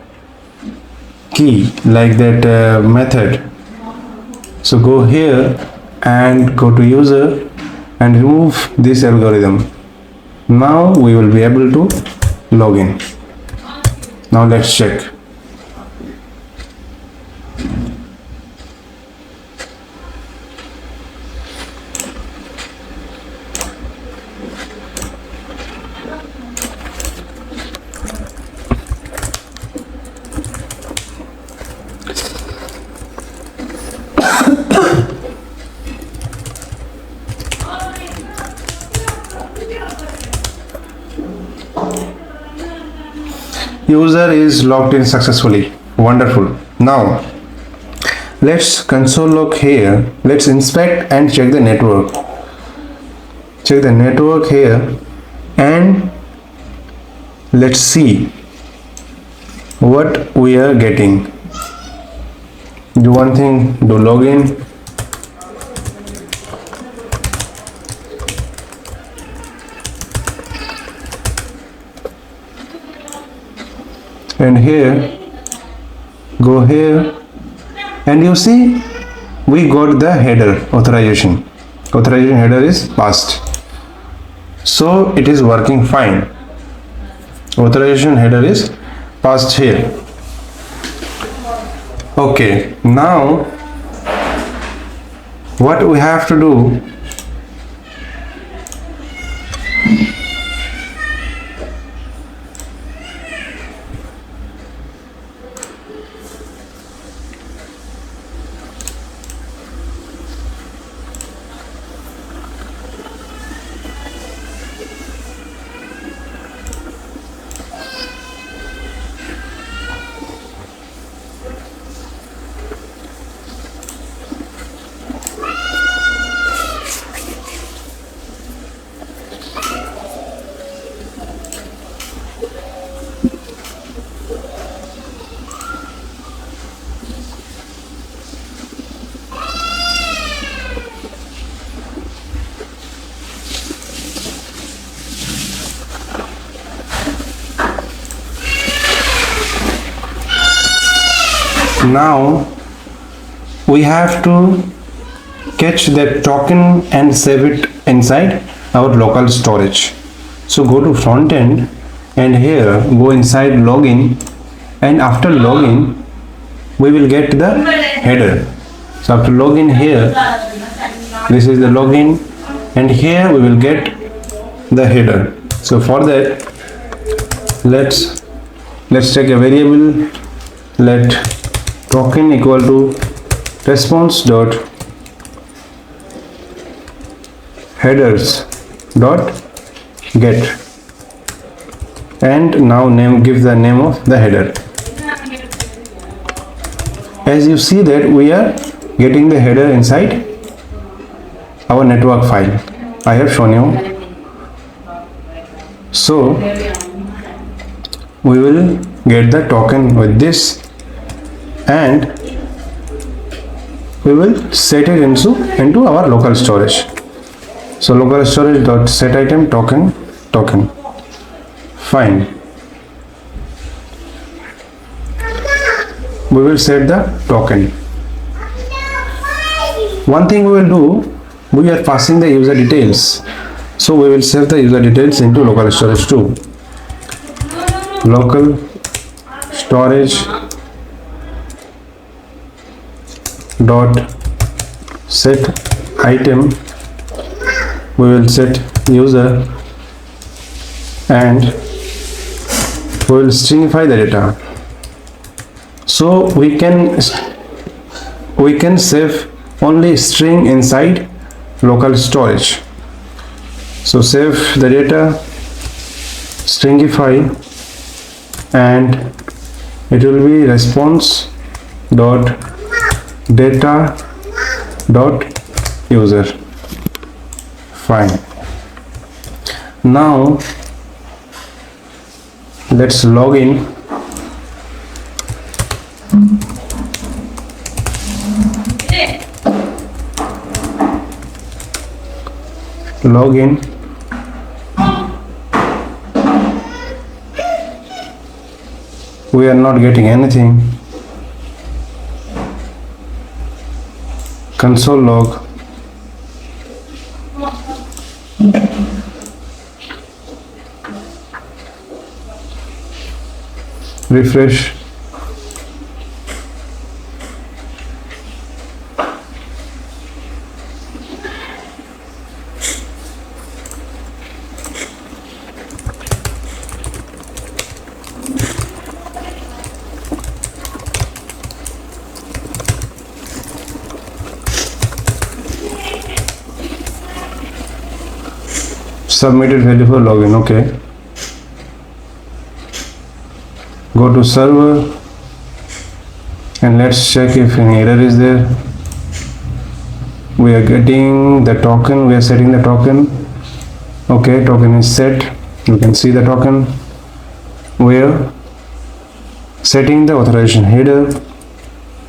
Speaker 1: key, like that method, so go here and go to user and remove this algorithm. Now we will be able to log in. Now let's check. User is logged in successfully. Wonderful. Now let's console log here. Let's inspect and check the network. Check the network here and let's see what we are getting. Do one thing, do login. And here, go here, and you see we got the header authorization. Authorization header is passed, so it is working fine. Authorization header is passed here. Okay, now what we have to do, now we have to catch that token and save it inside our local storage. So go to Frontend and here go inside login, and after login we will get the header. So after login here, this is the login, and here we will get the header. So for that, let's take a variable. Let token equal to response dot headers dot get, and now give the name of the header. As you see that we are getting the header inside our network file. I have shown you. So we will get the token with this, and we will set it into our local storage. So local storage dot set item token. Fine. We will set the token. One thing we will do, we are passing the user details, so we will save the user details into local storage too. Local storage dot set item, we will set user and we will stringify the data, so we can save only string inside local storage. So save the data, stringify, and it will be response dot data dot user. Fine. Now let's log in. Login. We are not getting anything. Console log. Refresh. Submitted value for login. Okay, go to server and let's check if any error is there. We are getting the token, we are setting the token. Okay, token is set. You can see the token. We are setting the authorization header,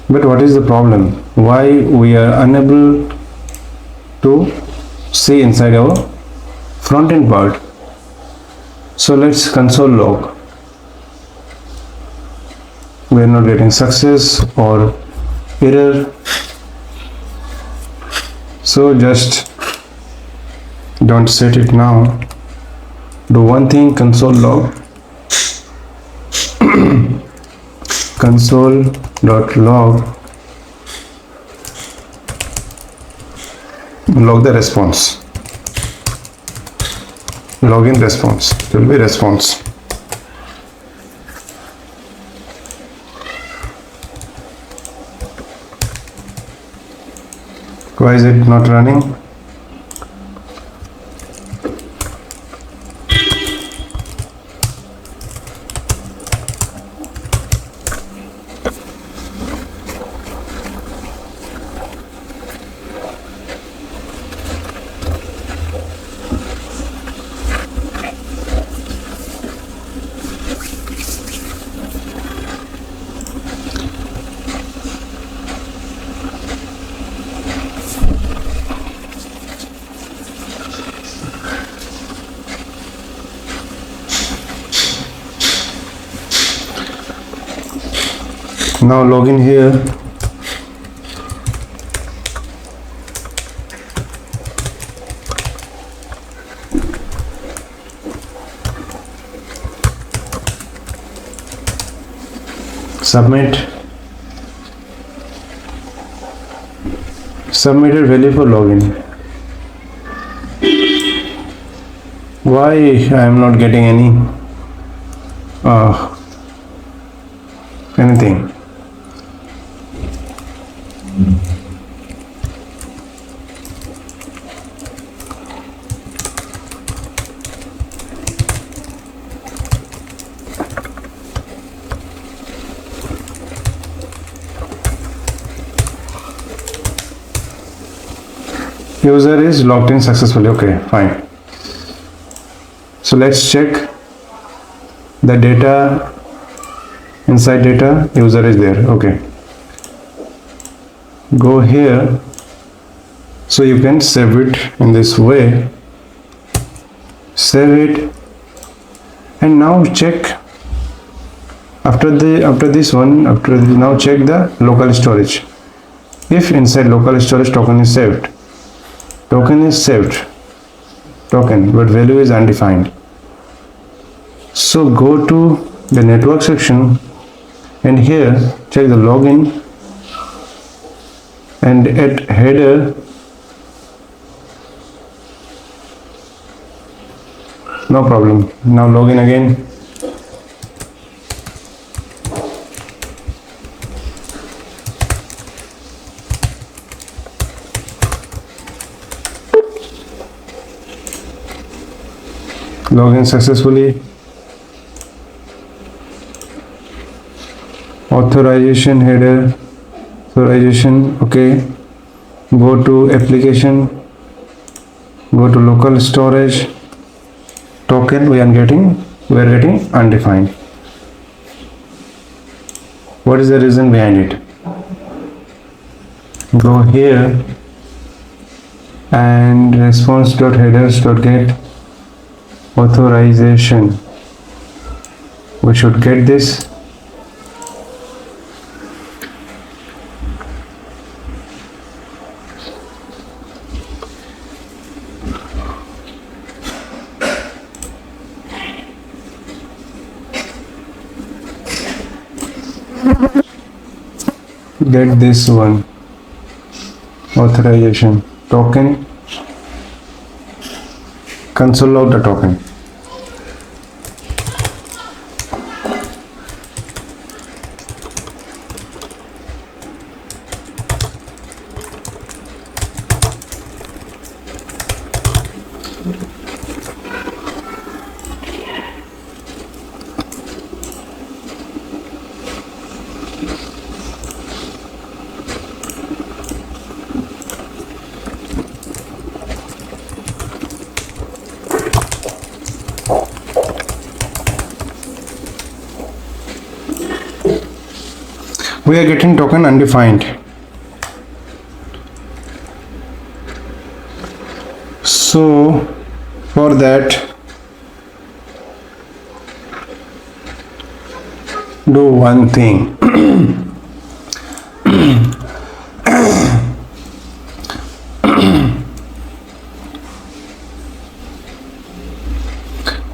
Speaker 1: but what is the problem? Why we are unable to see inside our front-end part? So let's console log. We are not getting success or error, so just don't set it now. Do one thing, console log console.log log the response. Login response, it will be response. Why is it not running? Now log in here. Submit. Submitted value for login. Why I am not getting anything? User is logged in successfully. Okay, fine. So let's check the data. Inside data, user is there. Okay, go here, so you can save it in this way. Save it, and now check now check the local storage. if inside local storage token is saved, but value is undefined. So go to the network section and here check the login, and at header, no problem. Now login again. Login successfully. Authorization header, authorization, okay. Go to application, go to local storage token. We are getting undefined. What is the reason behind it? Go here and response.headers.get authorization. We should get this. Get this one, authorization token, console log the token. We are getting token undefined. So for that, do one thing.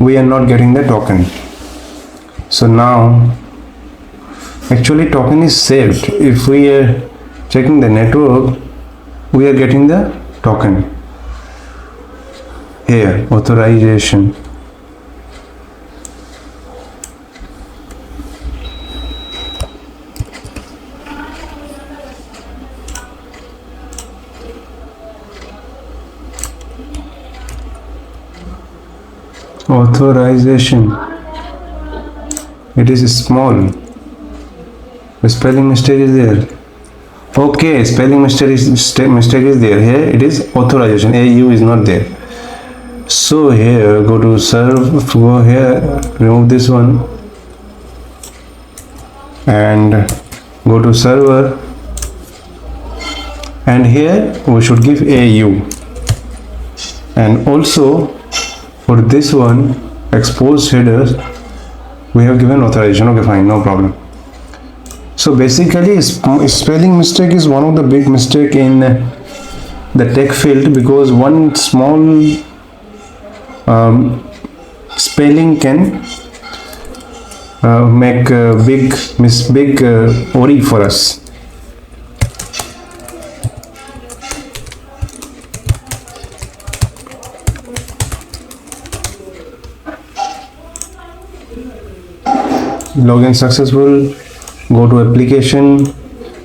Speaker 1: We are not getting the token. So now actually token is saved. If we are checking the network, we are getting the token here, authorization. Authorization, it is small. The spelling mistake is there. Okay, spelling mistake is there. Here it is authorization, AU is not there. So here go to serve, go here, remove this one and go to server, and here we should give AU, and also for this one exposed headers we have given authorization. Okay, fine, no problem. So basically spelling mistake is one of the big mistake in the tech field, because one small spelling can make a big worry for us. Login successful. Go to application.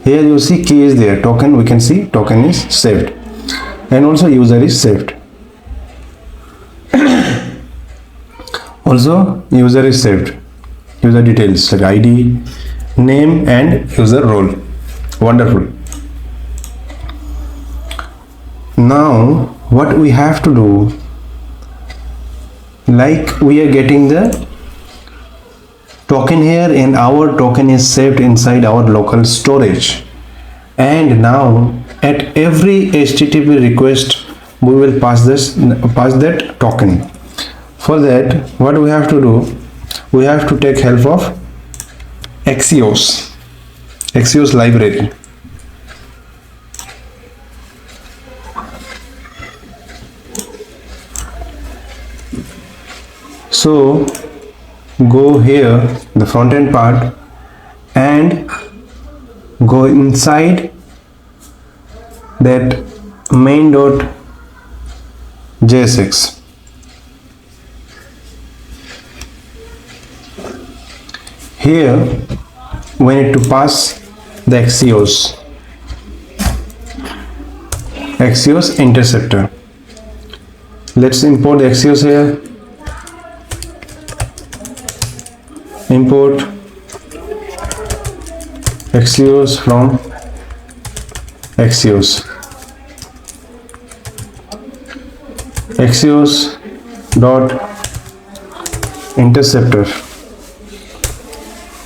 Speaker 1: Here you see key is there, token, we can see token is saved, and also user is saved. Also user is saved, user details like ID, name and user role. Wonderful. Now what we have to do, like we are getting the token here and our token is saved inside our local storage, and now at every HTTP request we will pass that token. For that, what we have to do, we have to take help of Axios library. So go here, the front end part, and go inside that main.jsx. Here we need to pass the Axios interceptor. Let's import the Axios here. Import Axios from Axios dot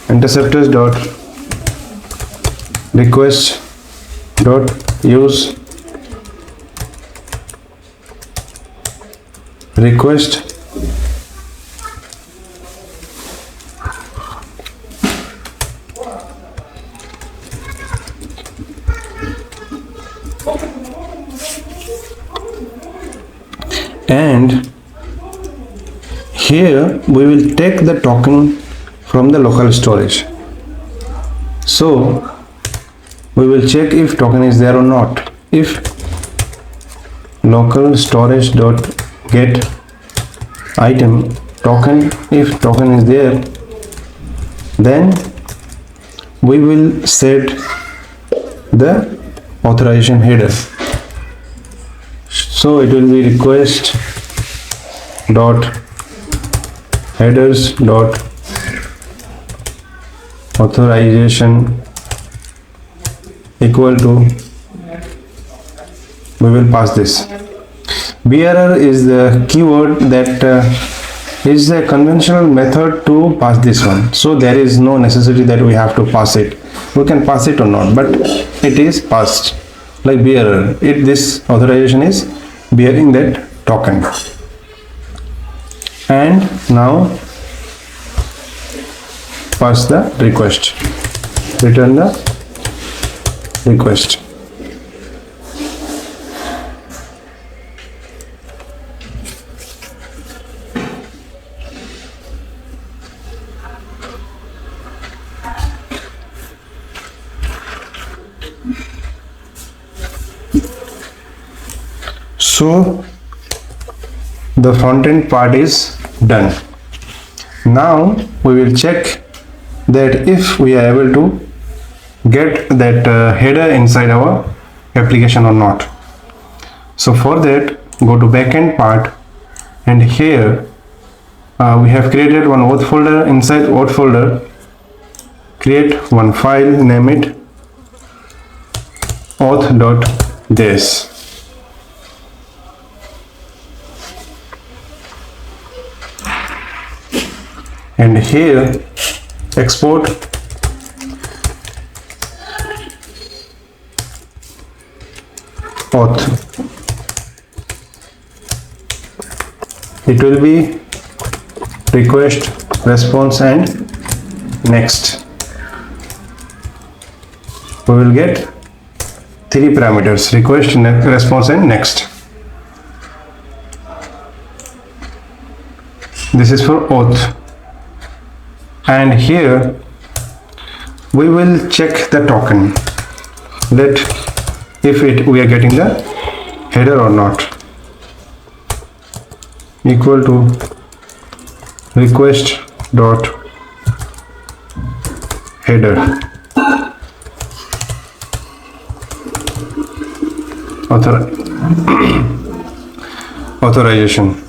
Speaker 1: interceptors dot request dot use request and here we will take the token from the local storage. So we will check if token is there or not. If local storage dot get item token, if token is there, then we will set the authorization header. So it will be request dot headers dot authorization equal to, we will pass this. Bearer is the keyword that is a conventional method to pass this one, so there is no necessity that we have to pass it. We can pass it or not, but it is passed like bearer. This authorization is bearing that token. And now pass the request, return the request. So the front end part is done. Now we will check that if we are able to get that header inside our application or not. So for that, go to backend part, and here we have created one auth folder. Inside auth folder, create one file, name it auth.js. And here export auth. It will be request, response, and next. We will get 3 parameters: request, response, and next. This is for auth. And here we will check the token, that if we are getting the header or not. Equal to request dot header authorization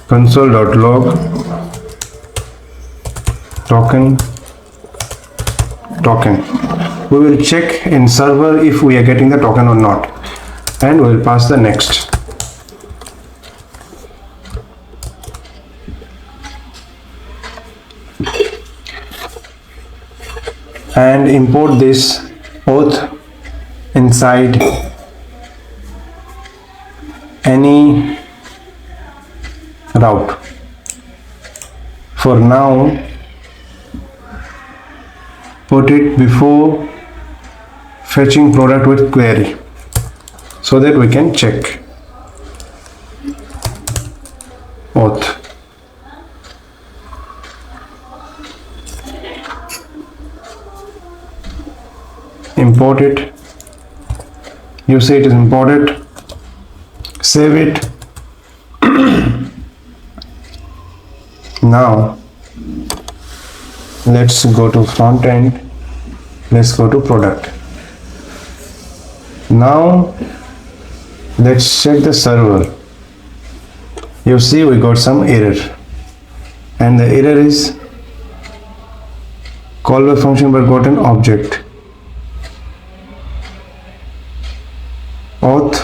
Speaker 1: console.log token. We will check in server if we are getting the token or not, and we will pass the next. And import this auth inside any route. For now, put it before fetching product with query, so that we can check. auth. Import it. You see it is imported. Save it. Now let's go to front end. Let's go to product. Now let's check the server. You see we got some error, and the error is call by function but got an object. Auth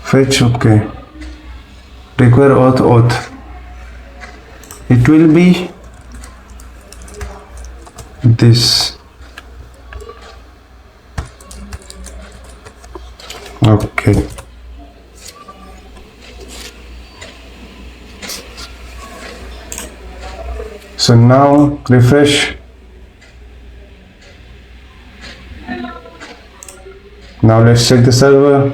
Speaker 1: fetch, okay, require auth. It will be this. Okay, so now refresh. Now let's check the server,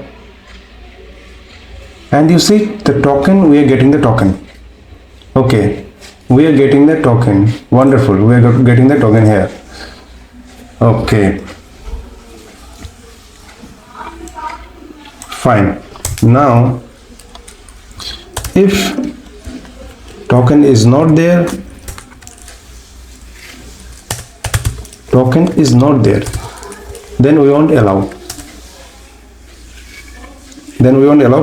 Speaker 1: and you see the token, we are getting the token. Okay, we are getting the token. Wonderful, we are getting the token here. Okay, fine. Now if token is not there, then we won't allow.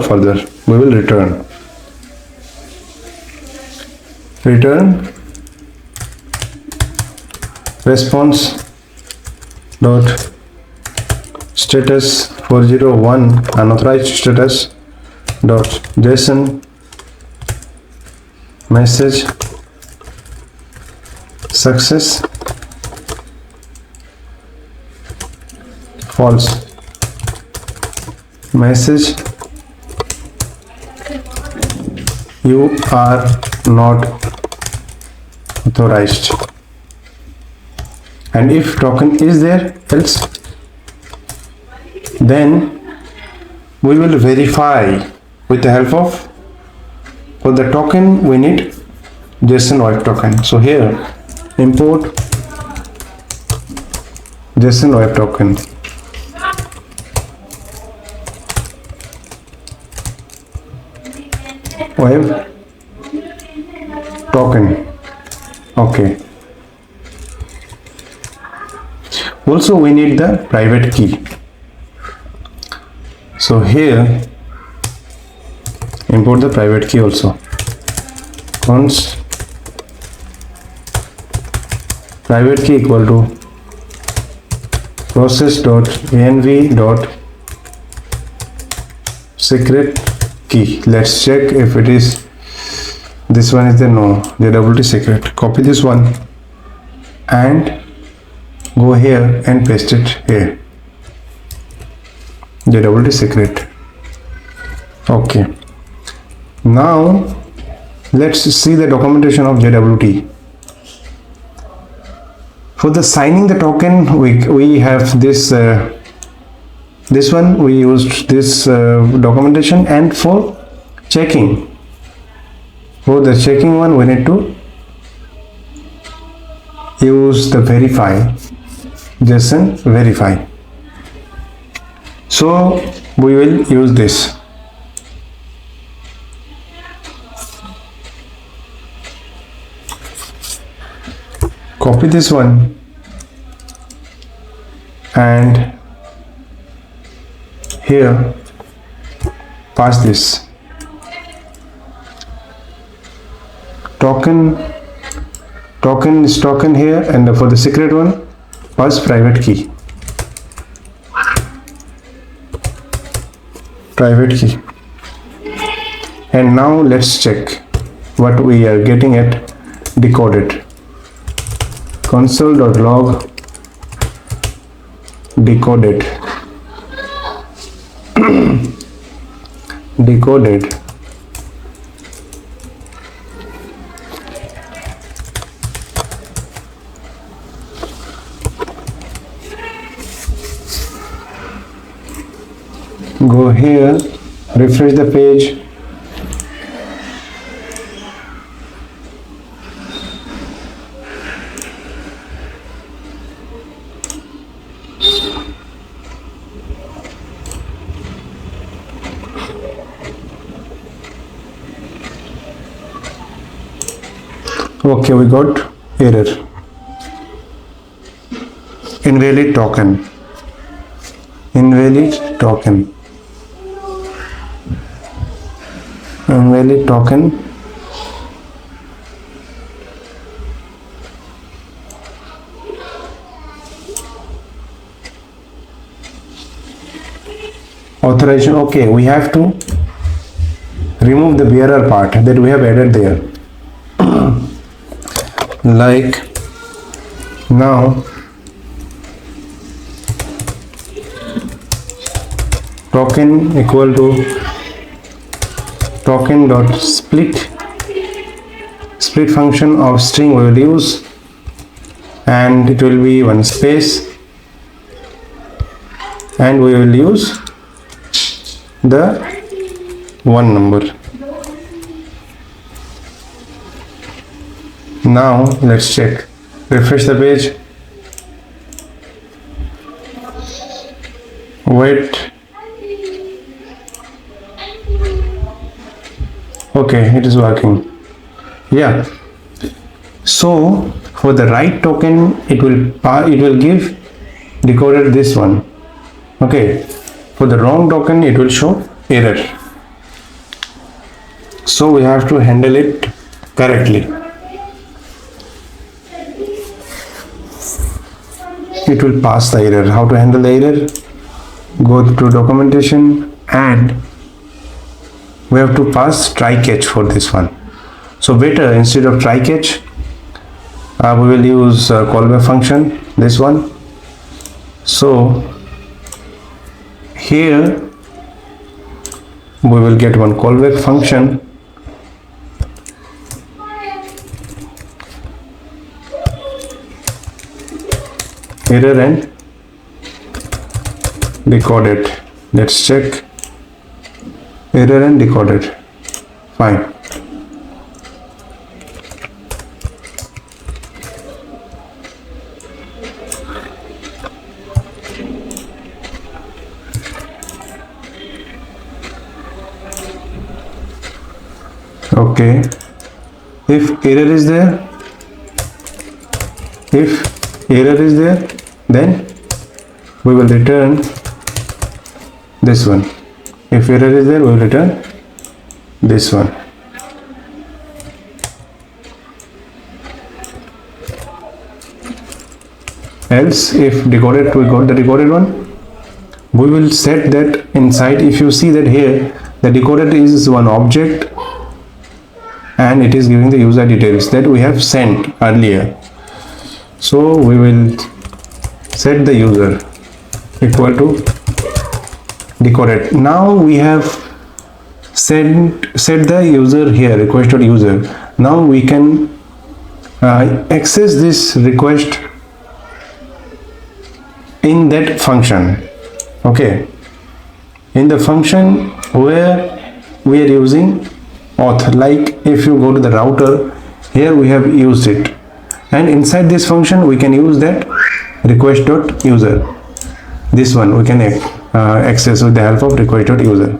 Speaker 1: Further. We will return response dot status 401 unauthorized status dot JSON message success false message you are not authorized. And if token is there, else then we will verify with the help of, for the token we need JSON web token. So here import JSON web token. Web token. Okay, also we need the private key. So here import the private key also. Const private key equal to process.env.secret key. Let's check if it is this one. Is there? No, JWT secret. Copy this one and go here and paste it here. JWT secret. Okay, now let's see the documentation of JWT. For the signing the token, we have this one, we used this documentation, and for checking, for the checking one we need to use the verify, JSON verify. So we will use this. Copy this one and here pass this token is token here, and for the secret one pass private key. And now let's check what we are getting at decoded. Console.log decoded. Decoded. Go here, refresh the page, Okay, we got error. Invalid token. Invalid token. Invalid token. Authorization. Okay, we have to remove the bearer part that we have added there. Like now token equal to token dot split function of string we will use, and it will be one space, and we will use the one number. Now let's check. Refresh the page. Wait. Okay, it is working. Yeah. So for the right token, it will give decoded this one. Okay. For the wrong token, it will show error. So we have to handle it correctly. It will pass the error. How to handle the error? Go to documentation, and we have to pass try catch for this one. So better, instead of try catch, we will use callback function, this one. So here we will get one callback function. Error and decoded. Let's check. Error and decoded. Fine. Okay. If error is there, then we will return this one. If error is there, we will return this one. Else, if decoded, we got the decoded one, we will set that inside. If you see that here, the decoded is one object, and it is giving the user details that we have sent earlier. So we will set the user equal to decoded. Now we have set the user here, requested user. Now we can access this request in that function. Okay, in the function where we are using auth. Like if you go to the router, here we have used it, and inside this function we can use that request.user. This one we can access with the help of request.user.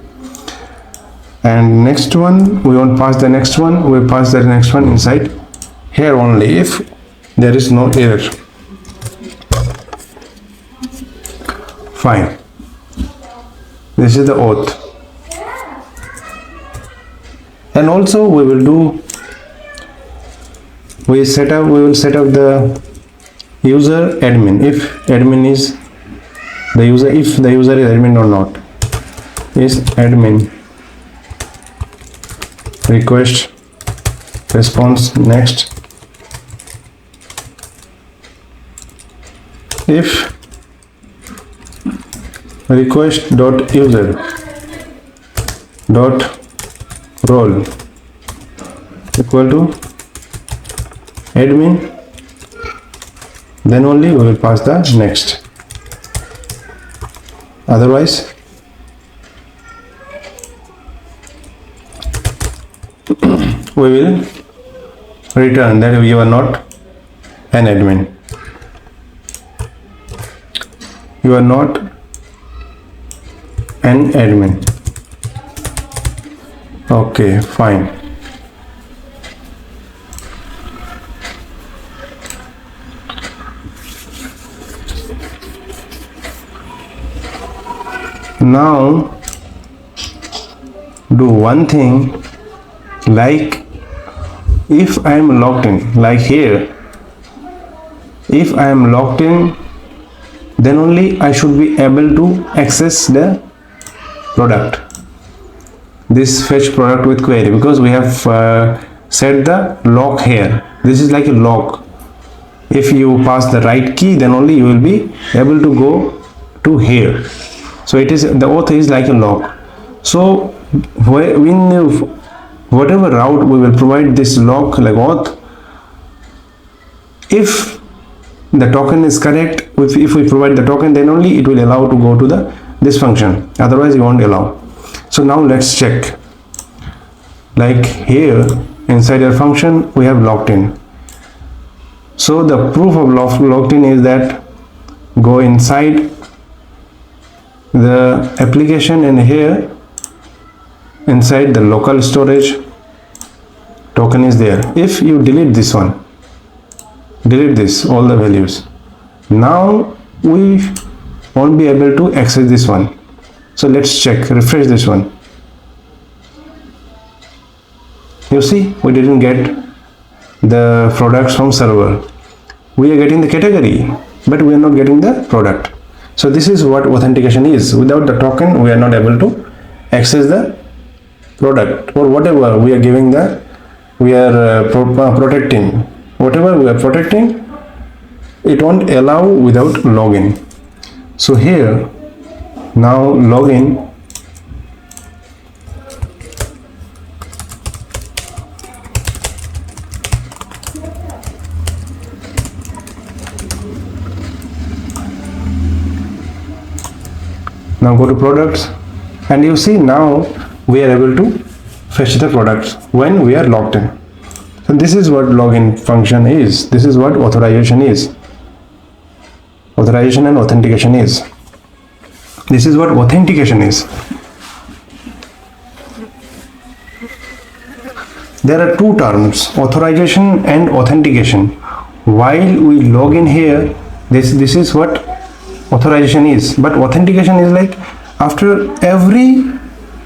Speaker 1: And next one, we won't pass the next one, we pass the next one inside here only if there is no error. Fine. This is the auth. And also we will set up the user admin. If admin is the user, if the user is admin or not, is admin request response next. If request dot user dot role equal to admin, then only we will pass the next. Otherwise we will return that you are not an admin. You are not an admin. Okay, fine. Now do one thing, like if I am logged in, like here, if I am logged in, then only I should be able to access the product, this fetch product with query, because we have set the lock here. This is like a lock. If you pass the right key, then only you will be able to go to here. So it is, the auth is like a lock. So whatever route we will provide this lock like auth, if the token is correct, if we provide the token, then only it will allow to go to the this function, otherwise you won't allow. So now let's check, like here inside our function we have logged in. So the proof of logged in is that go inside the application, and here inside the local storage token is there. If you delete this one, delete this, all the values, now we won't be able to access this one. So let's check, refresh this one. You see, we didn't get the products from server. We are getting the category, but we are not getting the product. So this is what authentication is. Without the token, we are not able to access the product, or whatever we are giving the, we are protecting. Whatever we are protecting, it won't allow without login. So here, now login. Now go to products, and you see now we are able to fetch the products when we are logged in. So this is what login function is. This is what authorization is. Authorization and authentication is. This is what authentication is. There are two terms, authorization and authentication. While we log in here, this is what authorization is, but authentication is like after every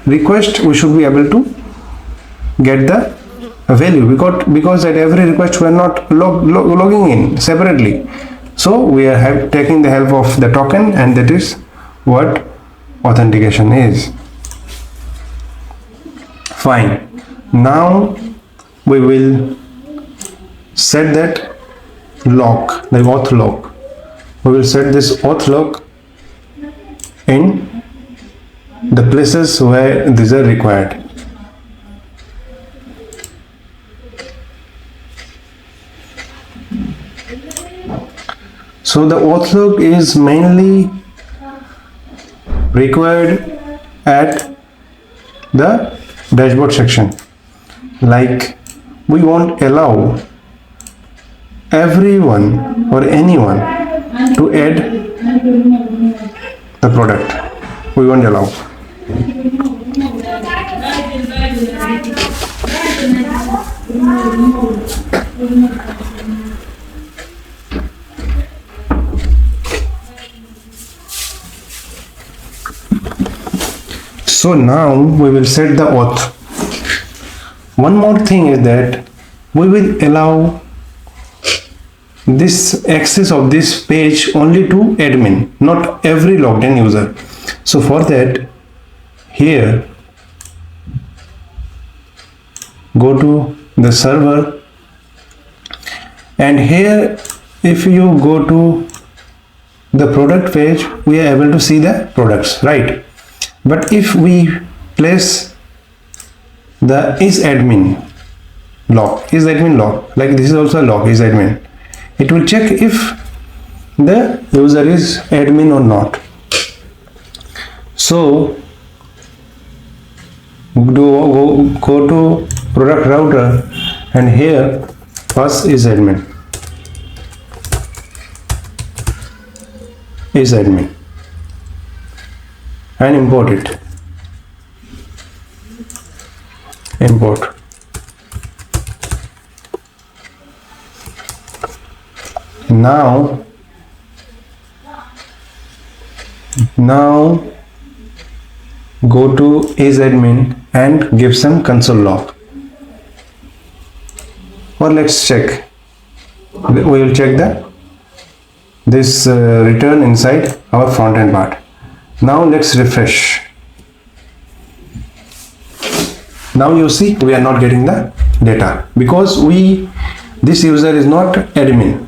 Speaker 1: request we should be able to get the value, because at every request we are not logging in separately. So we are taking the help of the token, and that is what authentication is. Fine. Now we will set that lock, the auth lock. We will set this auth lock in the places where these are required. So the auth lock is mainly required at the dashboard section. Like we won't allow everyone or anyone to add the product. We won't allow. So now we will set the auth. One more thing is that we will allow this access of this page only to admin, not every logged in user. So for that, here go to the server, and here if you go to the product page, we are able to see the products, right? But if we place the is admin lock, like this is also a lock, is admin, it will check if the user is admin or not. So go to product router, and here first is admin, and import it. Import. Now go to is admin and give some console log, or let's check. We will check this return inside our front end part. Now let's refresh. Now you see we are not getting the data because this user is not admin.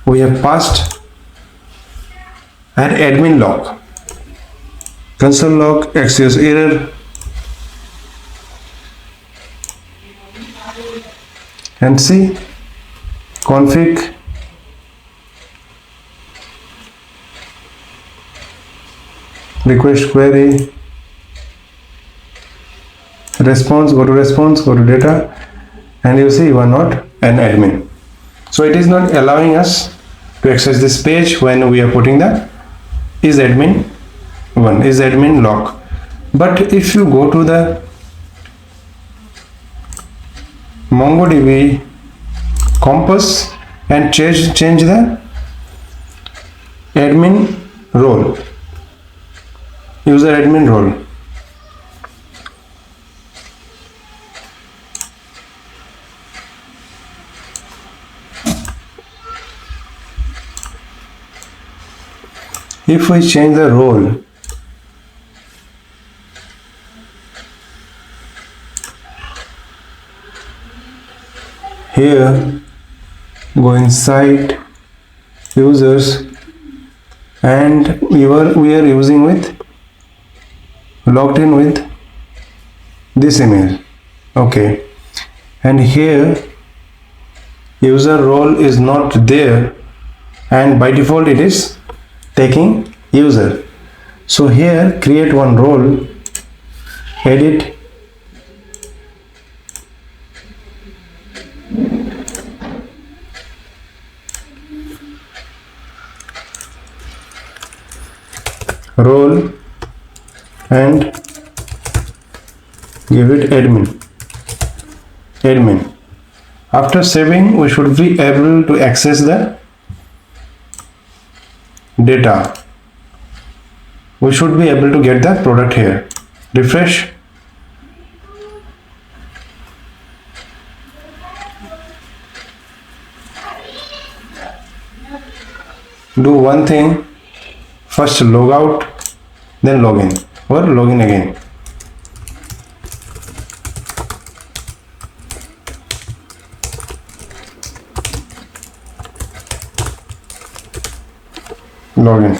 Speaker 1: We have passed an admin log, console log, access error, and see config, request query, response, go to data, and you see you are not an admin. So it is not allowing us to access this page when we are putting the is admin log. But if you go to the MongoDB compass and change the admin role, user admin role, if we change the role, here go inside users, and we are using with logged in with this email, okay, and here user role is not there, and by default it is taking user. So here create one role, edit, role, and give it admin. After saving, we should be able to access the data. We should be able to get the product here. Refresh. Do one thing, first log out, then log in, or log in again. Login,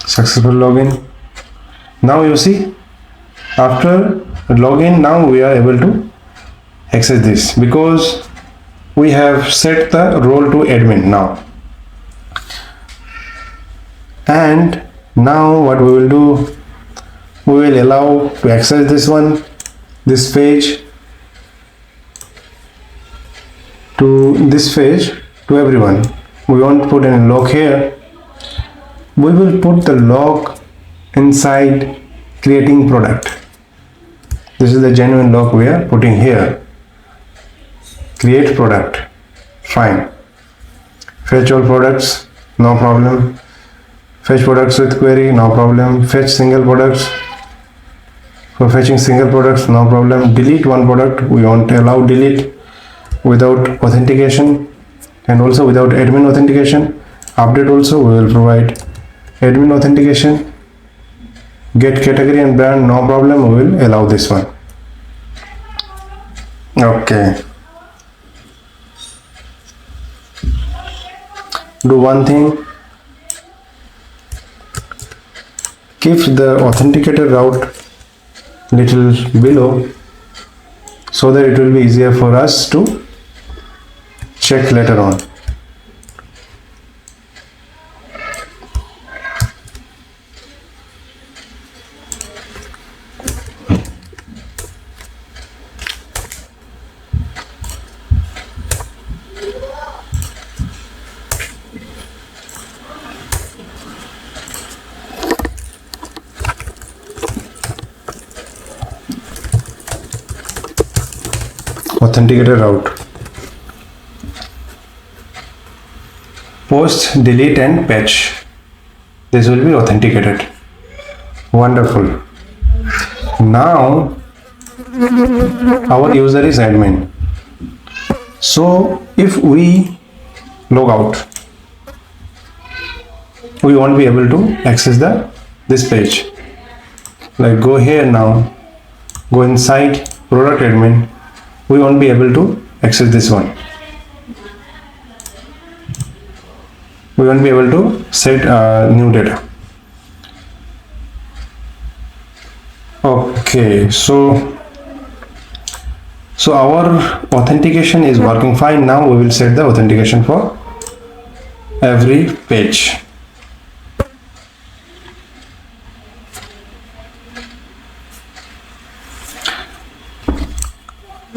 Speaker 1: successful login. Now you see after login, now we are able to access this because we have set the role to admin now. And now what we will do, we will allow to access this page to everyone. We won't put any log here. We will put the log inside creating product. This is the genuine log we are putting here. Create product, fine. Fetch all products, no problem. Fetch products with query, no problem. Fetch single products. For fetching single products, no problem. Delete one product, we won't allow delete without authentication, and also without admin authentication. Update also we will provide admin authentication. Get category and brand, no problem, we will allow this one. Okay. Do one thing, keep the authenticator route little below so that it will be easier for us to check later on. Authenticator route, post, delete and patch, this will be authenticated. Wonderful. Now our user is admin. So if we log out, we won't be able to access this page. Like go here now, go inside product admin, we won't be able to access this one. We won't be able to set new data. Okay, so our authentication is working fine. Now we will set the authentication for every page.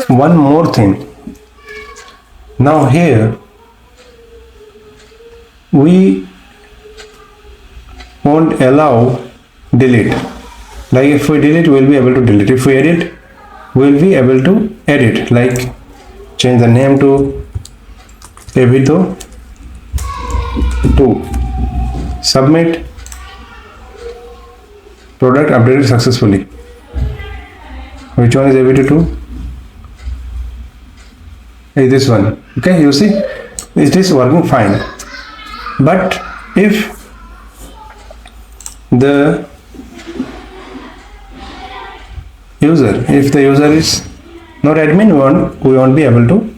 Speaker 1: One more thing. Now here we won't allow delete. Like if we delete, we'll be able to delete. If we edit, we'll be able to edit. Like change the name to Evito 2. Submit. Product updated successfully. Which one is Evito 2? Is this one. Okay, you see, it is working fine. But if the user is not admin, we won't be able to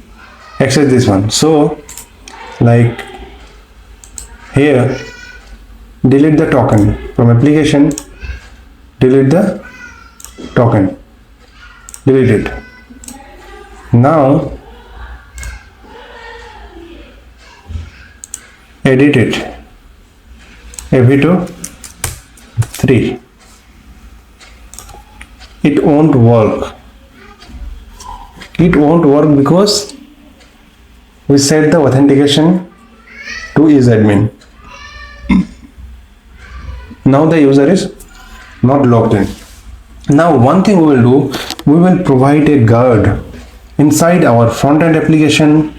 Speaker 1: access this one. So like here, delete the token from application, delete the token, delete it. Now edit it, Evito 3. It won't work. It won't work because we set the authentication to is admin. Now the user is not logged in. Now one thing we will do, we will provide a guard inside our front-end application,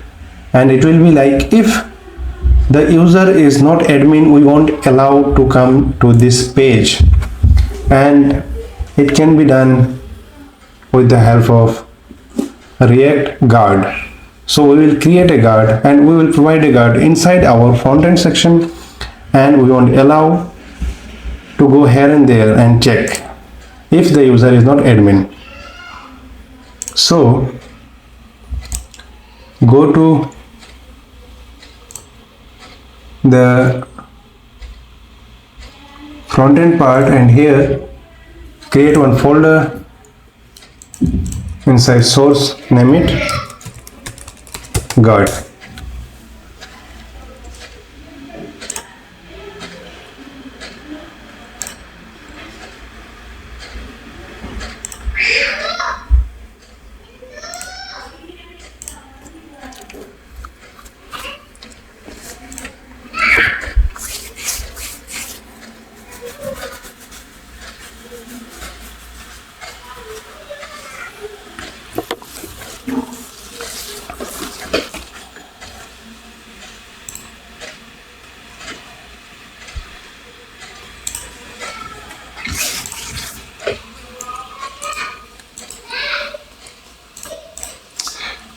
Speaker 1: and it will be like if the user is not admin, we won't allow to come to this page, and it can be done with the help of React guard. So we will create a guard and we will provide a guard inside our front-end section, and we won't allow to go here and there and check if the user is not admin. So go to the front-end part, and here create one folder inside source, name it guard.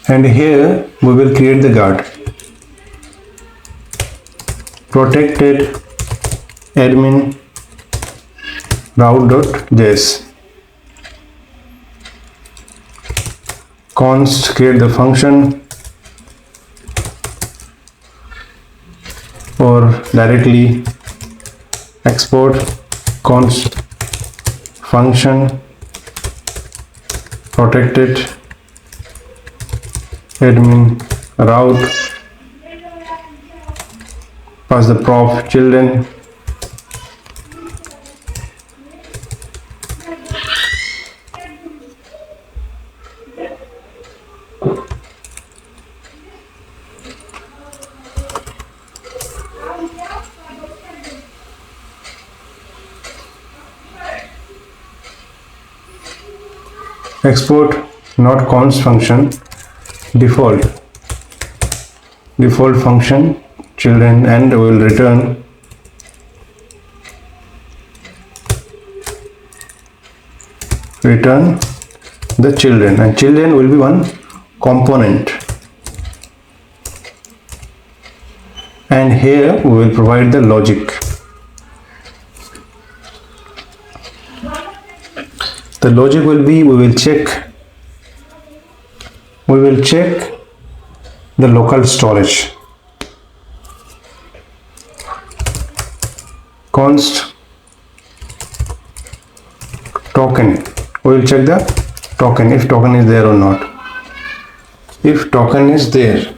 Speaker 1: And here we will create the guard, protected admin route.js, const create the function, or directly export const function protected admin route, pass the prop children, export not const function, default function children, and we will return return the children, and children will be one component, and here we will provide the logic. The logic will be, we will check the local storage. Const token, we will check the token, if token is there or not. If token is there,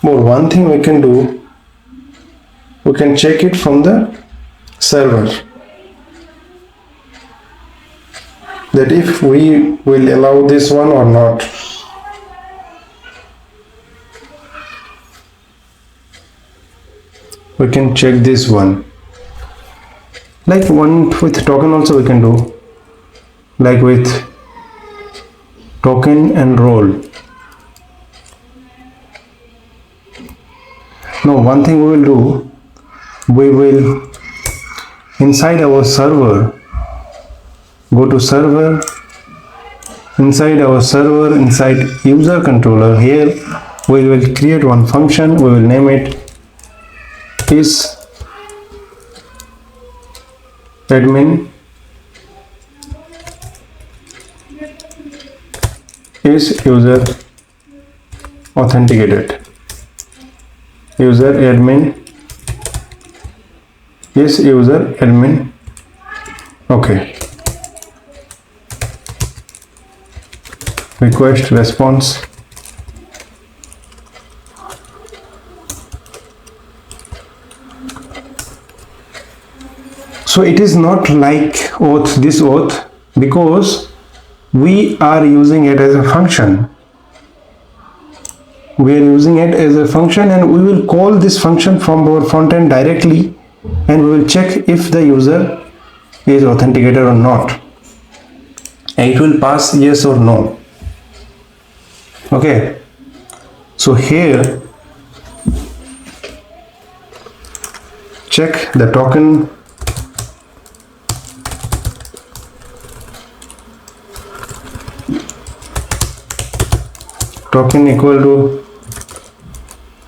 Speaker 1: but one thing we can do, we can check it from the server, that if we will allow this one or not. We can check this one, like one with token also we can do, like with token and role. Now one thing we will do, we will inside our server, go to server, inside our server, inside user controller, here we will create one function, we will name it is admin is user authenticated, user admin is user admin. Okay, request response. So it is not like auth, this auth, because we are using it as a function. We are using it as a function, and we will call this function from our frontend directly, and we will check if the user is authenticated or not. And it will pass yes or no. Okay. So here, check the token. Token equal to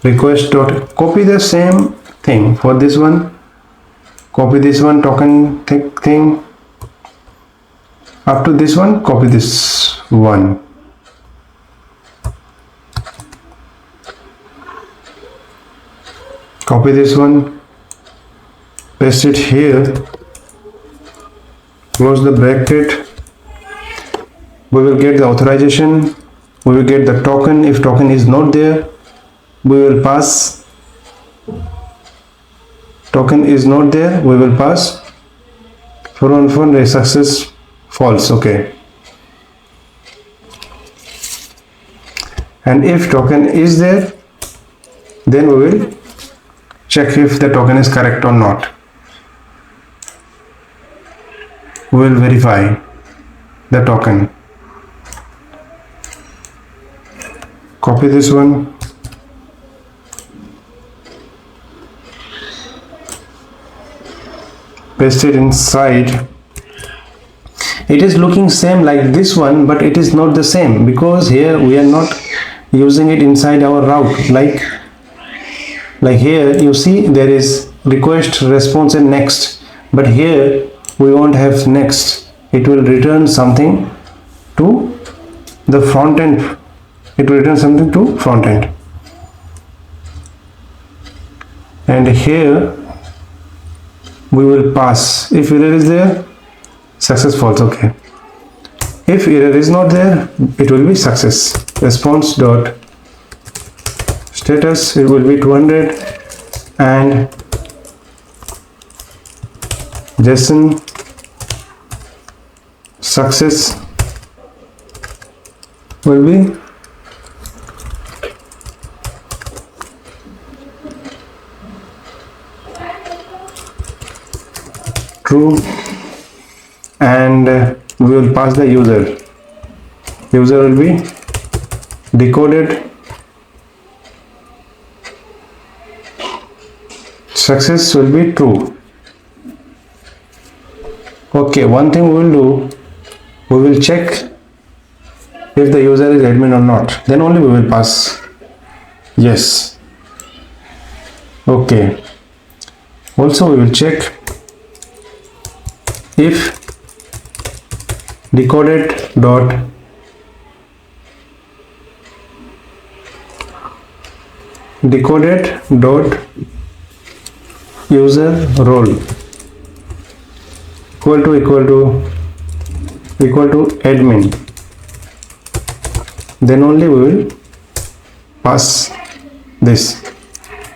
Speaker 1: request dot, copy the same thing for this one, copy this one token thing up to this one, copy this one, copy this one, paste it here, close the bracket. We will get the authorization, we will get the token. If token is not there, we will pass, token is not there, we will pass front success false. Okay, and if token is there, then we will check if the token is correct or not. We will verify the token. Copy this one, paste it inside. It is looking same like this one, but it is not the same, because here we are not using it inside our route. Like here you see there is request, response and next, but here we won't have next. It will return something to the front end. It will return something to front end. And here we will pass, if error is there, success false. Okay, if error is not there, it will be success. Response dot status, it will be 200, and JSON success will be true, and we will pass the user. User will be decoded. Success will be true. Okay, one thing we will do, we will check if the user is admin or not, then only we will pass yes. Okay, also we will check if decoded dot user role equal to admin, then only we will pass this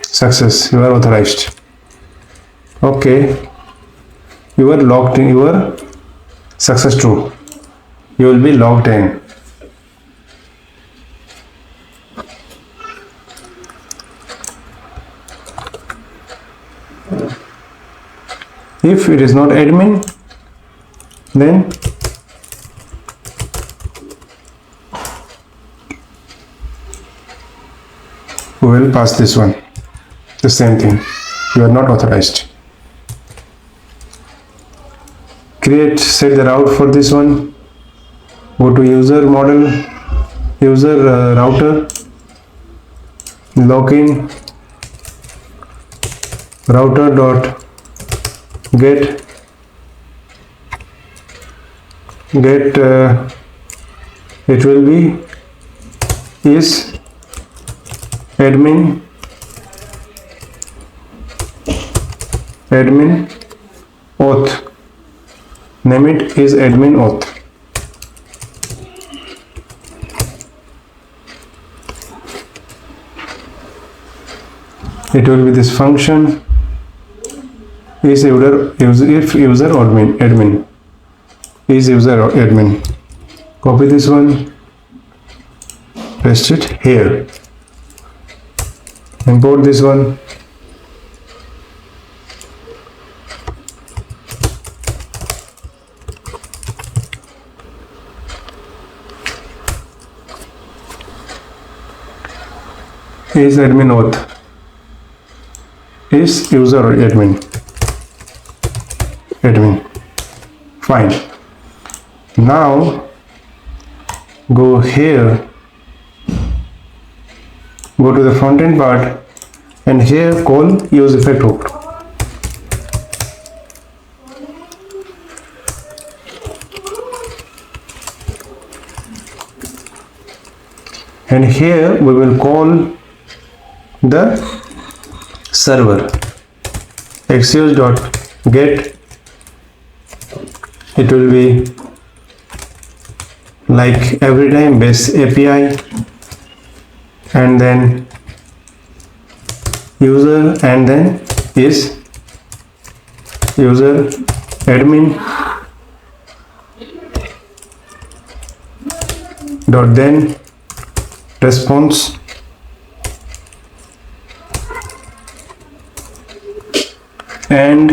Speaker 1: success, you are authorized. Okay, you are logged in, your success true, you will be logged in. If it is not admin, then we will pass this one, the same thing, you are not authorized. Set the route for this one, go to user model, router, login, router dot get it will be is admin auth, name it is admin auth. It will be this function is user admin is user or admin. Copy this one, paste it here, import this one, is admin auth, is user or admin, fine. Now go here, go to the frontend part, and here call use effect hook. And here we will call the server excuse.get. It will be like every time base API, and then user, and then is user admin dot then response and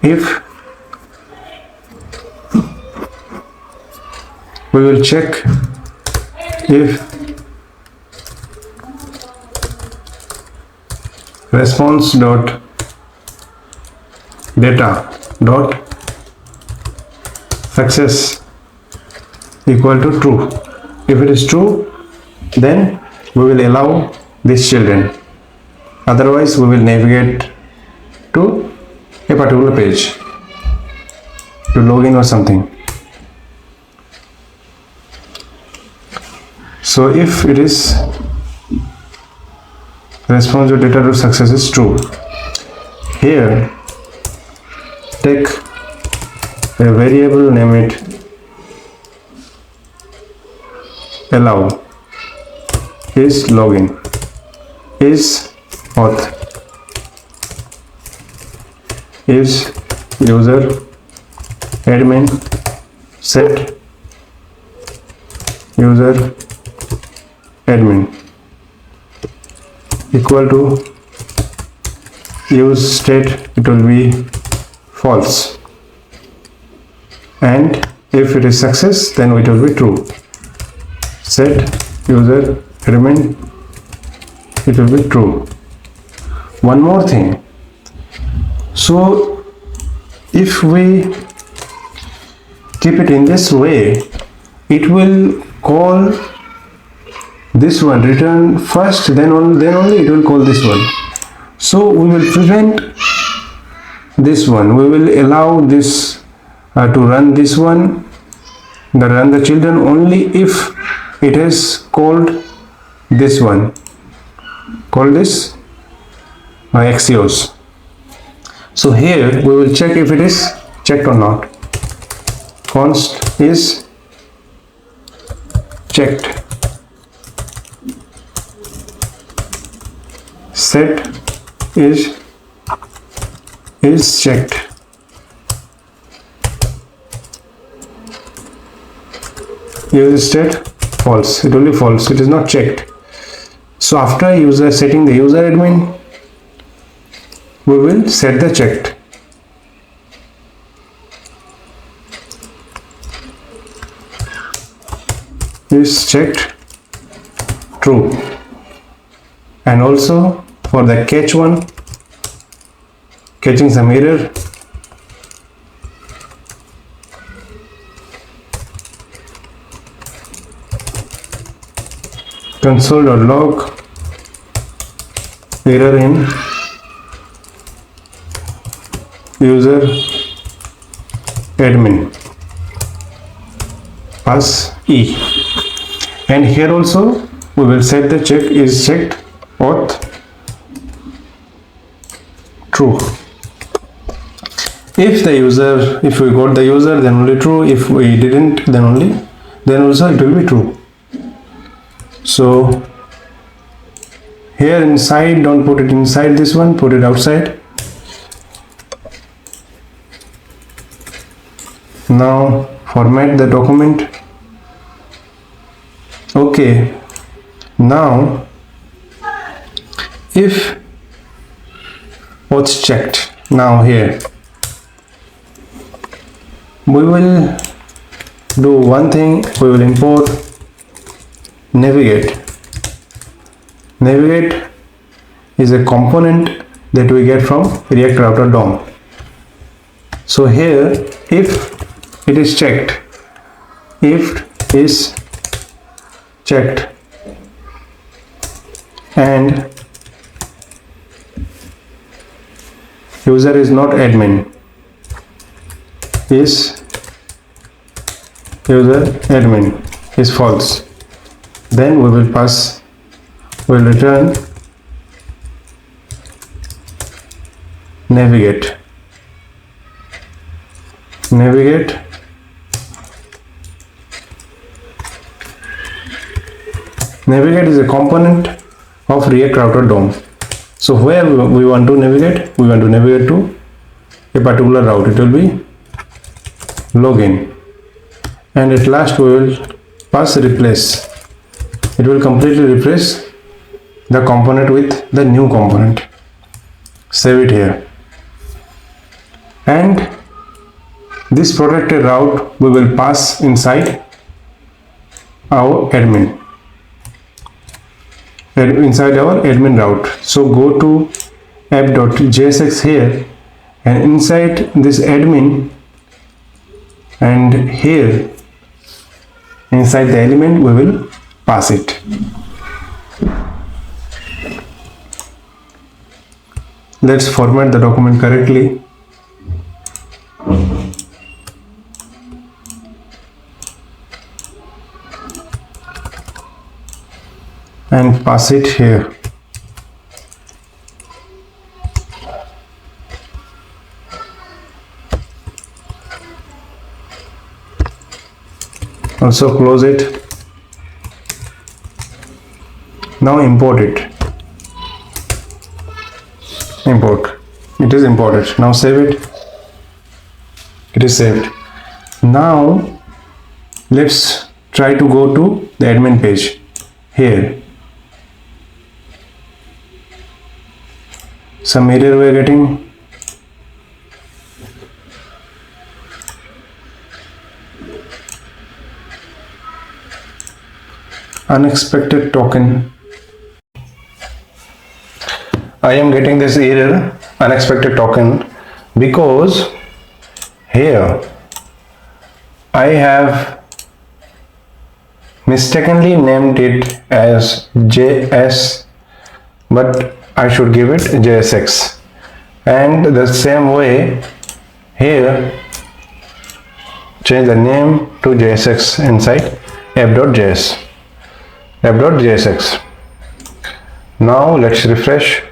Speaker 1: if we will check if response dot data dot success equal to true. If it is true, then we will allow these children, otherwise we will navigate to a particular page to login or something. So if it is response to data to success is true, here take a variable, name it allow is login is auth is user admin set user admin equal to use state, it will be false, and if it is success then it will be true. Set user admin, it will be true. One more thing, So if we keep it in this way, it will call this one, return first, then only it will call this one. So we will prevent this one. We will allow this to run this one, run the children only if it is called this one, called this Axios. So here we will check if it is checked or not. Const is checked, set is checked, use state false. It will be false, it is not checked. So after user setting the user admin, we will set the checked. Is checked true. And also for the catch one, catching some error, console.log error in user admin, pass E. And here also we will set the check is checked auth true. If we got the user, then only true. If we didn't, then also it will be true. So here inside, don't put it inside this one, put it outside. Now format the document. Okay, now if what's checked, now here we will do one thing. We will import navigate. Navigate is a component that we get from React Router DOM. So here, if it is checked, if is checked and user is not admin, is user admin is false, then we will return navigate. Navigate is a component of React Router DOM. So where we want to navigate, to a particular route. It will be login, and at last we will pass replace. It will completely replace the component with the new component. Save it here, and this protected route we will pass inside our admin, inside our admin route. So go to app.jsx here, and inside this admin, and here inside the element we will pass it. Let's format the document correctly. And pass it here. Also close it. Now import it. Import. It is imported. Now save it. It is saved. Now let's try to go to the admin page. Here some error we are getting. Unexpected token. I am getting this error, unexpected token. because here I have mistakenly named it as JS, but I should give it JSX. And the same way here, change the name to JSX inside app.js, app.jsx. Now let's refresh.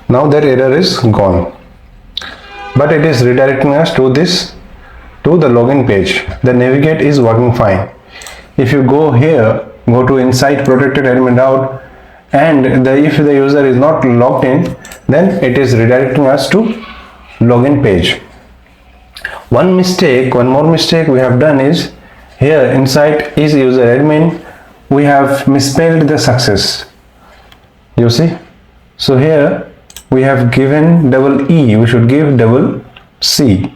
Speaker 1: Now that error is gone, but it is redirecting us to the login page. The navigate is working fine. If you go here, go to inside protected admin route, and if the user is not logged in, then it is redirecting us to login page. One more mistake we have done is here inside is user admin, we have misspelled the success. You see, so here we have given double E, we should give double C.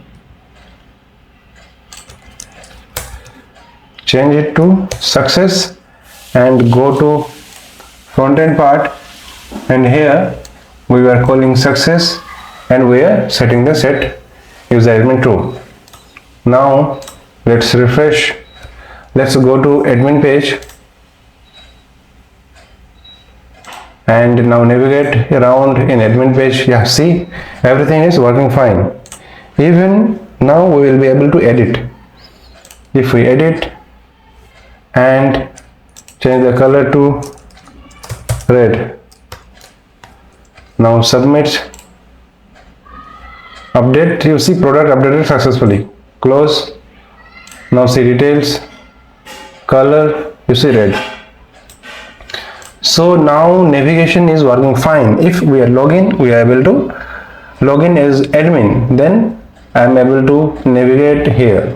Speaker 1: Change it to success and go to frontend part, and here we were calling success and we are setting the set user admin true. Now let's refresh. Let's go to admin page and now navigate around in admin page. Yeah, see, everything is working fine. Even now we will be able to edit. If we edit and change the color to red, now submit, update, you see product updated successfully. Close. Now see details, color, you see red. So now navigation is working fine. If we are login, we are able to log in as admin, then I am able to navigate here.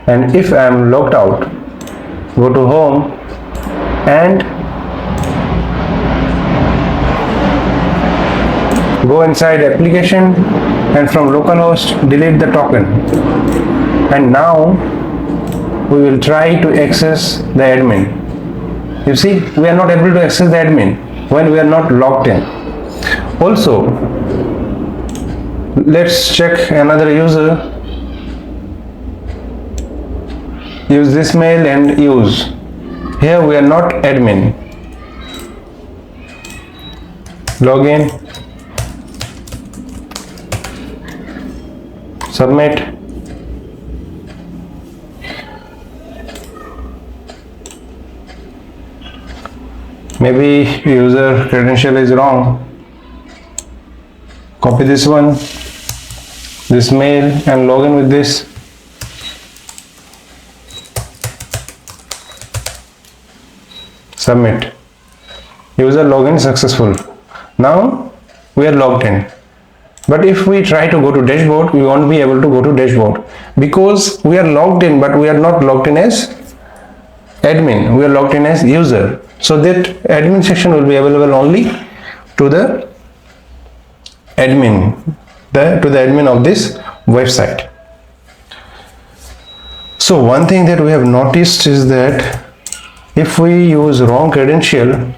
Speaker 1: And if I am logged out, go to home and go inside application, and from localhost delete the token, and now we will try to access the admin. You see, we are not able to access the admin when we are not logged in. Also, let's check another user. Use this mail and use. Here we are not admin. Login, submit. Maybe user credential is wrong. Copy this one, this mail, and log in with this. Submit. User login successful. Now we are logged in. But if we try to go to dashboard, we won't be able to go to dashboard because we are logged in, but we are not logged in as admin. We are logged in as user. So that admin section will be available only to the admin, to the admin of this website. So one thing that we have noticed is that if we use wrong credential,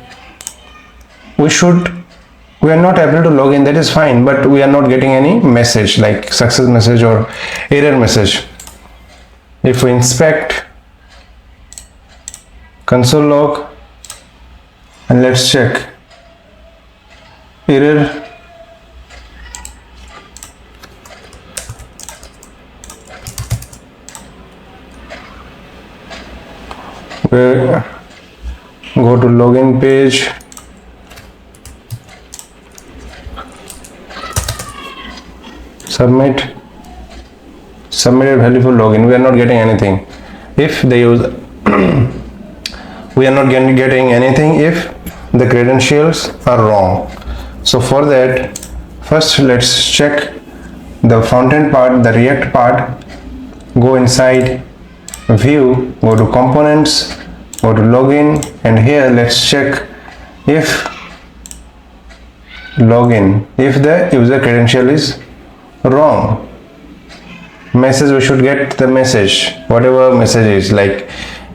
Speaker 1: we are not able to log in. That is fine, but we are not getting any message like success message or error message. If we inspect console log and let's check error, go to login page, submitted value for login. We are not getting anything if the user we are not getting anything if the credentials are wrong. So for that, first let's check the front-end part, the React part. Go inside view, go to components, go to login, and here let's check if login, if the user credential is wrong. Message, we should get the message, whatever message is like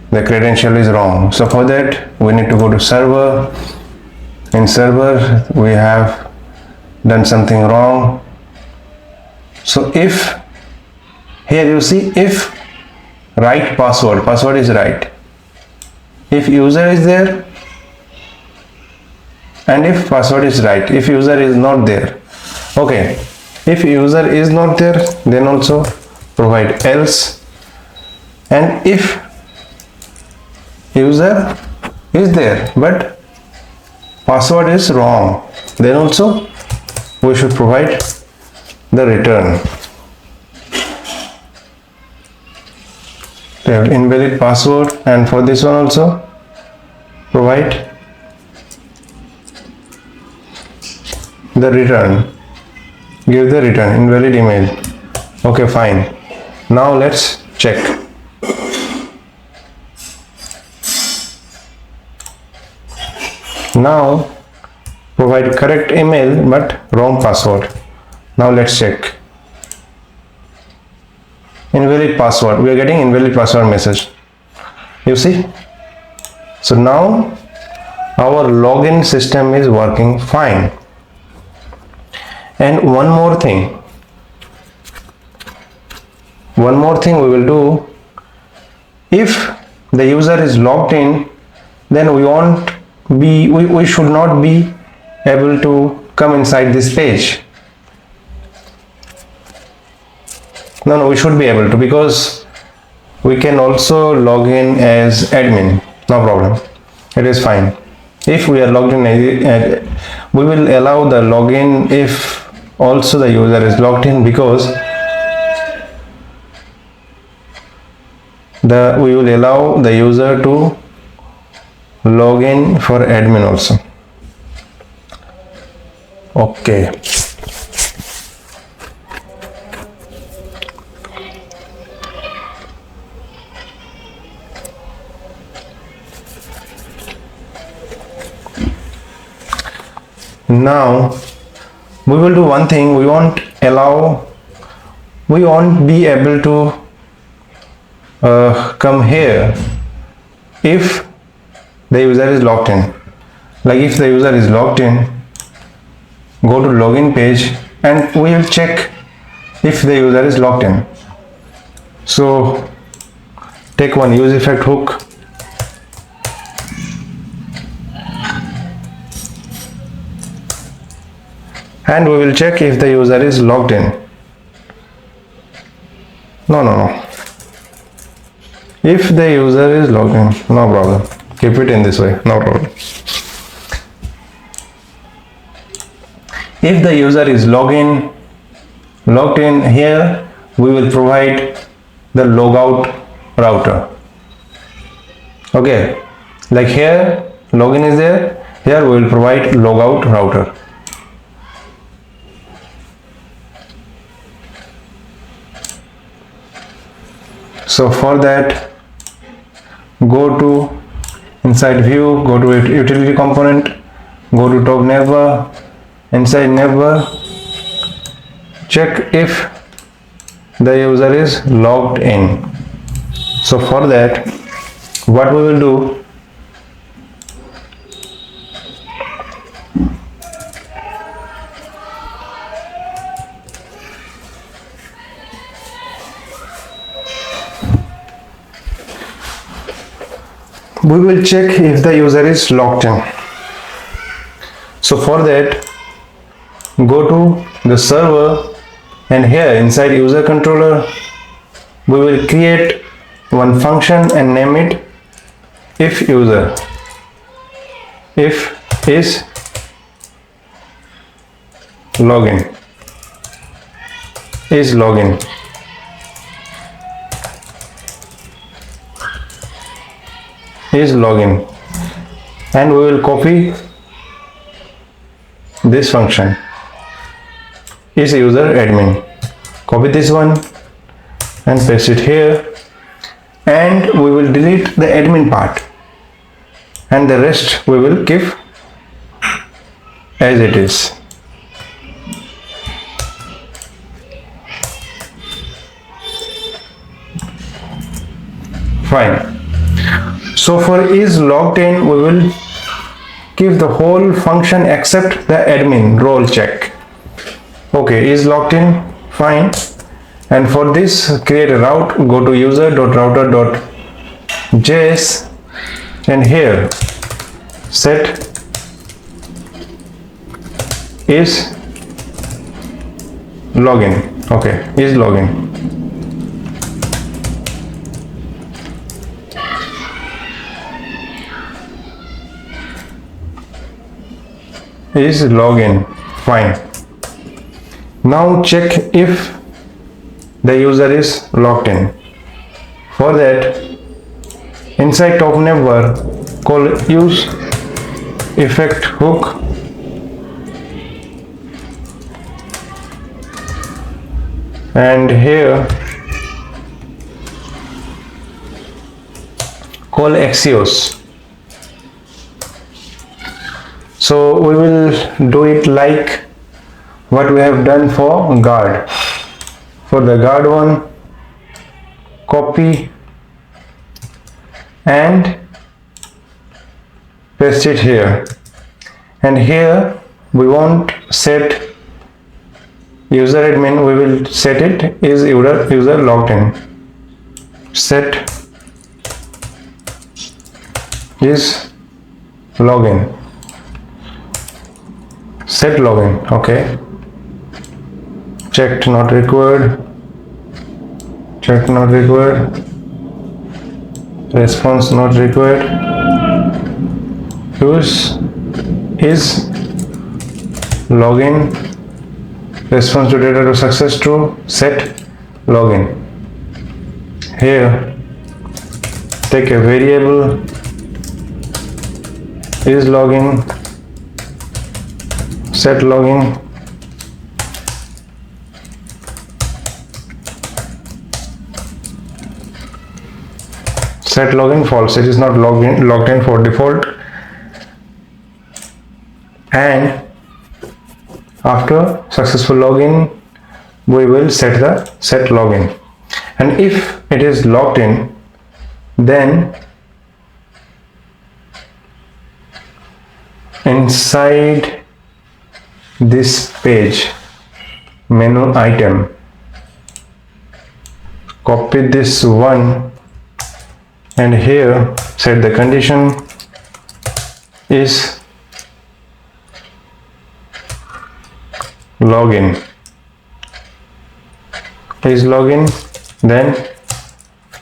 Speaker 1: the credential is wrong. So for that we need to go to server in server we have done something wrong. So if here you see, if right password is right, if user is there, and if password is right, if user is not there. Okay, if user is not there, then also provide else, and if user is there but password is wrong, then also we should provide the return. We have invalid password, and for this one also provide the return, give the return invalid email. Okay, fine. Now let's check. Now provide correct email but wrong password. Now let's check. Invalid password, we are getting invalid password message, you see. So now our login system is working fine. And one more thing we will do, if the user is logged in, then we should not be able to come inside this page. No, we should be able to, because we can also log in as admin, no problem, it is fine. If we are logged in, we will allow the login if also the user is logged in, because we will allow the user to log in for admin also. Okay. Now we will do one thing, we won't be able to come here if the user is logged in. Like if the user is logged in, go to login page and we will check if the user is logged in. So take one use effect hook, and we will check if the user is logged in. No. If the user is logged in, no problem. Keep it in this way, no problem. If the user is logged in, here we will provide the logout router. Okay, like here login is there, here we will provide logout router. So for that, go to inside view, go to utility component, go to top navbar, inside navbar, check if the user is logged in. So for that, what we will do, we will check if the user is logged in. So for that, go to the server, and here inside user controller we will create one function and name it if user. If is login, is login. Is login, and we will copy this function, is user admin. Copy this one and paste it here, and we will delete the admin part, and the rest we will keep as it is. Fine. So for is logged in, we will give the whole function except the admin role check. Okay, is logged in, fine. And for this, create a route, go to user.router.js, and here set is login. Okay, is login. Is login, fine. Now check if the user is logged in. For that, inside top neighbor, call use effect hook and here call Axios. So we will do it like what we have done for guard. For the guard one, copy and paste it here, and here we want set user admin, we will set it is user logged in. Set is login. Set login. Okay, checked, not required. Checked, not required. Response not required. Use is login. Response to data to success true. Set login. Here take a variable is login. Set login. Set login false, it is not logged in for default. And after successful login, we will set the set login. And if it is logged in, then inside this page, menu item, copy this one and here set the condition is login. Is login, then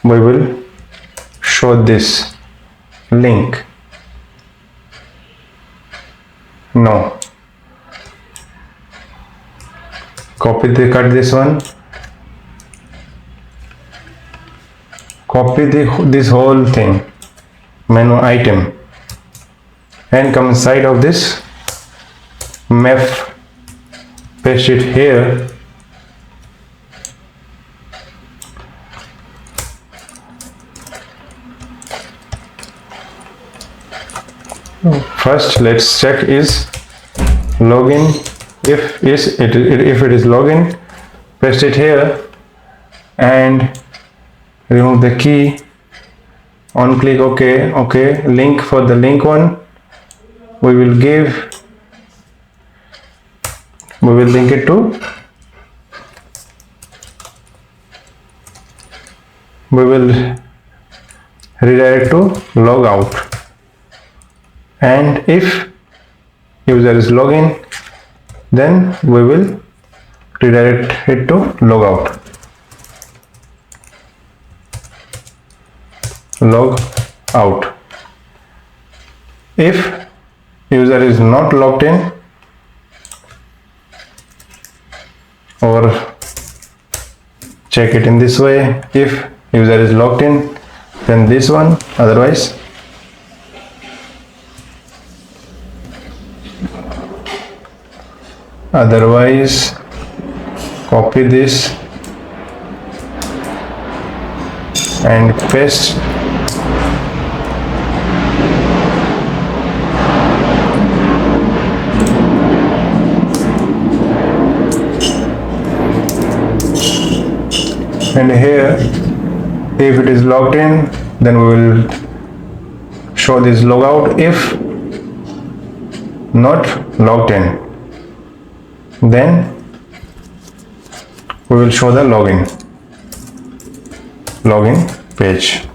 Speaker 1: we will show this link. No, cut this one, copy this whole thing, menu item, and come inside of this mef, paste it here. First let's check is login. If it is login, paste it here and remove the key. On click OK. Link, for the link one we will link it to, we will redirect to logout. And if user is login, then we will redirect it to logout. Log out. If user is not logged in, or check it in this way, if user is logged in, then this one, otherwise copy this and paste. And here if it is logged in, then we will show this logout. If not logged in. Then we will show the login page.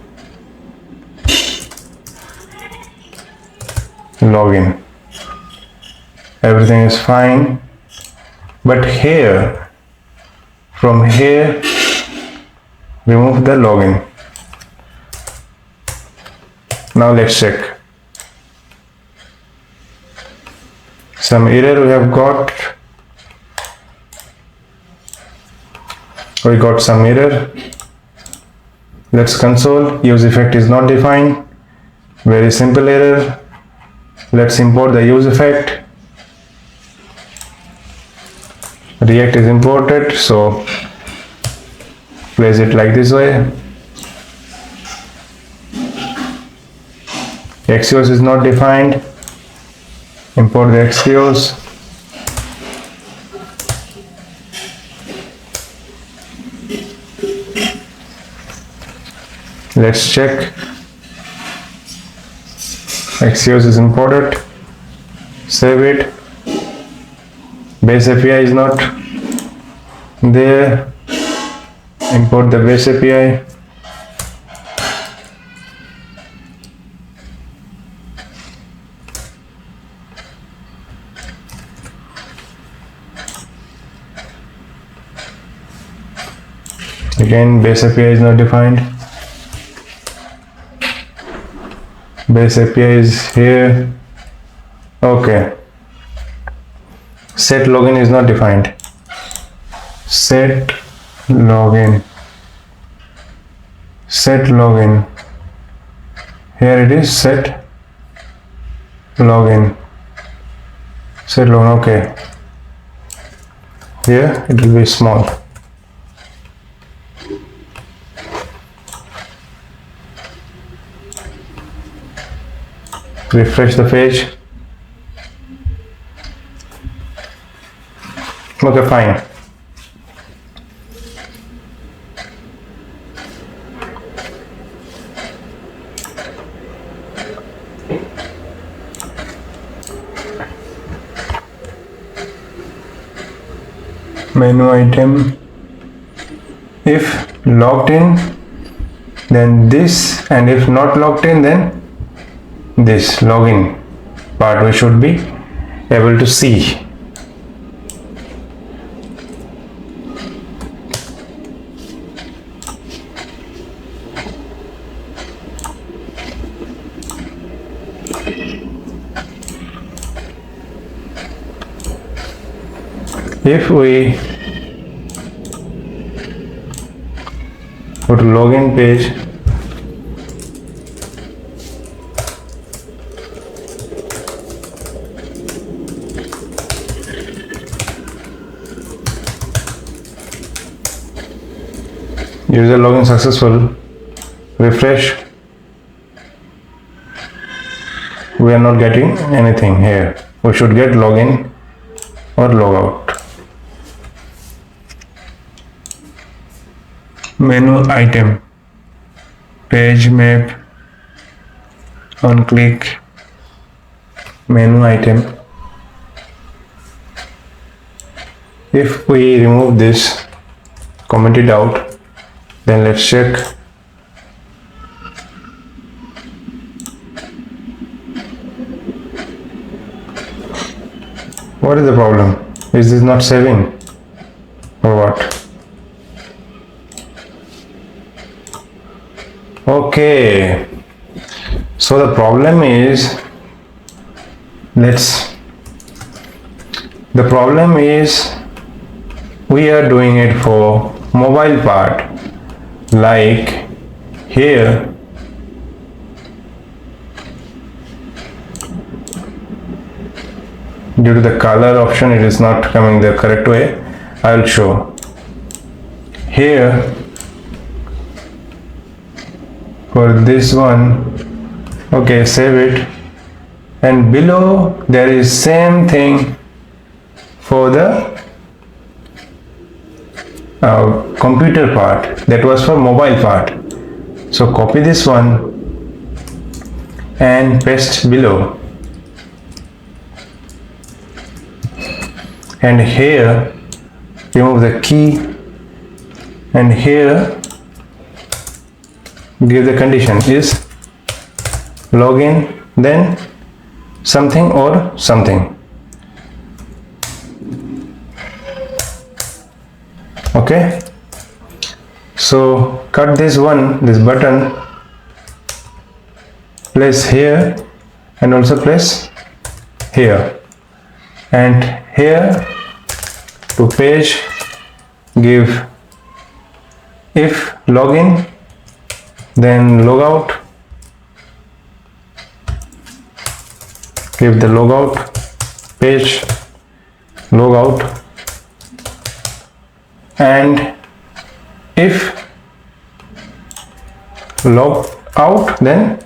Speaker 1: Login, everything is fine, but here, from here, remove the login. Now let's check. Some error we have got. We got some error. Let's console. Use effect is not defined. Very simple error. Let's import the use effect. React is imported, so place it like this way. Axios is not defined. Import the Axios. Let's check. Axios is imported. Save it. Base API is not there. Import the base API. Again, base API is not defined. Base API is here. Okay. Set login is not defined. Set login. Set login. Here it is. Set login. Set login. Okay. Here it will be small. Refresh the page. Okay, fine. Menu item. If logged in, then this, and if not logged in, then this login part we should be able to see. If we go to login page, user login successful, refresh, we are not getting anything here. We should get login or logout. Menu item, page map, on click, menu item. If we remove this, comment it out, then let's check. What is the problem? Is this not saving or what? Okay, so the problem is, we are doing it for mobile part, like here due to the color option it is not coming the correct way. I will show here. For this one, okay, save it, and below there is same thing for the computer part, that was for mobile part. So copy this one and paste below. and here remove the key, and here give the condition is login, then something or something. Okay, so cut this button, place here and also place here, and here to page give if login, then logout, give the logout page logout, and if log out, then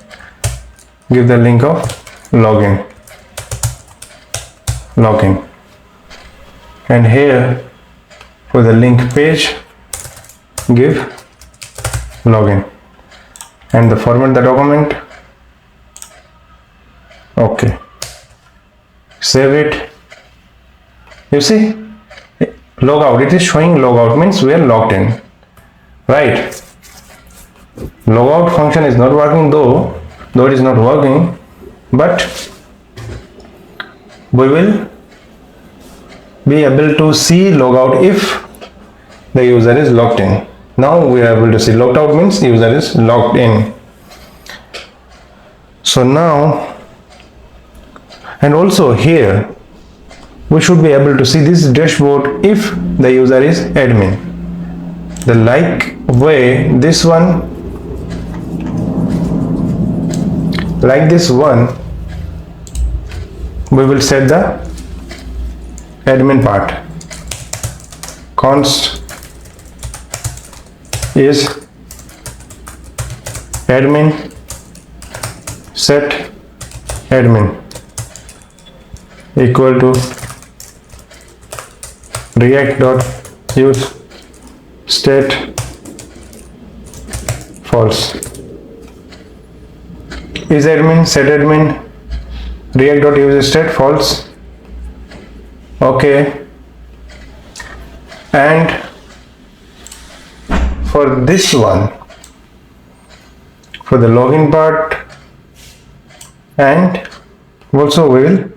Speaker 1: give the link of login, and here for the link page give login, and the format the document. Okay, save it. You see, logout, it is showing logout, means we are logged in, right? Logout function is not working, though it is not working, but we will be able to see logout if the user is logged in. Now we are able to see logged out, means user is logged in. So now, and also here we should be able to see this dashboard if the user is admin. The like way this one, like this one, we will set the admin part. Const is admin, set admin equal to react.use state false. Is admin, set admin, react.use state false. Okay, and for this one, for the login part, and also we will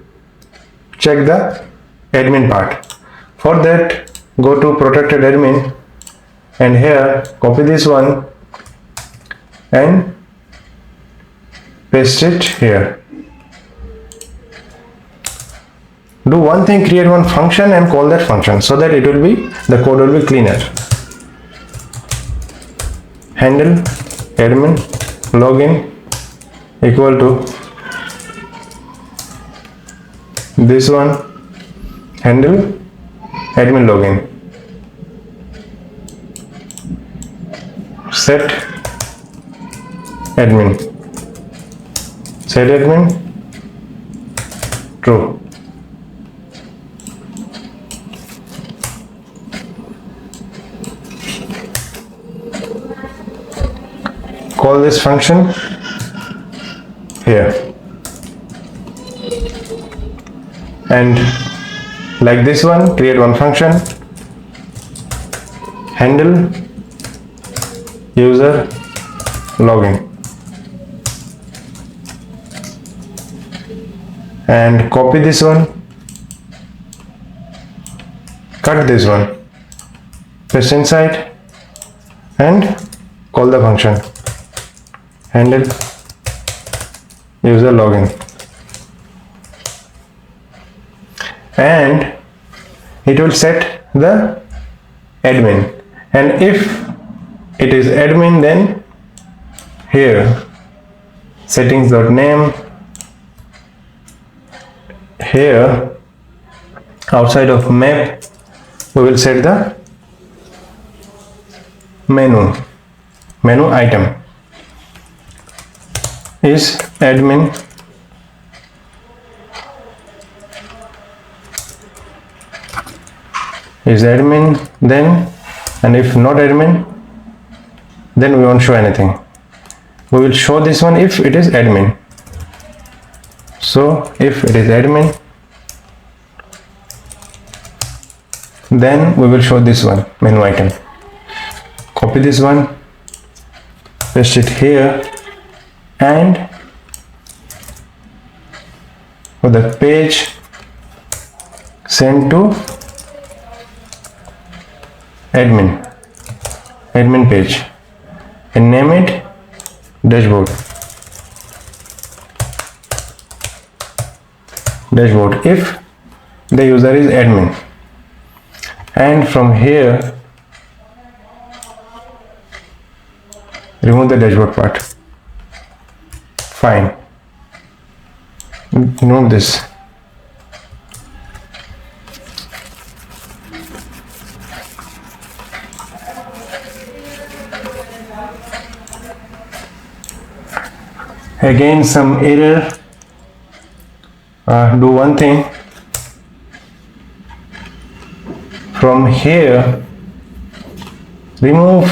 Speaker 1: check the admin part. For that, go to protected admin, and here copy this one and paste it here. Do one thing, create one function and call that function, so that it will be, the code will be cleaner. Handle admin login equal to this one, handle admin login, set admin true. Call this function here, and like this one, create one function, handle user login, and copy this one, cut this one, paste inside, and call the function handle user login, and it will set the admin, and if it is admin, then here settings.name, here outside of map we will set the menu item is admin then, and if not admin, then we won't show anything. We will show this one if it is admin. So if it is admin, Then we will show this one, menu item. Copy this one, paste it here, and for the page, send to admin page, and name it dashboard if the user is admin. And from here, remove the dashboard part. Fine. Remove this. Again, some error. Do one thing. From here, remove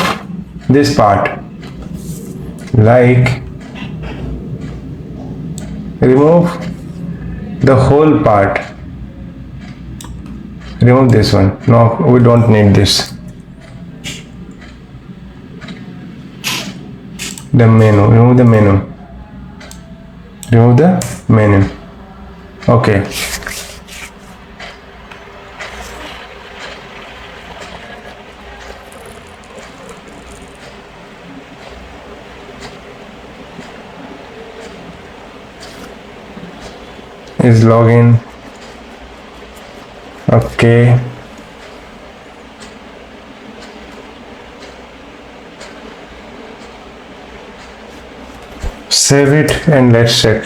Speaker 1: this part, like remove the whole part. Remove this one. No, we don't need this. The menu, remove the menu. Remove the menu. Okay. Is login. Okay. Save it and let's check.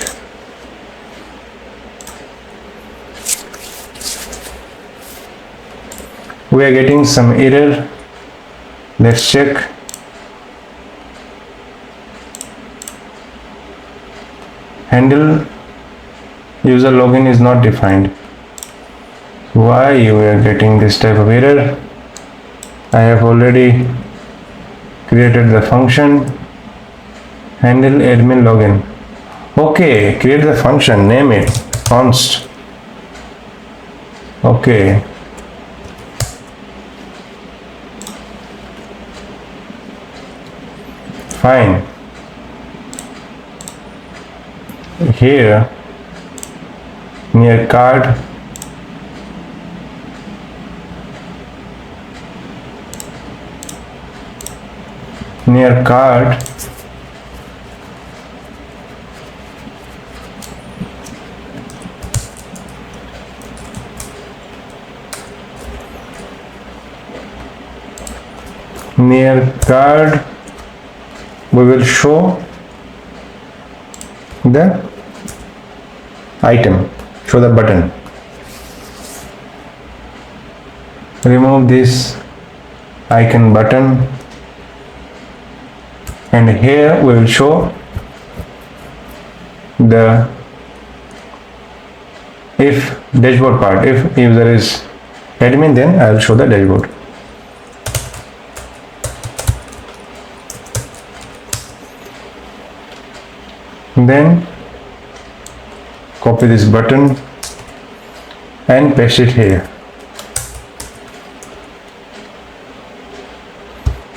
Speaker 1: We are getting some error. Let's check. Handle user login is not defined. Why you are getting this type of error? I have already created the function handle admin login. Okay, create the function, name it const. Okay. Fine. Here near card, near card, we will show the item, show the button. Remove this icon button, and here we will show the if dashboard part. If user is admin, then I will show the dashboard. Then copy this button and paste it here.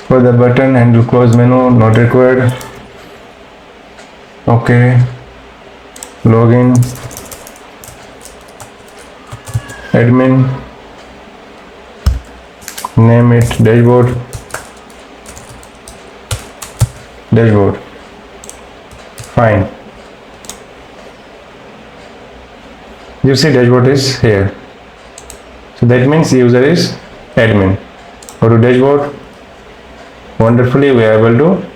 Speaker 1: For the button, handle close menu not required. Okay. Login, admin, name it dashboard. Fine. You see dashboard is here. So that means user is admin. Go to dashboard. Wonderfully we are able to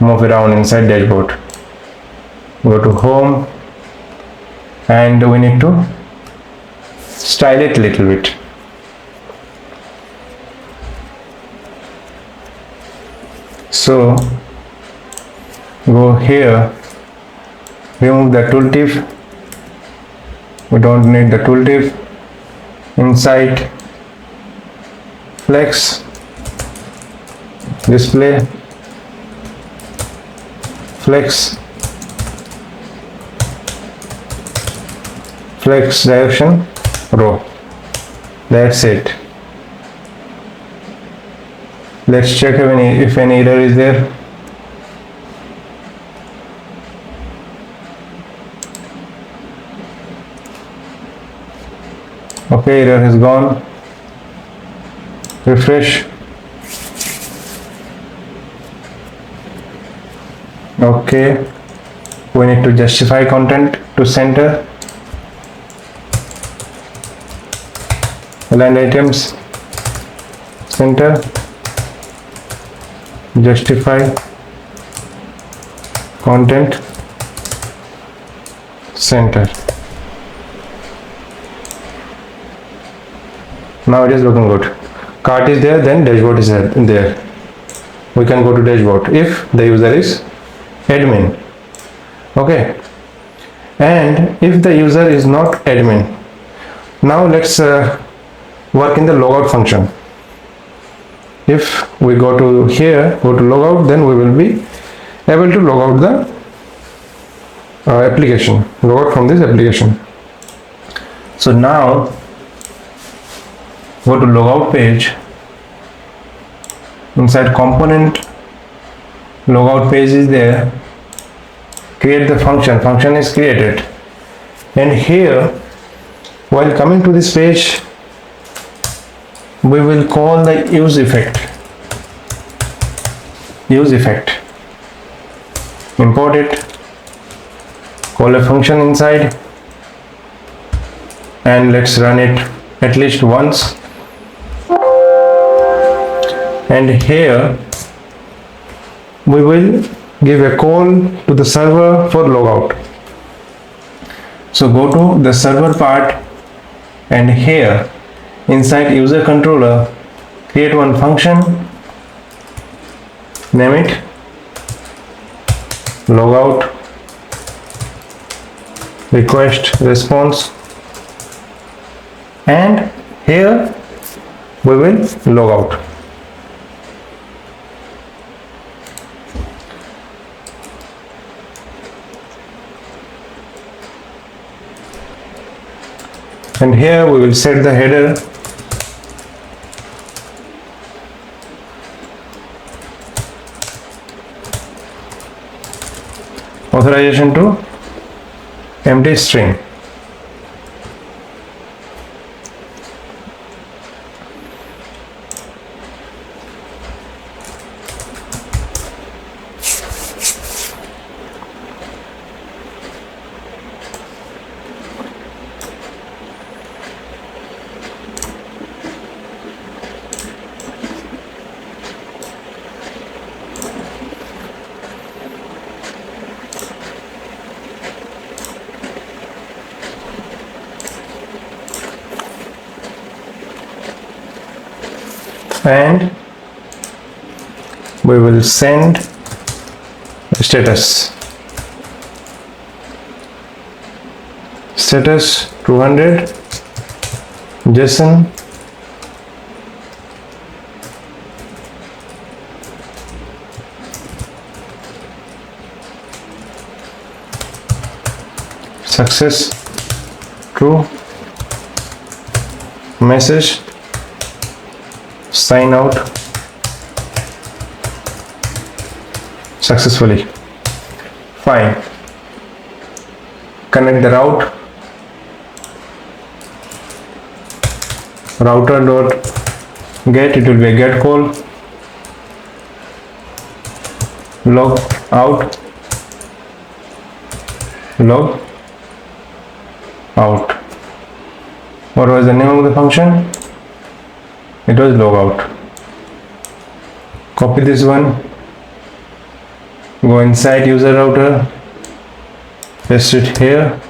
Speaker 1: move around inside dashboard. Go to home, and we need to style it a little bit. So go here, remove the tooltip. We don't need the tooltip. Inside flex, display, flex direction row. That's it. Let's check if any error is there. Okay, error has gone. Refresh. Okay, we need to justify content to center. Align items, center, justify content, center. Now it is looking good. Cart is there, then dashboard is there. We can go to dashboard if the user is admin. Okay, and if the user is not admin, now let's work in the logout function. If we go to here, go to logout, then we will be able to log out the application, log out from this application. So now go to logout page. Inside component, logout page is there. Create the function is created, and here while coming to this page we will call the use effect, import it, call a function inside, and let's run it at least once. And here we will give a call to the server for logout. So go to the server part, and here inside user controller create one function, name it logout request response, and here we will log out. And here we will set the header, authorization to empty string. And we will send status 200 JSON success true message sign out successfully. Fine. Connect the route. Router dot get, it will be a get call. Log out. Log out. What was the name of the function? It was logout. Copy this one, go inside user router, paste it here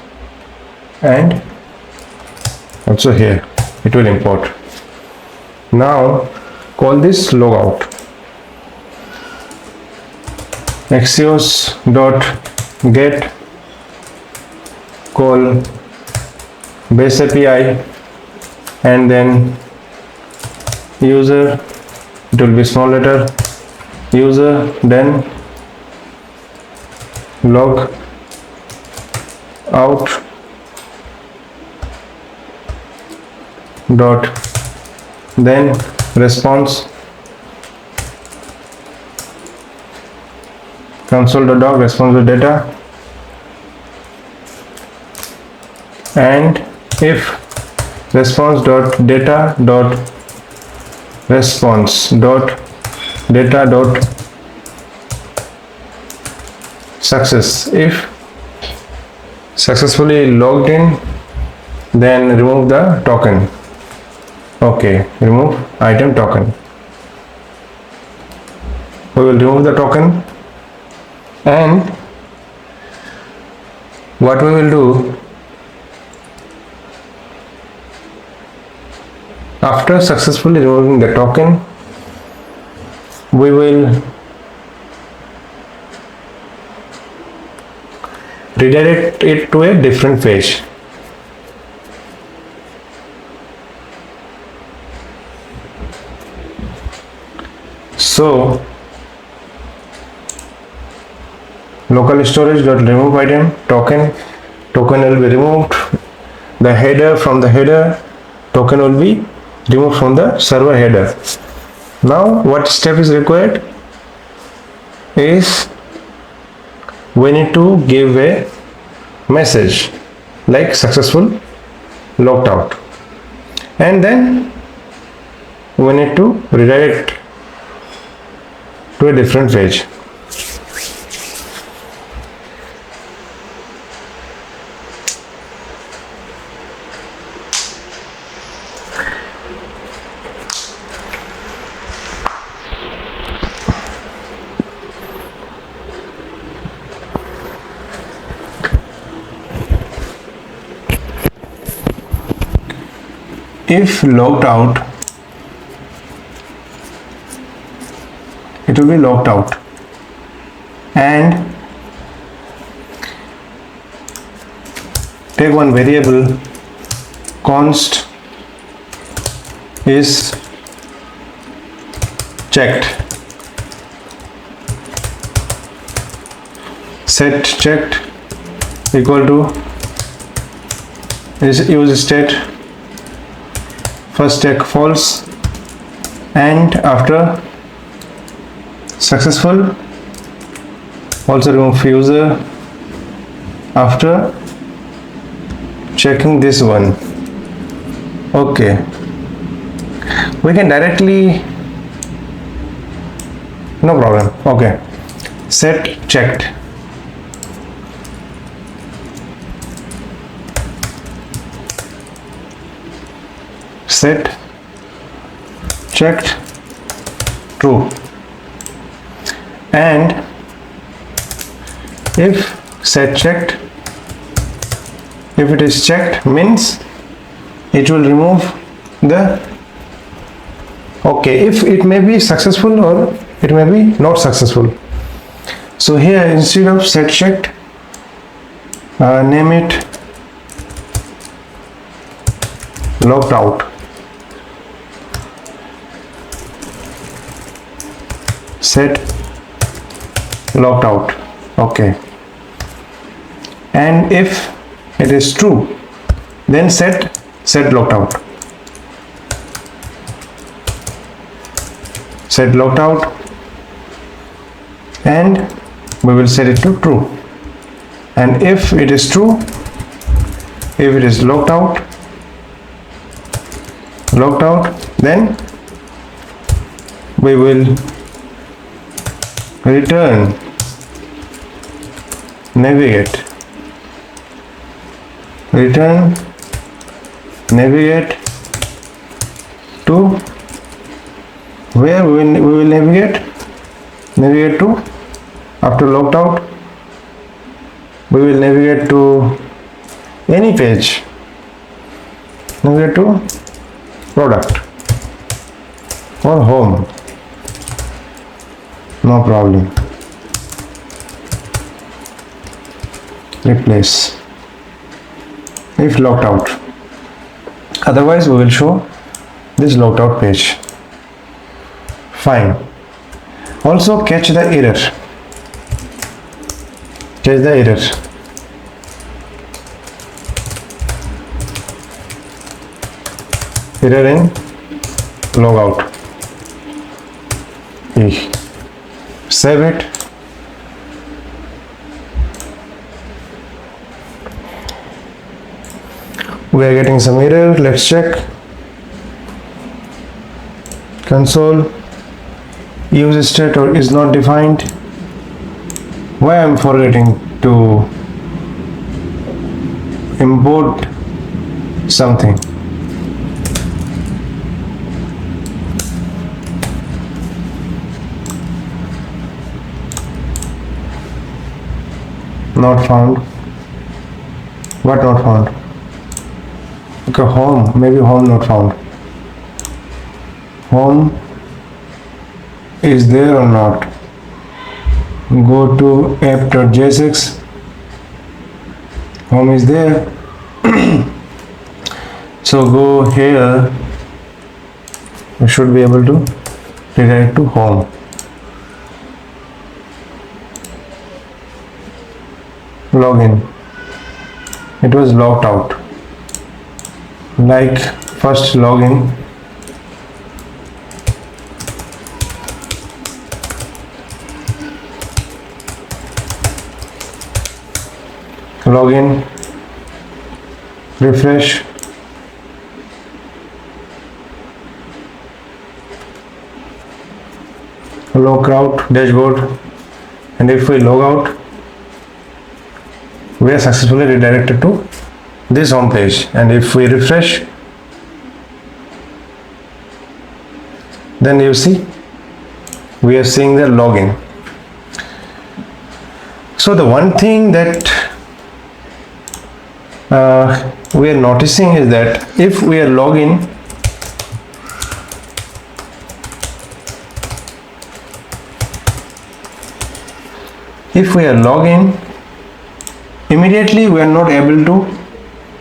Speaker 1: and also here. It will import. Now call this logout. Axios dot get, call base API, and then user, it will be small letter user, then log out dot then response console.log response to data, and if response dot data dot response dot data dot success, if successfully logged in, then remove the token. Okay, remove item token. We will remove the token, and what we will do, after successfully removing the token, we will redirect it to a different page. So local storage dot remove item token will be removed. The header, from the header, token will be removed from the server header. Now what step is required is we need to give a message like successful logged out, and then we need to redirect to a different page. If logged out, it will be logged out, and take one variable const is checked, set checked equal to is use state first check false, and after successful also remove user after checking this one. Okay, we can directly, no problem. Okay, set checked, set checked true, and if set checked, if it is checked means it will remove the, okay, if it may be successful or it may be not successful. So here instead of set checked, name it logged out. Set logged out. Okay, and if it is true, then set logged out. Set logged out, and we will set it to true. And if it is true, if it is logged out, then we will return navigate to where we will navigate to, after logged out we will navigate to any page, navigate to product or home, no problem. Replace if logged out, otherwise we will show this logged out page. Fine. Also catch the error. error in logout. Save it. We are getting some error. Let's check. Console, use state or is not defined. Why I'm forgetting to import something. Not found. What not found? Okay, home, maybe home not found. Home is there or not? Go to app.jsx. Home is there. So go here. We should be able to redirect to home. Login. It was logged out. Like first login. Login, refresh, log out dashboard, and if we log out, we are successfully redirected to this home page. And if we refresh, then you see we are seeing the login. So the one thing that we are noticing is that if we are login, immediately we are not able to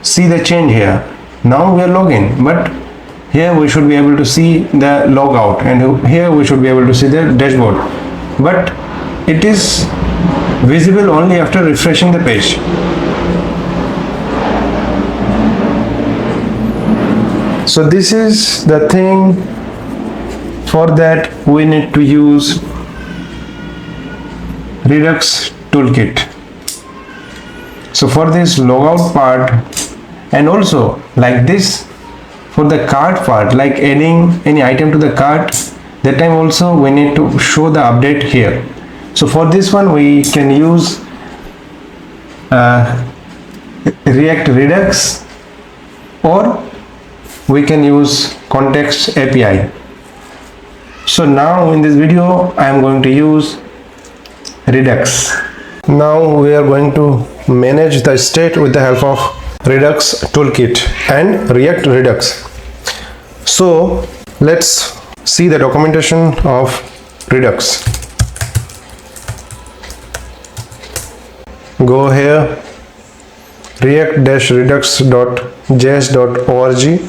Speaker 1: see the change here. Now we are login, but here we should be able to see the logout, and here we should be able to see the dashboard, but it is visible only after refreshing the page. So this is the thing. For that we need to use Redux Toolkit. So for this logout part, and also like this for the cart part, like adding any item to the cart, that time also we need to show the update here. So for this one we can use React Redux, or we can use Context API. So now in this video I am going to use Redux. Now we are going to manage the state with the help of Redux Toolkit and React Redux. So let's see the documentation of Redux. Go here, react-redux.js.org.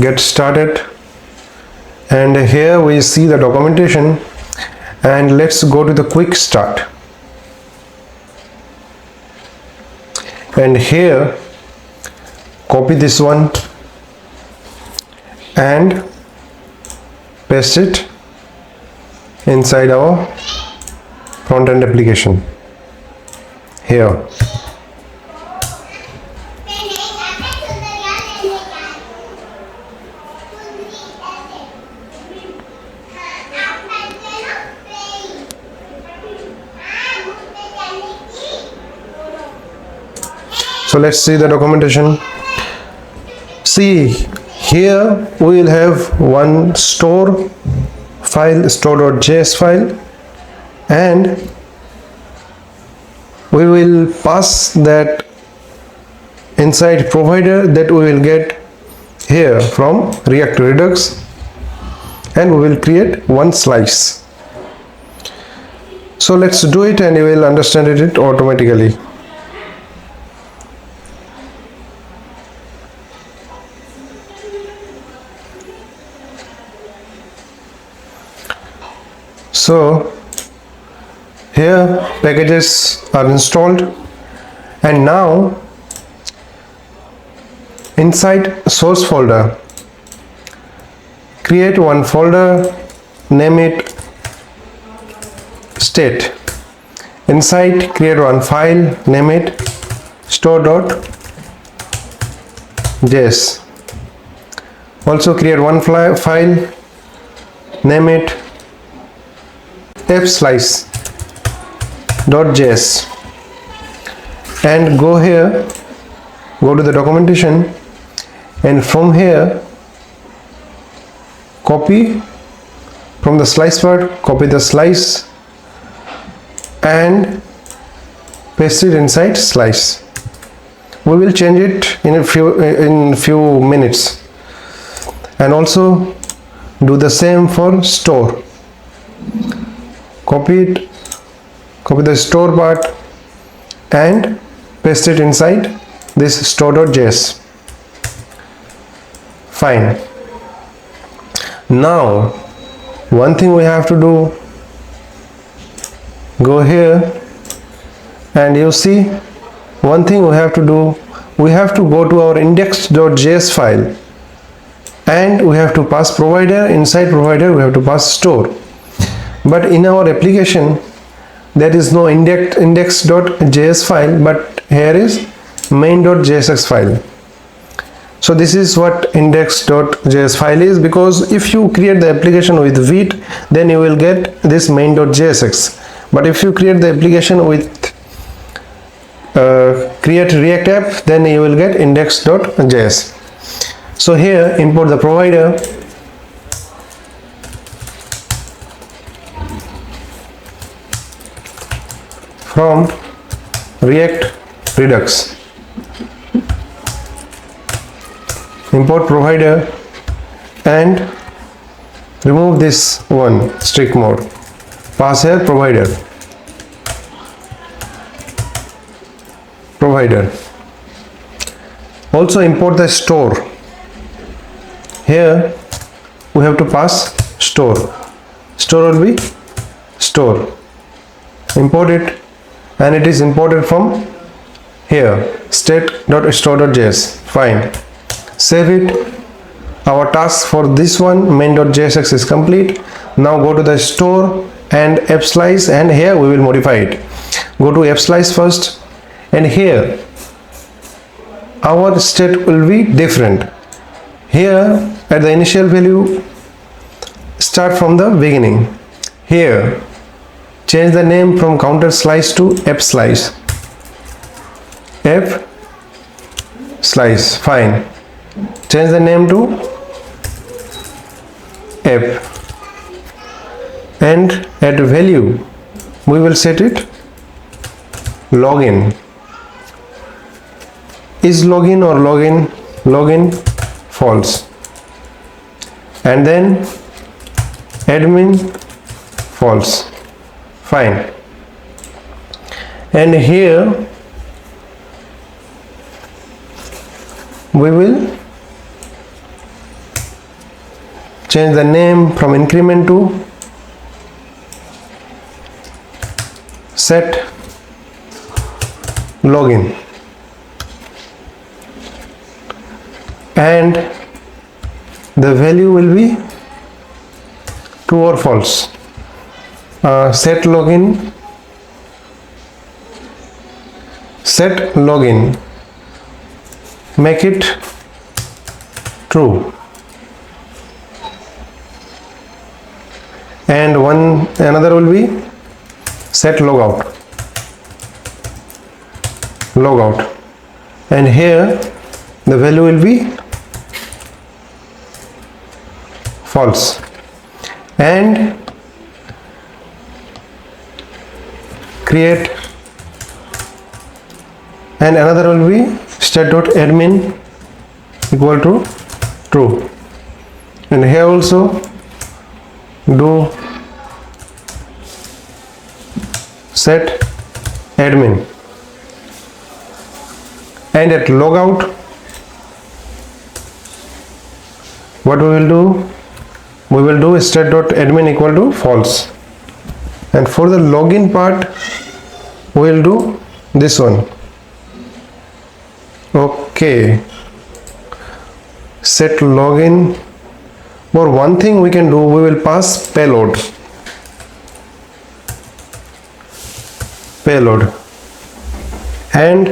Speaker 1: Get started, and here we see the documentation, and let's go to the quick start. And here copy this one and paste it inside our front-end application here. So let's see the documentation. See, here we will have one store file, store.js file, and we will pass that inside provider that we will get here from React Redux, and we will create one slice. So let's do it, and you will understand it automatically. So here packages are installed, and now inside source folder, create one folder, name it state. Inside, create one file, name it store.js. Also create one file, name it fslice.js, and go here, go to the documentation, and from here copy from the slice part, copy the slice and paste it inside slice. We will change it in few minutes. And also do the same for store. Copy the store part and paste it inside this store.js. Fine. Now one thing we have to do, go here and you see one thing we have to do, we have to go to our index.js file and we have to pass provider. Inside provider we have to pass store, but in our application there is no index.js file, but here is main.jsx file. So this is what index.js file is, because if you create the application with Vite, then you will get this main.jsx, but if you create the application with create React app, then you will get index.js. So here import the provider, from React Redux, import provider and remove this one strict mode, pass here provider. Also import the store. Here we have to pass store will be store, import it, and it is imported from here state.store.js. Fine, save it. Our task for this one main.jsx is complete. Now go to the store and fslice, and here we will modify it. Go to fslice first, and here our state will be different. Here at the initial value, start from the beginning. Here change the name from counter slice to fslice. Fine, change the name to f, and at value we will set it login. Is login or login false, and then admin false. Fine, and here we will change the name from increment to set login, and the value will be true or false. Set login, make it true, and another will be set logout, and here the value will be false, and create, and another will be state.admin equal to true, and here also do set admin, and at logout what we will do state.admin equal to false, and for the login part we will do this one. Okay, set login. Or one thing we can do, we will pass payload and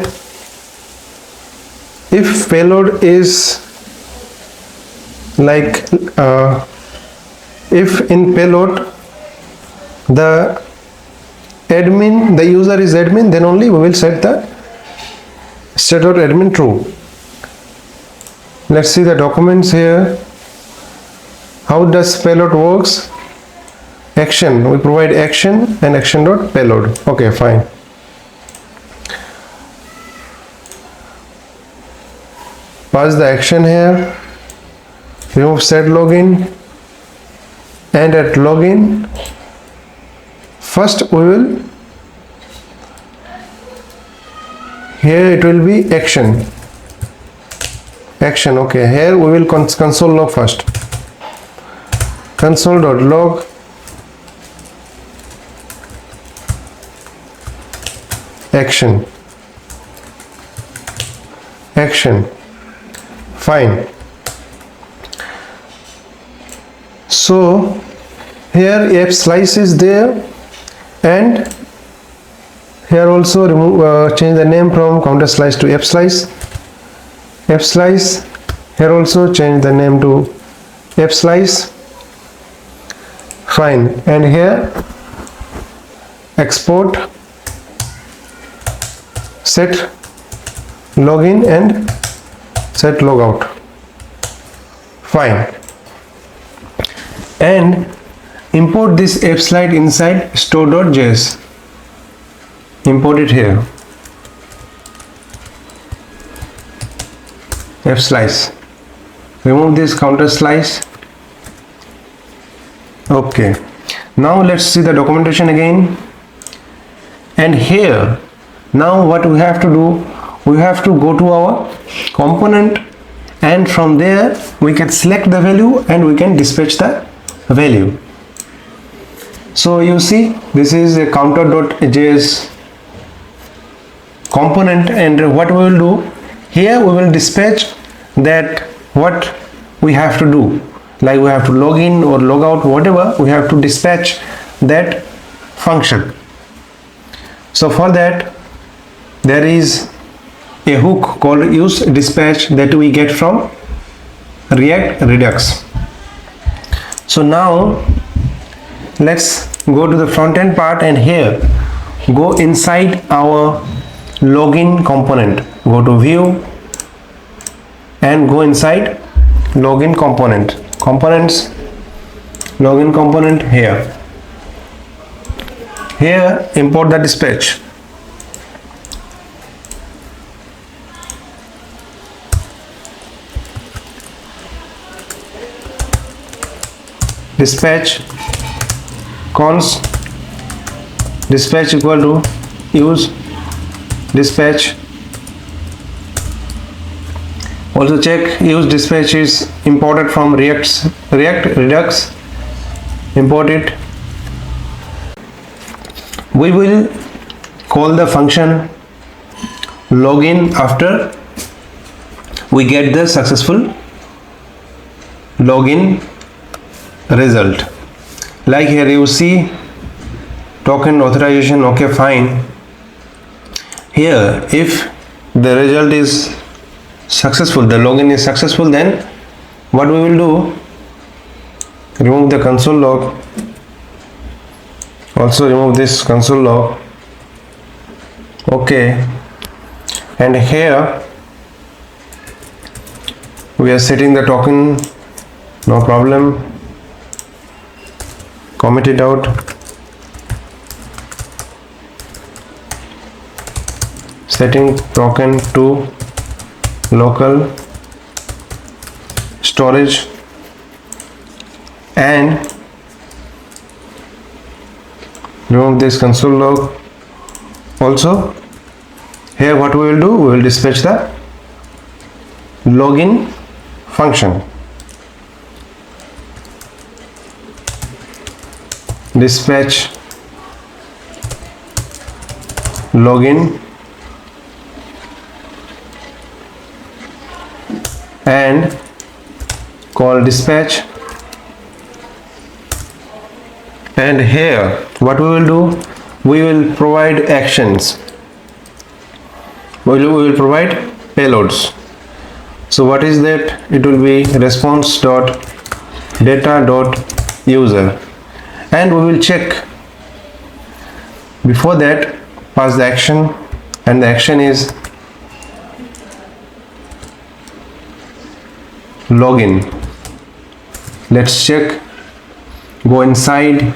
Speaker 1: if payload is like if in payload the user is admin, then only we will set the set.admin true. Let's see the documents here. How does payload works? Action, we provide action and action.payload. Okay, fine. Pass the action here, remove set login, and at login first we will, here it will be action. Okay, here we will console log first, console.log action, fine. So here app slice is there, and here also remove change the name from counter slice to app slice. Here also change the name to app slice, fine. And here export set login and set logout, fine. And import this app slide inside store.js. Import it here. App slice. Remove this counter slice. Okay. Now let's see the documentation again. And here, now what we have to do, we have to go to our component, and from there we can select the value and we can dispatch the value. So you see, this is a counter.js component, and what we will do here, we will dispatch that what we have to do, like we have to log in or log out, whatever, we have to dispatch that function. So for that there is a hook called use dispatch that we get from React Redux. So now let's go to the front end part, and here go inside our login component, go to view and go inside login components, login component. Here import the dispatch. Dispatch const dispatch equal to use dispatch. Also check use dispatch is imported from React Redux. Import it. We will call the function login after we get the successful login result. Like here you see token authorization, okay, fine. Here if the result is successful, the login is successful, then what we will do, remove the console log, also remove this console log, okay. And here we are setting the token, no problem, comment it out. Setting token to local storage, and remove this console log. Also here what we will do, we will dispatch the login function. Dispatch login, and called dispatch, and here what we will do, we will provide actions, we will provide payloads. So what is that? It will be response dot data dot user, and we will check. Before that, pass the action, and the action is login. Let's check. Go inside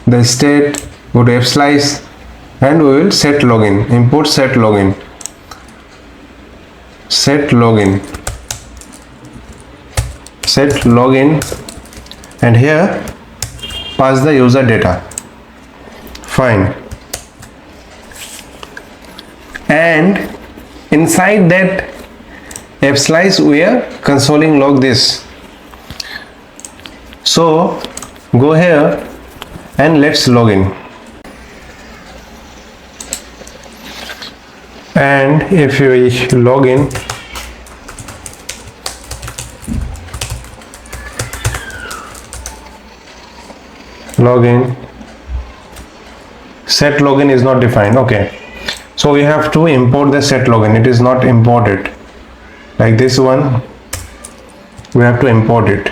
Speaker 1: the state, go to fslice, and we will set login. Import set login, set login, set login, and here pass the user data. Fine. And inside that fslice we are consoling log this. So go here and let's log in. And if we log in, set login is not defined. Okay, so we have to import the set login. It is not imported. Like this one, we have to import it,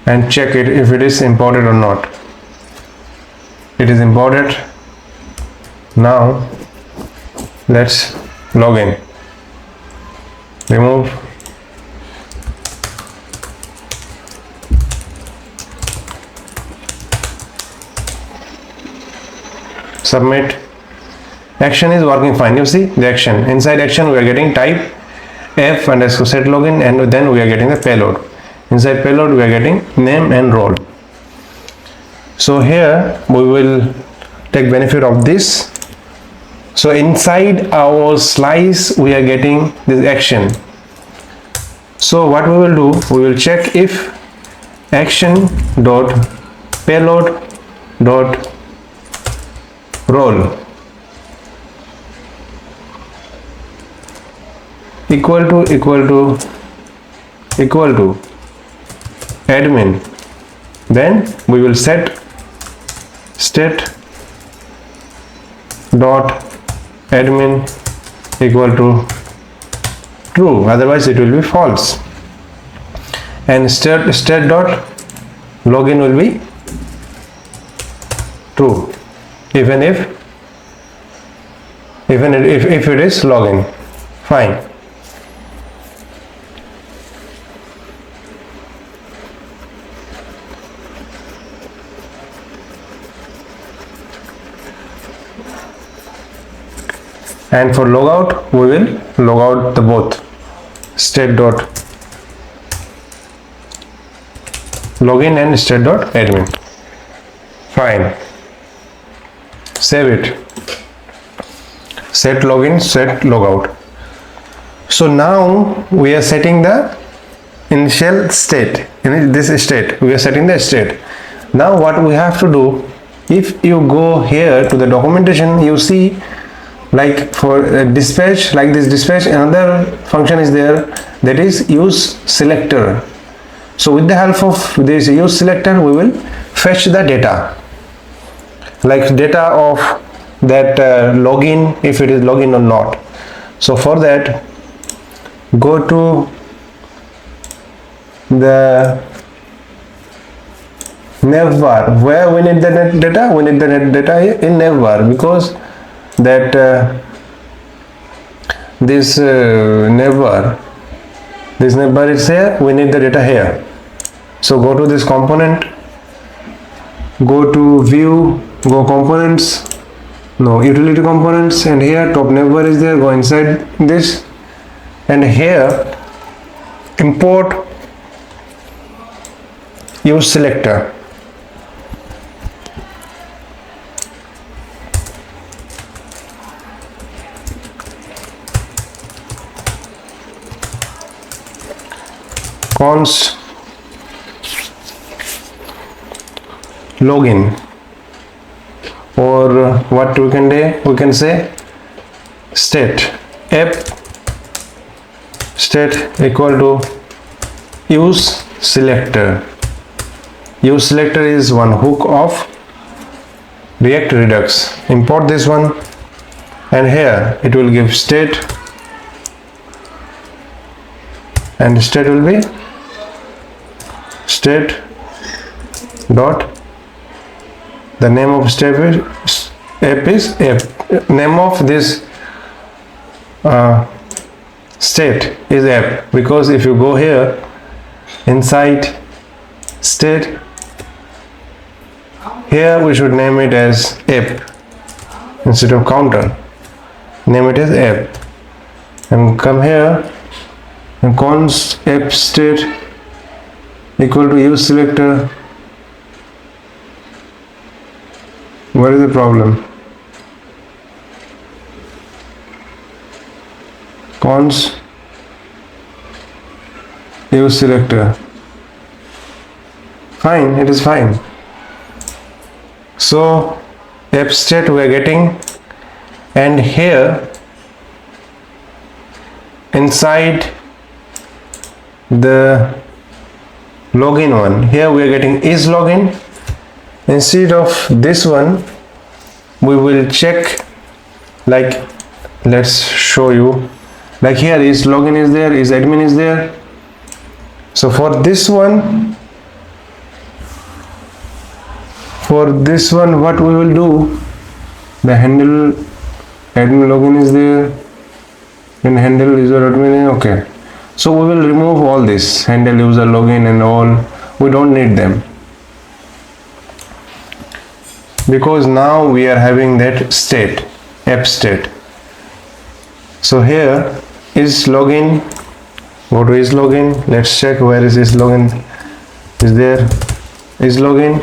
Speaker 1: and check it if it is imported or not. It is imported. Now let's log in. Remove. Submit. Action is working fine. You see the action. Inside action we are getting type f underscore set login, and then we are getting the payload. Inside payload we are getting name and role. So here we will take benefit of this. So inside our slice we are getting this action. So what we will do, we will check if action dot payload dot role equal to admin, then we will set state dot admin equal to true, otherwise it will be false, and state dot login will be true, even if it is login. Fine. And for logout we will log out the both state dot login and state dot admin. Fine. Save it. Set login, set logout. So now we are setting the initial state. In this state we are setting the state. Now what we have to do, if you go here to the documentation, you see like for dispatch, like this dispatch, another function is there, that is use selector. So with the help of this use selector we will fetch the data, like data of that login, if it is login or not. So for that, go to the navbar. Where we need the net data? We need the net data in navbar, because that this navbar is here. We need the data here. So go to this component, go to view, go components, no, utility components, and here top navbar is there. Go inside this, and here import use selector. Const login, or what we can do, we can say state app state equal to use selector. Use selector is one hook of React Redux. Import this one, and here it will give state, and state will be state dot, the name of app is app, name of this state is app, because if you go here inside state, here we should name it as app instead of counter. Name it as app, and come here and const app state equal to use selector. What is the problem? Const use selector. Fine, it is fine. So app state we are getting, and here inside the login one, here we are getting is login. Instead of this one, we will check, like, let's show you, like here is login is there, is admin is there. So for this one what we will do, the handle admin login is there, and handle user admin is okay. So we will remove all this handle user login and all, we don't need them, because now we are having that state, app state. So here is login, go to is login, let's check where is this login, is there is login,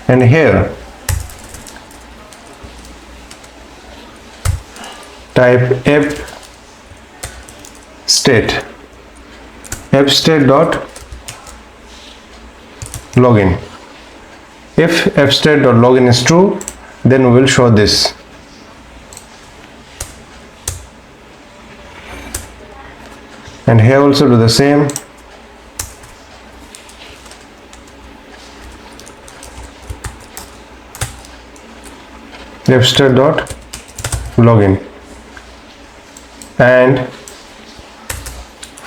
Speaker 1: and here type app state dot login. If app state dot login is true, then we will show this. And here also do the same. App state dot login, and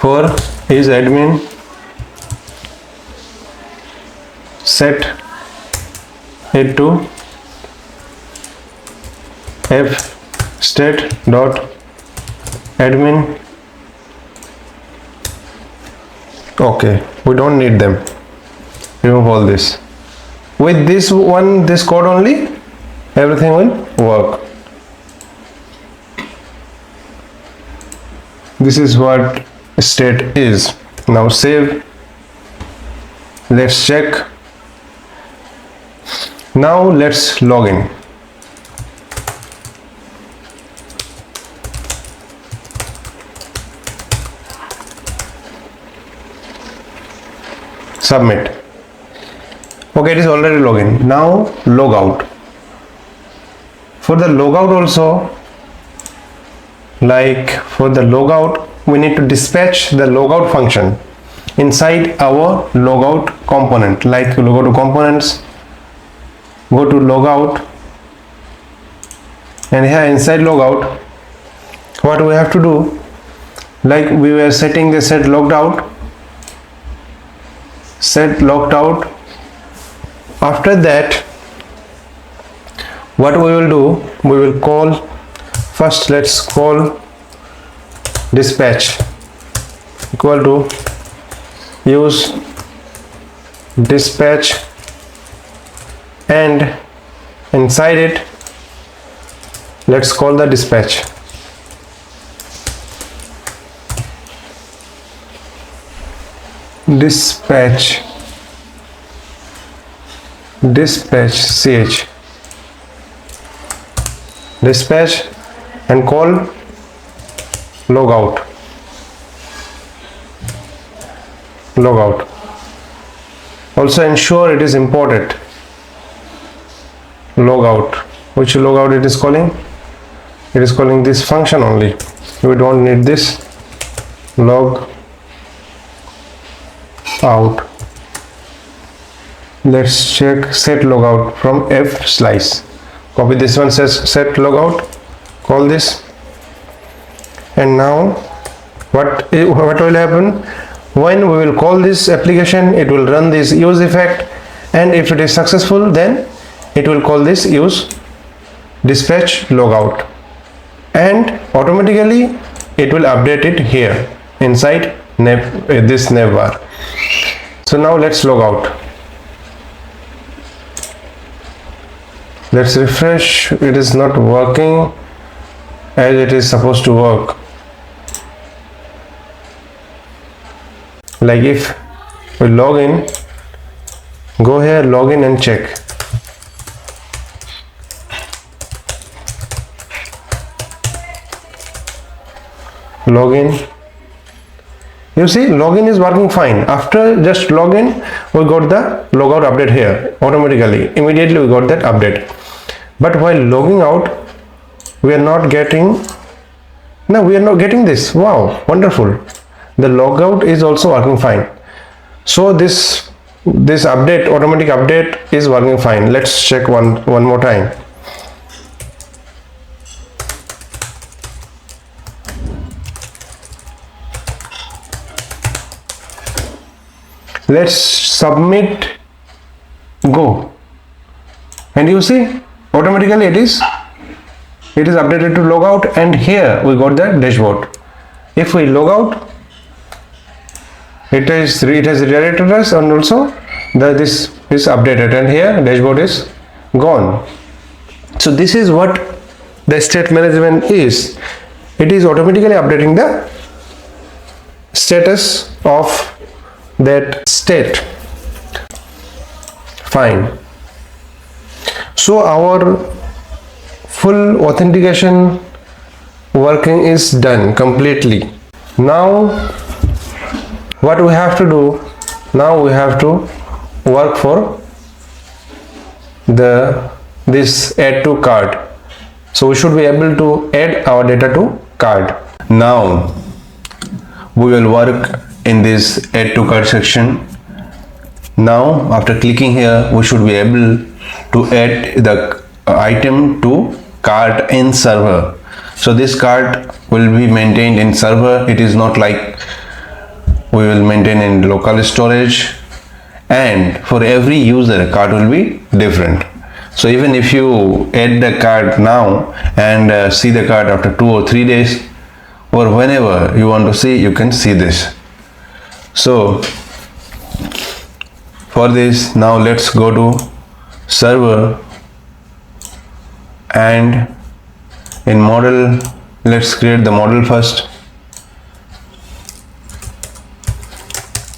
Speaker 1: for is admin set it to app state dot admin. Okay, we don't need them, remove all this. With this one, this code only, everything will work. This is what state is. Now save, let's check. Now let's log in. Submit. Okay, it is already login. Now log out. For the logout also, like for the logout, we need to dispatch the logout function inside our logout component. Like you go to components, go to logout, and here inside logout, what we have to do, like we were setting the set logged out, set logged out. After that, what we will do, we will call, first let's call dispatch equal to use dispatch, and inside it let's call the dispatch. Dispatch ch dispatch, and call logout. Also ensure it is imported. Logout, which logout it is calling? It is calling this function only. we don't need this. Log out. Let's check set logout from F slice. Copy this one, says set logout, call this, and now what will happen when we will call this application? It will run this use effect, and if it is successful, then it will call this use dispatch logout, and automatically it will update it here inside this navbar. So now let's log out. Let's refresh. It is not working as it is supposed to work. Like if we log in, go here, log in and check. Login. You see, login is working fine. After just login, we got the logout update here automatically. Immediately we got that update. But while logging out, we are not getting. No, we are not getting this. Wow, wonderful. The logout is also working fine. So this update, automatic update, is working fine. Let's check one more time. Let's submit, go, and you see automatically it is updated to logout, and here we got the dashboard. If we log out, it has redirected us, and also this is updated, and here dashboard is gone. So this is what the state management is. It is automatically updating the status of that state. Fine. So our full authentication working is done completely. Now what we have to do, now we have to work for this add to card. So we should be able to add our data to card. Now we will work in this add to card section. Now after clicking here, we should be able to add the item to cart in server. So this cart will be maintained in server. It is not like we will maintain in local storage, and for every user cart will be different. So even if you add the cart now and see the cart after 2 or 3 days, or whenever you want to see, you can see this. So for this, now let's go to server, and in model, let's create the model first.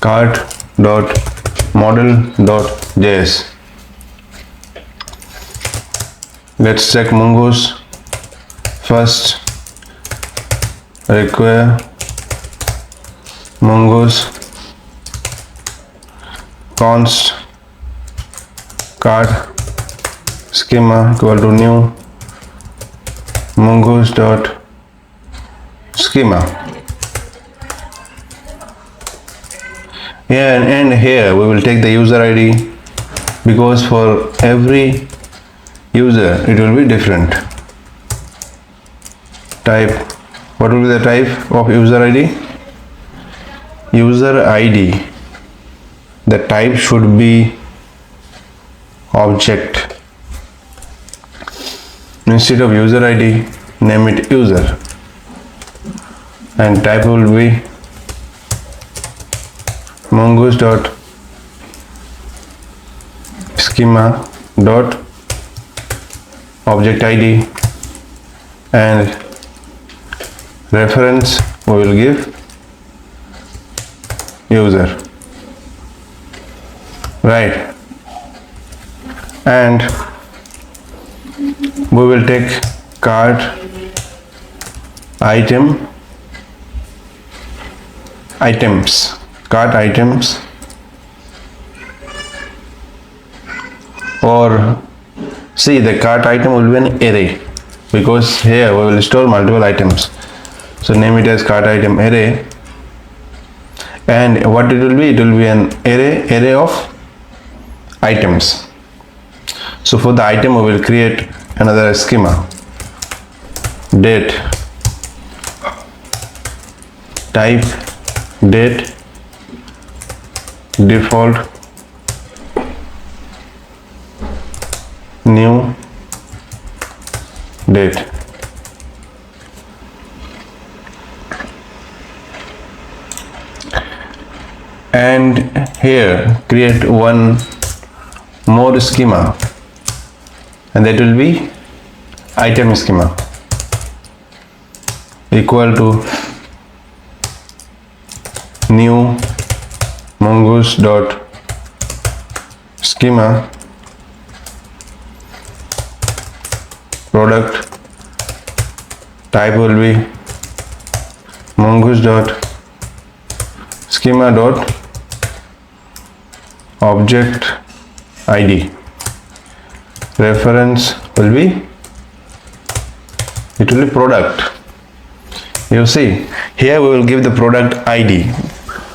Speaker 1: Cart.model.js. Let's check mongoose first. Require mongoose const cart schema equal to new mongoose dot schema. Here and here we will take the user ID, because for every user it will be different. Type, what will be the type of user ID? User ID, the type should be object. Instead of user ID, name it user, and type will be mongoose dot schema dot object ID, and reference we will give user, right? And we will take cart items, cart items, or see, the cart item will be an array, because here we will store multiple items. So name it as cart item array, and what it will be? It will be an array of items. So for the item we will create another schema, date, type date, default, new date. And here create one more schema, and that will be item schema equal to new mongoose dot schema product, type will be mongoose dot schema dot object id, reference will be, it will be product. You see here we will give the product id.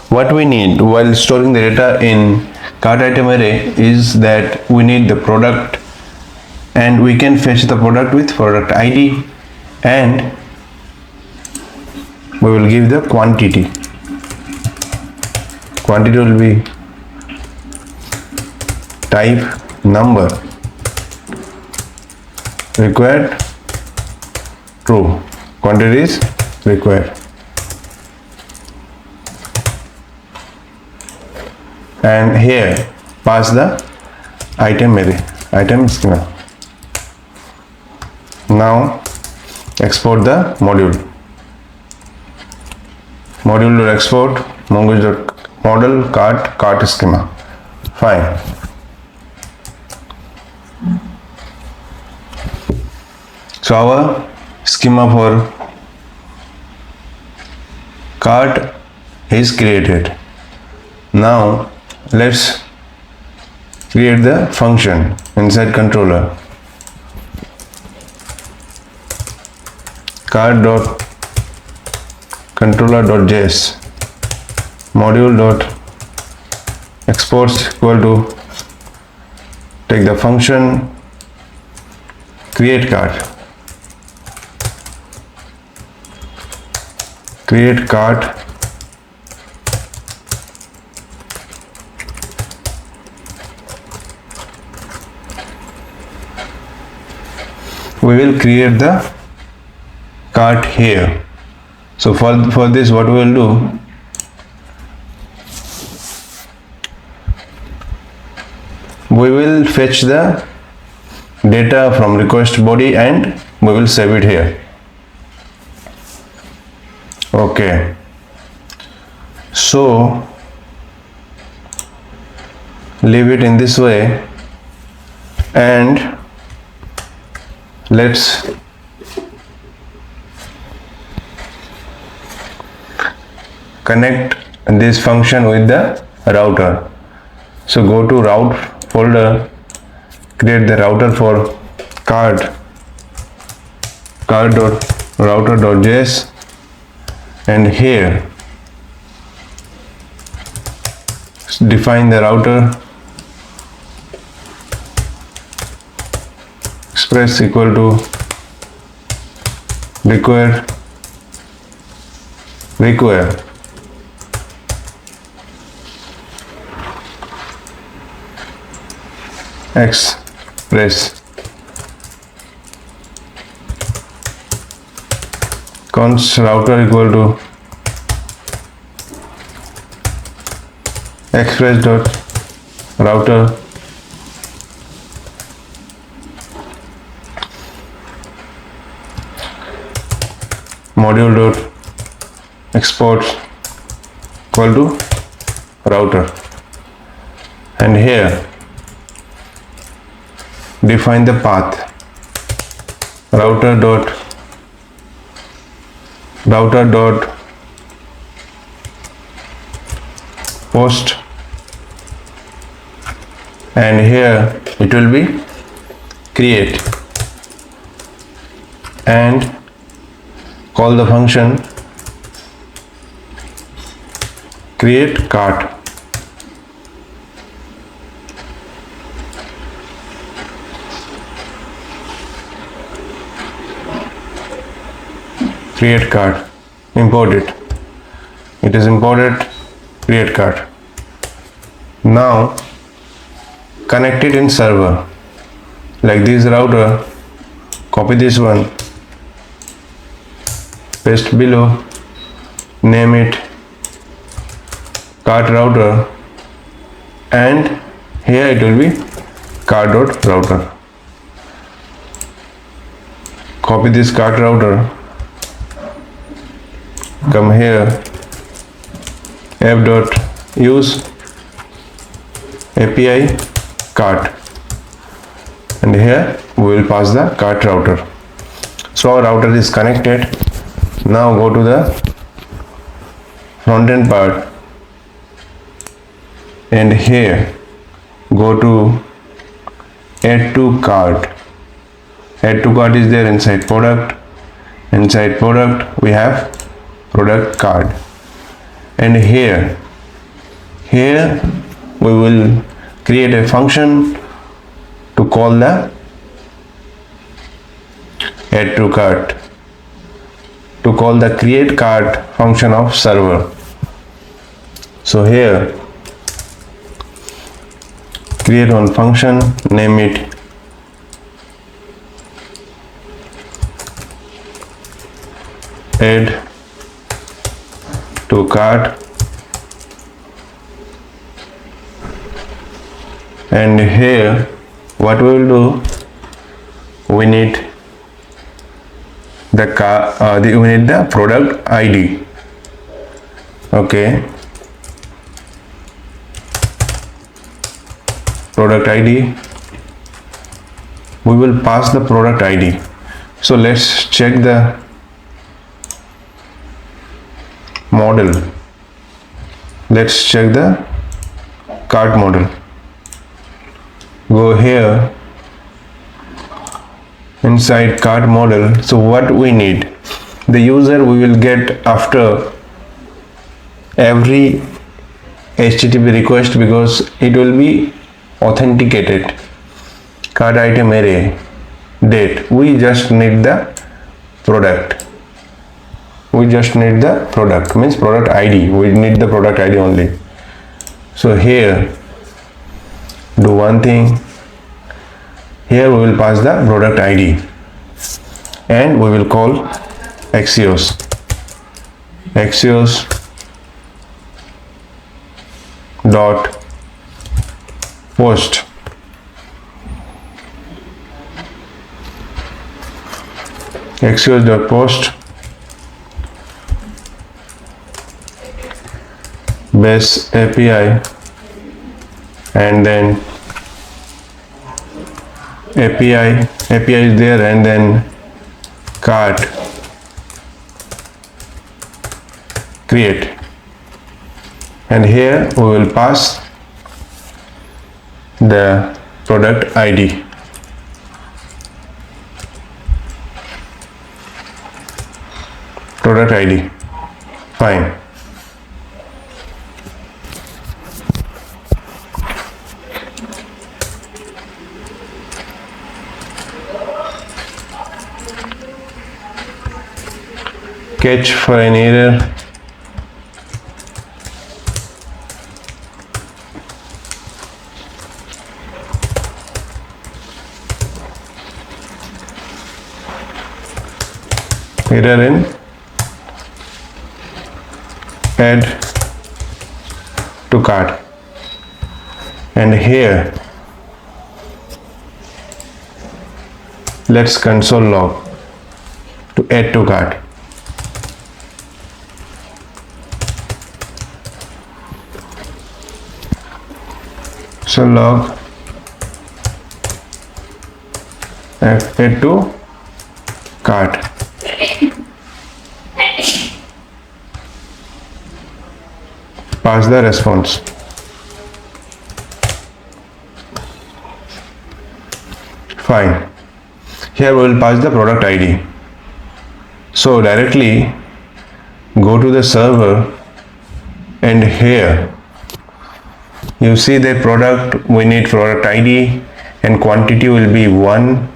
Speaker 1: What we need while storing the data in cart item array is that we need the product, and we can fetch the product with product id, and we will give the quantity. Quantity will be type number, required true, quantity is required, and here pass the item array, item schema. Now export the module to export mongoose.model cart schema. Fine. So our schema for cart is created. Now let's create the function inside controller. cart.controller.js module.exports equal to, take the function create cart, we will create the cart here. So for this what we will do, we will fetch the data from request body and we will save it here. Okay, so leave it in this way, and let's connect this function with the router. So go to route folder, create the router for cart.router.js, and here define the router express equal to require express const router equal to express dot router module dot exports equal to router, and here define the path router dot post, and here it will be create, and call the function create cart. Create cart, import it. It is imported, create cart. Now connect it in server like this router. Copy this one, paste below, name it cart router, and here it will be cart.router. Copy this cart router, come here, app.use API cart, and here we will pass the cart router. So our router is connected. Now go to the front end part, and here go to add to cart. Add to cart is there inside product. Inside product we have product card, and here we will create a function to call the add to cart, to call the create cart function of server. So here create one function, name it add to cart, and here what we will do, we need the we need the product ID. Okay, product ID, we will pass the product ID. So let's check the model. Let's check the cart model. Go here inside cart model. So what we need, the user we will get after every HTTP request, because it will be authenticated. Cart item array, date, we just need the product. We just need the product, means product ID. We need the product ID only. So here do one thing, here we will pass the product ID, and we will call Axios dot post. Axios dot post base API, and then API is there, and then cart create, and here we will pass the product ID. Product ID, fine. Catch for an error. Error in add to cart, and here let's console log to add to cart. So log add to cart. Pass the response. Fine. Here we will pass the product ID. So directly go to the server and here you see the product, we need product ID and quantity will be 1,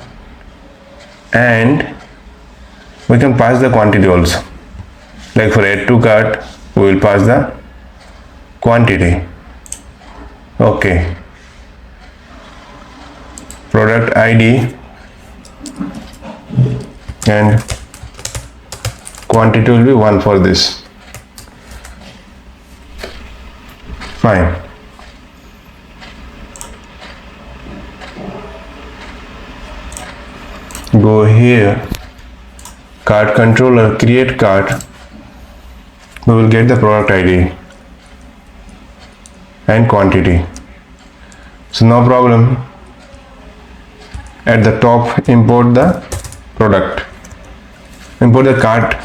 Speaker 1: and we can pass the quantity also, like for add to cart we will pass the quantity. Okay, product ID and quantity will be 1 for this. Fine. Go here, cart controller, create cart, we will get the product ID and quantity. So no problem. At the top, import the product, import the cart,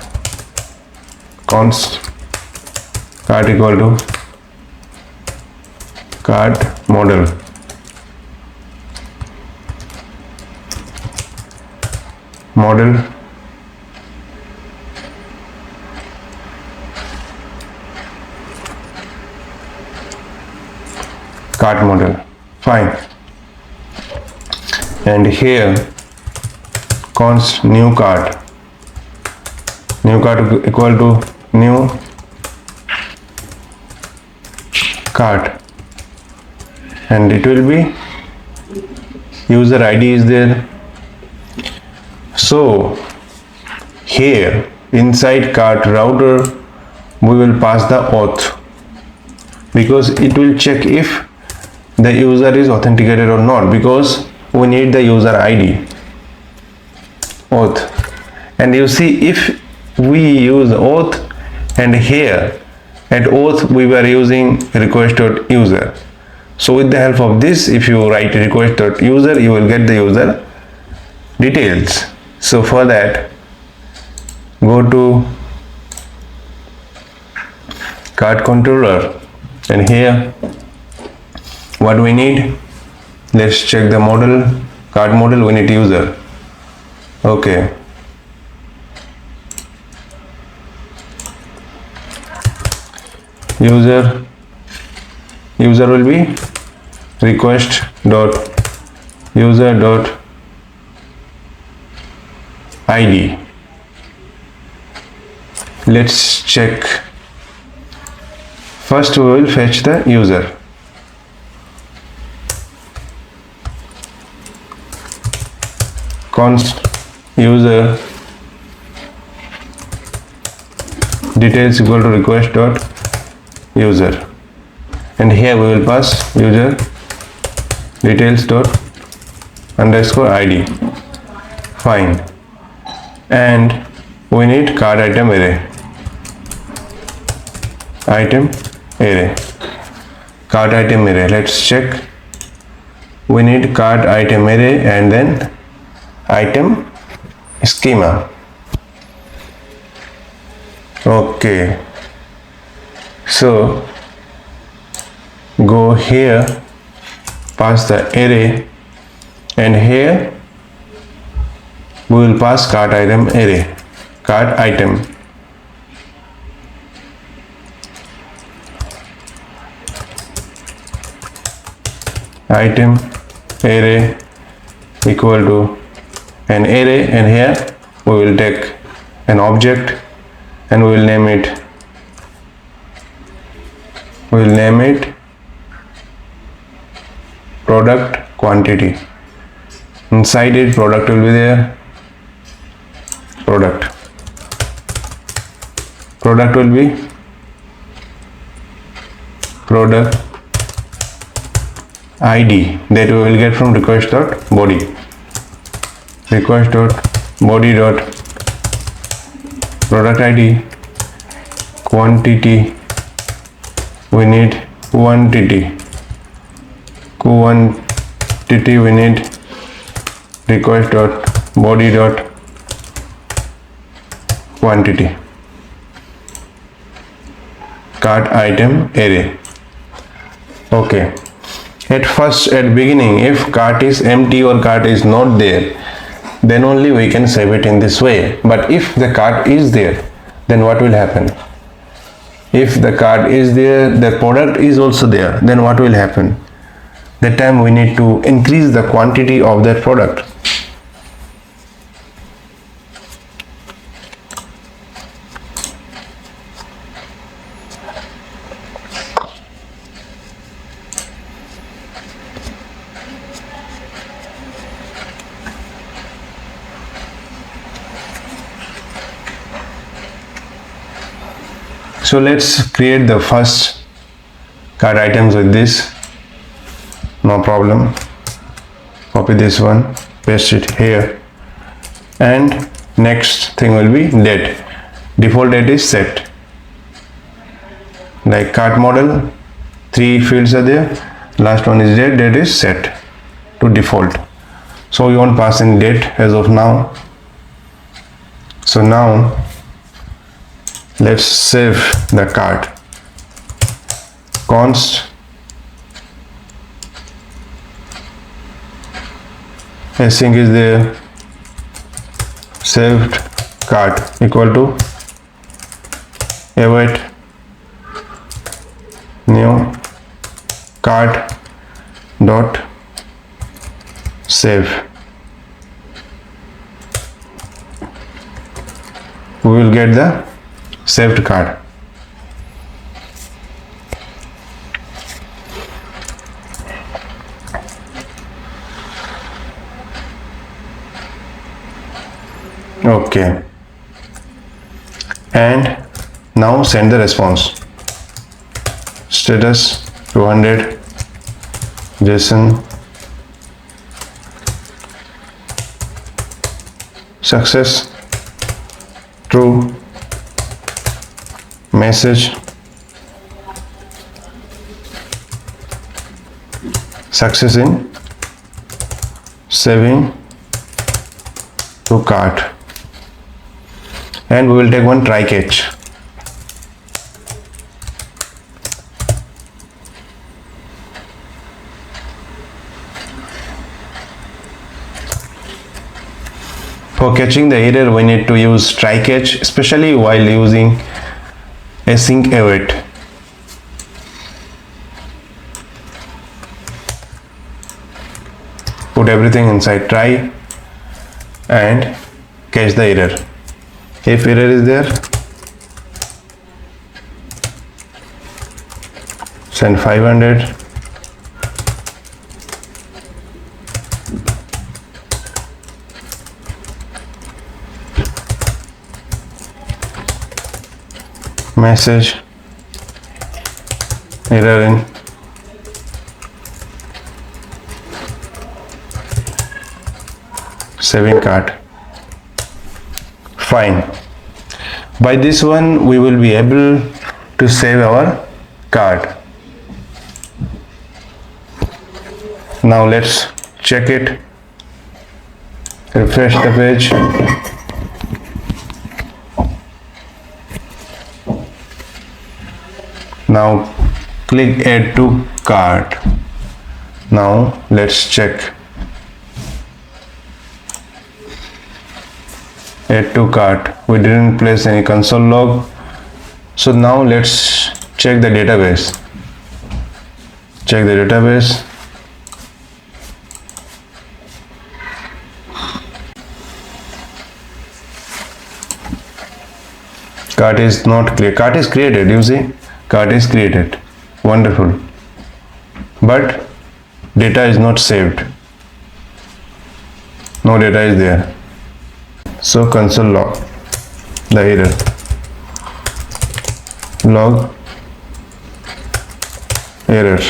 Speaker 1: const cart equal to cart model, cart model. Fine. And here const new cart equal to new cart, and it will be user ID is there. So here inside cart router we will pass the auth, because it will check if the user is authenticated or not, because we need the user ID, auth. And you see, if we use auth, and here at auth we were using request.user, so with the help of this, if you write request.user, you will get the user details. So for that, go to cart controller, and here what we need, let's check the model, cart model, we need user. Okay, user will be request dot user dot ID. Let's check. First we will fetch the user. Const user details equal to request dot user, and here we will pass user details dot underscore ID. Fine. And we need cart item array, cart item array. Let's check. We need cart item array and then item schema. Okay, so go here, pass the array, and here we will pass cart item array, cart item. Item array equal to an array, and here we will take an object and we will name it product quantity. Inside it product will be there, product will be product ID that we will get from request.body dot product ID. Quantity, we need quantity we need request.body dot quantity, cart item array. Okay, at beginning, if cart is empty or cart is not there, then only we can save it in this way. But if the cart is there, then what will happen? if the cart is there, the product is also there, then what will happen? That time we need to increase the quantity of that product. So let's create the first cart items with this. No problem. Copy this one, paste it here, and next thing will be date. Default date is set. Like cart model, 3 fields are there. Last one is date. Date is set to default. So we won't pass in date as of now. So now let's save the cart. Const async is there, saved cart equal to await new cart dot save. We will get the saved cart. Okay, and now send the response. Status 200 JSON success true message success in saving to cart. And we will take one try catch. For catching the error, we need to use try catch, especially while using async await. Put everything inside try and catch the error. If error is there, send 500. Message error in saving cart. Fine. By this one we will be able to save our cart. Now let's check it. Refresh the page. Now click add to cart. Now let's check. Add to cart. We didn't place any console log. So now let's check the database. Check the database. Cart is not clear. Cart is created, you see. Cart is created. Wonderful. But data is not saved. No data is there. So console log the error. Log error.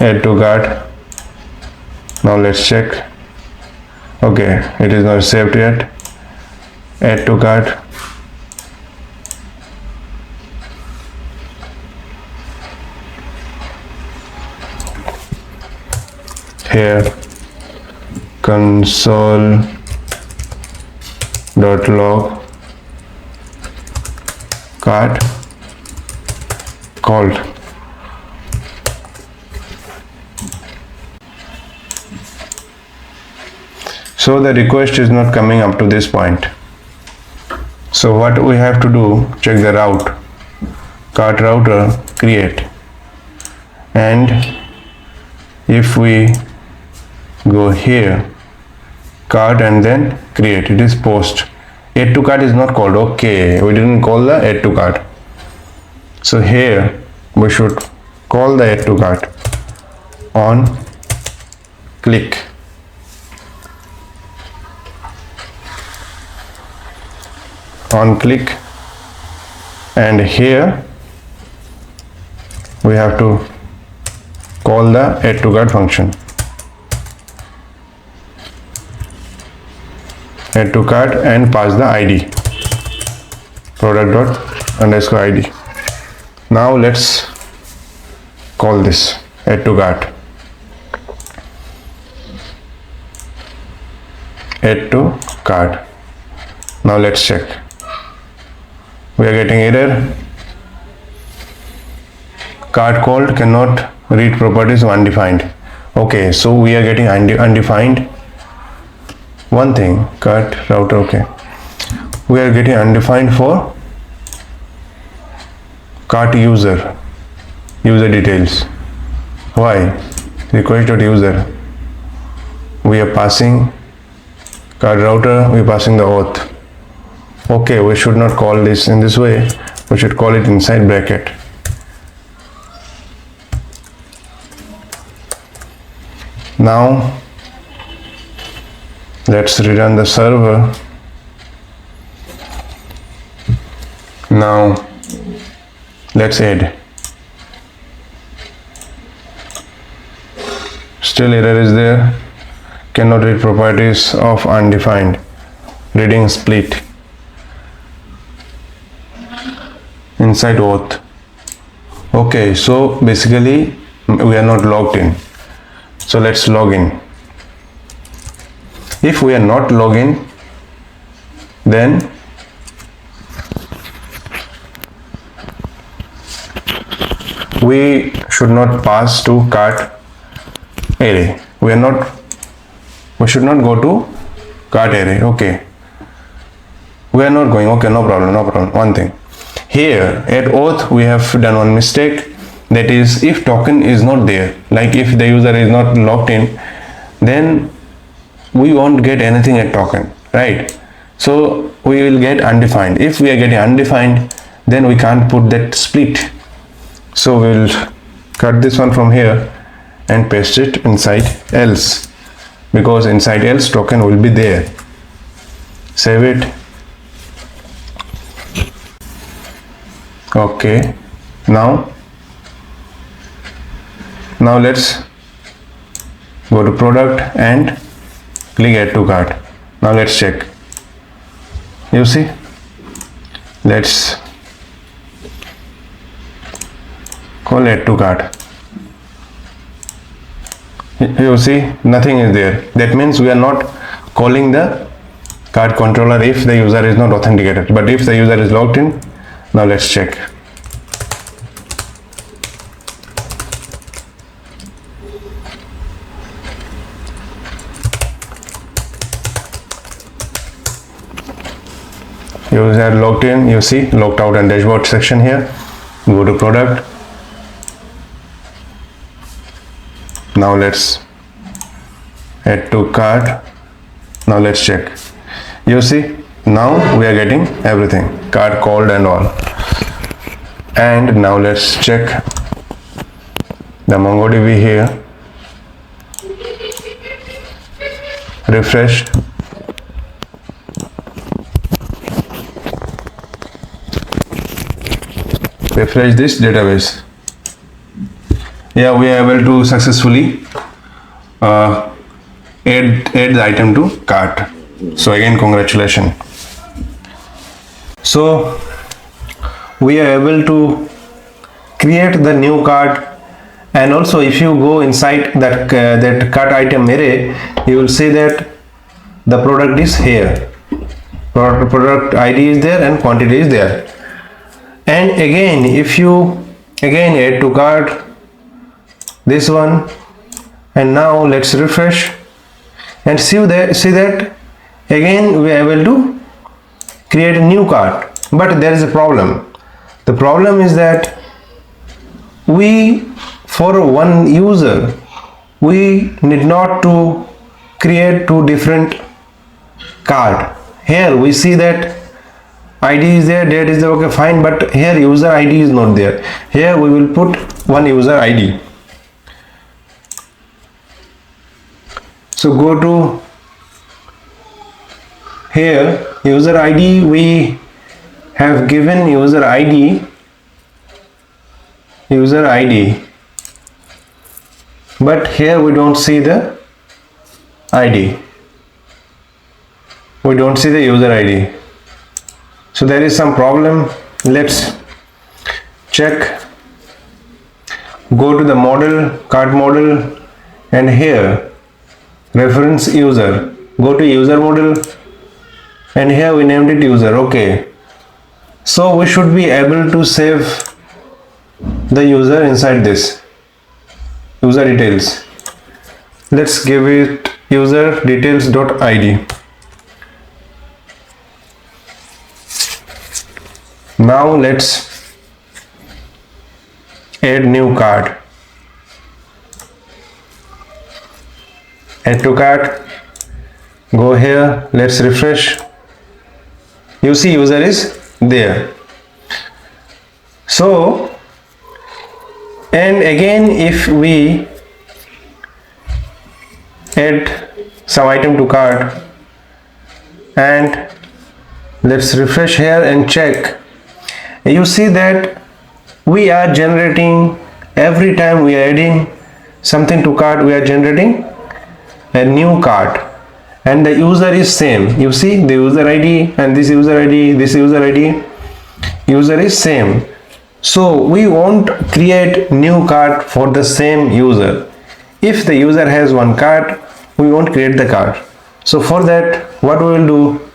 Speaker 1: Add to cart. Now let's check. Okay, it is not saved yet. Add to cart. Here console.log cart called. So the request is not coming up to this point. So what we have to do, check the route, cart router create, and if we go here, cart and then create, it is post. Add to cart is not called. Okay, we didn't call the add to cart. So here we should call the add to cart on click. On click, and here we have to call the add to cart function. Add to cart and pass the ID, product._ID. Now let's call this add to cart. Add to cart. Now let's check. We are getting error. Cart called cannot read properties of undefined. Okay, so we are getting undefined. One thing, cart router, okay. We are getting undefined for cart user details. Why? Request.user. We are passing cart router, we are passing the auth. Okay, we should not call this in this way. We should call it inside bracket. Now let's rerun the server. Now let's add. Still error is there. Cannot read properties of undefined. Reading split. Inside auth. Okay, so basically we are not logged in. So let's log in. If we are not logged in, then we should not pass to cart array. We should not go to cart array. Okay, we are not going. Okay, no problem. One thing here at auth, we have done one mistake, that is, if token is not there, like if the user is not logged in, then we won't get anything at token, right? So we will get undefined. If we are getting undefined, then we can't put that split. So we will cut this one from here and paste it inside else, because inside else token will be there. Save it. Okay, now let's go to product and click add to cart. Now let's check. You see, let's call add to cart. You see, nothing is there. That means we are not calling the cart controller if the user is not authenticated. But if the user is logged in, now let's check. User logged in, you see logged out and dashboard section here. Go to product. Now let's add to cart. Now let's check. You see, now we are getting everything, cart called and all. And now let's check the MongoDB here. Refresh. Refresh this database. Yeah, we are able to successfully add the item to cart. So again, congratulations. So we are able to create the new cart, and also if you go inside that cart item array, you will see that the product is here. Product ID is there and quantity is there. And again, if you add to cart, this one, and now let's refresh, and see that again we are able to create a new cart. But there is a problem. The problem is that for one user we need not to create two different cart. Here we see that ID is there, date is there, okay fine, but here user ID is not there. Here we will put one user ID. So go to here, user ID, we have given user ID, but here we don't see the ID. We don't see the user ID. So there is some problem. Let's check. Go to the model, cart model, and here reference user. Go to user model, and here we named it user. Okay. So we should be able to save the user inside this user details. Let's give it user details.id. Now let's add new card. Add to cart. Go here. Let's refresh. You see user is there. So, and again if we add some item to cart and let's refresh here and check, you see that we are generating, every time we are adding something to cart, we are generating a new cart, and the user is same. You see the user ID and this user ID, this user ID, user is same. So we won't create new cart for the same user. If the user has one cart, we won't create the cart. So for that, what we will do,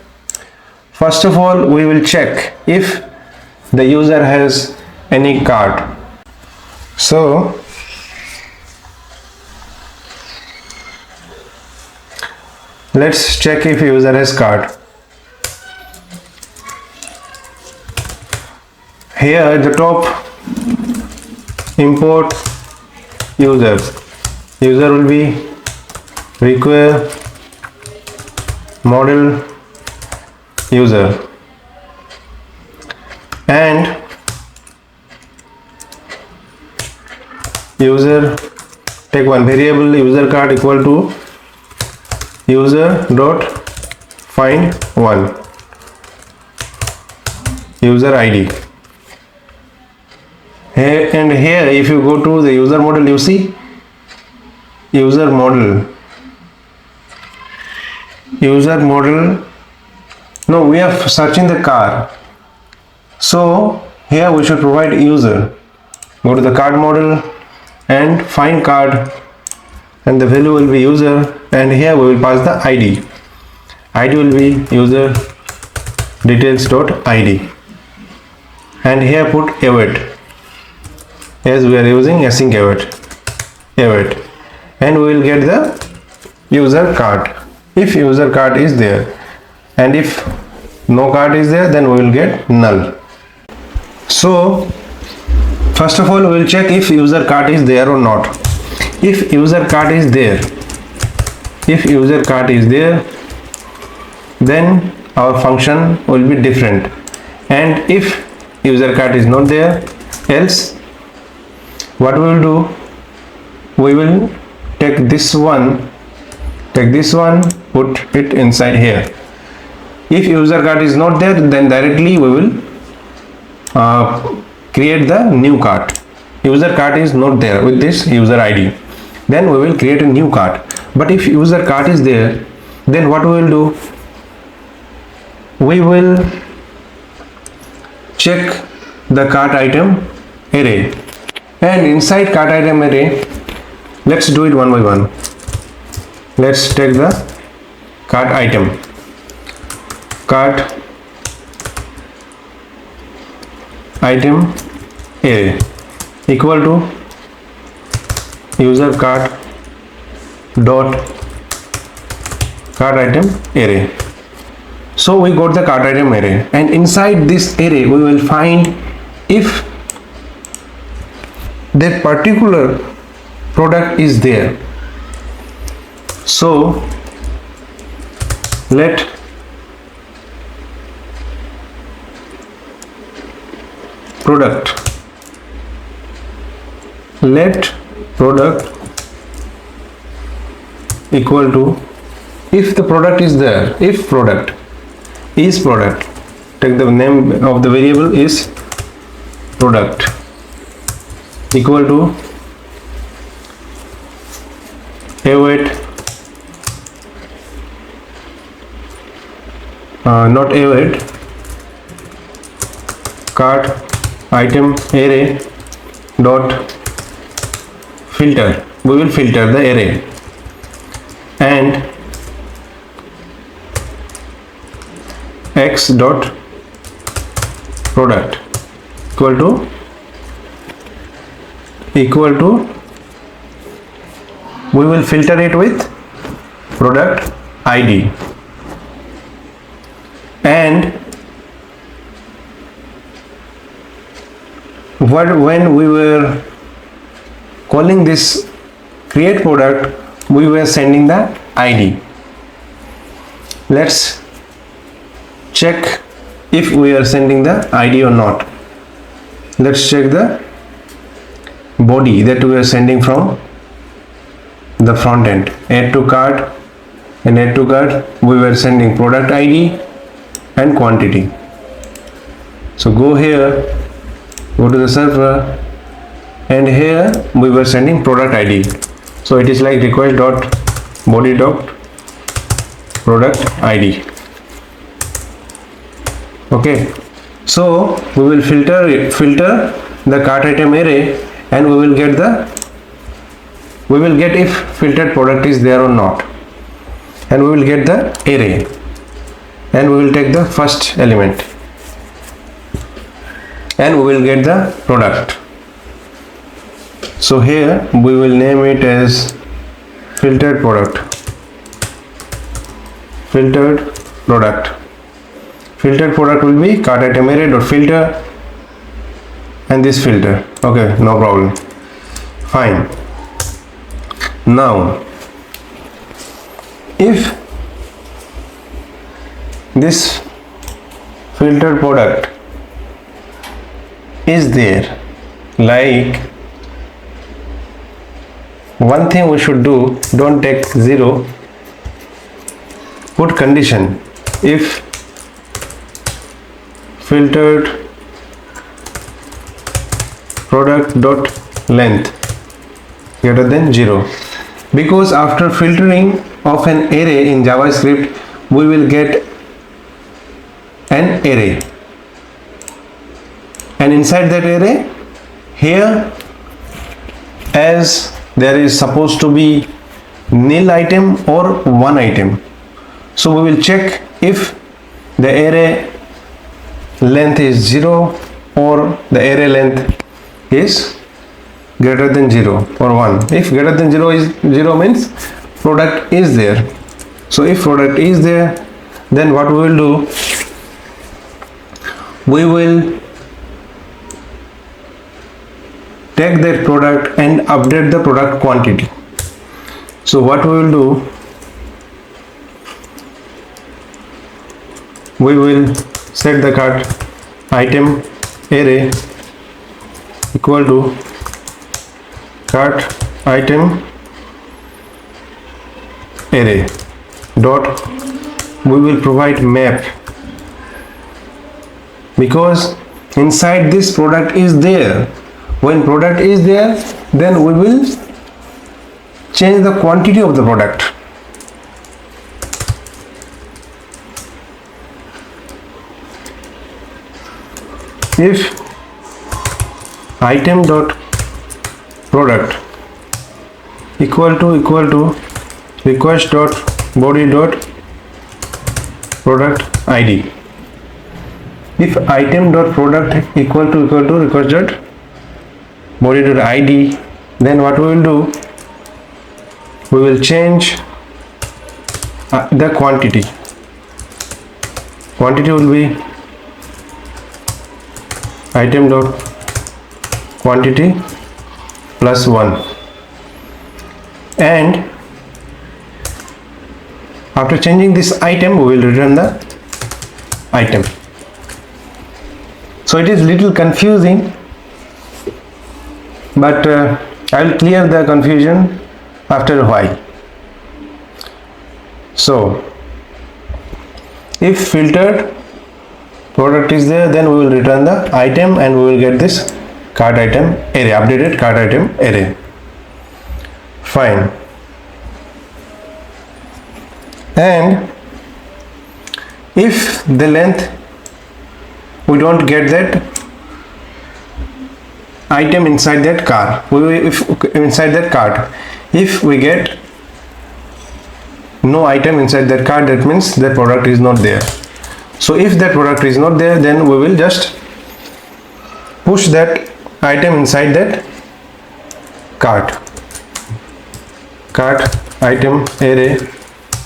Speaker 1: first of all we will check if the user has any cart. So let's check if user has cart. Here at the top, import user. User will be require model user, and user, take one variable user card equal to user dot find one user ID. Here and here, if you go to the user model, you see user model. No, we are searching the car. So here we should provide user. Go to the card model and find card, and the value will be user, and here we will pass the ID. ID will be user details.id, and here put await, as we are using async await, and we will get the user card if user card is there, and if no card is there, then we will get null. So first of all we will check if user card is there or not. If user card is there, then our function will be different, and if user card is not there, else what we will do, we will take this one, put it inside here. If user card is not there, then directly we will create the new cart. User cart is not there with this user ID, then we will create a new cart. But if user cart is there, then what we will do, we will check the cart item array, and inside cart item array, let's do it one by one. Let's take the cart item, cart item array equal to user cart dot cart item array. So we got the cart item array, and inside this array we will find if that particular product is there. So let product equal to, if the product is there, if product is product, take the name of the variable is product, equal to await not await cart item array dot filter. We will filter the array, and x dot product equal to we will filter it with product ID, and when we were calling this create product, we were sending the ID. Let's check if we are sending the ID or not. Let's check the body that we are sending from the front end. Add to cart, and add to cart we were sending product ID and quantity. So go here, go to the server, and here we were sending product ID. So it is like request dot body dot product ID. Okay, so we will filter the cart item array, and we will get if filtered product is there or not, and we will get the array, and we will take the first element, and we will get the product. So here we will name it as filtered product. Filtered product will be cart item array dot filter, and this filter. Okay, no problem. Fine. Now if this filtered product is there, like, one thing we should do, don't take 0, put condition if filtered product dot length greater than 0, because after filtering of an array in JavaScript we will get an array, and inside that array here, as there is supposed to be nil item or one item, so we will check if the array length is 0 or the array length is greater than 0 or 1. If greater than 0 is 0 means product is there. So if product is there, then what we will do, we will take that product and update the product quantity. So what we will do, we will set the cart item array equal to cart item array dot, we will provide map, because inside this product is there. When product is there, then we will change the quantity of the product. If item dot product equal to request dot body dot product ID. If item dot product equal to request dot body dot ID, then what we will do, we will change the quantity will be item dot quantity plus 1, and after changing this item we will return the item. So it is little confusing, but I will clear the confusion after a while. So if filtered product is there, then we will return the item and we will get this cart item array, updated cart item array. Fine. And if the length we don't get that item inside that cart, if we get no item inside that cart, that means that product is not there. So if that product is not there, then we will just push that item inside that cart item array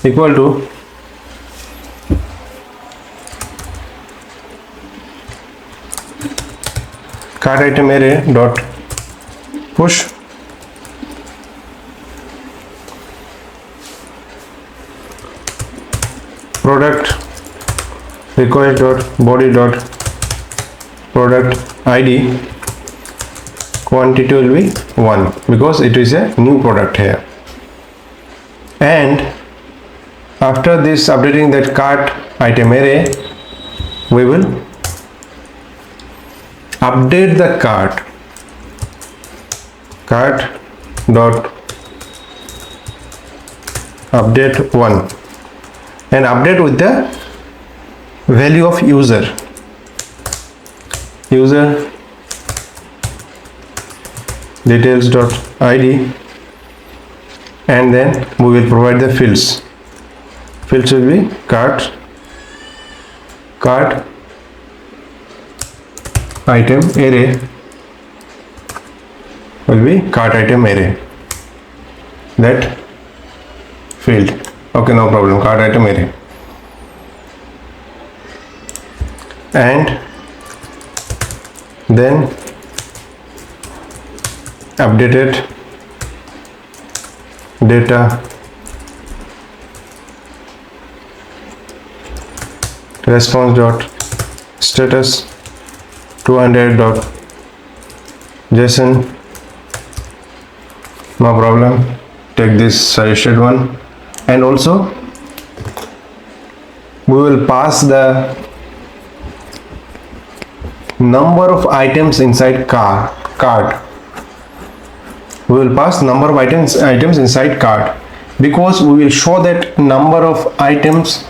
Speaker 1: equal to cart item array dot push product request dot body dot product id, quantity will be 1 because it is a new product here. And after this updating that cart item array, we will update the cart dot update 1 and update with the value of user details dot id, and then we will provide the fields will be cart item array will be cart item array, that field. Okay, no problem, cart item array. And then updated data response dot status 200 dot json, no problem, take this suggested one. And also we will pass the number of items inside cart. We will pass number of items inside cart because we will show that number of items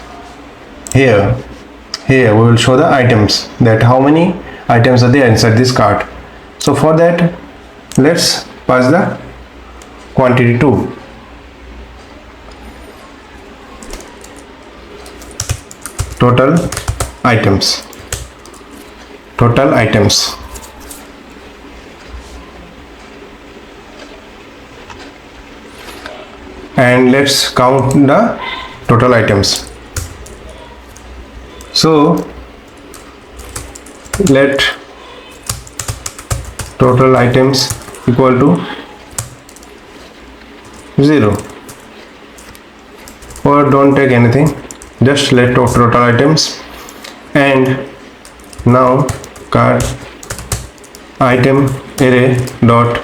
Speaker 1: here. We will show the items, that how many items are there inside this cart. So for that, let's pass the quantity too. Total items. And let's count the total items. So let total items equal to 0, or don't take anything, just let total items. And now cart item array dot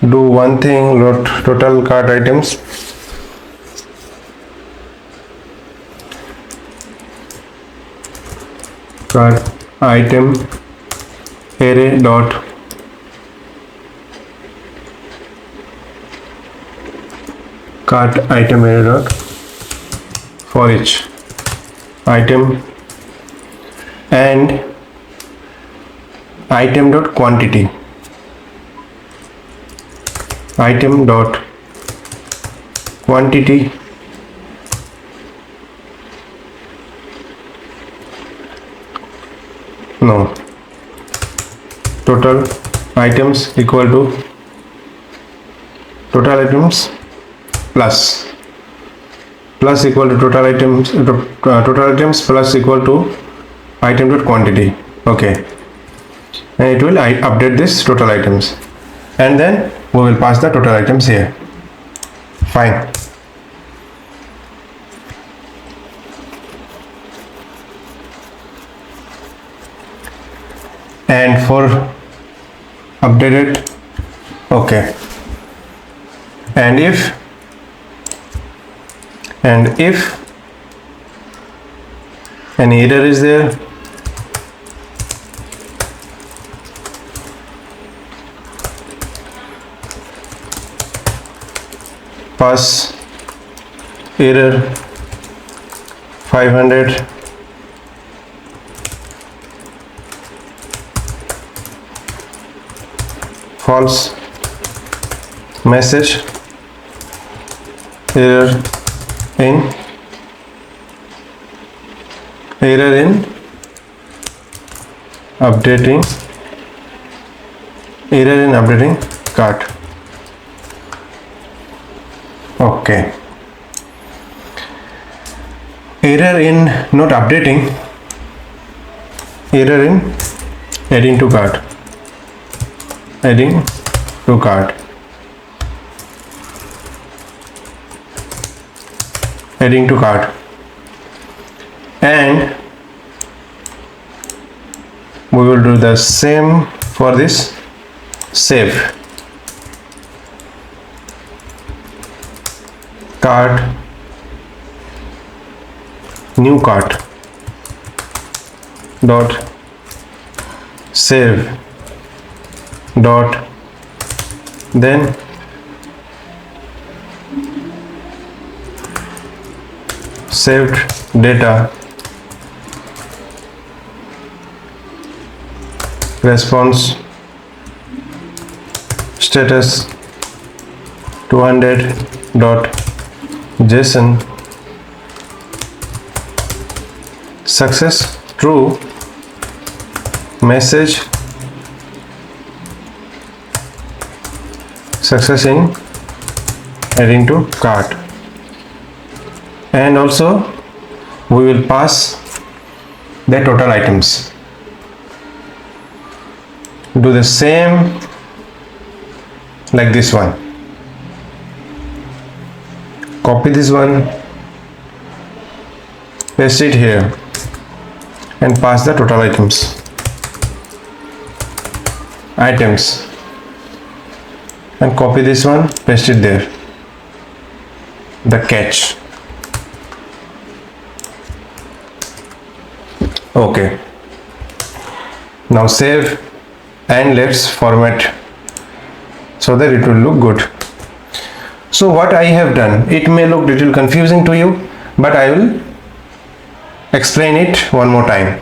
Speaker 1: do one thing, load total cart items. Cart item array dot cart item array dot for each item, and item dot quantity item dot quantity total items equal to total items plus equal to total items plus equal to item dot quantity. Okay, and it will update this total items, and then we will pass the total items here. Fine. And for updated, okay, and if any error is there, pass error 500 false message error in updating cart. Okay, error in not updating, error in adding to cart, and we will do the same for this save cart, new cart dot save dot then saved data response status 200 dot JSON success true message success in adding to cart, and also we will pass the total items. Do the same like this one, copy this one, paste it here and pass the total items and copy this one, paste it there, the catch. Okay, now save and let's format so that it will look good. So what I have done, it may look little confusing to you, but I will explain it one more time.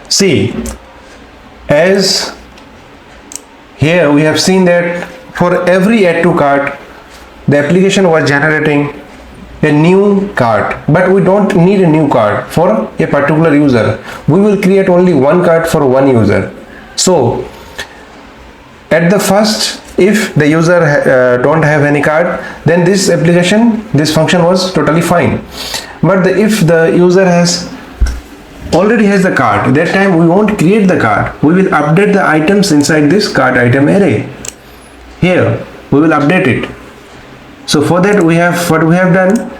Speaker 1: See, as here we have seen that for every add to cart, the application was generating a new cart, but we don't need a new cart for a particular user. We will create only one cart for one user. So at the first, if the user don't have any cart, then this function was totally fine. But if the user already has the cart, that time we won't create the cart. We will update the items inside this cart item array. Here we will update it. So for that, we have done,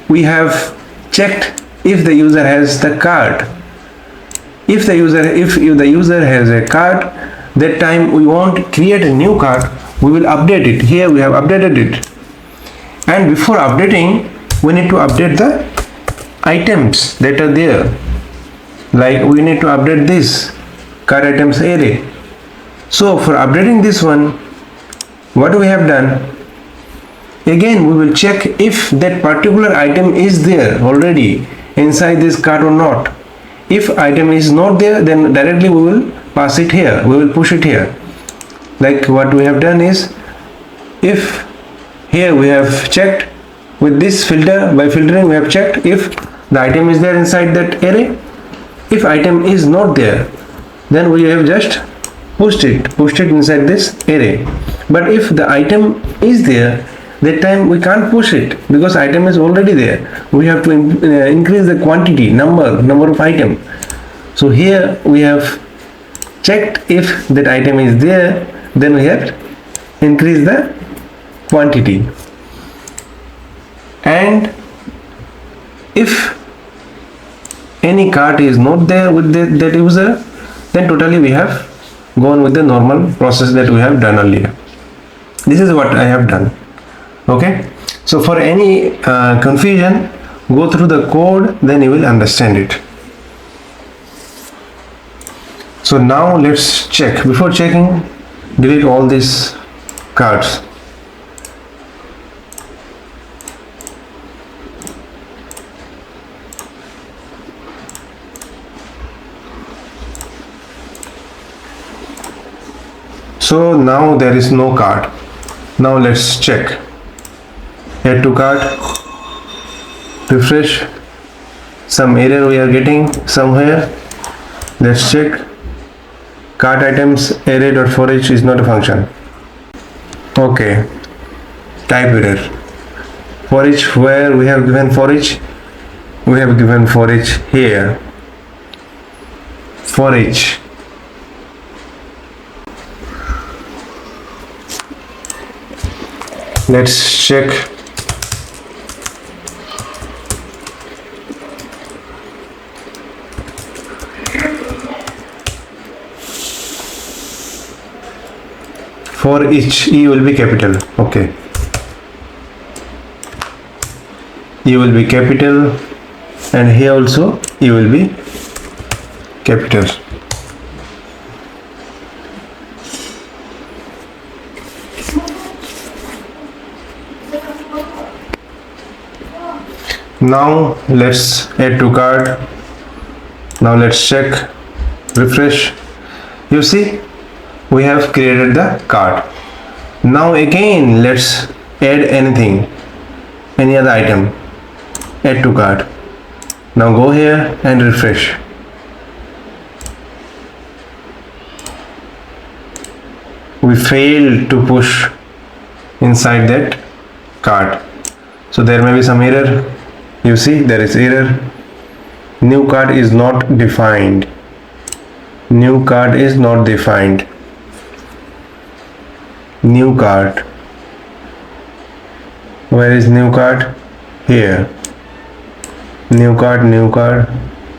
Speaker 1: we have checked if the user has the cart. If the user has a cart, that time we won't create a new cart, we will update it. Here we have updated it, and before updating we need to update the items that are there. Like we need to update this cart items array. So for updating this one, what we have done, again we will check if that particular item is there already inside this cart or not. If item is not there, then directly we will pass it here, we will push it here. Like what we have done is, if here we have checked with this filter, by filtering we have checked if the item is there inside that array. If item is not there, then we have just pushed it inside this array. But if the item is there, that time we can't push it because item is already there. We have to increase the quantity, number of item. So here we have checked if that item is there, then we have increased the quantity. And if any cart is not there with that user, then totally we have gone with the normal process that we have done earlier. This is what I have done. Okay, so for any confusion, go through the code, then you will understand it. So now let's check. Before checking, delete all these cards. So now there is no card. Now let's check. Add to cart, refresh. Some error we are getting somewhere. Let's check. Cart items array.forEach is not a function. Okay, type error. For each, where we have given for each, we have given for each here. For each. Let's check. For each, E will be capital. Okay. E will be capital, and here also E will be capital. Now let's add to cart. Now let's check, refresh. You see, we have created the cart. Now again let's add anything, any other item. Add to cart. Now go here and refresh. We failed to push inside that cart. So there may be some error. You see, there is error. New cart is not defined. New cart is not defined. New cart. Where is new cart? Here. New cart, new cart,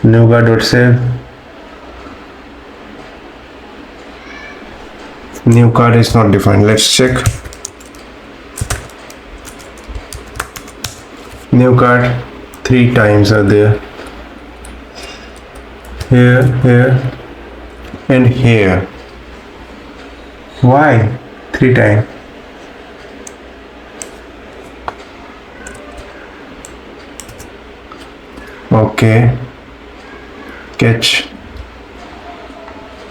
Speaker 1: new cart.save. New cart is not defined. Let's check. New cart, 3 times are there. Here, here, and here. Why 3 times? Okay, catch.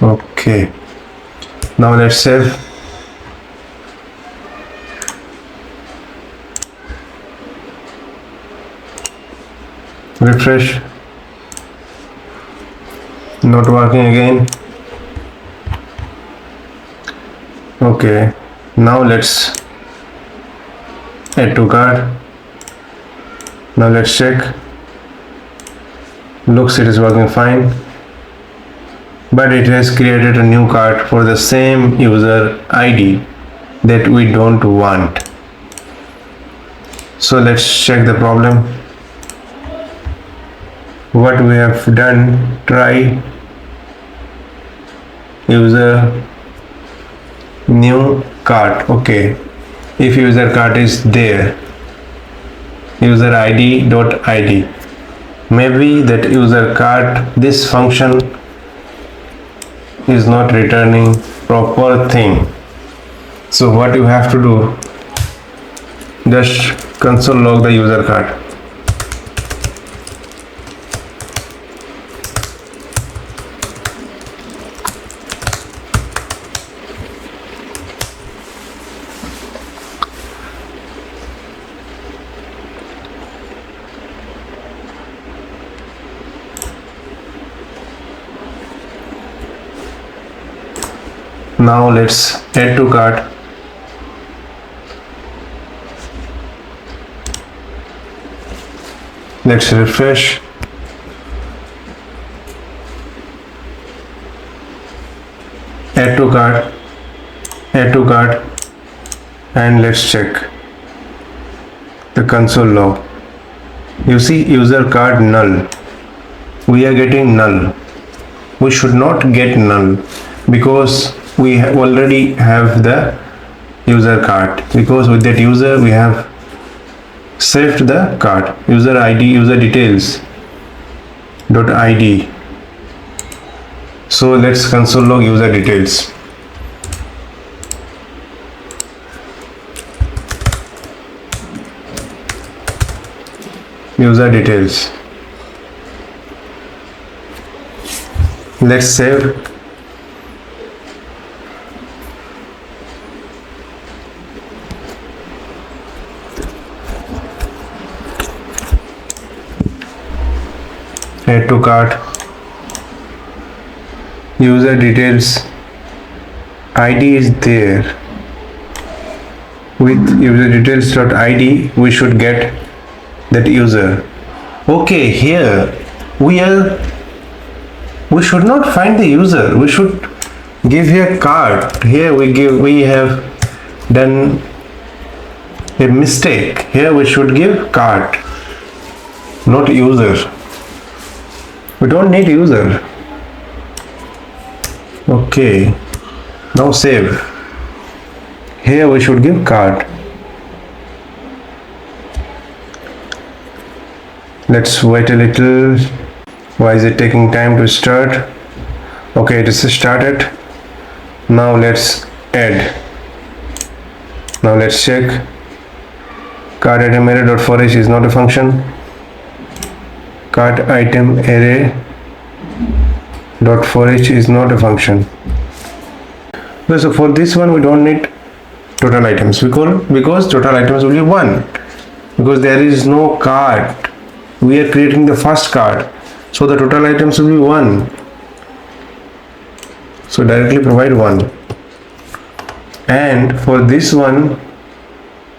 Speaker 1: Okay, now let's save. Refresh. Not working again. Okay, now let's add to cart. Now let's check. Looks it is working fine, but it has created a new cart for the same user ID that we don't want. So let's check the problem. What we have done, try user new cart. Okay, if user cart is there, user ID.id, maybe that user cart, this function is not returning proper thing. So what you have to do, just console log the user cart. Now let's add to cart. Let's refresh. Add to cart, and let's check the console log. You see user card null. We are getting null. We should not get null because we already have the user card, because with that user we have saved the card. User ID, user details dot id. So let's console log user details. User details. Let's save. Add to cart. User details. ID is there. With user details dot id we should get that user. Okay, here we should not find the user. We should give here card. Here we have done a mistake. Here we should give card, not user. We don't need user. Okay, now save. Here we should give card. Let's wait a little. Why is it taking time to start? Okay, it is started. Now let's add. Now let's check. Cart item array dot for each is not a function. Cart item array dot for each is not a function. Okay, so for this one we don't need total items because total items will be 1, because there is no cart. We are creating the first card, so the total items will be 1. So directly provide 1. And for this one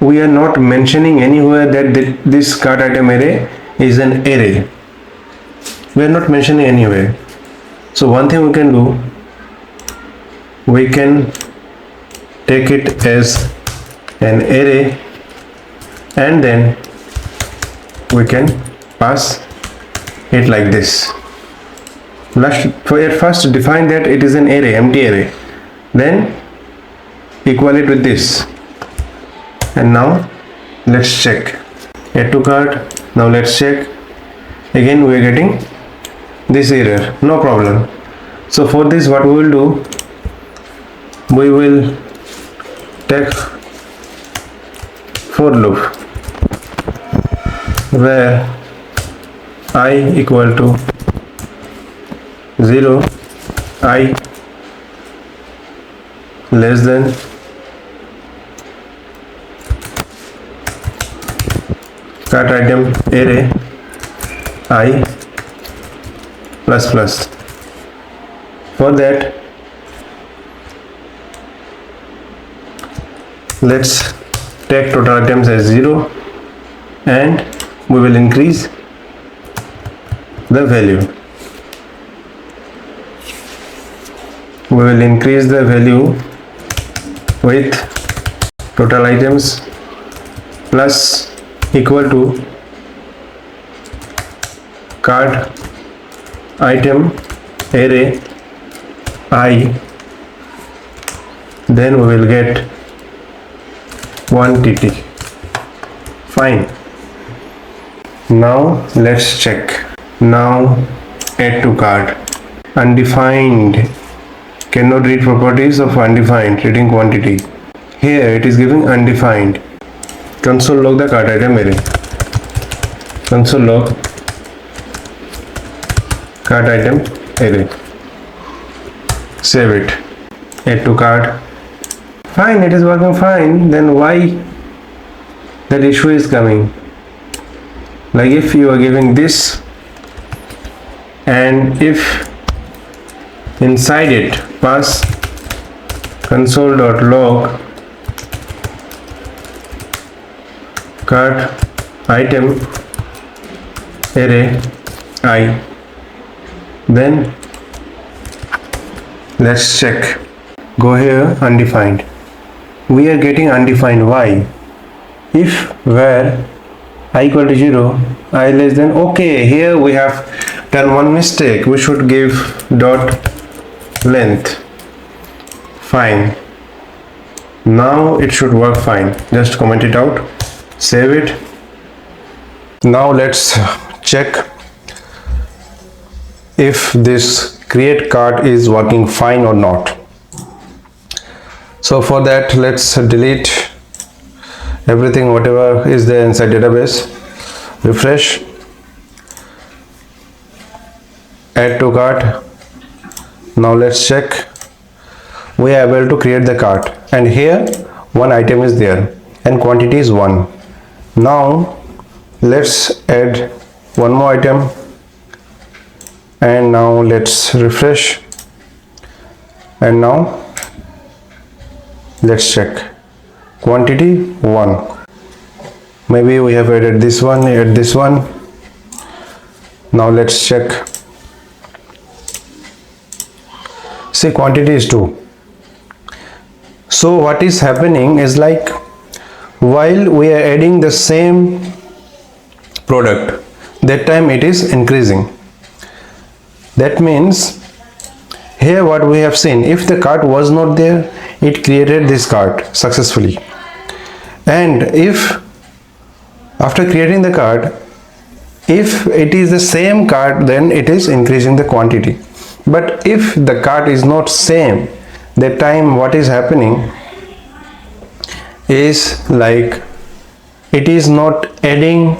Speaker 1: we are not mentioning anywhere that this cart item array is an array. We are not mentioning anywhere. So one thing we can do, we can take it as an array and then we can pass it like this. First define that it is an array, empty array, then equal it with this. And now let's check. Add to cart. Now let's check. Again we are getting this error. No problem. So for this what we will do, we will take for loop where I equal to 0, I less than cart item array I plus plus. For that let's take total items as 0 and we will increase the value. We will increase the value with total items plus equal to cart item array I, then we will get 1 TT. Fine. Now let's check. Now add to cart. Undefined cannot read properties of undefined reading quantity. Here it is giving undefined. Console log the cart item array. Console log cart item array. Save it. Add to cart. Fine, it is working fine. Then why that issue is coming? Like if you are giving this and if inside it pass console.log cart item array I. Then let's check. Go here, undefined. We are getting undefined. Why? If where I equal to 0, I less than, okay, here we have done one mistake. We should give dot length. Fine. Now it should work fine. Just comment it out, save it. Now let's check if this create cart is working fine or not. So for that, let's delete everything whatever is there inside database. Refresh, add to cart. Now let's check. We are able to create the cart, and here one item is there and quantity is 1. Now let's add one more item, and now let's refresh, and now let's check. Quantity 1. Maybe we have added this one, add this one. Now let's check. See, quantity is 2. So what is happening is, like, while we are adding the same product, that time it is increasing. That means here what we have seen, if the cart was not there, it created this cart successfully, and if after creating the cart, if it is the same cart, then it is increasing the quantity. But if the cart is not same, that time what is happening is, like, it is not adding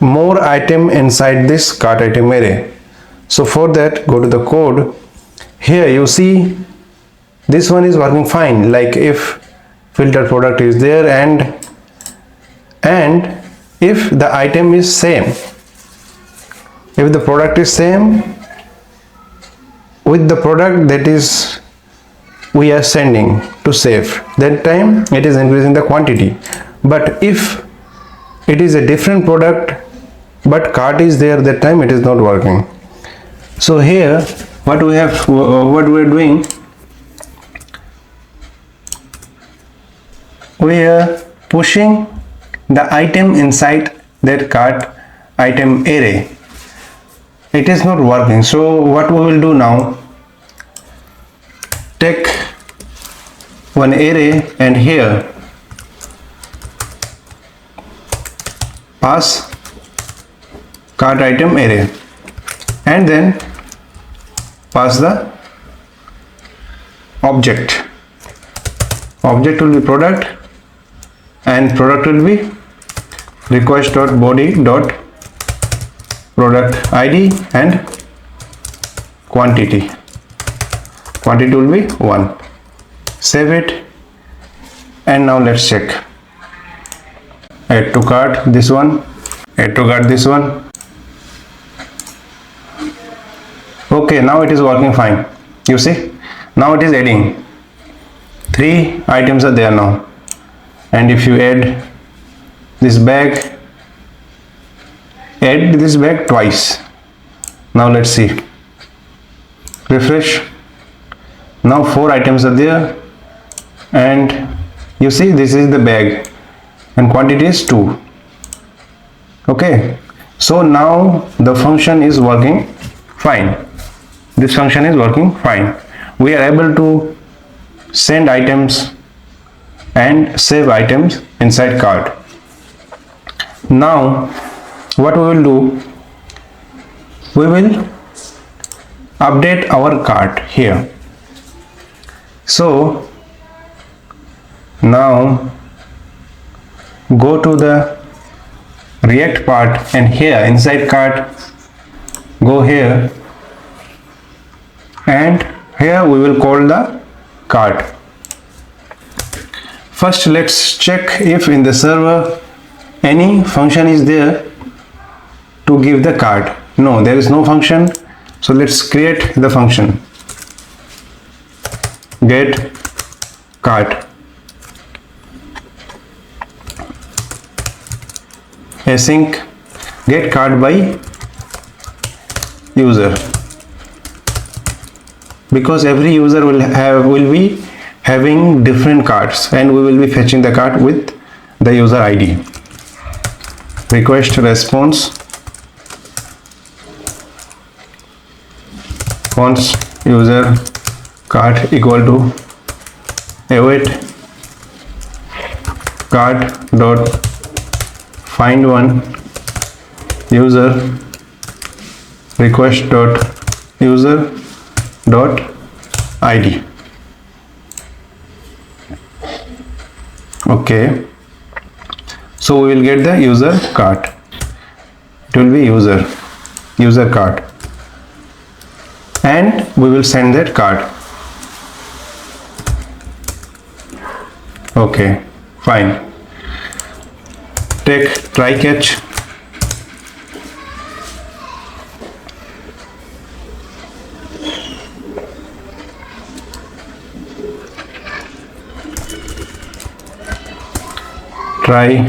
Speaker 1: more item inside this cart item array. So for that, go to the code. Here you see this one is working fine, like if filter product is there, and if the item is same, if the product is same with the product that is we are sending to save, that time it is increasing the quantity. But if it is a different product but cart is there, that time it is not working. So here what we are doing, we are pushing the item inside that cart item array. It is not working. So what we will do now, take one array and here pass cart item array, and then pass the object. Object will be product, and product will be request.body.product id, and quantity will be 1. Save it, and now let's check. Add to cart this one, add to cart this one. Okay, now it is working fine. You see, now it is adding 3 items are there now, and if you add this bag, add this bag twice. Now let's see, refresh. Now 4 items are there, and you see this is the bag and quantity is 2. Okay, so now the function is working fine. This function is working fine. We are able to send items and save items inside cart. Now what we will do, we will update our cart here. So now go to the React part, and here inside cart, go here, and here we will call the cart. First let's check if in the server any function is there to give the cart. No, there is no function. So let's create the function. Get cart, async get cart by user, because every user will be having different cards and we will be fetching the card with the user ID. Request response const user card equal to await card dot find one user request dot user dot ID. Okay, so we will get the user card. It will be user card, and we will send that card. Okay, fine. Take try catch. Try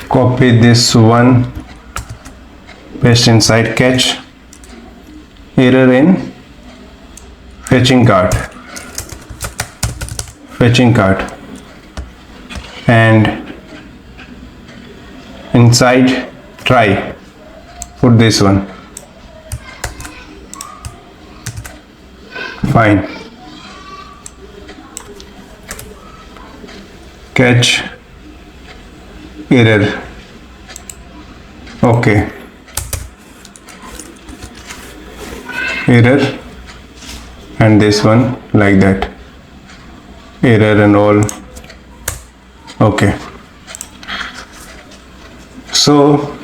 Speaker 1: copy this one, paste inside catch, error in fetching card, and inside try put this one. Fine. Catch error. Okay. Error, and this one like that. Error and all. Okay. So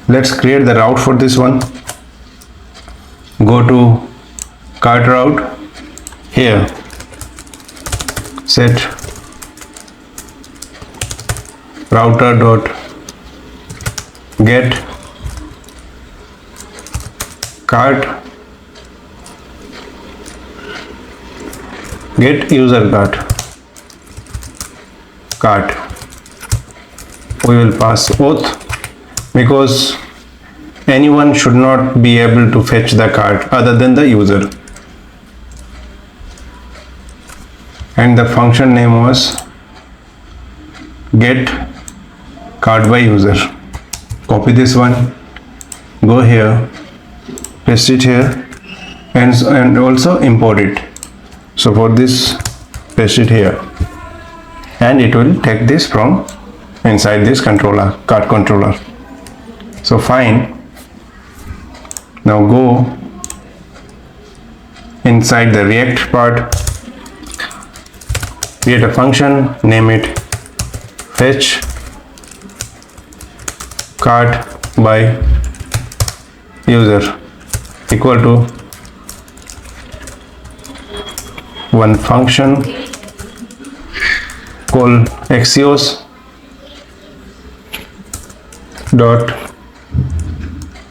Speaker 1: let's create the route for this one. Go to cart route, here set router dot get cart get user cart. We will pass both because anyone should not be able to fetch the cart other than the user. And the function name was get cart by user. Copy this one, go here, paste it here, and also import it. So for this, paste it here, and it will take this from inside this controller, cart controller. So fine. Now go inside the React part, create a function, name it fetch cart by user equal to one function call axios dot,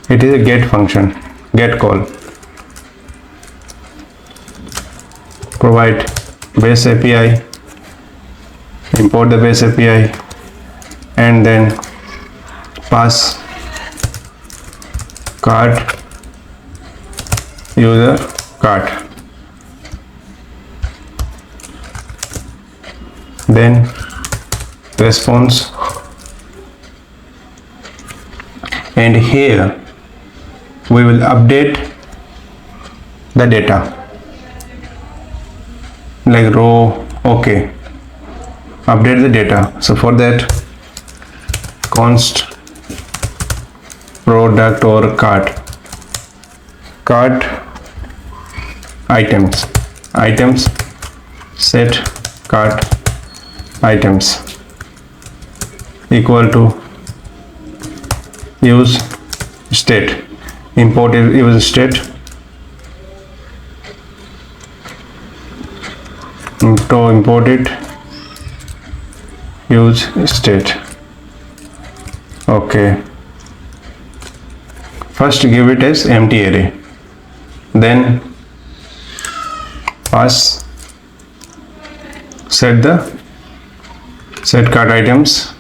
Speaker 1: it is a get function, get call, provide base API, import the base API, and then pass cart user cart, then response, and here we will update the data like row. Okay, update the data. So for that, const product or cart items set cart items equal to use state, import use state, to import it use state. Okay, first give it as empty array, then pass set cart items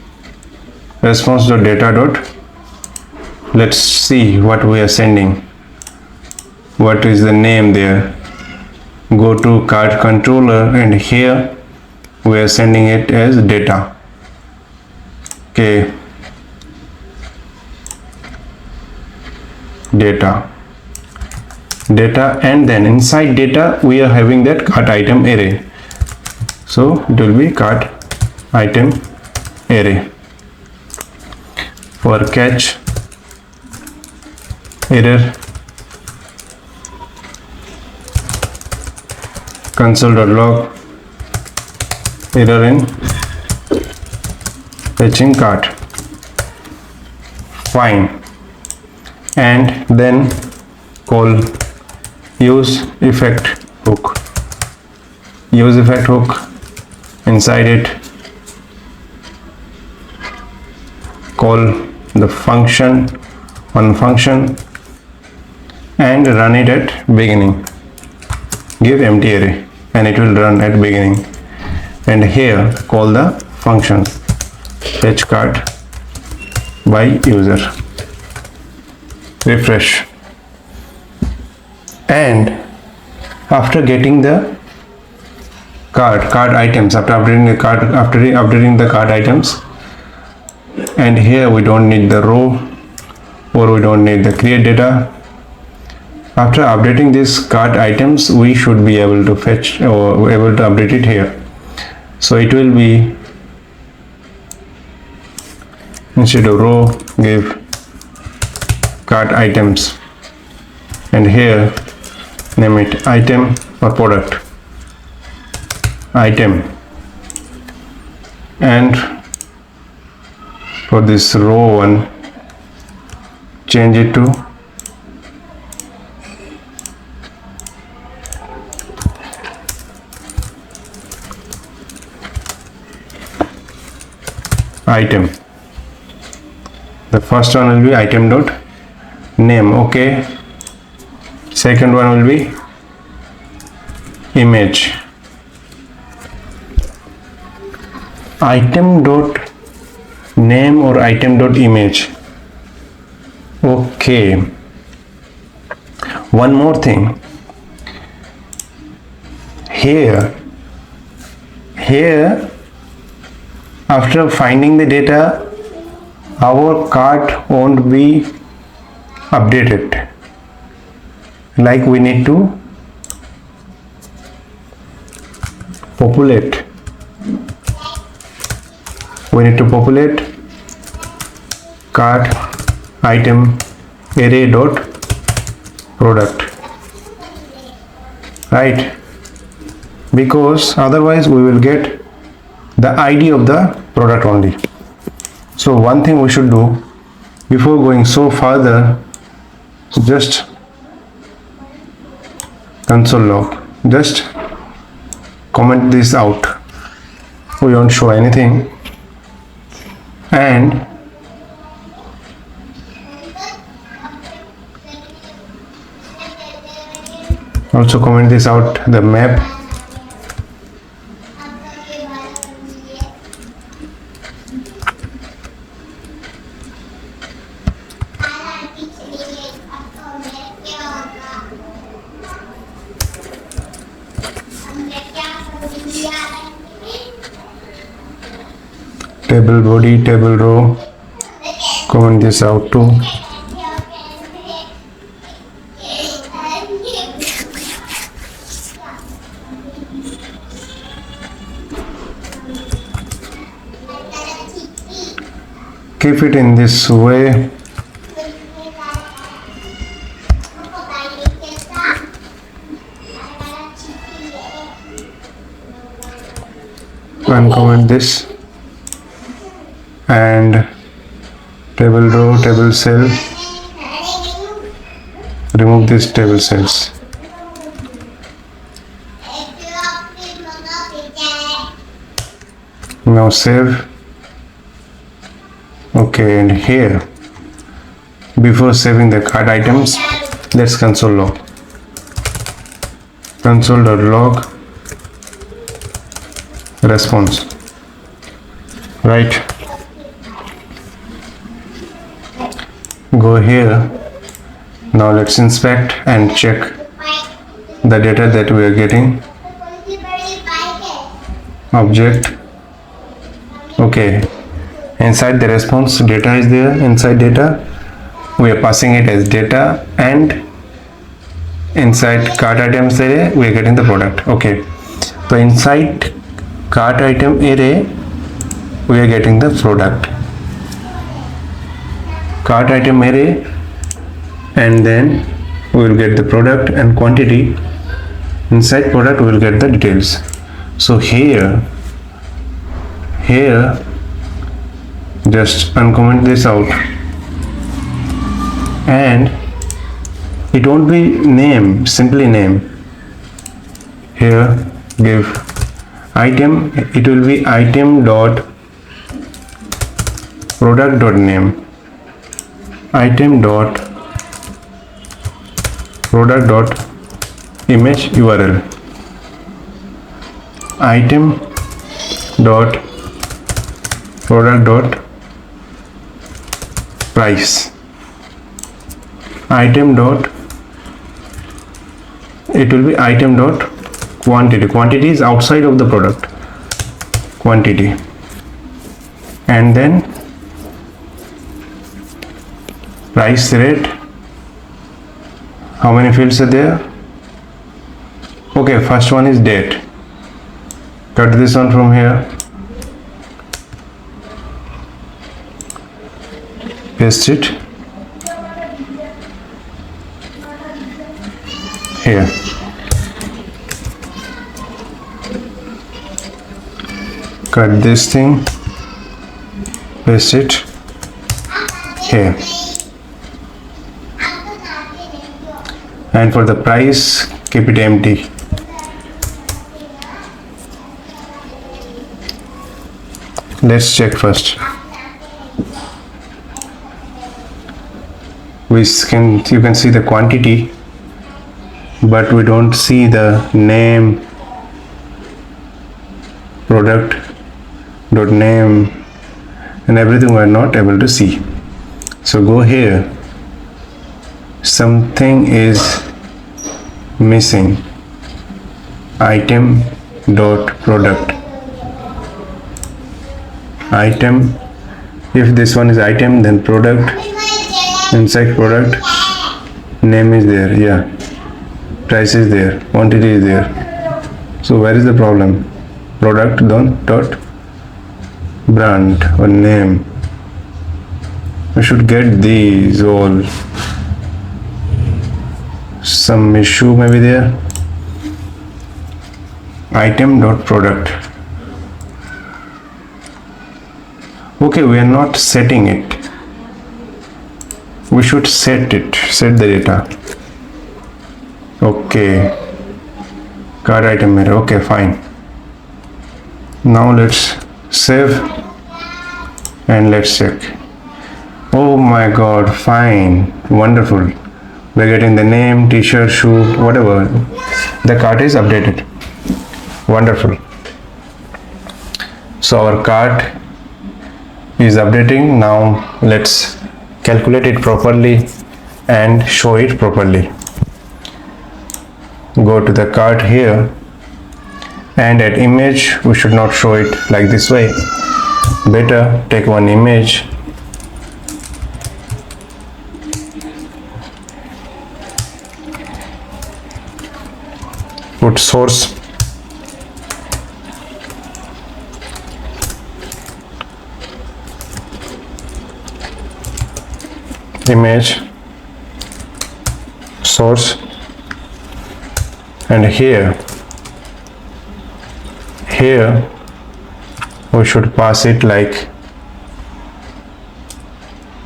Speaker 1: response.data dot. Let's see what we are sending. What is the name there? Go to cart controller, and here we are sending it as data. Okay, data, and then inside data we are having that cart item array, so it will be cart item array. For catch error, console.log error in fetching cart. Fine. And then call use effect hook. Use effect hook, inside it call the function, one function, and run it at beginning. Give empty array and it will run at beginning, and here call the function fetch cart by user. Refresh, and after getting the cart items, after updating the cart items, and here we don't need the row, or we don't need the create data. After updating these cart items, we should be able to fetch or able to update it here. So it will be, instead of row, give cart items, and here name it item or product item, and for this row one change it to item. The first one will be item dot name. Okay, second one will be image. Item dot name or item dot image. Okay, one more thing, here after finding the data, our cart won't be updated. Like we need to populate. We need to populate cart item array dot product, right? Because otherwise we will get the ID of the product only. So one thing we should do before going so further, just console log, just comment this out. We won't show anything, and also comment this out, the map. Table body, table row, comment this out too. Keep it in this way. Uncomment this, and table row, table cell, remove these table cells. Now save. Okay, and here Before saving the cart items, let's console log. Console.log response. Right. Go here. Now let's inspect and check the data that we are getting. Object. Okay. Inside the response, data is there. Inside data, we are passing it as data, and inside cart items array, we are getting the product. Okay. So inside cart item array, we are getting the product. Cart item array, and then we will get the product and quantity. Inside product, we will get the details. So here just uncomment this out, and it won't be name, simply name. Here give item, it will be item dot product dot name, item dot product dot image URL, item dot product dot price, item dot, it will be item dot quantity. Quantity is outside of the product, quantity, and then price rate. How many fields are there? Okay, first one is date. Cut this one from here, paste it here. Cut this thing, paste it here. And for the price, keep it empty. Let's check first. You can see the quantity, but we don't see the name, product dot name, and everything we are not able to see. So go here, something is missing, item dot product, item. If this one is item, then product, inside product, name is there, yeah, price is there, quantity is there. So where is the problem? Product dot brand or name. We should get these all. Some issue may be there. Item dot product. Okay, we are not setting it. We should set it, set the data. Okay, card item error. Okay, fine. Now let's save and let's check. Oh my god, fine, wonderful. We're getting the name, t-shirt, shoe, whatever. The cart is updated. Wonderful. So our cart is updating. Now let's calculate it properly and show it properly. Go to the cart here, and at image we should not show it like this way. Better take one image, put source, image, source, and here we should pass it like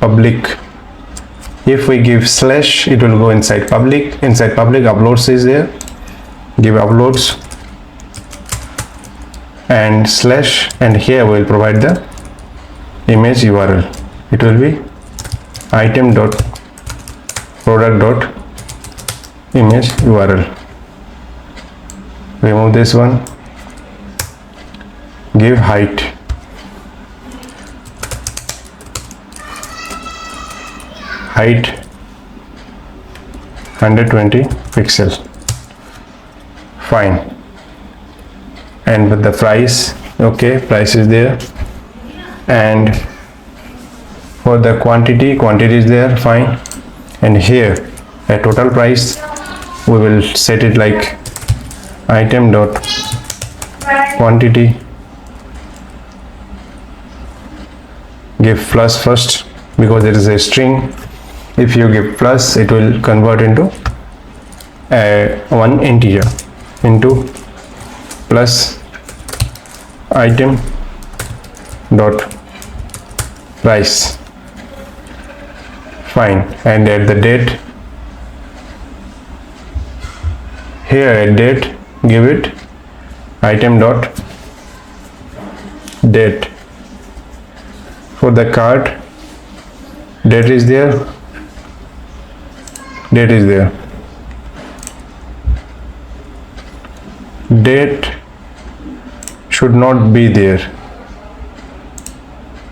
Speaker 1: public. If we give slash, it will go inside public. Inside public, uploads is there. Give uploads and slash, and here we will provide the image URL. It will be item dot product.image URL. Remove this one, give height, height 120 pixel, fine. And with the price, okay, price is there, and for the quantity is there, fine. And here a total price, we will set it like item dot quantity, give plus first because it is a string. If you give plus, it will convert into one integer, into plus item dot price, fine. And at the date, here at date, give it item dot date. For the cart, date is there, date is there. Date should not be there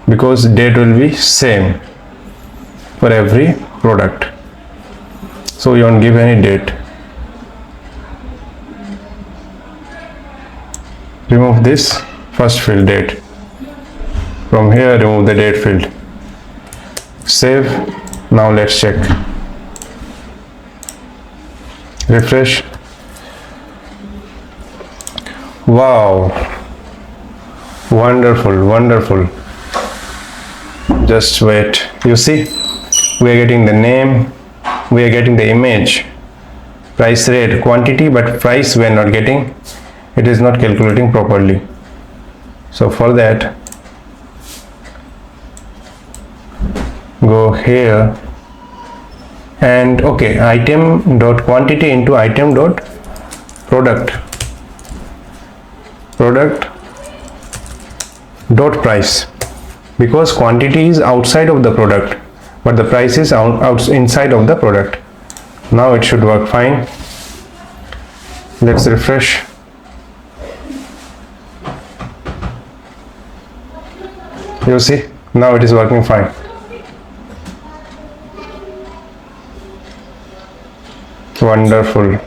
Speaker 1: because date will be same for every product, so you don't give any date. Remove this first field, date. From here, remove the date field. Save. Now let's check. Refresh. Wow, wonderful, wonderful. Just wait, you see, we are getting the name, we are getting the image, price rate, quantity, but price we are not getting. It is not calculating properly. So for that, go here and okay, item dot quantity into item dot product dot price, because quantity is outside of the product but the price is inside of the product. Now it should work fine. Let's refresh. You see, now it is working fine. Wonderful.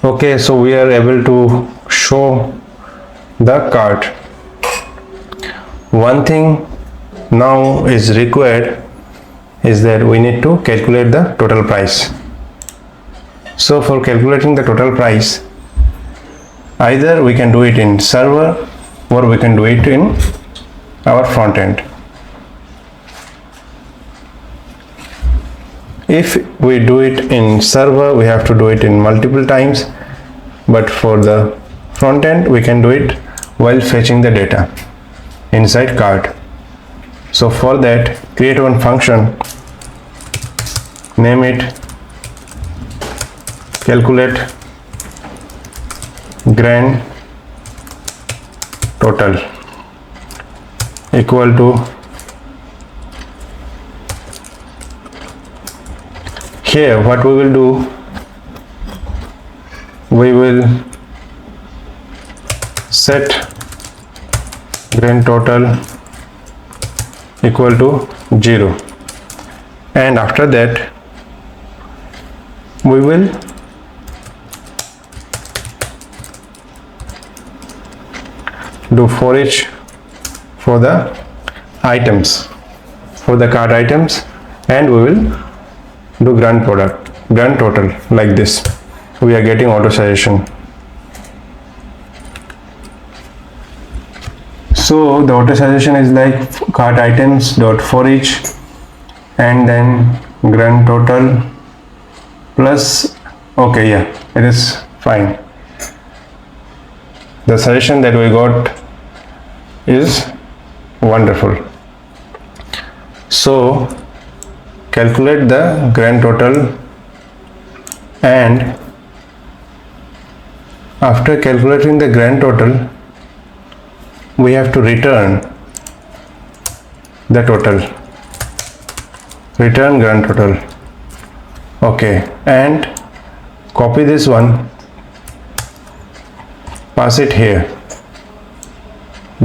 Speaker 1: Okay, so we are able to show the cart. One thing now is required is that we need to calculate the total price. So for calculating the total price, either we can do it in server or we can do it in our front end. If we do it in server, we have to do it in multiple times, but for the front end, we can do it while fetching the data inside cart. So for that, create one function, name it calculate grand total equal to, here what we will do, we will set grand total equal to 0, and after that we will do for each for the items, for the cart items, and we will do grand total like this. We are getting auto suggestion. So the auto suggestion is like cart items dot for each and then grand total plus, okay, yeah, it is fine. The suggestion that we got is wonderful. So calculate the grand total, and after calculating the grand total, we have to return the total. return grand total. Okay, and copy this one, pass it here,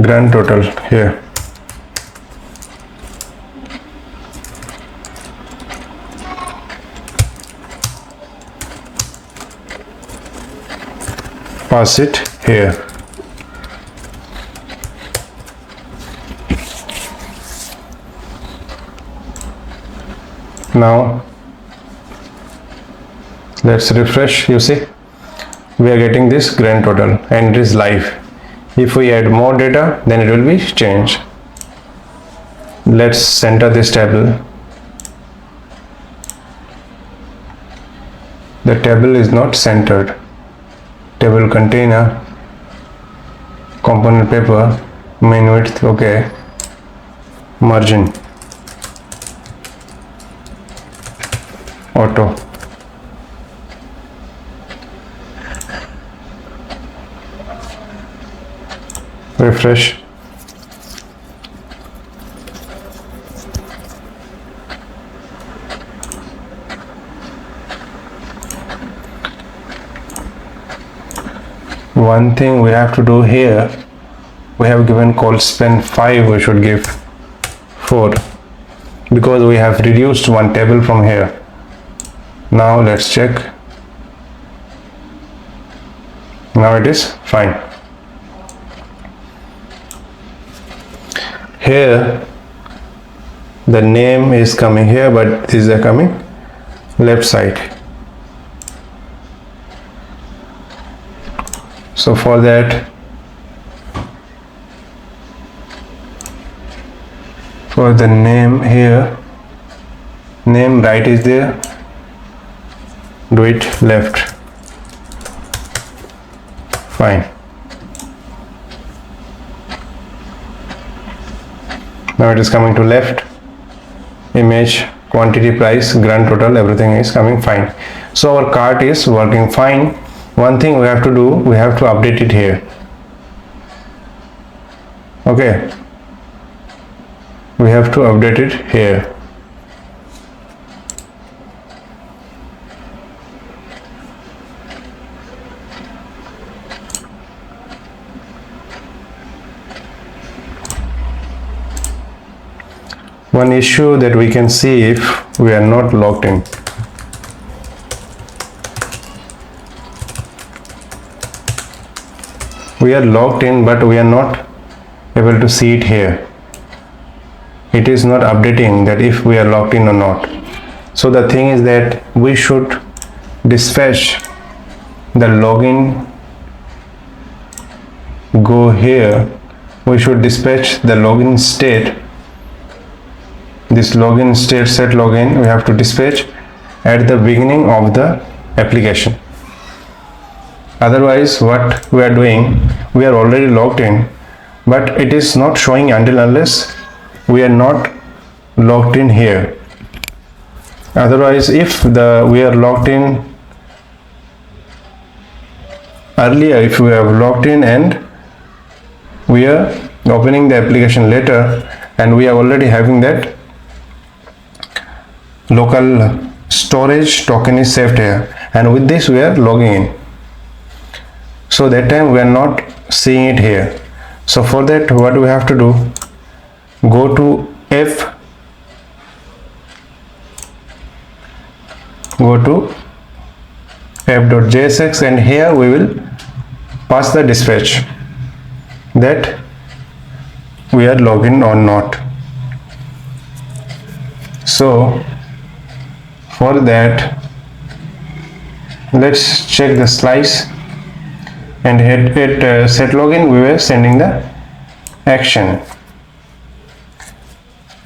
Speaker 1: grand total here. Pass it here. Now let's refresh. You see we are getting this grand total and it is live. If we add more data, then it will be changed. Let's center this table. The table is not centered. Table container, component paper, main width, okay, margin, auto. Refresh. One thing we have to do here, we have given call span 5, we should give 4 because we have reduced one table from here. Now let's check. Now it is fine. Here the name is coming here, but these are coming left side. So for that, for the name here, name right is there, do it left. Fine. Now it is coming to left. Image, quantity, price, grand total, everything is coming fine. So our cart is working fine. One thing we have to do, we have to update it here. Okay, we have to update it here. One issue that we can see if we are not logged in. We are logged in, but we are not able to see it here. It is not updating that if we are logged in or not. So the thing is that we should dispatch the login, go here, we should dispatch the login state. This login state set login we have to dispatch at the beginning of the application. Otherwise what we are doing, we are already logged in, but it is not showing until unless we are not logged in here. Otherwise, if we are logged in earlier, if we have logged in and we are opening the application later and we are already having that local storage token is saved here, and with this we are logging in. So that time we are not seeing it here. So for that, what we have to do, go to f.jsx, and here we will pass the dispatch that we are logged in or not. So for that, let's check the slice, and hit set login. We were sending the action,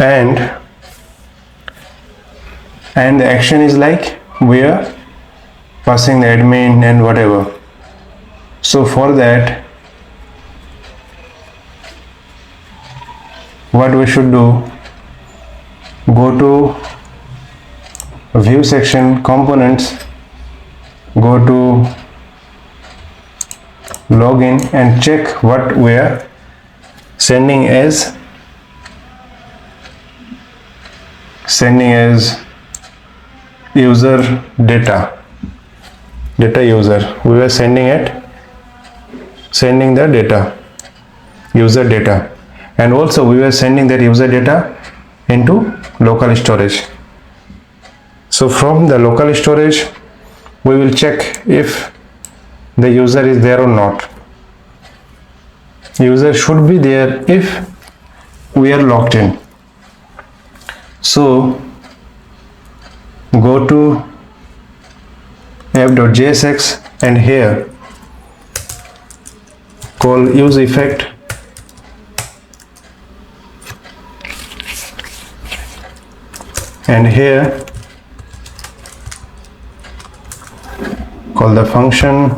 Speaker 1: and the action is like we are passing the admin and whatever. So for that, what we should do, go to view section, components, go to login and check what we are sending as sending as user data user. We were sending the data, user data, and also we were sending that user data into local storage. So from the local storage we will check if the user is there or not. User should be there if we are logged in. So go to app.jsx and here call use effect and here call the function,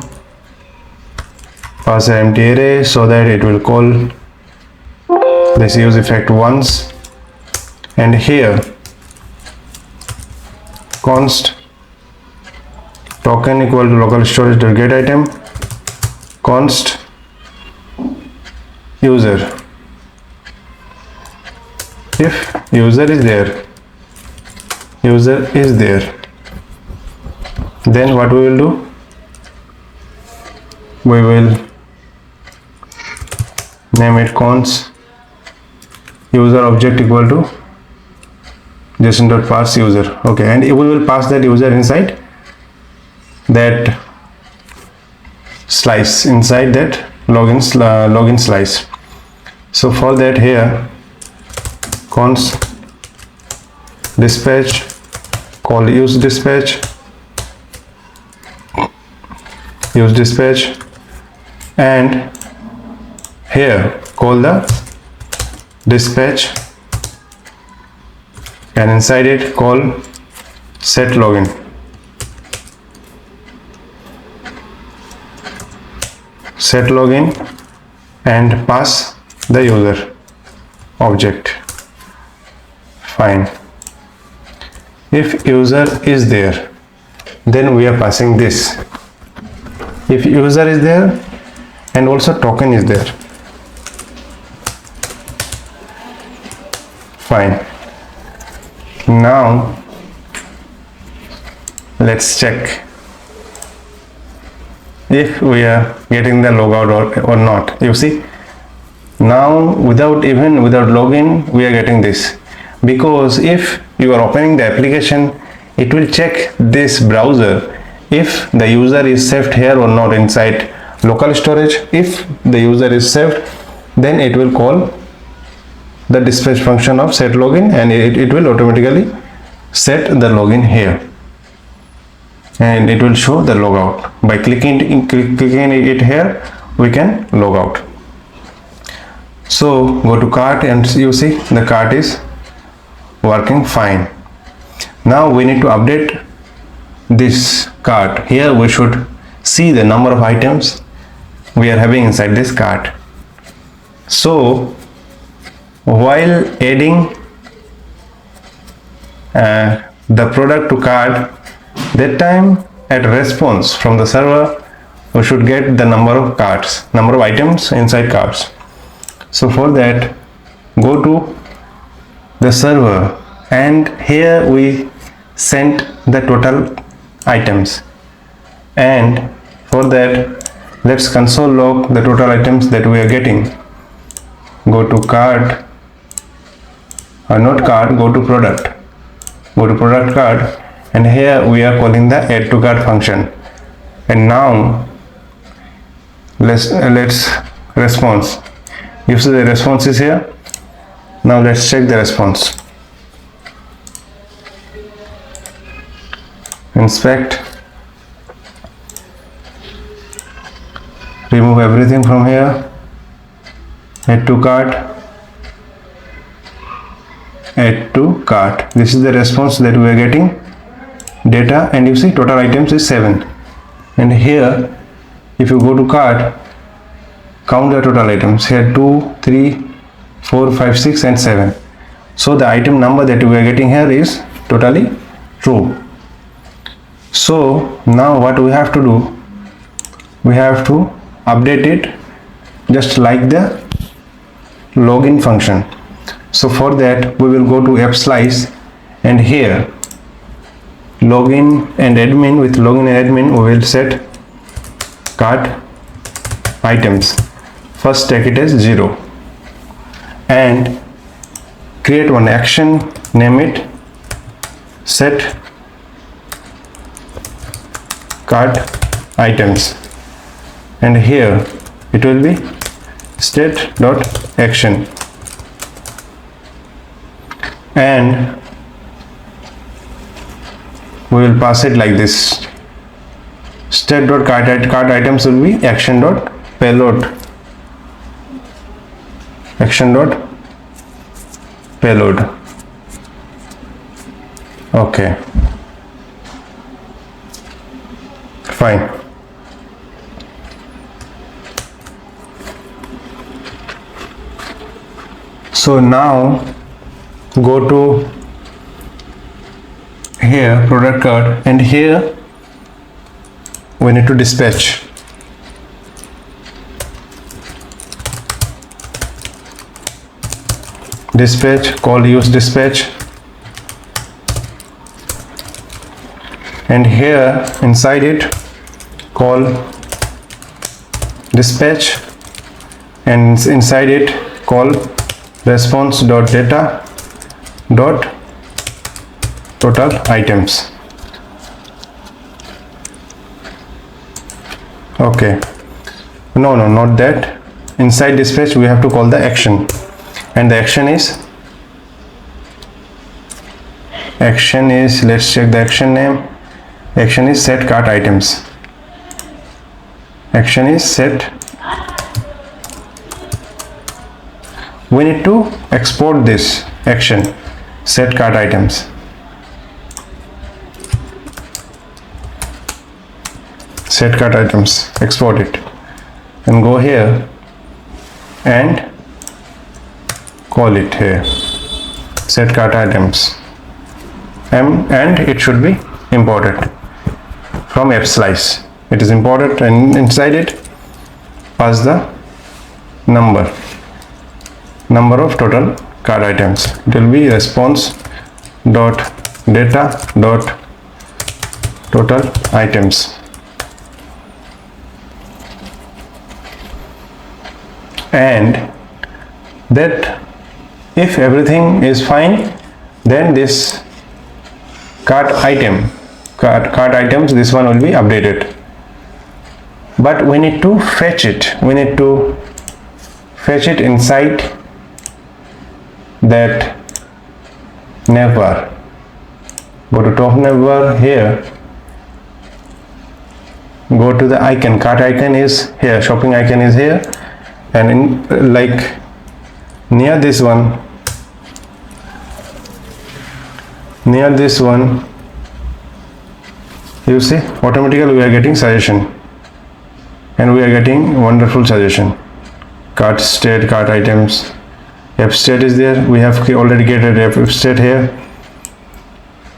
Speaker 1: pass an empty array so that it will call this use effect once, and here const token equal to local storage get item const user. If user is there, then what we will do, we will name it const user object equal to json.parse user. Okay, and we will pass that user inside that slice, inside that login slice. So for that here const dispatch, call use dispatch and here call the dispatch and inside it call set login. And pass the user object. Fine. If user is there, then we are passing this. If user is there and also token is there. Fine. Now let's check if we are getting the logout or not. You see, now without login we are getting this, because if you are opening the application, it will check this browser if the user is saved here or not inside local storage. If the user is saved, then it will call the dispatch function of set login and it will automatically set the login here and it will show the logout. By clicking it here we can log out. So go to cart and you see the cart is working fine. Now we need to update this cart. Here we should see the number of items we are having inside this cart. So while adding the product to cart, that time at response from the server we should get the number of items inside carts. So for that go to the server and here we sent the total items, and for that let's console log the total items that we are getting. Go to cart, or not cart, go to product card, and here we are calling the add to cart function. And now let's response. You see the response is here. Now let's check the response. Inspect, remove everything from here, add to cart. This is the response that we are getting data, and you see total items is 7. And here if you go to cart, count the total items here, 2, 3, 4, 5, 6 and 7. So the item number that we are getting here is totally true. So now what we have to do, we have to update it just like the login function. So for that we will go to app slice and here login and admin, with login and admin we will set cart items. First take it as 0 and create one action, name it set cart items, and here it will be state.action, and we will pass it like this. State.cart items will be action.payload, action.payload. Okay, fine. So now go to here product card, and here we need to dispatch. Call use dispatch, and here inside it call dispatch, and inside it call response.data.total items. Okay, no, not that. Inside dispatch we have to call the action, and the action is let's check the action name. Action is set cart items. Action is set. We need to export this action set cart items. Set cart items, export it, and go here and call it here set cart items, and it should be imported from fslice. It is imported, and inside it pass the number of total cart items. It will be response.data.total items, and that if everything is fine, then this cart items, this one will be updated. But we need to fetch it. Inside that navbar. Go to top navbar here. Go to the icon. Cart icon is here. Shopping icon is here, and in like near this one, you see automatically we are getting suggestion, and we are getting wonderful suggestion. Cart state, cart items, f state is there. We have already created f state here,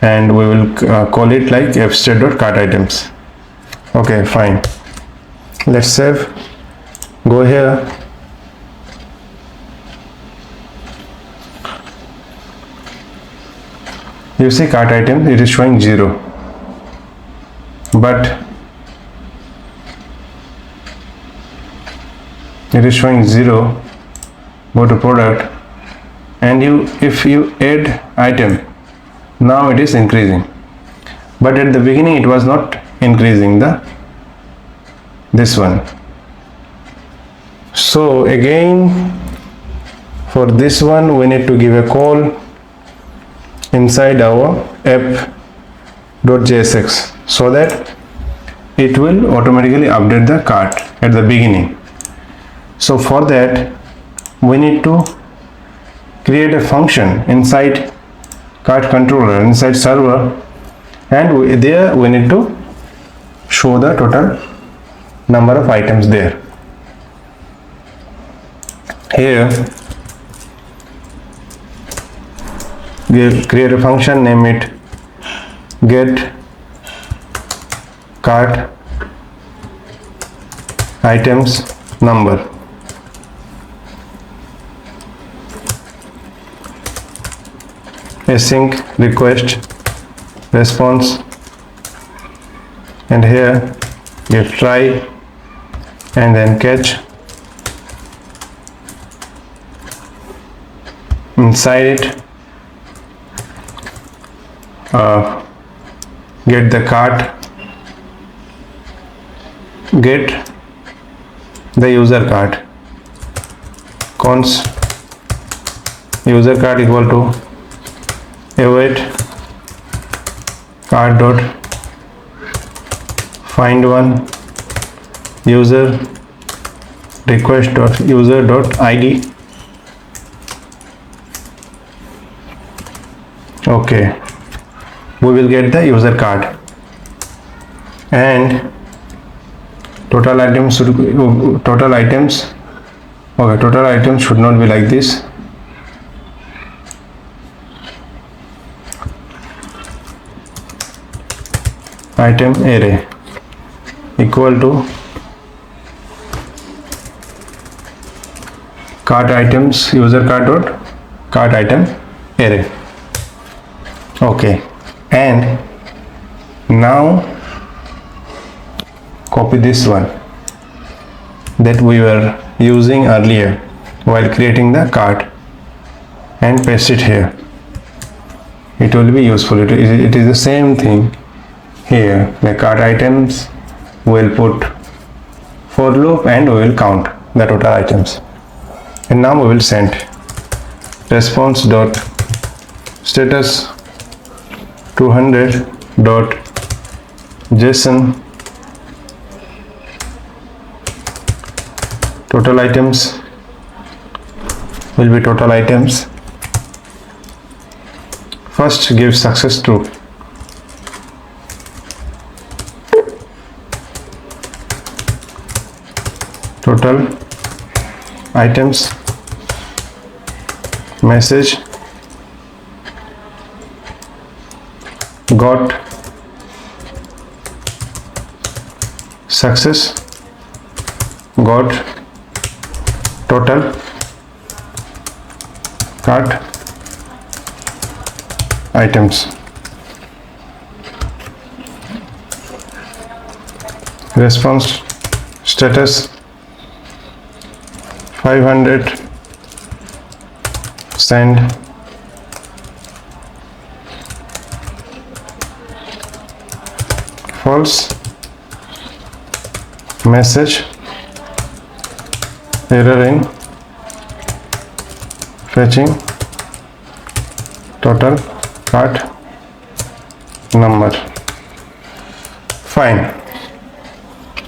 Speaker 1: and we will call it like f state.cart items. Okay, fine. Let's save. Go here. You see cart item, it is showing 0, but it is showing 0. Go to product, and if you add item, now it is increasing, but at the beginning it was not increasing this one. So again, for this one we need to give a call inside our app.jsx, so that it will automatically update the cart at the beginning. So for that we need to create a function inside cart controller, inside server, and there we need to show the total number of items there. Here we'll create a function, name it get cart items number, async request response, and here you try and then catch. Inside it, get the cart, get the user card, const user card equal to await card dot find one user request dot user dot id. Okay, we will get the user card, and total items should total items should not be like this. Item array equal to cart items user card dot cart item array. Okay, and now copy this one that we were using earlier while creating the cart and paste it here. It will be useful. It is the same thing here. The cart items will put for loop and we will count the total items. And now we will send response dot status 200 dot JSON total items will be total items. First give success true. Total items message got success, got total cart items. Response status 500 send false message error in fetching total cart number. Fine.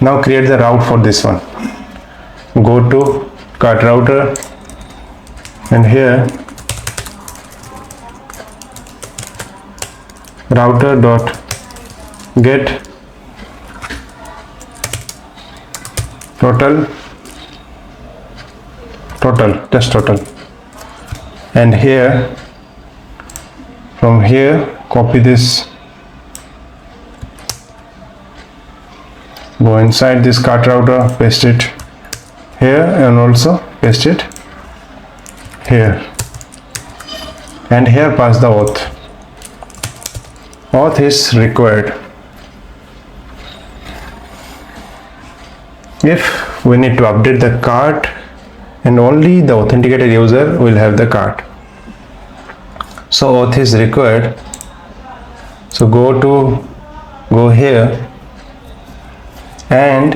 Speaker 1: Now create the route for this one. Go to cart router and here router dot get total just total, and here from here copy this, go inside this cart router, paste it here and also paste it here, and here pass the auth. Auth is required if we need to update the cart, and only the authenticated user will have the cart. So auth is required. So go here and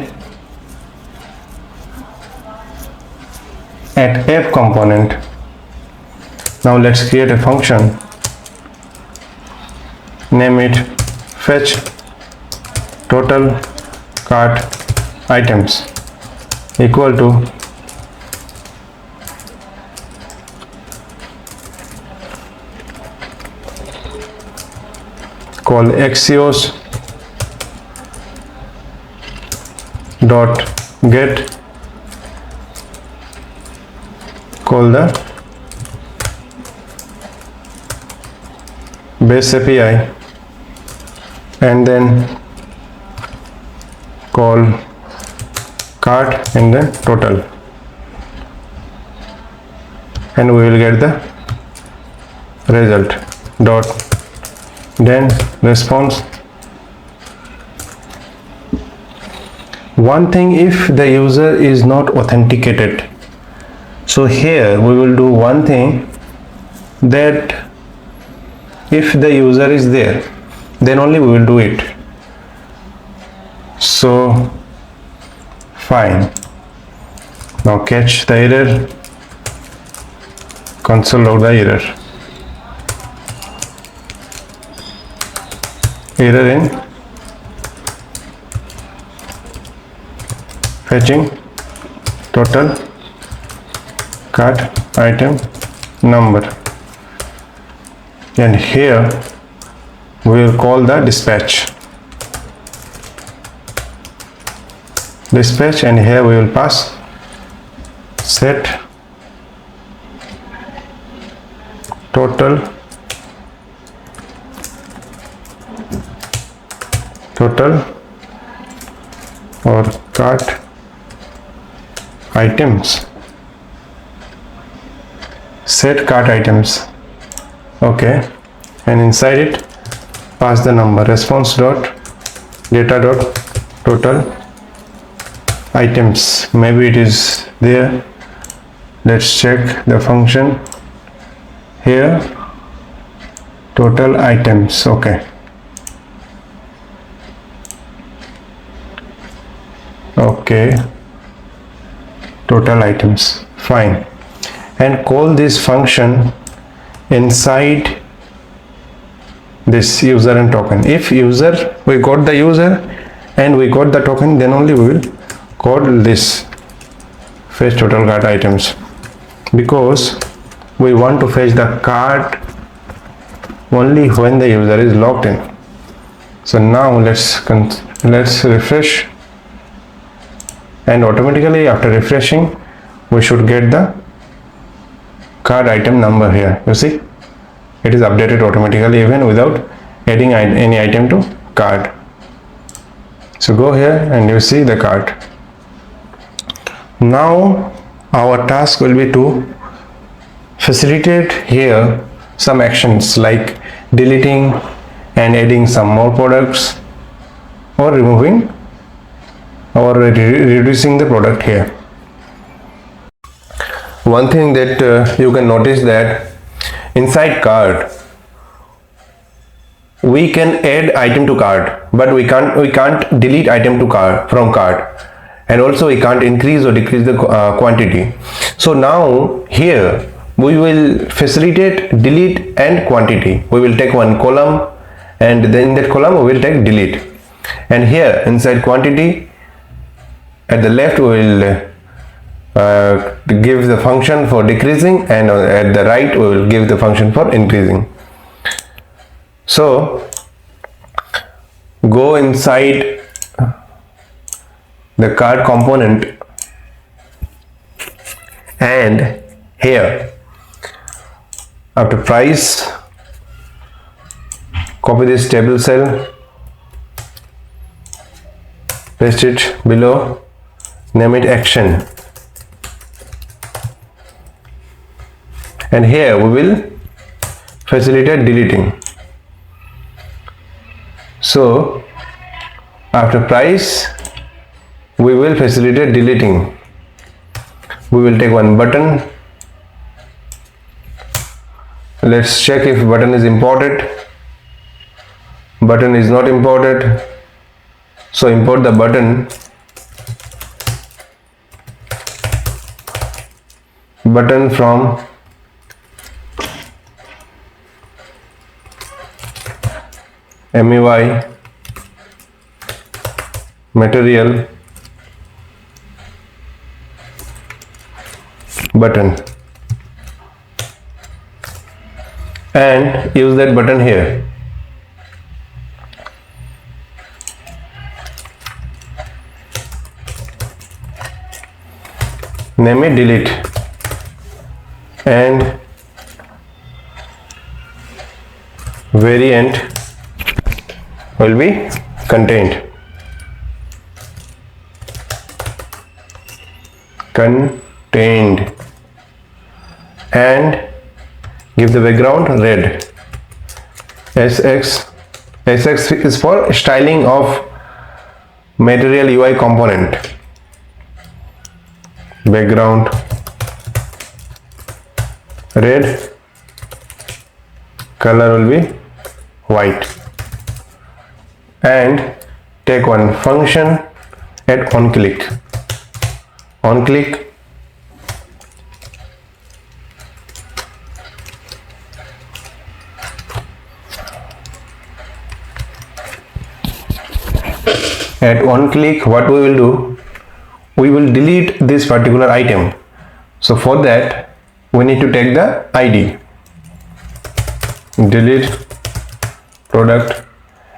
Speaker 1: at app component. Now let's create a function. Name it fetch total cart items equal to call axios dot get, call the base API, and then call cart and then total, and we will get the result. dot then response. One thing, if the user is not authenticated, so here we will do one thing, that if the user is there, then only we will do it. So fine, now catch the error, console log the error in fetching total cart item number, and here we will call the dispatch, and here we will pass set total or cart items, set cart items. Okay, and inside it pass the number, response dot data dot total items. Maybe it is there, let's check the function here, total items. Okay, total items, fine, and call this function inside this user and token. If user, we got the user and we got the token, then only we will call this fetch total cart items, because we want to fetch the cart only when the user is logged in. So now let's refresh, and automatically after refreshing we should get the card item number here. You see, it is updated automatically even without adding any item to cart. So go here and you see the cart. Now our task will be to facilitate here some actions like deleting and adding some more products, or removing or reducing the product here. One thing that you can notice, that inside cart we can add item to cart, but we can't delete item to cart from cart, and also we can't increase or decrease the quantity. So now here we will facilitate delete and quantity. We will take one column, and then in that column we will take delete, and here inside quantity at the left we will give the function for decreasing, and at the right we will give the function for increasing. So go inside the cart component, and here after price, copy this table cell, paste it below, name it action, and here we will facilitate deleting. So after price we will facilitate deleting. We will take one button. Let's check if button is imported. Button is not imported, so import the button. Button from MEY material button, and use that button here. Name it delete, and variant will be contained. And give the background red. SX is for styling of material UI component. Background red, color will be white, and take one function at on click. At one click, what we will do, we will delete this particular item. So for that we need to take the ID, delete product,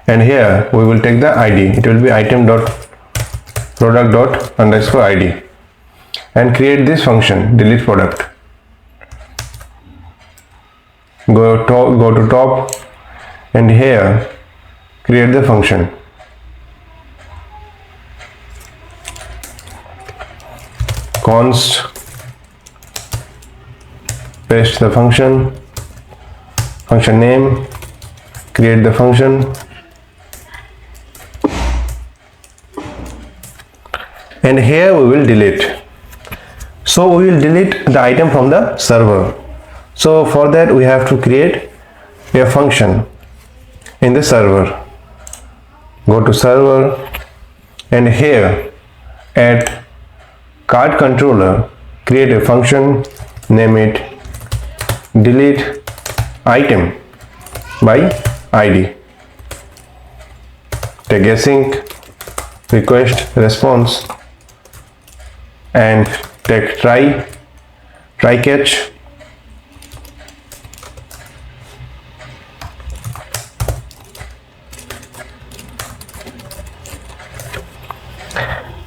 Speaker 1: and here we will take the ID. It will be item dot product dot underscore ID, and create this function delete product. Go to top, and here create the function. Const, paste the function name, create the function, and here we will delete. So we will delete the item from the server. So for that we have to create a function in the server. Go to server, and here at card controller create a function, name it delete item by ID. Take async request response, and take try catch,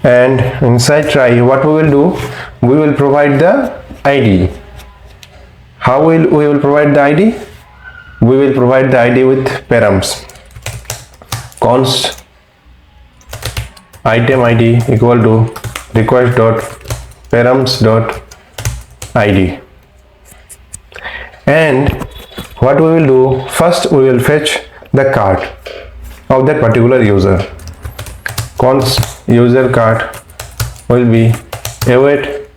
Speaker 1: and inside try, what we will do, we will provide the ID. How we will provide the ID? We will provide the ID with params. Const item ID equal to request dot params dot ID. And what we will do, first we will fetch the card of that particular user. Const user card will be await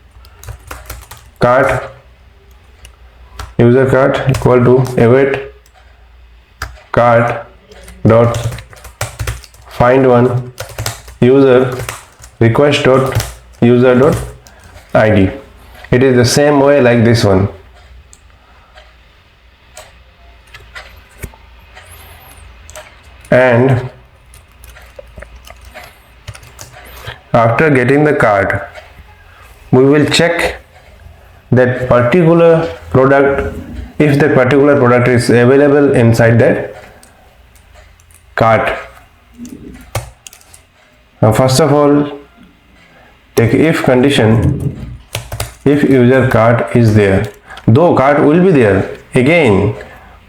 Speaker 1: card, user card equal to await card dot find one user request dot user dot ID. It is the same way like this one. And after getting the card, we will check that particular product, if that particular product is available inside that cart. Now first of all, take if condition, if user cart is there, though cart will be there, again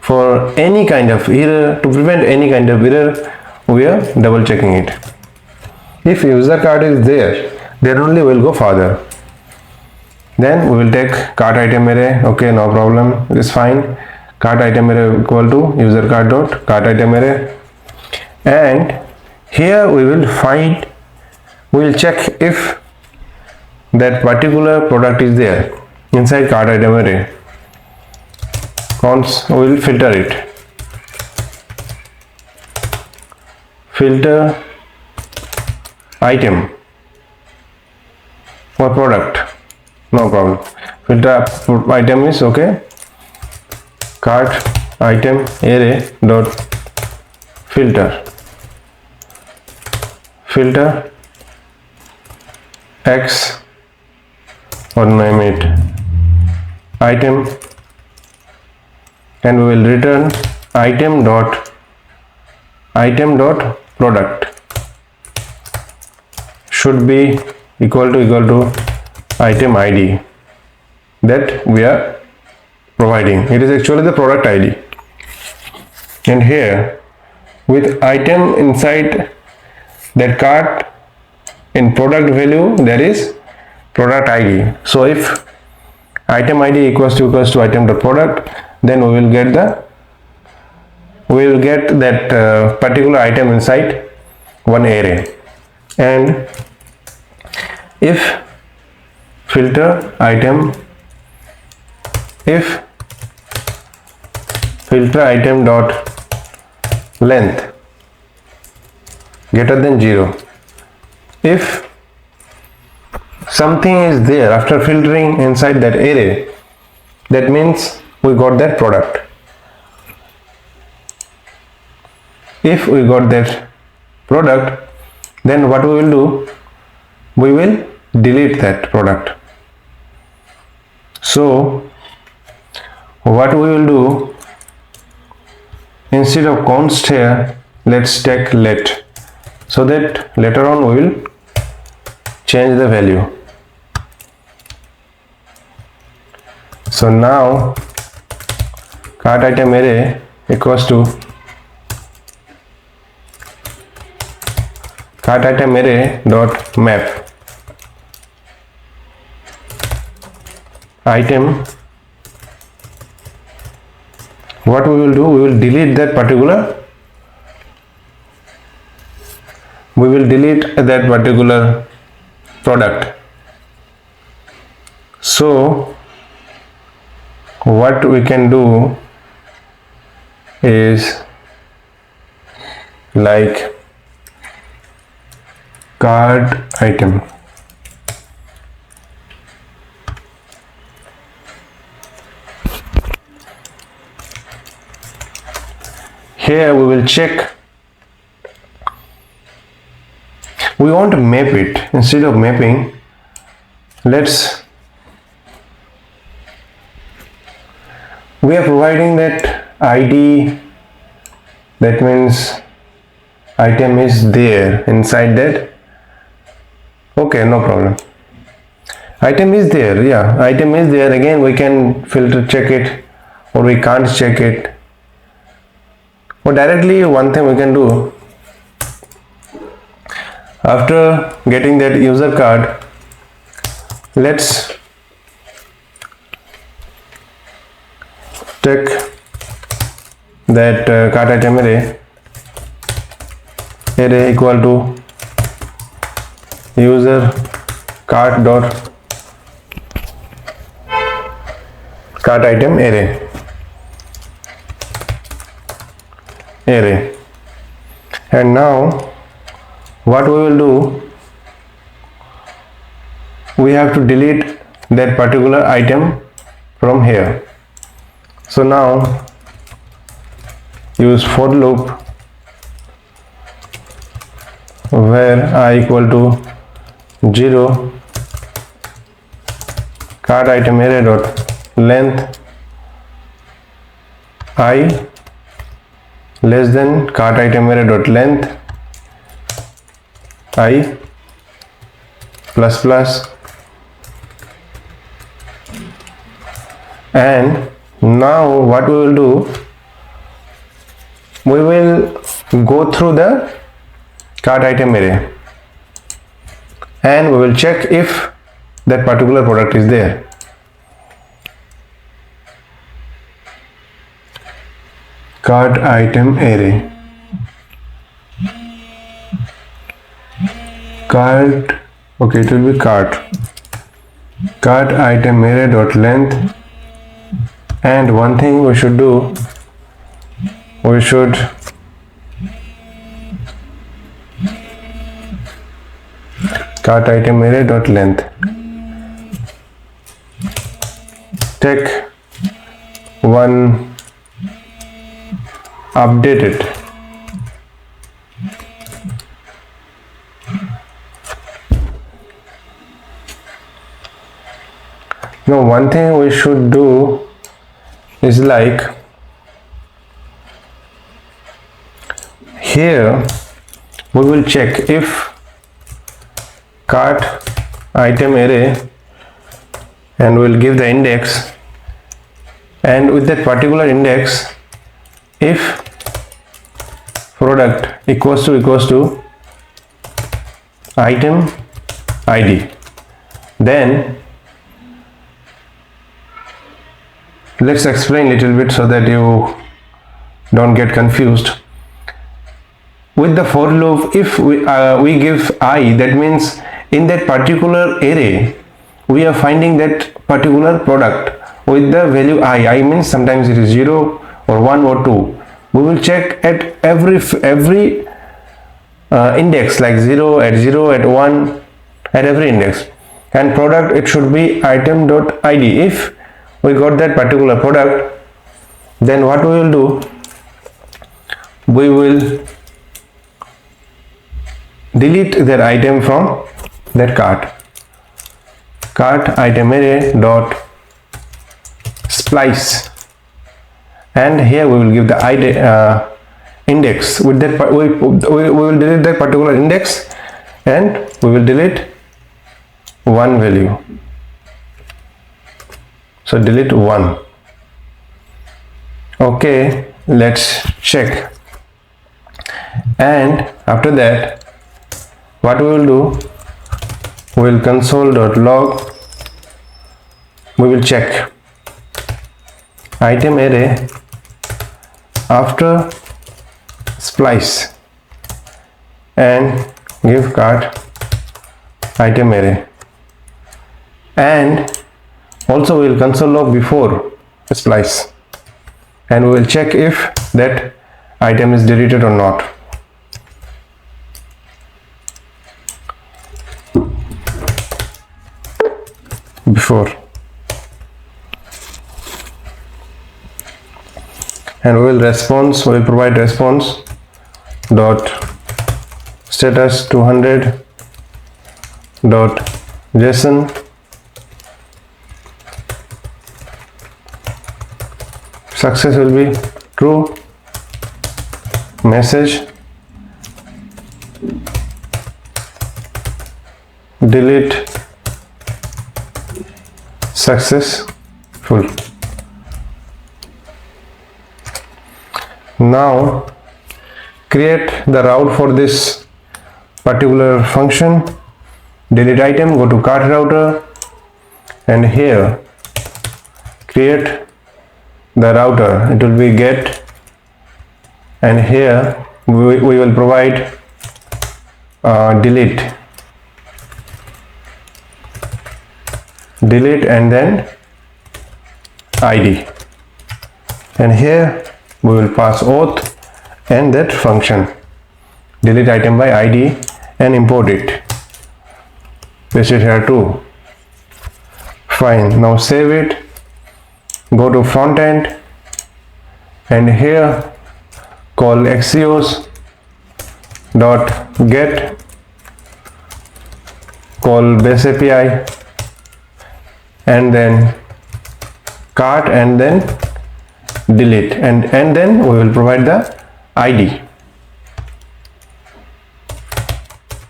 Speaker 1: for any kind of error, to prevent any kind of error, we are double checking it. If user card is there, then only we'll go further. Then we will take cart item array. Okay, no problem, it is fine. Cart item array equal to user card dot cart item array, and here we will find, we will check if that particular product is there inside cart item array. Const, we will filter it. Filter item for product, no problem. Filter item is okay. Cart item array dot filter x, or name it item, and we will return item dot product should be equal to item ID that we are providing. It is actually the product ID, and here with item inside that cart, in product value there is product ID. So if item ID equals to item dot product, then we will get the we will get that particular item inside one array. And if filter item dot length greater than 0, if something is there after filtering inside that array, that means we got that product. If we got that product, then what we will do, we will delete that product. So what we will do, instead of const here, let's take let, so that later on we will change the value. So now cart item array equals to cart item array dot map item. What we will do, we will delete that particular product. So what we can do is like cart item. Here we will check. We want to map it. Instead of mapping, we are providing that ID, that means item is there inside that. Okay, no problem. Item is there, yeah, item is there. Again, we can filter check it, or we can't check it. Or directly, one thing we can do, after getting that user card, let's take that cart item array equal to user cart dot cart item array. And now what we will do, we have to delete that particular item from here. So now use for loop where I equal to 0 cart item array dot length I less than cart item array dot length I plus plus. And now what we will do, we will go through the cart item array and we will check if that particular product is there. Cart item array, cart, okay, it will be cart item array dot length. And one thing we should do, we should cart item array dot length take one update it. Now one thing we should do is like here we will check if cart item array and we'll give the index, and with that particular index if product equals to item ID, then let's explain a little bit so that you don't get confused. With the for loop, if we give I, that means in that particular array we are finding that particular product with the value I means sometimes it is 0 or 1 or 2. We will check at every index, like 0 at 0, at 1, at every index. And product, it should be item.id. If we got that particular product, then what we will do, we will delete that item from that cart item array dot splice, and here we will give the ID, index. With that we will delete that particular index, and we will delete one value. So delete 1. Okay, let's check. And after that, what we will do, we will console.log, we will check item array after splice and give cart item array, and also we will console log before splice, and we will check if that item is deleted or not. Before, and we will provide response dot status 200 dot json success will be true, message delete successful. Now create the route for this particular function. Delete item, go to cart router, and here create the router. It will be get, and here we will provide delete and then id, and here we will pass auth and that function delete item by id and import it. Paste it here too. Fine. Now save it, go to Frontend, and here call axios dot get, call base API, and then cart, and then delete, and then we will provide the id,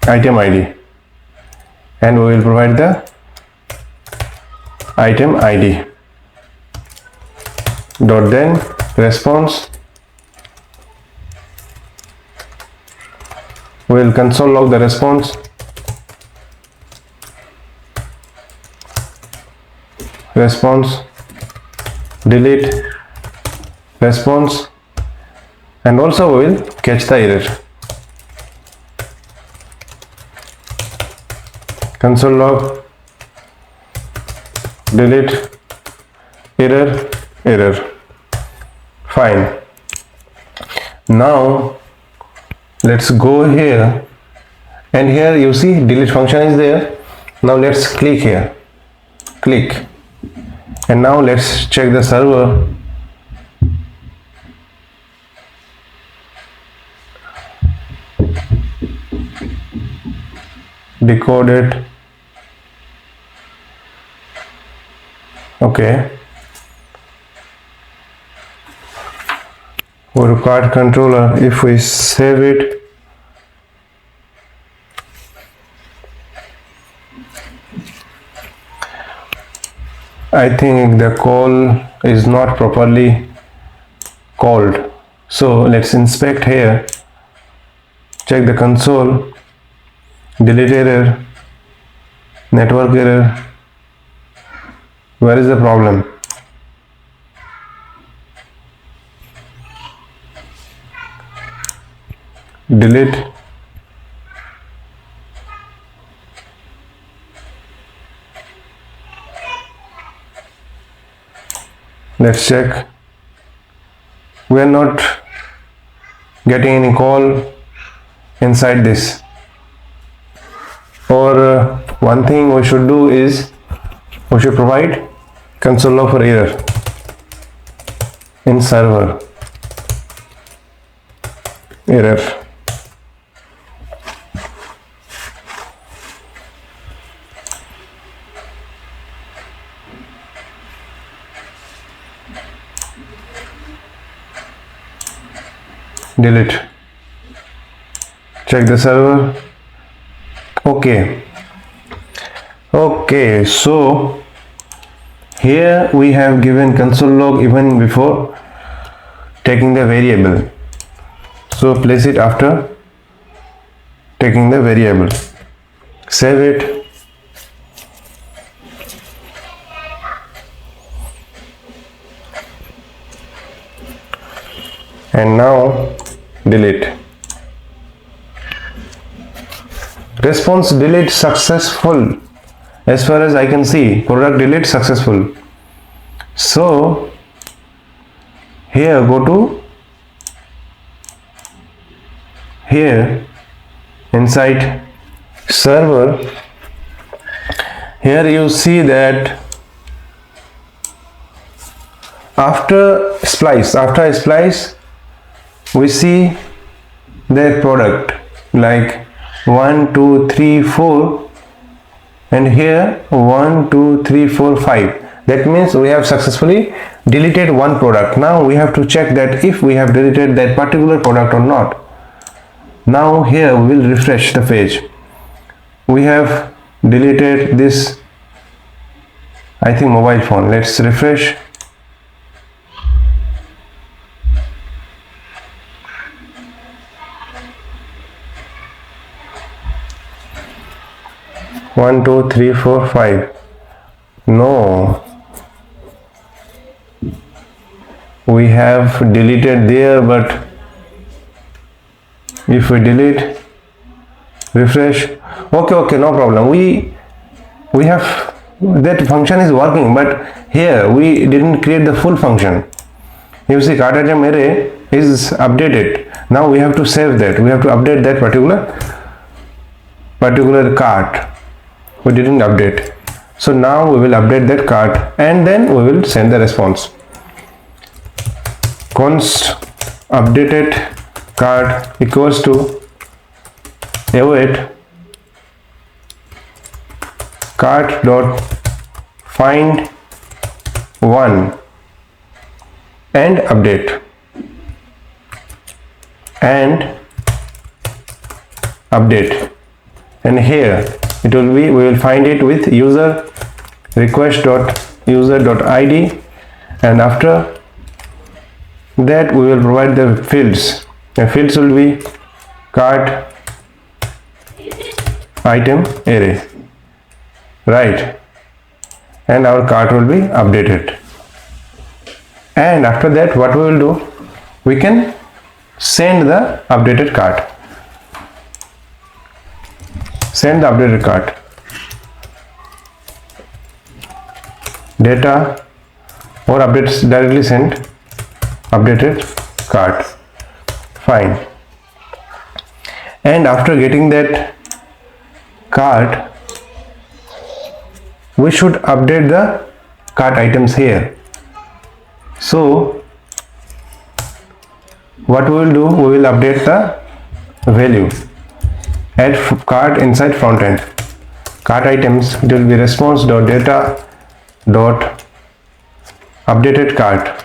Speaker 1: item id, and we will provide the item id dot then response. We will console log the response, delete response, and also we will catch the error. Console log delete error. Fine. Now let's go here, and here you see delete function is there. Now let's click here, and now let's check the server. Decode it. Okay. For card controller, if we save it, I think the call is not properly called. So let's inspect here, check the console, delete error, network error. Where is the problem? delete. Let's check. We are not getting any call inside this. Or one thing we should do is we should provide console log for error in server error. Delete. Check the server. Okay, so here we have given console log even before taking the variable, so place it after taking the variable, save it, and now delete. Response delete successful. As far as I can see, product delete successful. So here, go to here inside server. Here you see that after splice we see their product like 1 2 3 4, and here 1 2 3 4 5. That means we have successfully deleted one product. Now we have to check that if we have deleted that particular product or not. Now here we will refresh the page. We have deleted this, I think, mobile phone. Let's refresh. One, two, three, four, five. No, we have deleted there, but if we delete, refresh, okay, no problem. We have that function is working, but here we didn't create the full function. You see, cart item array is updated. Now we have to save that. We have to update that particular cart. We didn't update, so now we will update that cart, and then we will send the response. Const updated cart equals to await cart dot find one and update, and here it will be, we will find it with user request dot user dot id, and after that we will provide the fields. The fields will be cart item array, right, and our cart will be updated. And after that, what we will do, we can send the updated cart. Send the updated cart. Data or updates directly sent updated cart. Fine. And after getting that cart, we should update the cart items here. So what we will do, we will update the value. Add cart inside frontend. Cart items, it will be response.data dot updated cart.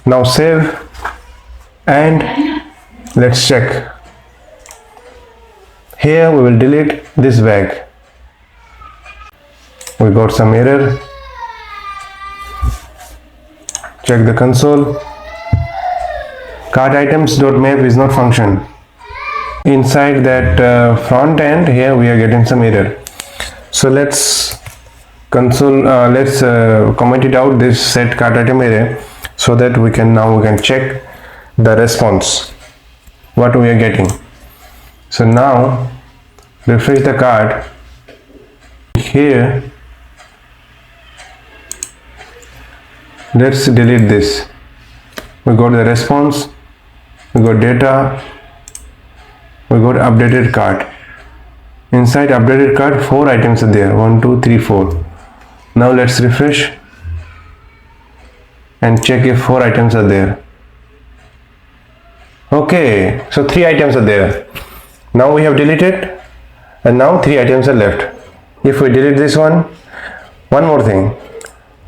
Speaker 1: Now save, and let's check. Here we will delete this bag. We got some error. Check the console. Cart items.map is not function. Inside that front end, here we are getting some error. So let's comment it out, this set cart item array. so that we can check the response, what we are getting. So now refresh the card. Here let's delete this. We got the response, we got data, we got updated card. Inside updated card 4 items are there, 1 2 3 4. Now let's refresh and check if 4 items are there. Okay, so 3 items are there. Now we have deleted and now 3 items are left. If we delete this one more thing,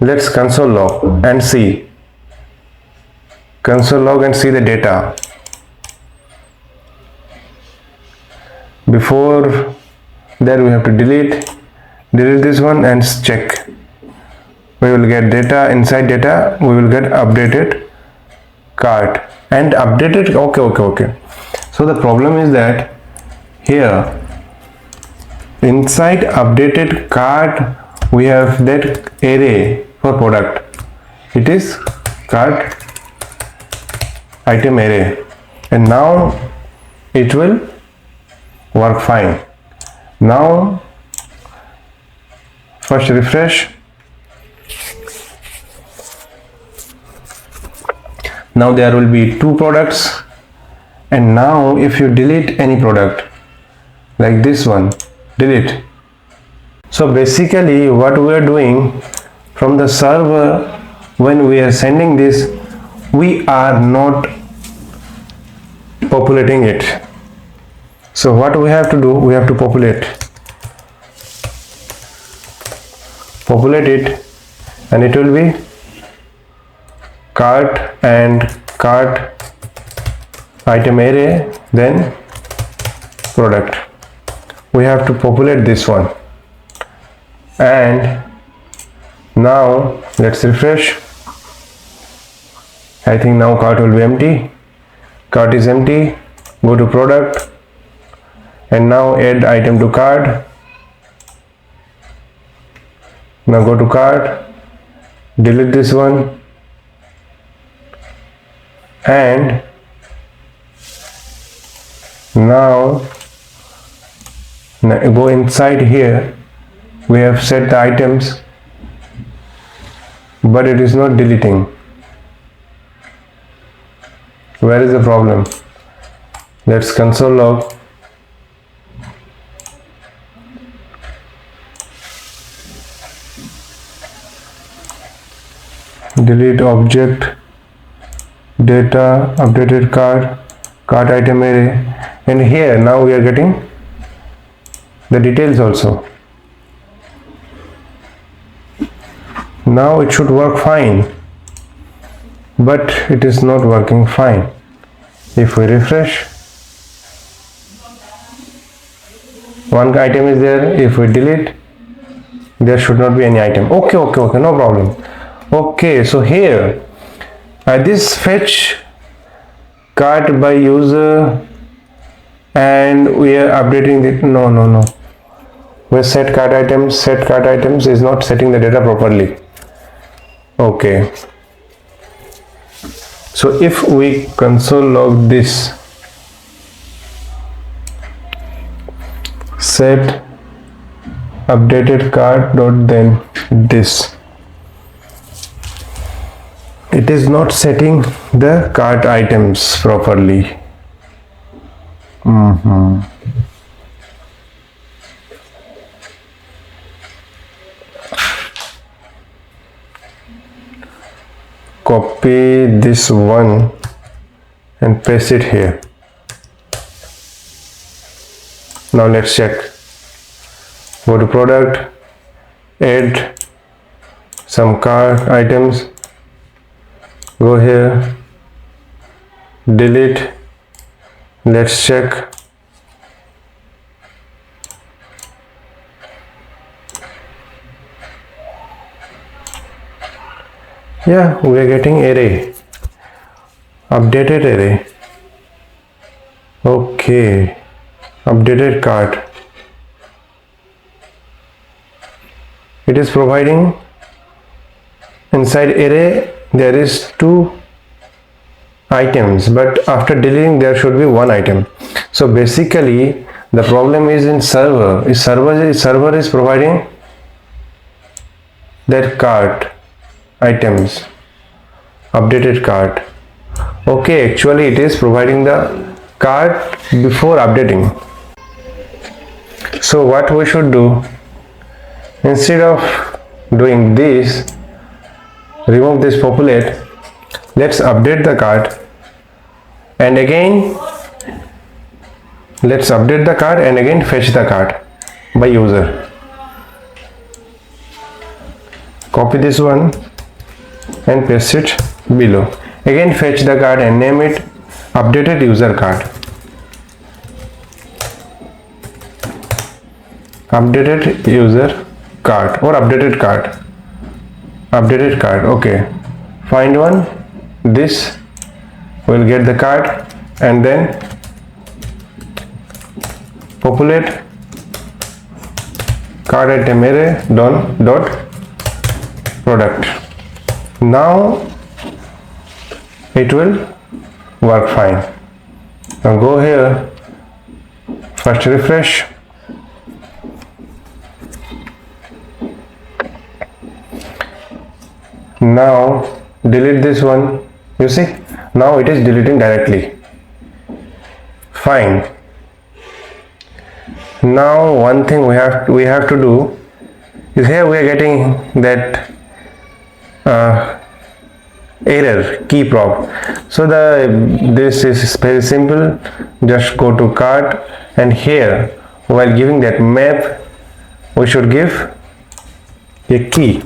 Speaker 1: let's console log and see. Console log and see the data. Before that we have to delete this one and check. We will get data. Inside data we will get updated cart and updated. Okay. So the problem is that here inside updated cart we have that array for product. It is cart item array, and now it will work fine. Now first refresh. Now there will be 2 products, and now if you delete any product like this one, delete. So basically what we are doing from the server, when we are sending this, we are not populating it. So what we have to do, we have to populate it, and it will be cart and cart item array, then product. We have to populate this one, and now let's refresh. I think now cart will be empty. Cart is empty. Go to product and now add item to cart. Now go to cart, delete this one, and now go inside here. We have set the items, but it is not deleting. Where is the problem? Let's console log. Delete object, data, updated cart item array, and here now we are getting the details also. Now it should work fine, but it is not working fine. If we refresh, one item is there. If we delete, there should not be any item. Okay, no problem. Okay, so here this fetch cart by user, and we are updating the no. We set cart items is not setting the data properly. Okay, so if we console log this, set updated cart dot then this, it is not setting the cart items properly. Copy this one and paste it here. Now let's check. Go to product, add some cart items, go here, delete. Let's check. Yeah, we are getting array, updated array. Okay, updated cart. It is providing inside array there is 2 items, but after deleting there should be 1 item. So basically the problem is in server. Server is providing that cart items, updated cart. Okay, actually it is providing the cart before updating. So what we should do, instead of doing this, remove this populate, let's update the cart, and again let's update the cart and again fetch the cart by user. Copy this one and paste it below. Again fetch the cart and name it updated user cart. Updated user cart or updated cart. Updated cart. Okay. Find one. This will get the cart and then populate cart item array dot product. Now it will work fine. Now go here, first refresh. Now delete this one. You see, now it is deleting directly. Fine. Now one thing we have to do is, here we are getting that error key prop. So this is very simple. Just go to cart, and here while giving that map we should give a key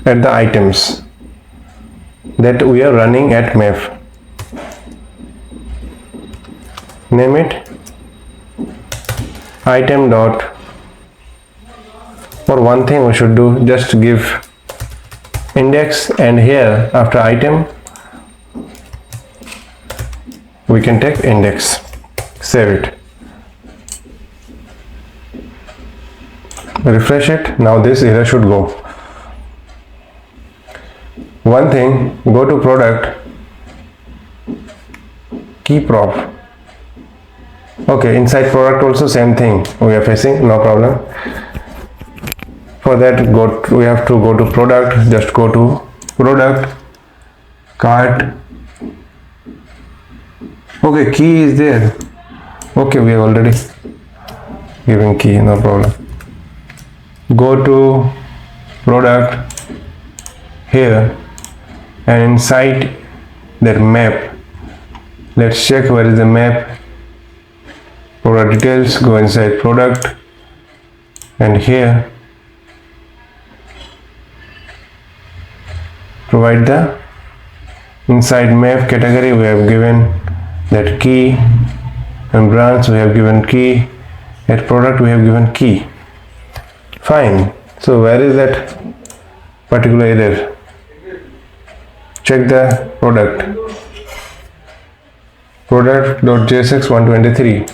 Speaker 1: at the items that we are running at map. Name it item dot, or one thing we should do, just give index, and here after item we can take index. Save it, refresh it. Now this error should go. One thing, go to product, key prop. Okay, inside product also same thing we are facing, no problem. For that we have to go to product, just go to product, cart. Okay, key is there. Okay, we are already giving key, no problem. Go to product here, and inside that map, let's check where is the map. Product details, go inside product, and here provide the inside map category. We have given that key, and branch we have given key, at product we have given key. Fine. So where is that particular error? Check the product.jsx 123.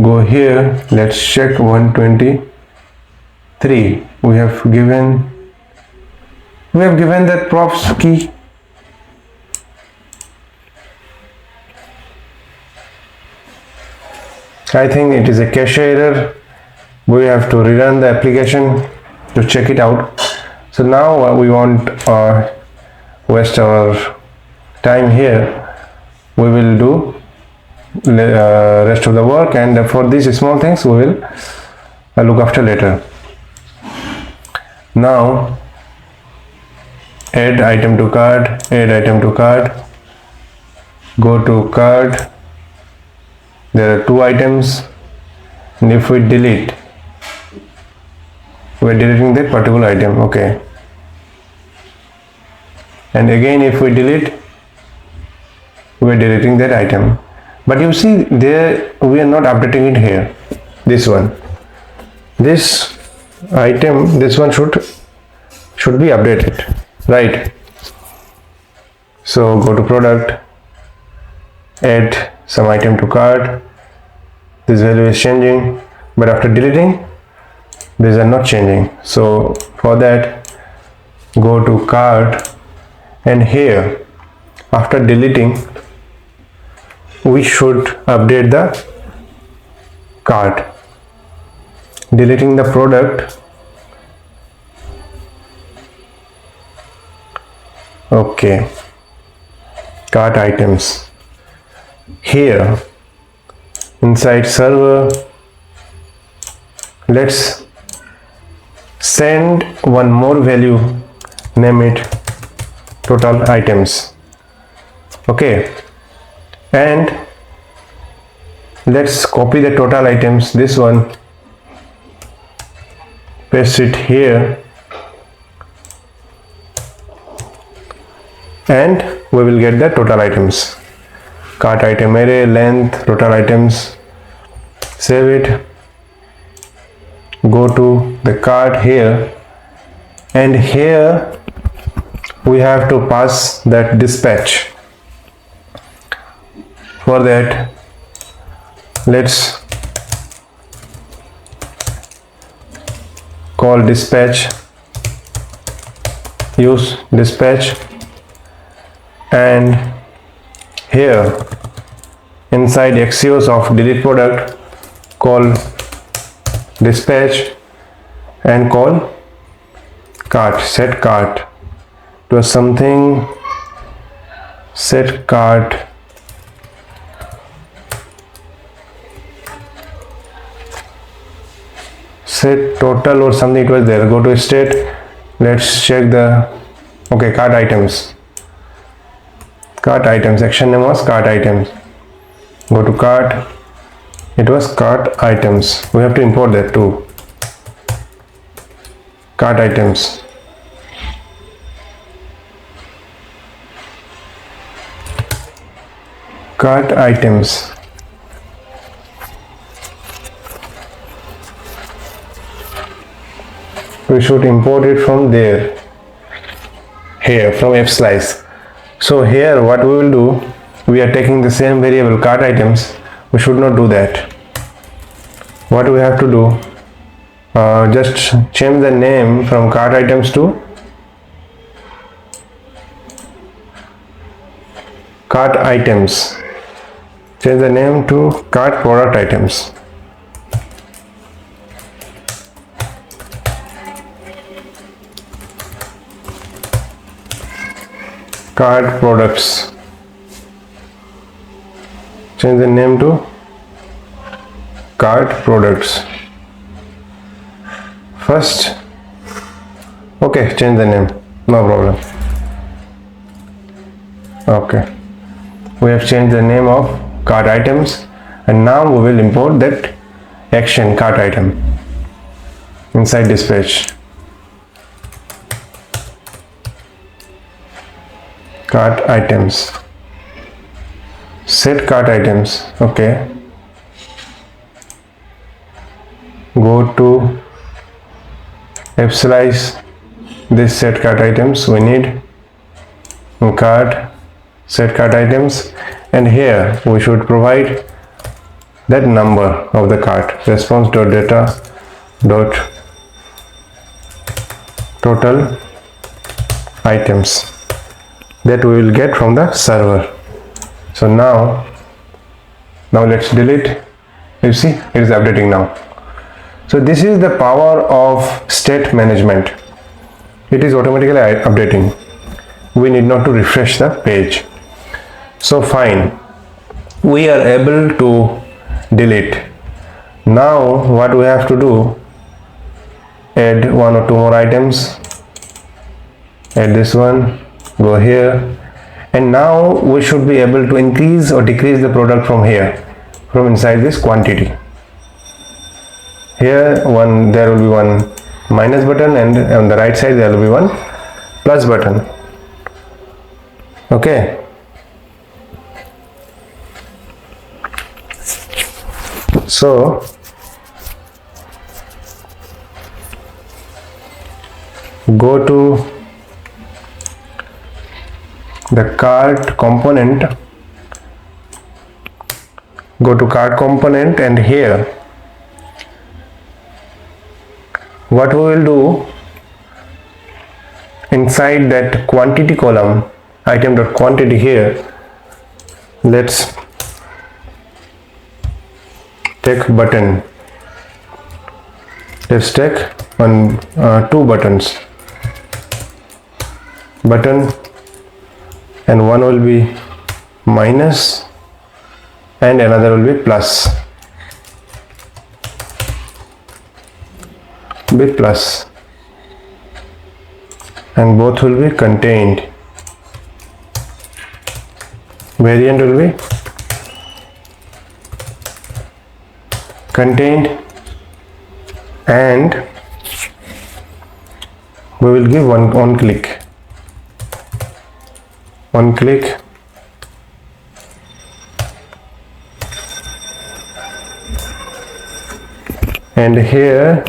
Speaker 1: Go here, let's check 123. We have given that props key. I think it is a cache error. We have to rerun the application to check it out. So now we won't waste our time here. We will do rest of the work, and for these small things we will look after later. Now add item to cart, go to cart. There are 2 items, and if we delete, we are deleting that particular item. Okay, and again if we delete, we are deleting that item. But you see there we are not updating it here. This item, this one should be updated, right? So go to product, add some item to cart. This value is changing, but after deleting these are not changing. So for that go to cart, and here after deleting we should update the cart. Deleting the product. Okay, cart items. Here inside server, let's send one more value, name it total items. Okay, and let's copy the total items, this one, paste it here, and we will get the total items. Cart item array, length, total items. Save it, go to the cart here, and here we have to pass that dispatch. For that, let's call dispatch, use dispatch, and here inside axios of delete product, call dispatch and call cart, set cart to something, set cart set total or something, it was there. Go to state, let's check the, okay, cart items, action name was cart items. Go to cart, it was cart items. We have to import that too. Cart items. Cart items. We should import it from there, here from f slice. So here what we will do, we are taking the same variable cart items. We should not do that. What we have to do, just change the name from cart items to cart items. Change the name to cart product items. Cart products. Change the name to cart products. First, okay, change the name, no problem. Okay, we have changed the name of cart items, and now we will import that action cart item inside dispatch. Cart items, set cart items. Okay, go to f slice, this set cart items we need, cart, set cart items, and here we should provide that number of the cart, response.data dot total items, that we will get from the server. So now let's delete. You see, it is updating now. So this is the power of state management. It is automatically updating. We need not to refresh the page. So fine, we are able to delete. Now what we have to do, add one or two more items, add this one, go here, and now we should be able to increase or decrease the product from here, from inside this quantity. Here there will be one minus button, and on the right side there will be one plus button. Okay, so go to the cart component, and here what we will do, inside that quantity column, item.quantity here, let's take button. Let's take two buttons, button, and one will be minus and another will be plus. And both will be contained. Variant will be contained, and we will give one click. And here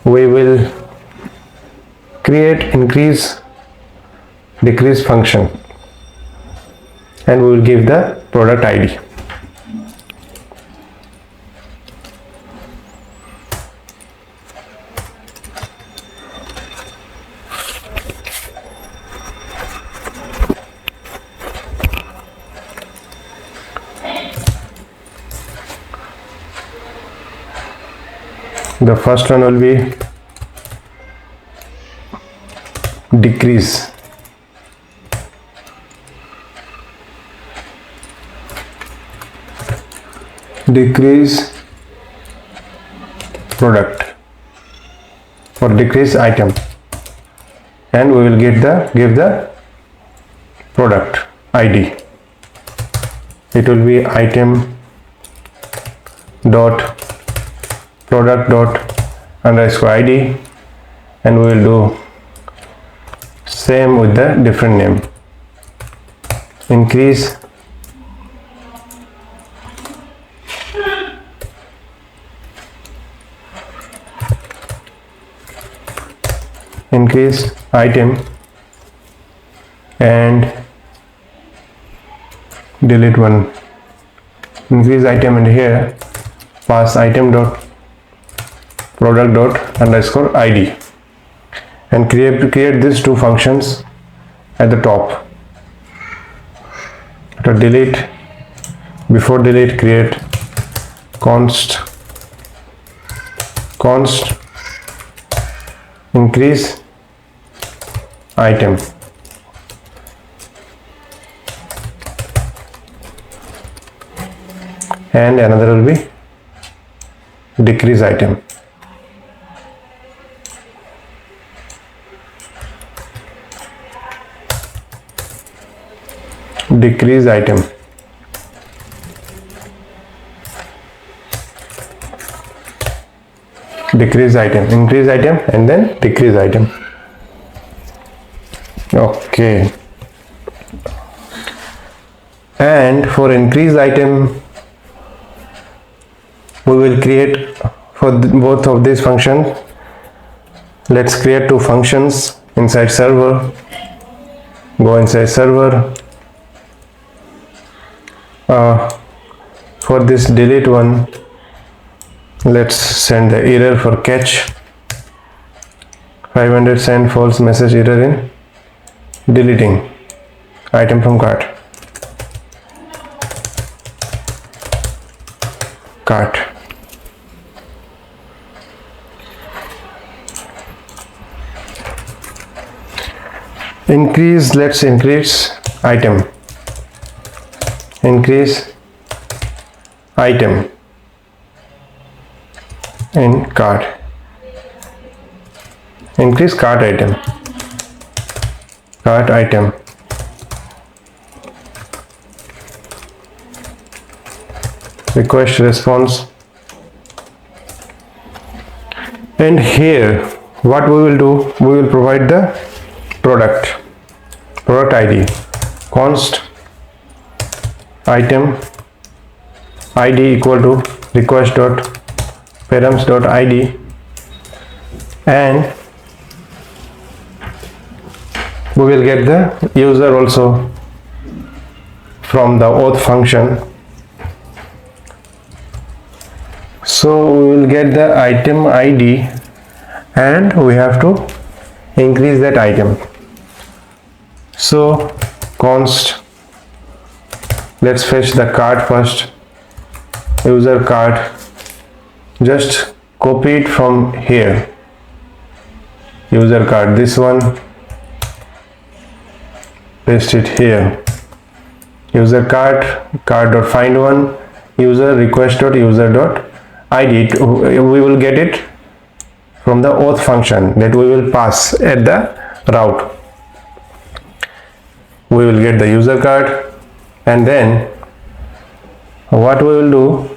Speaker 1: we will create increase decrease function, and we will give the product ID. The first one will be decrease. Product or decrease item, and we will give the product ID. It will be item dot product dot underscore ID, and we will do same with the different name. Increase item and delete one. Increase item, and here pass item dot product dot underscore ID, and create these two functions at the top. To delete, before delete, create const increase item, and another will be decrease item. Decrease item. Decrease item, increase item, and then decrease item. Okay. And for increase item, we will create for both of these functions. Let's create two functions inside server. Go inside server. For this delete one, let's send the error for catch. 500 send false message error in deleting item from cart. Increase, let's increase item. Increase item in cart. Increase cart item. Request response. And here what we will do, we will provide the product ID, const item ID equal to request dot params dot ID, and we will get the user also from the auth function. So we will get the item ID, and we have to increase that item. So const, let's fetch the card first, user card, just copy it from here, user card, this one, paste it here, user card, card.find one, user request.user.id. We will get it from the auth function that we will pass at the route. We will get the user card, and then what we will do,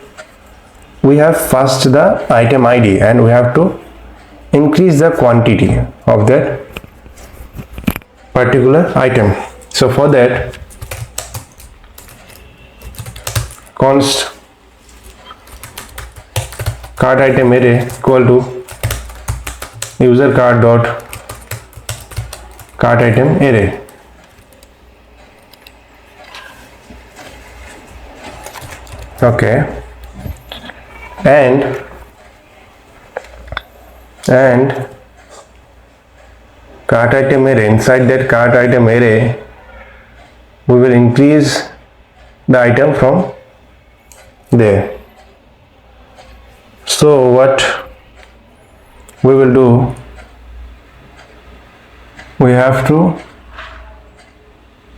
Speaker 1: we have first the item ID and we have to increase the quantity of that particular item. So for that, const card item array equal to user card dot card item array. Okay, and cart item array, inside that cart item array we will increase the item from there. So what we will do, we have to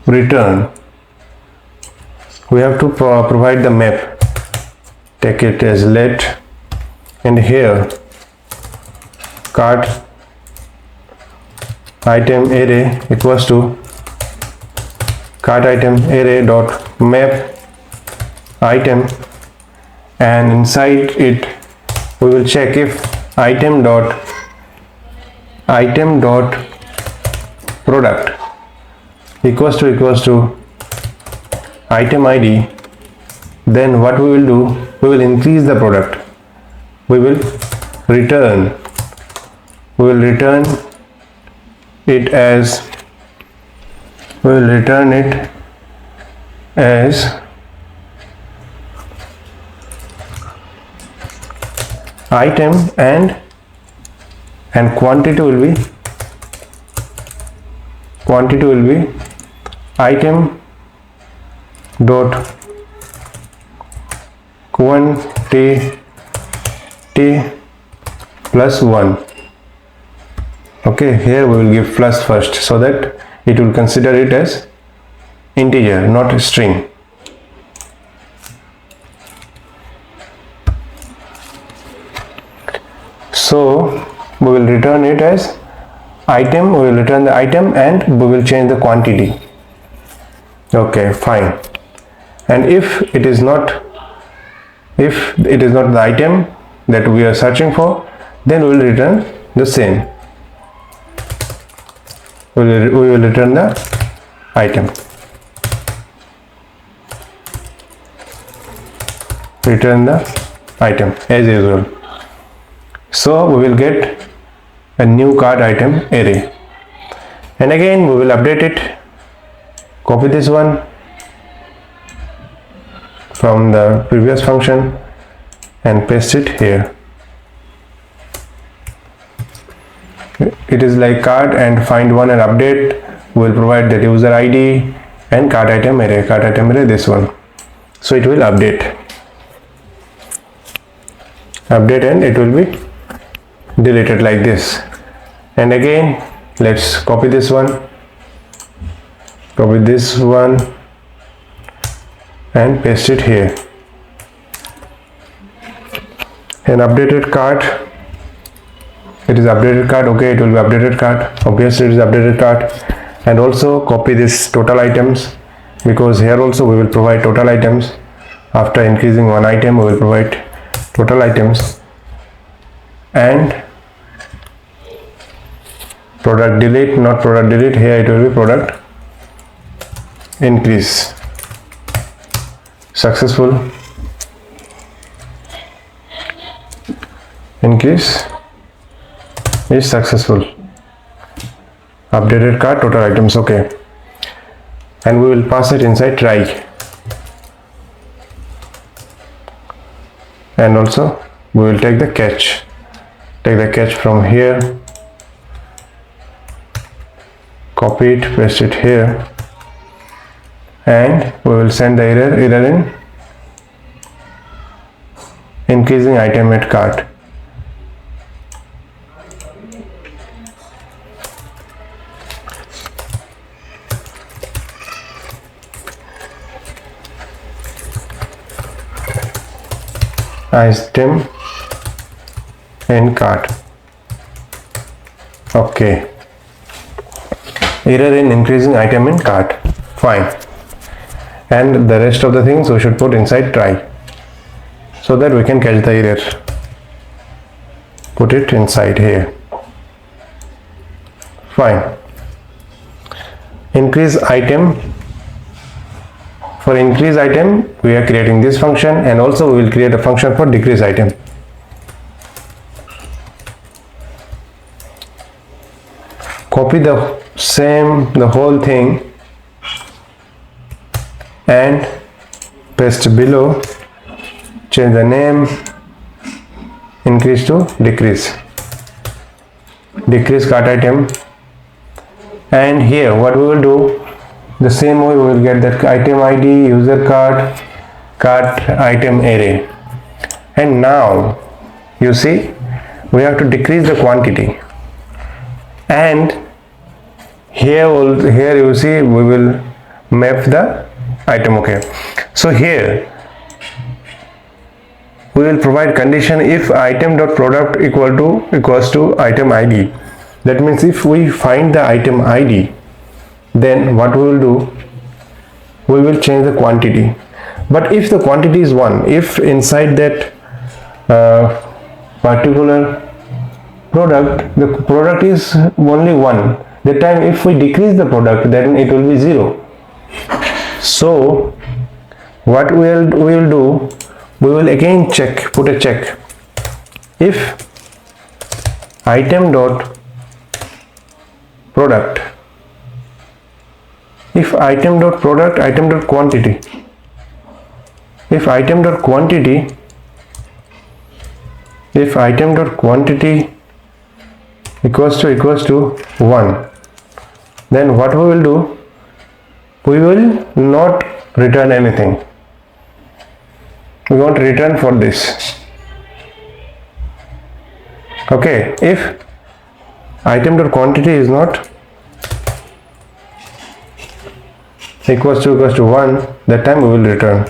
Speaker 1: return, we have to provide the map, take it as let, and here cart item array equals to cart item array dot map item, and inside it we will check if item dot product equals to item ID. Then what we will do, we will increase the product, we will return it as item, and quantity will be item dot quantity plus 1. Okay, here we will give plus first so that it will consider it as integer, not a string. So we will return it as item, we will return the item and we will change the quantity. Okay, fine. And if it is not the item that we are searching for, then we will return the same. We will return the item. Return the item as usual. So we will get a new card item array, and again we will update it. Copy this one from the previous function and paste it here. It is like card and find one and update. We will provide the user ID and card item array, this one. So it will update and it will be deleted like this. And again let's copy this one, and paste it here. An updated card, it is updated card. Okay, it will be updated card, obviously it is updated card. And also copy this total items, because here also we will provide total items. After increasing one item we will provide total items. And product delete, not product delete, here it will be product increase. Successful. Increase is successful. Updated cart, total items. Okay, and we will pass it inside try, and also we will take the catch from here copy it, paste it here, and we will send the error in increasing item at cart. Item in cart. Okay, error in increasing item in cart. Fine. And the rest of the things we should put inside try, so that we can catch the error. Put it inside here. Fine. Increase item. For increase item we are creating this function, and also we will create a function for decrease item. Copy the whole thing and paste below. Change the name, increase to decrease cart item. And here what we will do, the same way we will get that item ID, user cart item array. And now you see we have to decrease the quantity, and here you see we will map the item. Okay, so here we will provide condition if item.product equals to item ID. That means if we find the item ID, then what we will do, we will change the quantity. But if the quantity is 1, if inside that particular product the product is only 1, that time if we decrease the product, then it will be 0. So what we will do, we will again put a check. If item dot product, if item dot product, item dot quantity, if item dot quantity equals to 1, then what we will do, we will not return anything. We want to return for this. Okay, if item dot quantity is not equals to 1, that time we will return.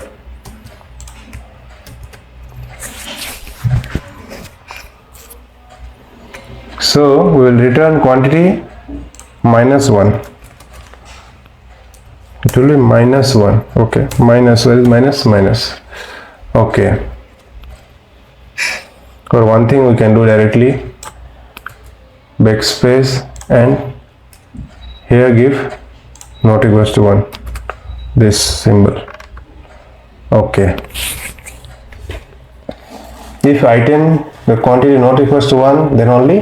Speaker 1: So we will return quantity -1. It will be -1. Okay, minus, where is minus? Okay, or one thing we can do directly, backspace, and here give not equals to 1, this symbol. Okay, if item the quantity not equals to 1, then only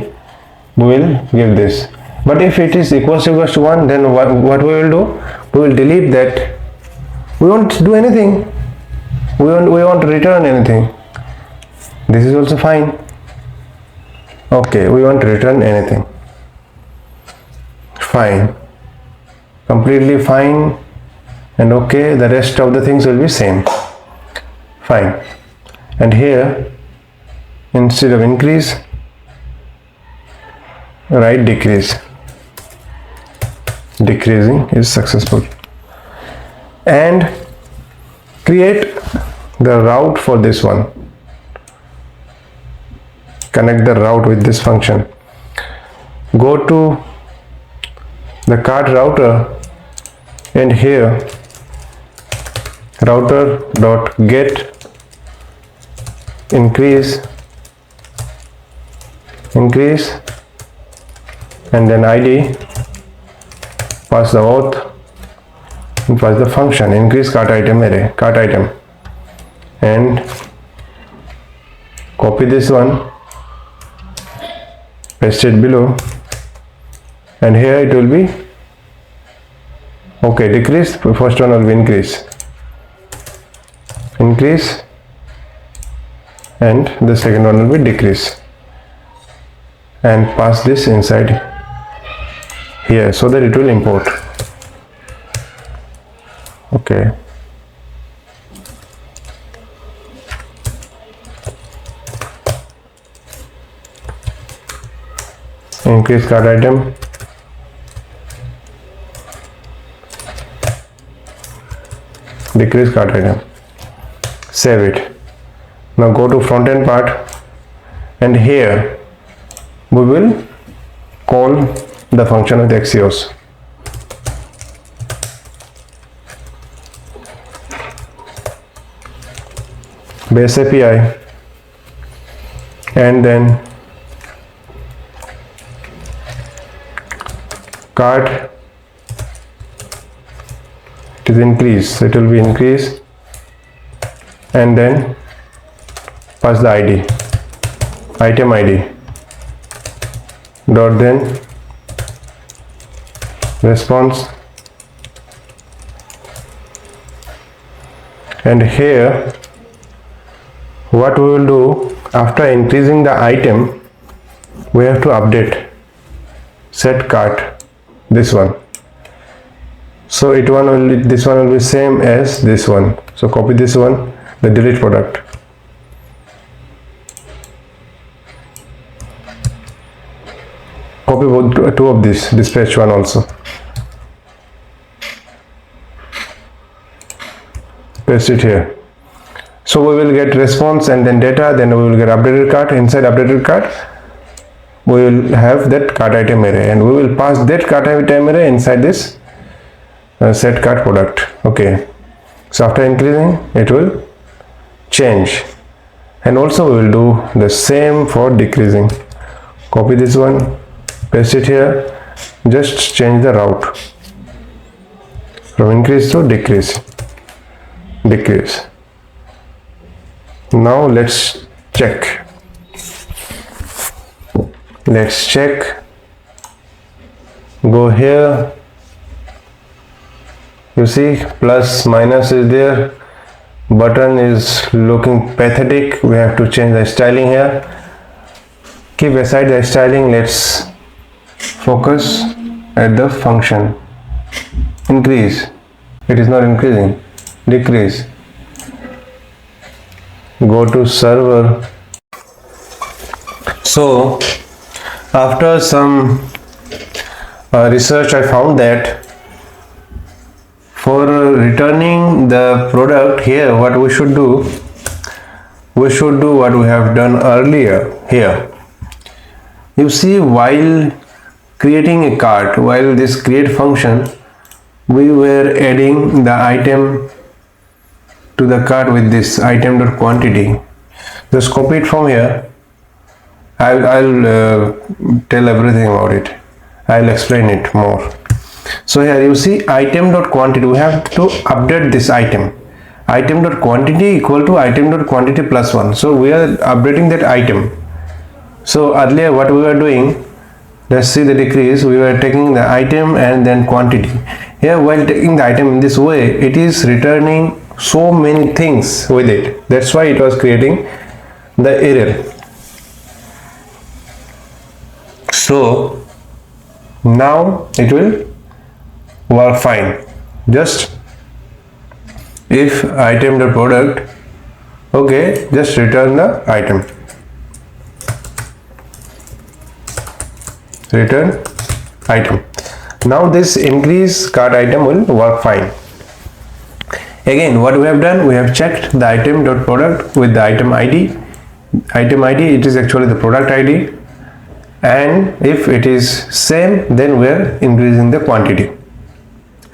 Speaker 1: we will give this. But if it is equals to 1, then what we will do, we will delete that. We won't do anything, we won't return anything. This is also fine. Okay, we won't return anything. Fine, completely fine. And okay, the rest of the things will be same. Fine. And here instead of increase, write decrease. Decreasing is successful. And create the route for this one. Connect the route with this function. Go to the cart router, and here router dot get increase, and then ID, pass the auth, and pass the function increase cart item array, cart item, and copy this one, paste it below, and here it will be okay, decrease. First one will be increase, and the second one will be decrease, and pass this inside here so that it will import. Okay, increase cart item, decrease cart item, save it. Now go to front end part, and here we will call the function with Axios. Base API, and then cart, it is increase, it will be increase, and then pass the ID, item ID, dot then response, and here what we will do, after increasing the item we have to update set cart, this one. So this one will be same as this one. So copy this one, the delete product. Copy both, two of this dispatch one also. Paste it here. So we will get response and then data, then we will get updated cart. Inside updated cart we will have that cart item array, and we will pass that cart item array inside this set cart product. Okay, so after increasing it will change, and also we will do the same for decreasing. Copy this one, paste it here, just change the route from increase to decrease. Now let's check. Go here, you see plus minus is there, button is looking pathetic, we have to change the styling here. Keep aside the styling, let's focus at the function. Increase, it is not increasing, decrease. Go to server. So after some research I found that for returning the product here, what we should do what we have done earlier here. You see, while creating a cart, while this create function, we were adding the item to the cart with this item.quantity. Just copy it from here. I'll tell everything about it. I'll explain it more. So here you see item.quantity, we have to update this item. Item.quantity equal to item.quantity plus 1. So we are updating that item. So earlier what we were doing, let's see the decrease, we were taking the item and then quantity. Here while taking the item in this way, it is returning so many things with it. That's why it was creating the error. So now it will work fine. Just if item.product, okay, just return the item. Return item. Now this increase cart item will work fine. Again, what we have done, we have checked the item.product with the item ID. Item ID, it is actually the product ID, and if it is same, then we are increasing the quantity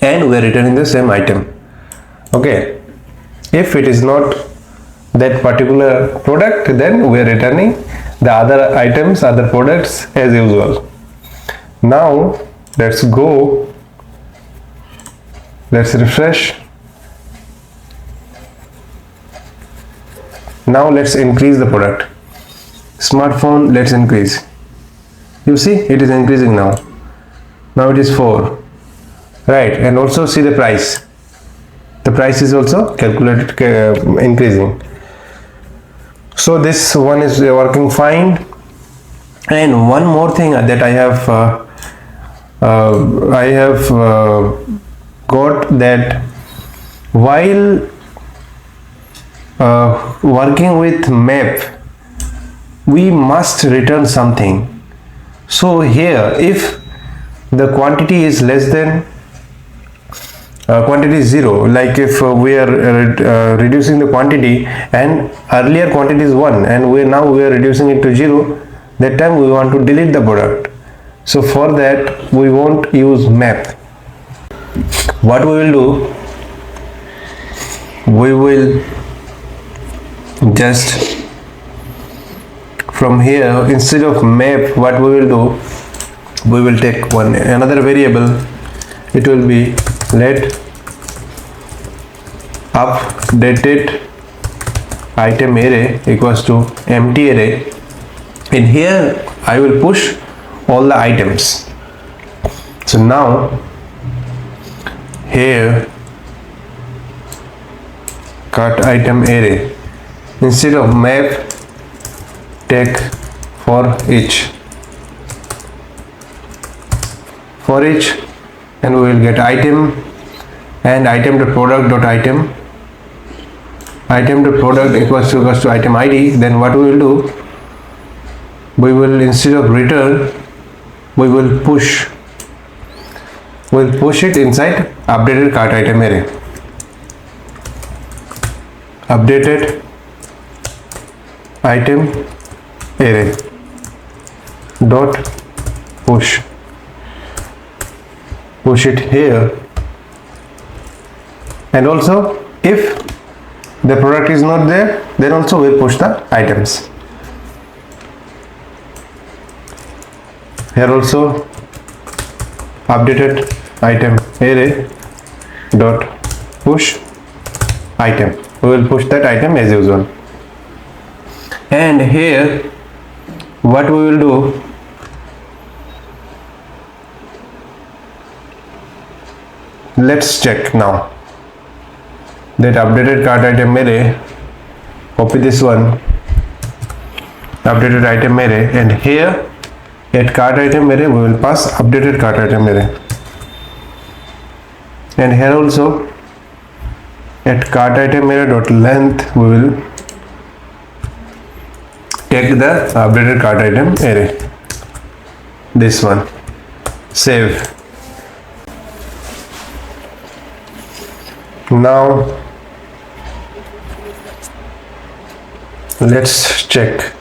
Speaker 1: and we are returning the same item. Okay, if it is not that particular product, then we are returning the other items, other products as usual. Now let's go, let's refresh. Now let's increase the product. Smartphone, let's increase. You see, it is increasing now. Now it is 4, right? And also see the price. The price is also calculated, increasing. So this one is working fine. And one more thing that I have I have got that while working with map we must return something. So here if the quantity is less than quantity is 0, like if we are reducing the quantity and earlier quantity is 1 and we are reducing it to 0, that time we want to delete the product. So for that we won't use map. What we will do, we will just from here, instead of map, what we will do, we will take another variable. It will be let updated item array equals to empty array. In here I will push all the items. So now here cart item array, instead of map take for each and we will get item and item.product.item item.product equals to item id. Then what we will do, we will instead of return we will push it inside updated cart item array. Updated item array dot push it here, and also if the product is not there, then also we'll push the items. Here also updated item array dot push item, we will push that item as usual. And here what we will do, let's check now that updated cart item array, copy this one, updated item array, and here at cart item array we will pass updated cart item array, and here also at cart item array dot length we will take the updated cart item array, this one. Save. Now let's check.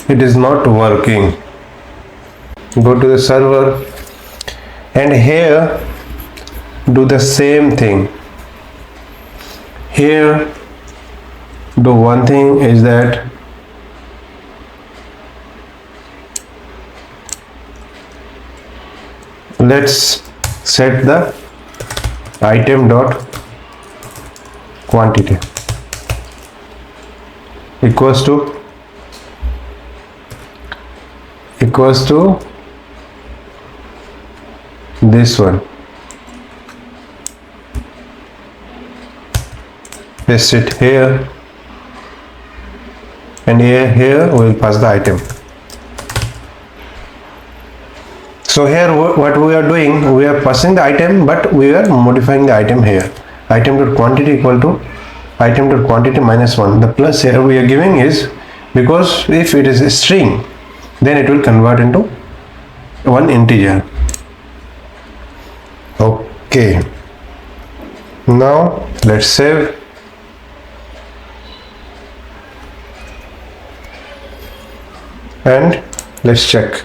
Speaker 1: It is not working. Go to the server and here do the same thing. Here do one thing is that let's set the item dot quantity equals to this one. Paste it here, and here we will pass the item. So here what we are doing, we are passing the item but we are modifying the item here. Item.quantity equal to item.quantity minus 1. The plus here we are giving is because if it is a string then it will convert into one integer. Okay, now let's save. And let's check.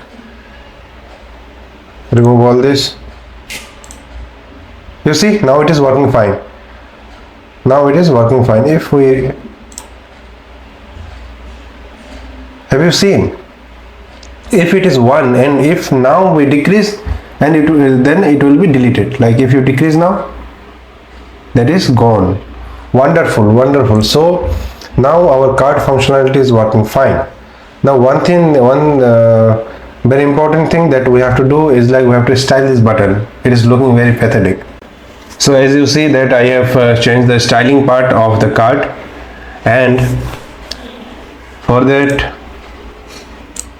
Speaker 1: Remove all this. You see, now it is working fine. If we have you seen, if it is 1 and if now we decrease, and then it will be deleted. Like if you decrease now, that is gone. Wonderful. So now our cart functionality is working fine. Now one very important thing that we have to do is like we have to style this button. It is looking very pathetic. So as you see that I have changed the styling part of the cart, and for that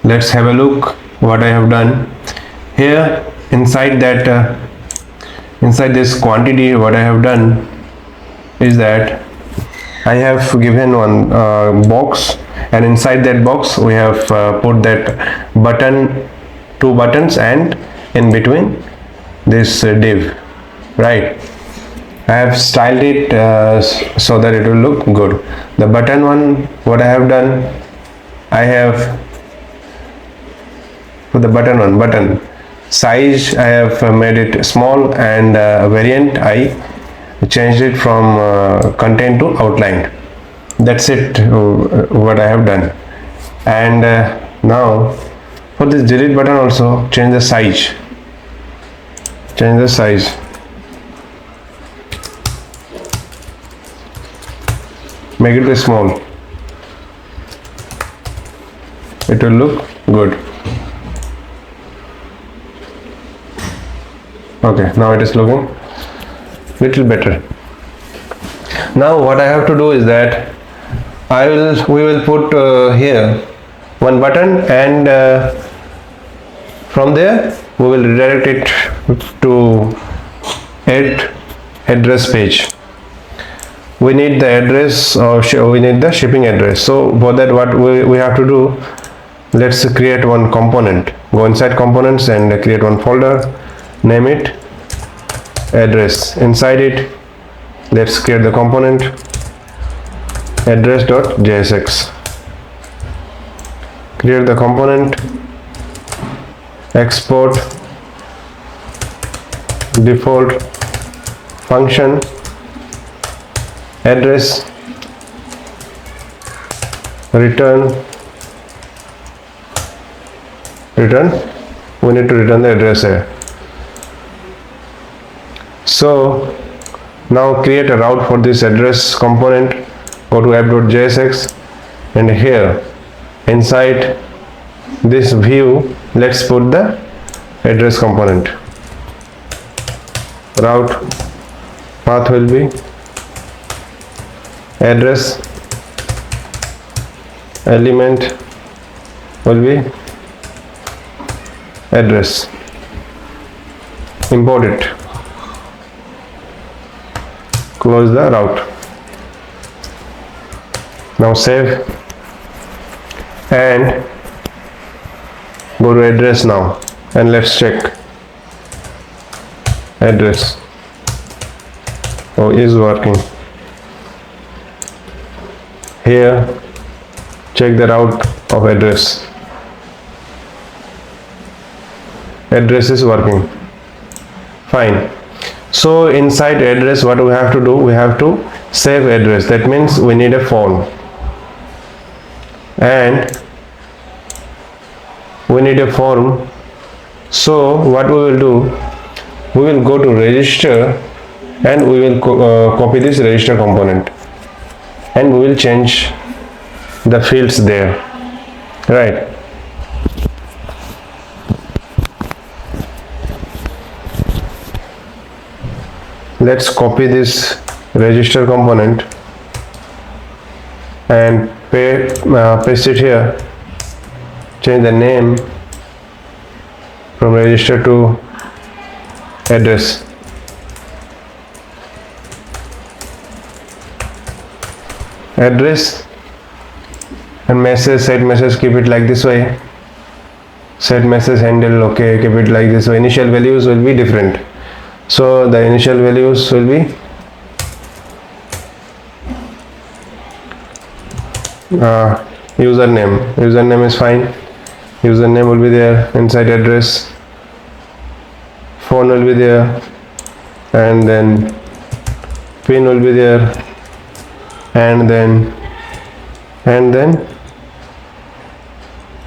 Speaker 1: let's have a look what I have done here. Inside that inside this quantity, what I have done is that I have given one box, and inside that box we have put that button, two buttons, and in between this div, right? I have styled it so that it will look good. The button one, what I have done, I have for the button one, button size, I have made it small, and variant I changed it from content to outline. That's it, what I have done. And now for this delete button also, change the size. Make it small. It will look good. Okay, now it is looking little better. Now what I have to do is that we will put here one button, and from there we will redirect it to address page. We need the address, or we need the shipping address. So for that, what we have to do, let's create one component. Go inside components and create one folder, name it address. Inside it, let's create the component address.jsx. Create the component, export default function address, return, we need to return the address here. So now create a route for this address component. Go to app.jsx, and here inside this view, let's put the address component. Route path will be address, element will be address. Import it, close the route. Now save and go to address now, and let's check address. Oh, is working. Here check the route of address. Address is working fine. So inside address, what we have to do, we have to save address. That means we need a form, and we need a form. So what we will do, we will go to register, and we will copy this register component, and we will change the fields there, right? Let's copy this register component and paste it here. Change the name from register to address. Address and message, set message, keep it like this way. Set message handle, okay, keep it like this way. Initial values will be different. So the initial values will be username is fine. Username will be there inside address. Phone will be there, and then pin will be there, and then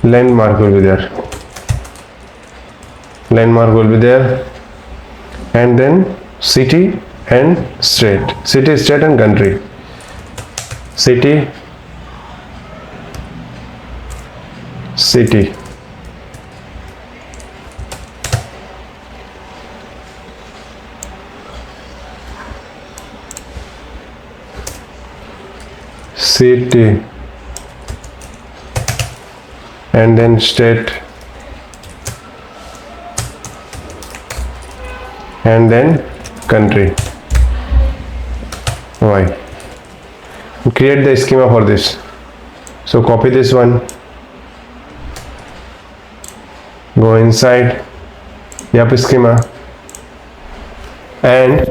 Speaker 1: landmark will be there. Landmark will be there, and then city and state. City, state, and country. City, city. City and then state, and then country. Why? Create the schema for this. So copy this one, go inside yep schema and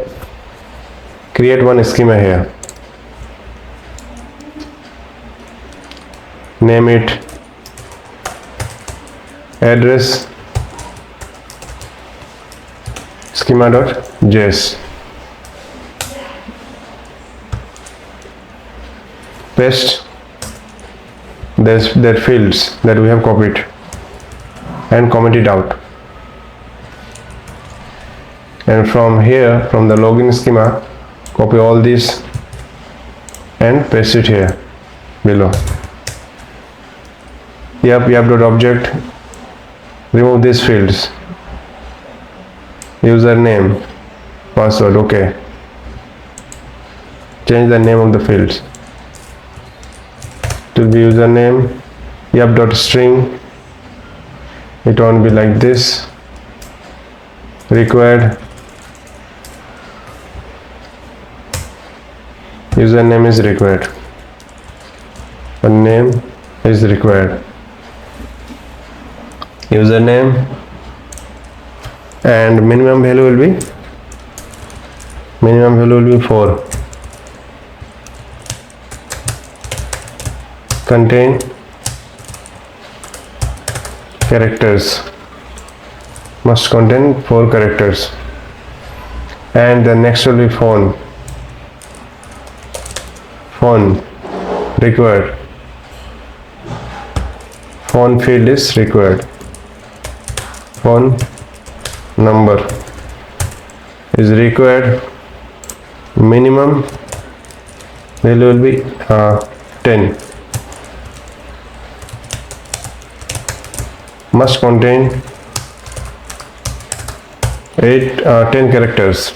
Speaker 1: create one schema here. Name it address schema.js. Paste that fields that we have copied and comment it out. And from here, from the login schema, copy all this and paste it here below. Object, remove these fields, username, password, okay. Change the name of the fields. It will be username, string, it won't be like this, required, username is required, the name is required, username, and minimum value will be 4. Contain characters, must contain 4 characters, and the next will be phone required, phone field is required, phone number is required, minimum value will be 10, must contain 10 characters,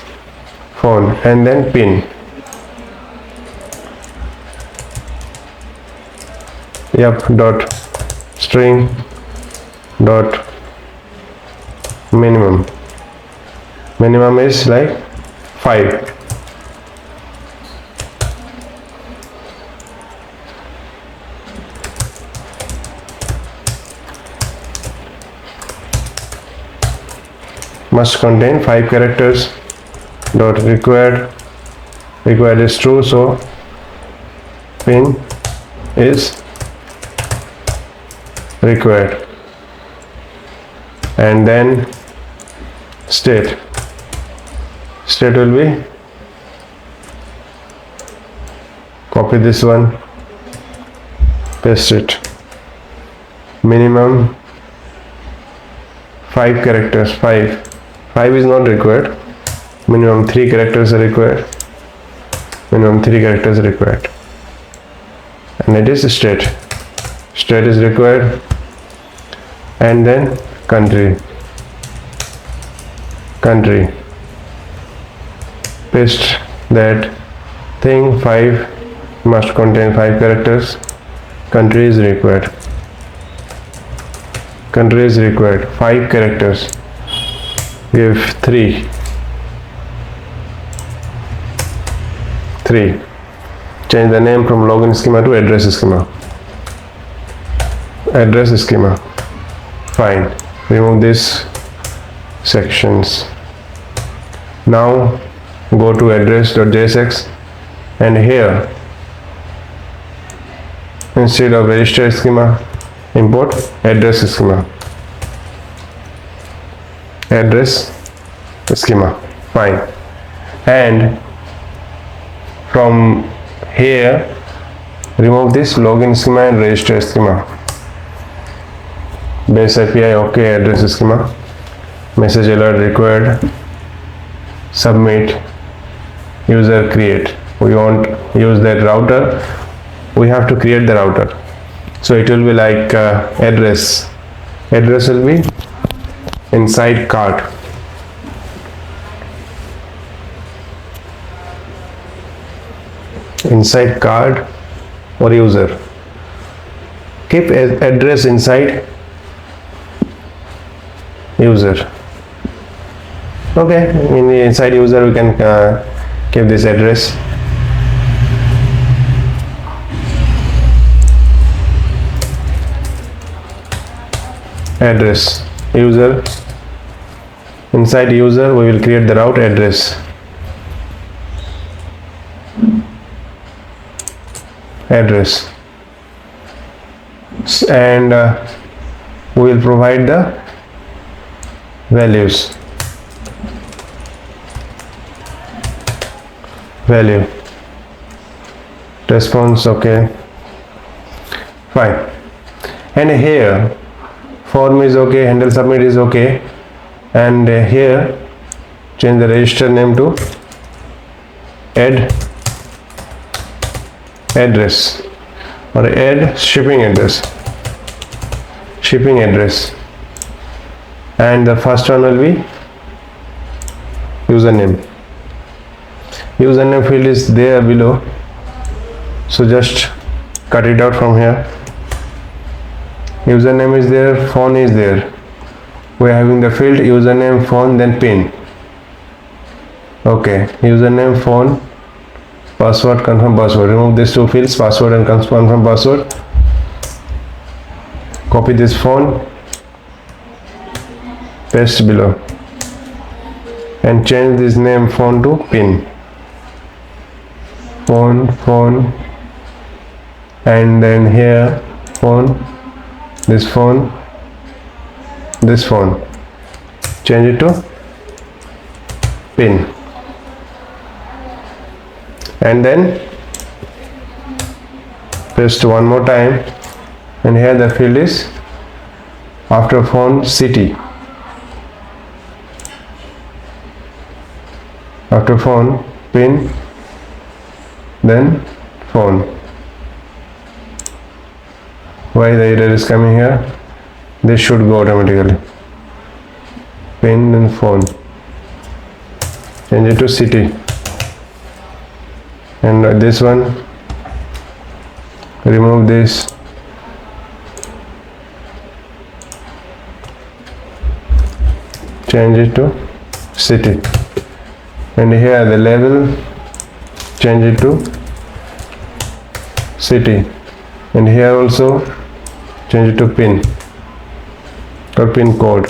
Speaker 1: phone, and then pin, dot string dot minimum is like 5. Must contain 5 characters, dot required is true, so pin is required, and then state will be, copy this one, paste it, minimum 5 characters, 5 is not required, minimum 3 characters are required, and it is state is required, and then country, paste that thing, 5 must contain 5 characters, country is required, 5 characters, give 3, change the name from login schema to address schema, fine, remove these sections. Now go to address.jsx, and here instead of register schema, import address schema, fine, and from here remove this login schema and register schema, base API, okay, address schema, message alert required, submit, user create, we want use that router, we have to create the router, so it will be like address will be inside cart, or user, keep address inside user. Okay, inside user we can keep this address. Address user. Inside user we will create the route address. And we will provide the values. Value response. Okay, fine. And here form is okay, handle submit is okay, and here change the register name to add address or add shipping address, and the first one will be username. Username field is there below, so just cut it out from here. Username is there, phone is there. We are having the field username, phone, then pin. Okay, username, phone, password, confirm password. Remove these two fields, password and confirm password. Copy this phone, paste below, and change this name phone to pin. Phone, and then here phone, this phone, change it to pin, and then paste one more time, and here the field is after phone city, after phone pin, then phone. Why the error is coming here? This should go automatically. Pin and phone. Change it to city. And this one, remove this. Change it to city. And here the label, change it to city. And here also change it to pin or pin code.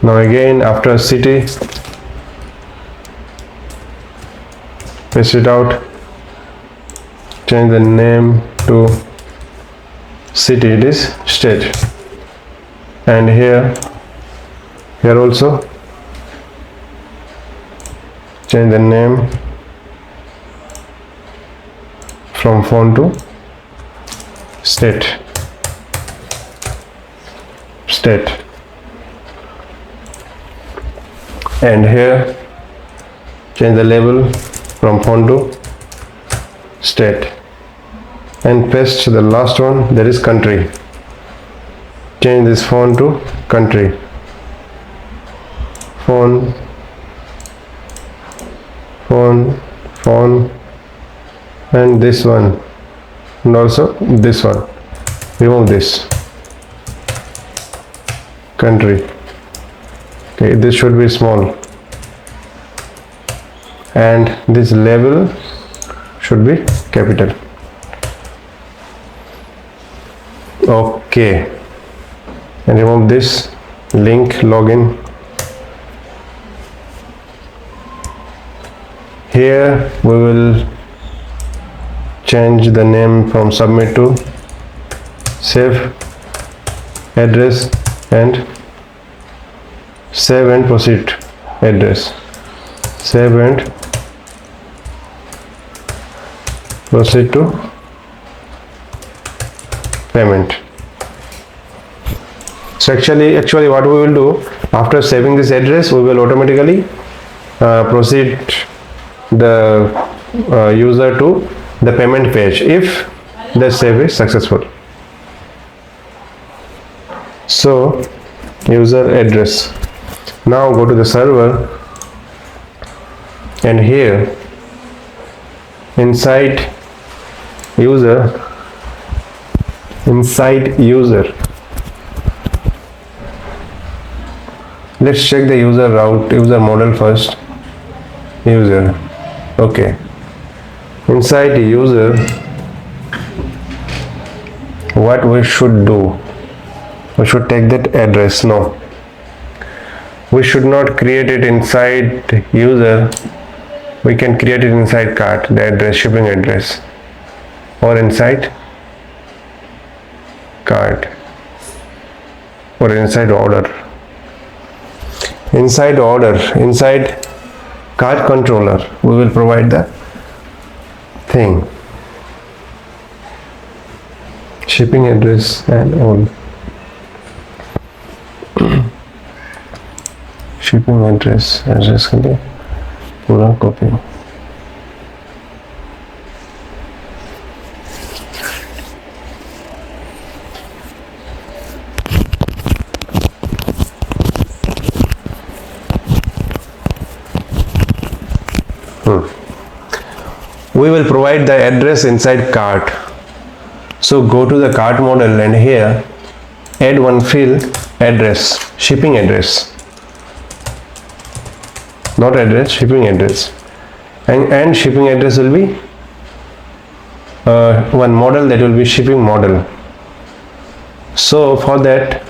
Speaker 1: Now again after city, paste it out, change the name to city, it is state, and here also change the name from phone to state, and here change the label from phone to state, and paste the last one, that is country. Change this phone to country, phone, and this one, and also this one. Remove this, country. Okay, this should be small, and this label should be capital. Okay, and remove this link login. Here we will change the name from submit to save address, and save and proceed address, save and proceed to payment. So actually what we will do, after saving this address, we will automatically proceed the user to the payment page if the save is successful. So user address. Now go to the server, and here inside user, inside user. Let's check the user route, user model first. User, okay. Inside user, what we should do? We should take that address. No, we should not create it inside user. We can create it inside cart, the address, shipping address, or inside cart, or inside order. Inside order, inside cart controller, we will provide the thing, shipping address and all. Shipping address के लिए पूरा copy. We will provide the address inside cart. So go to the cart model and here add one field, address, shipping address. Not address, shipping address, and shipping address will be one model, that will be shipping model. So for that,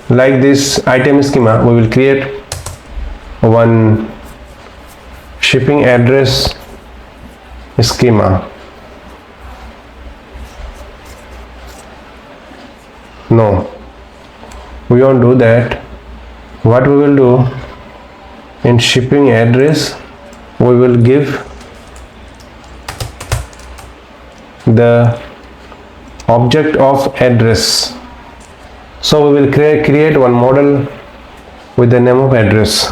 Speaker 1: like this item schema, we will create one shipping address schema. No, we won't do that. What we will do, in shipping address we will give the object of address. So we will create one model with the name of address.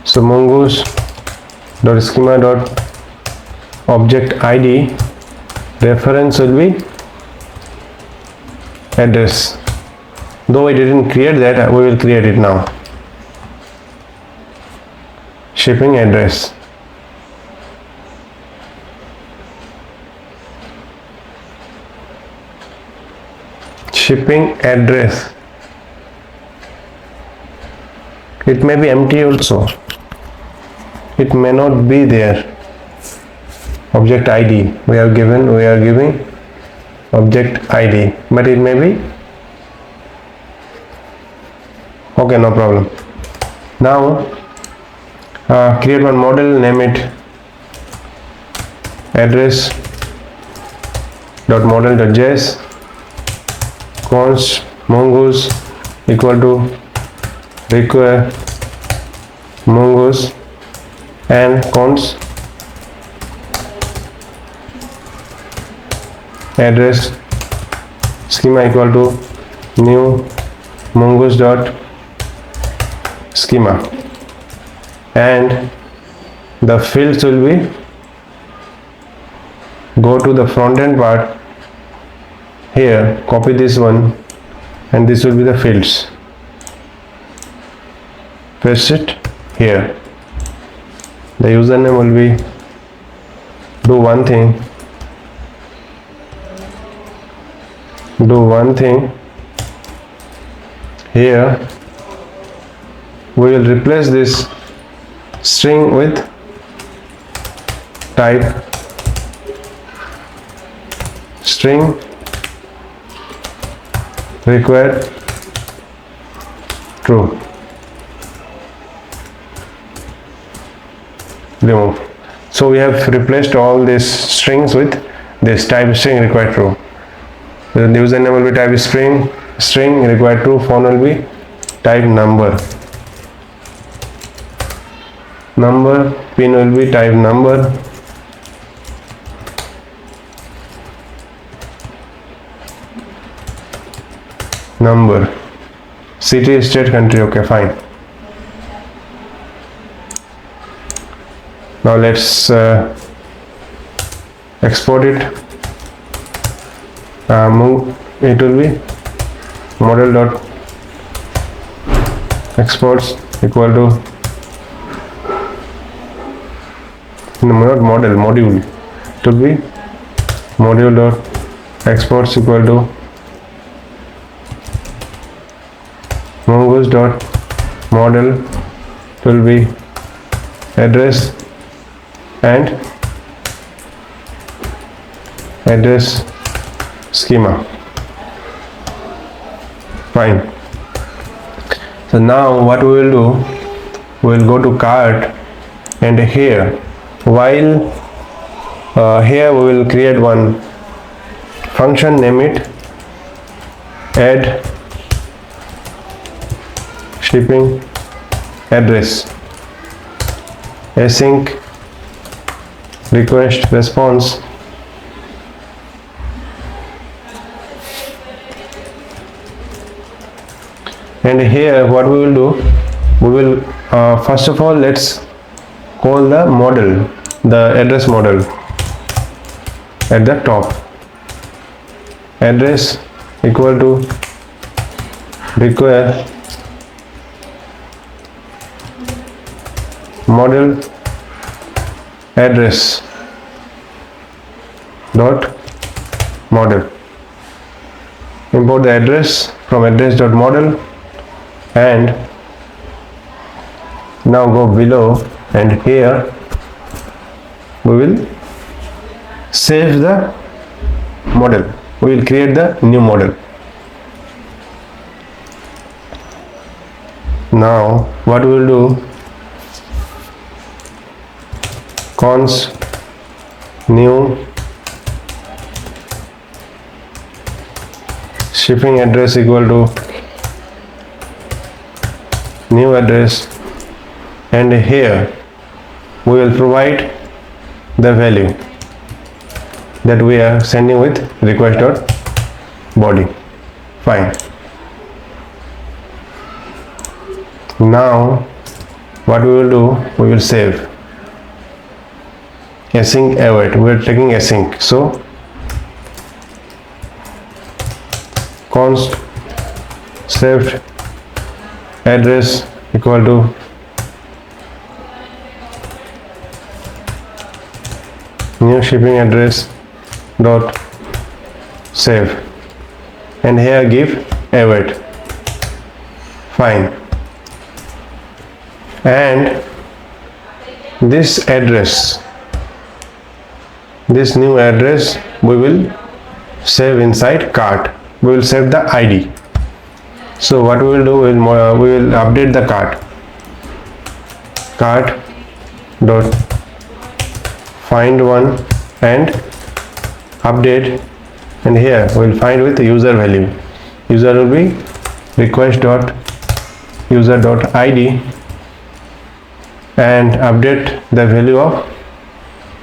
Speaker 1: So mongoose dot schema dot object id, reference will be address. Though I didn't create that, we will create it now. Shipping address. Shipping address. It may be empty also. It may not be there. Object ID. We are giving object ID, but it may be. Okay, no problem. Now create one model, name it address dot model dot js, const mongoose equal to require mongoose, and const address schema equal to new mongoose dot schema, and the fields will be, go to the front end part, here copy this one, and this will be the fields, paste it here. The username will be, do one thing here. We will replace this string with type string required true. Remove. So we have replaced all these strings with this type string required true. The username will be type string required true. Phone will be type number, pin will be type number, city, state, country. Okay, fine. Now let's export it. It will be model dot exports equal to, not model, module will be module dot exports equal to mongoose dot model will be address and address schema. Fine. So now what we will do, we will go to cart, and here while here we will create one function, name it add shipping address, async request response, and here what we will do, we will first of all let's call the model, the address model at the top, address equal to require model address dot model, import the address from address dot model, and now go below, and here we will save the model, we will create the new model. Now what we will do, const new shipping address equal to new address, and here we will provide the value that we are sending with request dot body. Fine. Now what we will do, we will save async await, we are taking async, so const saved address equal to new shipping address dot save, and here give await. Fine. And this address, this new address, we will save inside cart, we will save the ID. So what we will do, we will update the cart dot find one and update, and here we will find with the user value, user will be request dot user dot ID, and update the value of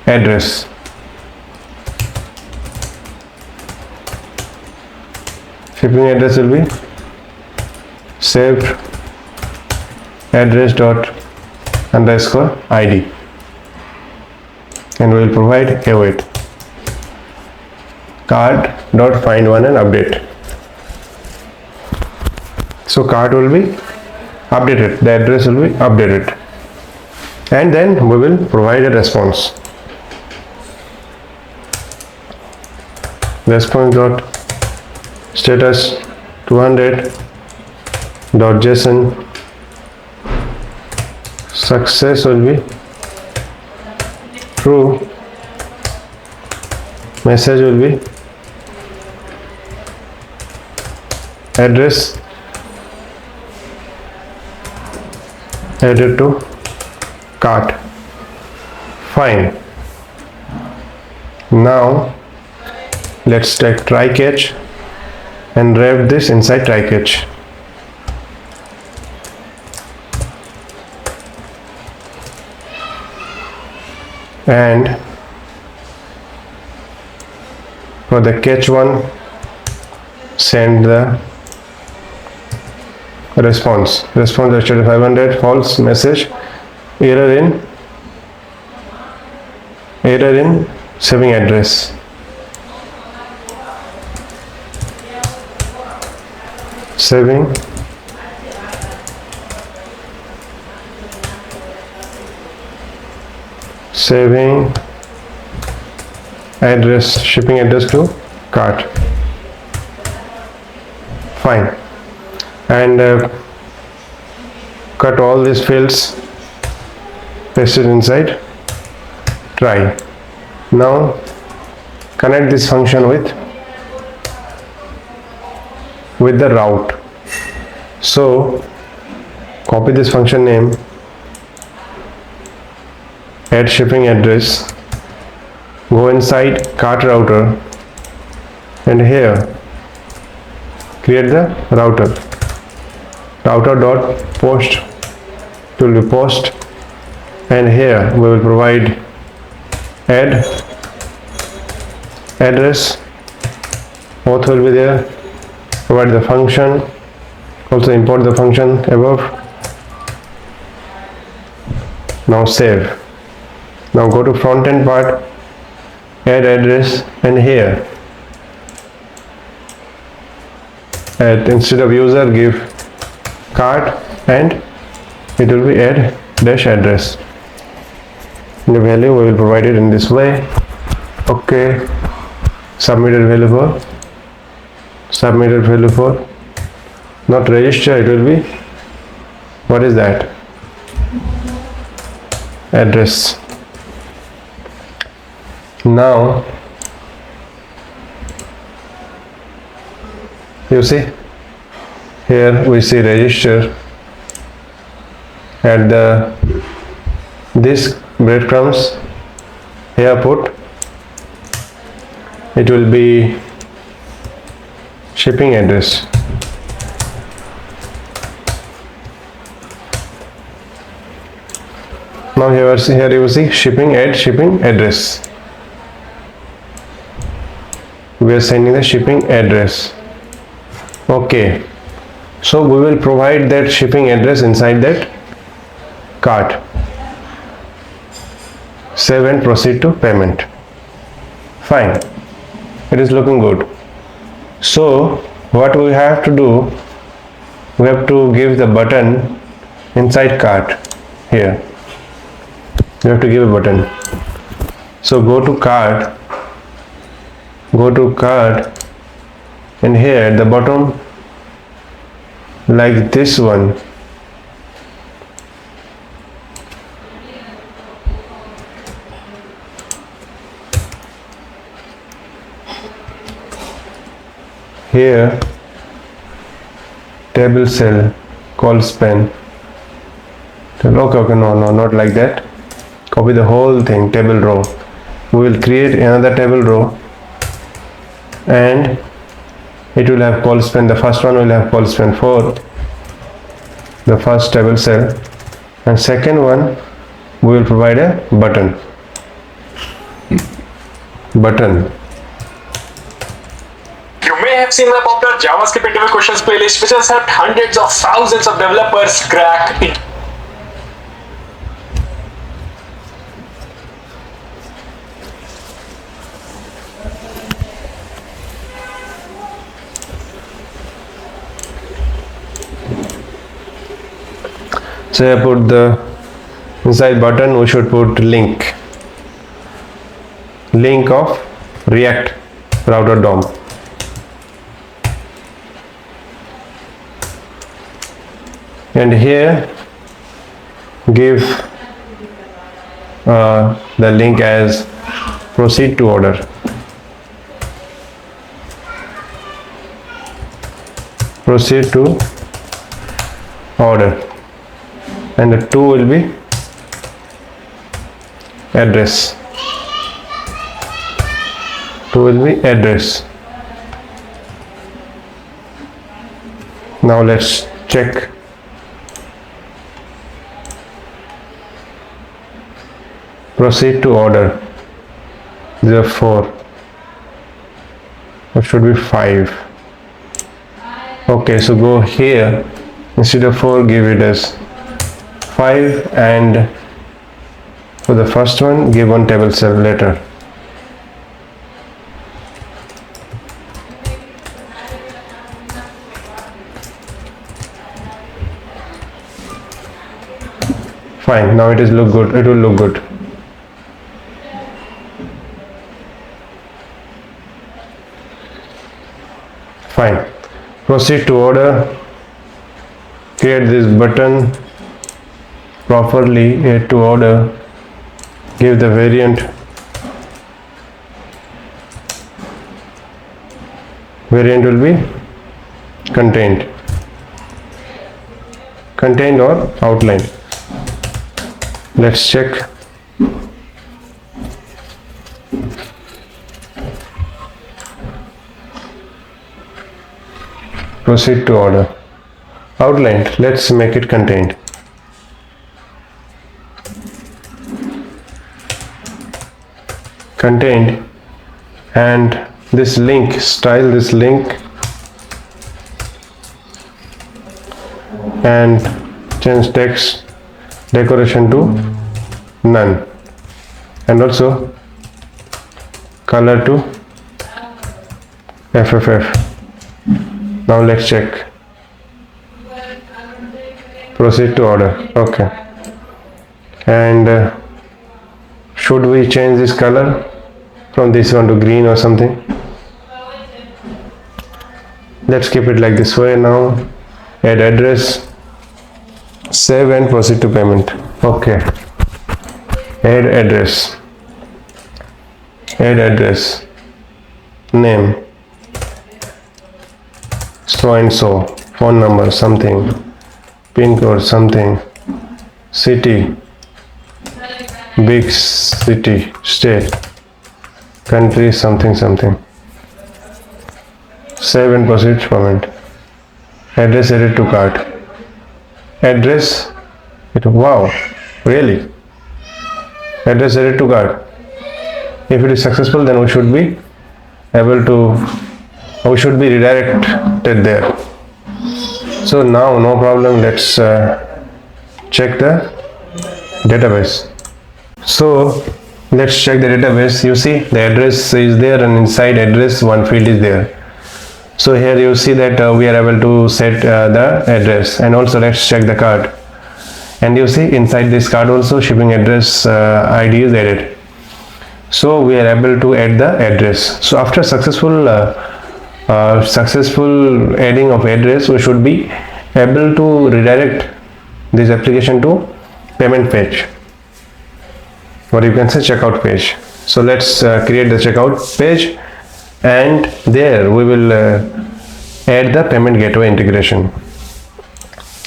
Speaker 1: address. Shipping address will be saved address dot underscore ID, and we will provide await cart dot find one and update. So cart will be updated, the address will be updated, and then we will provide a response, response dot status 200 dot json, success will be true, message will be address added to cart. Fine. Now let's take try catch and wrap this inside try catch. And for the catch one, send the response HTTP 500 false message, error in saving address. Saving address, shipping address to cart. Fine. And cut all these fields, paste it inside try. Now connect this function with the route. So copy this function name, add shipping address, go inside cart router, and here create the router dot post. It will be post, and here we will provide add address, both will be there. Provide the function, also import the function above. Now save. Now go to frontend part, add address, and here instead of user give cart, and it will be add dash address. The value we will provide it in this way. Okay, submitted value for not register, it will be, what is that, address. Now you see here we see register at this breadcrumbs, here put, it will be shipping address. Now here you see shipping address. We are sending the shipping address. Okay, so we will provide that shipping address inside that cart. Save and proceed to payment. Fine, it is looking good. So what we have to do, we have to give the button inside cart. Here you have to give a button. So go to cart, and here at the bottom, like this one, here table cell call span. Okay, no, not like that. Copy the whole thing, table row. We will create another table row, and it will have call span. The first one will have call span for the first table cell, and second one we will provide a button.
Speaker 2: You may have seen my popular JavaScript interview questions playlist, which has helped hundreds of thousands of developers crack it.
Speaker 1: So I put the inside button, we should put link of React router DOM. And here give the link as proceed to order. Proceed to order. And the 2 will be address. 2 will be address. Now let's check. Proceed to order. There are 4. It should be 5. Okay, so go here. Instead of 4, give it as 5, and for the first one give one table cell later. Fine, now it will look good. Fine. Proceed to order. Create this button properly. Add to order. Give the variant. Variant will be contained. Contained or outlined. Let's check. Proceed to order. Outlined. Let's make it contained. Contained. And this link, style this link and change text decoration to none, and also color to FFF. Now let's check. Proceed to order. Okay. And should we change this color from this one to green or something? Let's keep it like this way. Now add address, save and proceed to payment. Okay. Add address. Add address. Name. So and so. Phone number something. Pin code something. City. Big city. State. Country something something. Save and proceed to payment. Address added to cart. Address. Wow, really? Address added to cart. If it is successful, then we should be able to. We should be redirected there. So now no problem. Let's check the database. So let's check the database. You see the address is there, and inside address one field is there. So here you see that we are able to set the address, and also let's check the card, and you see inside this card also shipping address ID is added. So we are able to add the address. So after successful adding of address, we should be able to redirect this application to payment page, or you can say checkout page. So let's create the checkout page, and there we will add the payment gateway integration.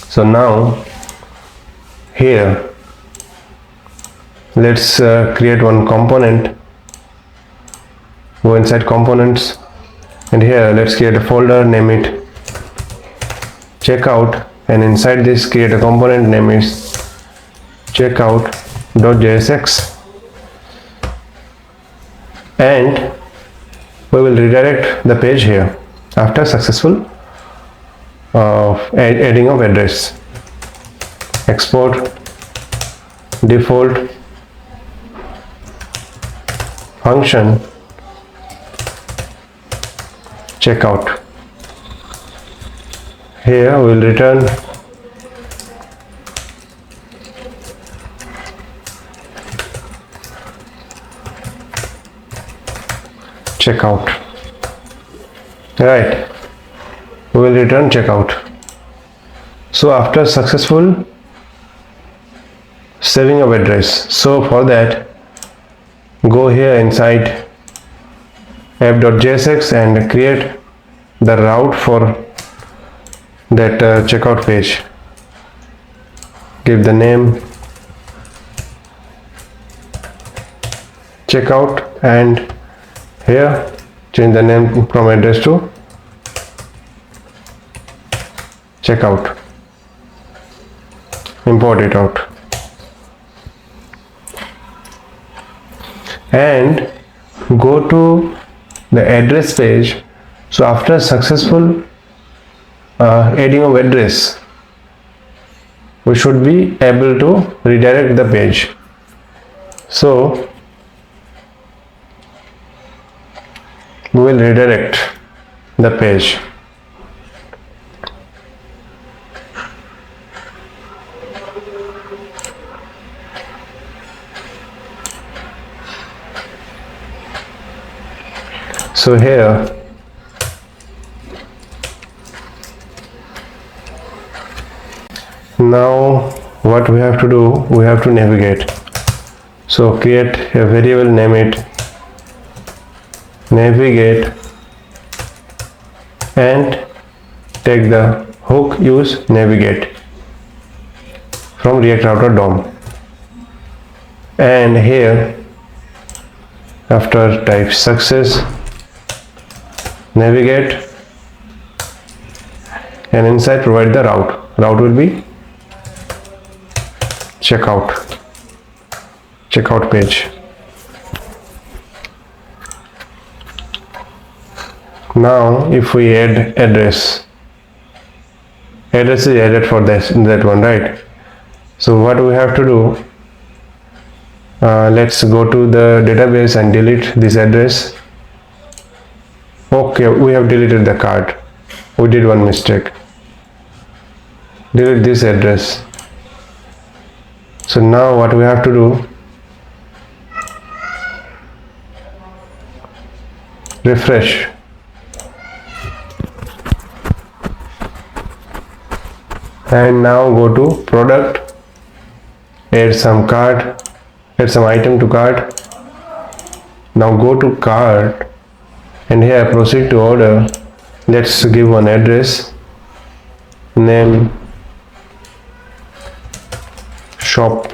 Speaker 1: So now here let's create one component. Go inside components, and here let's create a folder, name it checkout, and inside this create a component, name is checkout.jsx, and we will redirect the page here after successful adding of address. Export default function checkout. Here we will return checkout. Right, we will return checkout. So after successful saving of address, so for that go here inside app.jsx and create the route for that checkout page. Give the name checkout, and here change the name from address to checkout. Import it out, and go to the address page. So after successful adding of address, we should be able to redirect the page. So we will redirect the page. So here Now what we have to do, we have to navigate. So create a variable, name it navigate, and take the hook use navigate from React Router DOM. And here after type success, navigate, and inside provide the route will be checkout page. Now if we add address is added for that one, right? So what we have to do, let's go to the database and delete this address. Okay, we have deleted the card. We did one mistake. Delete this address. So now what we have to do, refresh. And now go to product, add some item to cart. Now go to cart, and here proceed to order. Let's give one address, name, shop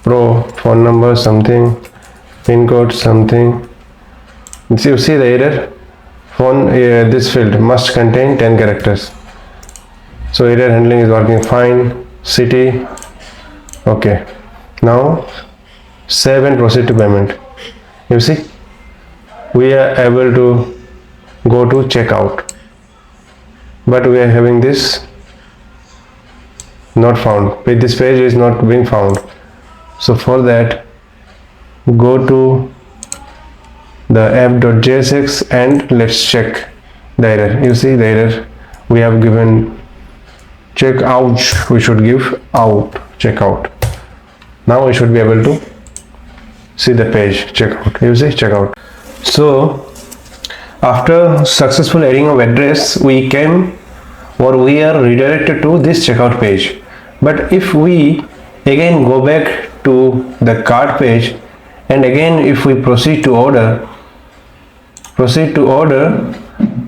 Speaker 1: pro, phone number something, pin code something. You see the error, this field must contain 10 characters. So error handling is working fine. City, okay. Now save and proceed to payment. You see, we are able to go to checkout, but we are having this not found. This page is not being found. So for that, go to the app.jsx and let's check the error. You see the error, we have given check out, we should give out, checkout. Now we should be able to see the page checkout. You see checkout. So after successful adding of address, we are redirected to this checkout page. But if we again go back to the cart page, and again if we proceed to order,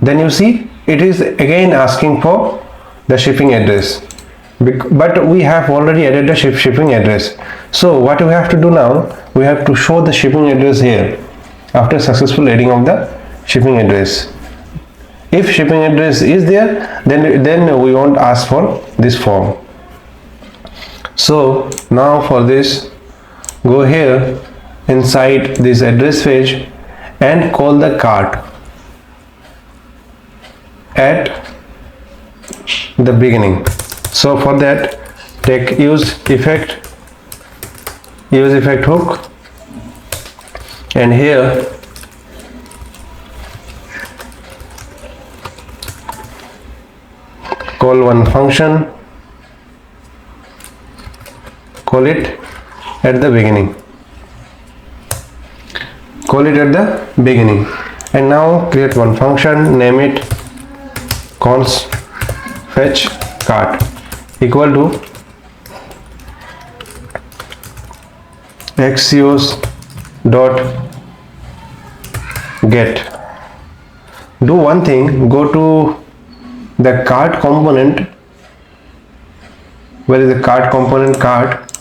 Speaker 1: then you see it is again asking for the shipping address, but we have already added the shipping address. So what we have to do now, we have to show the shipping address here after successful adding of the shipping address. If shipping address is there, then we won't ask for this form. So now for this, go here inside this address page and call the cart at the beginning. So for that, take use effect hook, and here call one function, call it at the beginning, and now create one function, name it const fetch cart equal to axios dot get. Do one thing, go to the cart component. Where is the cart component? Cart,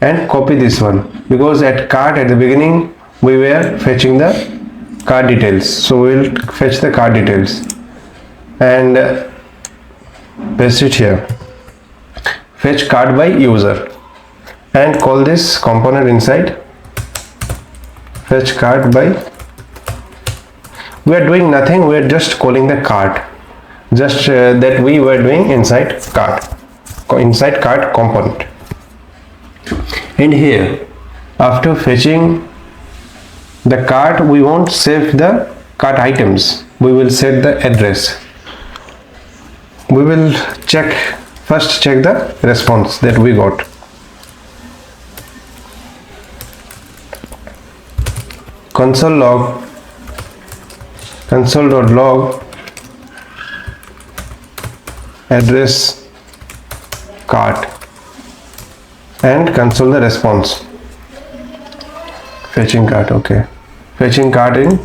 Speaker 1: and copy this one, because at cart at the beginning we were fetching the cart details. So we will fetch the cart details and paste it here. Fetch cart by user, and call this component inside fetch cart by. We are doing nothing, we are just calling the cart, just that we were doing inside cart component. And here after fetching the cart, we won't save the cart items, we will set the address. We will first check the response that we got. console.log address cart. and console the response. Fetching cart, okay. Fetching cart in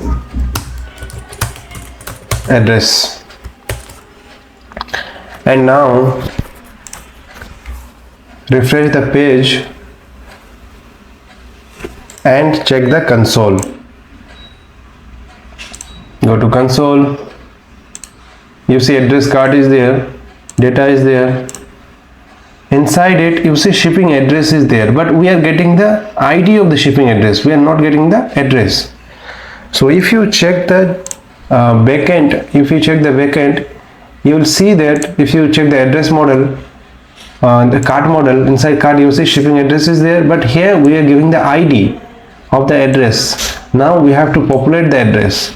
Speaker 1: address. And now refresh the page and check the console. Go to console. You see address cart is there, data is there. Inside it you see shipping address is there, but we are getting the ID of the shipping address, we are not getting the address. So if you check the backend, you will see that if you check the address model, the cart model, inside cart you see shipping address is there, but here we are giving the ID of the address. Now we have to populate the address.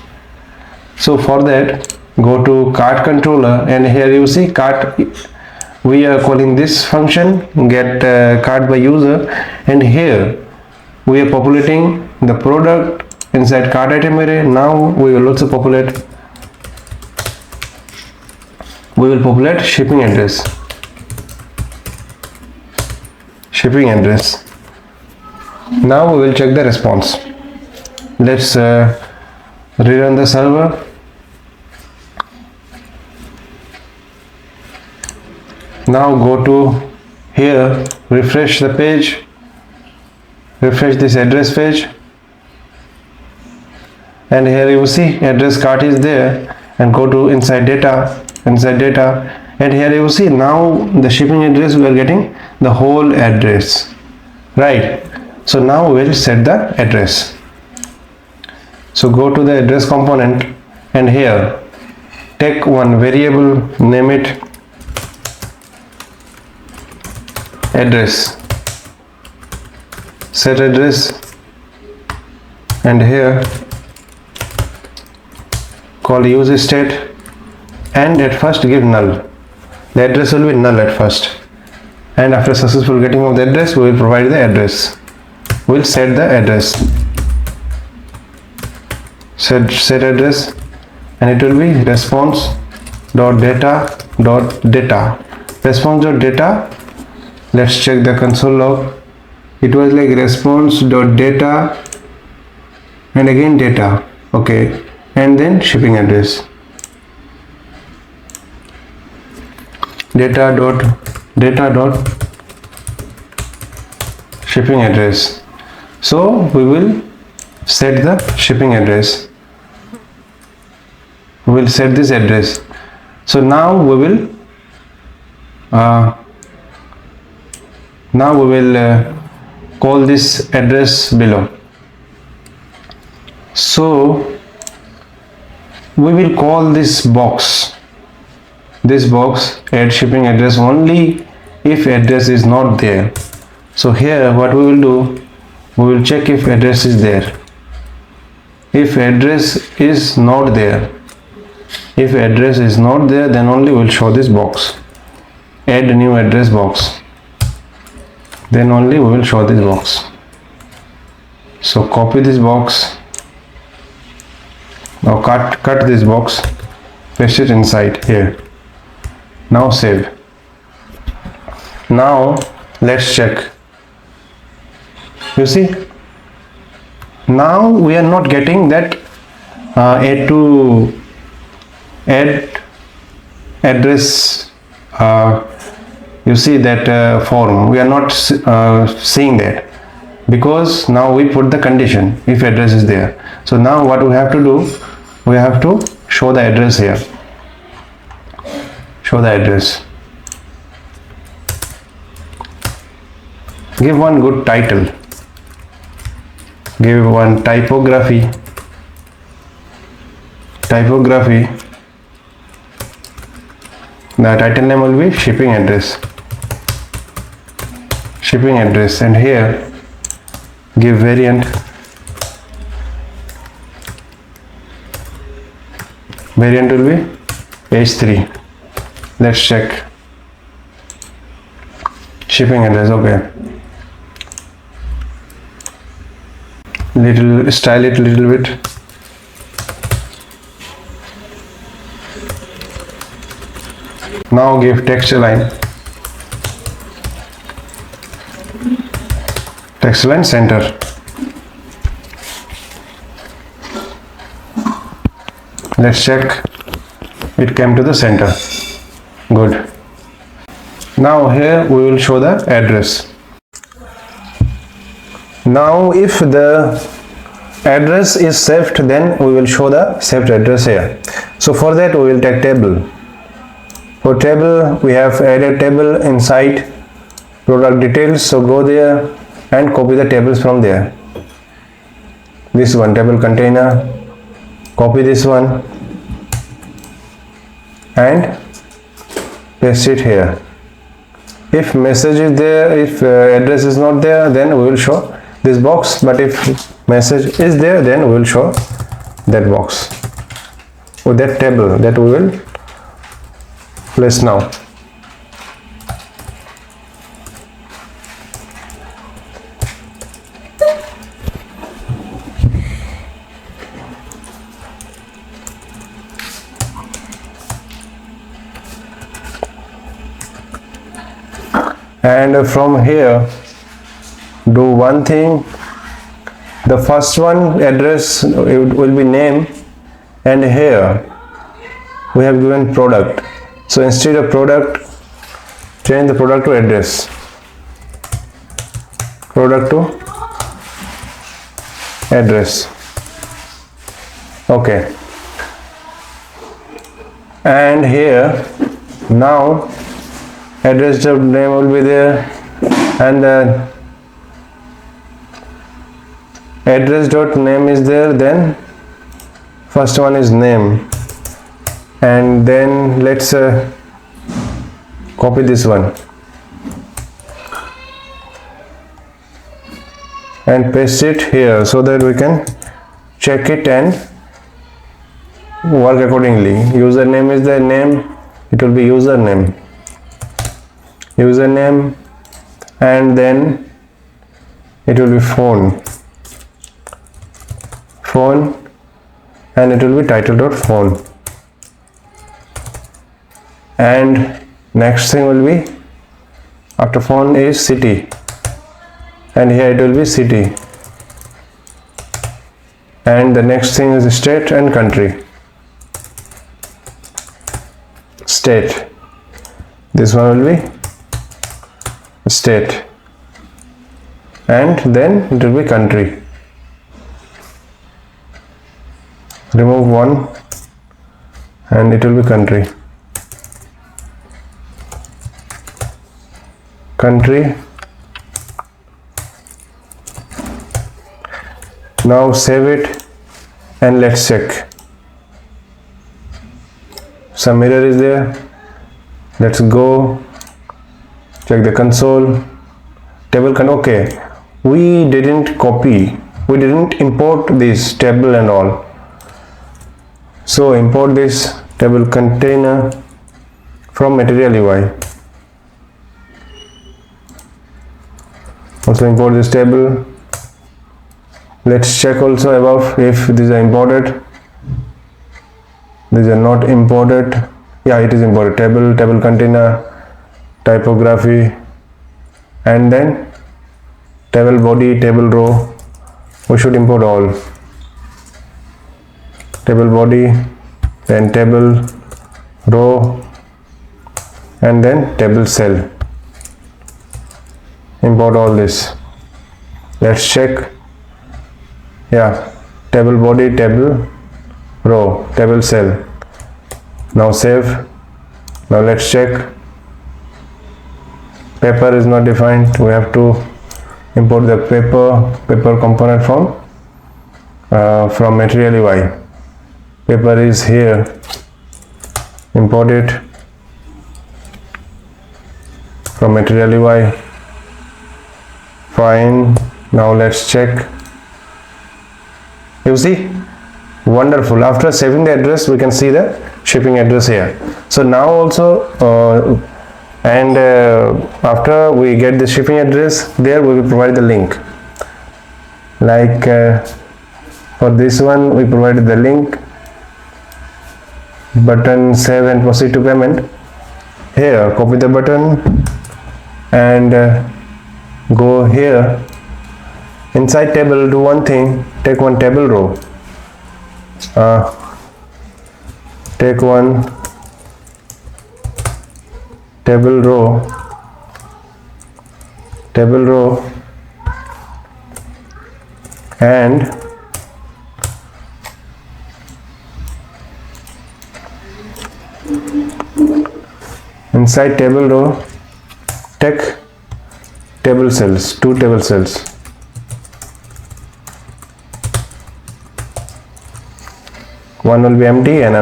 Speaker 1: So for that, go to cart controller, and here you see cart. We are calling this function get cart by user, and here we are populating the product inside cart item array. Now we will also populate shipping address. Now we will check the response. Let's rerun the server. Now go to here, refresh the page, refresh this address page, and here you see address cart is there, and go to inside data, and here you see now the shipping address, we are getting the whole address, right? So now we'll set the address. So go to the address component, and here take one variable, name it address, set address, and here call use state, and at first give null. The address will be null at first, and after successful getting of the address we will provide the address. We'll set the address, set address, and it will be response.data. Response.data. Let's check the console log. It was like response.data and again data, okay, and then shipping address. Data dot shipping address. So we will set the shipping address. We will set this address. So now we will call this address below. So we will call this box add shipping address only if address is not there. So here what we will do, we will check if address is there. If address is not there, then only we will show this box, add a new address box, then only we will show this box. So copy this box, now cut this box, paste it inside here. Now save. Now let's check. You see, now we are not getting that add address, you see that form, we are not seeing that, because now we put the condition if address is there. So now what we have to do, we have to show the address here. Show the address. Give one good title. Give one typography. The title name will be shipping address, and here give variant. Variant will be h3. Let's check. Shipping address, okay. Style it a little bit. Now give text align. text line center. Let's check, it came to the center. Good. Now here we will show the address. Now if the address is saved, then we will show the saved address here. So for that we will take table. For table we have added table inside product details, so go there and copy the tables from there. This one, table container, copy this one and paste it here. If message is there, if address is not there, then we will show this box, but if message is there, then we will show that box or that table that we will place now. And from here do one thing. The first one, address, it will be name, and here we have given product, so instead of product, change the product to address, product to address. Okay, and here now address dot name will be there, and the address dot name is there, then first one is name, and then let's copy this one and paste it here so that we can check it and work accordingly. Username is the name, it will be username, and then it will be phone, and it will be title.phone, and next thing will be after phone is city, and here it will be city, and the next thing is state and country. State, this one will be state, and then it will be country. Remove one and it will be country. Now save it and let's check. Some error is there. Let's go check the console. Table okay, we didn't copy, we didn't import this table and all. So import this table container from material UI. Also import this table. Let's check also above if these are imported. These are not imported. Yeah, it is imported. Table container, typography, and then table body, table row. We should import all. Table body, then table row, and then table cell. Import all this. Let's check. Yeah, table body, table row, table cell. Now save. Now let's check. Paper is not defined. We have to import the paper component from material UI. Paper is here. Import it from material UI. Fine. Now let's check. You see, wonderful. After saving the address, we can see the shipping address here. So now also after we get the shipping address, there we will provide the link. Like for this one, we provided the link, button, save and proceed to payment. Here, copy the button and go here Inside table, do one thing, take one table row, take one table row and inside table row take table cells, 2 table cells. One will be empty and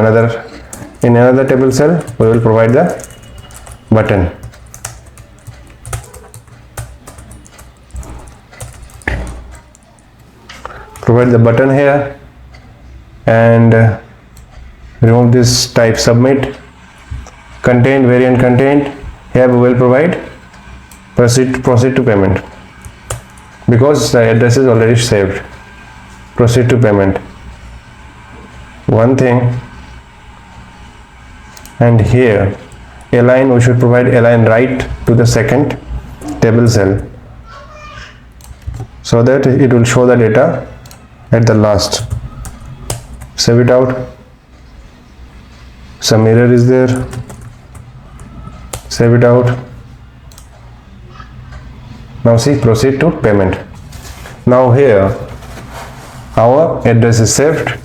Speaker 1: in another table cell we will provide the button. Provide the button here and remove this type submit. Contained, variant contained, here we will provide proceed to payment because the address is already saved. Proceed to payment. One thing, and here align, we should provide align right to the second table cell so that it will show the data at the last. Save it out. Some error is there. Save it out. Now see, proceed to payment. Now here our address is saved.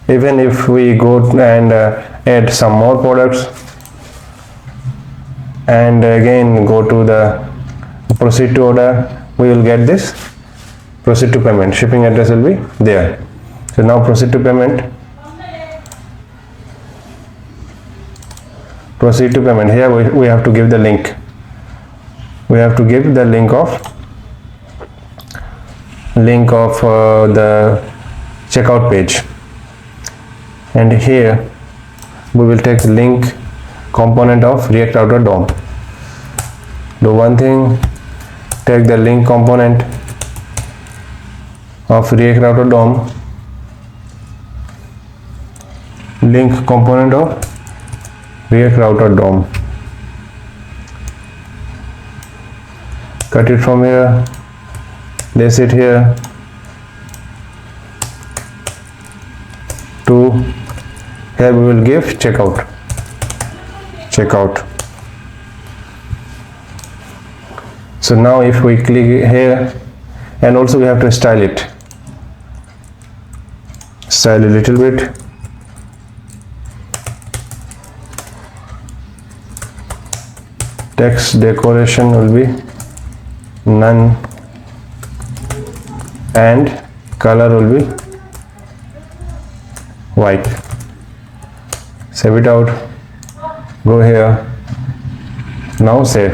Speaker 1: Even if we go and add some more products and again go to the proceed to order, we will get this proceed to payment. Shipping address will be there. So now proceed to payment. Proceed to payment. Here we have to give the link. We have to give the link of the checkout page. And here we will take link component of React Router DOM. Do one thing, take the link component of React Router DOM, link component of React Router DOM, cut it from here, place it here to here we will give checkout. So now if we click here, and also we have to style a little bit. Text decoration will be none and color will be white. Save it out, go here, now save.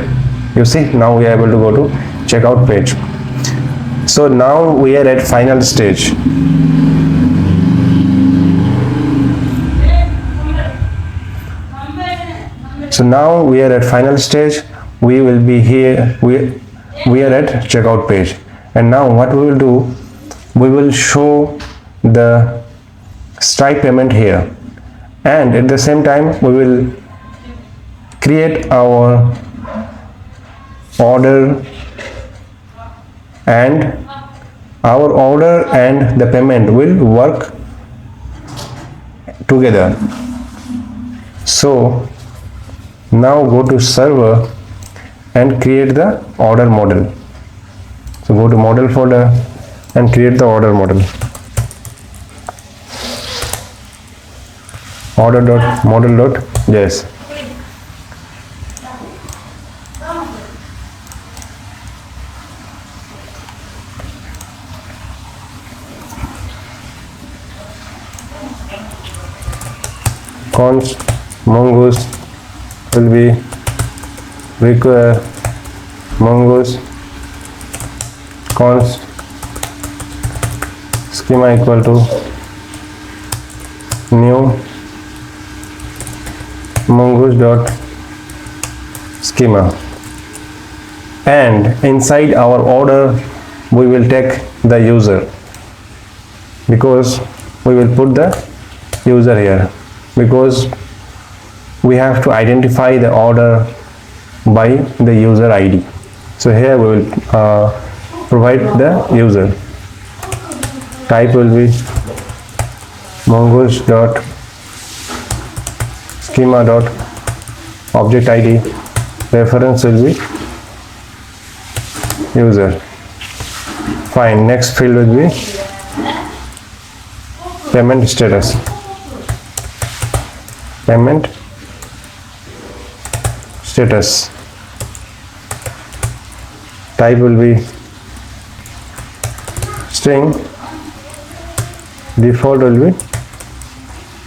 Speaker 1: You see, now we are able to go to checkout page. So now we are at final stage. So now we are at final stage. We will be here, we are at checkout page, and now what we will do, we will show the Stripe payment here, and at the same time we will create our order, and the payment will work together. So now go to server and create the order model. So go to model folder and create the order model. Order.model.js. Const mongoose will be require mongoose const schema equal to new mongoose dot schema, and inside our order we will take the user, because we will put the user here, because we have to identify the order by the user ID. So here we will provide the user. Type will be mongoose dot schema dot object id. Reference will be user. Fine. Next field will be payment status. Payment status. Type will be string. Default will be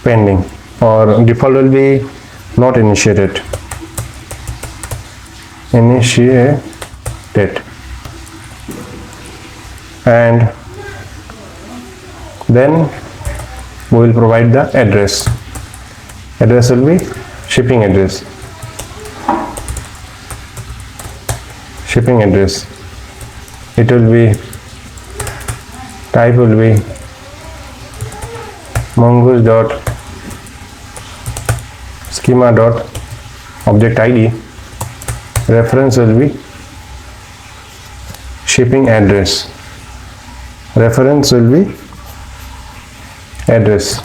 Speaker 1: pending, or default will be not initiated. Initiated. And then we will provide the address. Address will be shipping address. Shipping address. It will be, type will be mongoose dot schema dot object id. Reference will be shipping address. Reference will be address.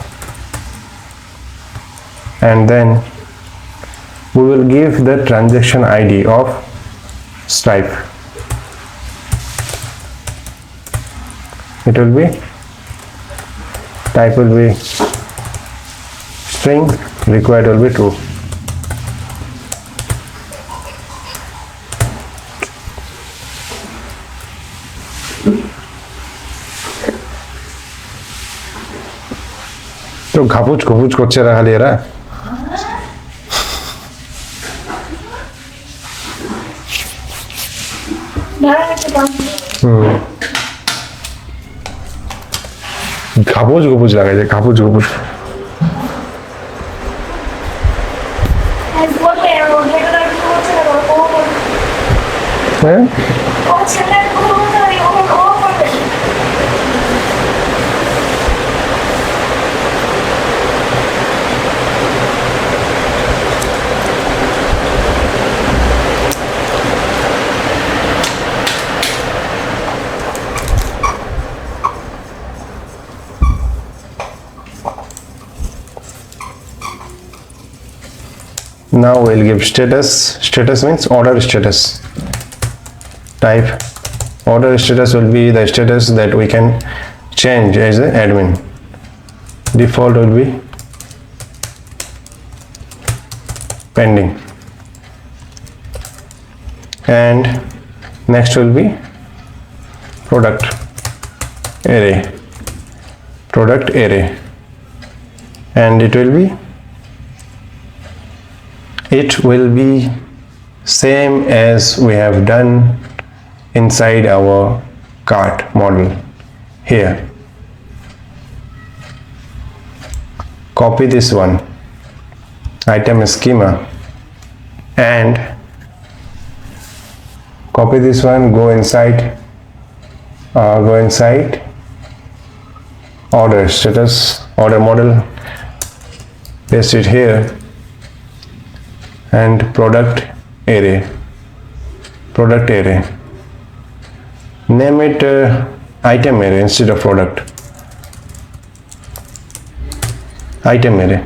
Speaker 1: And then we will give the transaction ID of Stripe. It will be, type will be string, required will be true. তো ঘাপুচ ঘুপুচ করছে এরা খালি এরা। ঘাপুচ ঘুপুচ লাগাইছে, ঘাপুচ ঘুপুচ। হ্যাঁ now we'll give status. Status means order status. Type order status will be the status that we can change as an admin. Default will be pending. And next will be product array. Product array. And it will be same as we have done inside our cart model here. Copy this one, item schema, and copy this one, go inside order status, order model, paste it here, and product array. Name it item array instead of product. Item array,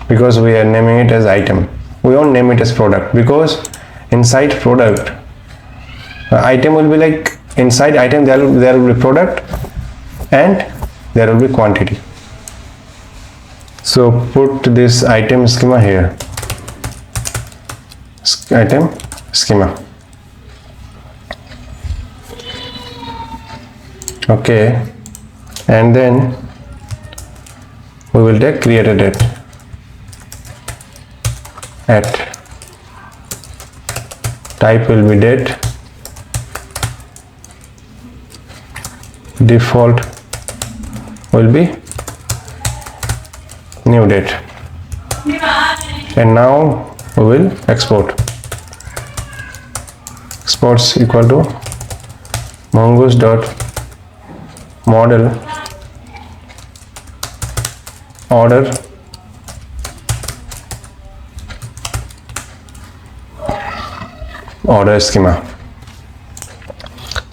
Speaker 1: because we are naming it as item. We won't name it as product, because inside product item will be like, inside item there will be product and there will be quantity. So put this item schema here. Item schema. Okay, and then we will take created date at. Type will be date. Default will be new date. And now we will export. Exports equal to mongoose dot model order schema.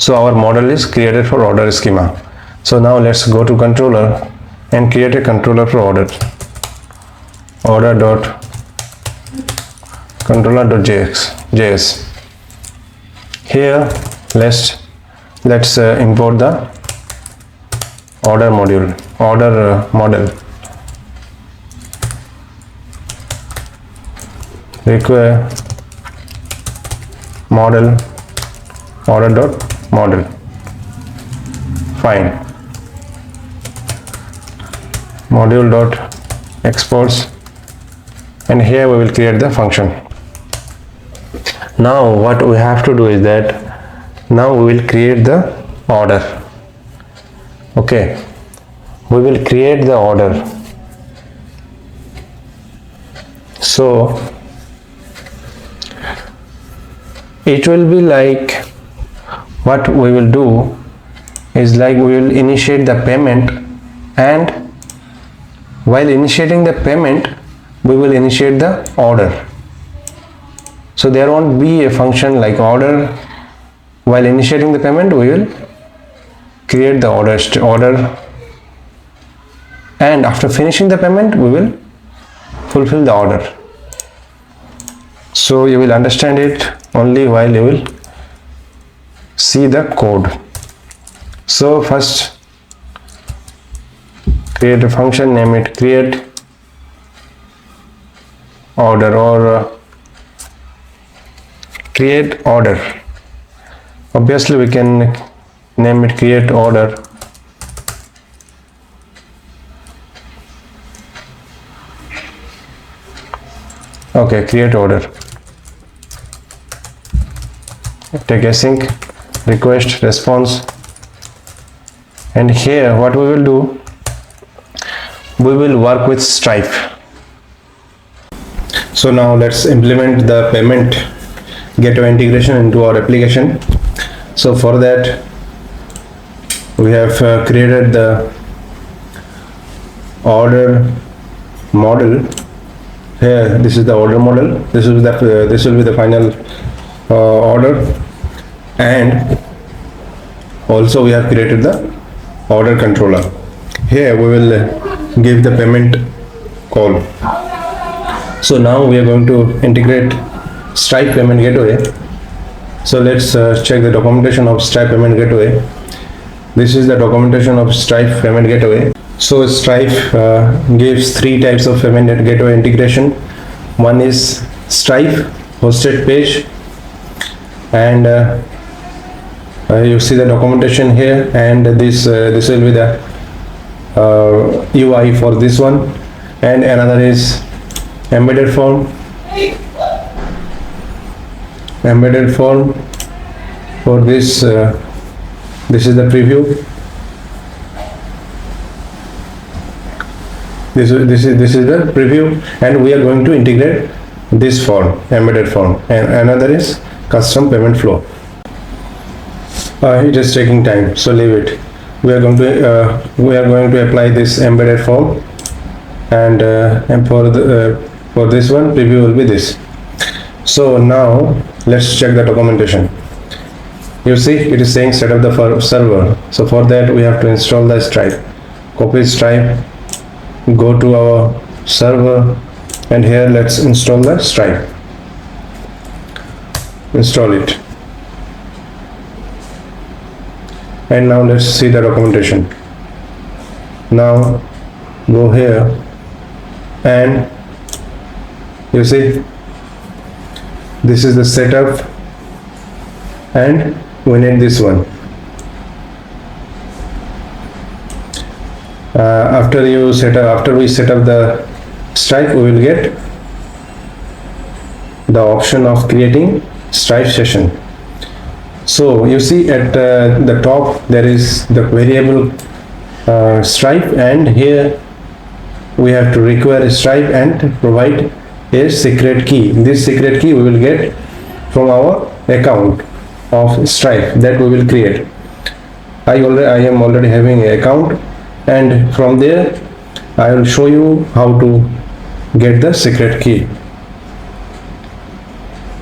Speaker 1: So our model is created for order schema. So now let's go to controller and create a controller for order. Order.controller.js. Here let's import the order model. Require model order.model. Fine. Module.exports, and here we will create the function. Now what we have to do is that now we will create the order. Okay, we will create the order. So it will be like, what we will do is like we will initiate the payment, and while initiating the payment we will initiate the order. So there won't be a function like order. While initiating the payment we will create the order, and after finishing the payment we will fulfill the order. So you will understand it only while you will see the code. So first create a function, name it create order, or create order. Obviously we can name it create order. Okay, create order. Take async, request, response, and here what we will do, we will work with Stripe. So now let's implement the payment gateway integration into our application. So for that we have created the order model. Here this is the order model. This will be the final order, and also we have created the order controller. Here we will give the payment call. So now we are going to integrate Stripe payment gateway. So let's check the documentation of Stripe payment gateway. This is the documentation of Stripe payment gateway. So Stripe gives three types of payment gateway integration. One is Stripe hosted page, and you see the documentation here, and this will be the UI for this one, and another is embedded form for this. This is the preview. This is the preview, and we are going to integrate this form, embedded form, and another is custom payment flow. It is taking time, so leave it. We are going to apply this embedded form, and for this one preview will be this. So now let's check the documentation. You see it is saying set up the server. So for that we have to install the Stripe. Copy Stripe, go to our server, and here let's install the Stripe. Install it, and now let's see the documentation. Now go here, and you see this is the setup, and we need this one. After we set up the Stripe, we will get the option of creating Stripe session. So you see at the top there is the variable Stripe, and here we have to require a Stripe and provide a secret key. This secret key we will get from our account of Stripe that we will create. I am already having an account, and from there I will show you how to get the secret key.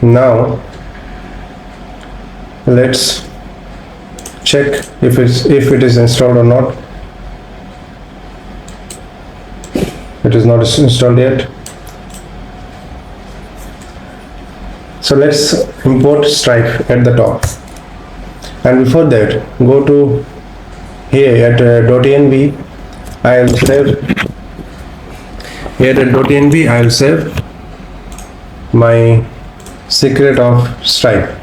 Speaker 1: Now let's check if it is installed or not. It is not installed yet. So let's import Stripe at the top, and before that go to here at .env. I will save here at .env. I will save my secret of Stripe.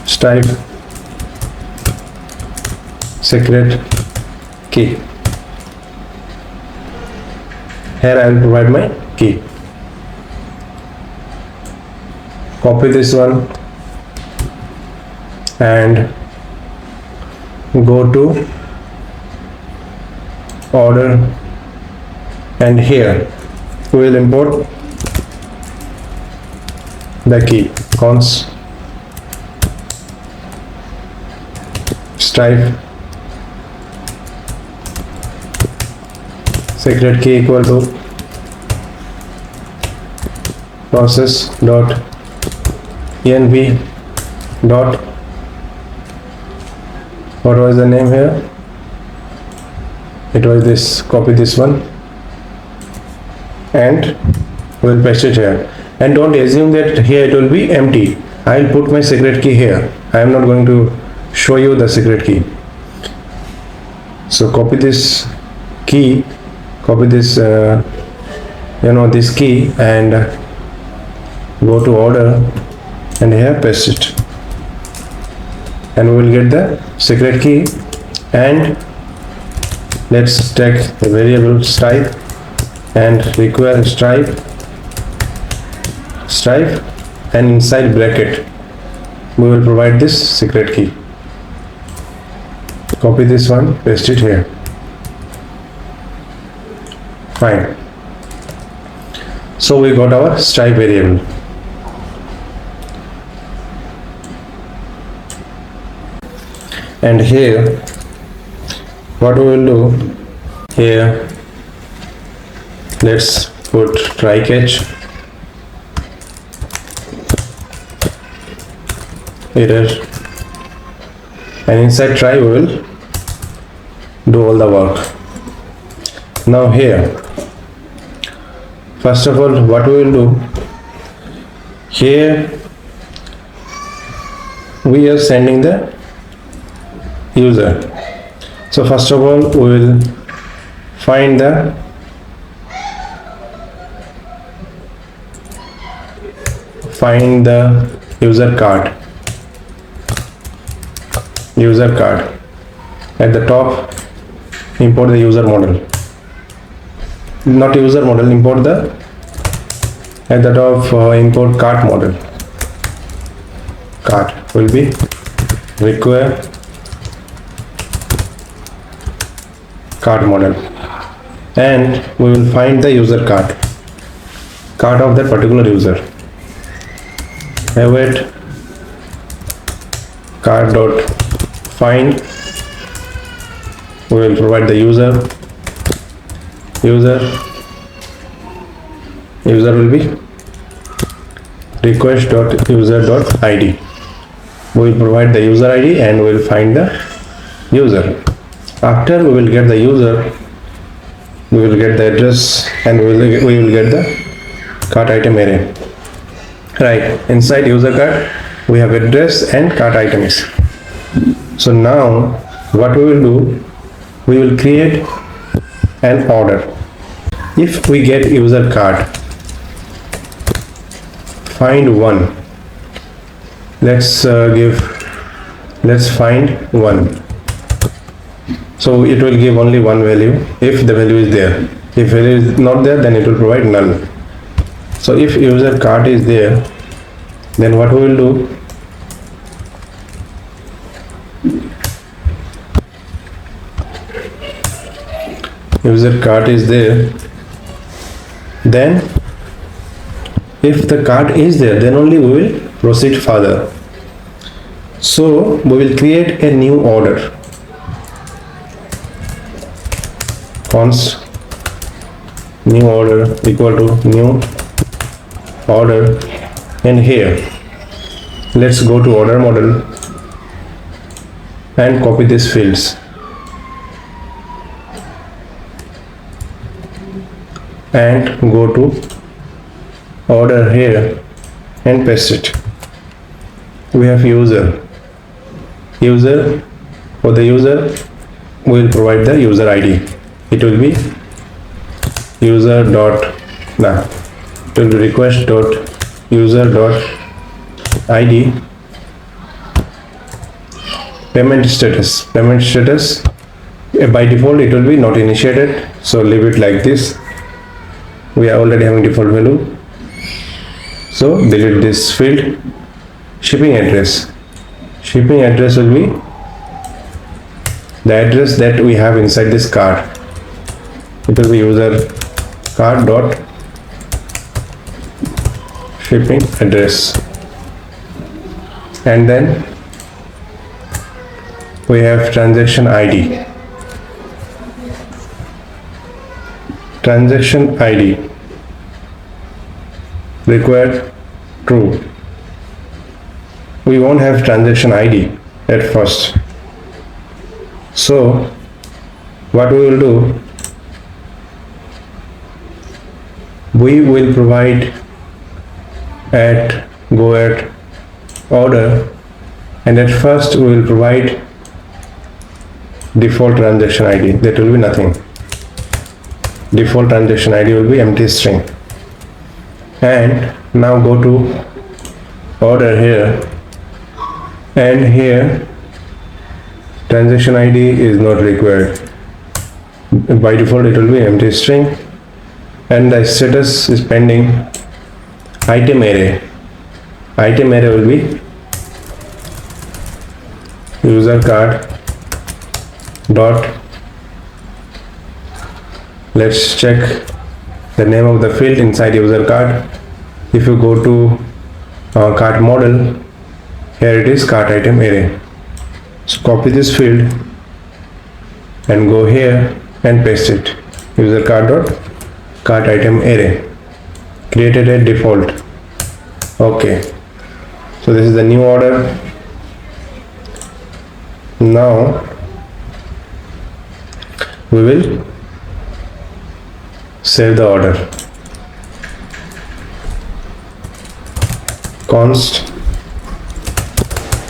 Speaker 1: Stripe secret key. Here I will provide my key. Copy this one and go to order, and here we will import the key const Stripe secret key equal to process dot env dot, what was the name here? It was this. Copy this one and we'll paste it here, and don't assume that here it will be empty. I'll put my secret key here. I am not going to show you the secret key. So copy this key, copy this this key, and go to order, and here paste it, and we will get the secret key. And let's take the variable Stripe and require Stripe, and inside bracket we will provide this secret key. Copy this one, paste it here. Fine. So we got our Stripe variable. And here what we will do, here let's put try catch error, and inside try we will do all the work. Now here, first of all, what we will do, here we are sending the user. So first of all we will find the user card at the top. Import the user model, not user model, import the at the top import cart model. Cart will be require cart model, and we will find the user card of that particular user. Await card dot find, we will provide the user will be request dot user dot id. We will provide the user id and we will find the user. After we will get the user, we will get the address, and we will get the cart item array. Right, inside user card we have address and cart items. So now what we will do, we will create an order. If we get user card, find one, let's find one. So it will give only one value if the value is there. If value is not there, then it will provide null. So if user card is there, then what we will do, user card is there, then if the card is there, then only we will proceed further. So we will create a new order. Const new order equal to new order, and here let's go to order model and copy these fields and go to order here and paste it. We have user. For the user we will provide the user ID. It will be user dot it will be request dot user dot ID. Payment status by default it will be not initiated, so leave it like this. We are already having default value, so delete this field. Shipping address will be the address that we have inside this card. It will be user card dot shipping address, and then we have transaction ID. Required true. We won't have transaction ID at first, so what we will do, we will provide at order, and at first we will provide default transaction ID. That will be nothing. Default transaction ID will be empty string. And now go to order here, and here transaction ID is not required. By default it will be empty string, and the status is pending. Item array will be user card dot, let's check the name of the field inside user card. If you go to cart model, here it is cart item array. So copy this field and go here and paste it. User card dot cart item array, created a default. Okay, so this is the new order. Now we will save the order. Const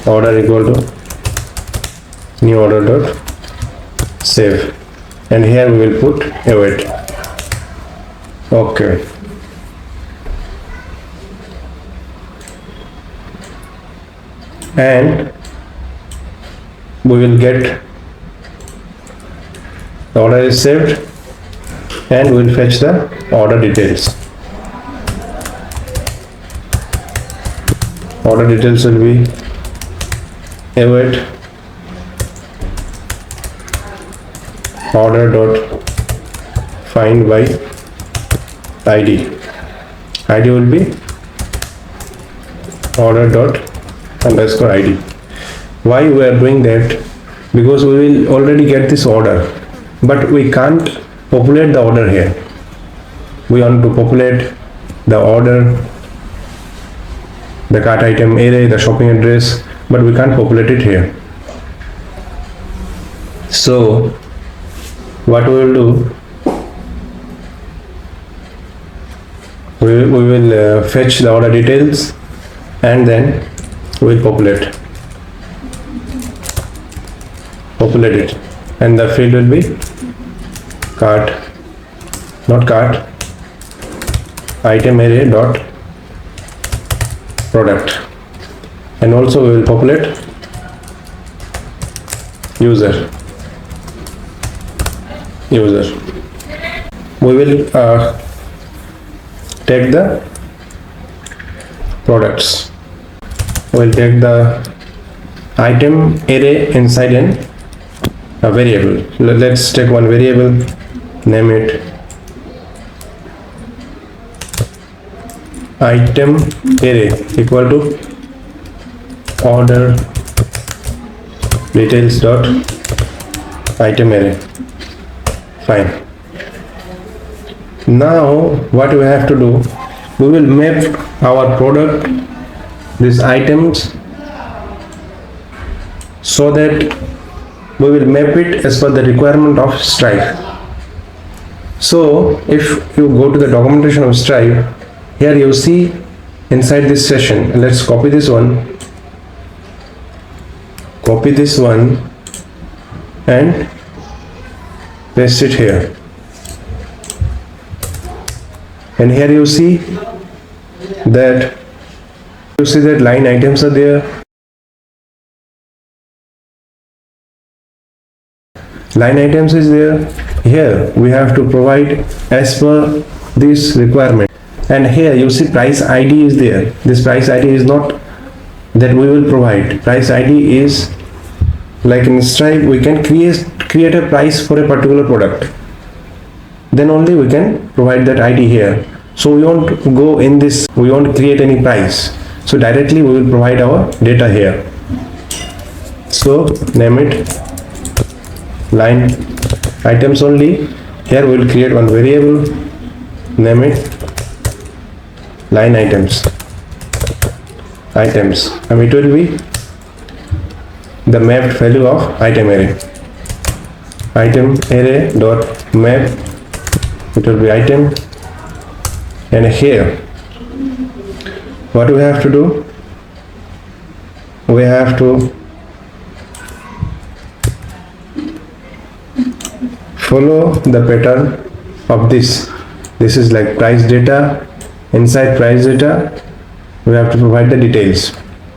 Speaker 1: order equal to new order dot save, and here we will put await. Okay, and we will get the order is saved, and we will fetch the order details. Order details will be await order dot find by ID. ID will be order dot underscore ID. Why we are doing that? Because we will already get this order, but we can't populate the order here. We want to populate the order, the cart item array, the shopping address, but we can't populate it here. So what we will do, we will fetch the order details, and then we will populate it, and the field will be cart, not cart, item array dot product, and also we will populate user. We will take the products. We will take the item array inside a variable. Let's take one variable, name it item array equal to order details dot item array. Fine. Now what we have to do, we will map our product, these items, so that we will map it as per the requirement of Stripe. So if you go to the documentation of Stripe, here you see inside this session, let's copy this one and paste it here, and here you see that line items are there. Line items is there. Here we have to provide as per this requirement, and here you see price ID is there. This price ID is not that we will provide. Price ID is like in Stripe, we can create a price for a particular product, then only we can provide that ID here. So we won't go in this, we won't create any price, so directly we will provide our data here. So name it line items only. Here we will create one variable, name it line items, and it will be the mapped value of item array dot map, it will be item. And here what we have to do, we have to follow the pattern of this. This is like price data. Inside price data we have to provide the details.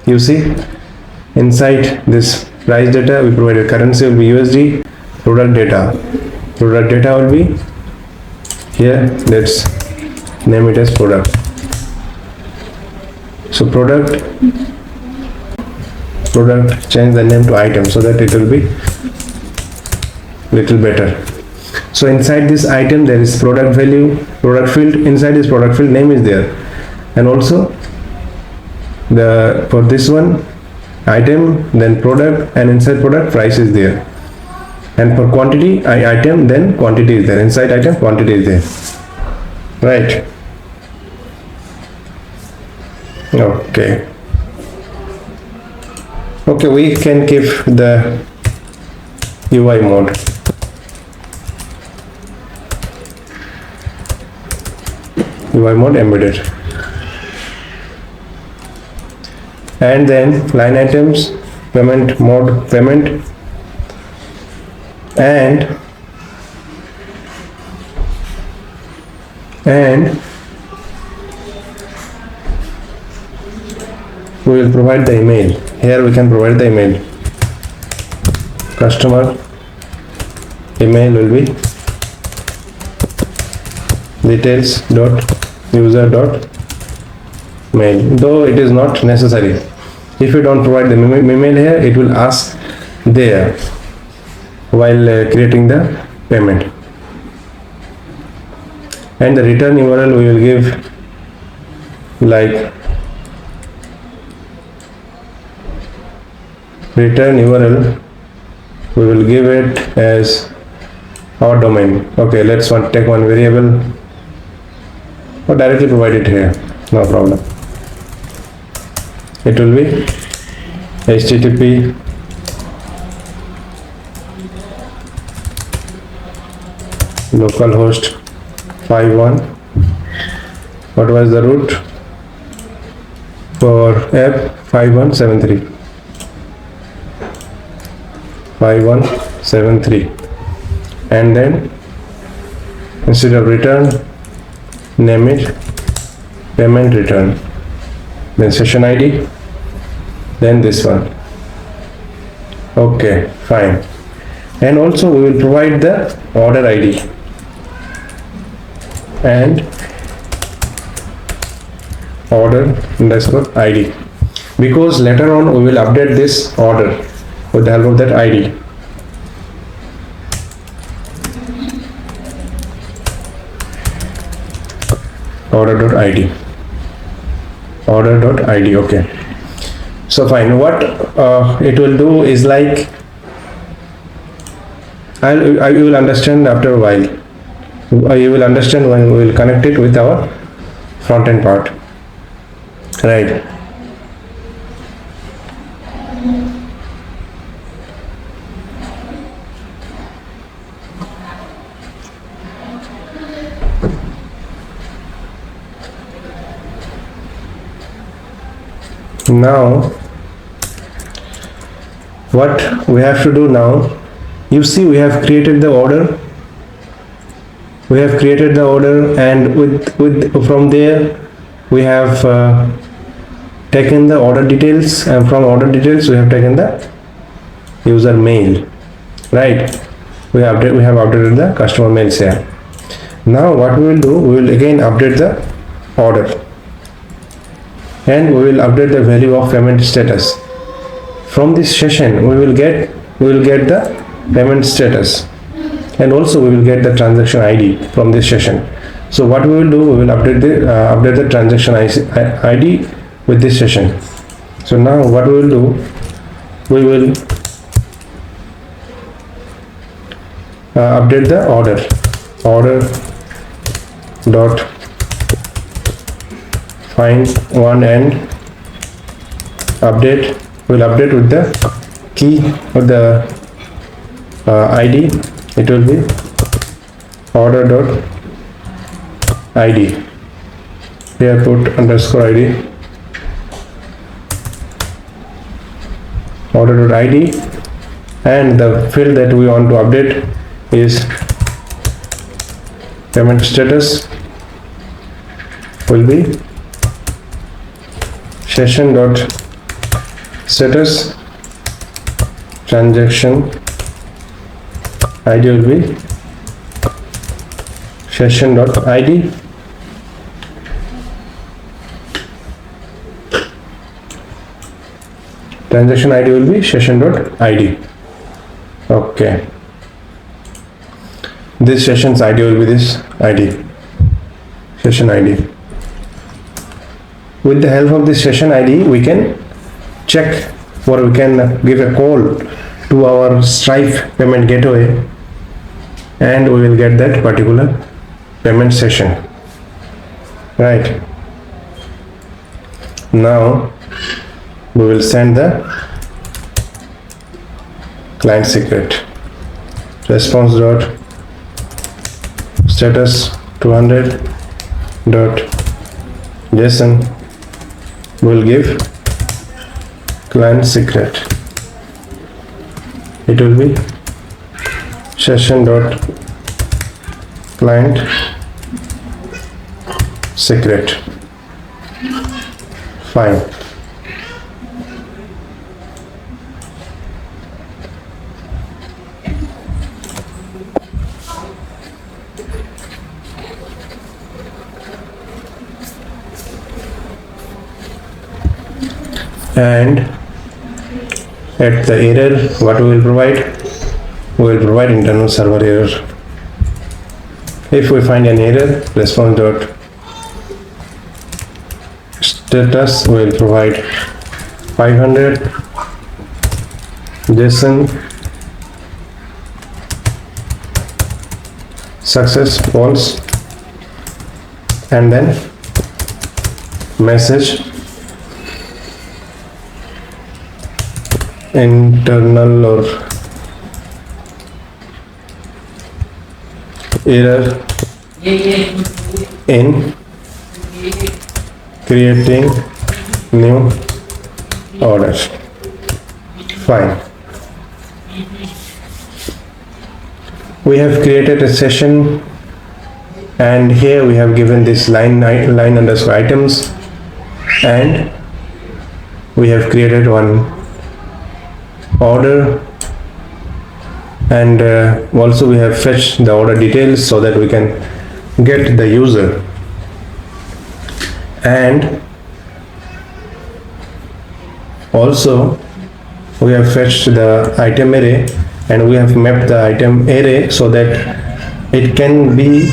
Speaker 1: You see, inside this price data we provide a currency will be USD. Product data will be here, let's name it as product. So product, change the name to item so that it will be little better. So inside this item there is product value, product field. Inside this product field name is there, and also for this one item, then product, and inside product price is there, and for quantity item, then quantity is there. Inside item quantity is there, right? Okay, we can keep the UI mode. UI mode embedded, and then line items, payment mode, payment, and we will provide the email. Here we can provide the email. Customer email will be details dot user dot mail, though it is not necessary. If you don't provide the email here, it will ask there while creating the payment. And the return URL we will give like return URL, we will give it as our domain. Okay, let's take one variable or directly provide it here, no problem. It will be http localhost 51. What was the root for app? 5173. And then instead of return, name it payment return, then session ID, then this one. Okay, fine. And also we will provide the order ID and order underscore ID, because later on we will update this order with the help of that ID. Order.id. Okay, so fine. What it will do is like I will understand after a while. You will understand when we will connect it with our front end part, right? Now what we have to do now, you see we have created the order, and with from there we have taken the order details, and from order details we have taken the user mail, right? We have updated the customer mails here. Now what we will do, we will again update the order, and we will update the value of payment status. From this session we will get the payment status, and also we will get the transaction ID from this session. So what we will do, we will update the transaction ID with this session. So now what we will do, we will update the order dot find one and update. We'll update with the key of the ID. It will be order dot ID. Here put underscore ID, order dot ID, and the field that we want to update is payment status. Will be session dot status, transaction ID will be session dot ID, transaction ID will be session dot ID. Okay, this session's ID will be this ID, session ID. With the help of this session ID, we can check, or we can give a call to our Stripe payment gateway, and we will get that particular payment session, right? Now we will send the client secret, response dot status 200 dot JSON. Will give client secret. It will be session dot client secret. Fine. And at the error, what we will provide? We will provide internal server error. If we find an error, response dot status, we will provide 500 JSON success false, and then message internal or error in creating new order. Fine. We have created a session, and here we have given this line underscore items, and we have created one order, and also we have fetched the order details so that we can get the user, and also we have fetched the item array, and we have mapped the item array so that it can be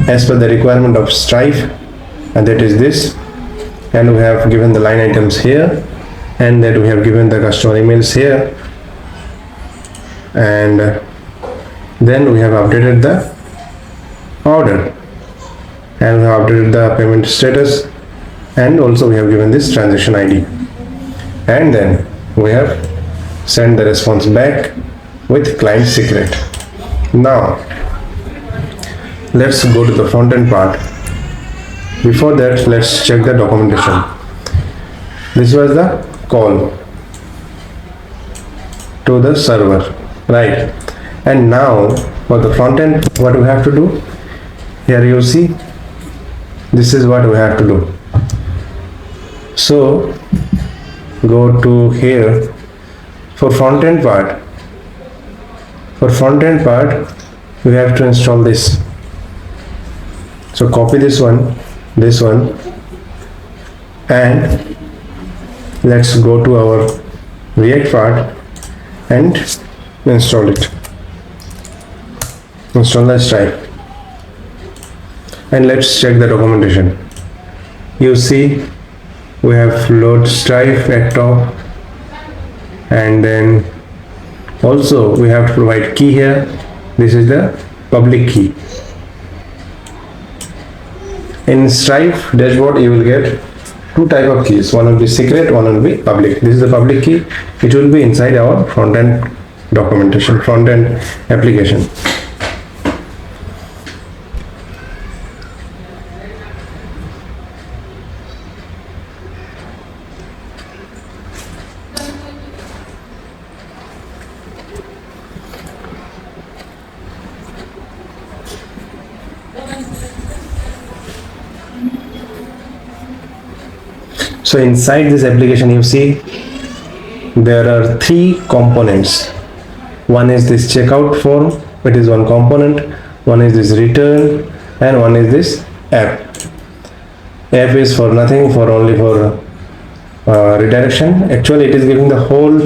Speaker 1: as per the requirement of Stripe, and that is this. And we have given the line items here, and that we have given the customer emails here, and then we have updated the order, and we have updated the payment status, and also we have given this transaction ID, and then we have sent the response back with client secret. Now let's go to the front end part. Before that, let's check the documentation. This was the call to the server, right? And now for the front end, what we have to do, here you see, this is what we have to do. So go to here. For front end part, we have to install this. So copy this one, and let's go to our React part and install it. Install the Stripe, and let's check the documentation. You see, we have load Stripe at top, and then also we have to provide key here. This is the public key. In Stripe dashboard, you will get two type of keys. One will be secret, one will be public. This is the public key. It will be inside our front end documentation, front end application. So inside this application, you see there are three components. One is this checkout form, it is one component. One is this return, and one is this app. App is for nothing, for only for redirection. Actually, it is giving the whole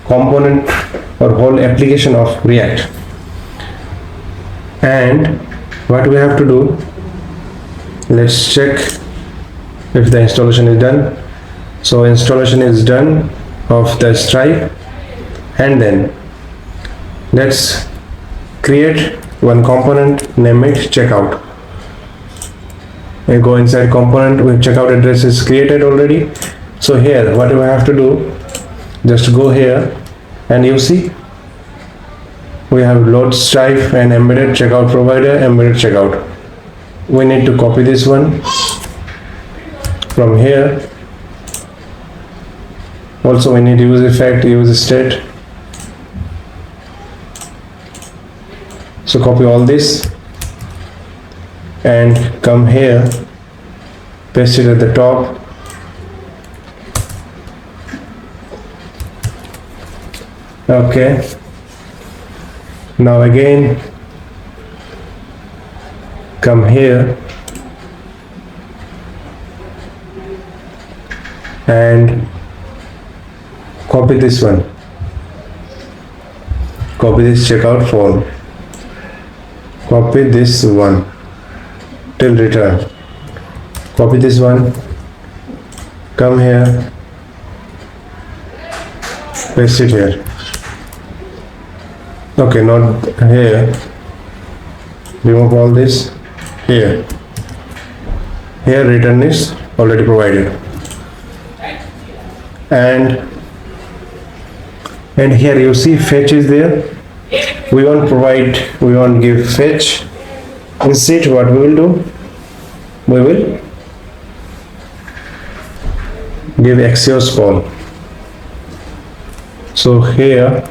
Speaker 1: component or whole application of React. And what we have to do, let's check if the installation is done. So installation is done of the Stripe, and then let's create one component, name it checkout. We go inside component, with checkout address is created already. So here what we have to do, just go here, and you see we have load Stripe and embedded checkout provider, embedded checkout. We need to copy this one from here. Also we need use effect, use state. So copy all this and come here, paste it at the top. Okay, now again come here and copy this one, copy this checkout form, copy this one till return, copy this one, come here, paste it here. Okay, not here, remove all this. Here return is already provided, and here you see fetch is there. We won't give fetch. Instead what we will do, we will give Axios call. So here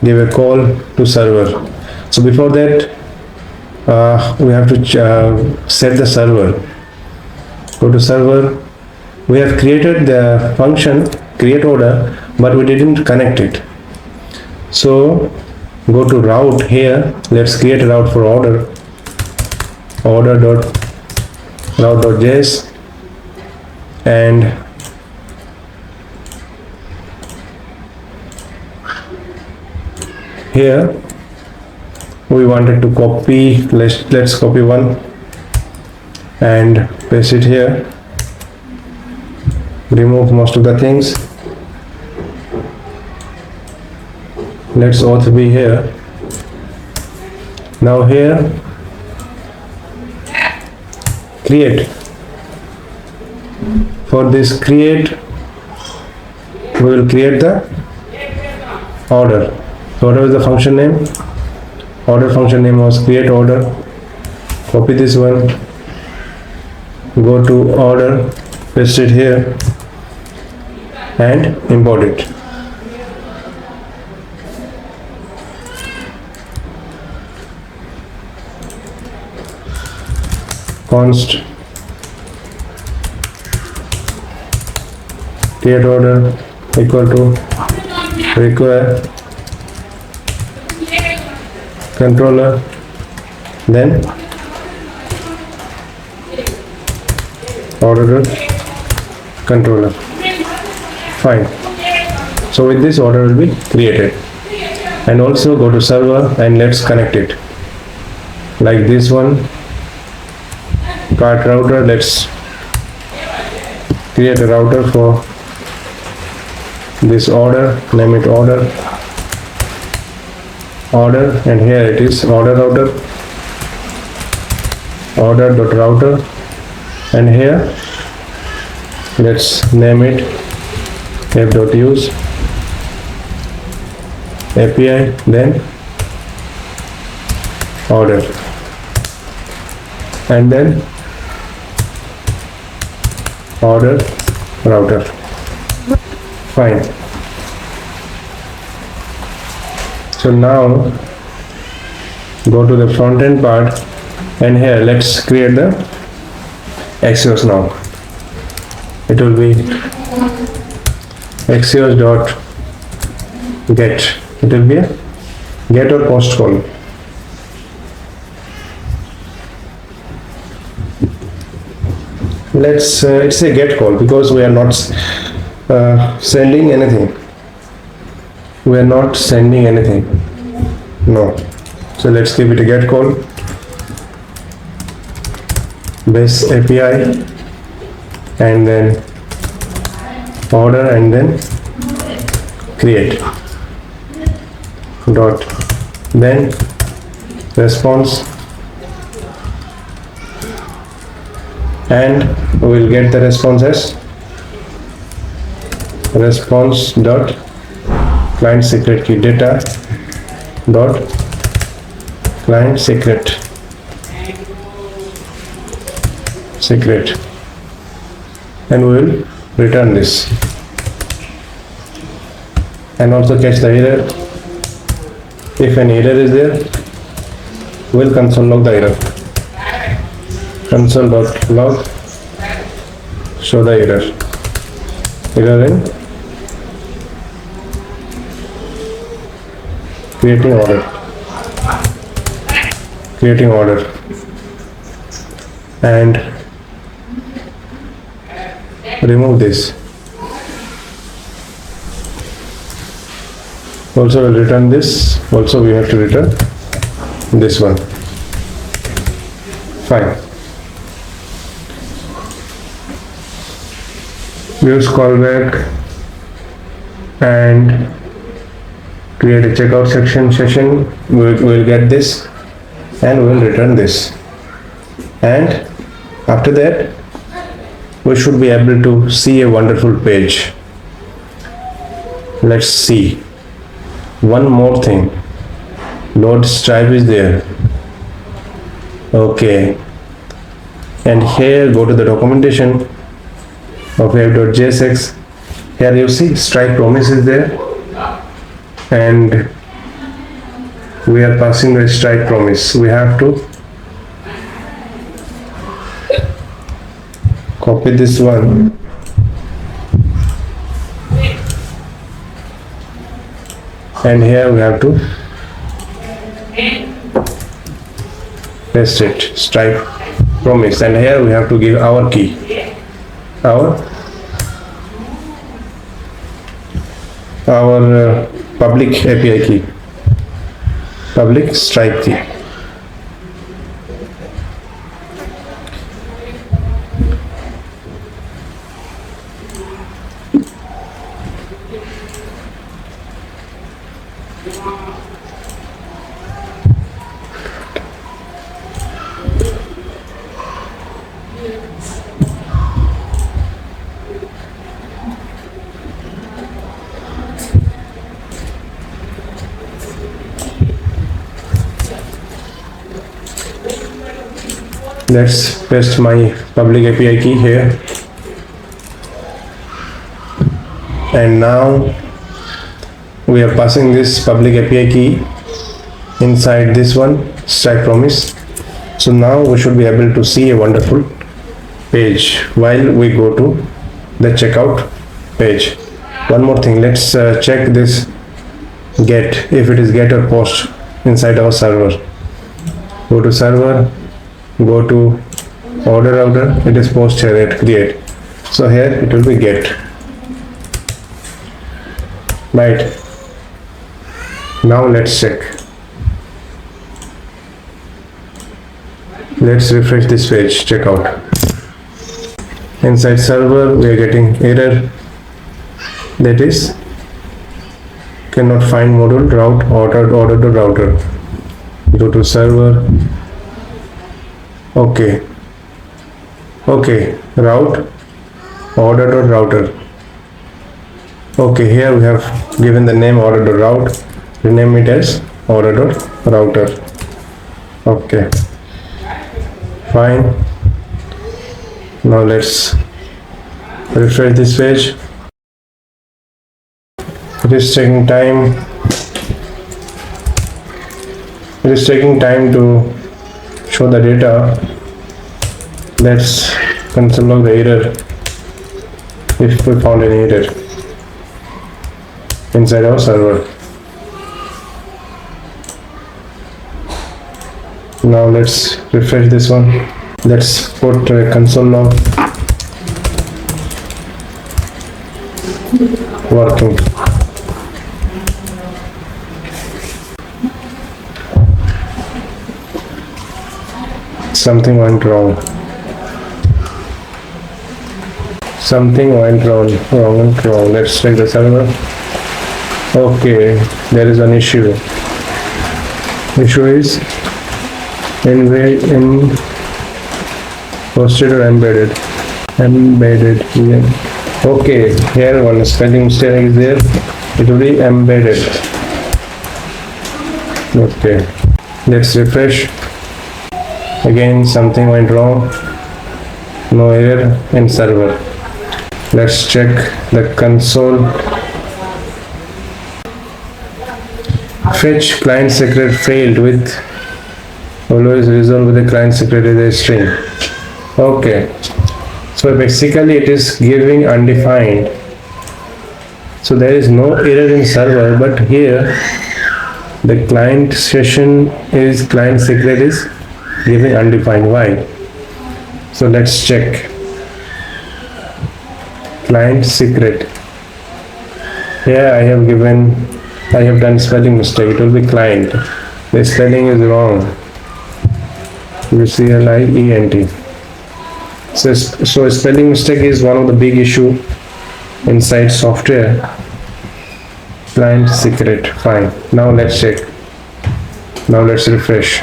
Speaker 1: give a call to server. So before that we have to set the server. Go to server. We have created the function create order, but we didn't connect it. So go to route here. Let's create a route for order. Order.route.js, and here we wanted to copy. Let's copy one and paste it here. Remove most of the things. Let's auth be here. Now here create. For this create, we will create the order. So what was the function name? Order function name was create order. Copy this one, go to order, paste it here and import it. Const create order equal to require controller, then order controller. Fine. So with this, order will be created. And also go to server and let's connect it like this one. Cart router, let's create a router for this order, name it order, and here it is order router, order.router, and here let's name it app.use API, then order, and then order router. Fine. So now go to the front end part, and here let's create the Axios now. It will be Axios dot get. It will be a get or post call. Let's it's a get call because we are not sending anything. We are not sending anything. No. So let's give it a get call. Base API, and then order, and then create dot, then response, and we will get the response as response dot client secret key data dot client secret, and we will return this, and also catch the error. If an error is there, we will console log the error. Console.log show the error in creating order, and remove this. Also we'll return this. Also we have to return this one. Fine. Use callback and create a checkout session. We'll get this and we'll return this, and after that we should be able to see a wonderful page. Let's see one more thing. Load Stripe is there. Okay, and here go to the documentation of app.jsx. Here you see Stripe promise is there, and we are passing the Stripe promise. We have to copy this one and here we have to paste it, Stripe promise, and here we have to give our key, our public API key, public Stripe key. Let's paste my public API key here, and now we are passing this public API key inside this one stack promise. So now we should be able to see a wonderful page while we go to the checkout page. One more thing, let's check this get, if it is get or post inside our server. Go to server, go to order router, it is post here at create, so here it will be get, right? Now let's check, let's refresh this page, checkout. Inside server we are getting error, that is cannot find module route order to router. Go to server, okay, route order to router. Okay, here we have given the name order to route, rename it as order to router. Okay, fine. Now let's refresh this page. It is taking time to show the data. Let's console log the error if we found any error inside our server. Now let's refresh this one. Let's put console log working. Something went wrong. Let's check the server. Okay, there is an issue. Issue is hosted or embedded. Yeah. Okay, here one spelling mistake is there. It will be embedded. Okay, let's refresh. Again, something went wrong. No error in server. Let's check the console. Fetch client secret failed with always resolve with the client secret as a string. Okay, so basically it is giving undefined. So there is no error in server, but here the client session is client secret is giving undefined. Why? So let's check client secret. Here I have done spelling mistake. It will be client. The spelling is wrong. CLIENT. So spelling mistake is one of the big issue inside software. Client secret. Fine. Now let's check. Now let's refresh.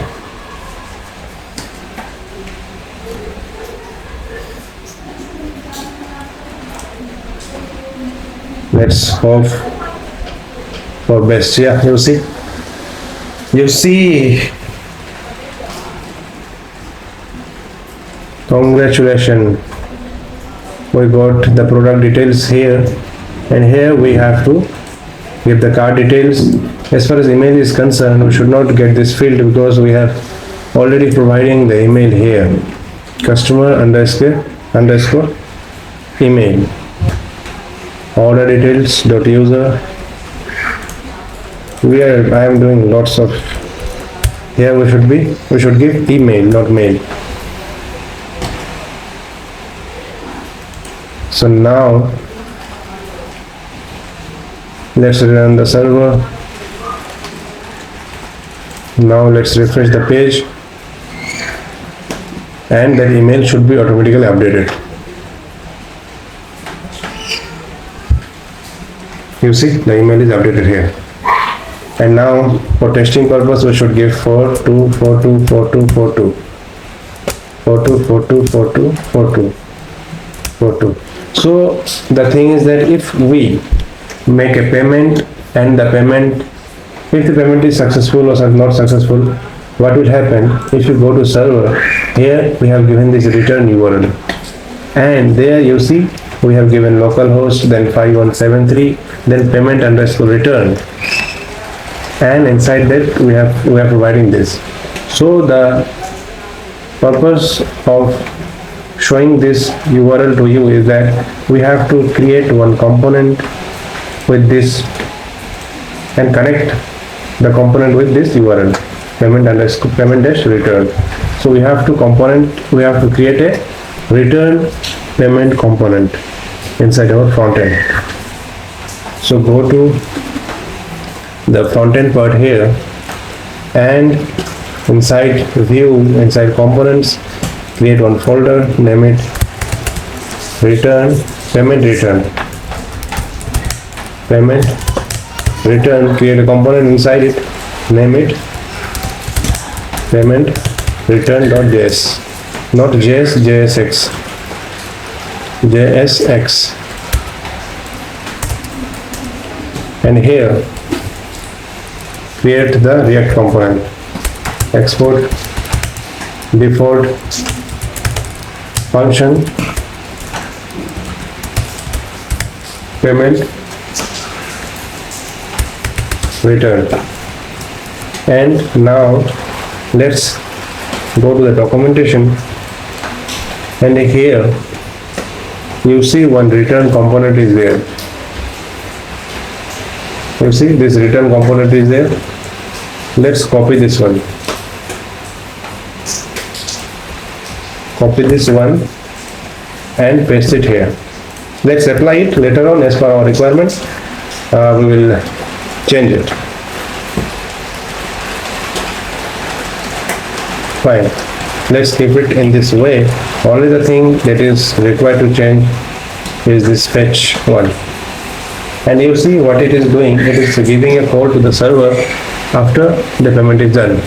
Speaker 1: Let's hope for best. Yeah, you see, congratulations, we got the product details here, and here we have to give the card details. As far as email is concerned, we should not get this field because we are already providing the email here, customer underscore email. Order details dot user. I am doing lots of. Here we should give email, not mail. So now let's run the server. Now let's refresh the page, and that email should be automatically updated. You see, the email is updated here. And now for testing purpose we should give 424242 424242. So the thing is that if we make a payment and if the payment is successful or not successful, what will happen if you go to server? Here we have given this return URL, and there you see we have given localhost, then 5173, then payment underscore return, and inside that we are providing this. So the purpose of showing this URL to you is that we have to create one component with this and connect the component with this URL, payment dash return. So we have to create a return payment component inside our frontend. So go to the frontend part here, and inside view, inside components, create one folder, name it payment return, create a component inside it, name it payment return.js, not JS, JSX, and here create the React component, export default function payment return. And now let's go to the documentation, and here you see one return component is there. You see this return component is there. Let's copy this one. Copy this one and paste it here. Let's apply it later on as per our requirements. We will change it. Fine. Let's keep it in this way. Only the thing that is required to change is this fetch one. And you see what it is doing. It is giving a call to the server after the payment is done.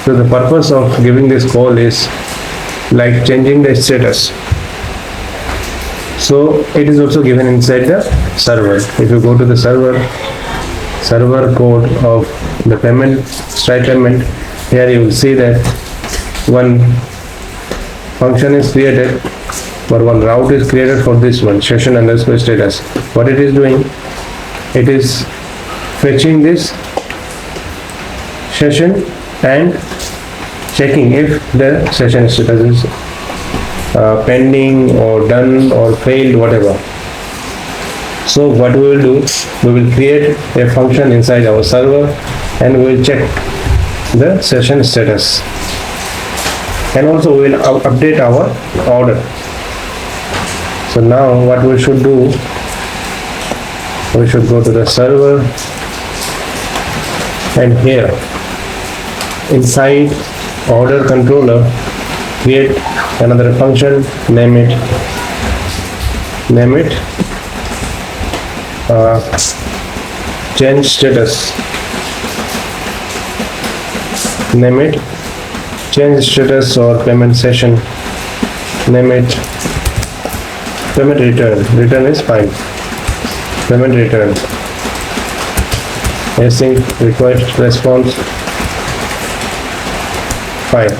Speaker 1: So the purpose of giving this call is like changing the status. So it is also given inside the server. If you go to the server code of the payment, Stripe payment, here you will see that one function is created, or one route is created for this one, session underscore status. What it is doing, it is fetching this session and checking if the session status is pending or done or failed, whatever. So what we will do, we will create a function inside our server and we will check the session status, and also we will update our order. So now what we should do, we should go to the server, and here inside order controller create another function, name it change status, name it change status or payment session, name it payment return is fine, payment return, async request response, fine.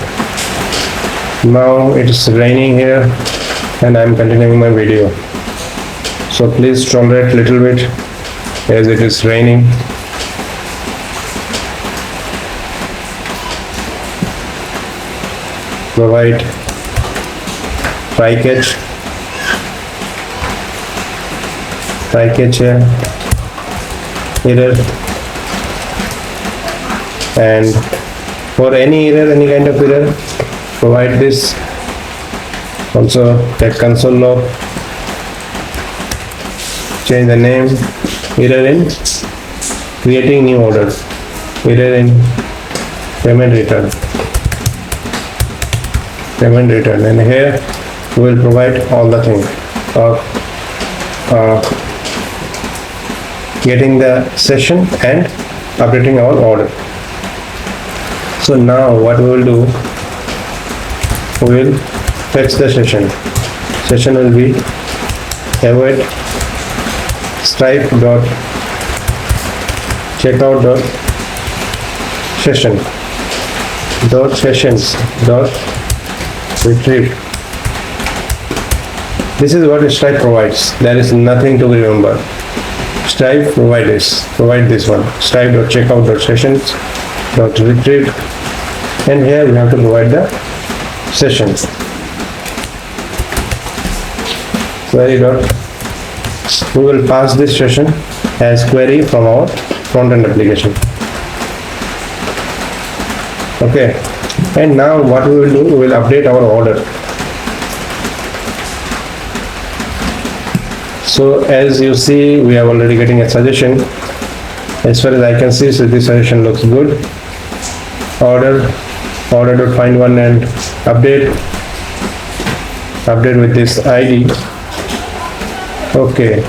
Speaker 1: Now it is raining here and I am continuing my video, so please tolerate a little bit as it is raining. Provide try catch here, error, and for any error, any kind of error, provide this. Also get console log, change the name, error in creating new order, error in payment return, and here we will provide all the things of getting the session and updating our order. So now what we will do, we will fetch the session. Session will be await stripe dot checkout dot session. dot sessions dot retrieve. This is what Stripe provides. There is nothing to remember. Stripe provide this one. Stripe.checkout.sessions.retrieve, and here we have to provide the sessions. Query dot. We will pass this session as query from our front-end application. Okay, and now what we will do, we will update our order. So as you see, we are already getting a suggestion. As far as I can see, so this suggestion looks good. Order.find one and update with this ID. Okay.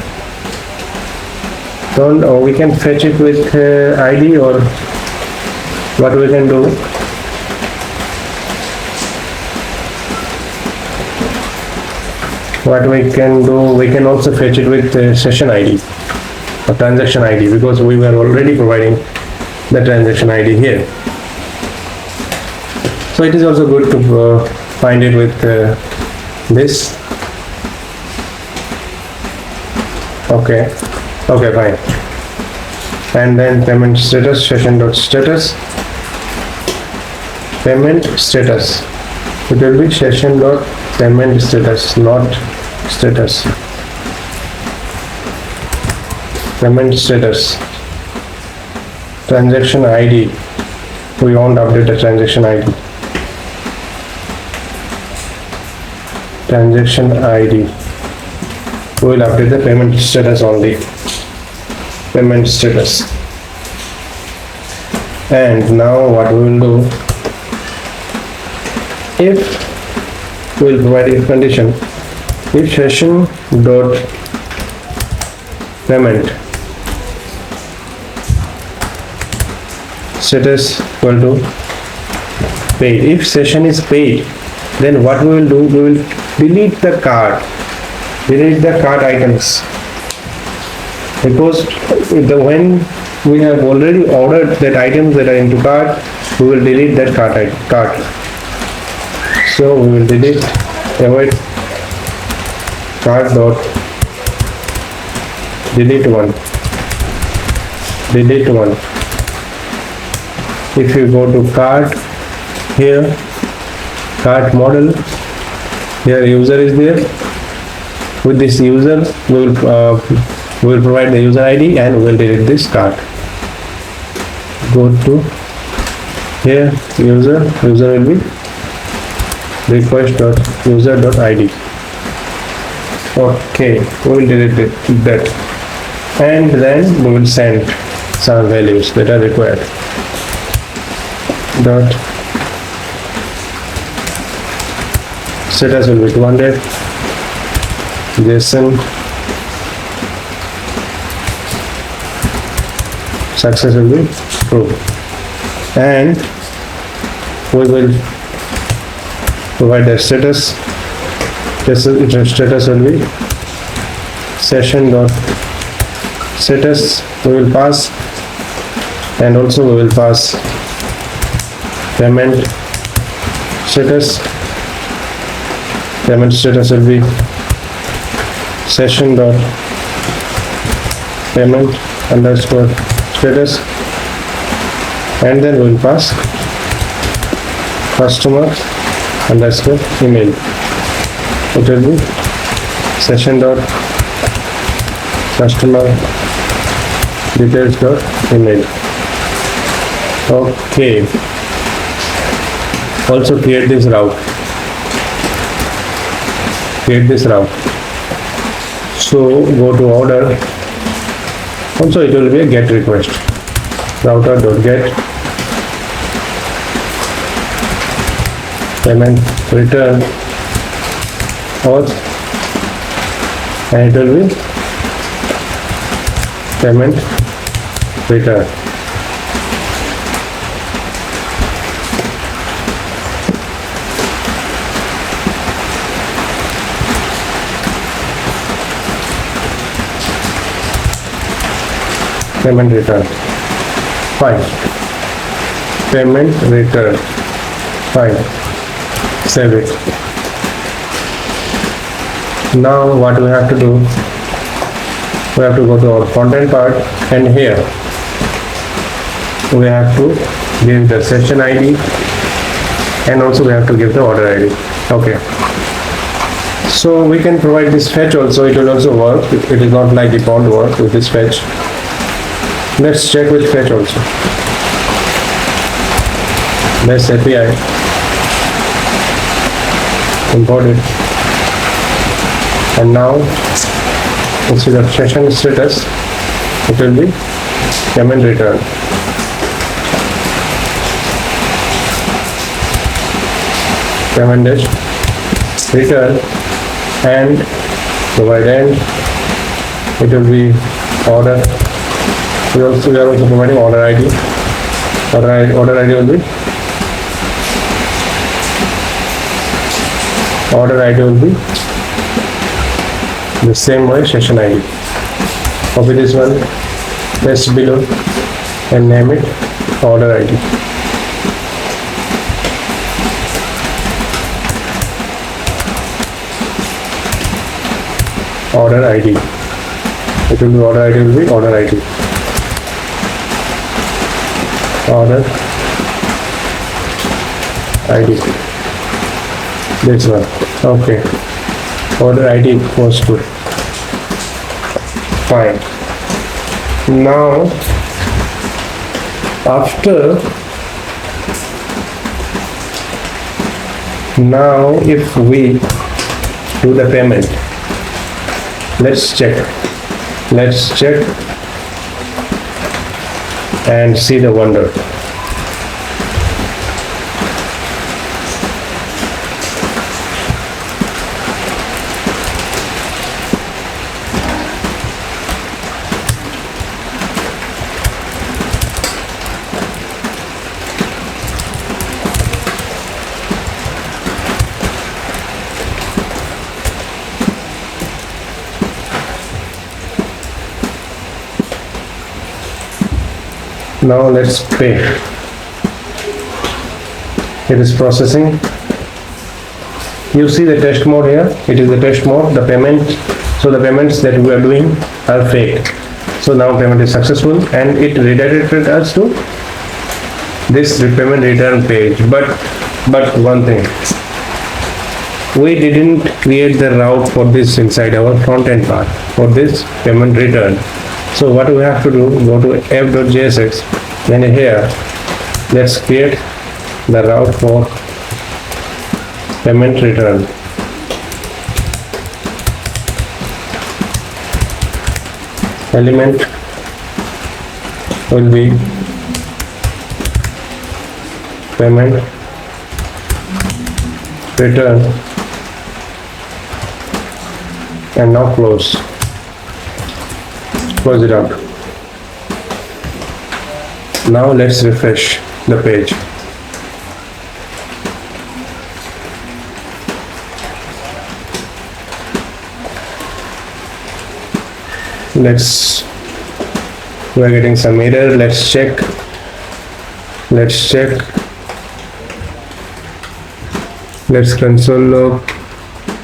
Speaker 1: We can fetch it with ID, or what we can do? We can also fetch it with session ID or transaction ID, because we were already providing the transaction ID here. So it is also good to find it with this. Okay, fine. And then payment status, session.status, payment status. It will be session.payment status, not status. Payment status. Transaction ID. We want to update the transaction ID. Transaction ID. We will update the payment status only. Payment status. And now what we will do, if we will provide a condition, if session dot payment status equal to paid. If session is paid, then what we will do, we will delete the cart items, because when we have already ordered that items that are into cart, we will delete that cart. So we will delete, avoid cart dot delete one. If you go to cart, here cart model, here user is there. With this user, we will provide the user ID and we will delete this cart. Go to here, user will be request.user.id. Okay, we will delete that, and then we will send some values that are required. Dot status will be 200. JSON success will be true, and we will provide the status. Status will be session dot status. We will pass, and also we will pass payment status. Payment status will be session dot payment underscore status, and then we will pass customer underscore email. It will be session dot customer details dot email. Okay, also create this route. So go to order. Also it will be a get request. Router.get payment return auth, and it will be payment return. Payment return. Fine. Payment return. Fine. Save it. Now what we have to do, we have to go to our content part, and here we have to give the session ID, and also we have to give the order ID. Okay. So we can provide this fetch also, it will also work. It is not like it won't work with this fetch. Let's check with fetch also. Let's API. Import it. And now instead of session status, it will be payment return. Payment dash return, and provide end. It will be order. We are also providing order ID. Order ID will be the same way session ID. Copy this one, paste below, and name it order ID. Order ID. It will be order ID will be order ID. Order ID. This one. Okay. Order ID was good. Fine. Now if we do the payment, let's check and see the wonder. Now let's pay. It is processing. You see the test mode here. It is the test mode, the payment. So the payments that we are doing are fake. So now payment is successful, and it redirected us to this payment return page. But one thing, we didn't create the route for this inside our front end part for this payment return. So what we have to do, go to app.jsx, and here let's create the route for payment return. Element will be payment return, and now close it out. Now let's refresh the page. We're getting some error. Let's check. Let's console log.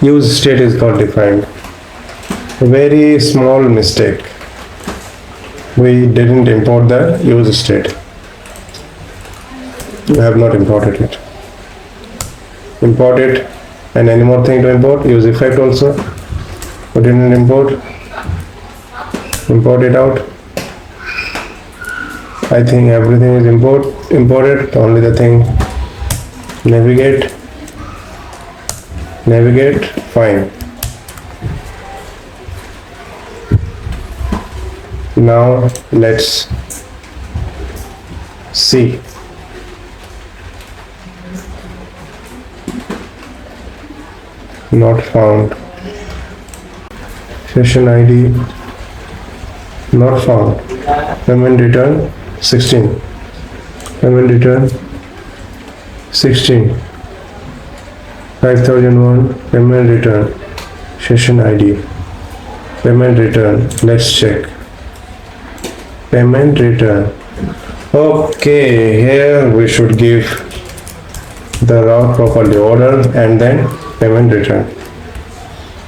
Speaker 1: Use state is not defined. Very small mistake. We didn't import the use state. We have not imported it. Import it, and any more thing to import, use effect also. We didn't import it out. I think everything is imported. Only the thing navigate, fine. Now let's see. Not found. Session ID not found. Payment return 16. Payment return 16. 5001 payment return. Session ID. Payment return. Let's check. Payment return. Okay, here we should give the route properly, order and then payment return.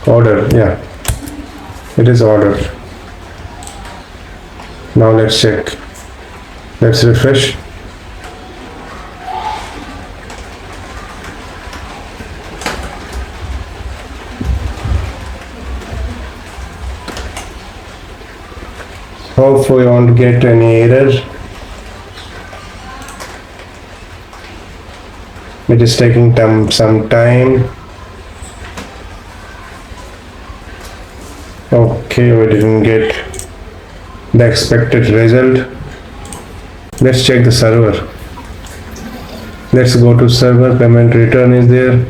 Speaker 1: Order, yeah, it is ordered. Now let's check. Let's refresh. Hope we won't get any error. It is taking some time. Okay, we didn't get the expected result. Let's check the server. Let's go to server. Payment return is there.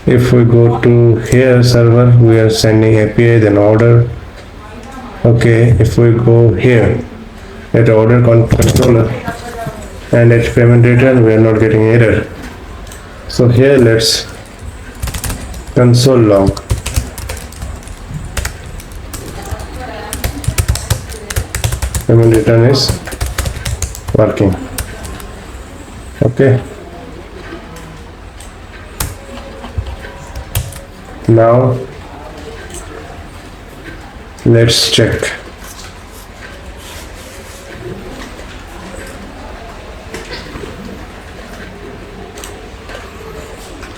Speaker 1: If we go to here server, we are sending API, then order. Okay, if we go here at order controller and at payment return, we are not getting error. So here let's console log. Payment return is working. Okay. Now let's check.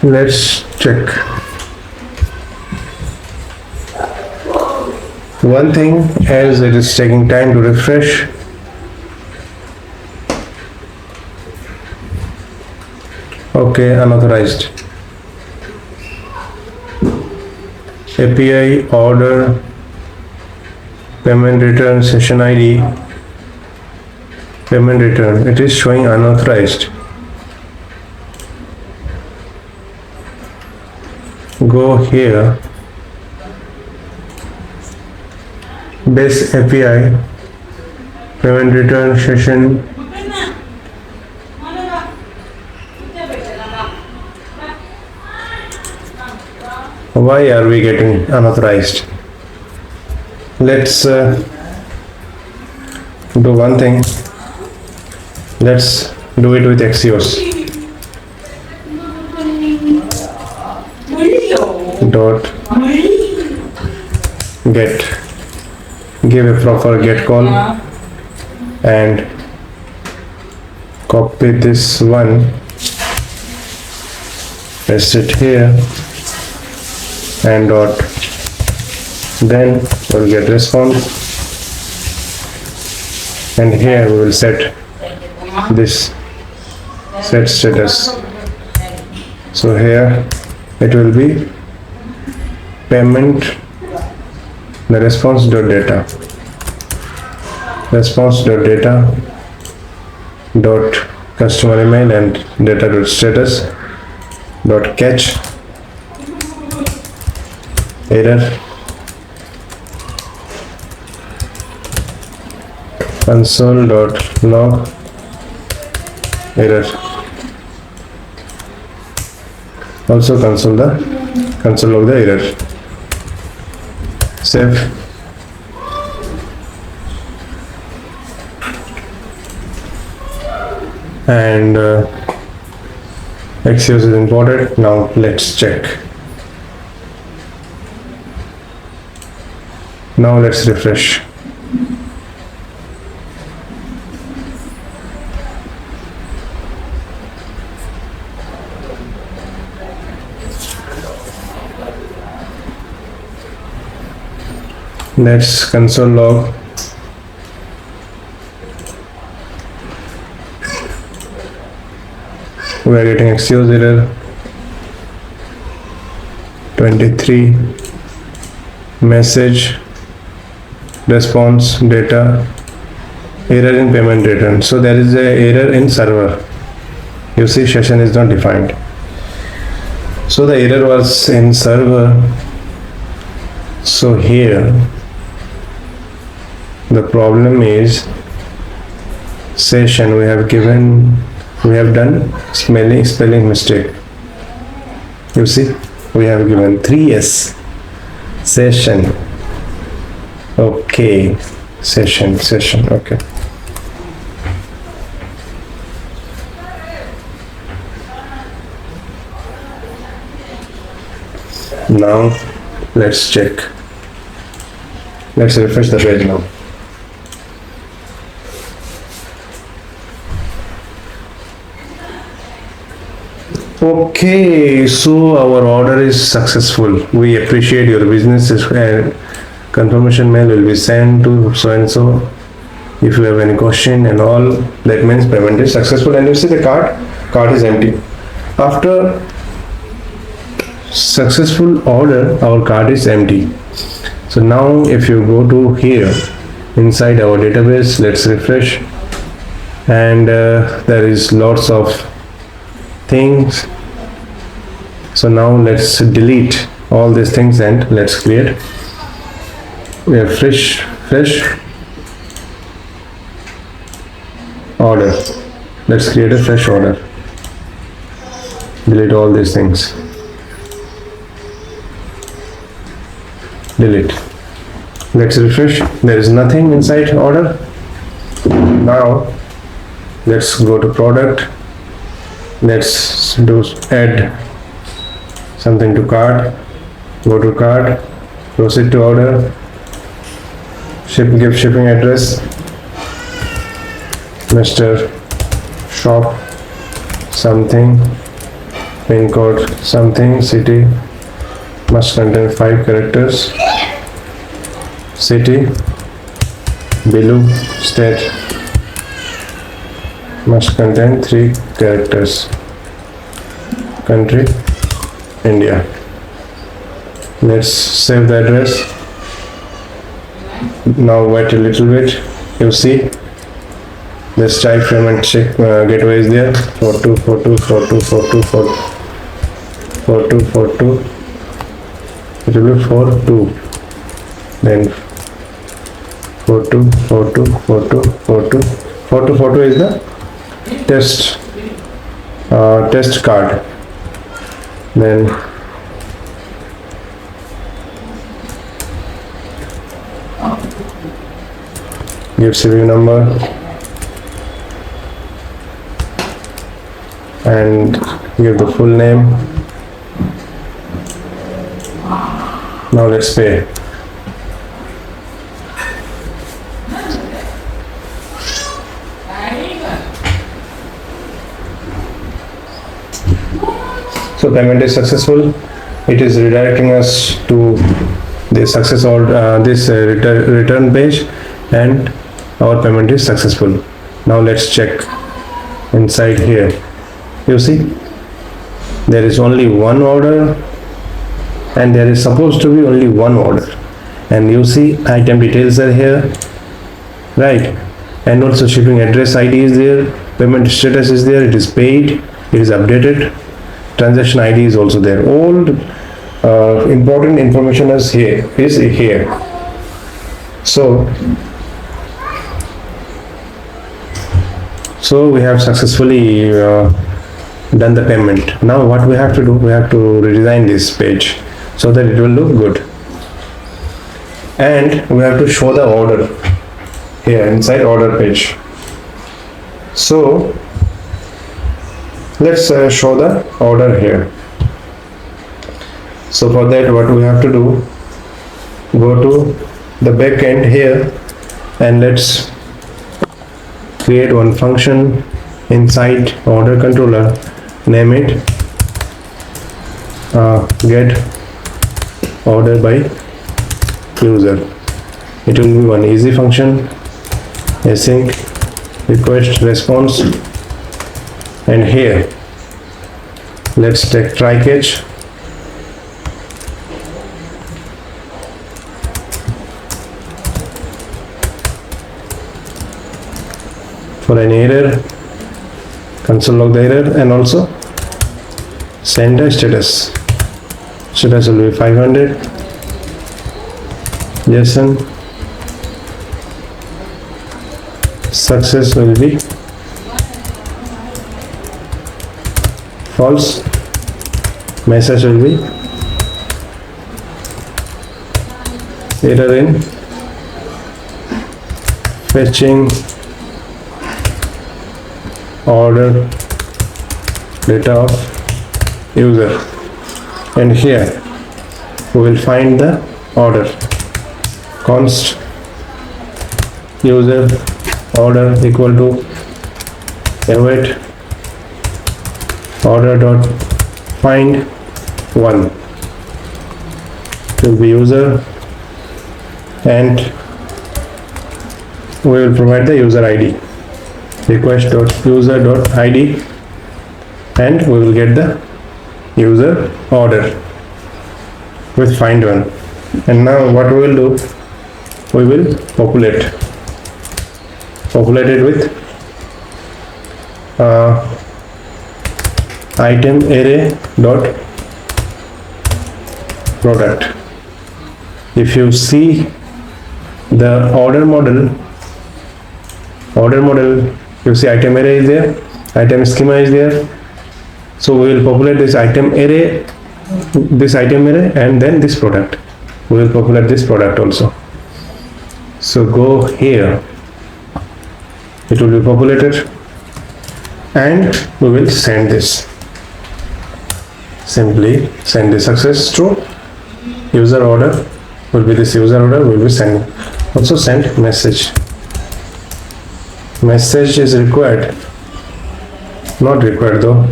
Speaker 1: Let's check. One thing, as it is taking time to refresh. Okay, unauthorized. API order payment return session ID payment return, it is showing unauthorized. Go here, base API payment return session. Why are we getting unauthorized? Let's do one thing. Let's do it with Axios. Dot get, give a proper get call and copy this one, paste it here and dot, then we'll get response, and here we will set this set status. So here it will be payment, the response.data dot customer email and data.status dot catch error console.log error. Also console log the error. Save. And Axios is imported. Now let's check. Now let's refresh. Let's console log. We are getting Axios error 23 message response data error in payment return. So there is a error in server. You see, session is not defined. So the error was in server. So here the problem is session. We have done spelling mistake. You see, we have given 3s session. Okay, session. Okay. Now let's check. Let's refresh the page now. Okay, so our order is successful. We appreciate your business. Confirmation mail will be sent to so and so. If you have any question and all, that means payment is successful. And you see the card is empty. After successful order, our card is empty. So now if you go to here inside our database, let's refresh, and there is lots of things. So now let's delete all these things and let's create a fresh order. Let's create a fresh order. Delete all these things. Delete. Let's refresh. There is nothing inside order. Now let's go to product. Let's do add something to cart. Go to cart. Proceed to order. Give shipping address. Mr. Shop something. Pin code something. City must contain 5 characters. City below state must contain 3 characters. Country India. Let's save the address. Now wait a little bit. You see this type payment check gateway is there. 4242424242. It will be 42. Then 42424242 is the test card. Then give serial number and give the full name. Now let's pay. So payment is successful. It is redirecting us to the success or this return page, and our payment is successful. Now let's check inside here. You see there is only one order, and there is supposed to be only one order, and you see item details are here, right? And also shipping address ID is there, payment status is there, it is paid, it is updated, transaction ID is also there. All important information is here. So we have successfully done the payment. Now what we have to do, we have to redesign this page so that it will look good, and we have to show the order here inside order page. So let's show the order here. So for that, what we have to do, go to the backend here, and let's create one function inside order controller. Name it get order by user. It will be one easy function, async request response, and here let's take try catch. For any error, console log the error, and also send a status. Status will be 500. JSON success will be false. Message will be error in fetching order data of user. And here we will find the order. Const user order equal to await order dot find one to be user, and we will provide the user ID. Request dot user dot ID, and we will get the user order with find one. And now what we will do, we will populate it with item array dot product. If you see the order model, you see item array is there, item schema is there. So we will populate this item array, and then this product. We will populate this product also. So go here, it will be populated, and we will send this. Simply send the success true. User order will be this user order, we will be sending. Also send message. Message is required. Not required though.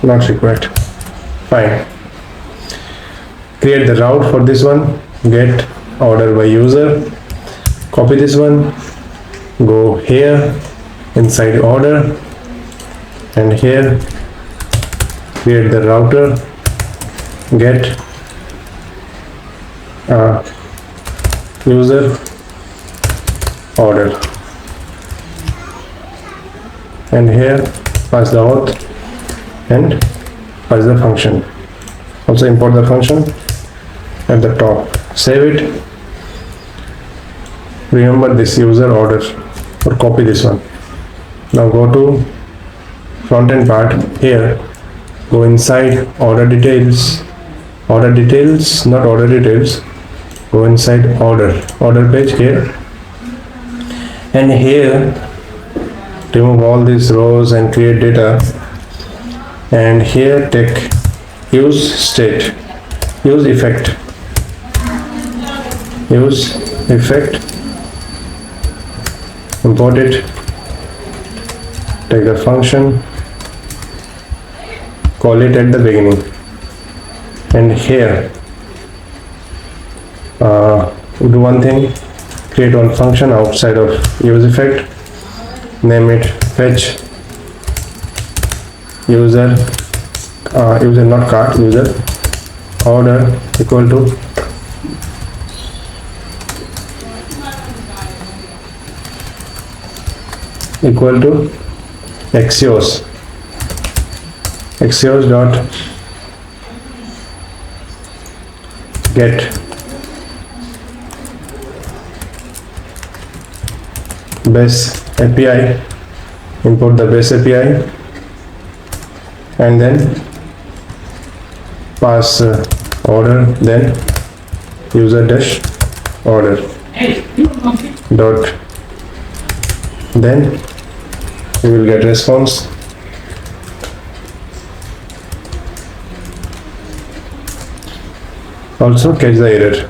Speaker 1: Not required. Fine. Create the route for this one. Get order by user. Copy this one. Go here inside order, and here create the router. Get user order, and here pass the auth and pass the function. Also import the function at the top. Save it. Remember this user order, or copy this one. Now go to front-end part. Here go inside order details, not order details. Go inside order page here, and here remove all these rows and create data, and here take use state, use effect, import it, take the function, call it at the beginning, and here do one thing, create one function outside of use effect, name it fetch user not cart, user order equal to axios dot get base API, import the base API, and then pass order, then user dash order dot, then you will get response. Also catch the error.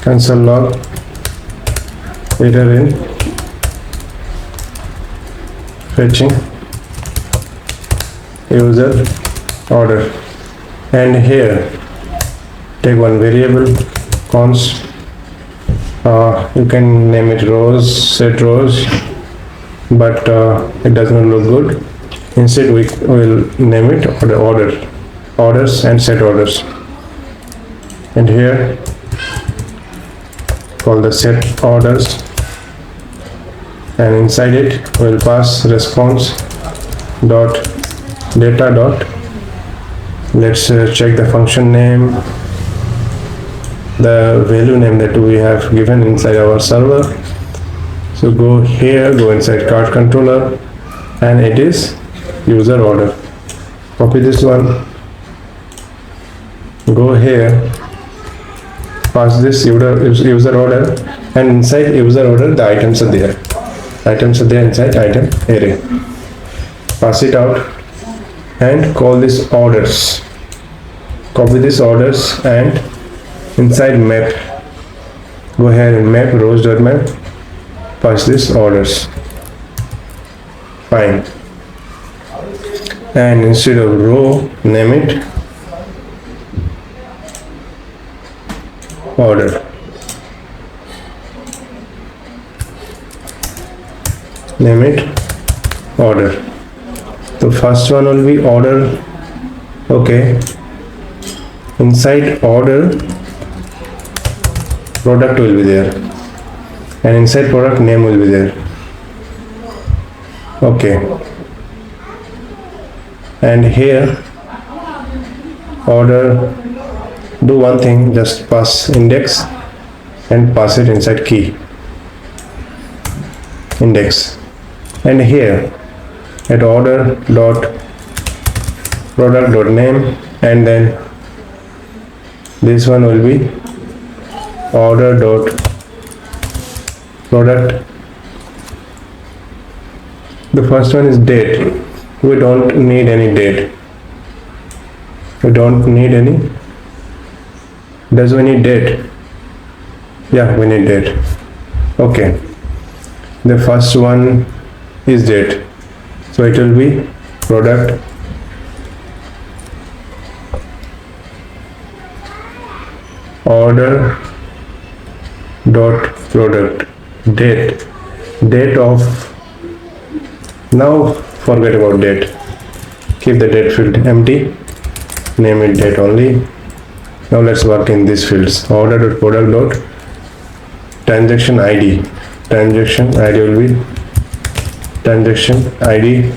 Speaker 1: Console log error in fetching user order, and here take one variable const, you can name it rows, set rows, but it does not look good. Instead we will name it orders and set orders, and here call the set orders, and inside it we will pass response dot data dot, let's check the function name, the value name that we have given inside our server. So go here, go inside cart controller, and it is user order. Copy this one, go here, pass this user order, and inside user order the items are there inside item array. Pass it out and call this orders. Copy this orders and inside map, go ahead and map rows.map, pass this orders. Fine. And instead of row, name it order. Name it order. The first one will be order. Okay. Inside order, product will be there, and inside product name will be there. Okay. And here order, do one thing, just pass index and pass it inside key index. And here at order dot product dot name, and then this one will be order dot product. The first one is date. We don't need any date. We don't need any. Does we need date? Yeah, we need date. Okay. The first one is date. So it will be product order dot product date of. Now forget about date, keep the date field empty, name it date only. Now let's work in these fields. Order dot product dot transaction ID. Transaction ID will be transaction ID,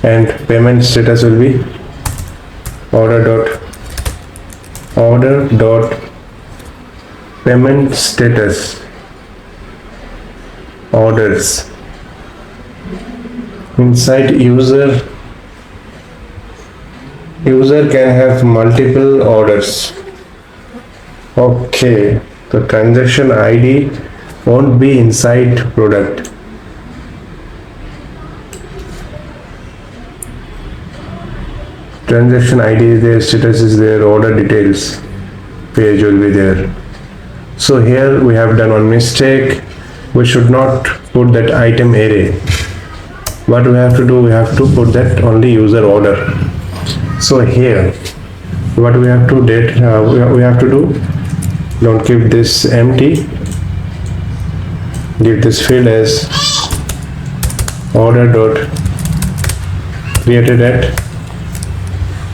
Speaker 1: and payment status will be order dot payment status orders. Inside user can have multiple orders. Okay, the transaction ID won't be inside product. Transaction ID is there, status is there, order details page will be there. So here we have done one mistake. We should not put that item array. What we have to do, we have to put that only user order. So here what we have to do, don't keep this empty, give this field as order dot created at,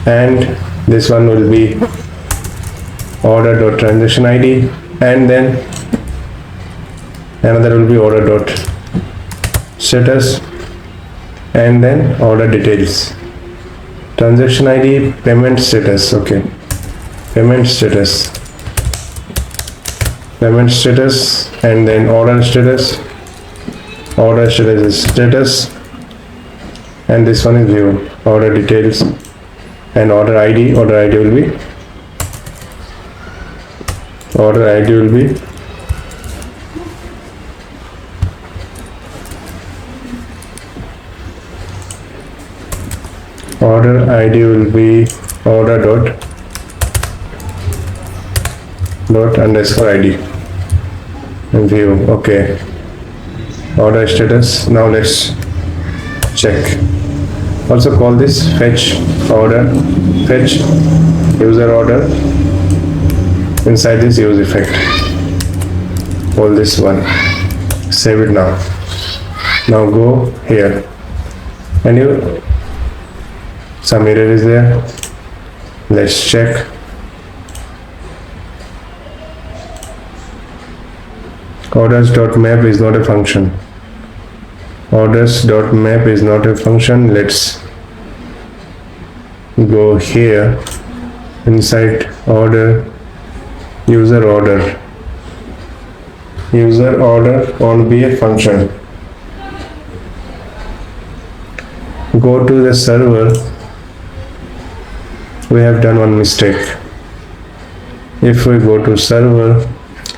Speaker 1: and this one will be order dot transaction ID, and then another will be order dot status, and then order details, transaction ID, payment status. Okay, payment status, and then order status is status, and this one is view, order details, and order ID will be order ID will be order dot underscore ID and view. Okay, order status. Now let's check. Also call this fetch user order. Inside this use effect, call this one, save it now. Now go here, and some error is there. Let's check. Orders.map is not a function. Orders.map is not a function. Let's go here, inside order, user order won't be a function. Go to the server. We have done one mistake. If we go to server,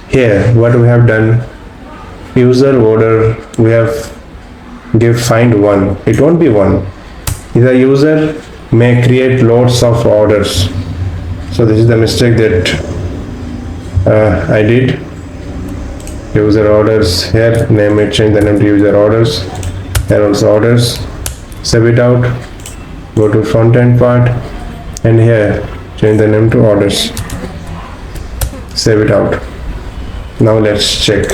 Speaker 1: here what we have done, user order, we have give find one. It won't be one. Is a user may create loads of orders. So this is the mistake that I did. User orders here, name it, change the name to user orders. Here also orders. Save it out. Go to Frontend part, and here change the name to orders. Save it out. Now let's check.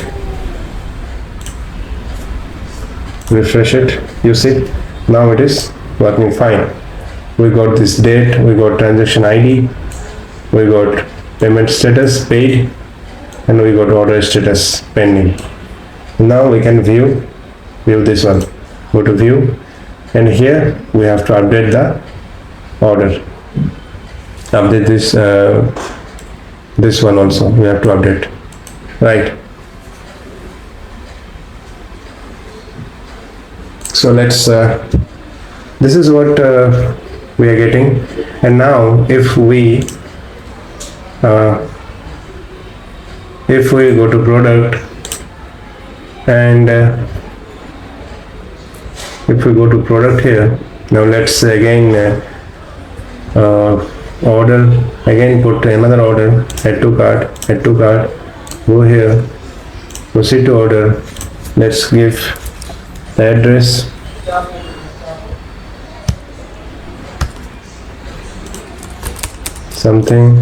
Speaker 1: Refresh it. You see, now it is working fine. We got this date, we got transaction ID, we got payment status paid, and we got order status pending. Now we can view this one. Go to view, and here we have to update the order. Update this one also. We have to update, right? So let's. This is what we are getting, and now if we go to product, and if we go to product here, now let's again order, again put another order, add to cart, go here, proceed to order. Let's give the address, something,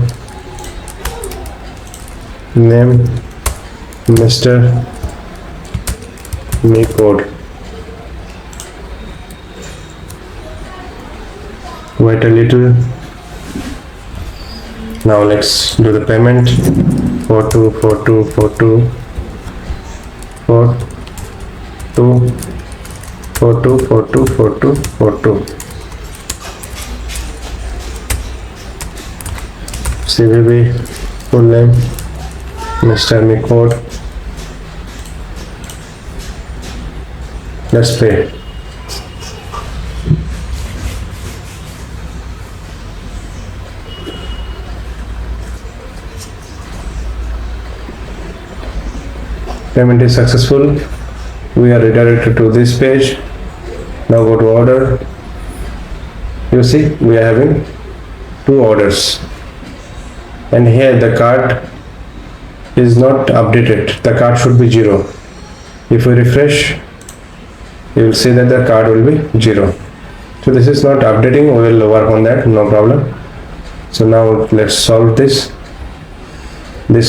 Speaker 1: name, Mr. Me code. Wait a little. Now let's do the payment. 424242 424242. CVV full name, Mr. Me code. Let's pay. Payment is successful. We are redirected to this page. Now go to order. You see, we are having 2 orders, and here the cart is not updated. The cart should be 0. If we refresh, you will see that the cart will be 0. So this is not updating. We will work on that, no problem. So now let's solve this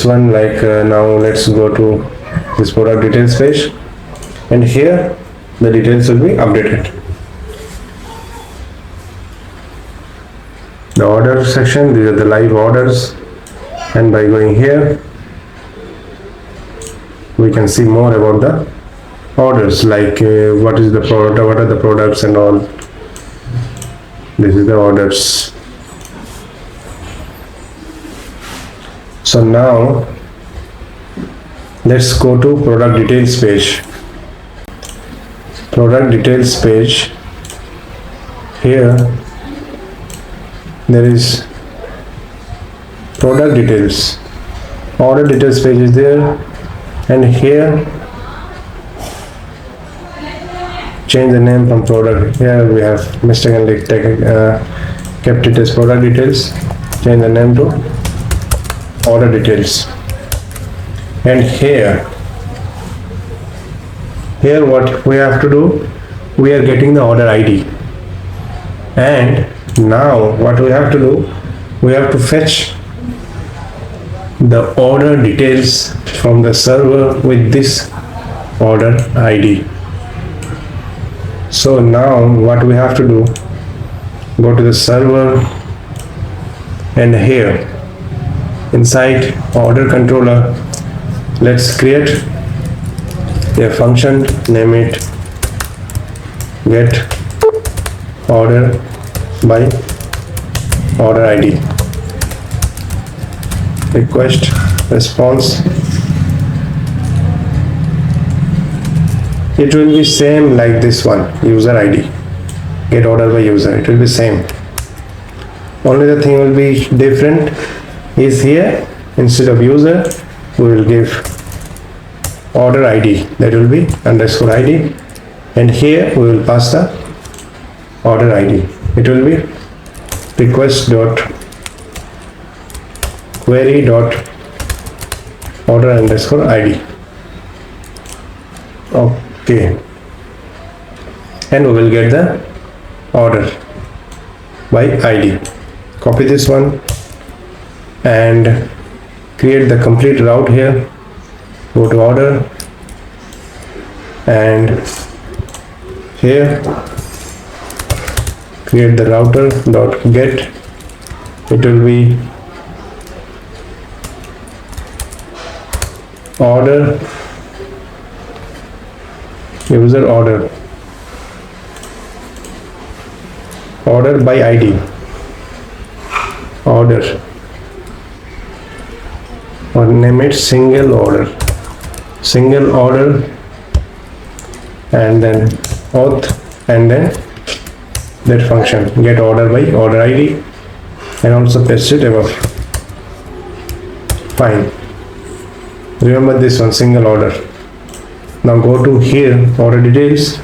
Speaker 1: one, like now let's go to this product details page, and here the details will be updated. The order section, these are the live orders, and by going here we can see more about the orders, like what is the product, what are the products and all. This is the orders. So now let's go to product details page. Product details page. Here there is product details. Order details page is there, and here change the name from product. Here we have mistakenly kept it as product details. Change the name to order details. And here what we have to do, we are getting the order ID, and now what we have to do, we have to fetch the order details from the server with this order ID. So now what we have to do, go to the server, and here inside order controller, let's create a function, name it get order by order ID. Request response. It will be same like this one, user ID, get order by user. It will be same. Only the thing will be different is here, instead of user we will give order ID, that will be underscore ID, and here we will pass the order ID. It will be request dot query dot order underscore id. Okay, and we will get the order by id. Copy this one and create the complete route here. Go to order and here create the router dot get. It will be order user order by id, order, or name it single order, and then auth, and then that function get order by order id, and also paste it above. Fine, remember this one, single order. Now go to here, order details.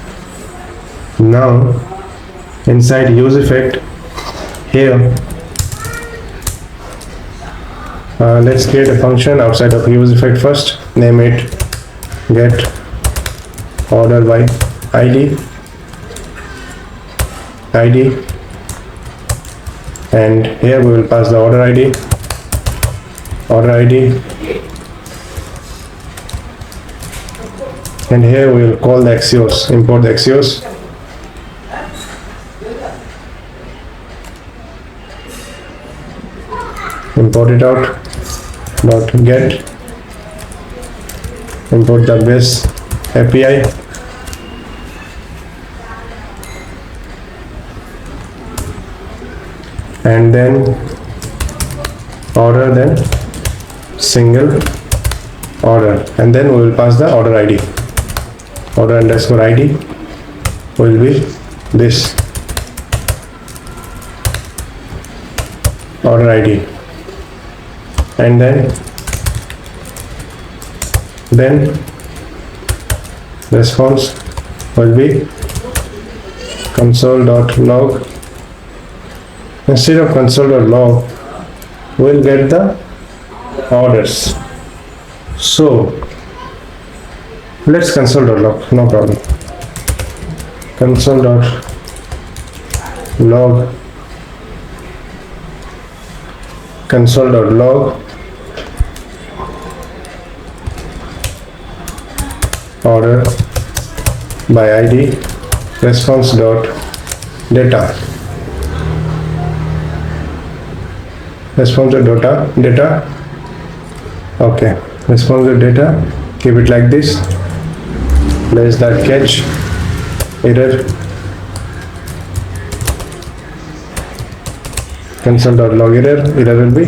Speaker 1: Now inside use effect here, let's create a function outside of use effect first. Name it get order by id, and here we will pass the order id, and here we will call the Axios, import the Axios. Import it out, dot get, import the base API, and then order, then single order, and then we will pass the order id. Order underscore id will be this, order id, and then response will be console.log. Instead of console.log, we'll get the orders. So let's console.log, no problem. Console.log order by id, response.data, okay, response.data, keep it like this. Place that catch, error, console.log error will be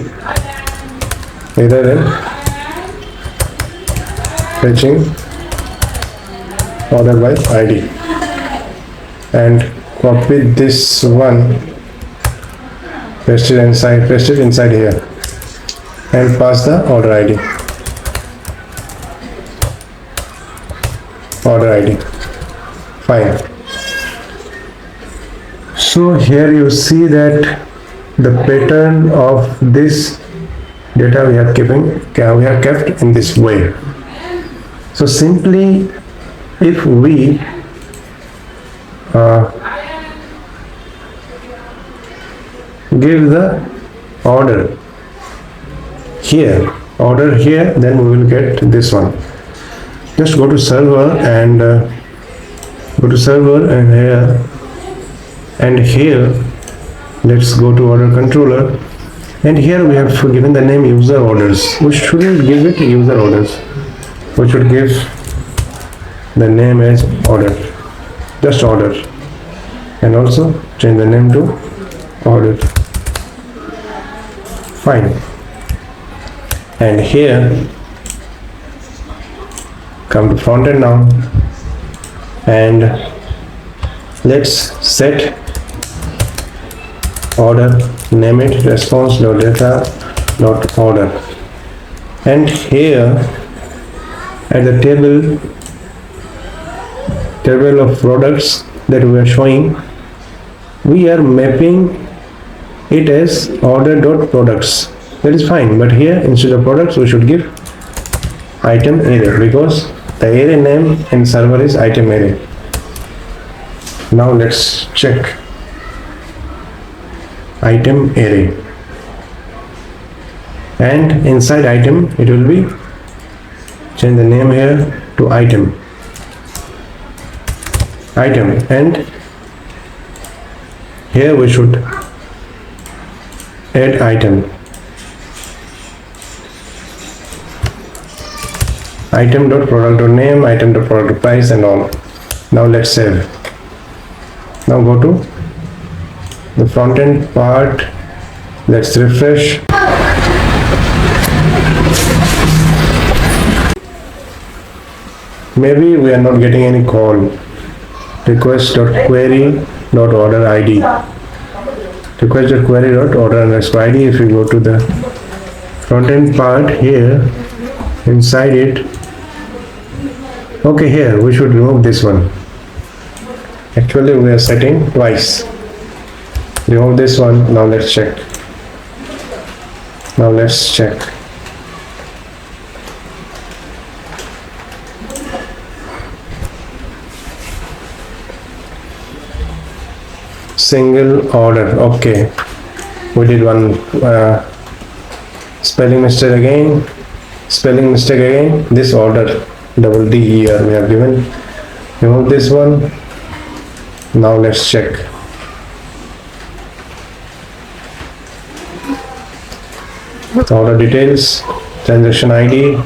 Speaker 1: error in fetching order by id, and copy this one, paste it inside here, and pass the order id. Fine. So here you see that the pattern of this data we have kept in this way. So simply, if we give the order here, then we will get this one. Just go to server and here let's go to order controller, and here we have given the name user orders. We shouldn't give it user orders, we should give the name as order, just order, and also change the name to order. Fine. And here come to frontend now, and let's set order, name it response.data.order, and here at the table of products that we are showing, we are mapping it as order.products. That is fine, but here instead of products we should give item array, because the array name in server is item array. Now let's check item array, and inside item it will be change the name here to item, and here we should add item.product.name, item.product.price and all. Now let's save. Now go to the front end part. Let's refresh. Maybe we are not getting any call. Request.query.order ID. Request.query.order_id. If you go to the front end part here, inside it, okay, here we should remove this one. Actually we are setting twice. Remove this one. Now let's check. Single order. Okay, we did one spelling mistake again. This order double D here we have given. Remove this one. Now let's check. Order details, transaction ID,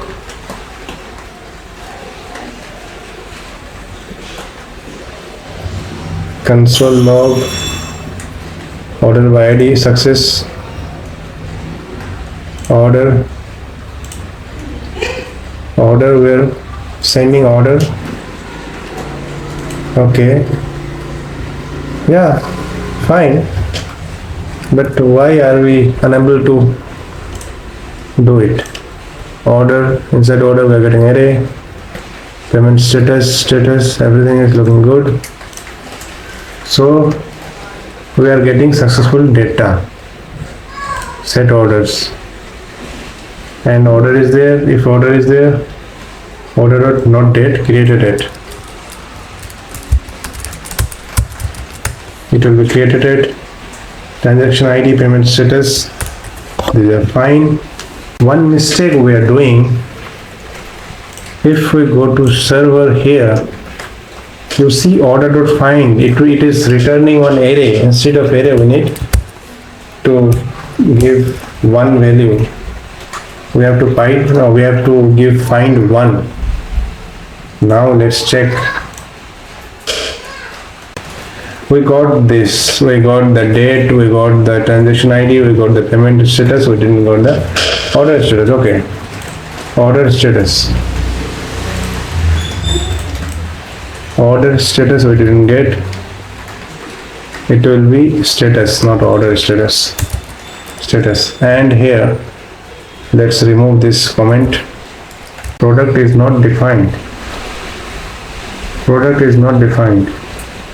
Speaker 1: console log, order by ID, success, order, we're sending order. Okay, yeah, fine, but why are we unable to do it? Order, inside order we are getting array, payment status, everything is looking good. So we are getting successful data, set orders, and order is there. If order is there, order.not date, created it. It will be created it. Transaction ID, payment status, these are fine. One mistake we are doing, if we go to server here, you see order.find, it is returning one array. Instead of array we need to give one value. We have to give find one. Now let's check. We got this, we got the date, we got the transaction ID, we got the payment status, we didn't got the order status. Okay, order status we didn't get. It will be status, not order status. And here let's remove this comment. Product is not defined.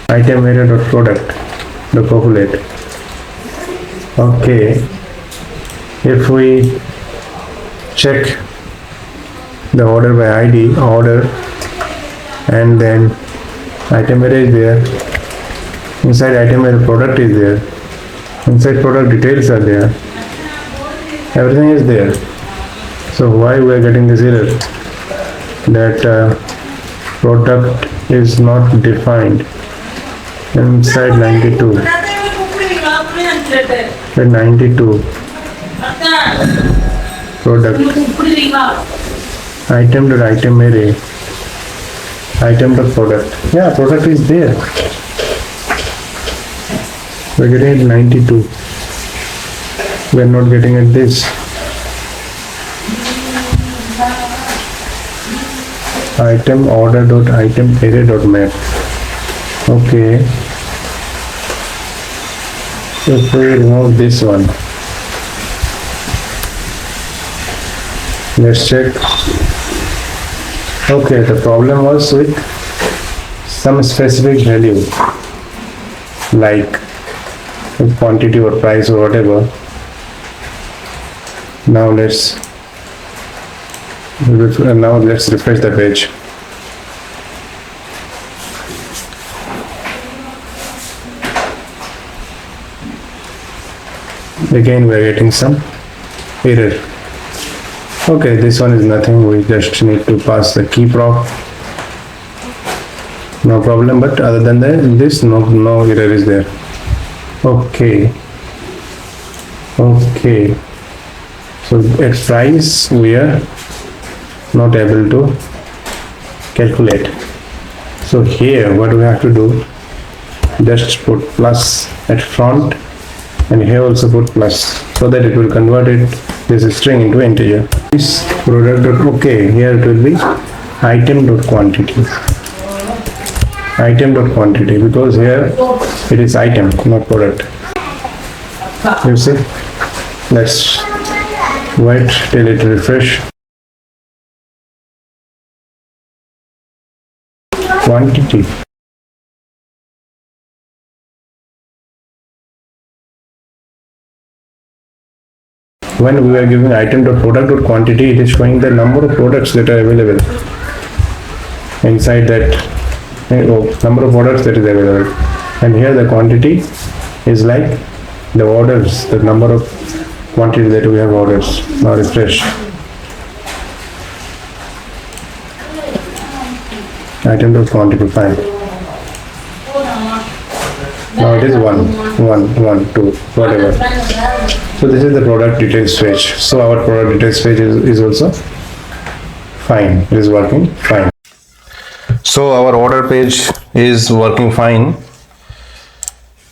Speaker 1: Item array.product, the populate. Okay, if we check the order by ID, order, and then item array is there. Inside item array product is there. Inside product details are there. Everything is there. So why we are getting this error that product is not defined? Inside 92 product item.item array, item.product. Yeah, product is there. We're getting it 92. We're not getting it this. Item order.item array.map. Okay, if we remove this one, let's check. Okay, the problem was with some specific value, like quantity or price or whatever. Now let's refresh the page. Again we are getting some error. Okay, this one is nothing, we just need to pass the key prop, no problem. But other than that, this no error is there. Okay, so at price we are not able to calculate. So here what we have to do, just put plus at front, and here also put plus, so that it will convert this string into integer. This product, okay, here it will be item.quantity, because here it is item, not product. You see, let's wait till it refresh. Quantity. When we are giving item.product.quantity, it is showing the number of products that are available inside that, number of products that is available, and here the quantity is like the orders, the number of quantity that we have orders. Now refresh. Item.quantity, fine. Now it is 1, 2, whatever. So this is the product details page. So our product details page is also fine. It is working fine. So our order page is working fine.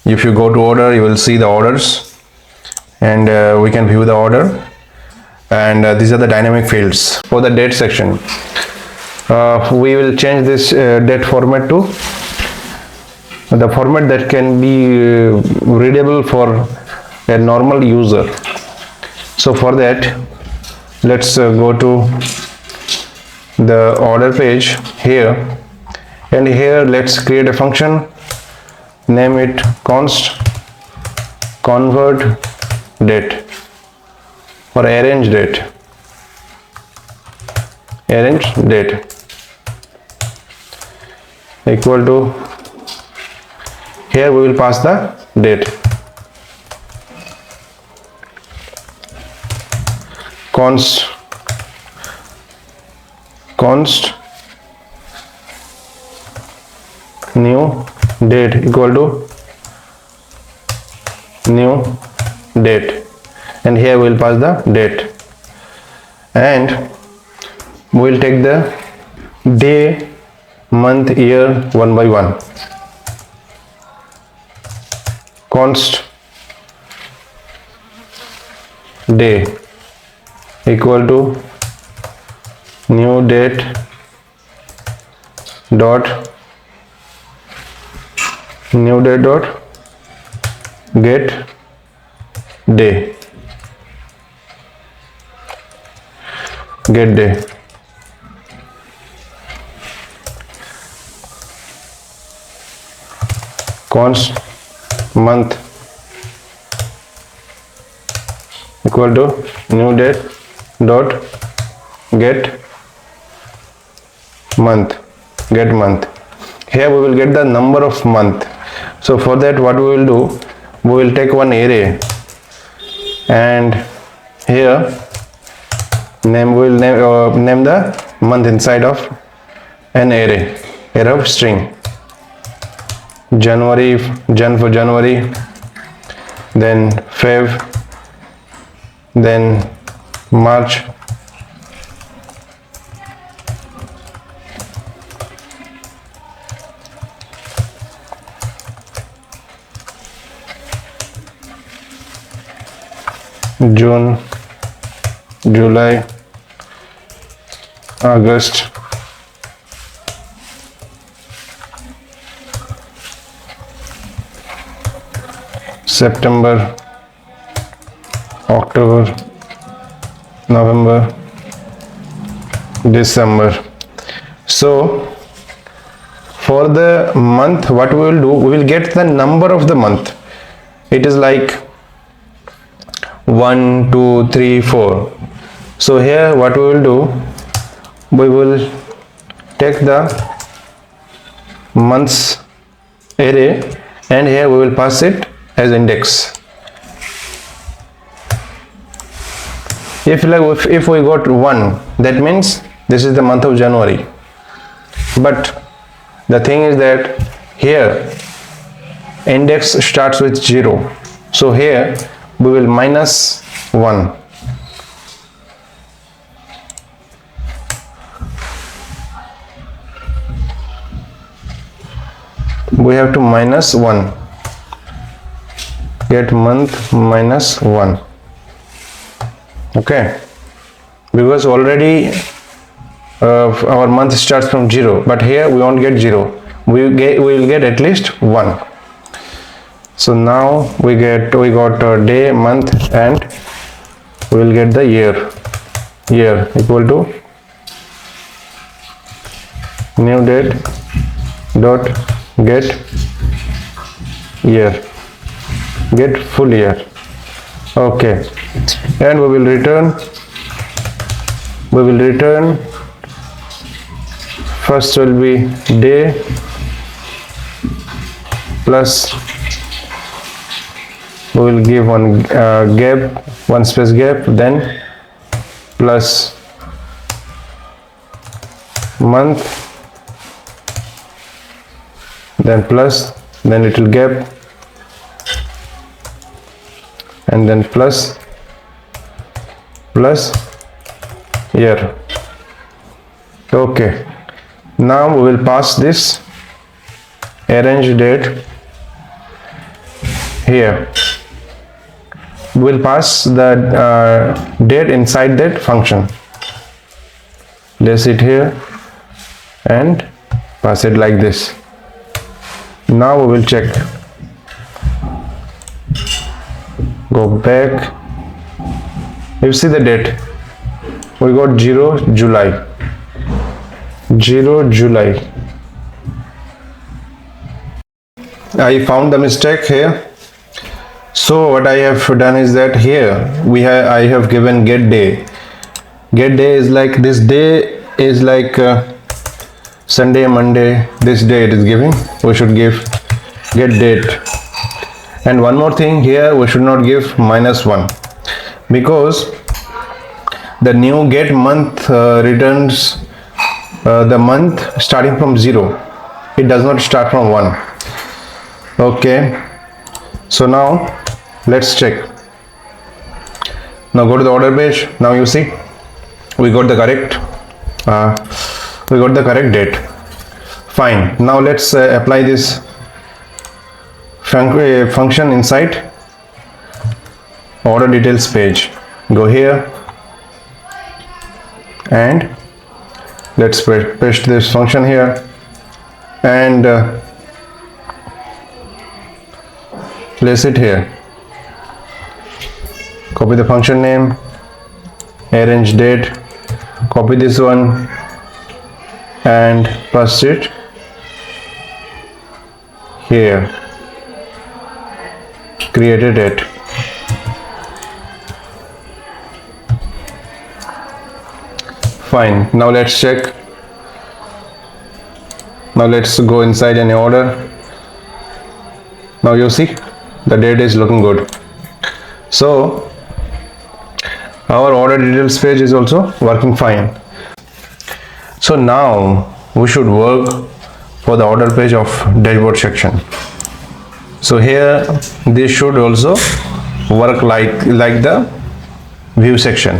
Speaker 1: If you go to order, you will see the orders, and we can view the order. And these are the dynamic fields. For the date section, we will change this date format to the format that can be readable for a normal user. So for that, let's go to the order page here, and here let's create a function, name it const convert date or arrange date. Equal to, here we will pass the date, const new date equal to new date, and here we will pass the date, and we will take the day, month, year one by one. Const day equal to new date dot get day. Const month equal to new date dot get month. Here we will get the number of month. So for that, what we will do, we will take one array, and here we will name the month inside of an array of string. January, Jan for January, then Feb, then March, June, July, August, September, October, November, December. So for the month, what we will do, we will get the number of the month. it is like 1 2 3 4. So here what we will do, we will take the months array and here we will pass it as index. If we got 1, that means this is the month of January. But the thing is that here index starts with 0. So here we will minus 1. We have to minus 1. Get month minus 1. Okay, because already our month starts from 0, but here we won't get 0. We will get at least 1. So now we got day, month, and we will get the year equal to new date dot get year, get full year. Okay, and we will return first will be day plus, we will give one gap, one space gap, then plus month, then plus, then little gap, and then plus year. Okay, now we will pass this arrange date here. We will pass the date inside that function. Place it here and pass it like this. Now we will check. Go back. You see the date. We got 0 July. 0 July. I found the mistake here. So what I have done is that here I have given get day. Get day is like this day is like Sunday, Monday. This day it is giving. We should give get date. And one more thing, here we should not give -1 because the new get month returns the month starting from 0. It does not start from 1. Okay, so now let's check. Now go to the order page. Now you see we got the correct date. Fine. Now let's apply this function inside order details page. Go here and let's paste this function here and place it here. Copy the function name, arrange date, copy this one and paste it here. Created it. Fine. Now let's check. Now let's go inside any order. Now you see the date is looking good. So our order details page is also working fine. So now we should work for the order page of dashboard section. So here this should also work like the view section,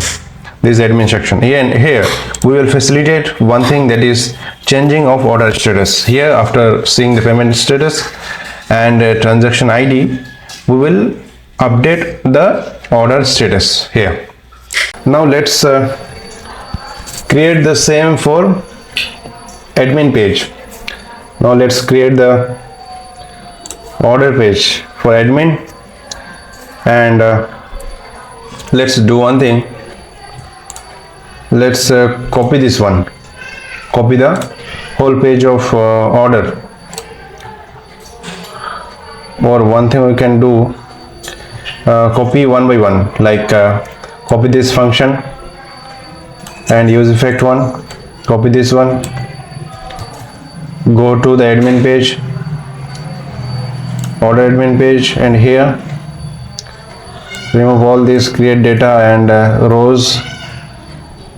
Speaker 1: this admin section. Here we will facilitate one thing, that is changing of order status. Here after seeing the payment status and transaction ID, we will update the order status here. Now let's create the same for admin page. Now let's create the order page for admin and let's do one thing. Let's copy this one, copy the whole page of order. Or one thing we can do, copy one by one, like copy this function and use effect one, copy this one, go to the admin page, order admin page, and here remove all these create data and rows,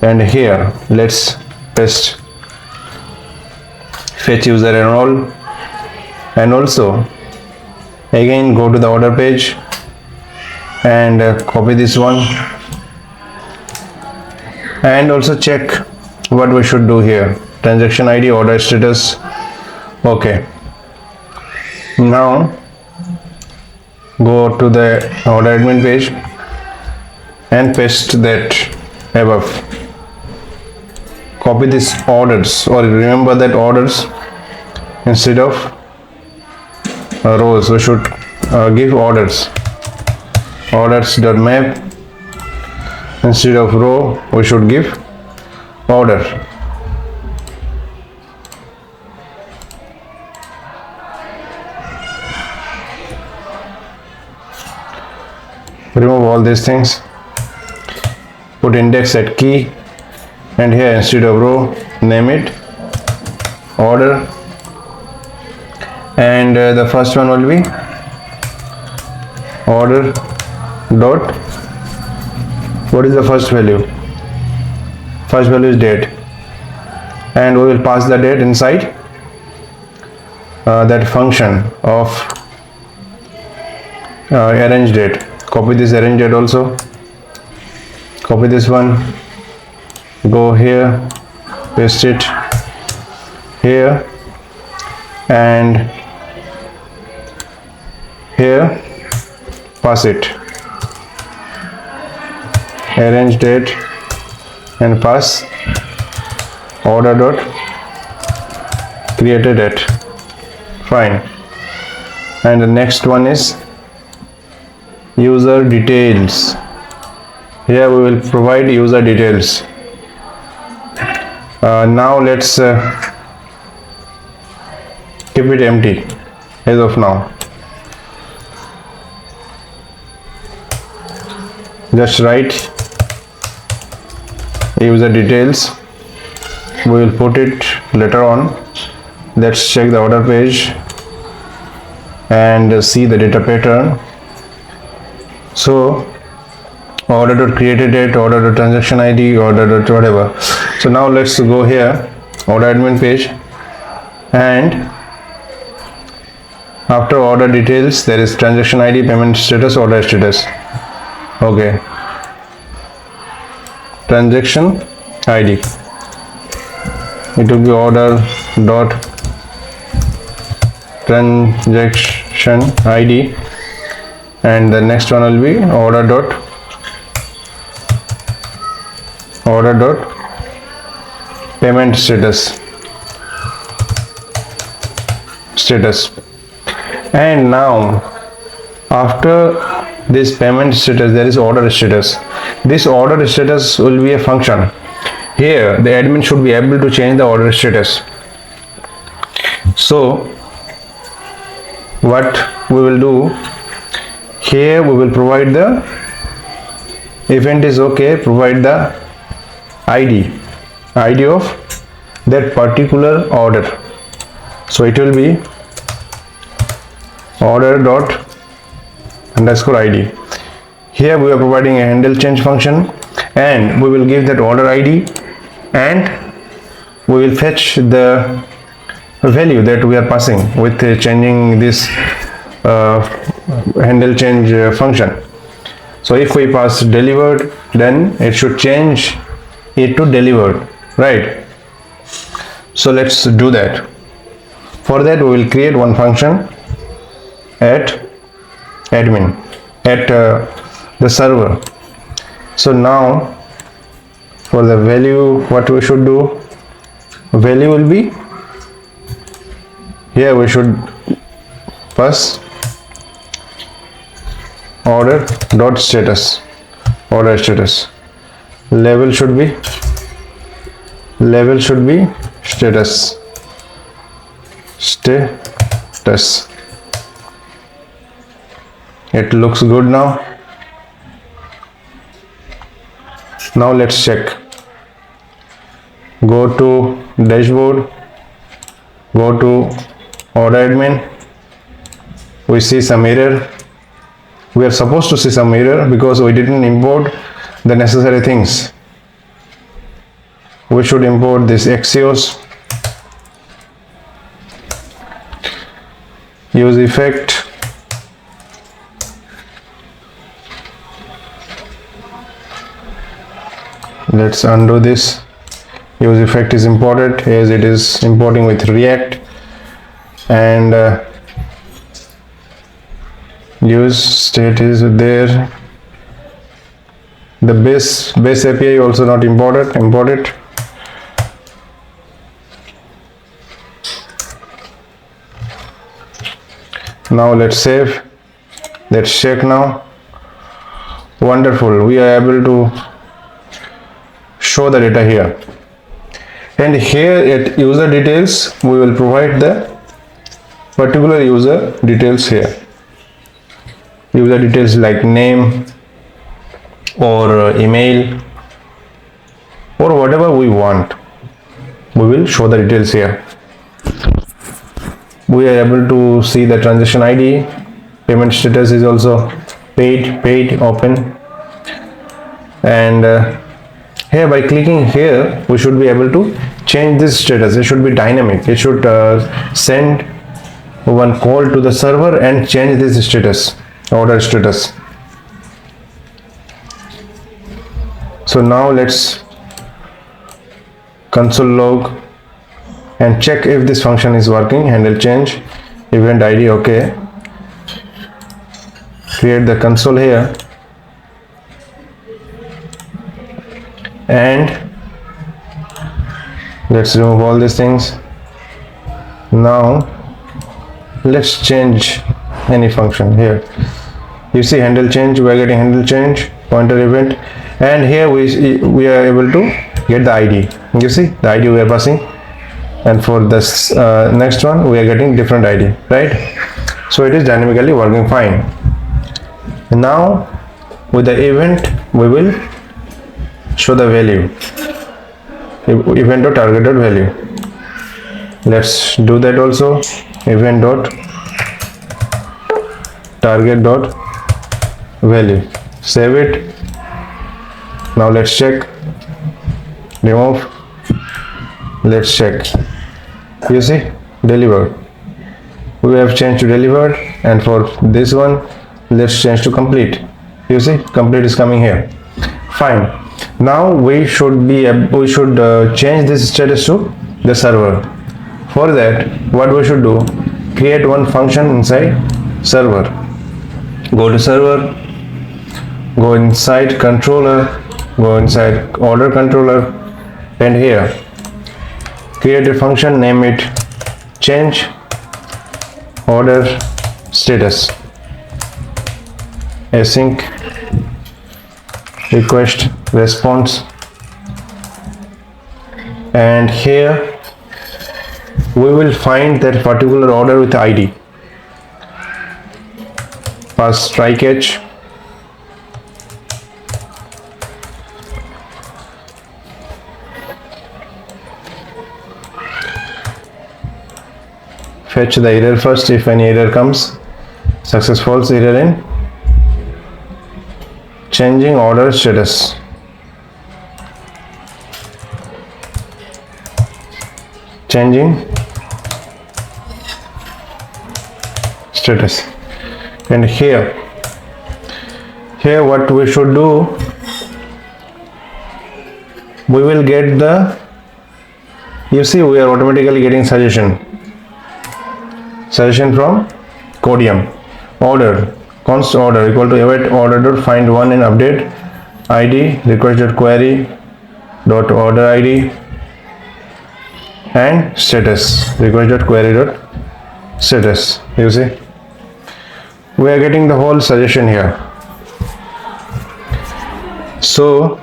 Speaker 1: and here let's paste fetch user enroll, and also again go to the order page and copy this one, and also check what we should do here, transaction ID, order status. Okay, now go to the order admin page and paste that above, copy this orders, or remember that orders instead of rows we should give orders.map, instead of row we should give order. Remove all these things, put index at key, and here instead of row name it order, and the first one will be order dot, what is the first value? First value is date, and we will pass the date inside that function of arrange date. Copy this arrange date also, copy this one, go here, paste it here, and here pass it arrange date and pass order dot created date. Fine. And the next one is user details. Here we will provide user details. Now let's keep it empty as of now. Just write user details, we will put it later on. Let's check the order page and see the data pattern. So order dot created date, order dot transaction ID, order dot whatever. So now let's go here, order admin page, and after order details there is transaction ID, payment status, order status. Okay, transaction ID, it will be order dot transaction ID, and the next one will be order dot payment status. And now after this payment status there is order status. This order status will be a function. Here the admin should be able to change the order status. So what we will do, here we will provide the event is okay, provide the ID of that particular order. So it will be order dot underscore ID. Here we are providing a handle change function, and we will give that order ID, and we will fetch the value that we are passing with changing this handle change function. So if we pass delivered, then it should change it to delivered, right? So let's do that. For that we will create one function at admin at the server. So now for the value, what we should do, value will be here, we should pass order dot status, order status. Level should be status. It looks good now. Now let's check. Go to dashboard, go to order admin. We see some error. We are supposed to see some error because we didn't import the necessary things. We should import this Axios, use effect, let's undo this. Use effect is imported as it is importing with React, and use state is there. The base API also not imported. Import it. Now let's save. Let's check now. Wonderful. We are able to show the data here. And here at user details, we will provide the particular user details here. User details like name or email or whatever we want. We will show the details here. We are able to see the transaction ID. Payment status is also paid, open. And here by clicking here, we should be able to change this status. It should be dynamic. It should send one call to the server and change this status, order status. So now let's console log and check if this function is working. Handle change, event ID, okay. Create the console here and let's remove all these things. Now let's change any function here. You see handle change, we are getting handle change, pointer event, and here we are able to get the ID. You see the ID we are passing, and for this next one we are getting different ID, right? So it is dynamically working fine. Now with the event we will show the value, event dot target dot value. Let's do that also. Event dot target dot value. Save it. Now let's check. Remove. Let's check. You see, delivered. We have changed to delivered, and for this one, let's change to complete. You see, complete is coming here. Fine. Now we should change this status to the server. For that, what we should do? Create one function inside server. Go to server. Go inside controller. Go inside order controller, and here create a function. Name it change order status. Async request response, and here we will find that particular order with ID. Pass try catch. Fetch the error first. If any error comes, success false error in changing order status. Changing status. And here what we should do, we will get the, you see we are automatically getting suggestion from Codium. Order const order equal to await order dot find one and update ID request dot query dot order ID and status request dot query dot status. You see we are getting the whole suggestion here. So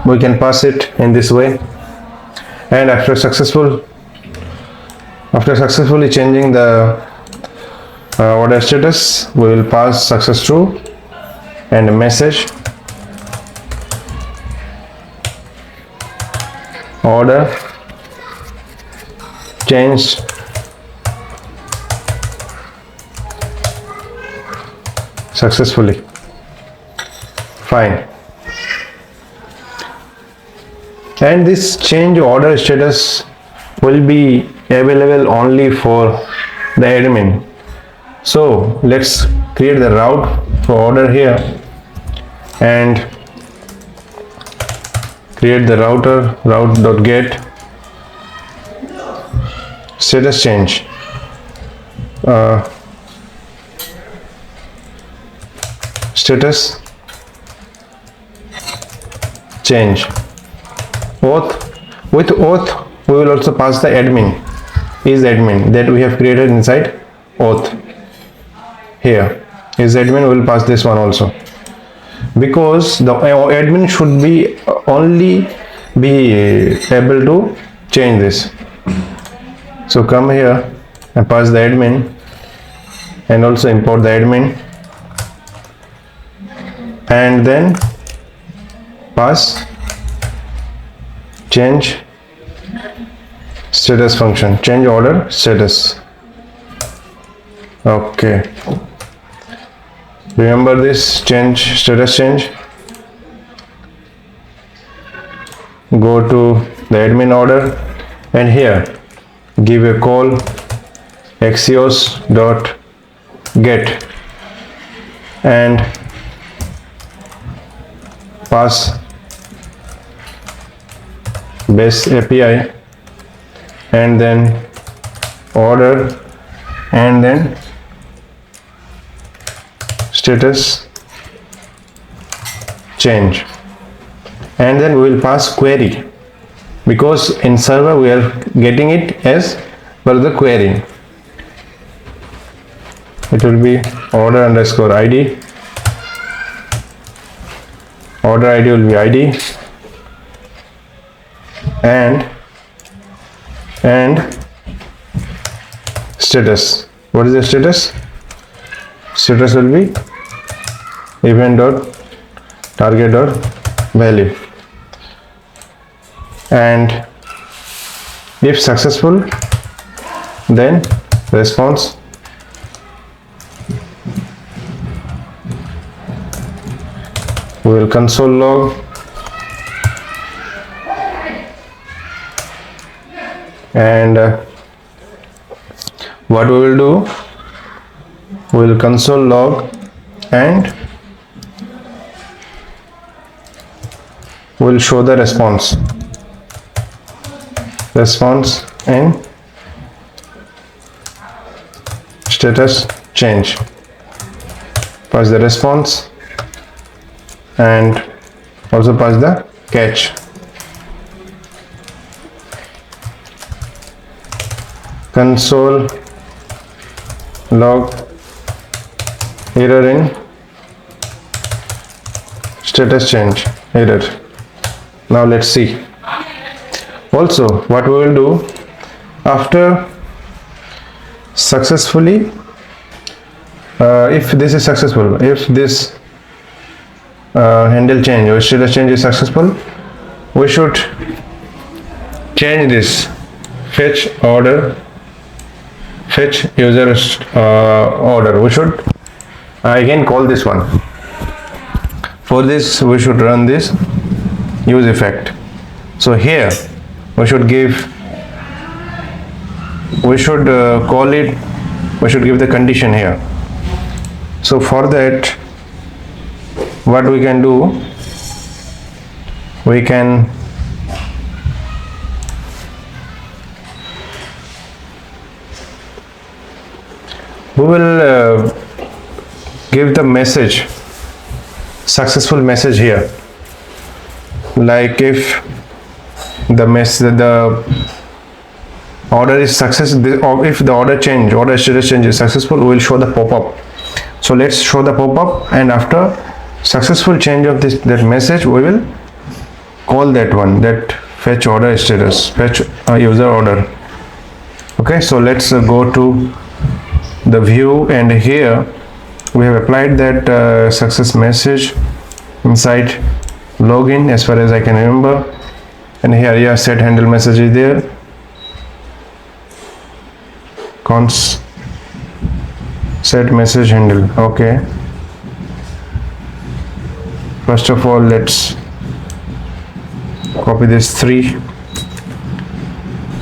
Speaker 1: we can pass it in this way, and after successfully changing the order status, we will pass success true and message order changed successfully. Fine. And this change order status will be available only for the admin. So let's create the route for order here and create the router route.get status change. Status change auth. With auth we will also pass the admin is admin that we have created inside auth. Here is admin, we will pass this one also, because the admin should be only be able to change this. So come here and pass the admin and also import the admin and then pass change status function, change order status. Okay, remember this change status change. Go to the admin order and here give a call axios.get and pass base API and then order and then status change, and then we will pass query, because in server we are getting it as per the query. It will be order underscore ID, order ID will be ID and status. What is the status? Status will be event.target.value, and if successful then response we will console log and what we will do, we will console log and we will show the response in status change. Pass the response and also pass the catch. Console log error in status change error. Now let's see. Also what we will do after successfully, if this is successful, if this handle change or status change is successful, we should change this fetch user order. We should again call this one. For this we should run this use effect. So here we should give, we should call it, we should give the condition here. So for that what we can do, we can we will give the message, successful message here, like if the order is success, or if the order status change is successful, we will show the pop-up. So let's show the pop-up, and after successful change of that message we will call that one, that fetch order status, fetch user order. Okay, so let's go to the view, and here we have applied that success message inside login as far as I can remember, and here yeah, set handle message is there, cons set message handle. Okay, first of all let's copy this 3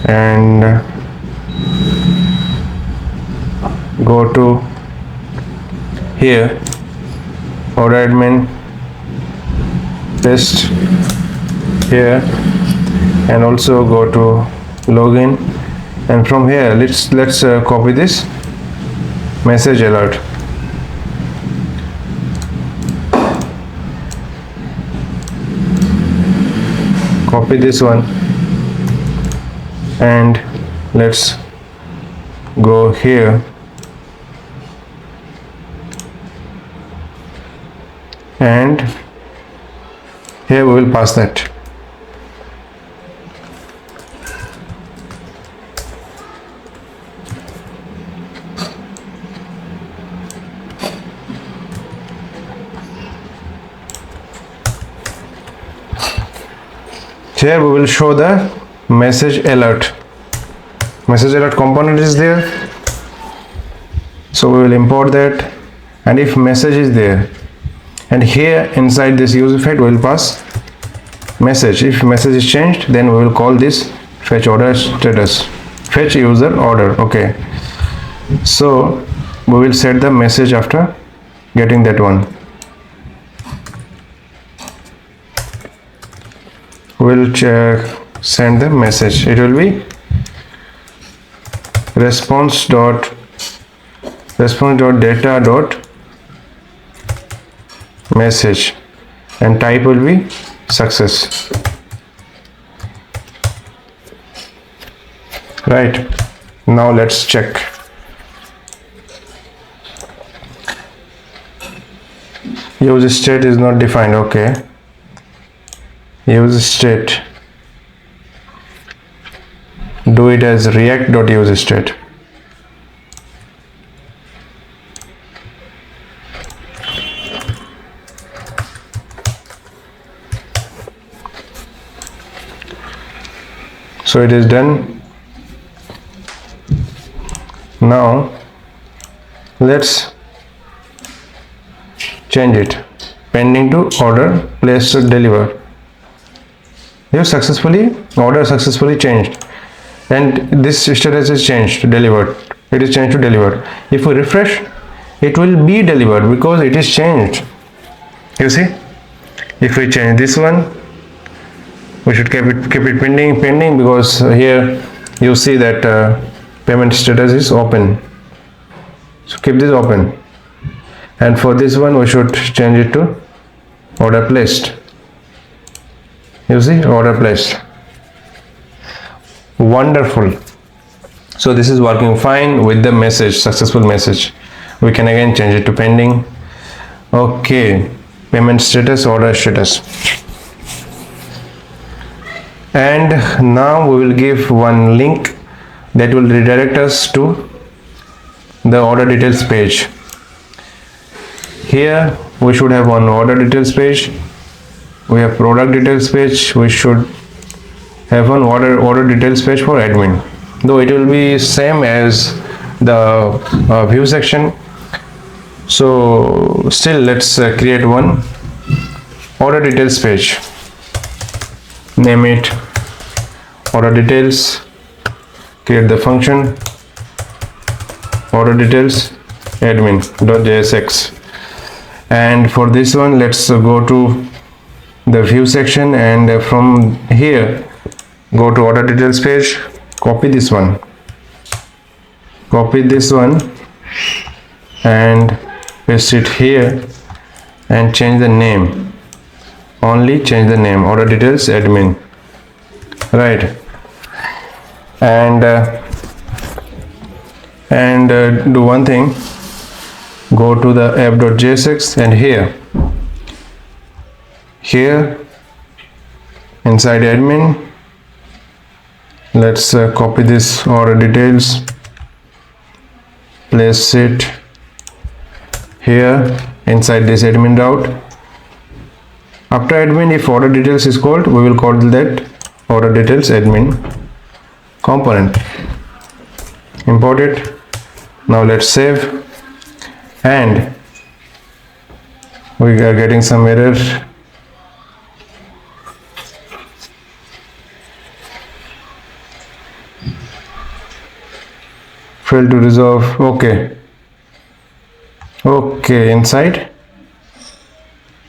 Speaker 1: and go to here, order admin, paste here, and also go to login, and from here let's copy this message alert. Copy this one and let's go here and here we will pass that. Here we will show the message alert. Message alert component is there, so we will import that, and if message is there, and here inside this use effect we will pass message. If message is changed, then we will call this fetch order status, fetch user order. Okay, so we will set the message after getting that one. We'll send the message. It will be response dot data dot message, and type will be success. Right, now let's check. Use state is not defined. Okay, use state, do it as react dot use state. So it is done. Now let's change it, pending to order placed to deliver. You order successfully changed, and this status is changed to delivered. It is changed to delivered. If we refresh, it will be delivered because it is changed. You see, if we change this one, we should keep it pending because here you see that payment status is open. So keep this open, and for this one we should change it to order placed. You see, order placed. Wonderful. So this is working fine with the message, successful message. We can again change it to pending. Okay, payment status, order status. And now we will give one link that will redirect us to the order details page. Here we should have one order details page. We have product details page. We should have one order details page for admin, though it will be same as the view section. So still let's create one order details page. Name it order details, create the function order details admin.jsx, and for this one let's go to the view section, and from here go to order details page, copy this one and paste it here, and change the name, only change the name, order details admin. Right, and do one thing, go to the app.jsx, and here inside admin let's copy this order details, place it here inside this admin route. After admin, if order details is called, we will call that order details admin component. Import it. Now let's save, and we are getting some error. Failed to resolve. Okay, inside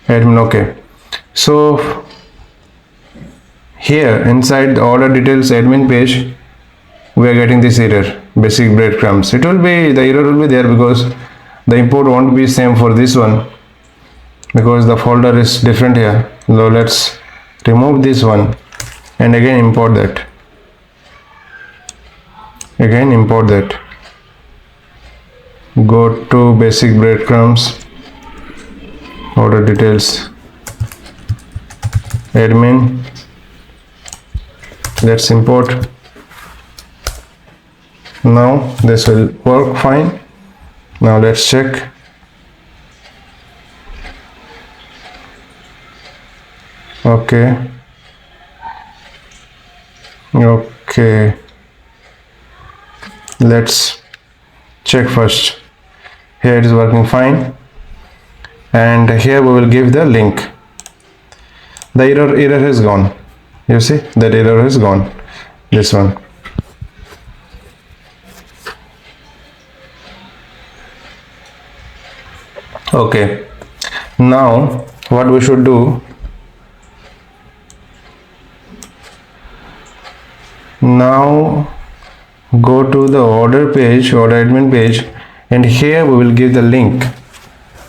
Speaker 1: admin. Okay, so here inside the order details admin page, we are getting this error, basic breadcrumbs. The error will be there because the import won't be same for this one, because the folder is different here. So let's remove this one and again import that. Go to basic breadcrumbs, order details admin. Let's import. Now this will work fine. Now let's check. Okay, let's check first. Here it is working fine, and here we will give the link. The error has gone. You see that error has gone, this one. Okay, now what we should do, now go to the order admin page, and here we will give the link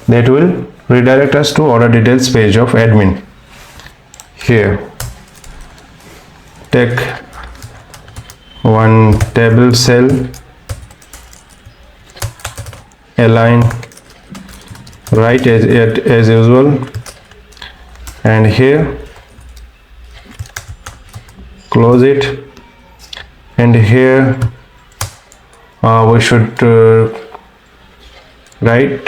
Speaker 1: that will redirect us to order details page of admin. Here take one table cell, align right as usual, and here close it, and here we should write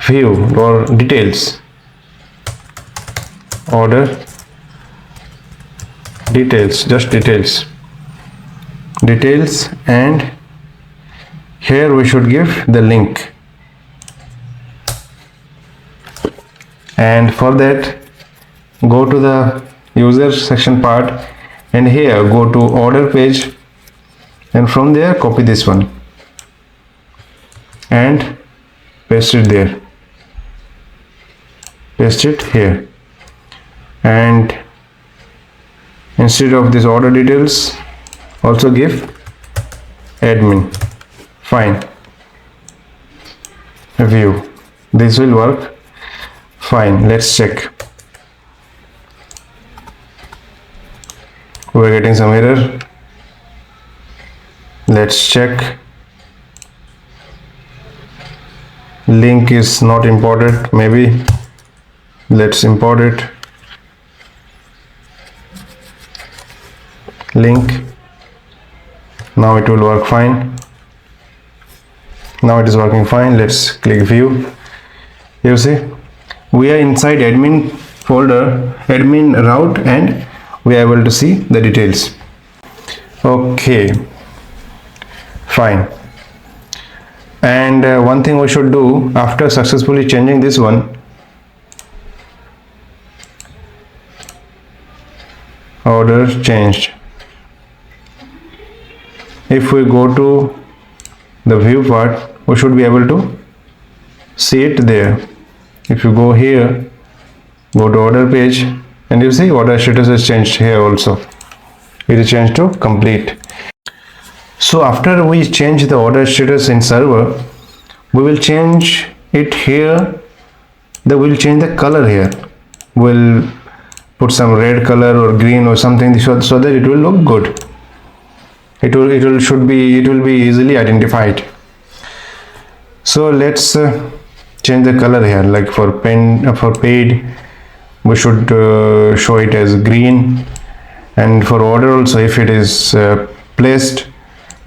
Speaker 1: view or details, order details, just details, and here we should give the link. And for that, go to the user section part, and here go to order page, and from there copy this one and paste it there, paste it here, and instead of this order details also give admin. Fine, view. This will work fine. Let's check. We're getting some error. Let's check. Link is not imported, maybe. Let's import it. Link. Now it will work fine. Now it is working fine. Let's click view. You see, we are inside admin folder, admin route, and we are able to see the details. Okay, fine. And one thing we should do after successfully changing this one, order changed. If we go to the view part, we should be able to see it there. If you go here, go to order page, and you see order status is changed here also. It is changed to complete. So after we change the order status in server, we will change it here. We'll change the color here. We'll put some red color or green or something so that it will look good. It will be easily identified. So let's change the color here. Like for paid, we should show it as green, and for order also, if it is placed,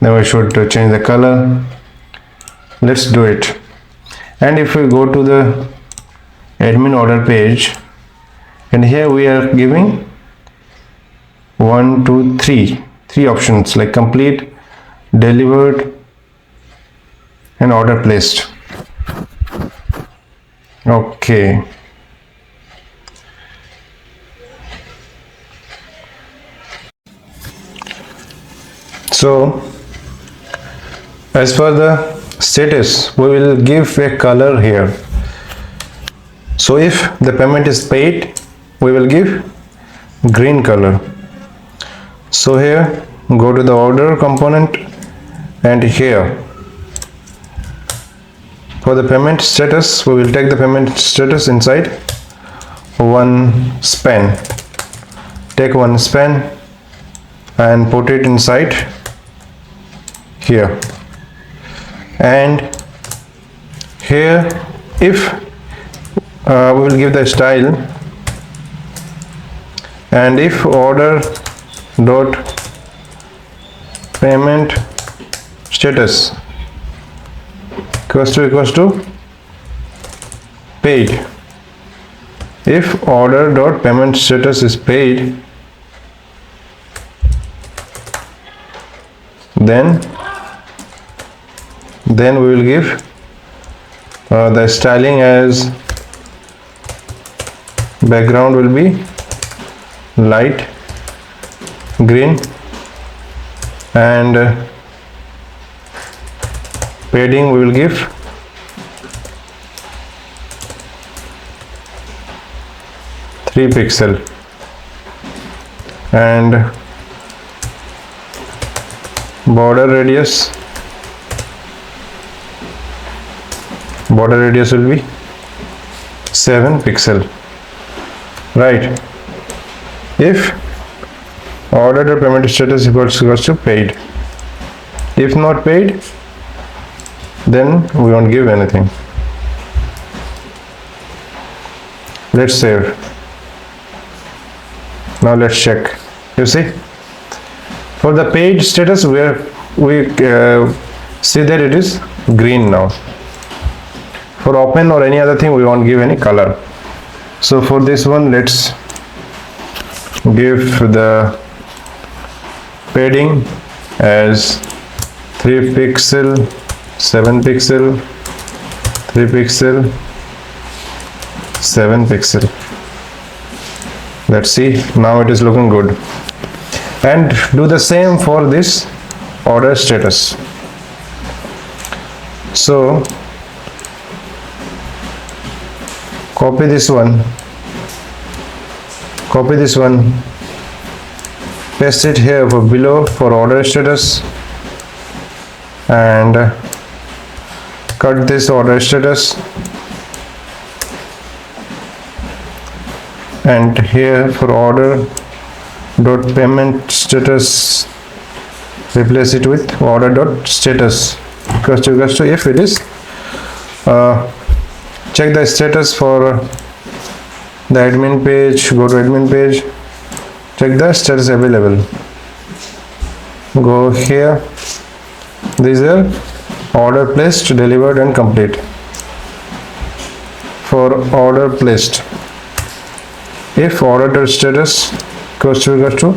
Speaker 1: then we should change the color. let's do it. And if we go to the admin order page, and here we are giving 1 2 3 options like complete, delivered and order placed. Okay, so as for the status, we will give a color here. So if the payment is paid, we will give green color. So here, go to the order component, and here for the payment status, we will take the payment status inside one span. Take one span and put it inside here. And here, if we will give the style, and if order dot payment status equals to paid. If order dot payment status is paid, then we will give the styling as background will be light green, and padding we will give 3 pixel, and border radius will be 7 pixel. Right. If ordered or payment status equals to paid. If not paid, then we won't give anything. Let's save. Now let's check. You see, for the paid status, we see that it is green now. For open or any other thing, we won't give any color. So for this one, let's give the padding as 3 pixel, 7 pixel, 3 pixel, 7 pixel. Let's see, now it is looking good. And do the same for this order status. So copy this one, paste it here for below for order status, and cut this order status, and here for order dot payment status, replace it with order dot status equals to if it is check the status for the admin page. Go to admin page, check the status available, go here, these are order placed, delivered and complete. For order placed, if order dot status equals to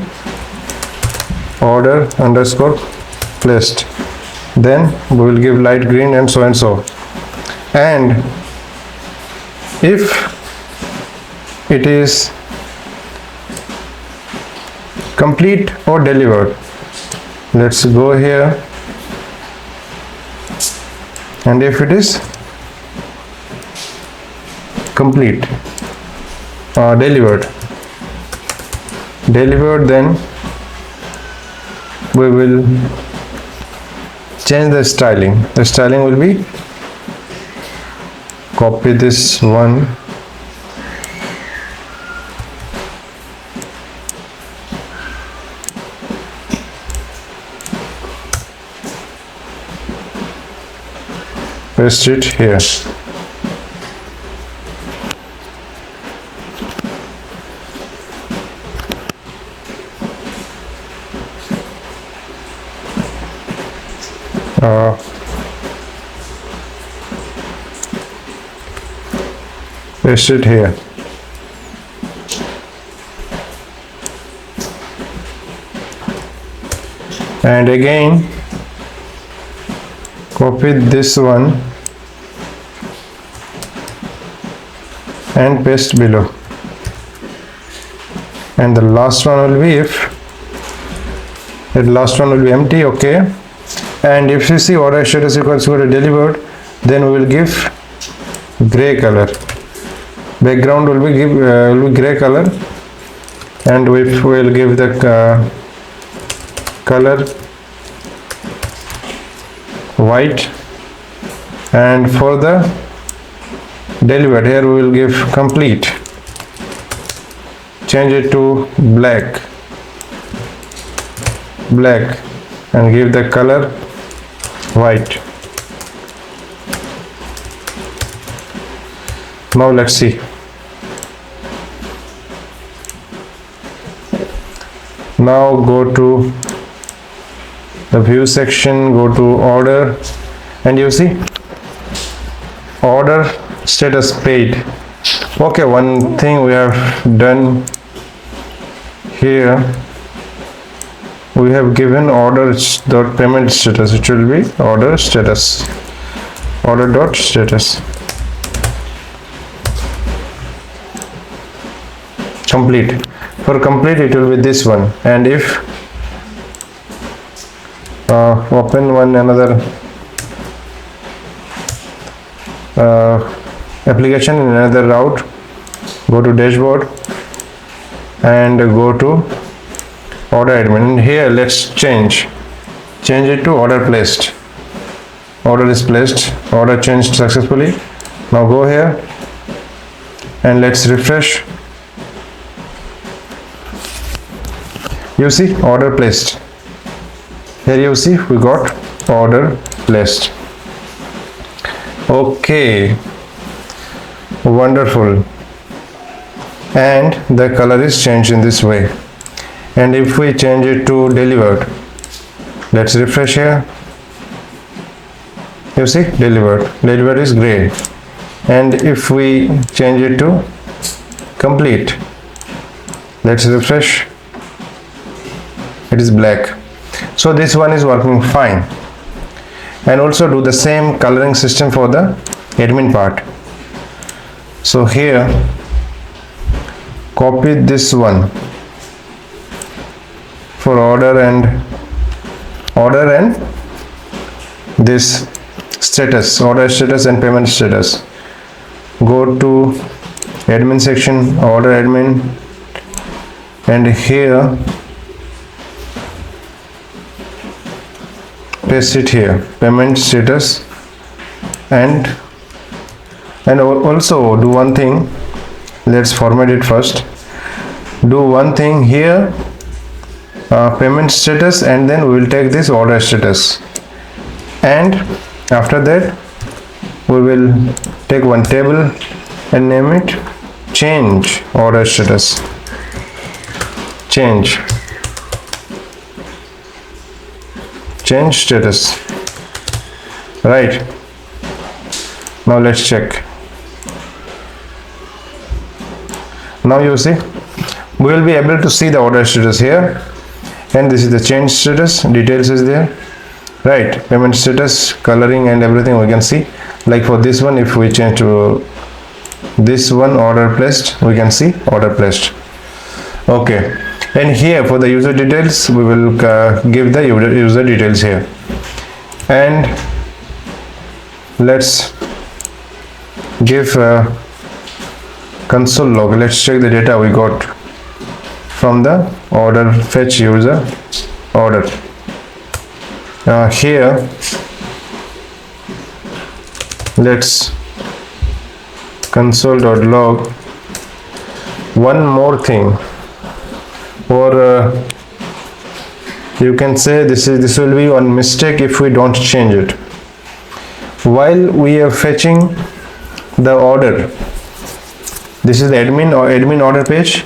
Speaker 1: order underscore placed, then we will give light green and so and so. And if it is complete or delivered, let's go here, and if it is complete delivered, then we will change the styling. The styling will be, copy this one, paste it here. paste it here. And again copy this one and paste below, and the last one will be empty. Okay, and if you see order status equals to delivered, then we will give gray color. Background will be gray color, and we will give the color white, and for the delivered here we will give complete, change it to black, and give the color white. Now let's see. Now go to the view section, go to order, and you see order status paid. Okay, one thing we have done here, we have given order dot payment status. It will be order status, order dot status complete. For complete it will be this one, and if open another application in another route, go to dashboard and go to order admin, and here let's change it to order placed. Order is placed, order changed successfully. Now go here and let's refresh. You see order placed. Here you see we got order placed. Okay, wonderful. And the color is changed in this way. And if we change it to delivered, let's refresh here. You see delivered is gray. And if we change it to complete, let's refresh, it is black. So this one is working fine. And also do the same coloring system for the admin part. So here copy this one for order and this status, order status and payment status. Go to admin section, order admin, and here paste it here, payment status, and also do one thing. Let's format it first. Do one thing here, payment status, and then we will take this order status, and after that we will take one table and name it change order status, change status. Right, now let's check. Now you see we will be able to see the order status here, and this is the change status, details is there, right? Payment status, coloring and everything we can see. Like for this one, if we change to this one, order placed, we can see order placed. Okay, and here for the user details we will give the user details here, and let's give console log. Let's check the data we got from the order fetch user order. Here let's console.log. One more thing, or you can say this will be one mistake if we don't change it. While we are fetching the order, this is the admin order page.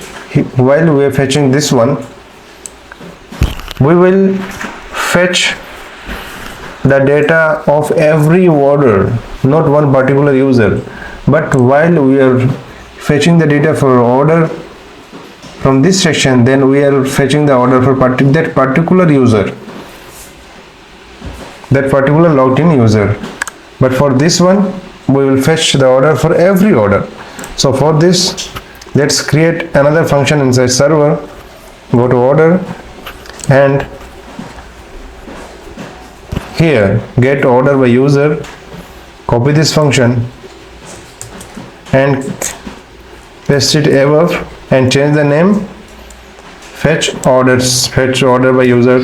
Speaker 1: While we are fetching this one, we will fetch the data of every order, not one particular user. But while we are fetching the data for order from this section, then we are fetching the order for that particular user, that particular logged in user. But for this one, we will fetch the order for every order. So for this, let's create another function inside server. Go to order and here get order by user, copy this function and paste it above and change the name fetch orders, fetch order by user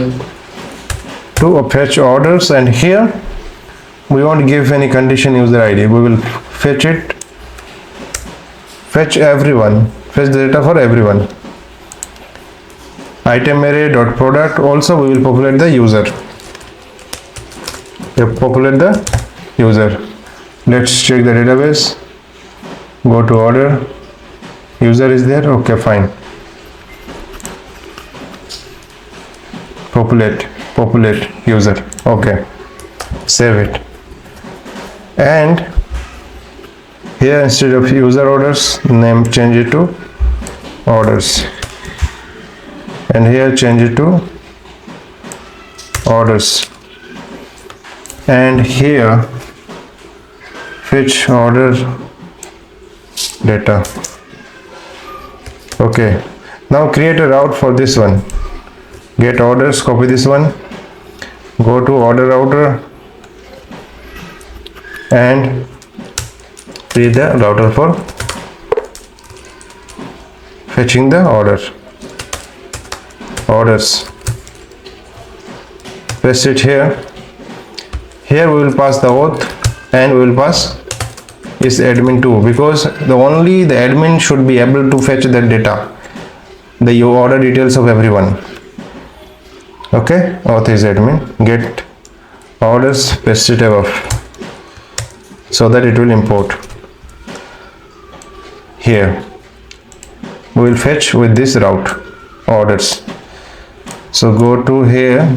Speaker 1: to fetch orders, and here we won't give any condition user ID. We will fetch it, fetch everyone, fetch the data for everyone. Item array dot product, also we will populate the user. Populate the user. Let's check the database. Go to order. User is there. Okay, fine. Populate user. Okay, save it. And here instead of user orders, name change it to orders, and here change it to orders, and here fetch order data. Okay, now create a route for this one. Get orders, copy this one, go to order router and create the router for fetching the orders. Paste it here. Here we will pass the oath and we will pass is admin 2, because only the admin should be able to fetch that data, the order details of everyone. Okay, auth is admin. Get orders, paste it above so that it will import. Here we will fetch with this route orders. So go to here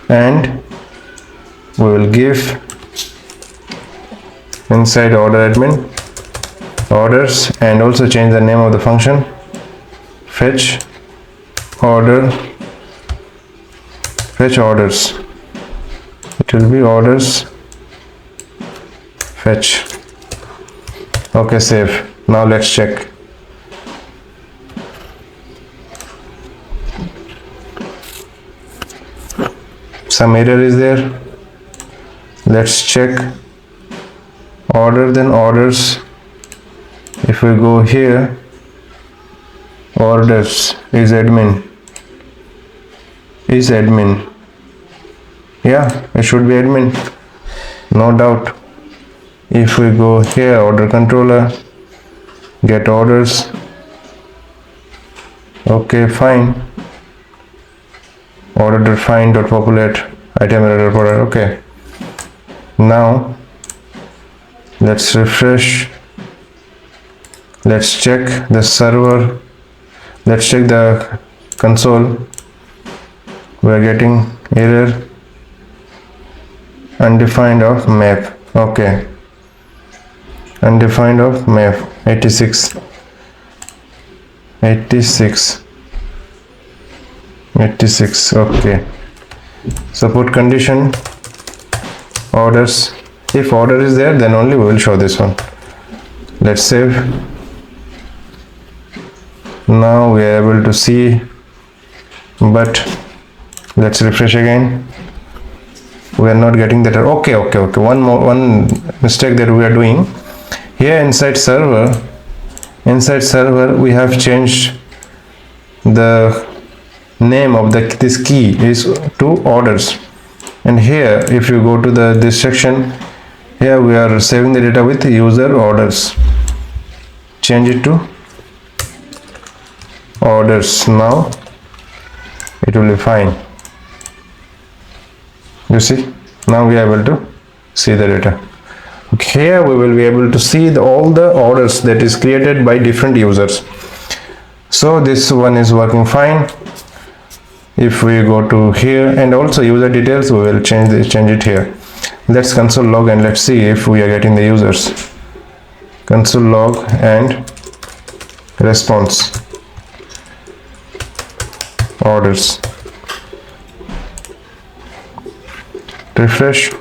Speaker 1: and we will give inside order admin orders, and also change the name of the function fetch order, fetch orders. It will be orders fetch. Okay, save. Now let's check. Some error is there. Let's check order, then orders. If we go here, orders is admin, yeah, it should be admin, no doubt. If we go here, order controller, get orders. Okay, fine. Order.find.populate item array product. Okay, now let's refresh. Let's check the server. Let's check the console. We are getting error undefined of map. Okay, undefined of map 86. Okay, so put condition orders. If order is there, then only we will show this one. Let's save. Now we are able to see, but let's refresh again. We are not getting that. Okay. One mistake that we are doing here inside server. We have changed the name of this key is to orders, and here if you go to this section, here we are saving the data with user orders. Change it to orders. Now it will be fine. You see, now we are able to see the data. Okay, here we will be able to see all the orders that is created by different users. So this one is working fine. If we go to here, and also user details, we will change it here. Let's console log and let's see if we are getting the users. console log and response orders. Refresh.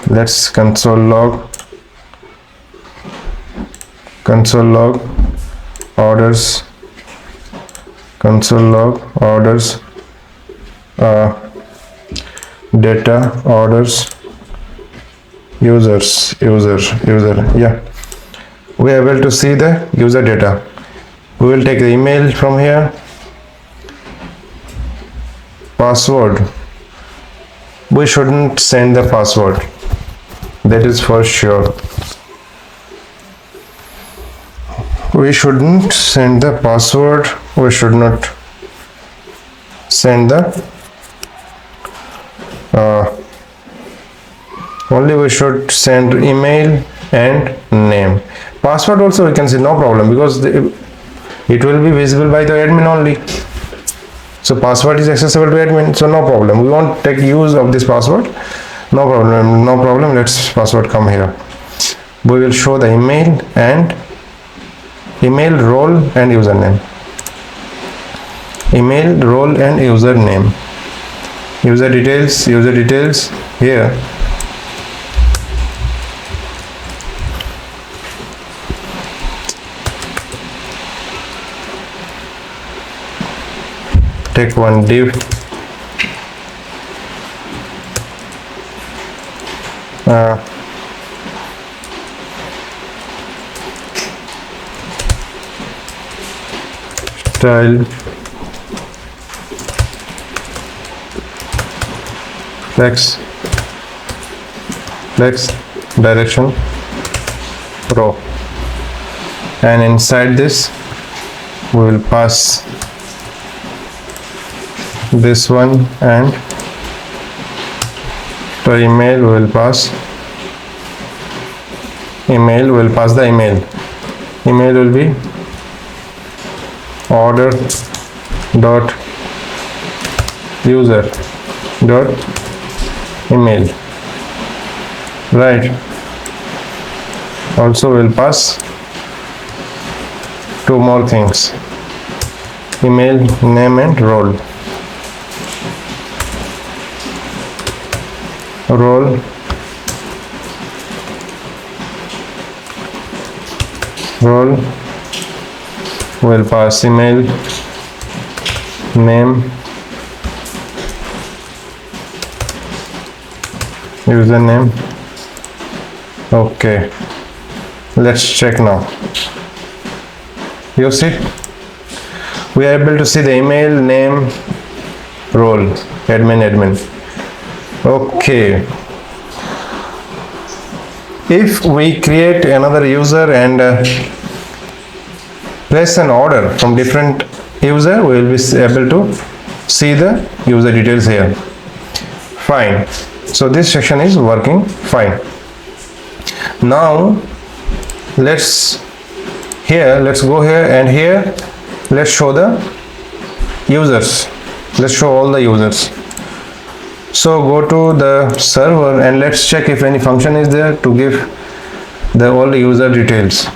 Speaker 1: Let's console log orders, console log orders, data orders, user. Yeah, we are able to see the user data. We will take the email from here. Password, we shouldn't send the password, that is for sure. We shouldn't send the password. We should not send the only we should send email and name. Password also we can say no problem, because it will be visible by the admin only. So password is accessible to admin, so no problem. We won't take use of this password. No problem. Let's password come here. We will show the email role and username. Email, role and username. User details here. Take one div. Style, flex, direction, row, and inside this we will pass this one, and to email we will pass the email. Email will be order dot user dot email, right? Also we'll pass two more things: email, name and role. Role will pass email, name, username. Okay, let's check now. You see, we are able to see the email, name, role, admin. Okay, if we create another user and place an order from different user, we will be able to see the user details here. Fine. So this section is working fine. Now let's go here, and here let's show the users. Let's show all the users. So go to the server and let's check if any function is there to give all the user details.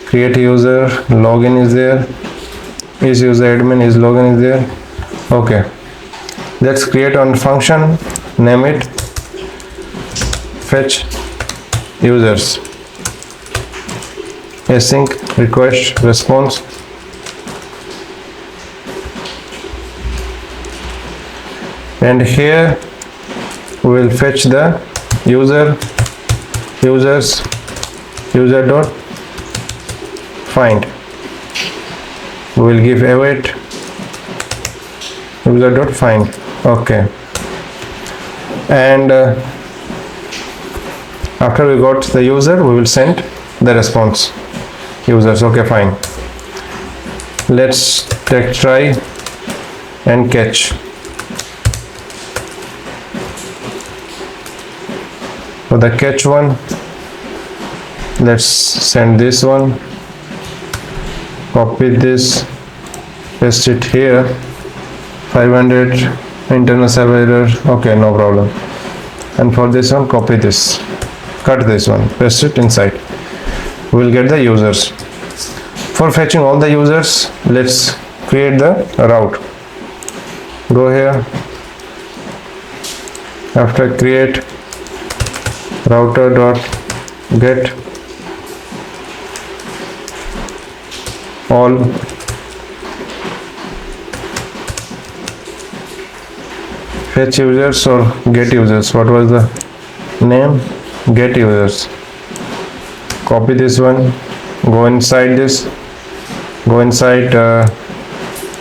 Speaker 1: Create user, login is there, is user admin, is login is there. Okay, let's create one function, name it fetch users, async request response. And here we will fetch the user dot find. We will give await user dot find. Okay, and after we got the user, we will send the response users. Okay, fine. Let's try and catch. For the catch one, let's send this one, copy this, paste it here, 500 internal server error. Okay, no problem. and for this one copy this, cut this one, paste it inside. We will get the users. For fetching all the users, let's create the route. Go here, after create router dot get all fetch users or get users. What was the name? Get users. Copy this one, go inside this, go inside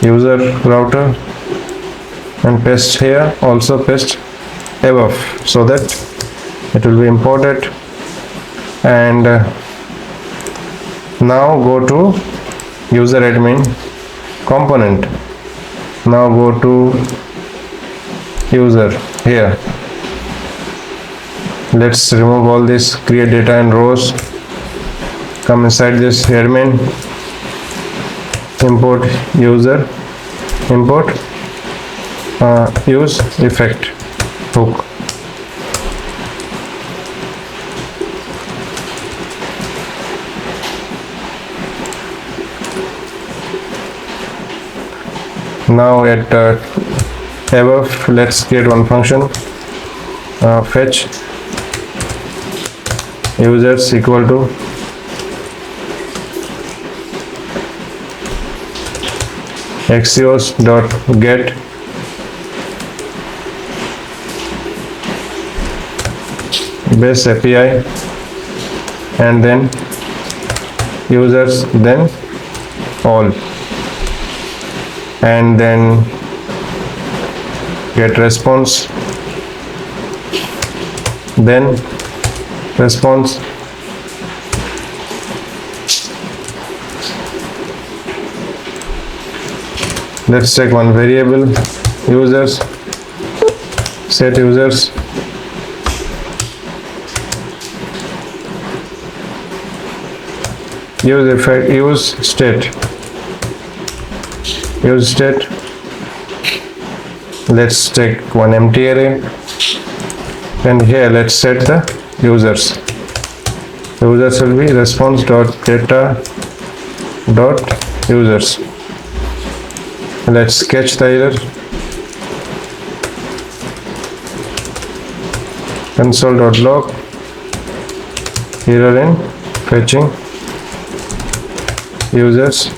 Speaker 1: user router and paste here, also paste above so that it will be imported. And now go to user admin component. Now go to user here. Let's remove all this, create data and rows. Come inside this admin, import user, import use effect hook. Now at above, let's create one function, fetch users equal to axios dot get base API, and then users, then all, and then get response, then response, let's check one variable, users, set users, use effect, use state, let's take one empty array, and here let's set the users. Users will be response dot data dot users. Let's catch the error, console.log error in fetching users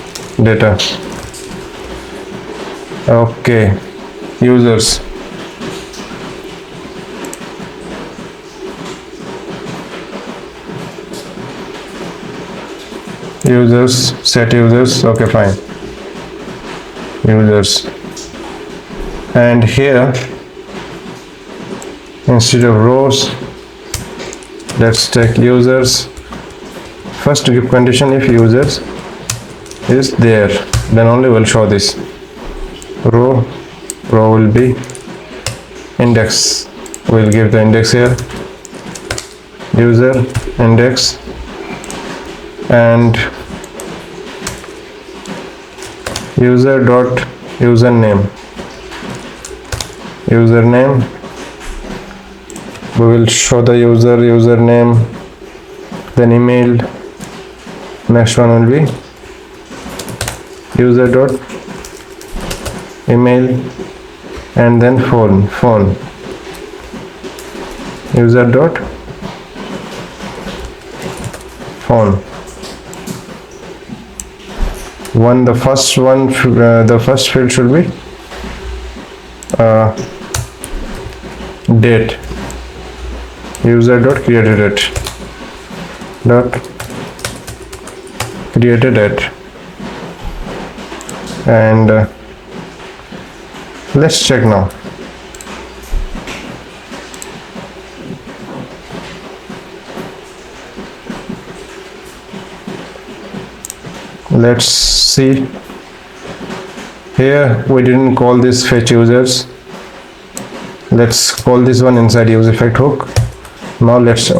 Speaker 1: data. Okay, users, set users, okay, fine, users. And here instead of rows, let's take users. First give condition, if users is there, then only will show this. Row will be index, we'll give the index here, user index, and user dot username, we will show the username, then email, next one will be user dot email, and then phone, user dot phone. The first field should be date, user dot created date, and let's check now. Let's see, here we didn't call this fetch users. Let's call this one inside use effect hook. Now let's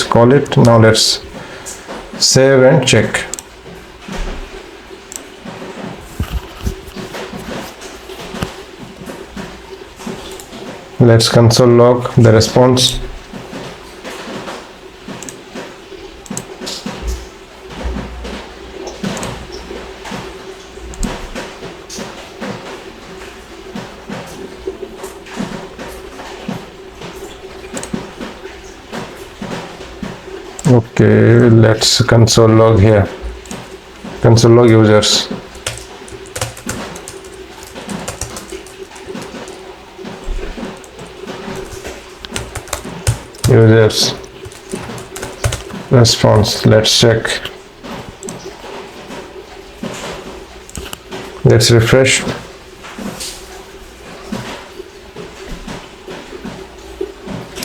Speaker 1: call it. Now let's save and check. Let's console log the response. Okay, let's console log here. Console log users. Users response. Let's check. Let's refresh.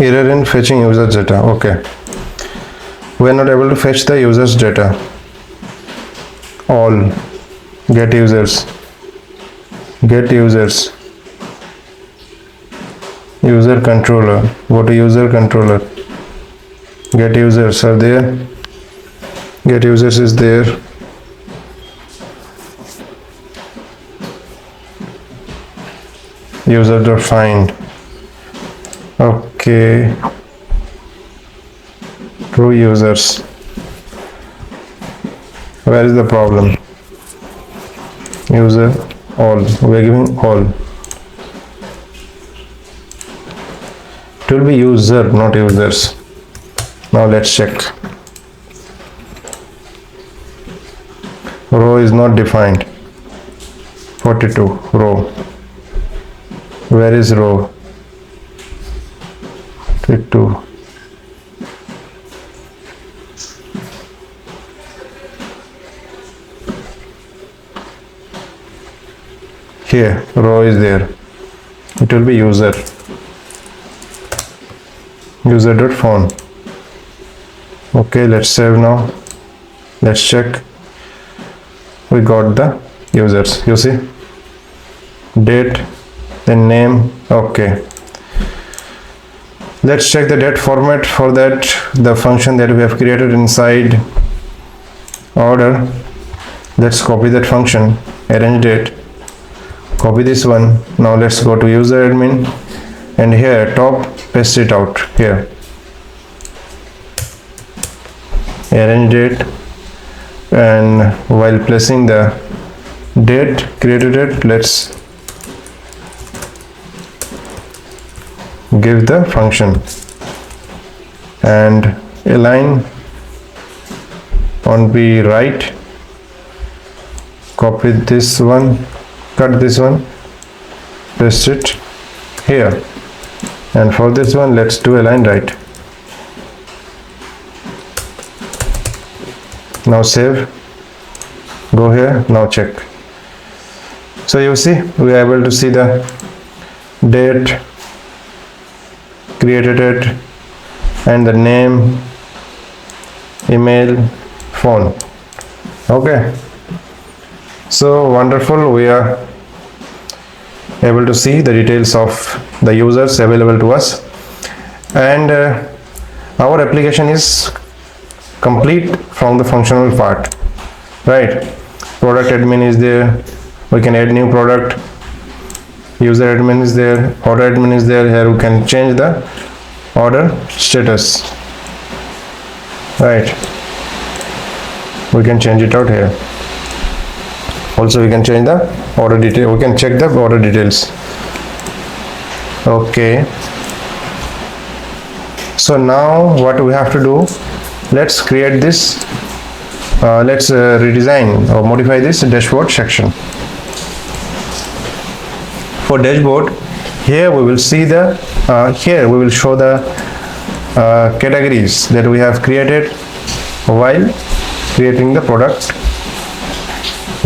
Speaker 1: Error in fetching users data. Okay, we are not able to fetch the users data. All get users, user controller. Go to user controller. Get users are there. Get users is there. User.find. Okay. True users. Where is the problem? User all. We are giving all. It will be user, not users. Now let's check. Row is not defined. 42 row. Where is row? 42. Here row is there. It will be user. User.phone. Okay, let's save now. Let's check. We got the users. You see, date, then name. Okay, let's check the date format. For that, the function that we have created inside order, let's copy that function, arrange date, copy this one. Now let's go to user admin, and here top, paste it out here. Arrange date, and while placing the date, created date, let's give the function and align on be right. Copy this one, cut this one, paste it here, and for this one let's do align right. Now save, go here, now check. So you see, we are able to see the date, created it, and the name, email, phone. Okay, so wonderful. We are able to see the details of the users available to us, and our application is complete from the functional part, right? Product admin is there. We can add new product. User admin is there. Order admin is there. Here we can change the order status, right? We can change it out here. Also we can change the order detail. We can check the order details. Okay, so now what we have to do, let's create this, let's redesign or modify this dashboard section. For dashboard, here we will see the here we will show the categories that we have created while creating the product,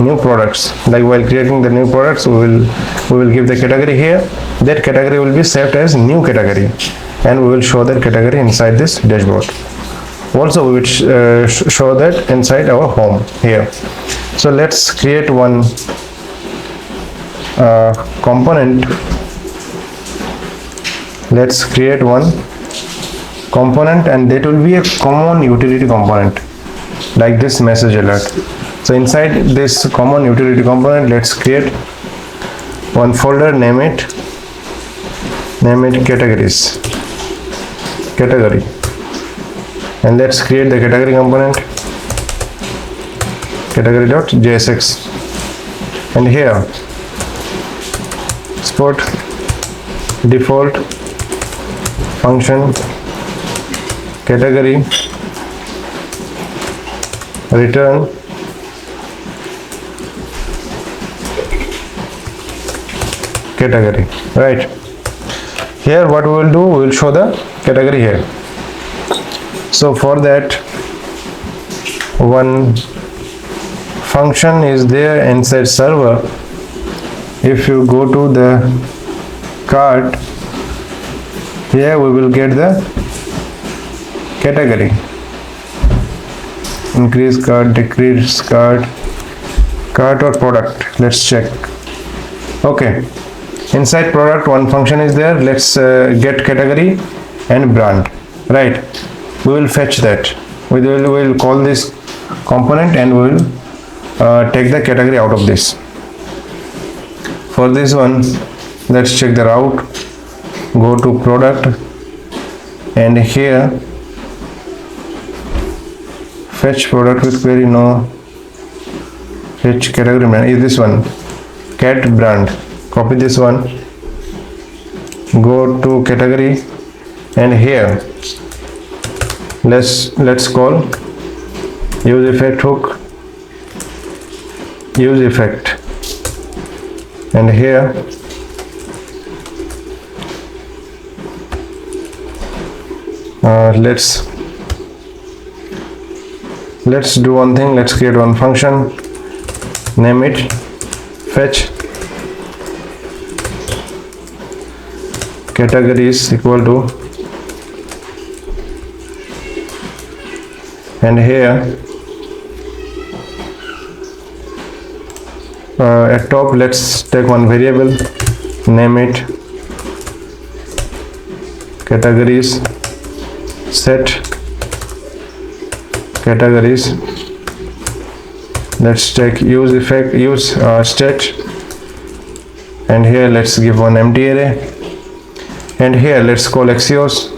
Speaker 1: new products. Like while creating the new products, we will give the category here. That category will be saved as new category, and we will show that category inside this dashboard. Also we will show that inside our home here. So let's create one component. Let's create one component, and that will be a common utility component, like this message alert. So inside this common utility component, let's create one folder, name it name it category, and let's create the category component, category.jsx, and here spot default function category return category. Right, here what we will do, we will show the category here. So for that, one function is there inside server. If you go to the cart, here we will get the category, increase cart, decrease cart, cart or product. Let's check. Okay, inside product one function is there. Let's get category and brand. Right, we will fetch that. We will call this component and we will take the category out of this. For this one, let's check the route, go to product, and here fetch product with query, no, fetch category brand is this one, cat brand. Copy this one, go to category, and here let's call use effect hook, use effect, and here let's do one thing. Let's create one function, name it fetch categories equal to, and here at top let's take one variable, name it categories, set categories. Let's take use effect, use state, and here let's give one empty array, and here let's call axios,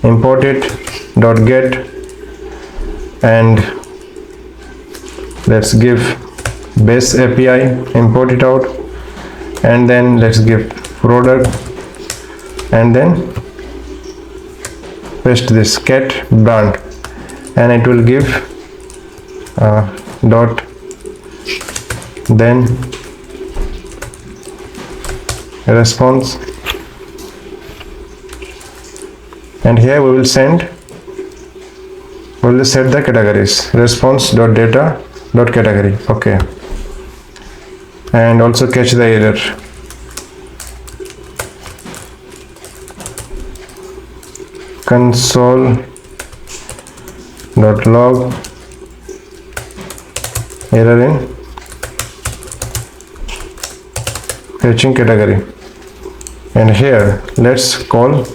Speaker 1: import it dot get, and let's give base API, import it out, and then let's give product, and then paste this cat brand, and it will give dot then response, and here we will set the categories, response dot data dot category. Okay, and also catch the error. console.log error in fetching category, and here let's call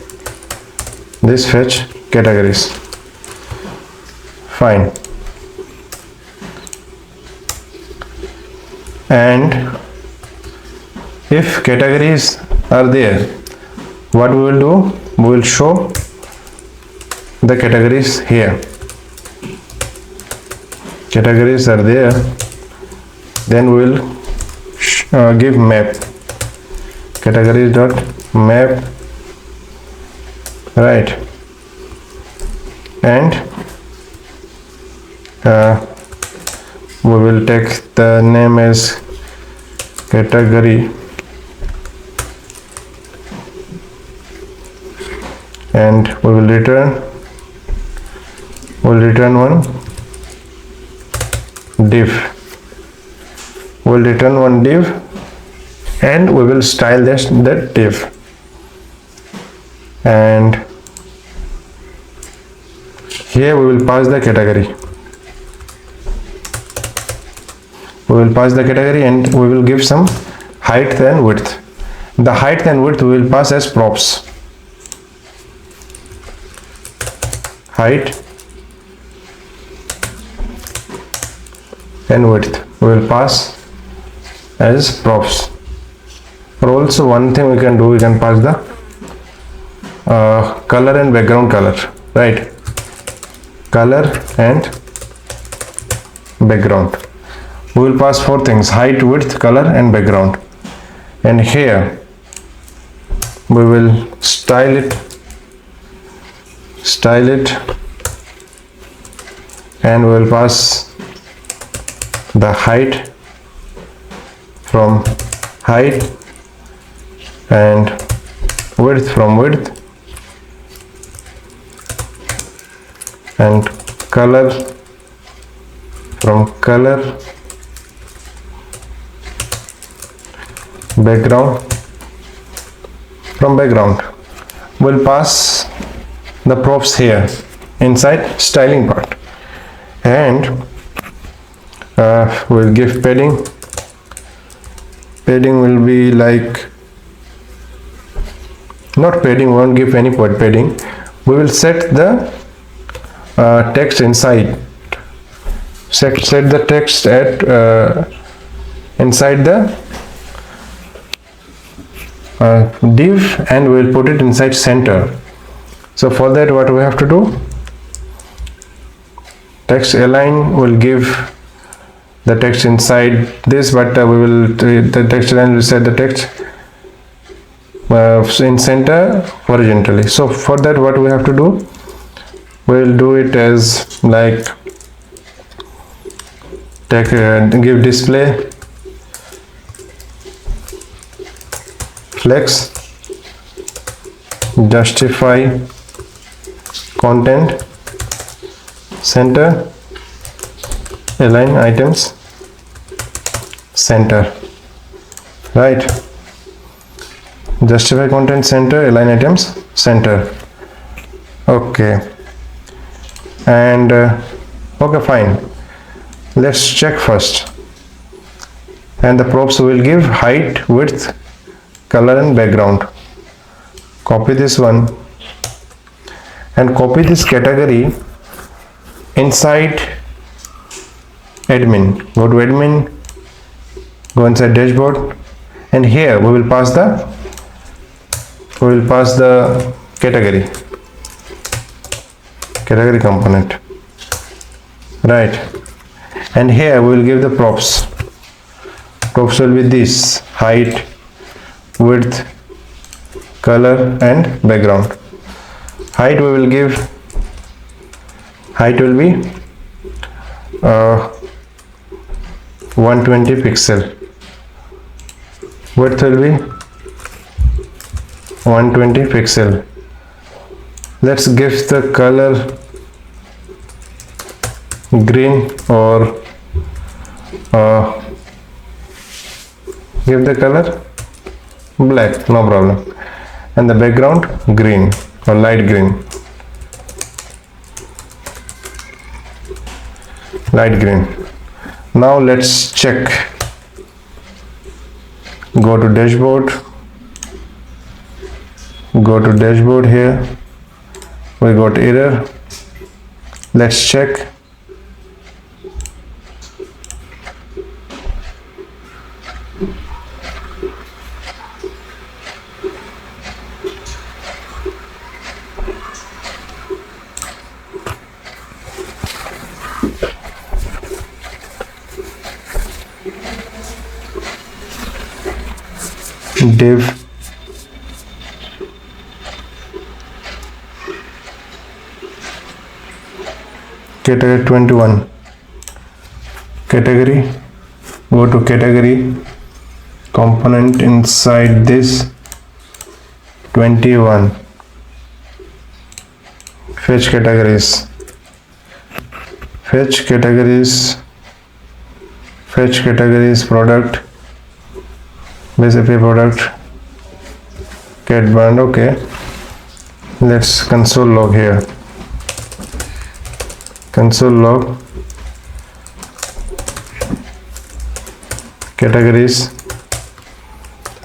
Speaker 1: this fetch categories. Fine, and if categories are there, what we will do, we will show the categories here. Categories are there, then we will give map, categories dot map, right, and we will take the name as category, and we will return one div, and we will style that div, and here we will pass the category. And we will give some height and width. The height and width we will pass as props. Height and width we will pass as props. roles, one thing we can do, we can pass the color and background color, right? Color and background. We will pass 4 things: height, width, color and background. And here we will style it, and we will pass the height from height and width from width, and color from color, background from background. We'll pass the props here inside styling part, and we'll give padding. Padding will be like, not padding, we won't give any padding. We will set the text inside, set the text at inside the div, and we will put it inside center. So for that, what we have to do, text align will give the text inside this, but we will, the text align will set the text in center horizontally. So for that, what we have to do, we will do it as like give display flex, justify content, center, align items center, right? Justify content center, align items center. Okay, and okay, fine. Let's check first. And the props will give height, width, color and background. Copy this one and copy this category inside admin. Go to admin, go inside dashboard, and here we will pass the category component, right? And here we will give the props. Props will be this: height, width, color and background. Height we will give, height will be 120 pixel, width will be 120 pixel. Let's give the color green, or give the color black, no problem, and the background green or light green. Now let's check. Go to dashboard, here we got error. Let's check. Div category 21, category, go to category component, inside this 21, fetch categories, product, base API product, get banned. Okay, let's console log here, categories,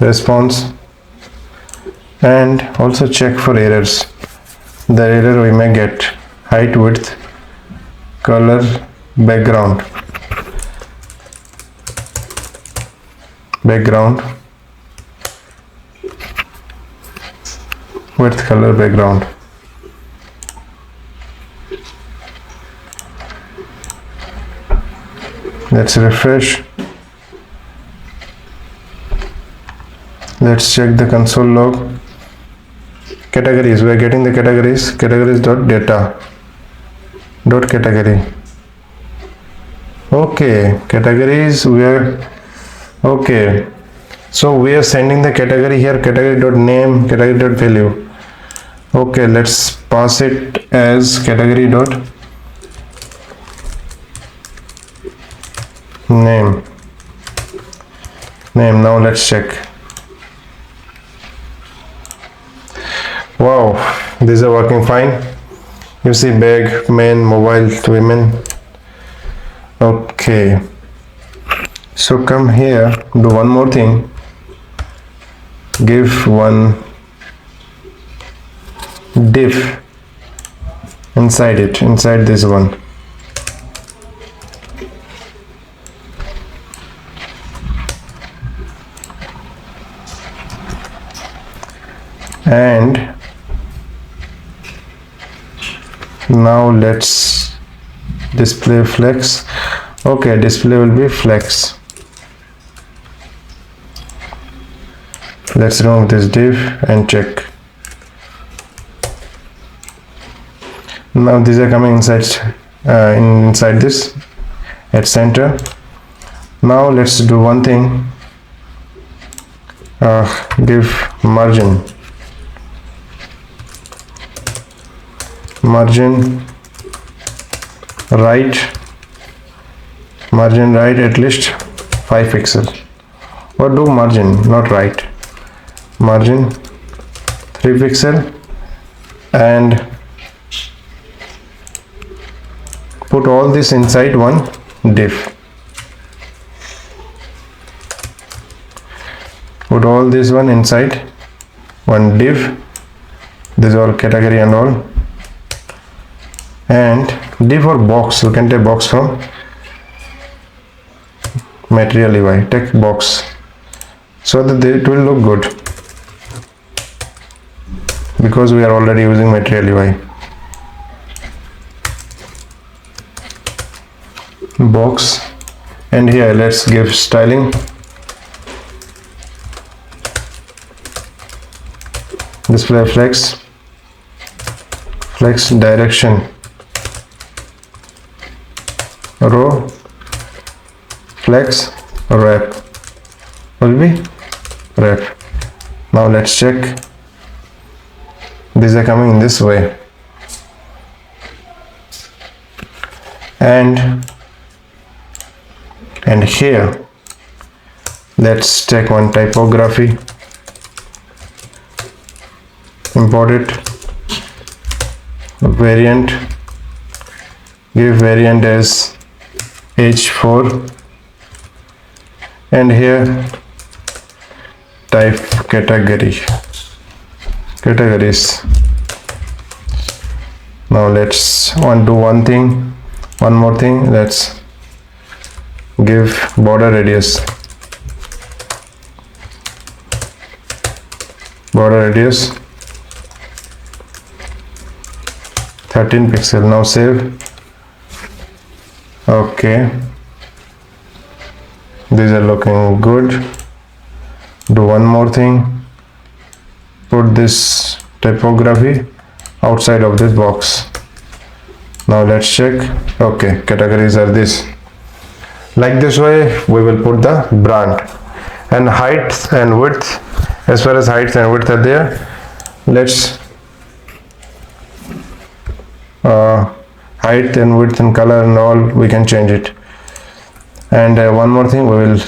Speaker 1: response, and also check for errors. The error we may get: height, width, color, background, width color background. Let's refresh. Let's check the console log. Categories, we are getting the categories. Categories.data dot category. Okay, categories we are okay. So we are sending the category here, category.name, category.value. Okay, let's pass it as category.name. Now let's check. Wow, these are working fine. You see bag, men, mobile, women. Okay, so come here, do one more thing. Give one div inside it, inside this one. And now let's display flex. Okay, display will be flex. Let's remove this div and check. Now these are coming inside inside this at center. Now let's do one thing. Give margin right at least 5 pixels, or do margin, not right, margin 3 pixel, and put all this inside one div. Put all this one inside one div. This is all category and all. And div or box, you can take box from material UI. Take box so that it will look good, because we are already using material UI. Box, and here let's give styling. Display flex direction, row flex wrap will be wrap. Now let's check. These are coming in this way. And here let's take one typography, import it, variant, give variant as h4, and here type categories. Now let's do one more thing. Let's give border radius 13 pixel. Now save. Okay, these are looking good. Do one more thing. Put this typography outside of this box. Now let's check. Okay, categories are this. Like this way we will put the brand. And height and width, as far as height and width are there, let's height and width and color and all we can change it. And one more thing, we will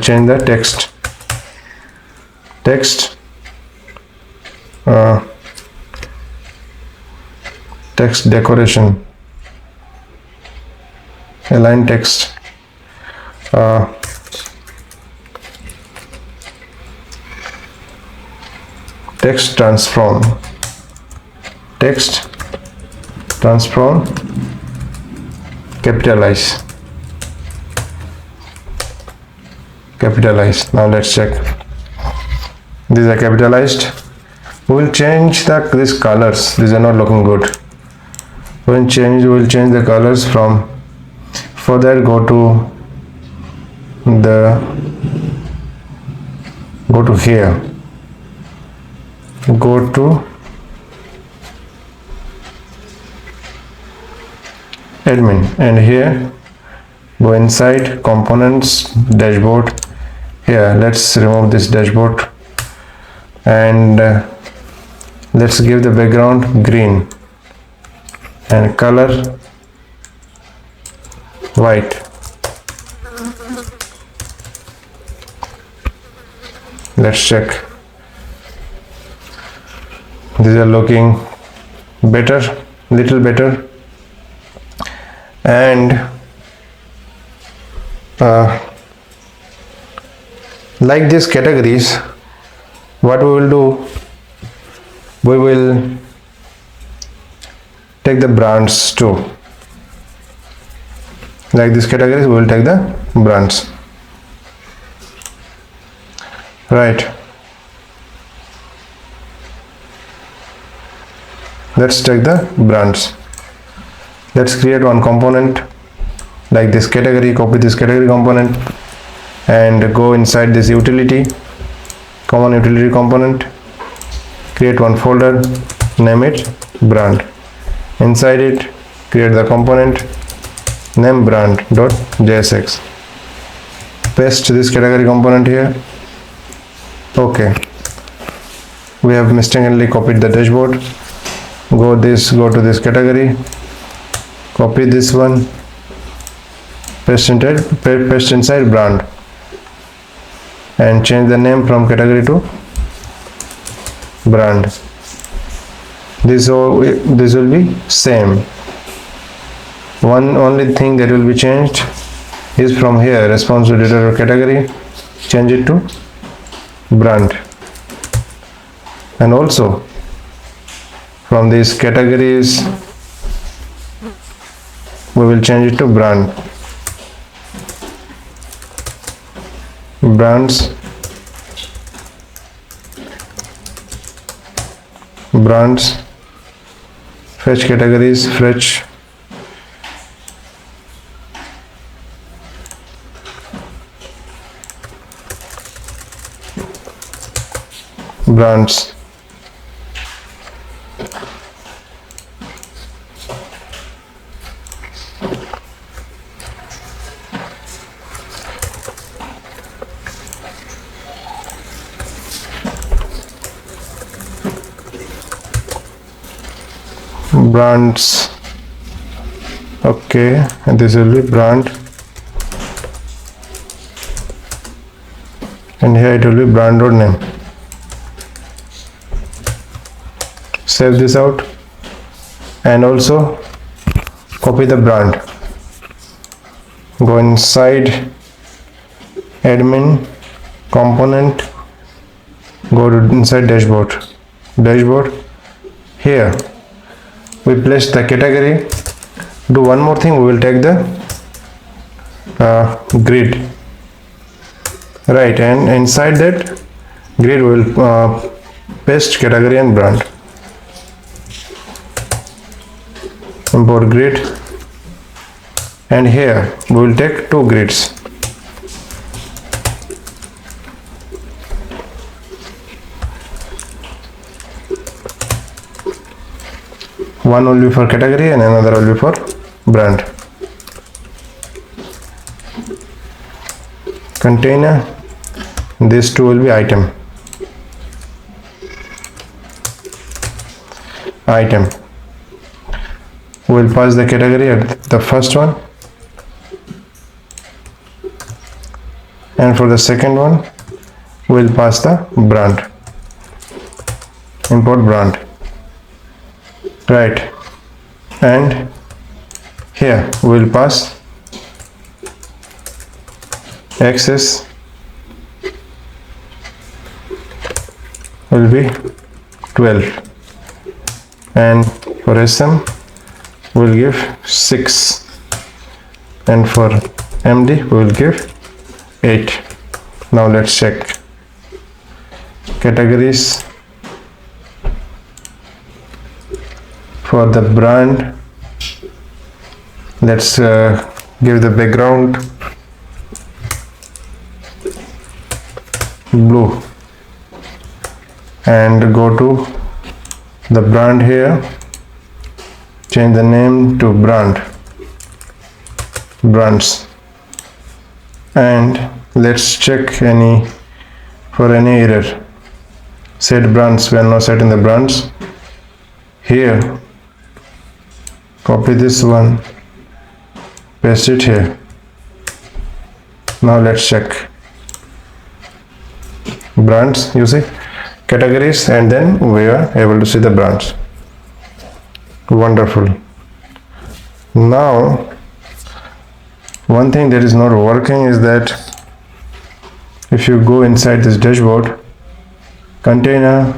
Speaker 1: change the text decoration, align text, text transform, capitalize. Now let's check. These are capitalized. We will change these colors. These are not looking good. We will change the colors from. For that, go to here. Go to admin, and here go inside components, dashboard. Here, let's remove this dashboard, and let's give the background green and color white. Let's check. These are looking better, little better. And like these categories, what we will do, we will take the brands too. Like these categories, we will take the brands. Right. Let's take the brands. Let's create one component like this category. Copy this category component and go inside this utility, common utility component. Create one folder, name it brand. Inside it, create the component, name brand.jsx. Paste this category component here. Okay, we have mistakenly copied the dashboard. Go to this category, copy this one, paste inside brand, and change the name from category to brand. This will be same. One only thing that will be changed is from here, responsive editor category, change it to brand, and also from these categories we will change it to brands, fetch categories, fetch brands, okay, and this will be brand, and here it will be brand or name. Save this out and also copy the brand. Go inside admin component, go to inside dashboard. Here we place the category. Do one more thing, we will take the grid, right, and inside that grid we will paste category and brand. Import grid, and here we will take two grids. One will be for category and another will be for brand. Container, these two will be item. We will pass the category at the first one, and for the second one we will pass the brand. Import brand, right, and here we will pass access will be 12, and for SM we will give 6, and for MD we will give 8. Now let's check. categories for the brand. Let's give the background blue and go to the brand here, change the name to brands, and let's check for any error. Set brands, we are now setting the brands here. Copy this one, paste it here. Now let's check brands, you see categories, and then we are able to see the brands. Wonderful. Now one thing that is not working is that if you go inside this dashboard, container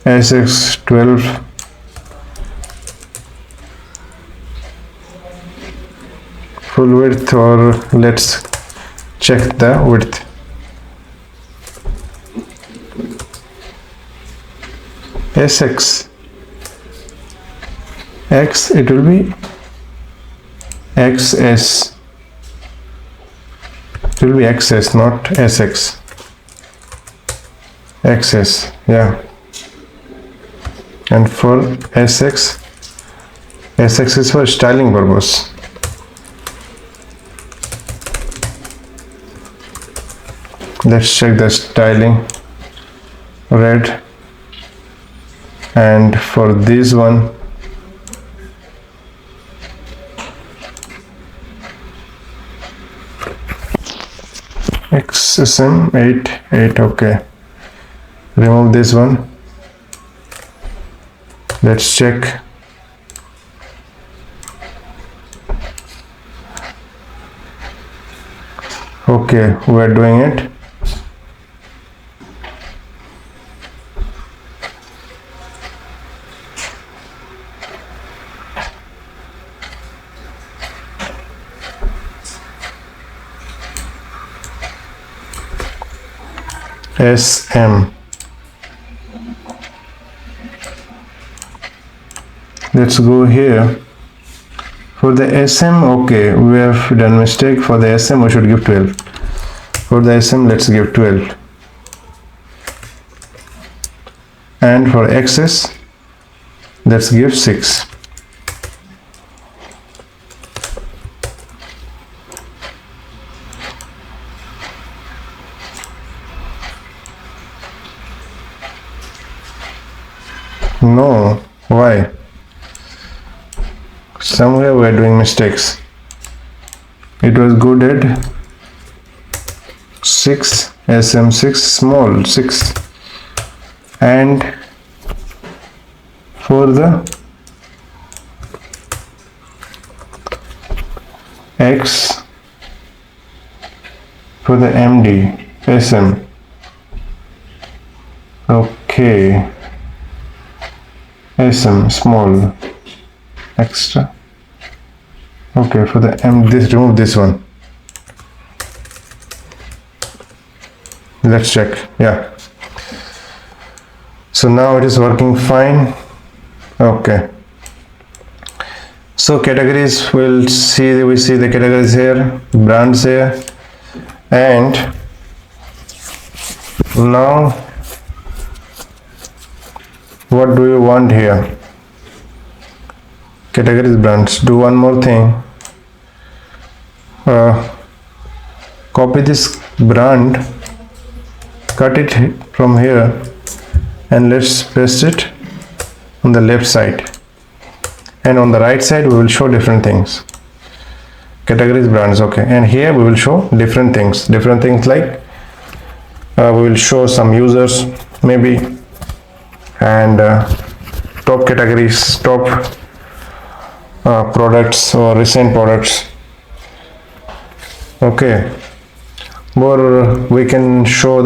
Speaker 1: SX12 full width, or let's check the width. SX X, it will be XS. It will be XS, not SX. XS, yeah. And for SX is for styling purpose. Let's check the styling, red, and for this one XSM88, okay. Remove this one. Let's check. Okay, we are doing it. SM. Let's go here. For the SM, okay, we have done mistake. For the SM, we should give 12. For the SM, let's give 12. And for XS, let's give 6. No, why? Somewhere we are doing mistakes. It was good at 6, SM6, small 6, and for the X, for the MD, SM, okay. SM small extra, okay. For the M, this, remove this one. Let's check, yeah. So now it is working fine. Okay, so categories, we see the categories here, brands here, and now what do you want here? Categories, brands. Do one more thing. Copy this brand, cut it from here, and let's paste it on the left side. And on the right side, we will show different things. Categories, brands, okay. And here we will show different things like we will show some users maybe, and top categories, top products or recent products, okay. Or we can show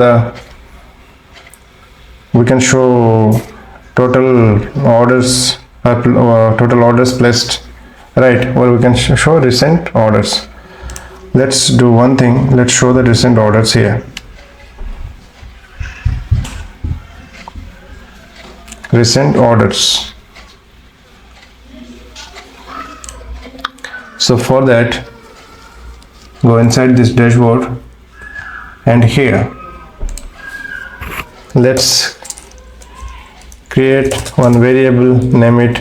Speaker 1: total orders, total orders placed, right? Or we can show recent orders. Let's do one thing, let's show the recent orders here. recent orders. So for that, go inside this dashboard, and here let's create one variable, name it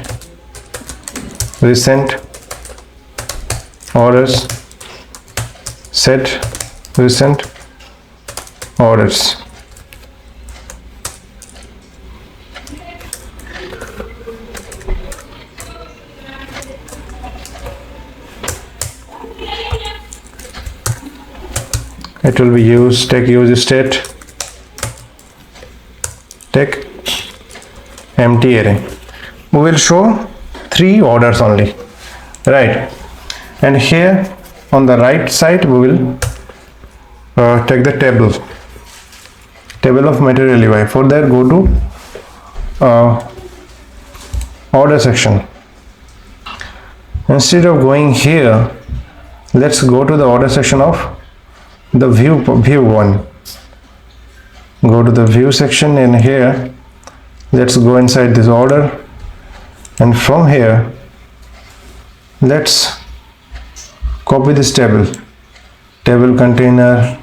Speaker 1: recent orders, set recent orders. It will be use take use state, take empty array. We will show 3 orders only, right? And here on the right side we will take the table of material UI. For that, go to order section. Instead of going here, let's go to the order section of the view one. Go to the view section, and here let's go inside this order, and from here let's copy this table container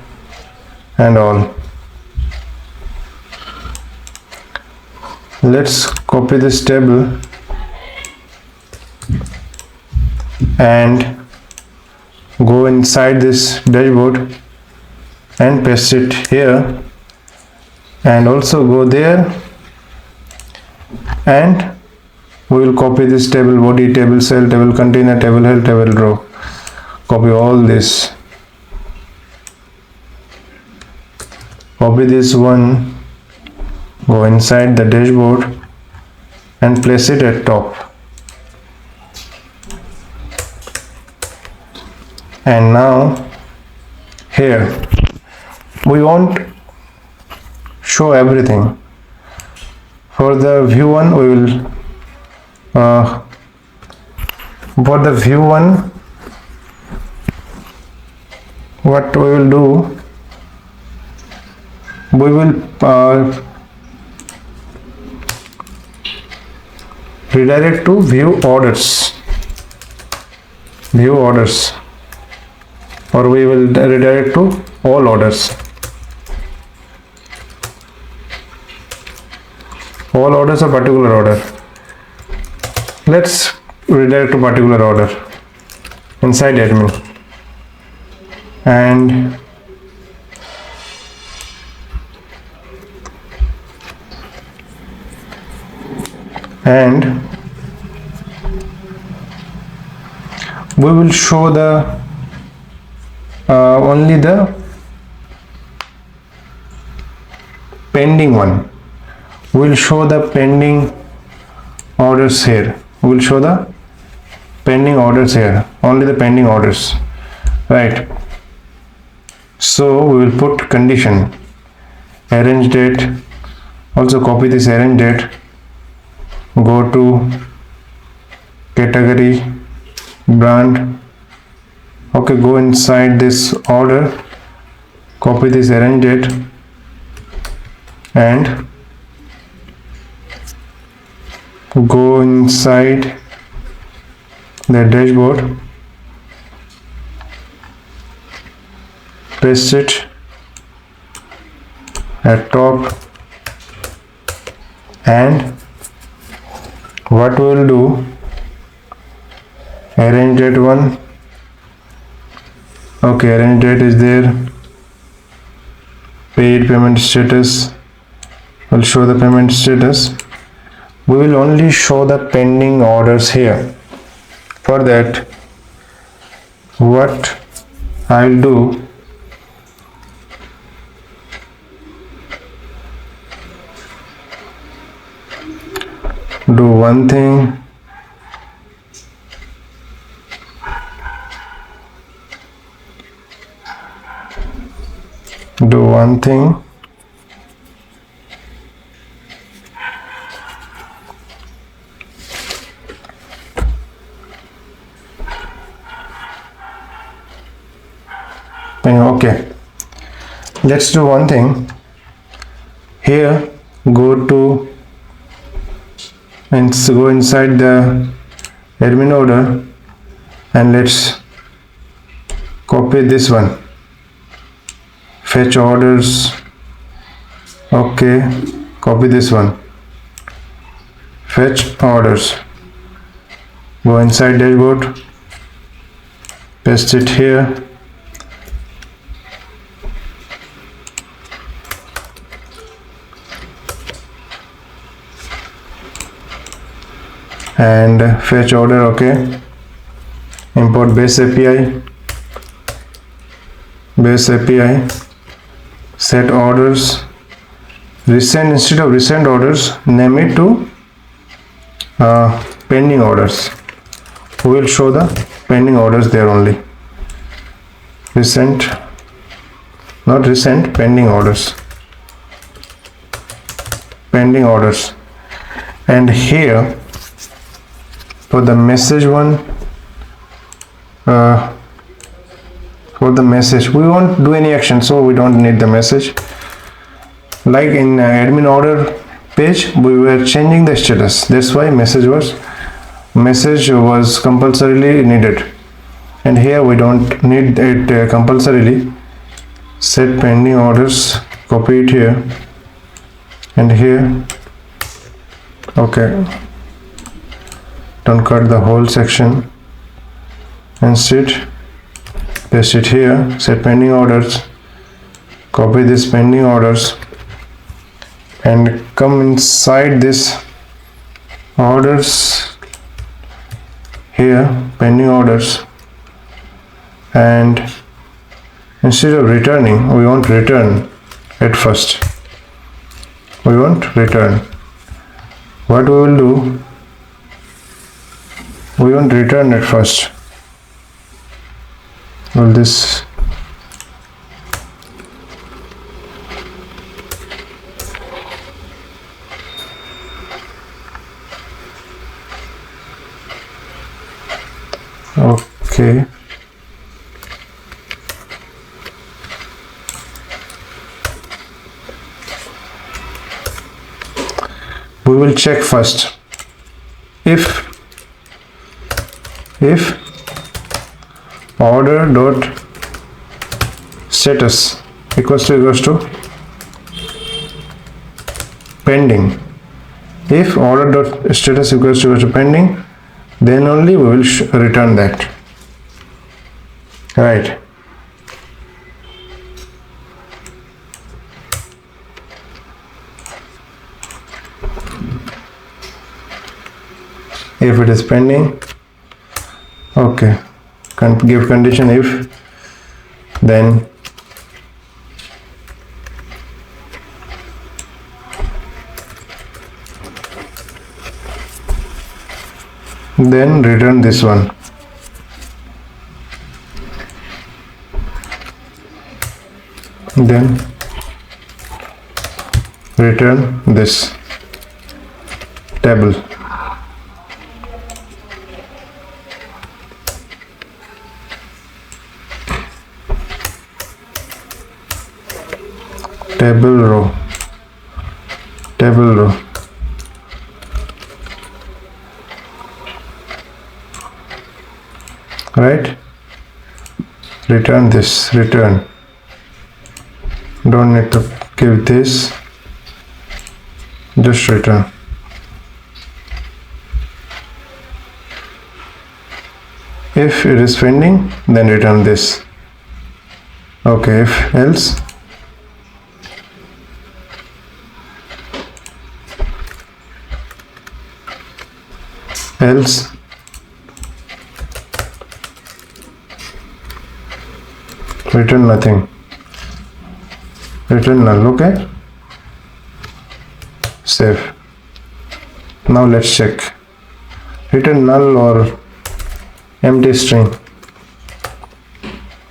Speaker 1: and all. Let's copy this table and go inside this dashboard and paste it here, and also go there, and we will copy this table body, table cell, table container, table health, table row. Copy all this, copy this one, go inside the dashboard and place it at top. And now here we want show everything. For the view one, we will for the view one, what we will do, we will redirect to view orders, or we will redirect to all orders. All orders or particular order. Let's redirect to particular order inside admin, and we will show the only the pending one. We'll show the pending orders here. We'll show the pending orders here, only the pending orders, right? So we will put condition arrange date. Also copy this arrange date, go to category, brand. Okay, go inside this order, copy this arrange date, and go inside the dashboard, paste it at top, and what we will do, arrange date one. Okay, arrange date is there, paid payment status, will show the payment status. We will only show the pending orders here. For that, what I will do one thing, okay, let's do one thing here. Go to and go inside the admin order and let's copy this one, fetch orders. Okay, copy this one, fetch orders, go inside dashboard, paste it here, and fetch order. Okay, import base API, set orders, resend. Instead of resend orders, name it to pending orders. We will show the pending orders there only. Resend, not resend, pending orders, and here for the message one, for the message we won't do any action, so we don't need the message. Like in admin order page, we were changing the status, that's why message was compulsorily needed, and here we don't need it compulsorily. Set pending orders, copy it here and here. Okay, don't cut the whole section, instead paste it here. Set pending orders, copy this pending orders and come inside this orders here, pending orders, and instead of returning, we won't return at first. We won't return. What we will do, we won't return at first. Will this okay, we will check first if order dot status equals to pending. If order dot status equals to pending, then only we will return that, right? If it is pending, okay, give condition if, then return this one. Then return this table. Table row, right? Return this, return. Don't need to give this, just return. If it is pending, then return this. Okay, if else, return nothing, return null. Okay, save. Now let's check, return null or empty string.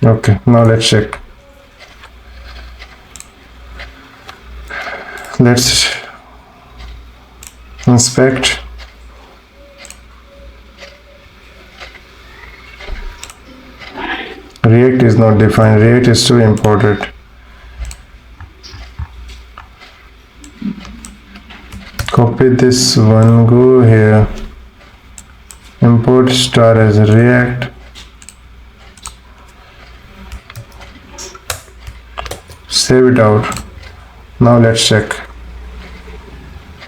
Speaker 1: Okay, now let's check. Let's inspect. React is not defined. React is too important. Copy copy this one, go here, import star as React, save it out. Now let's check.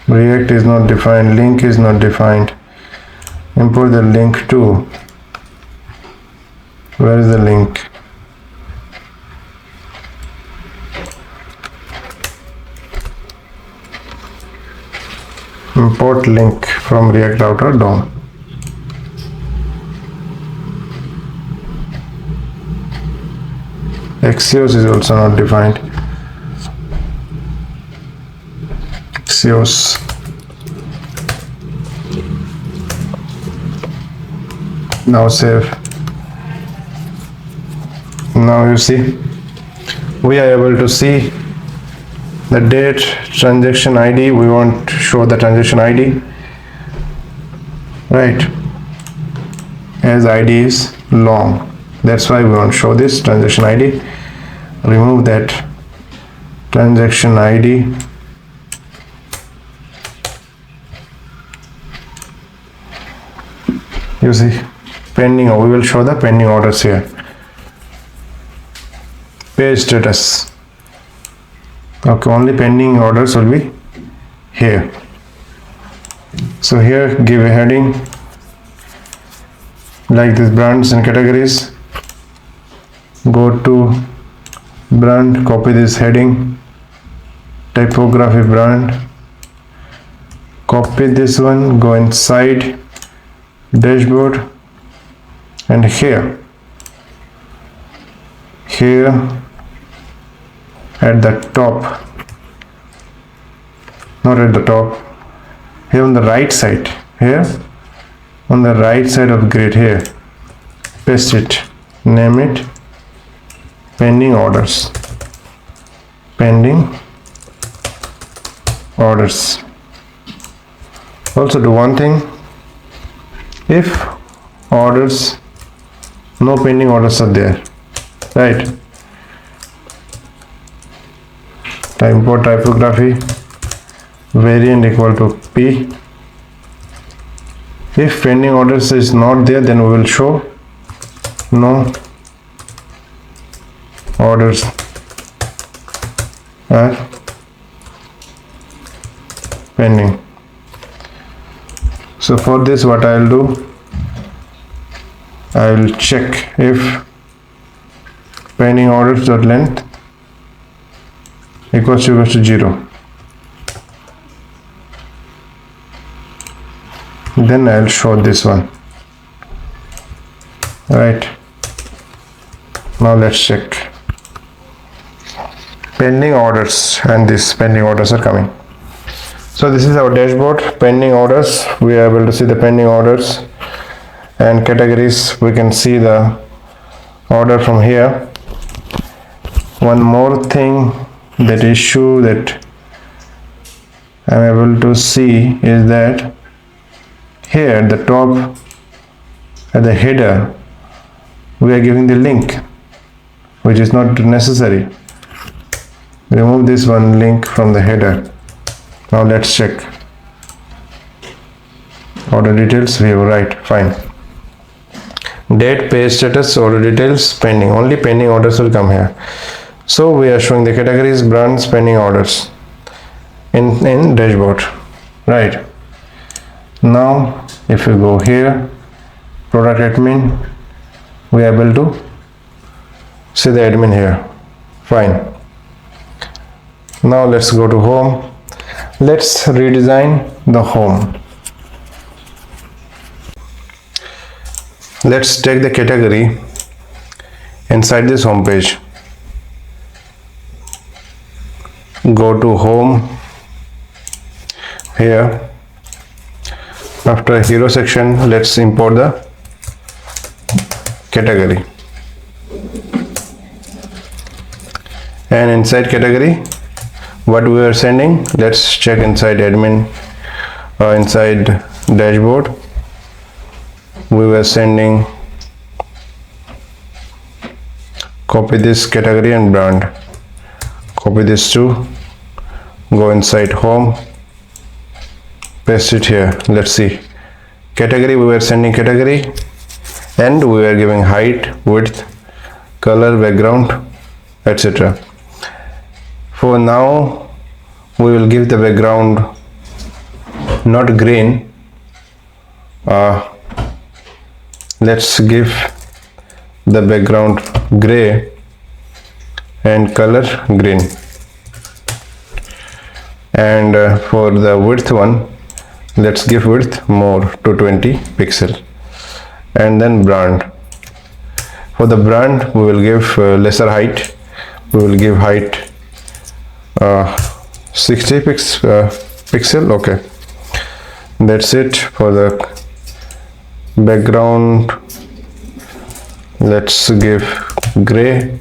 Speaker 1: React is not defined, link is not defined. Import the link too. Where is the link? Import link from React router DOM. Axios is also not defined. Axios. Now save. Now you see, we are able to see the date, transaction ID. We want to show the transaction ID, right, as ID is long. That's why we want to show this transaction ID. Remove that transaction ID. You see, pending, we will show the pending orders here. Page status. Okay, only pending orders will be here. So here give a heading like this, brands and categories. Go to brand, copy this heading, typography brand, copy this one, go inside dashboard, and here at the top, not at the top, here on the right side, here on the right side of grid, here paste it, name it pending orders. Pending orders. Also do one thing, if orders, no pending orders are there, right, import typography variant equal to P. If pending orders is not there, then we will show no orders are pending. So for this, what I will do, I will check if pending orders dot length equals to 0. Then I will show this one. Right. Now let's check pending orders, and these pending orders are coming. So this is our dashboard, pending orders. We are able to see the pending orders and categories. We can see the order from here. One more thing, that issue that I am able to see is that here at the top, at the header, we are giving the link, which is not necessary. Remove this one link from the header. Now let's check order details. We have right, fine. Date, page status, order details, pending. Only pending orders will come here. So we are showing the categories, brands, pending orders in dashboard, right? Now if you go here, product admin, we are able to see the admin here, fine. Now let's go to home. Let's redesign the home. Let's take the category inside this home page. Go to home. Here, after hero section, let's import the category. And inside category, what we are sending, let's check inside admin, inside dashboard. We were sending, copy this category and brand, copy this too, go inside home, paste it here. Let's see. Category, we were sending category, and we were giving height, width, color, background, etc. For now, we will give the background not green. Let's give the background gray and color green. And for the width one, let's give width more to 20 pixel. And then brand. For the brand, we will give lesser height. We will give height 60 pixel. Okay, that's it. For the background, let's give gray,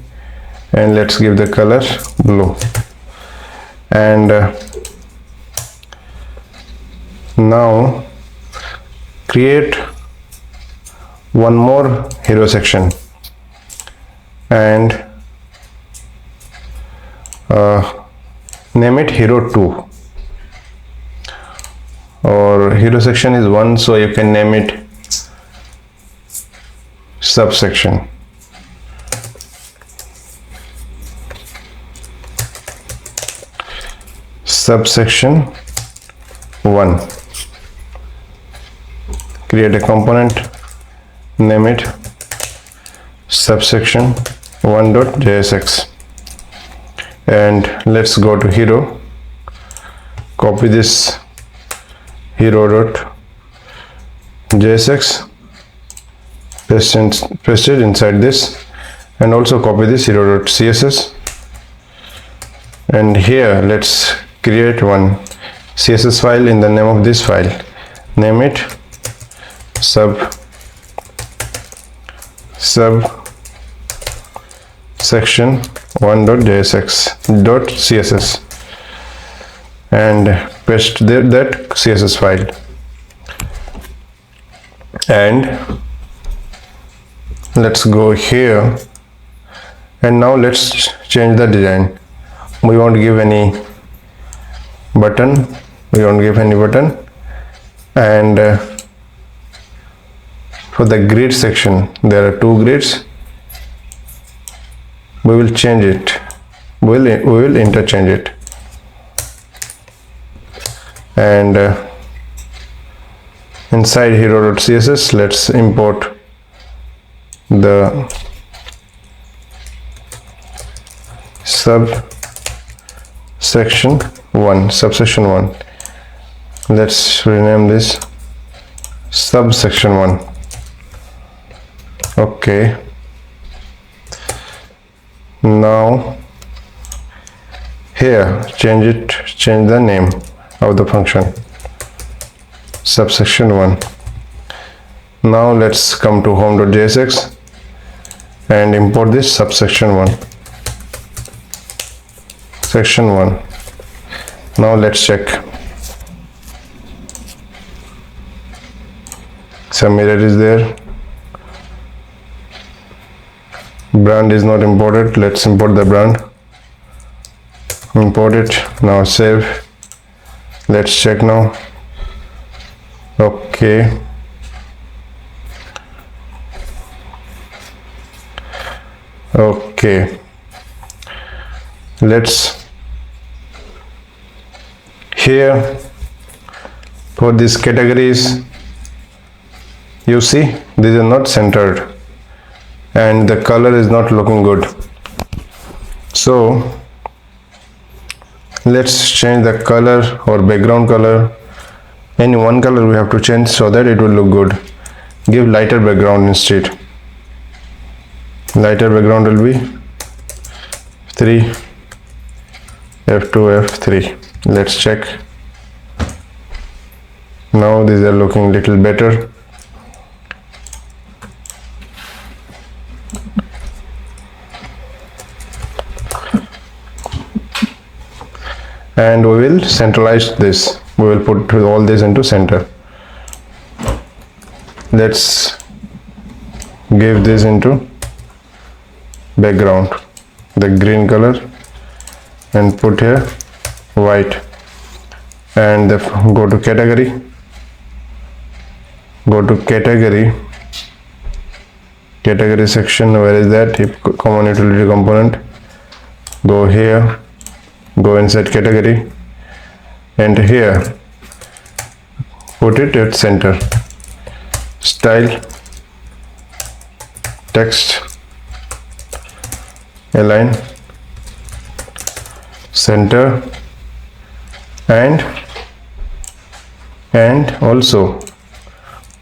Speaker 1: and let's give the color blue. And now create one more hero section and name it hero 2, or hero section is 1, so you can name it subsection. Subsection 1. Create a component, name it subsection 1.jsx, and let's go to hero, copy this hero.jsx, paste it inside this, and also copy this hero.css, and here let's create one CSS file in the name of this file. Name it subsection 1.jsx.css, and paste that CSS file. And let's go here, and now let's change the design. We won't give any button, and for the grid section, there are 2 grids. We will change it, we will interchange it. And inside hero.css, let's import the subsection 1. Let's rename this subsection 1. Okay, now here change the name of the function, subsection 1. Now let's come to home.jsx and import this subsection 1, section 1. Now let's check. Some error is there. Brand is not imported. Let's import the brand. Import it. Now save. Let's check now. Okay. Okay. Let's here for these categories, you see these are not centered and the color is not looking good. So let's change the color or background color. Any one color we have to change so that it will look good. Give lighter background instead. Lighter background will be 3 F2 F3. Let's check. Now these are looking little better. And we will centralize this. We will put all this into center. Let's give this into background, the green color, and put here white. and go to category, category section. Where is that? Common utility component. Go here, go inside category, and here put it at center. Style, text, align, center, and also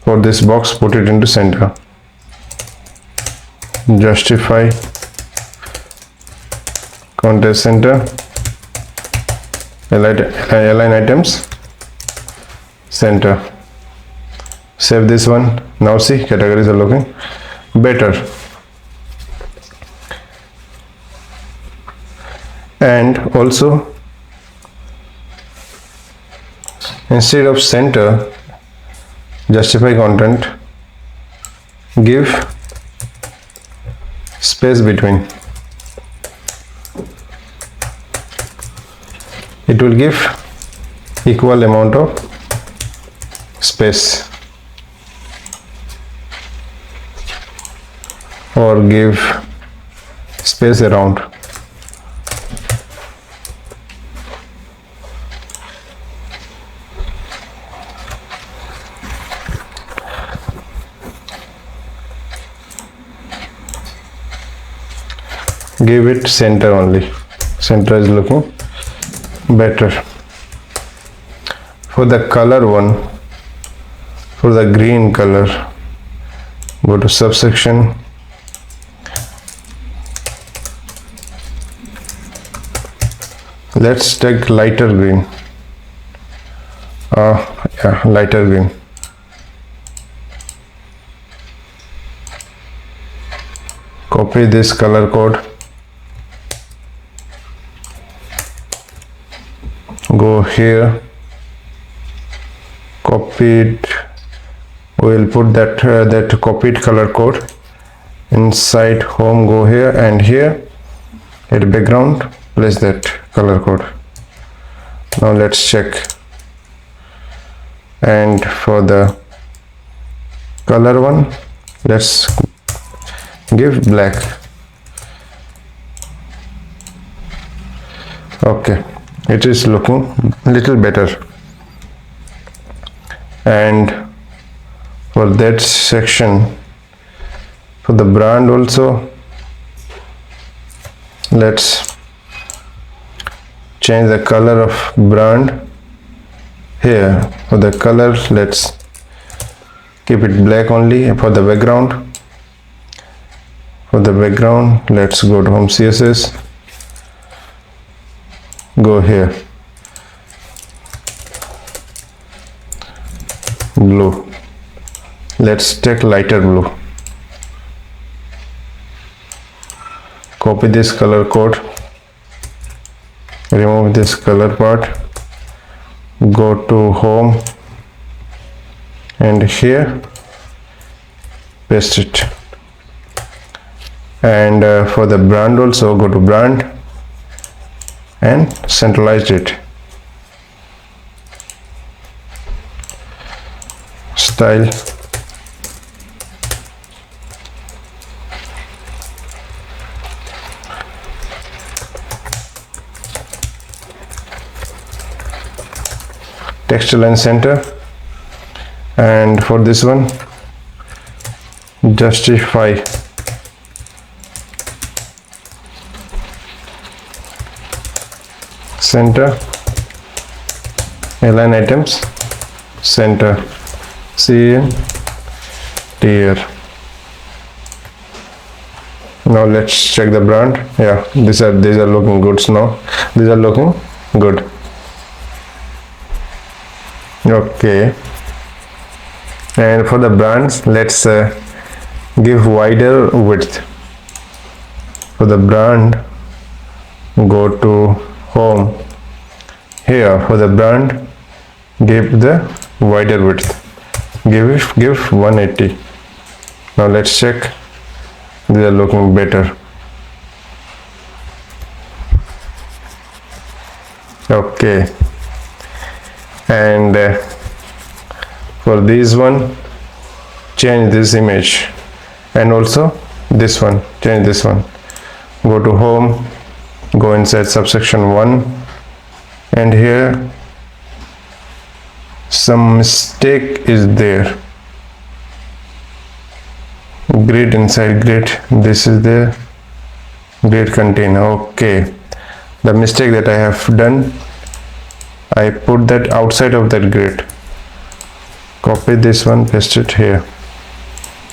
Speaker 1: for this box put it into center. Justify, context center, align items, center. Save this one. Now see, categories are looking better. And also, instead of center, justify content, give space between. It will give equal amount of space, or give space around. Give it center only. Center is looking better. For the color one, for the green color, go to subsection, let's take lighter green. Lighter green. Copy this color code, go here, copy it. We'll put that copied color code inside home. Go here, and here at background place that color code. Now let's check. And for the color one, let's give black. Okay, it is looking little better. And for that section, for the brand also, let's change the color of brand. Here for the color, let's keep it black only. For the background, let's go to home CSS, go here, blue. Let's take lighter blue. Copy this color code, remove this color part, go to home, and here paste it. And for the brand also, go to brand and centralize it. Style, text align center. And for this one, justify, center, align items, center, tier. Now let's check the brand. Yeah, these are looking good now. These are looking good. Okay, and for the brands, let's give wider width. For the brand, go to home. Here for the brand, give the wider width. Give 180. Now let's check. They are looking better. Okay. and for this one change this image, and also this one change this one. Go to home, go inside subsection 1, and here some mistake is there. Grid, inside grid, this is the grid container. Okay, the mistake that I have done, I put that outside of that grid. Copy this one, paste it here.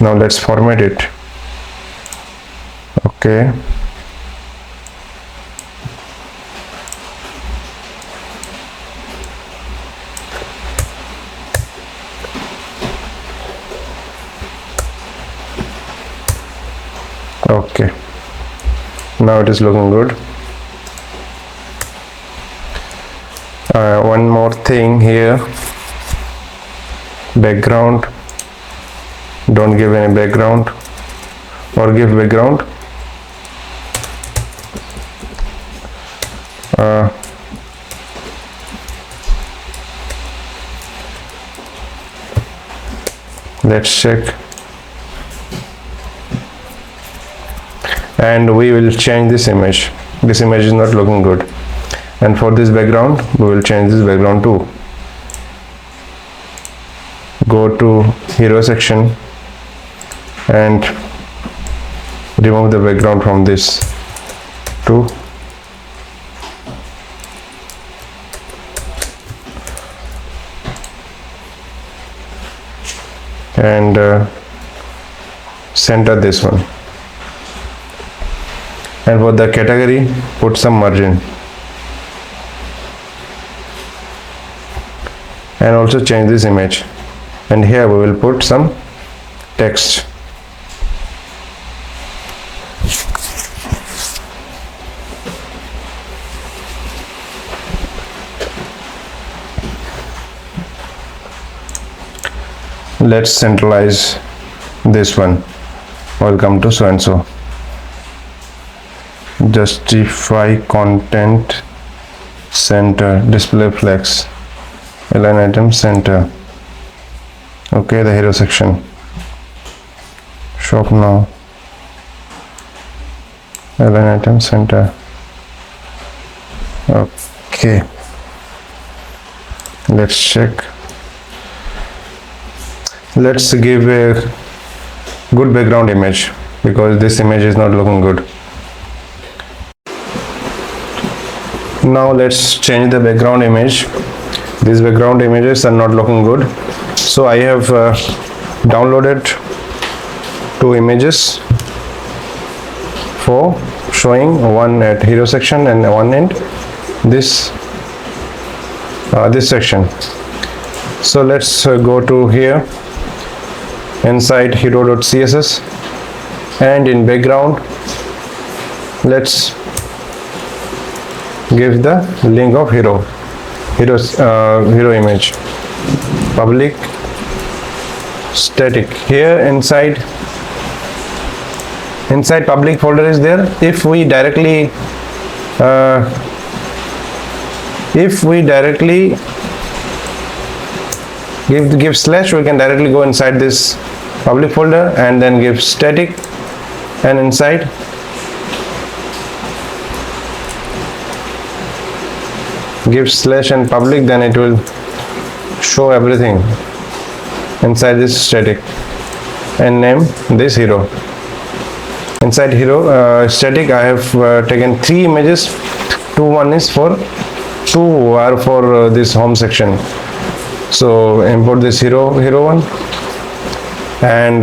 Speaker 1: Now let's format it. Okay, okay, now it is looking good. One more thing here, background, don't give any background, or give background. Let's check, and we will change this image. This image is not looking good, and for this background we will change this background too. Go to hero section and remove the background from this too. And center this one, and for the category put some margin, and also change this image, and here we will put some text. Let's centralize this one. Welcome to so and so. Justify content center, display flex, align item center. Okay, the hero section, shop now, align item center. Okay, let's check. Let's give a good background image, because this image is not looking good. Now let's change the background image. These background images are not looking good, so I have downloaded 2 images for showing, one at hero section and one in this section. So let's go to here, inside hero.css, and in background let's give the link of hero image, public static. Here inside public folder is there. If we directly give slash, we can directly go inside this public folder and then give static, and inside give slash and public, then it will show everything inside this static, and name this hero. Inside hero static I have taken 3 images. 2 are for this home section. So import this hero one, and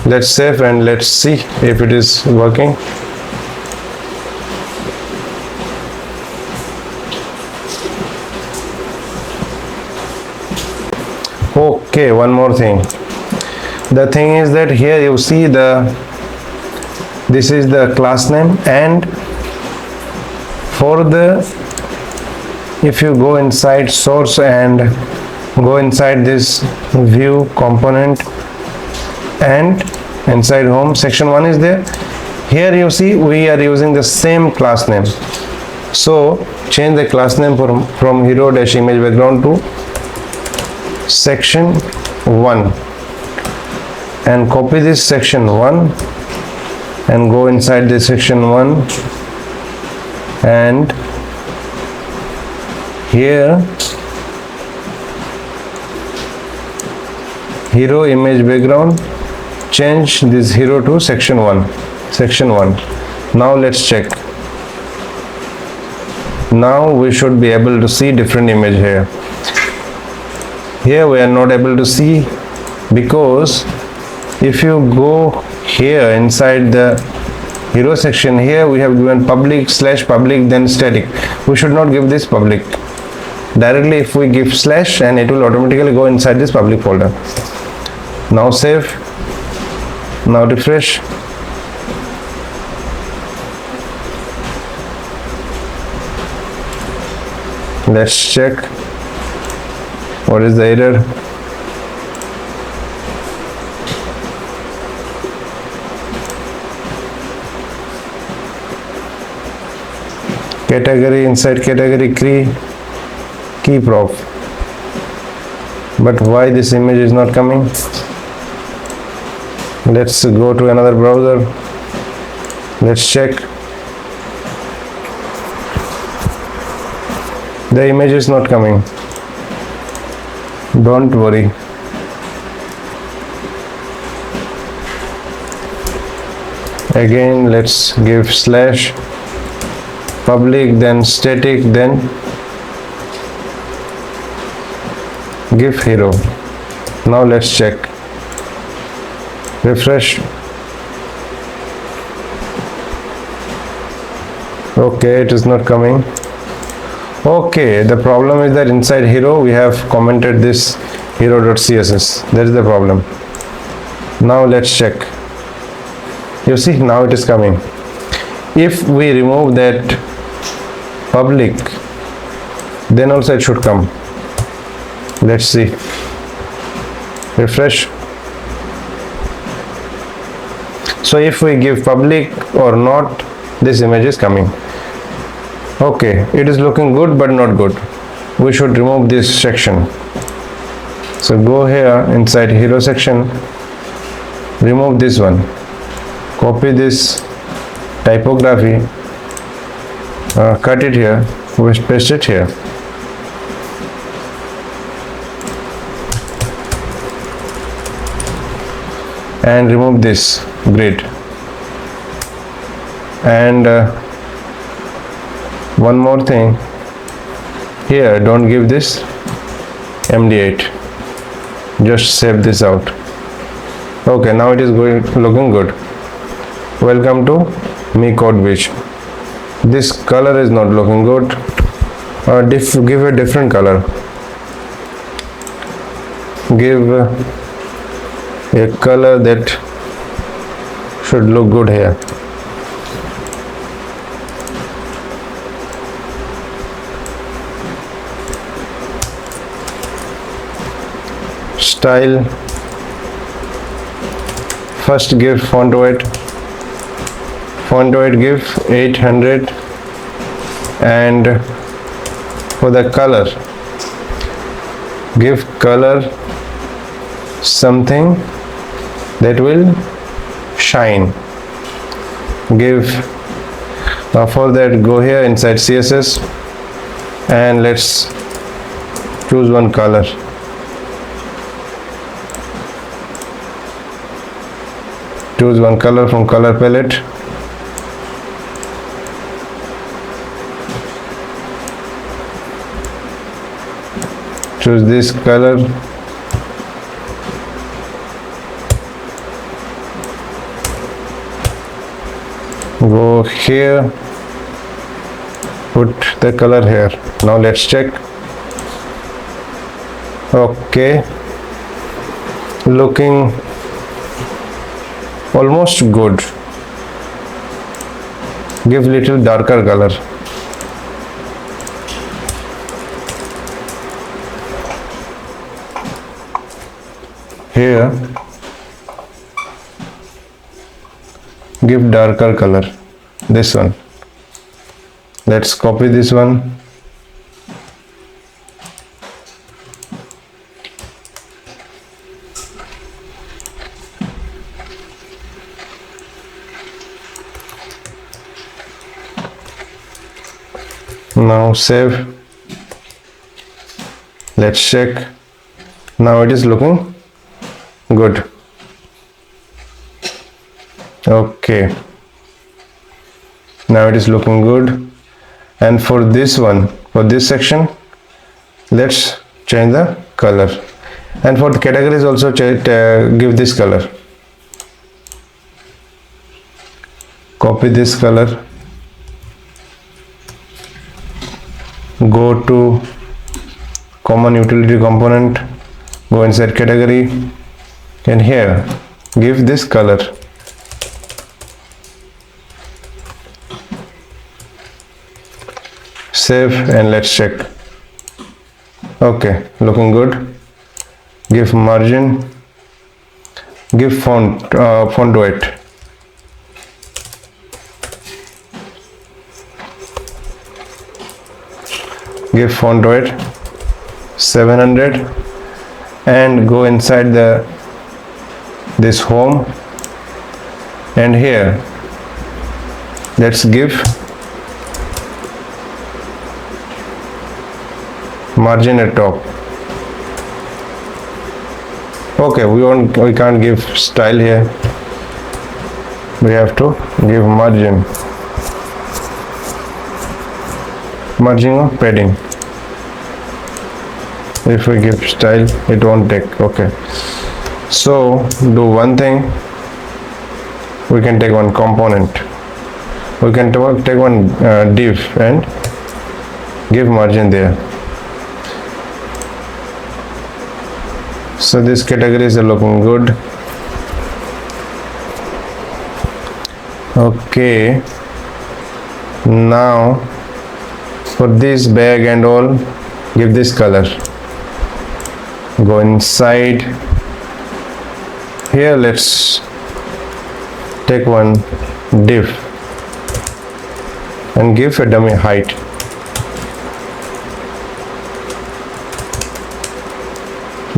Speaker 1: let's save and let's see if it is working. Okay, one more thing. The thing is that here you see this is the class name, and for if you go inside source and go inside this view component and inside home, section 1 is there. Here you see we are using the same class name. So change the class name from hero dash image background to section 1 and copy this section 1 and go inside this section 1 and here hero image background, change this hero to section 1. Now let's check. Now we should be able to see different image here. Here we are not able to see because if you go here inside the hero section, here we have given public / public then static. We should not give this public. Directly if we give / and it will automatically go inside this public folder. Now save. Now refresh. Let's check what is the error. Category, inside category key prop. But why this image is not coming? Let's go to another browser. Let's check. The image is not coming. Don't worry. Again, let's give / public, then static, then give hero. Now let's check. Refresh. Okay, it is not coming. Okay, the problem is that inside hero we have commented this hero.css. That is the problem. Now let's check. You see, now it is coming. If we remove that public, then also it should come. Let's see. Refresh. So if we give public or not, this image is coming. Okay, it is looking good but not good. We should remove this section. So go here inside hero section, remove this one, copy this typography, cut it here, paste it here. And remove this grid. And one more thing, here don't give this MD8, just save this out. Okay, now it is looking good. Welcome to Me Code Beach. This color is not looking good. Give a different color. Give a color that should look good here. Style, first give font weight give 800, and for the color give color something that will shine. Give for that, go here inside CSS and let's choose one color. Choose one color from color palette. Choose this color. Go here, put the color here. Now let's check. Okay, looking almost good. Give little darker color. Here give darker color, this one. Let's copy this one. Now save. Let's check. Now it is looking good. Okay, now it is looking good. And for this one, for this section, let's change the color, and for the categories also give this color. Copy this color, go to common utility component, go inside category, and here give this color. Save and let's check. Okay, looking good. Give margin, give font weight. Give font weight 700 and go inside this home, and here let's give margin at top. Okay, we can't give style here, we have to give margin of padding. If we give style, it won't take. Okay, so do one thing, we can take one component, we can take one div and give margin there. So these categories are looking good. Okay, now for this bag and all, give this color. Go inside here, let's take one div and give a dummy height.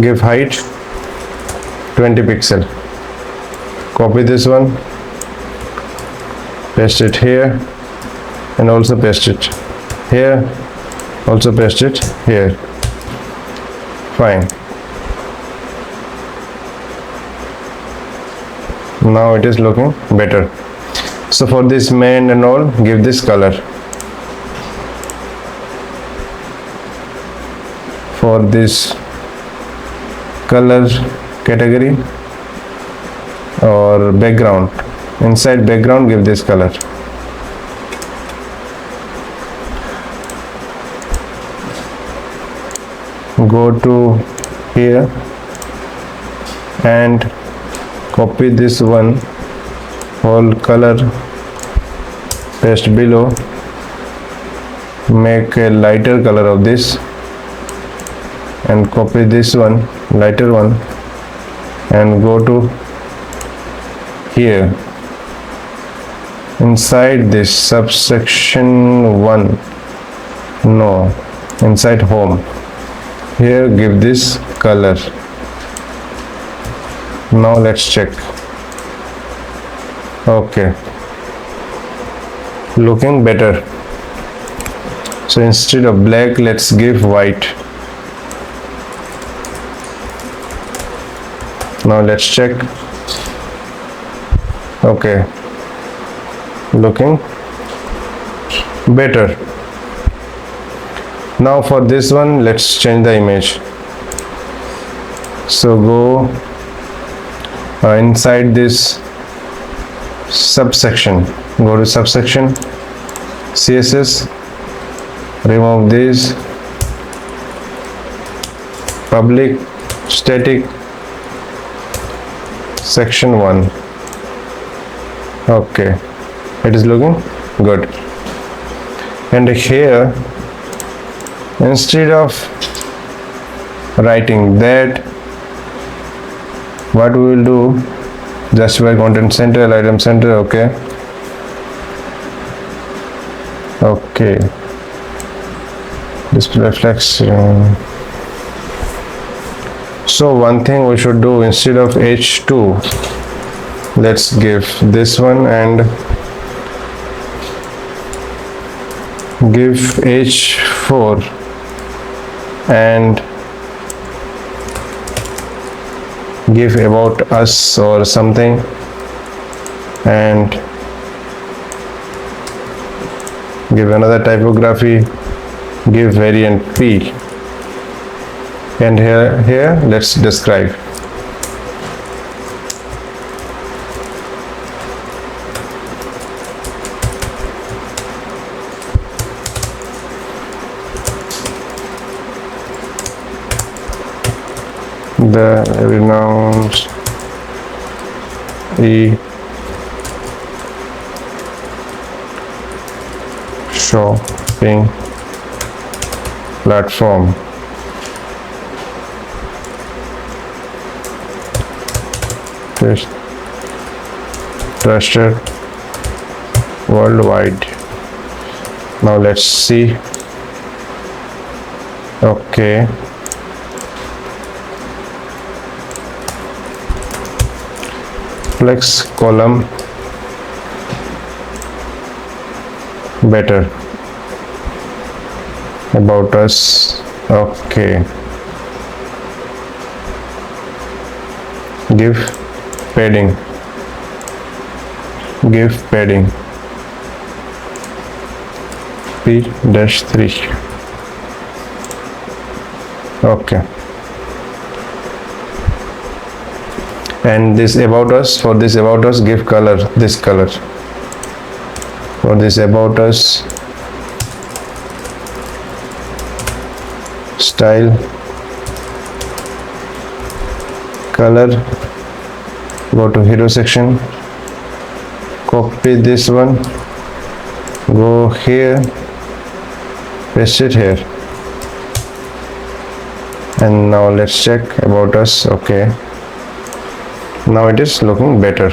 Speaker 1: Give height 20 pixel. Copy this one, paste it here, and also paste it here, also paste it here. Fine. Now it is looking better. So for this main and all, give this color. For this color category or background, inside background give this color. Go to here and copy this one, whole color, paste below, make a lighter color of this, and copy this one, lighter one, and go to here inside this subsection 1, no, inside home, here give this color. Now let's check. Okay, looking better. So instead of black, let's give white. Now let's check. Okay, looking better. Now for this one, let's change the image. So go inside this subsection, go to subsection, CSS, remove this, public, static, section 1. Okay, it is looking good. And here, instead of writing that, what we will do, justify content center, item center. Okay, Okay, display flex. So one thing we should do, instead of h2, let's give this one and give h4 and give about us or something, and give another typography, give variant p, and here let's describe. The renowned e-shopping platform is trusted worldwide. Now let's see. Okay, flex column better, about us. Okay, give padding, p-3. Okay, and this about us, for this about us give color, this color. For this about us, style, color, go to hero section, copy this one, go here, paste it here, and now let's check about us. Okay, now it is looking better.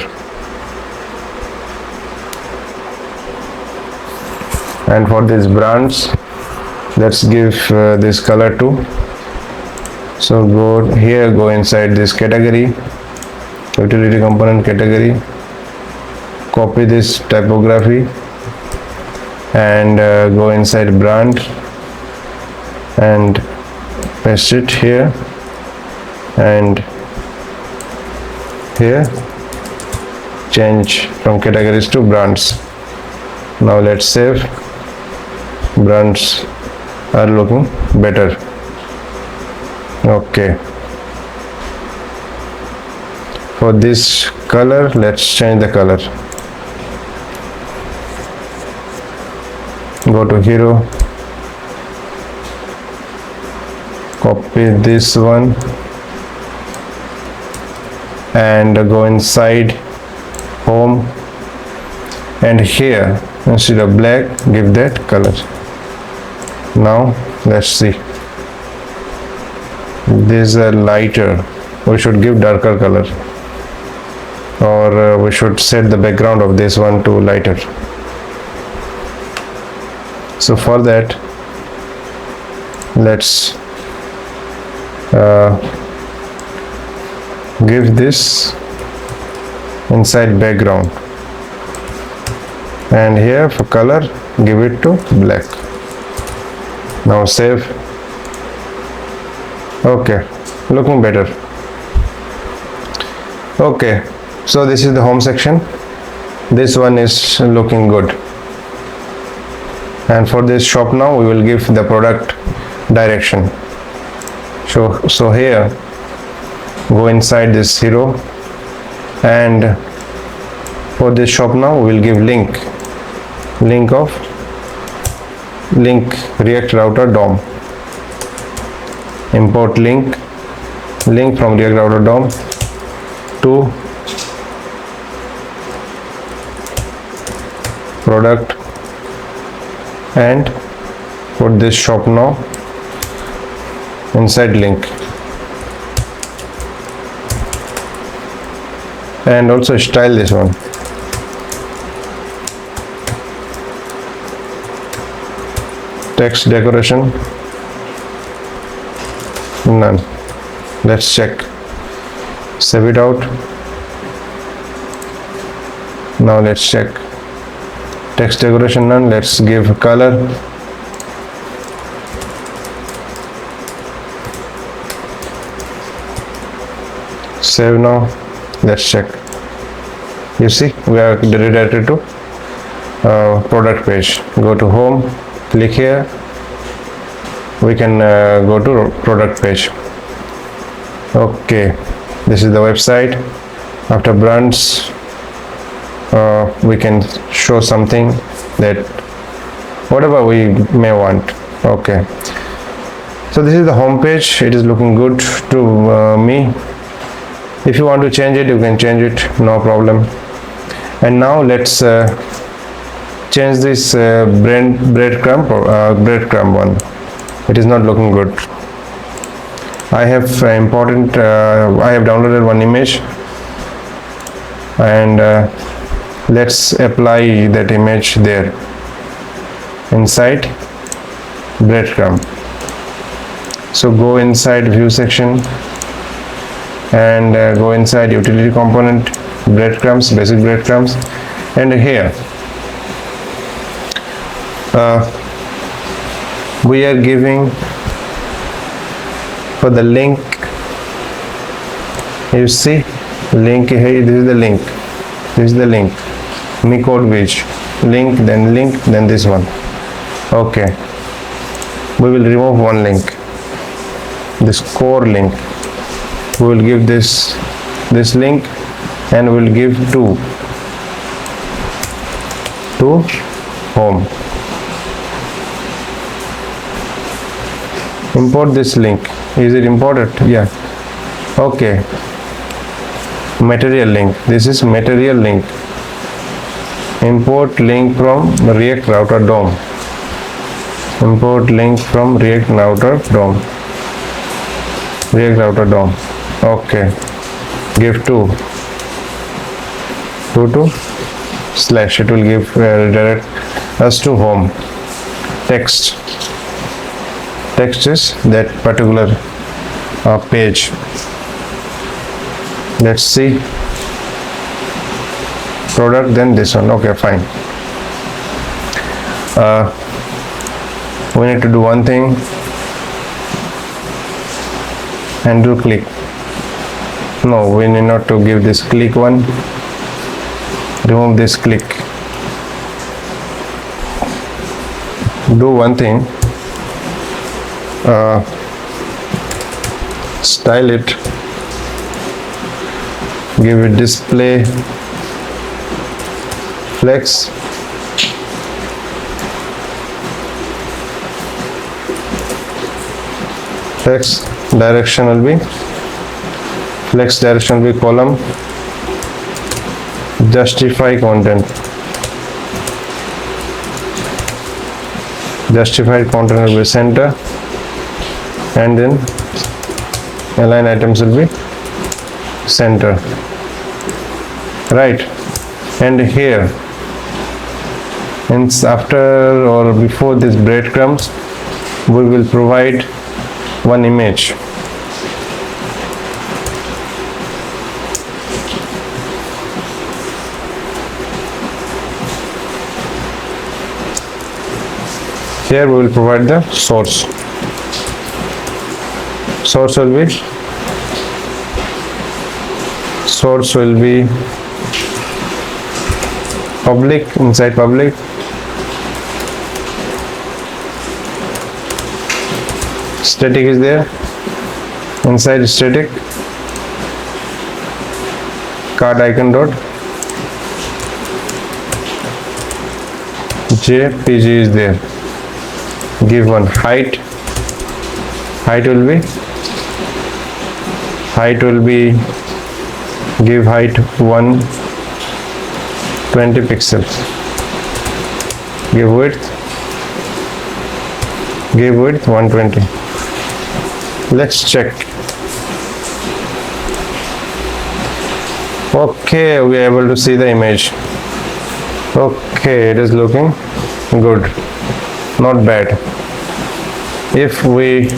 Speaker 1: And for these brands, let's give this color too. So go here, go inside this category, utility component category, copy this typography and go inside brand and paste it here, and here change from categories to brands. Now let's save. Brands are looking better. Okay, for this color, let's change the color. Go to hero, copy this one and go inside home, and here instead of black give that color. Now let's see, these are lighter, we should give darker color, or we should set the background of this one to lighter. So for that, let's give this inside background, and here for color give it to black. Now save. Okay, looking better. Okay, so this is the home section. This one is looking good. And for this shop now, we will give the product direction. So here, go inside this hero, and for this shop now, we will give link React router DOM. Import link from React router DOM to product, and put this shop now inside link, and also style this one. Text decoration, none. Let's check. Save it out. Now let's check. Text decoration, none. Let's give color. Save now. Let's check. You see, we are redirected to product page. Go to home, click here. We can go to product page. Okay, this is the website. After brands, we can show something that whatever we may want. Okay, so this is the home page. It is looking good to me. If you want to change it, you can change it, no problem. And now let's change this breadcrumb one. It is not looking good. I have I have downloaded one image, and let's apply that image there inside breadcrumb. So go inside view section and go inside utility component, breadcrumbs, basic breadcrumbs, and here we are giving for the link. You see link here, this is the link, this is the link, me code which link, then this one. Okay, we will remove one link, this core link. We will give this link, and we will give to home. Import this link. Is it imported? Yeah. Okay. Material link. This is material link. Import link from React Router DOM. Import link from React Router DOM. React Router DOM. Okay. Give to slash. It will give direct us to home. Text is that particular page. Let's see product, then this one. Okay, fine. We need to do one thing, and do click. No, we need not to give this click one. Remove this click. Do one thing, style it, give it display flex, direction will be flex, direction will be column, justify content, justified content will be center, and then align items will be center, right? And here, and after or before this breadcrumbs, we will provide one image. Here we will provide the source. Source will be public, inside public. Static is there, inside static, card icon dot jpg is there. Give one height will be give height 120 pixels. Give width 120. Let's check. Okay, we are able to see the image. Okay, it is looking good, not bad. if we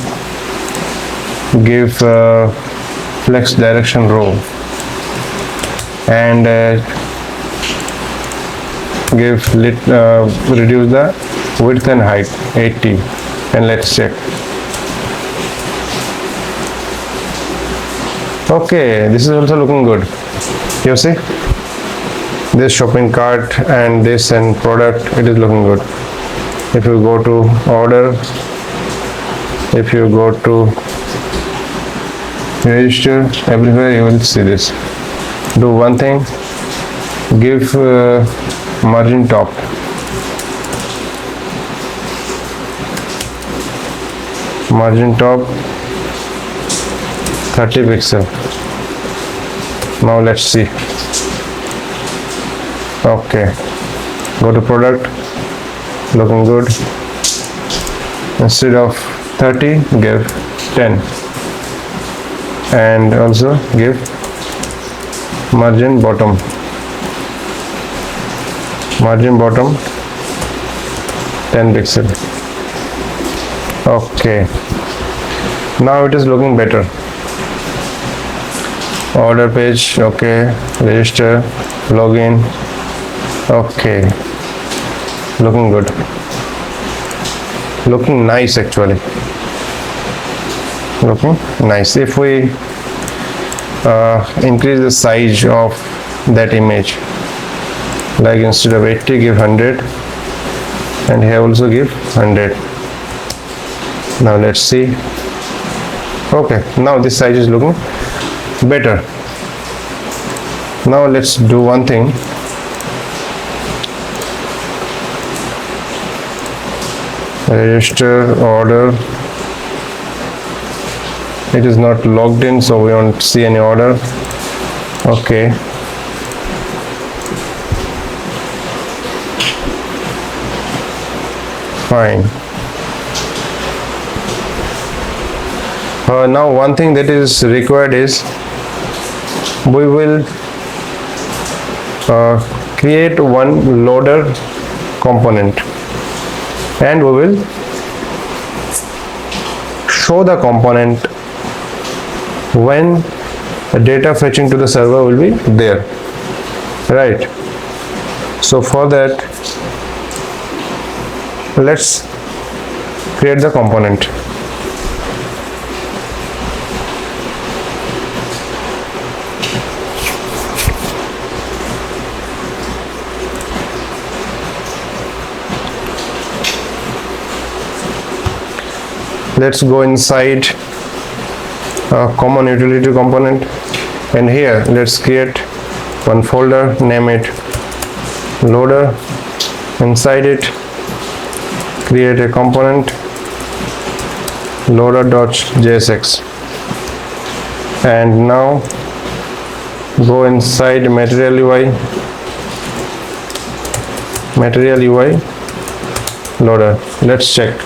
Speaker 1: give flex direction row and reduce the width and height 80, and let's check. Okay, this is also looking good. You see this shopping cart and this and product, it is looking good. If you go to order, if you go to register, everywhere you will see this. Do one thing, give margin top, margin top 30 pixel. Now let's see. Okay, go to product, looking good. Instead of 30, give 10, and also give margin bottom 10 pixel. Okay, now it is looking better. Order page, okay, register, login, okay, looking good, looking nice actually, looking nice. If we increase the size of that image, like instead of 80 give 100, and here also give 100. Now let's see. Okay, now this size is looking better. Now let's do one thing. Register order, it is not logged in, so we won't see any order. Okay, fine. Now one thing that is required is we will create one loader component, and we will show the component when data fetching to the server will be there, right? So for that, let's create the component. Let's go inside common utility component, and here let's create one folder, name it loader. Inside it, create a component loader.jsx, and now go inside material UI loader. Let's check.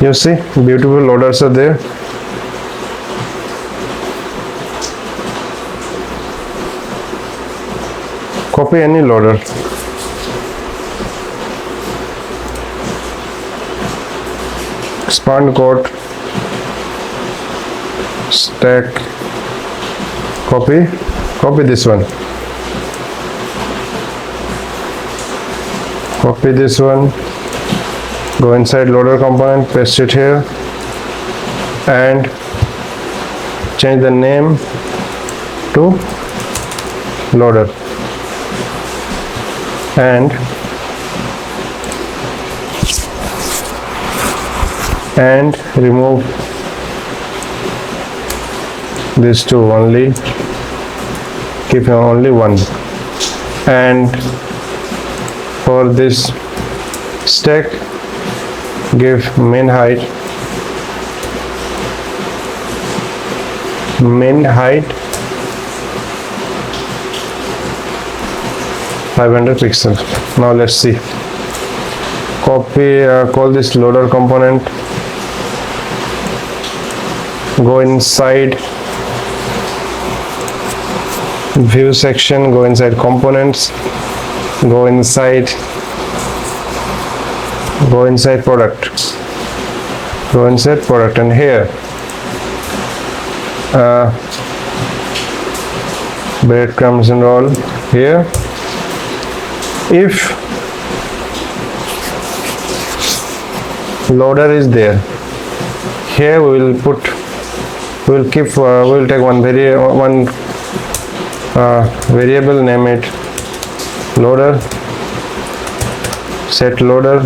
Speaker 1: You see, beautiful loaders are there. Copy any loader. Expand code, stack, copy this one. Copy this one. Go inside loader component, paste it here, and change the name to loader, and remove these two only, keep only one. And for this stack, give min height 10 500 pixels. Now let's see. Copy, call this loader component, go inside view section, go inside components, go inside product, and here breadcrumbs and all. Here, if loader is there, here we will take one variable, name it loader, set loader,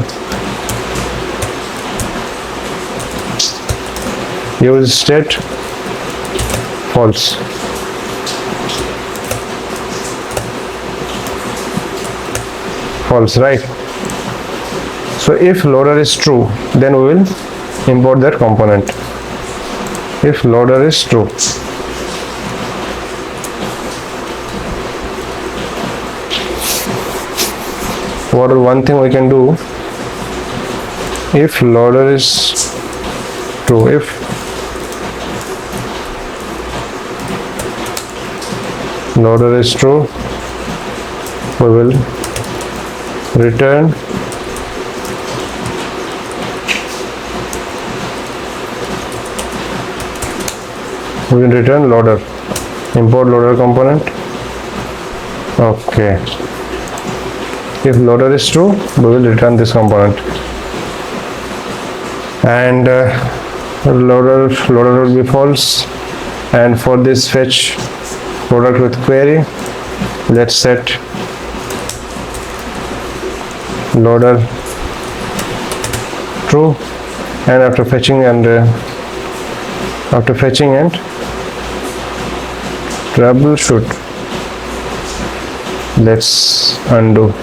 Speaker 1: use state false. False, right? So if loader is true, then we will import that component. If loader is true, one thing we can do, if loader is true, if loader is true, we will return loader, import loader component. Okay, if loader is true, we will return this component, and loader will be false. And for this fetch product with query, let's set loader true, and after fetching and troubleshoot, let's undo.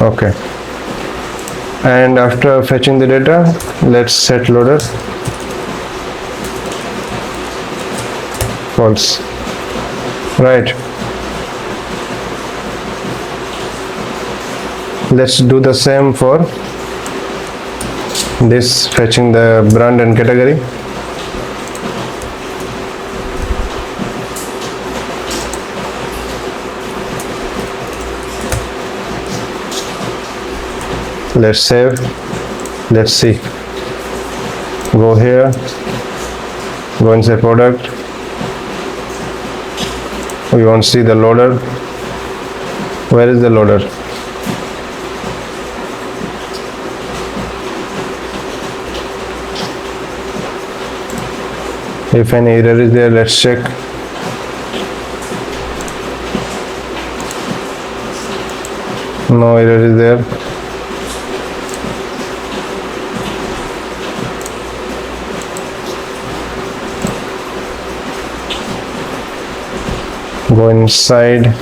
Speaker 1: Okay, and after fetching the data, let's set loader false, right? Let's do the same for this, fetching the brand and category. Let's save. Let's see. Go here, go inside product. We want to see the loader. Where is the loader? If any error is there, let's check. No error is there. Go inside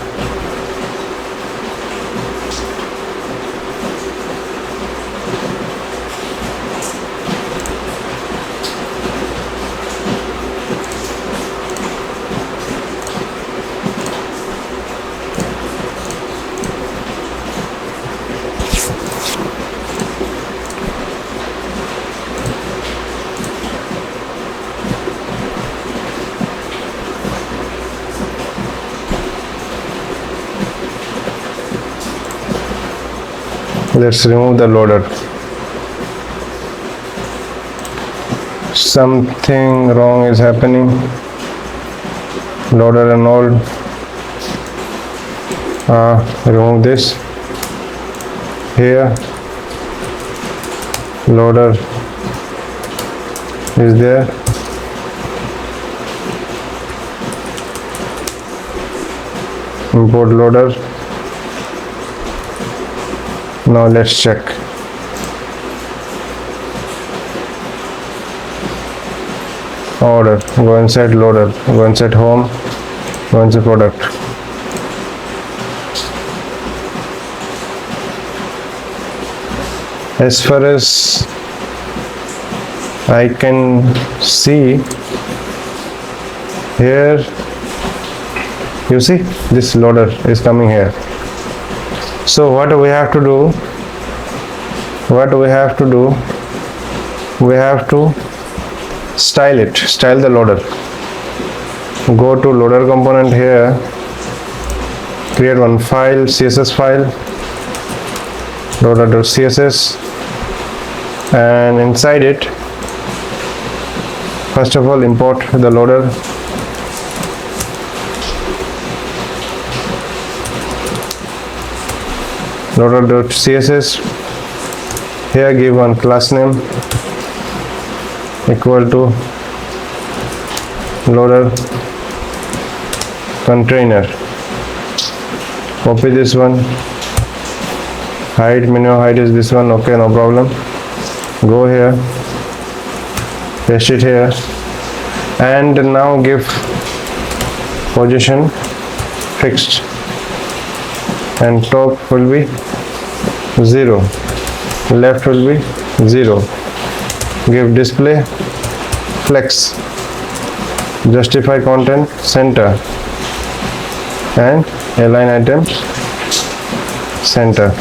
Speaker 1: let's remove the loader. Something wrong is happening. Loader and all. Remove this. Here, loader is there. Import loader. Now let's check. Order, go inside loader, go inside home, go inside product. As far as I can see, here You see this loader is coming here. So what we have to do, we have to style the loader. Go to loader component here, create one file, CSS file, loader.css, and inside it, first of all, import the loader. Loader.css, here give one class name equal to loader container. Copy this one, height, minimum height is this one, okay, no problem. Go here, paste it here, and now give position fixed, and top will be 0, left will be 0. Give display flex, justify content center, and align item center.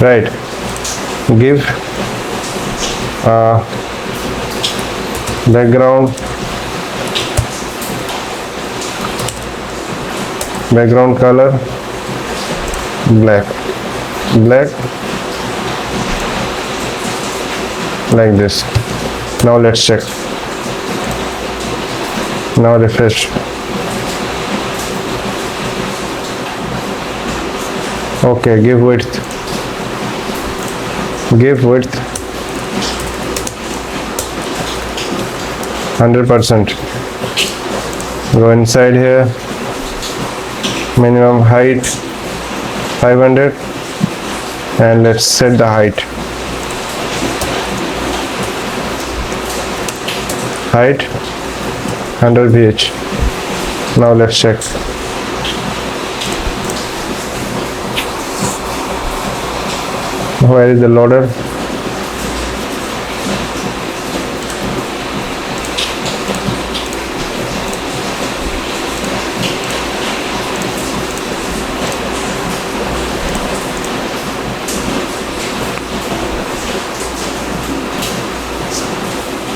Speaker 1: Right, give background color black, like this. Now let's check. Now refresh. Okay, give width 100%. Go inside here, minimum height 500, and let's set the height 100 ph. Now let's check. Where is the loader?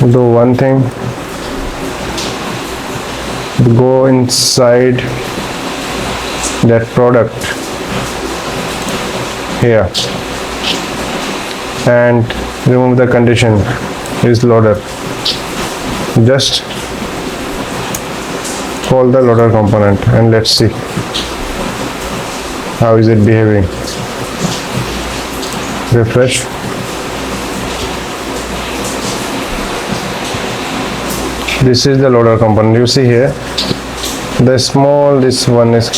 Speaker 1: Do one thing, go inside that product here and remove the condition is loader. Just call the loader component and let's see how is it behaving. Refresh. This is the loader component. You see here the small, this one is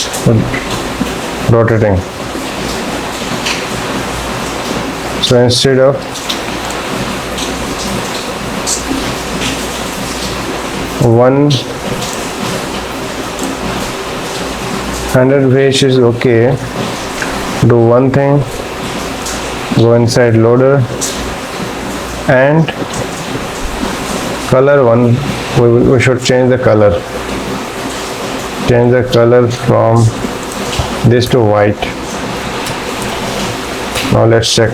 Speaker 1: rotating. So instead of one 100 page is okay. Do one thing, go inside loader and color one. We should change the color. Change the color from this to white. Now let's check.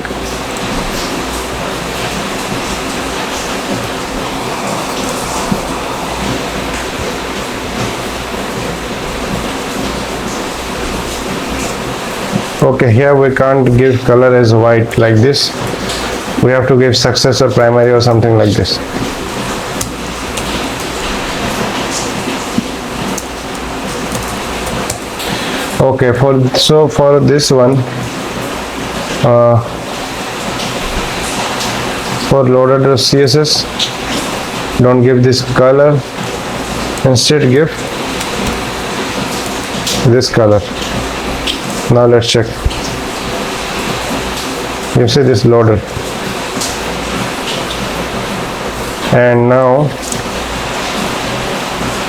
Speaker 1: Okay, here we can't give color as white like this. We have to give success or primary or something like this. Okay, for this one, for loader.css, don't give this color, instead give this color. Now let's check. You see this loader, and now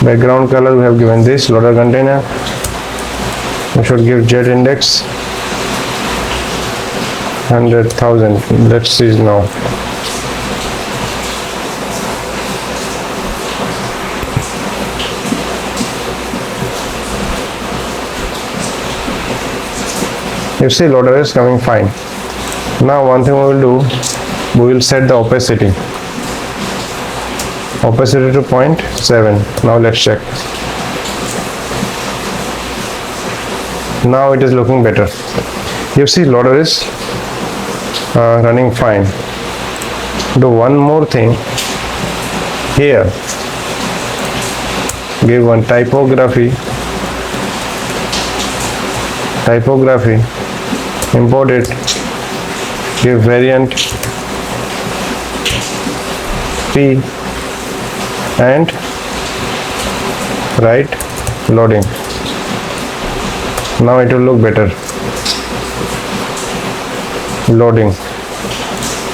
Speaker 1: background color we have given this loader container. We should give jet index 100,000. Let's see now. You see, loader is coming fine. Now one thing we will do, we will set the opacity to 0.7. Now let's check. Now it is looking better. You see, loader is running fine. Do one more thing here. Give one typography, import it, give variant P and write loading. Now it will look better. Loading.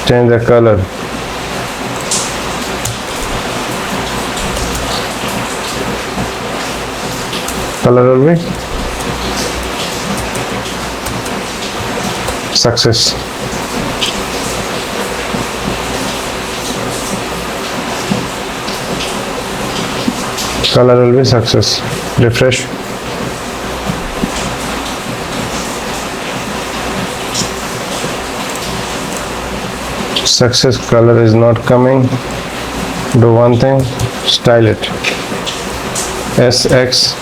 Speaker 1: Change the color. Color will be success. Color will be success. Refresh. Success color is not coming. Do one thing, style it. SX.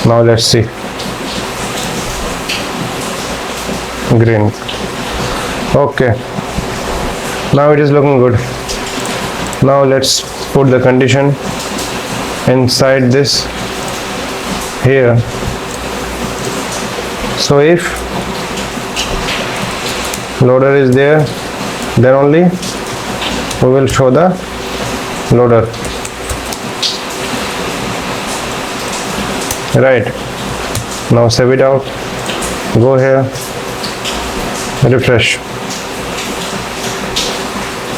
Speaker 1: Now let's see. Green. Okay. Now it is looking good. Now let's put the condition inside this here. So if loader is there, then only we will show the loader. Right. Now save it out. Go here. Refresh.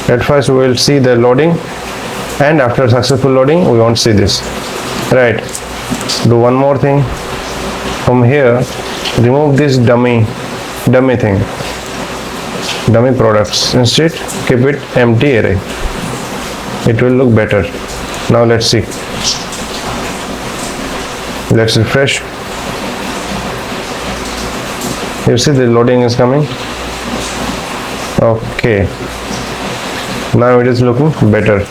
Speaker 1: At first we will see the loading, and after successful loading we won't see this. Right. Do one more thing. From here, remove this dummy thing. Dummy products. Instead, keep it empty array. It will look better. Now let's see. Let's refresh. You see the loading is coming. Okay. Now it is looking better.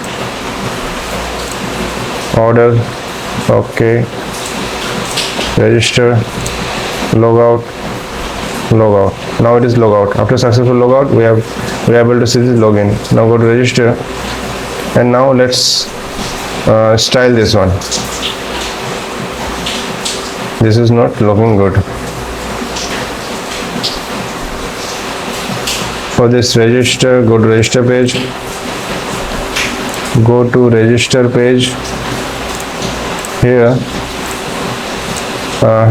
Speaker 1: Order. Okay. Register. Logout. Now it is logout. After successful logout, we are able to see the login. Now go to register, and now let's style this one. This is not looking good. For this register, go to register page. Go to register page. Here,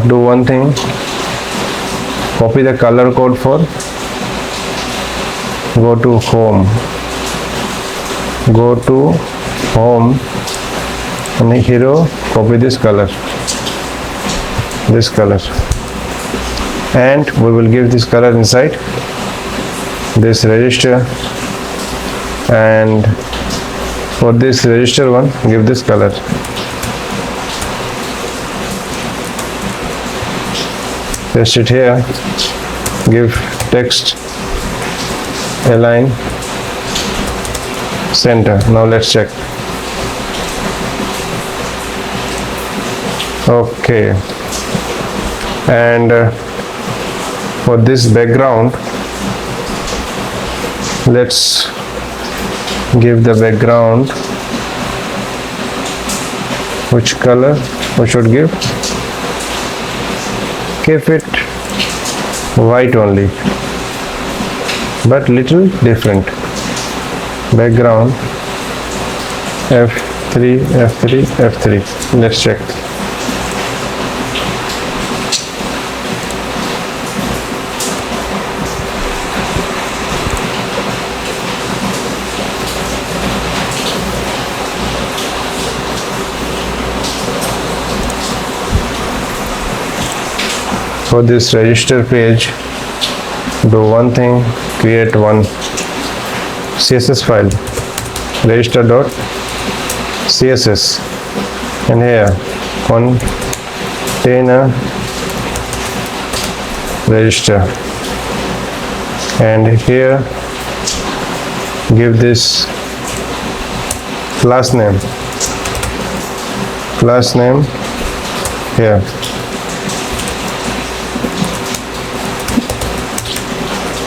Speaker 1: do one thing. Copy the color code for. Go to home. Go to home, and here copy this color. And we will give this color inside this register, and for this register one, give this color. Paste it here. Give text align center. Now let's check. Okay. And for this background, let's give the background. Which color we should give? Keep it white only, but little different. Background F3, F3, F3. Let's check. For this register page, do one thing, create one CSS file, register.css, and here one container register, and here give this class name here,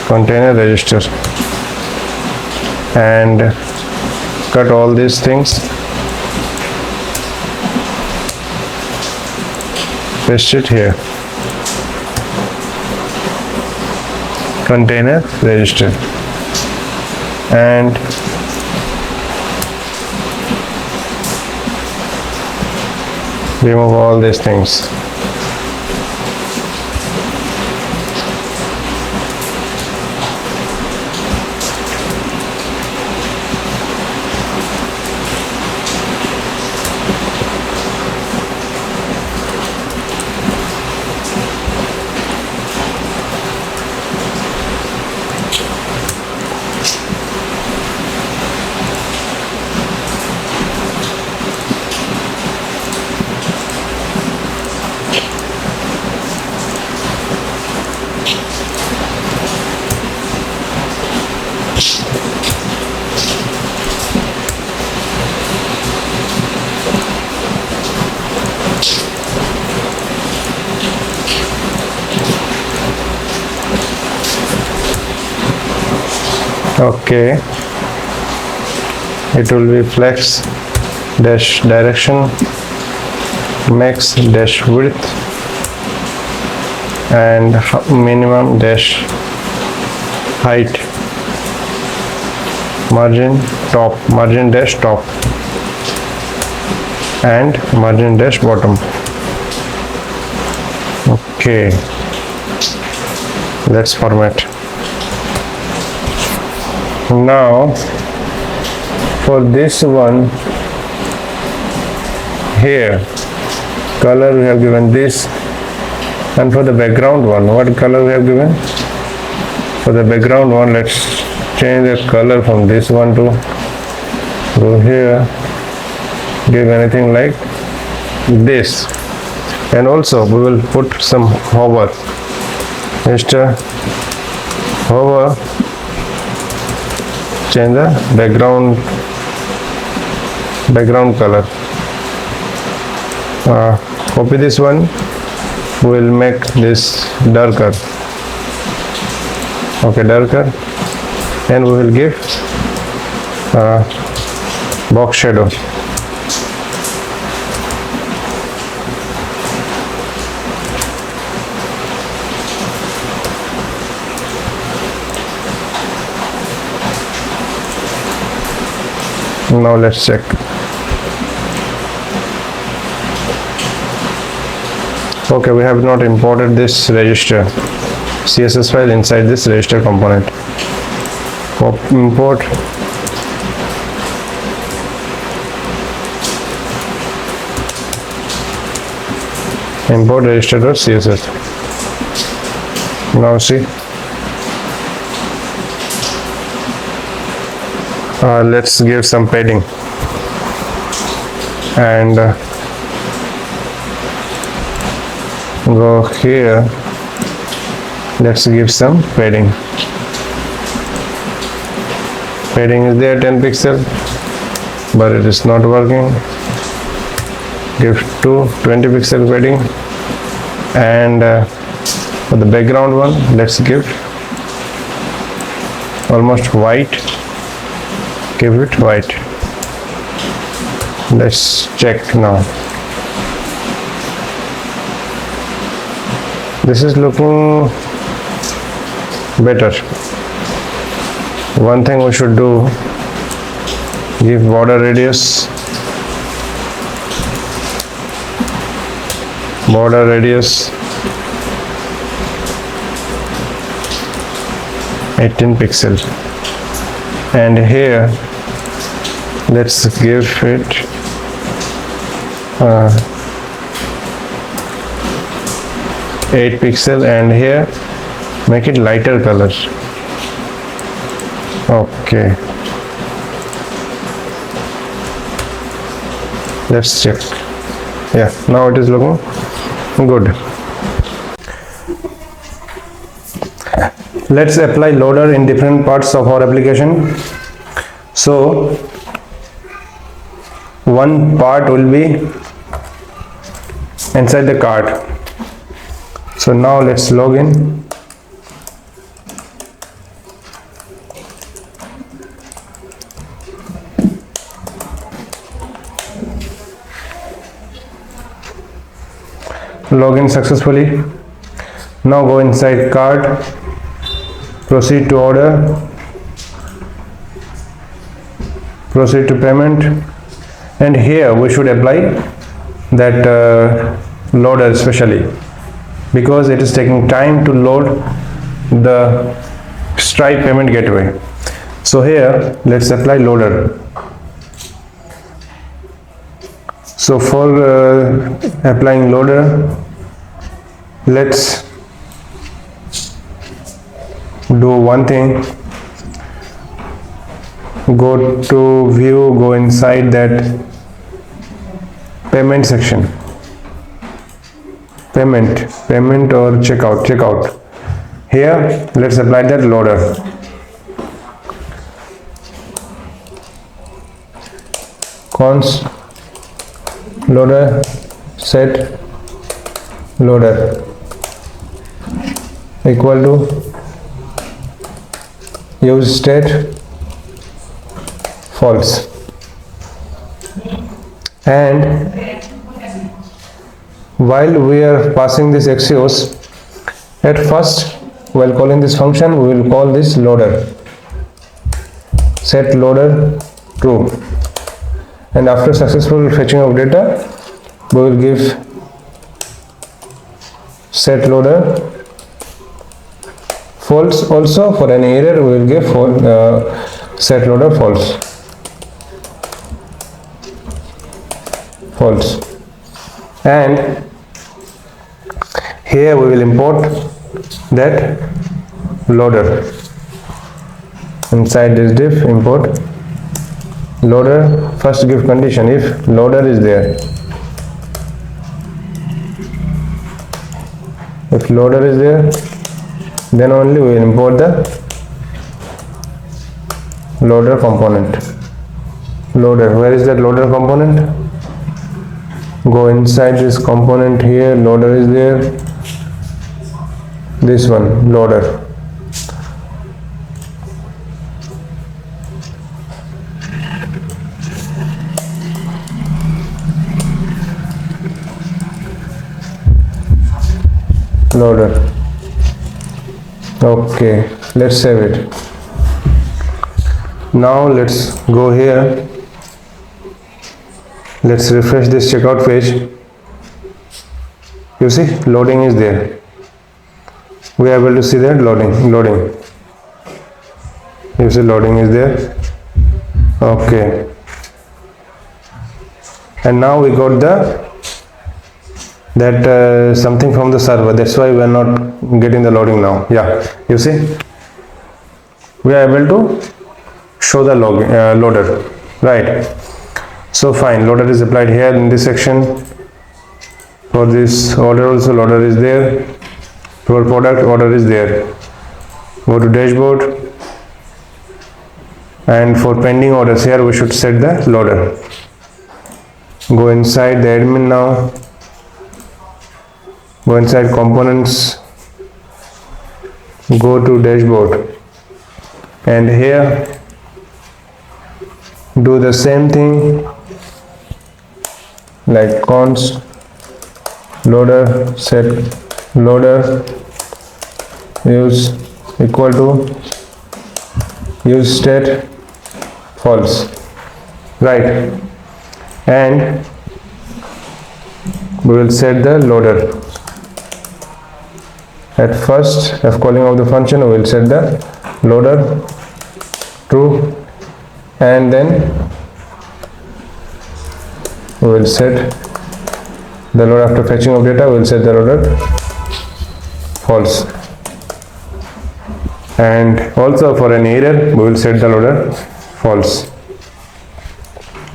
Speaker 1: container register, and cut all these things, paste it here, container register, and remove all these things. Okay, it will be flex dash direction, max dash width, and minimum dash height, margin dash top, and margin dash bottom. Okay, let's format. Now for this one here, color we have given this, and for the background one, what color we have given? For the background one, let's change the color from this one to go here, give anything like this, and also we will put some hover, Mr. hover, change the background color. Copy this one, we will make this darker. Okay, darker, and we will give box shadow. Now let's check. Okay, we have not imported this register CSS file inside this register component. Import register.css. Now see, let's give some padding, and go here, let's give some padding. Padding is there 10 pixel, but it is not working. Give 20 pixel padding, and for the background one, let's give almost white. Give it white. Let's check now. This is looking better. One thing we should do, give border radius 18 pixels, and here let's give it 8 pixel, and here make it lighter color. Okay, let's check. Yeah, now it is looking Good. Let's apply loader in different parts of our application. So one part will be inside the cart. So now let's log in. Login successfully. Now go inside cart, proceed to order, proceed to payment, and here we should apply that loader especially, because it is taking time to load the Stripe payment gateway. So here let's apply loader. So for applying loader, let's do one thing. Go to view, go inside that payment section, payment or checkout. Here let's apply that loader. Const loader set loader equal to use state false, and while we are passing this axios, at first while calling this function we will call this loader, set loader true, and after successful fetching of data we will give set loader false. Also for any error we will give set loader false. And here we will import that loader. Inside this div import loader. First give condition if loader is there. If loader is there, then only we will import the loader component. Loader, where is that loader component? Go inside this component here, loader is there. This one, loader. Loader. Okay, let's save it. Now let's go here. Let's refresh this checkout page. You see, loading is there. We are able to see that loading. You see, loading is there. Okay. And now we got that something from the server. That's why we are not getting the loading now. Yeah, you see, we are able to show the loader, right? So fine, loader is applied here in this section. For this order also loader is there. For product order is there. Go to dashboard, and for pending orders here we should set the loader. Go inside the admin now. Go inside components. Go to dashboard, and here do the same thing like const loader set loader use equal to use state false, right? And we will set the loader. At first, after calling of the function, we will set the loader true, and then we will set the loader. After fetching of data, we will set the loader false, and also for an error, we will set the loader false.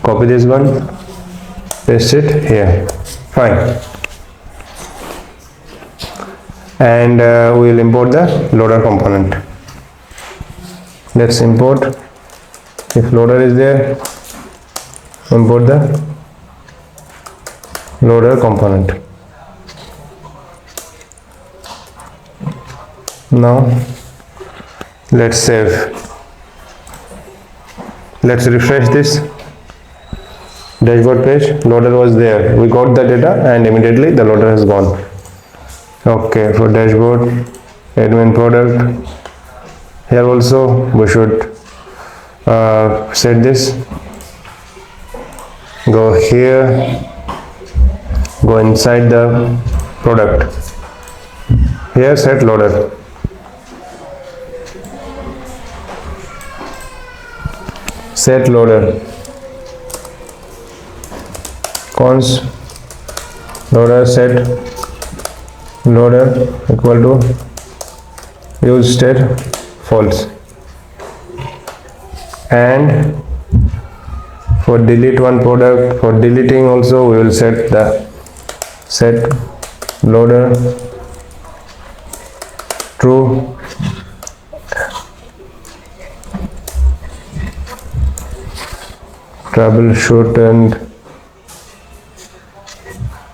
Speaker 1: Copy this one, paste it here. Fine. and we will import the loader component. Let's import. If loader is there, import the loader component. Now let's save. Let's refresh this dashboard page. Loader was there, we got the data, and immediately the loader has gone. Okay, for dashboard, admin product, here also we should set this. Go here, go inside the product, here set loader. Set loader, const loader set loader equal to use state false, and for delete one product, for deleting also we will set the set loader true, troubleshoot, and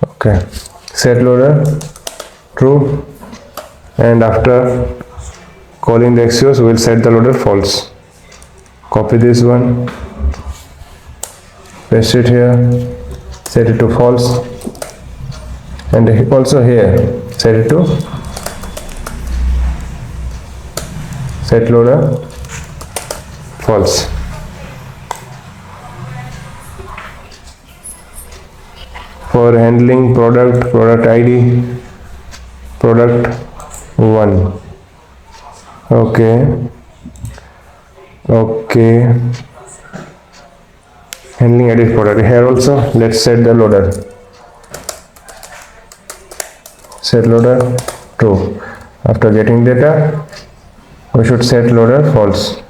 Speaker 1: okay, set loader true, and after calling the XUS we will set the loader false. Copy this one, paste it here, set it to false, and also here set it to set loader false. For handling product ID product 1. Okay, handling edit product, here also let's set the loader, set loader true. After getting data we should set loader false.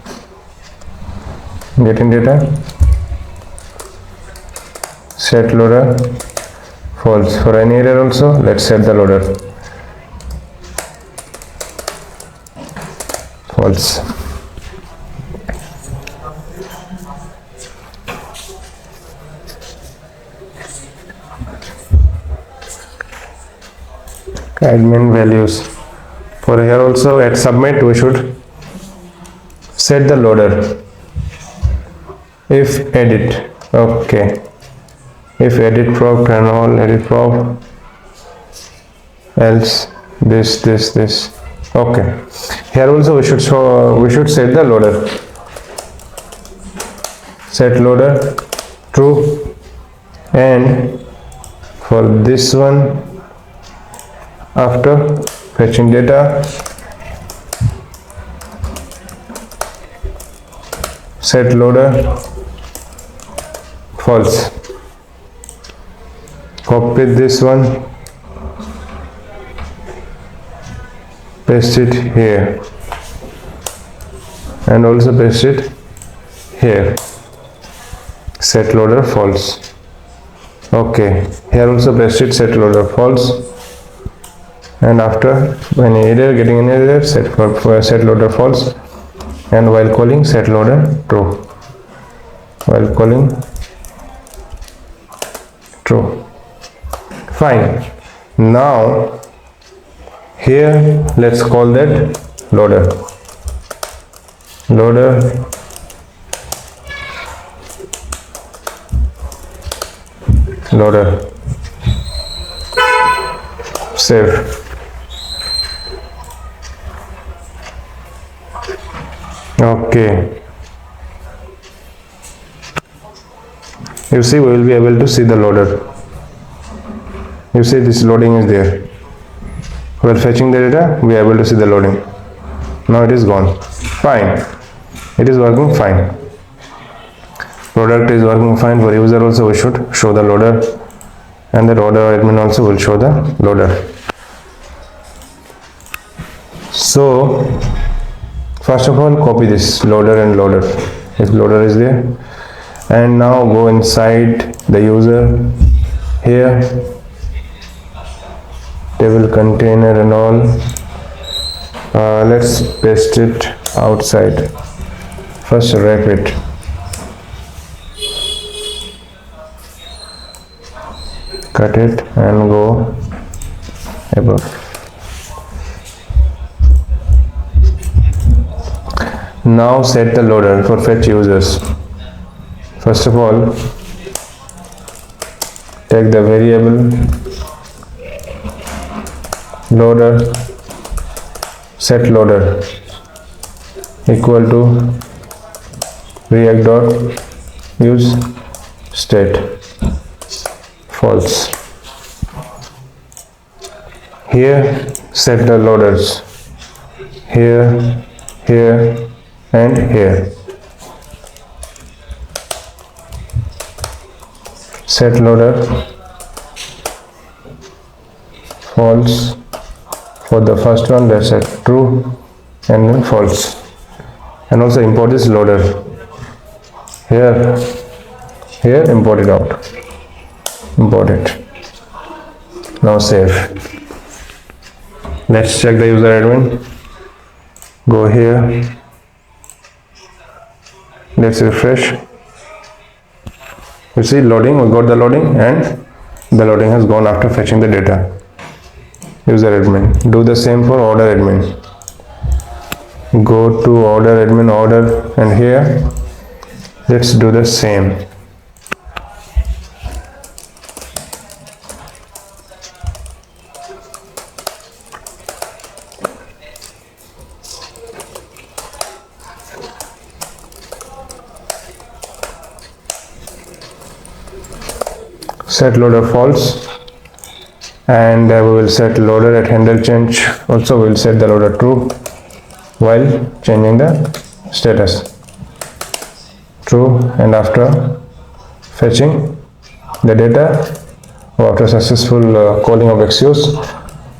Speaker 1: Getting data, set loader false. For any error also let's set the loader false. Admin values, for here also at submit we should set the loader. If edit, okay, if edit prop and all edit prop, else this okay. Here also we should set the loader, set loader true, and for this one after fetching data set loader false. Copy this one, paste it here, and also paste it here, set loader false. Okay, here also paste it, set loader false, and after when error, getting an error, set loader false, and while calling set loader true, while calling true. Fine. Now here let's call that loader save. Okay, you see we will be able to see the loader. You see this loading is there. While fetching the data we are able to see the loading. Now it is gone. Fine, it is working fine. Product is working fine. For user also we should show the loader, and the loader admin also will show the loader. So first of all copy this loader and loader, if loader is there, and now go inside the user here, table container and all. Let's paste it outside. First wrap it. Cut it and go above. Now set the loader for fetch users. First of all, take the variable loader, set loader equal to React dot use state false. Here set the loaders here, here and here. Set loader false for the first one, let's set true and then false. And also import this loader here, import it out, import it. Now save. Let's check the user admin. Go here, let's refresh. You see loading, we got the loading and the loading has gone after fetching the data. User admin. Do the same for order admin. Go to order admin, order, and here let's do the same. Set loader false, and we will set loader at handle change. Also we will set the loader true while changing the status. True, and after fetching the data or after successful calling of XUs,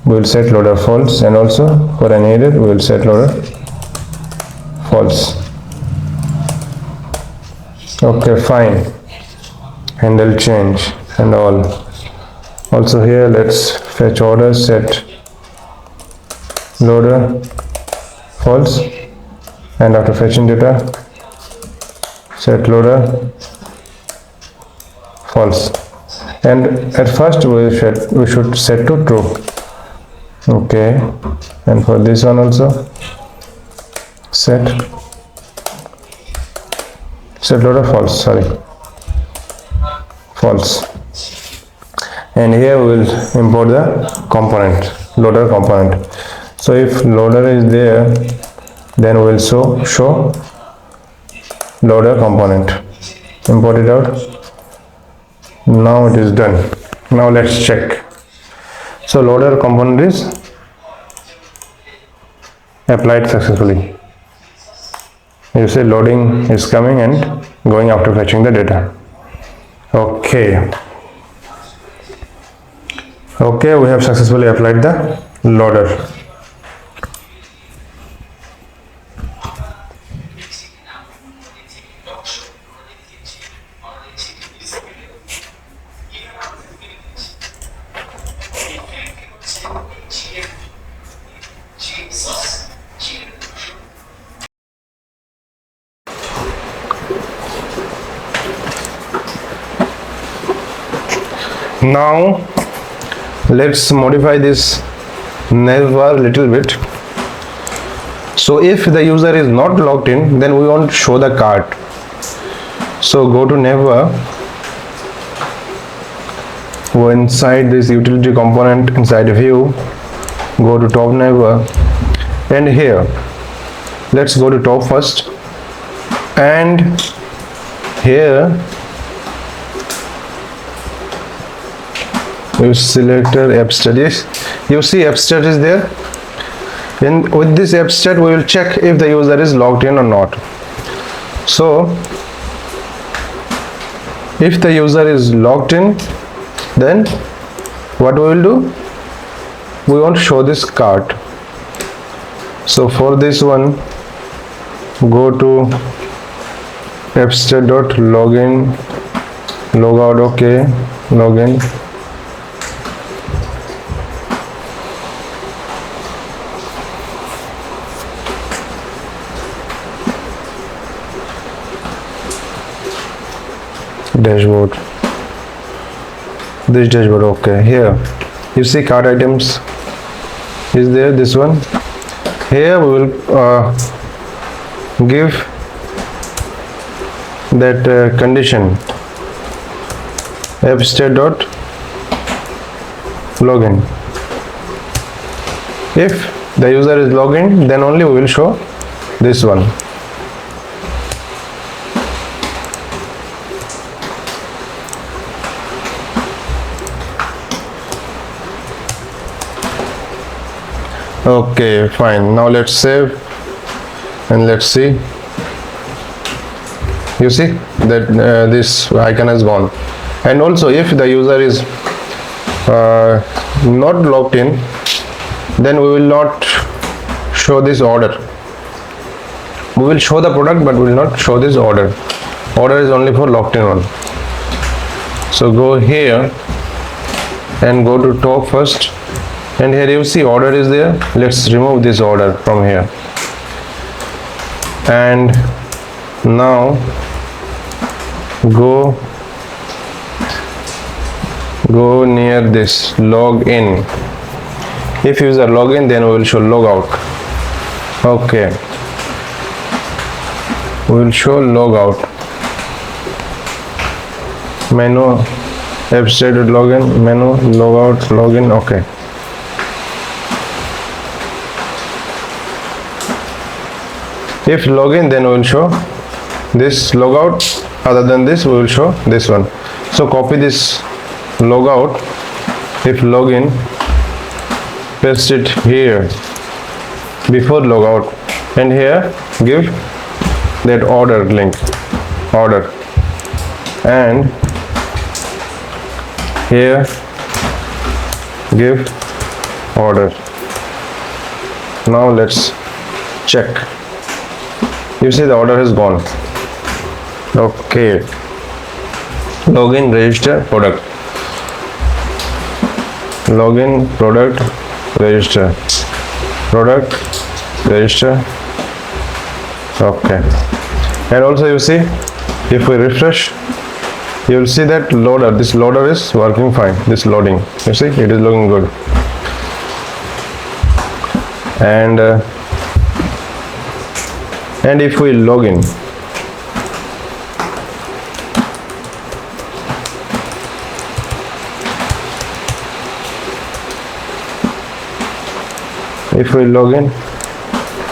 Speaker 1: we will set loader false, and also for any error we will set loader false. Okay, fine. Handle change and all. Also here let's fetch order, set loader false, and after fetching data set loader false, and at first we should set to true. Okay, and for this one also set loader false, false. And here we will import the component, loader component. So if loader is there, then we will show loader component. Import it out. Now it is done. Now let's check. So loader component is applied successfully. You see loading is coming and going after fetching the data. Okay, we have successfully applied the loader. Now let's modify this navbar little bit. So if the user is not logged in, then we want to show the cart. So go to navbar, go inside this utility component, inside view, go to top navbar, and here let's go to top first, and here you selector abstract. You see abstract is there, and with this abstract we will check if the user is logged in or not. So if the user is logged in, then what we will do, we want to show this cart. So for this one, go to abstract.login, logout, okay, login, dashboard. This dashboard. Okay, here you see cart items is there, this one. Here we will give that condition fstate.login. If the user is logged in, then only we will show this one. Okay, fine. Now let's save and let's see. You see that this icon has gone. And also, if the user is not logged in, then we will not show this order. We will show the product, but we will not show this order. Order is only for logged in one. So go here and go to top first, and here you see order is there. Let's remove this order from here. And now go near this log in. If user log in, then we will show log out. Okay, we will show log out. Menu fstate login, menu log out, login. Okay. If login, then we will show this logout. Other than this, we will show this one. So copy this logout. If login, paste it here before logout, and here give that order link, order, and here give order. Now let's check. You see the order has gone. Okay, login, register, product, login, product, register, product, register. Okay, and also you see, if we refresh, you will see that loader, this loader is working fine. This loading, you see, it is looking good. And if we log in,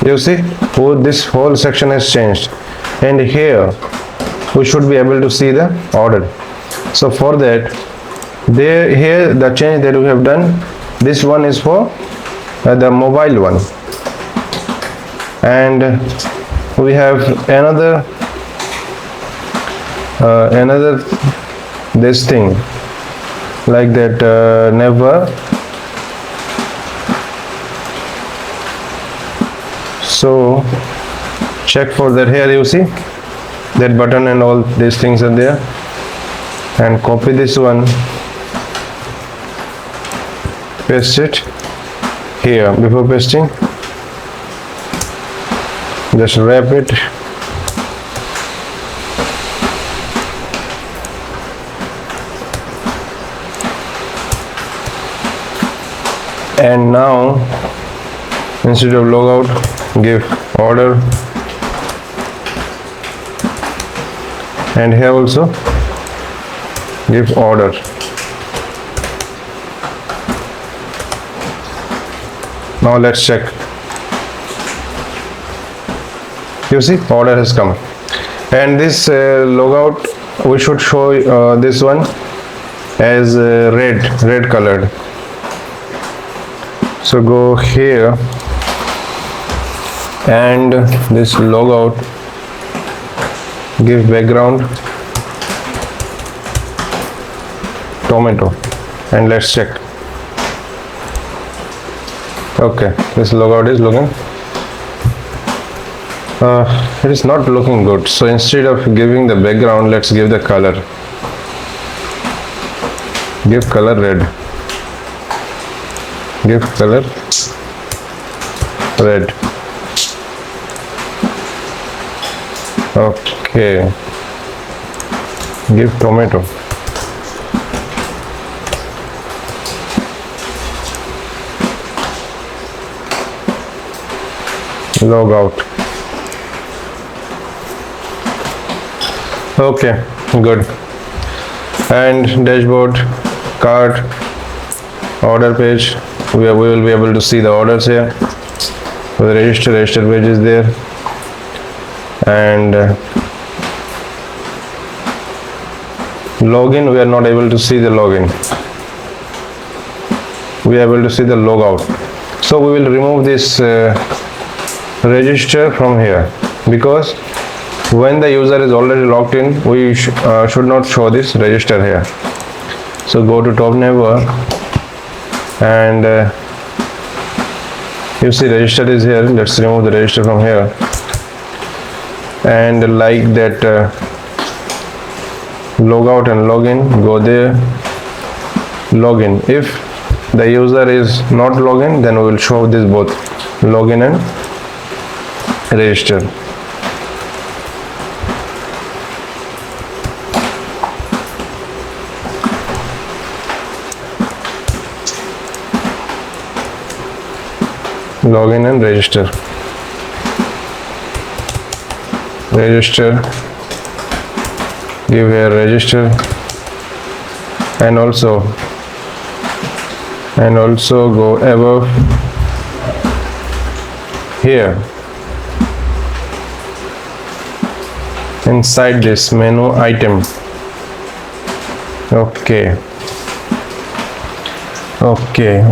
Speaker 1: you see, this whole section has changed, and here we should be able to see the order. So for that, here the change that we have done, this one is for the mobile one, and we have another this thing like that, never. So check for that. Here you see that button and all these things are there, and copy this one, paste it here. Before pasting, just wrap it, and now instead of logout, give order, and here also give order. Now let's check. You see, order has come, and this logout we should show this one as red colored. So go here, and this logout, give background tomato, and let's check. Okay, this logout is looking it is not looking good. So instead of giving the background, let's give the color. Give color red. Give color red. Okay, give tomato. Log out. Okay, good. And dashboard, cart, order page. We will be able to see the orders here. The register page is there, and login, we are not able to see the login. We are able to see the logout. So we will remove this register from here, because when the user is already logged in, we should not show this register here. So go to top neighbor, and you see register is here. Let's remove the register from here, and like that logout and login, go there, login. If the user is not login, then we will show this both, login and register. Login and register. Give here register, and also go above here inside this menu item. Okay,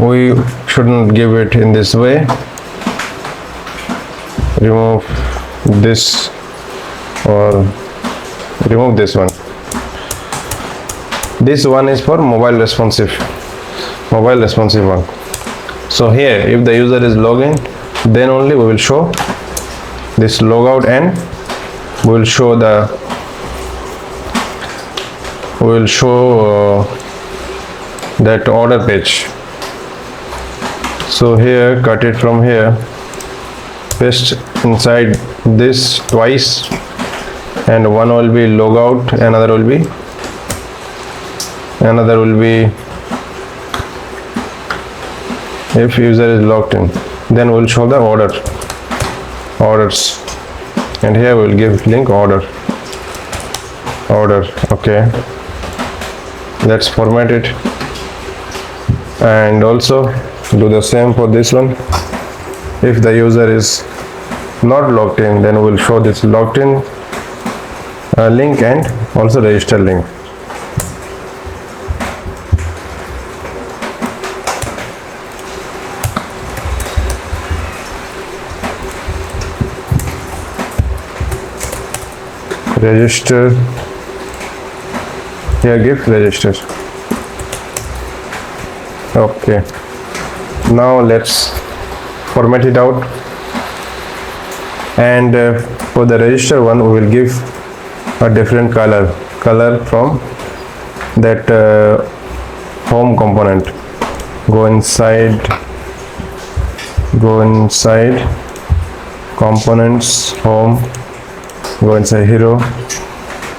Speaker 1: we shouldn't give it in this way. Remove this, or remove this one. This one is for mobile responsive one. So here, if the user is logging, then only we will show this logout, and we will show that order page. So here, cut it from here, paste inside this twice, and one will be logout, another will be if user is logged in. Then we'll show the orders, and here we'll give link order. Okay, let's format it, and also do the same for this one. If the user is not logged in, then we'll show this logged in link, and also register link. Register, here give register. Okay, now let's format it out, and for the register one, we will give a different color from that home component. Go inside components, home, go inside hero,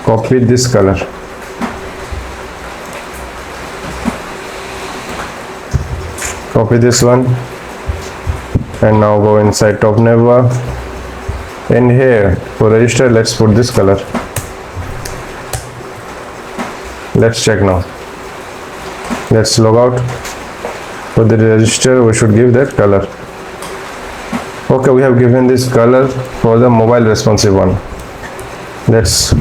Speaker 1: copy this color, copy this one, and now go inside top neighbor, and here for register, let's put this color. Let's check now. Let's log out. For the register, we should give that color. Okay, we have given this color for the mobile responsive one. Let's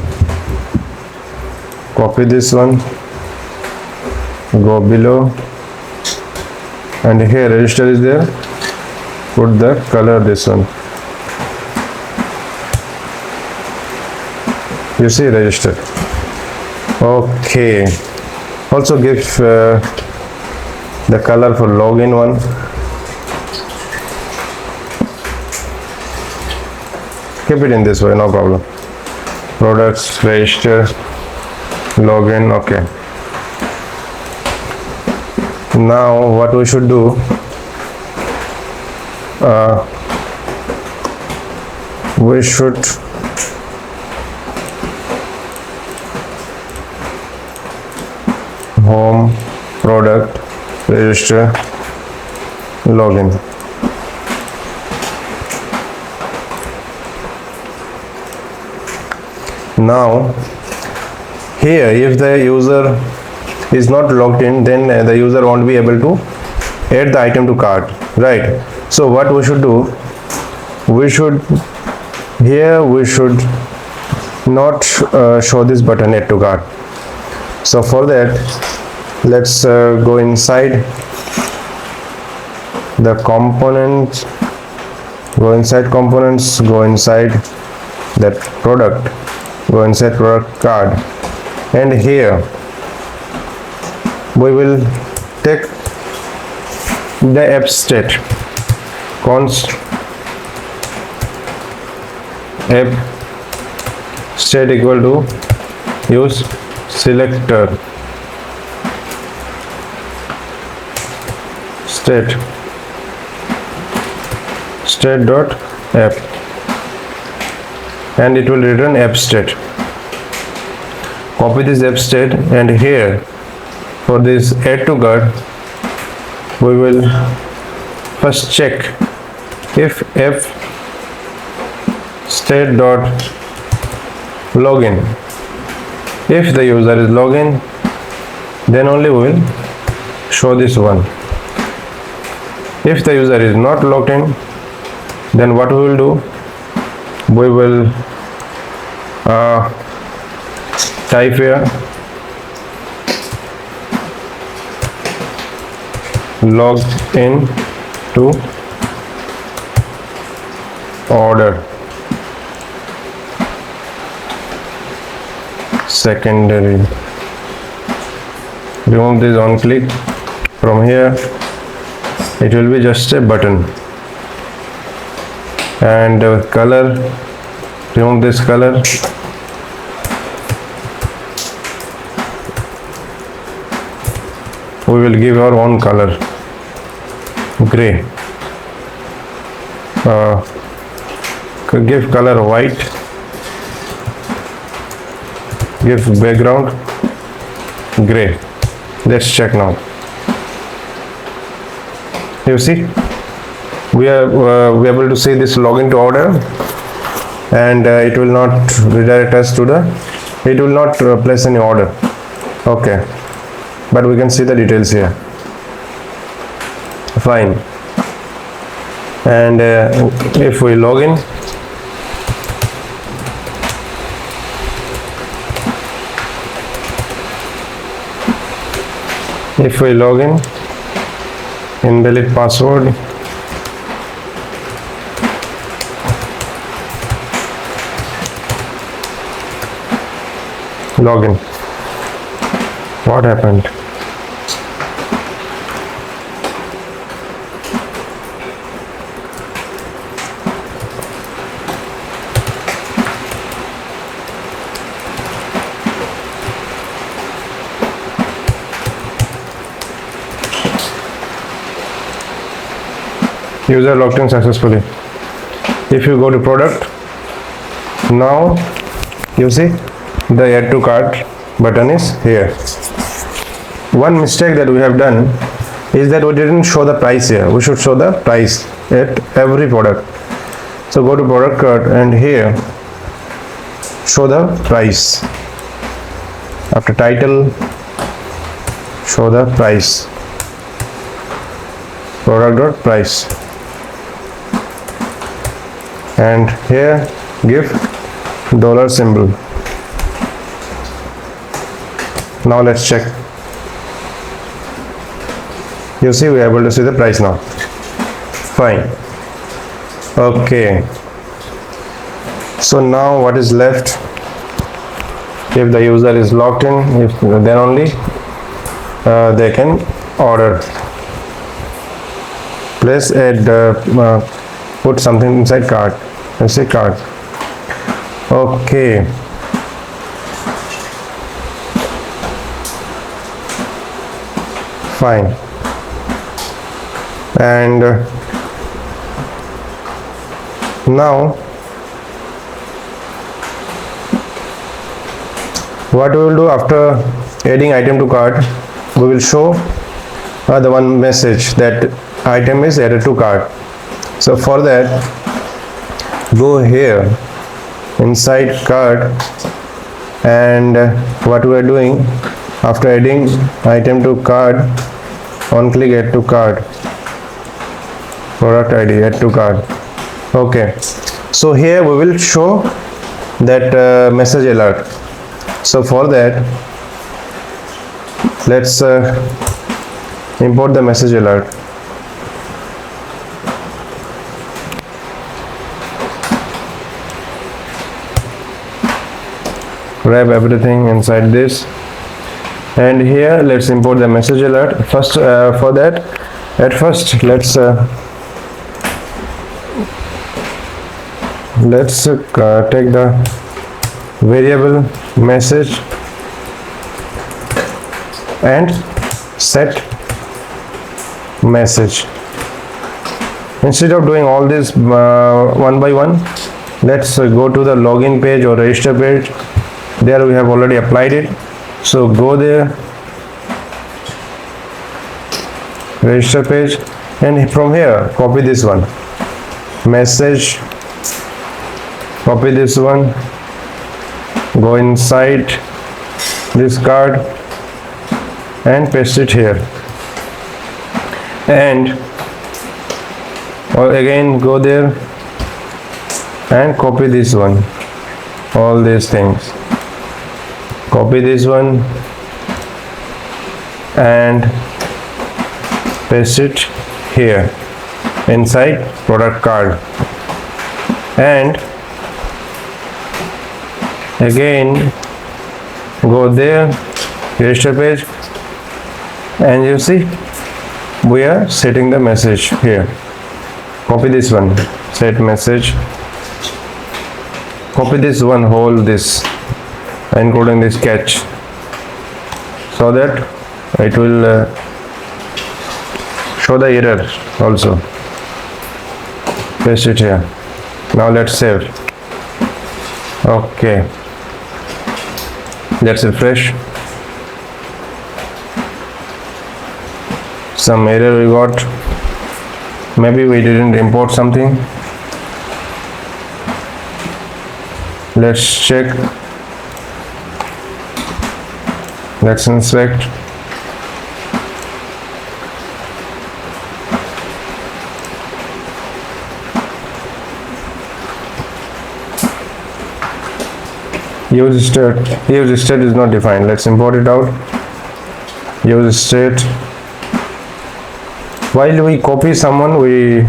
Speaker 1: copy this one, go below, and here register is there, put the color this one. You see register. Okay, also give the color for login one. Keep it in this way, no problem. Products, register, login. Okay, now what we should do, we should home, product, register, login. Now here, if the user is not logged in, then the user won't be able to add the item to cart, right? So what we should do, we should not show this button add to cart. So for that, let's go inside the component, go inside components, go inside that product, go inside product card, and here we will take the app state, const app state equal to use selector state dot app, and it will return app state. Copy this app state, and here for this add to cart, we will first check if app state dot login. If the user is login, then only we will show this one. If the user is not logged in, then what we will do, we will type here log in to order secondary. Remove this on click. From here it will be just a button, and color, remove this color, we will give our own color, gray, give color white, give background gray. Let's check now. You see, we are able to see this login to order, and it will not redirect us to the, it will not place any order. Okay, but we can see the details here. Fine. And if we log in, invalid password, login. What happened? User logged in successfully. If you go to product, now you see the add to cart button is here. One mistake that we have done is that we didn't show the price here. We should show the price at every product. So go to product cart, and here show the price. After title, show the price, product dot price, and here give dollar symbol. Now let's check. You see, we are able to see the price now. Fine. Okay, so now what is left? If the user is logged in, if then only they can order. Place put something inside cart. Let's say cart. Okay. Fine. And now what we will do after adding item to cart, we will show the one message that item is added to cart. So for that, go here inside cart, and what we are doing, after adding item to cart, on click add to cart, product ID add to cart. Okay, so here we will show that message alert. So for that, let's import the message alert. Grab everything inside this, and here let's import the message alert. First, for that, at first let's take the variable message and set message. Instead of doing all this one by one, let's go to the login page or register page. There we have already applied it, so go there, register page, and from here copy this one message, copy this one, go inside this card and paste it here, and or again go there and copy this one, all these things, copy this one and paste it here inside product card, and again go there, register page, and you see we are setting the message here. Copy this one, set message, copy this one, hold this, including this catch, so that it will show the error also. Paste it here. Now let's save. Okay, let's refresh. Some error we got, maybe we didn't import something. Let's check. Let's inspect. Use state is not defined. Let's import it out. Use state. While we copy someone, we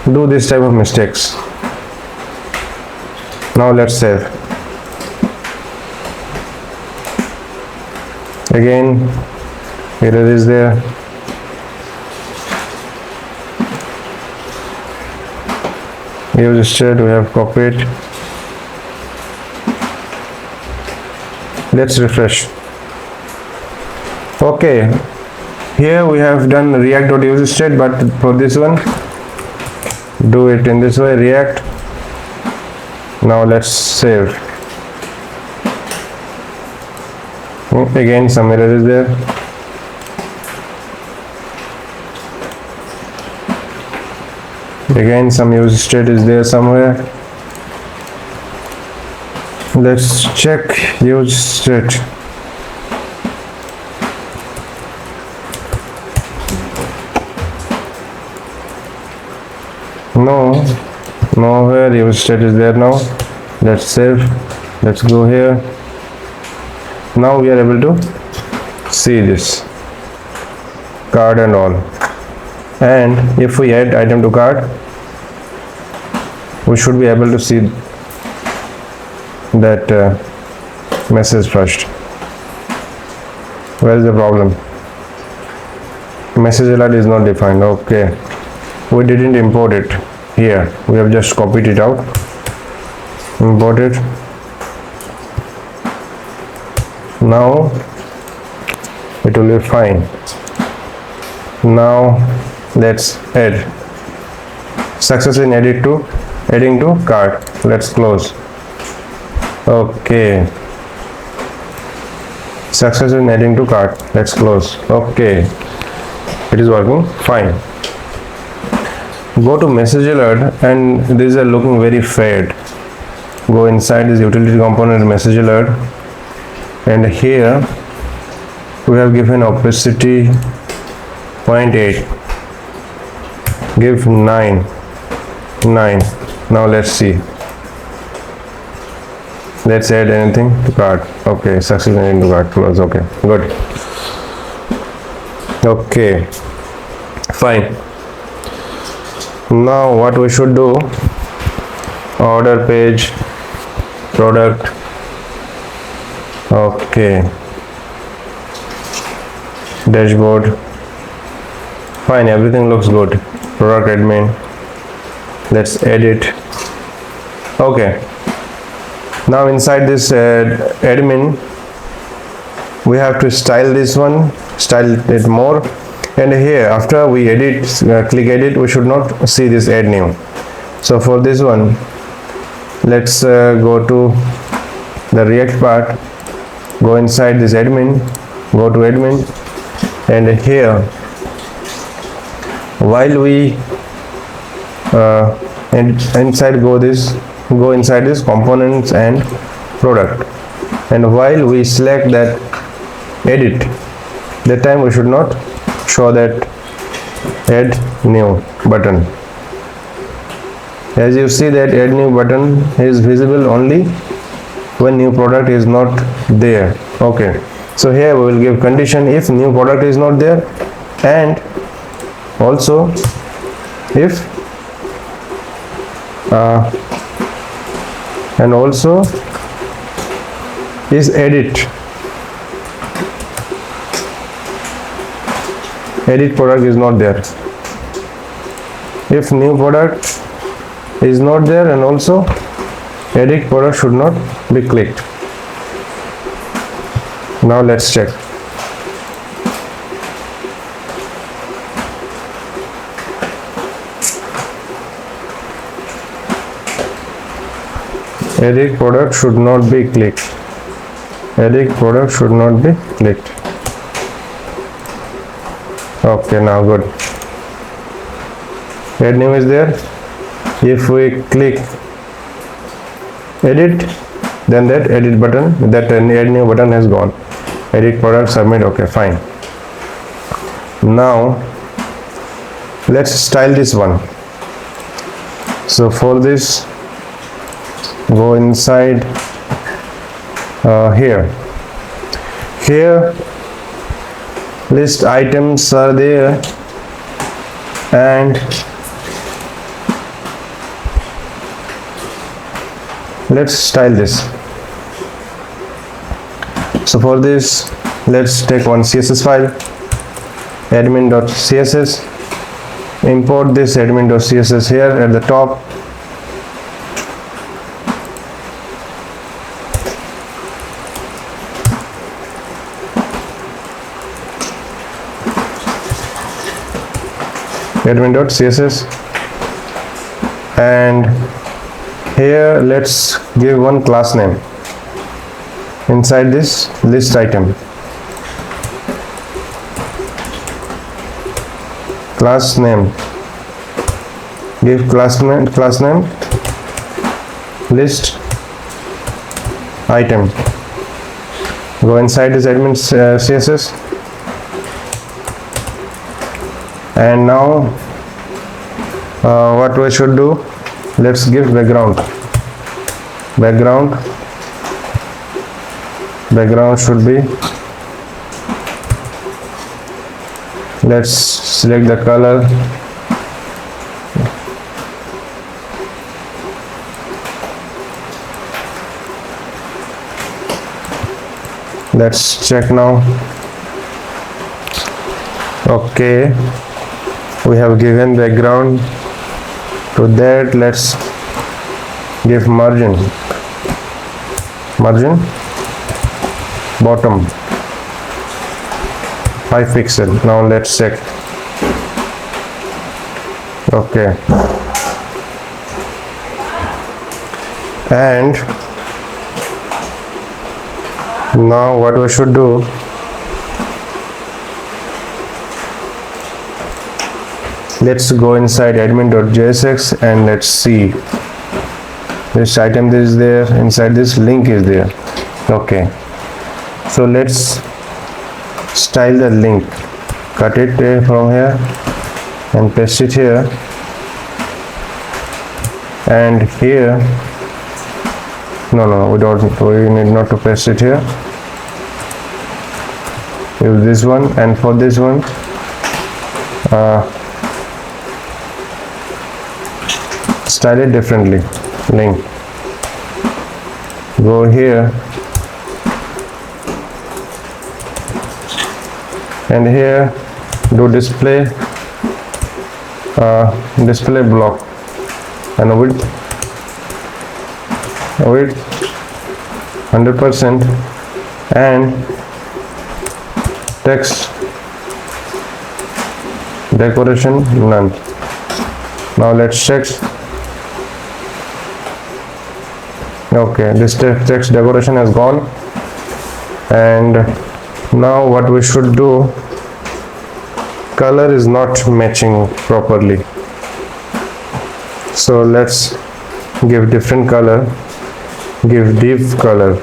Speaker 1: do this type of mistakes. Now let's save. Again, error is there. Use state, we have copied. Let's refresh. Okay, here we have done react.useState, but for this one, do it in this way, React. Now let's save. Again, some error is there. Again, some use state is there somewhere. Let's check use state. No, nowhere use state is there now. Let's save. Let's go here. Now we are able to see this card and all. And if we add item to cart, we should be able to see that message first. Where is the problem? Message alert is not defined. Okay, we didn't import it here. We have just copied it out. Import it. Now it will be fine. Now let's add. Success in adding to cart. Let's close. Okay, Success in adding to cart. Let's close. Okay, it is working fine. Go to message alert, and these are looking very fade. Go inside this utility component message alert, and here we have given opacity 0.8, give 9. Now let's see, let's add anything to cart. Okay, success into cart, close. Okay, good. Okay, fine. Now what we should do, order page, product. Okay, dashboard, fine, everything looks good. Product admin, let's edit. Okay, now inside this admin we have to style this one, style it more, and here after we edit, click edit, we should not see this add new. So for this one, let's go to the React part, go inside this admin, go to admin, and here while we go inside this components and product, and while we select that edit, that time we should not show that add new button. As you see that add new button is visible only when new product is not there. Okay, so here we will give condition if new product is not there, and also if and also is edit product is not there. If new product is not there, and also edit product should not be clicked. Now let's check. Edit product should not be clicked. Edit product should not be clicked. Okay, now good. Add new is there. If we click edit, then that edit button, that add new button has gone. Edit product, submit. Okay, fine. Now let's style this one. So for this, go inside here list items are there, and let's style this. So for this, let's take one CSS file, admin.css, import this admin.css here at the top. Admin.css, and here let's give one class name inside this list item. Class name, give class name list item. Go inside this admin CSS, and now what we should do, let's give background should be, let's select the color, let's check now. Okay, we have given background. To that, let's give margin bottom 5 pixel. Now let's check. Okay, and Now what we should do, let's go inside admin.jsx and let's see this item is there, inside this link is there. Okay, so let's style the link, cut it from here and paste it here, and here no, we need not to paste it here. Use this one, and for this one style it differently. Link, go here and here do display block and width 100% and text decoration none. Now let's check. Okay, this text decoration has gone, and now what we should do, color is not matching properly, so let's give different color, give div color,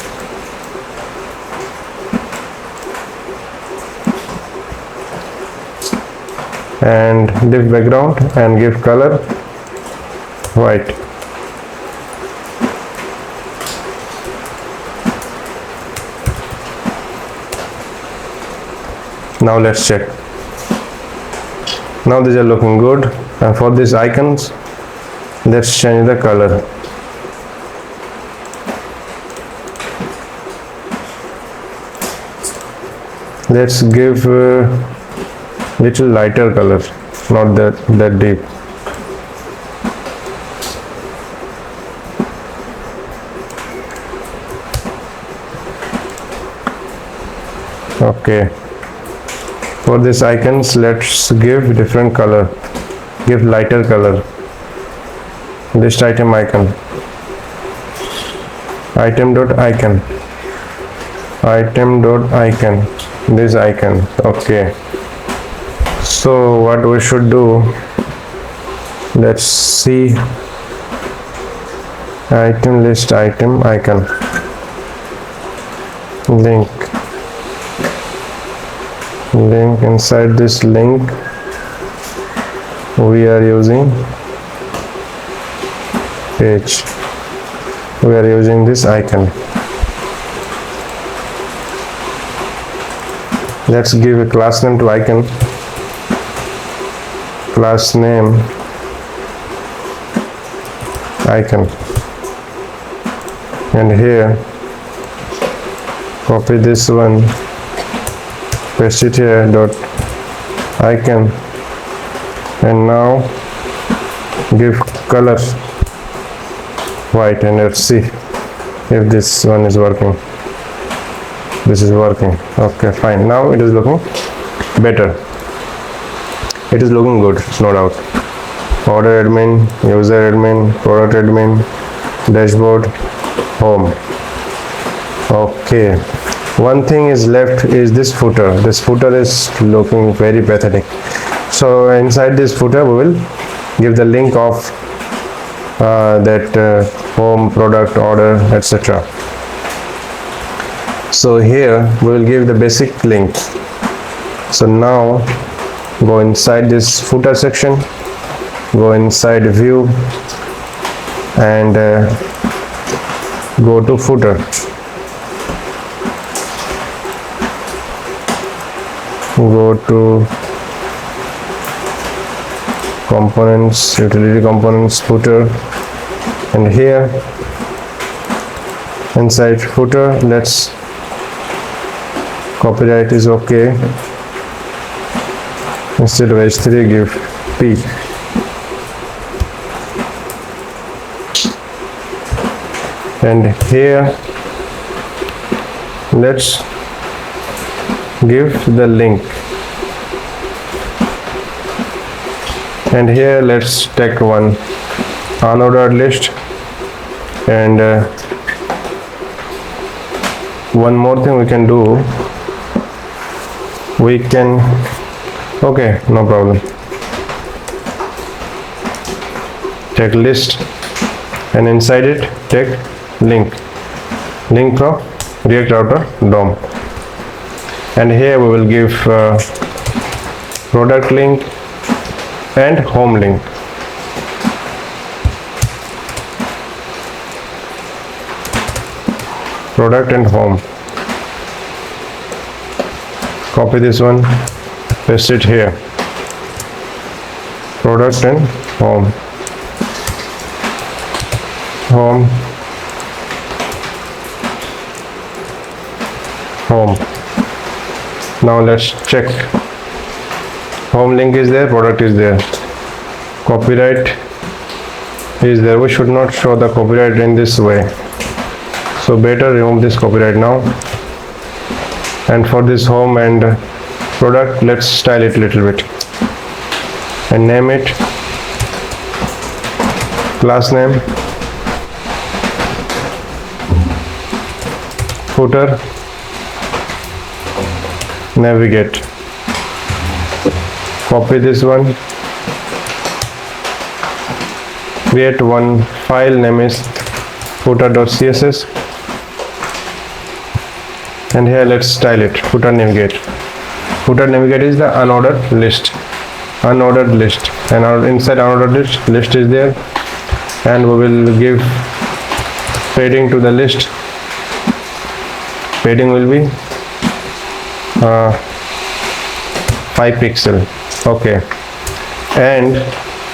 Speaker 1: and div background and give color white. Now let's check. Now these are looking good, and for these icons let's change the color. Let's give little lighter color, not that deep. Okay, for these icons let's give different color, give lighter color. This item icon, item.icon, this icon. Okay, so what we should do, let's see, item list, item icon, link, inside this link we are using page, we are using this icon. Let's give a class name to icon, class name icon, and here copy this one, paste it here, dot icon, and now give color white, and let's see if this one is working. This is working. Okay, fine. Now it is looking better. It is looking good, no doubt. Order admin, user admin, product admin, dashboard, home. Okay, one thing is left is this footer. This footer is looking very pathetic. So inside this footer we will give the link of that home, product, order, etc. So here we will give the basic link. So now go inside this footer section, go inside view and go to footer. Go to components, utility components, footer, and here inside footer let's copyright is okay. Instead of h3 give p. And here let's give the link, and here let's take one unordered list and one more thing we can do, we can, okay, no problem, take list and inside it take link from React Router DOM, and here we will give product link and home link. Product and home. Copy this one, paste it here. Product and home. Home. Home. Now let's check. Home link is there, product is there. Copyright is there. We should not show the copyright in this way. So better remove this copyright now. And for this home and product, let's style it a little bit and name it class name, footer, navigate. Copy this one, create one file, name is footer.css, and here let's style it footer navigate. Footer navigate is the unordered list, and inside unordered list is there, and we will give padding to the list. Padding will be 5 pixel. Okay, and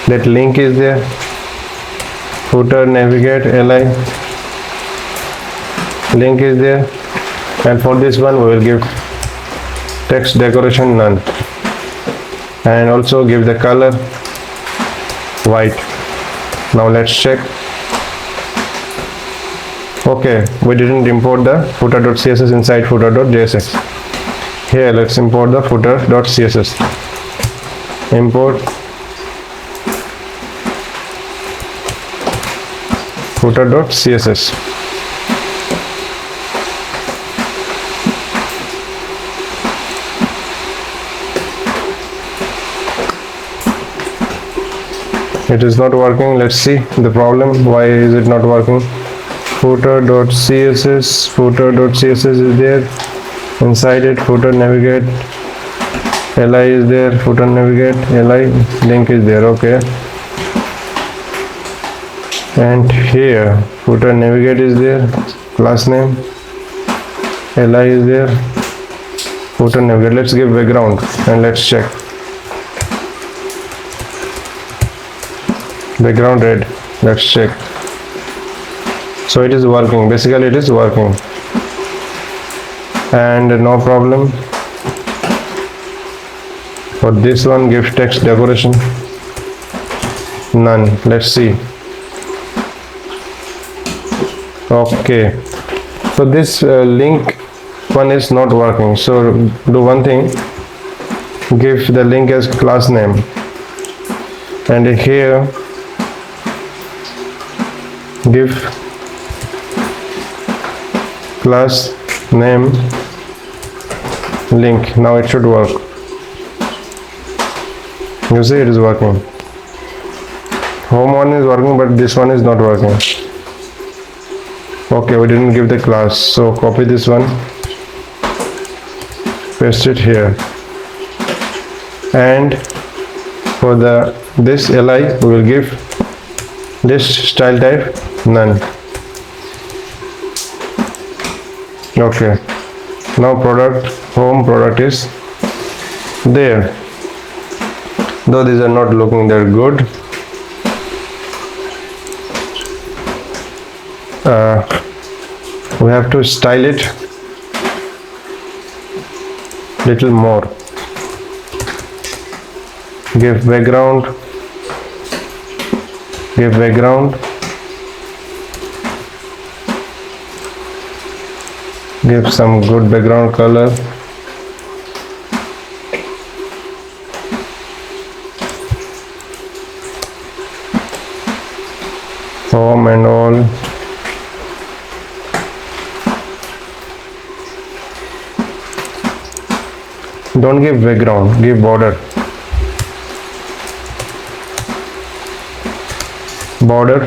Speaker 1: that link is there, footer navigate li link is there, and for this one we will give text decoration none, and also give the color white. Now let's check. Okay, we didn't import the footer.css inside footer.jsx. Here let's import the footer.css. Import footer.css. It is not working. Let's see the problem. Why is it not working? Footer.css is there. Inside it, footer navigate li is there, footer navigate li link is there. Okay, and here footer navigate is there, class name li is there, footer navigate. Let's give background and let's check. Background red. Let's check. So it is working. Basically it is working, and no problem. For this one, give text decoration none. Let's see. Okay, so this link one is not working. So do one thing, give the link as class name, and here give class name link. Now it should work. You see, it is working. Home one is working, but this one is not working. Okay, we didn't give the class, so copy this one, paste it here, and for this li we will give list style type none. Okay, now home product is there, though these are not looking that good. We have to style it little more. Give background, give some good background color. Home and all. don't give background, give border. Border,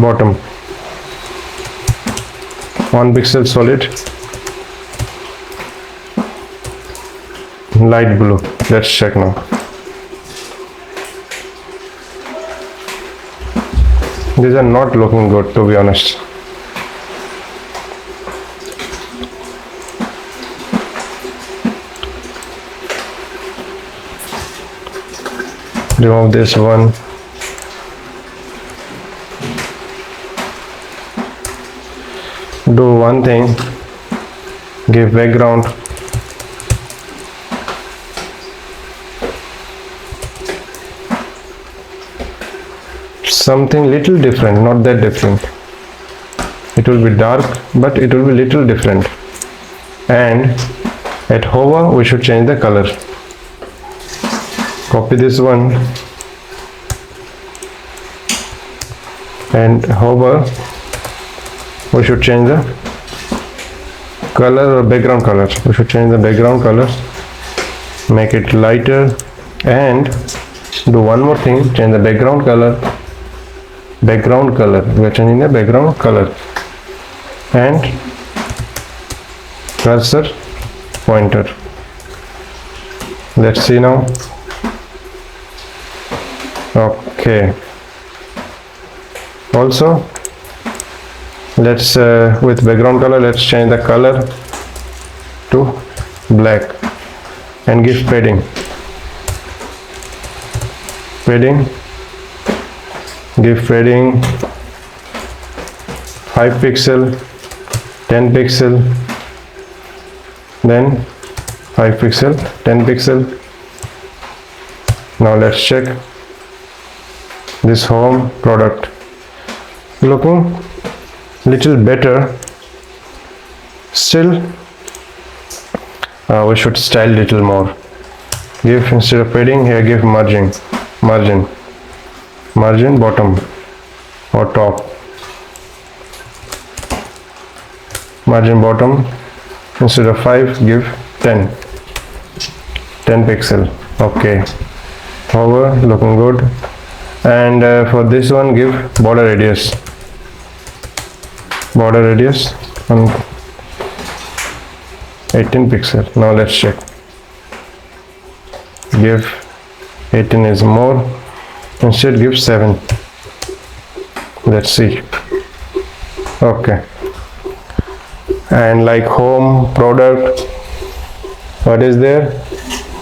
Speaker 1: bottom, 1 pixel solid, light blue. Let's check now. These are not looking good, to be honest. Remove this one. Do one thing, give background. Something little different, not that different. It will be dark, but it will be little different. And at hover, we should change the color. Copy this one and hover, we should change the color or background color. We should change the background color, make it lighter, and do one more thing, change the background color. Background color, we are changing the background color, and cursor pointer. Let's see now. Okay, also let's with background color, let's change the color to black and give padding. Give padding 5 pixel, 10 pixel, then 5 pixel, 10 pixel. Now let's check this home product, looking little better. Still we should style little more. Give, instead of padding here, give margin bottom or top. Margin bottom, instead of 5, give 10 pixel. Okay, hover, looking good. And for this one, give border radius on 18 pixel. Now let's check. Give 18 is more, instead give 7. Let's see. Okay, and like home product, what is there?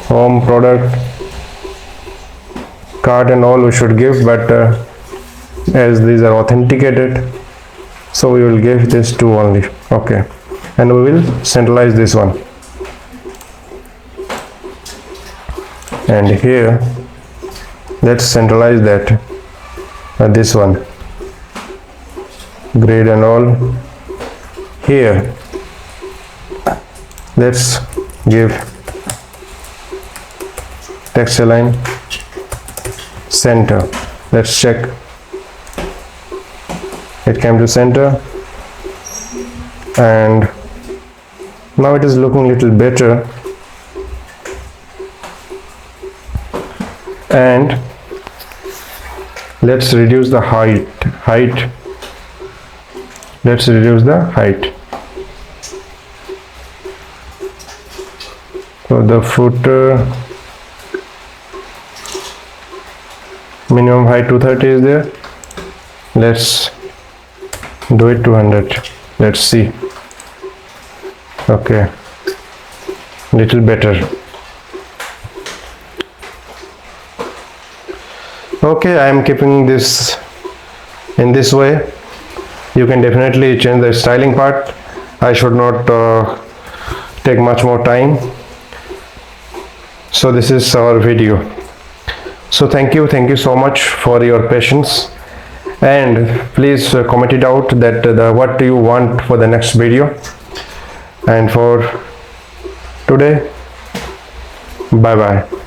Speaker 1: Home product, cart and all we should give, but as these are authenticated, so we will give this 2 only. Okay, and we will centralize this one, and here let's centralize that this one, grade and all. Here let's give text align center. Let's check. It came to center, and now it is looking little better. And let's reduce the height. Let's reduce the height. So the footer minimum height 230 is there. Let's do it 200. Let's see. Okay, little better. Okay, I am keeping this in this way. You can definitely change the styling part. I should not take much more time. So this is our video. So thank you so much for your patience, and please comment it out that what do you want for the next video. And for today, bye bye.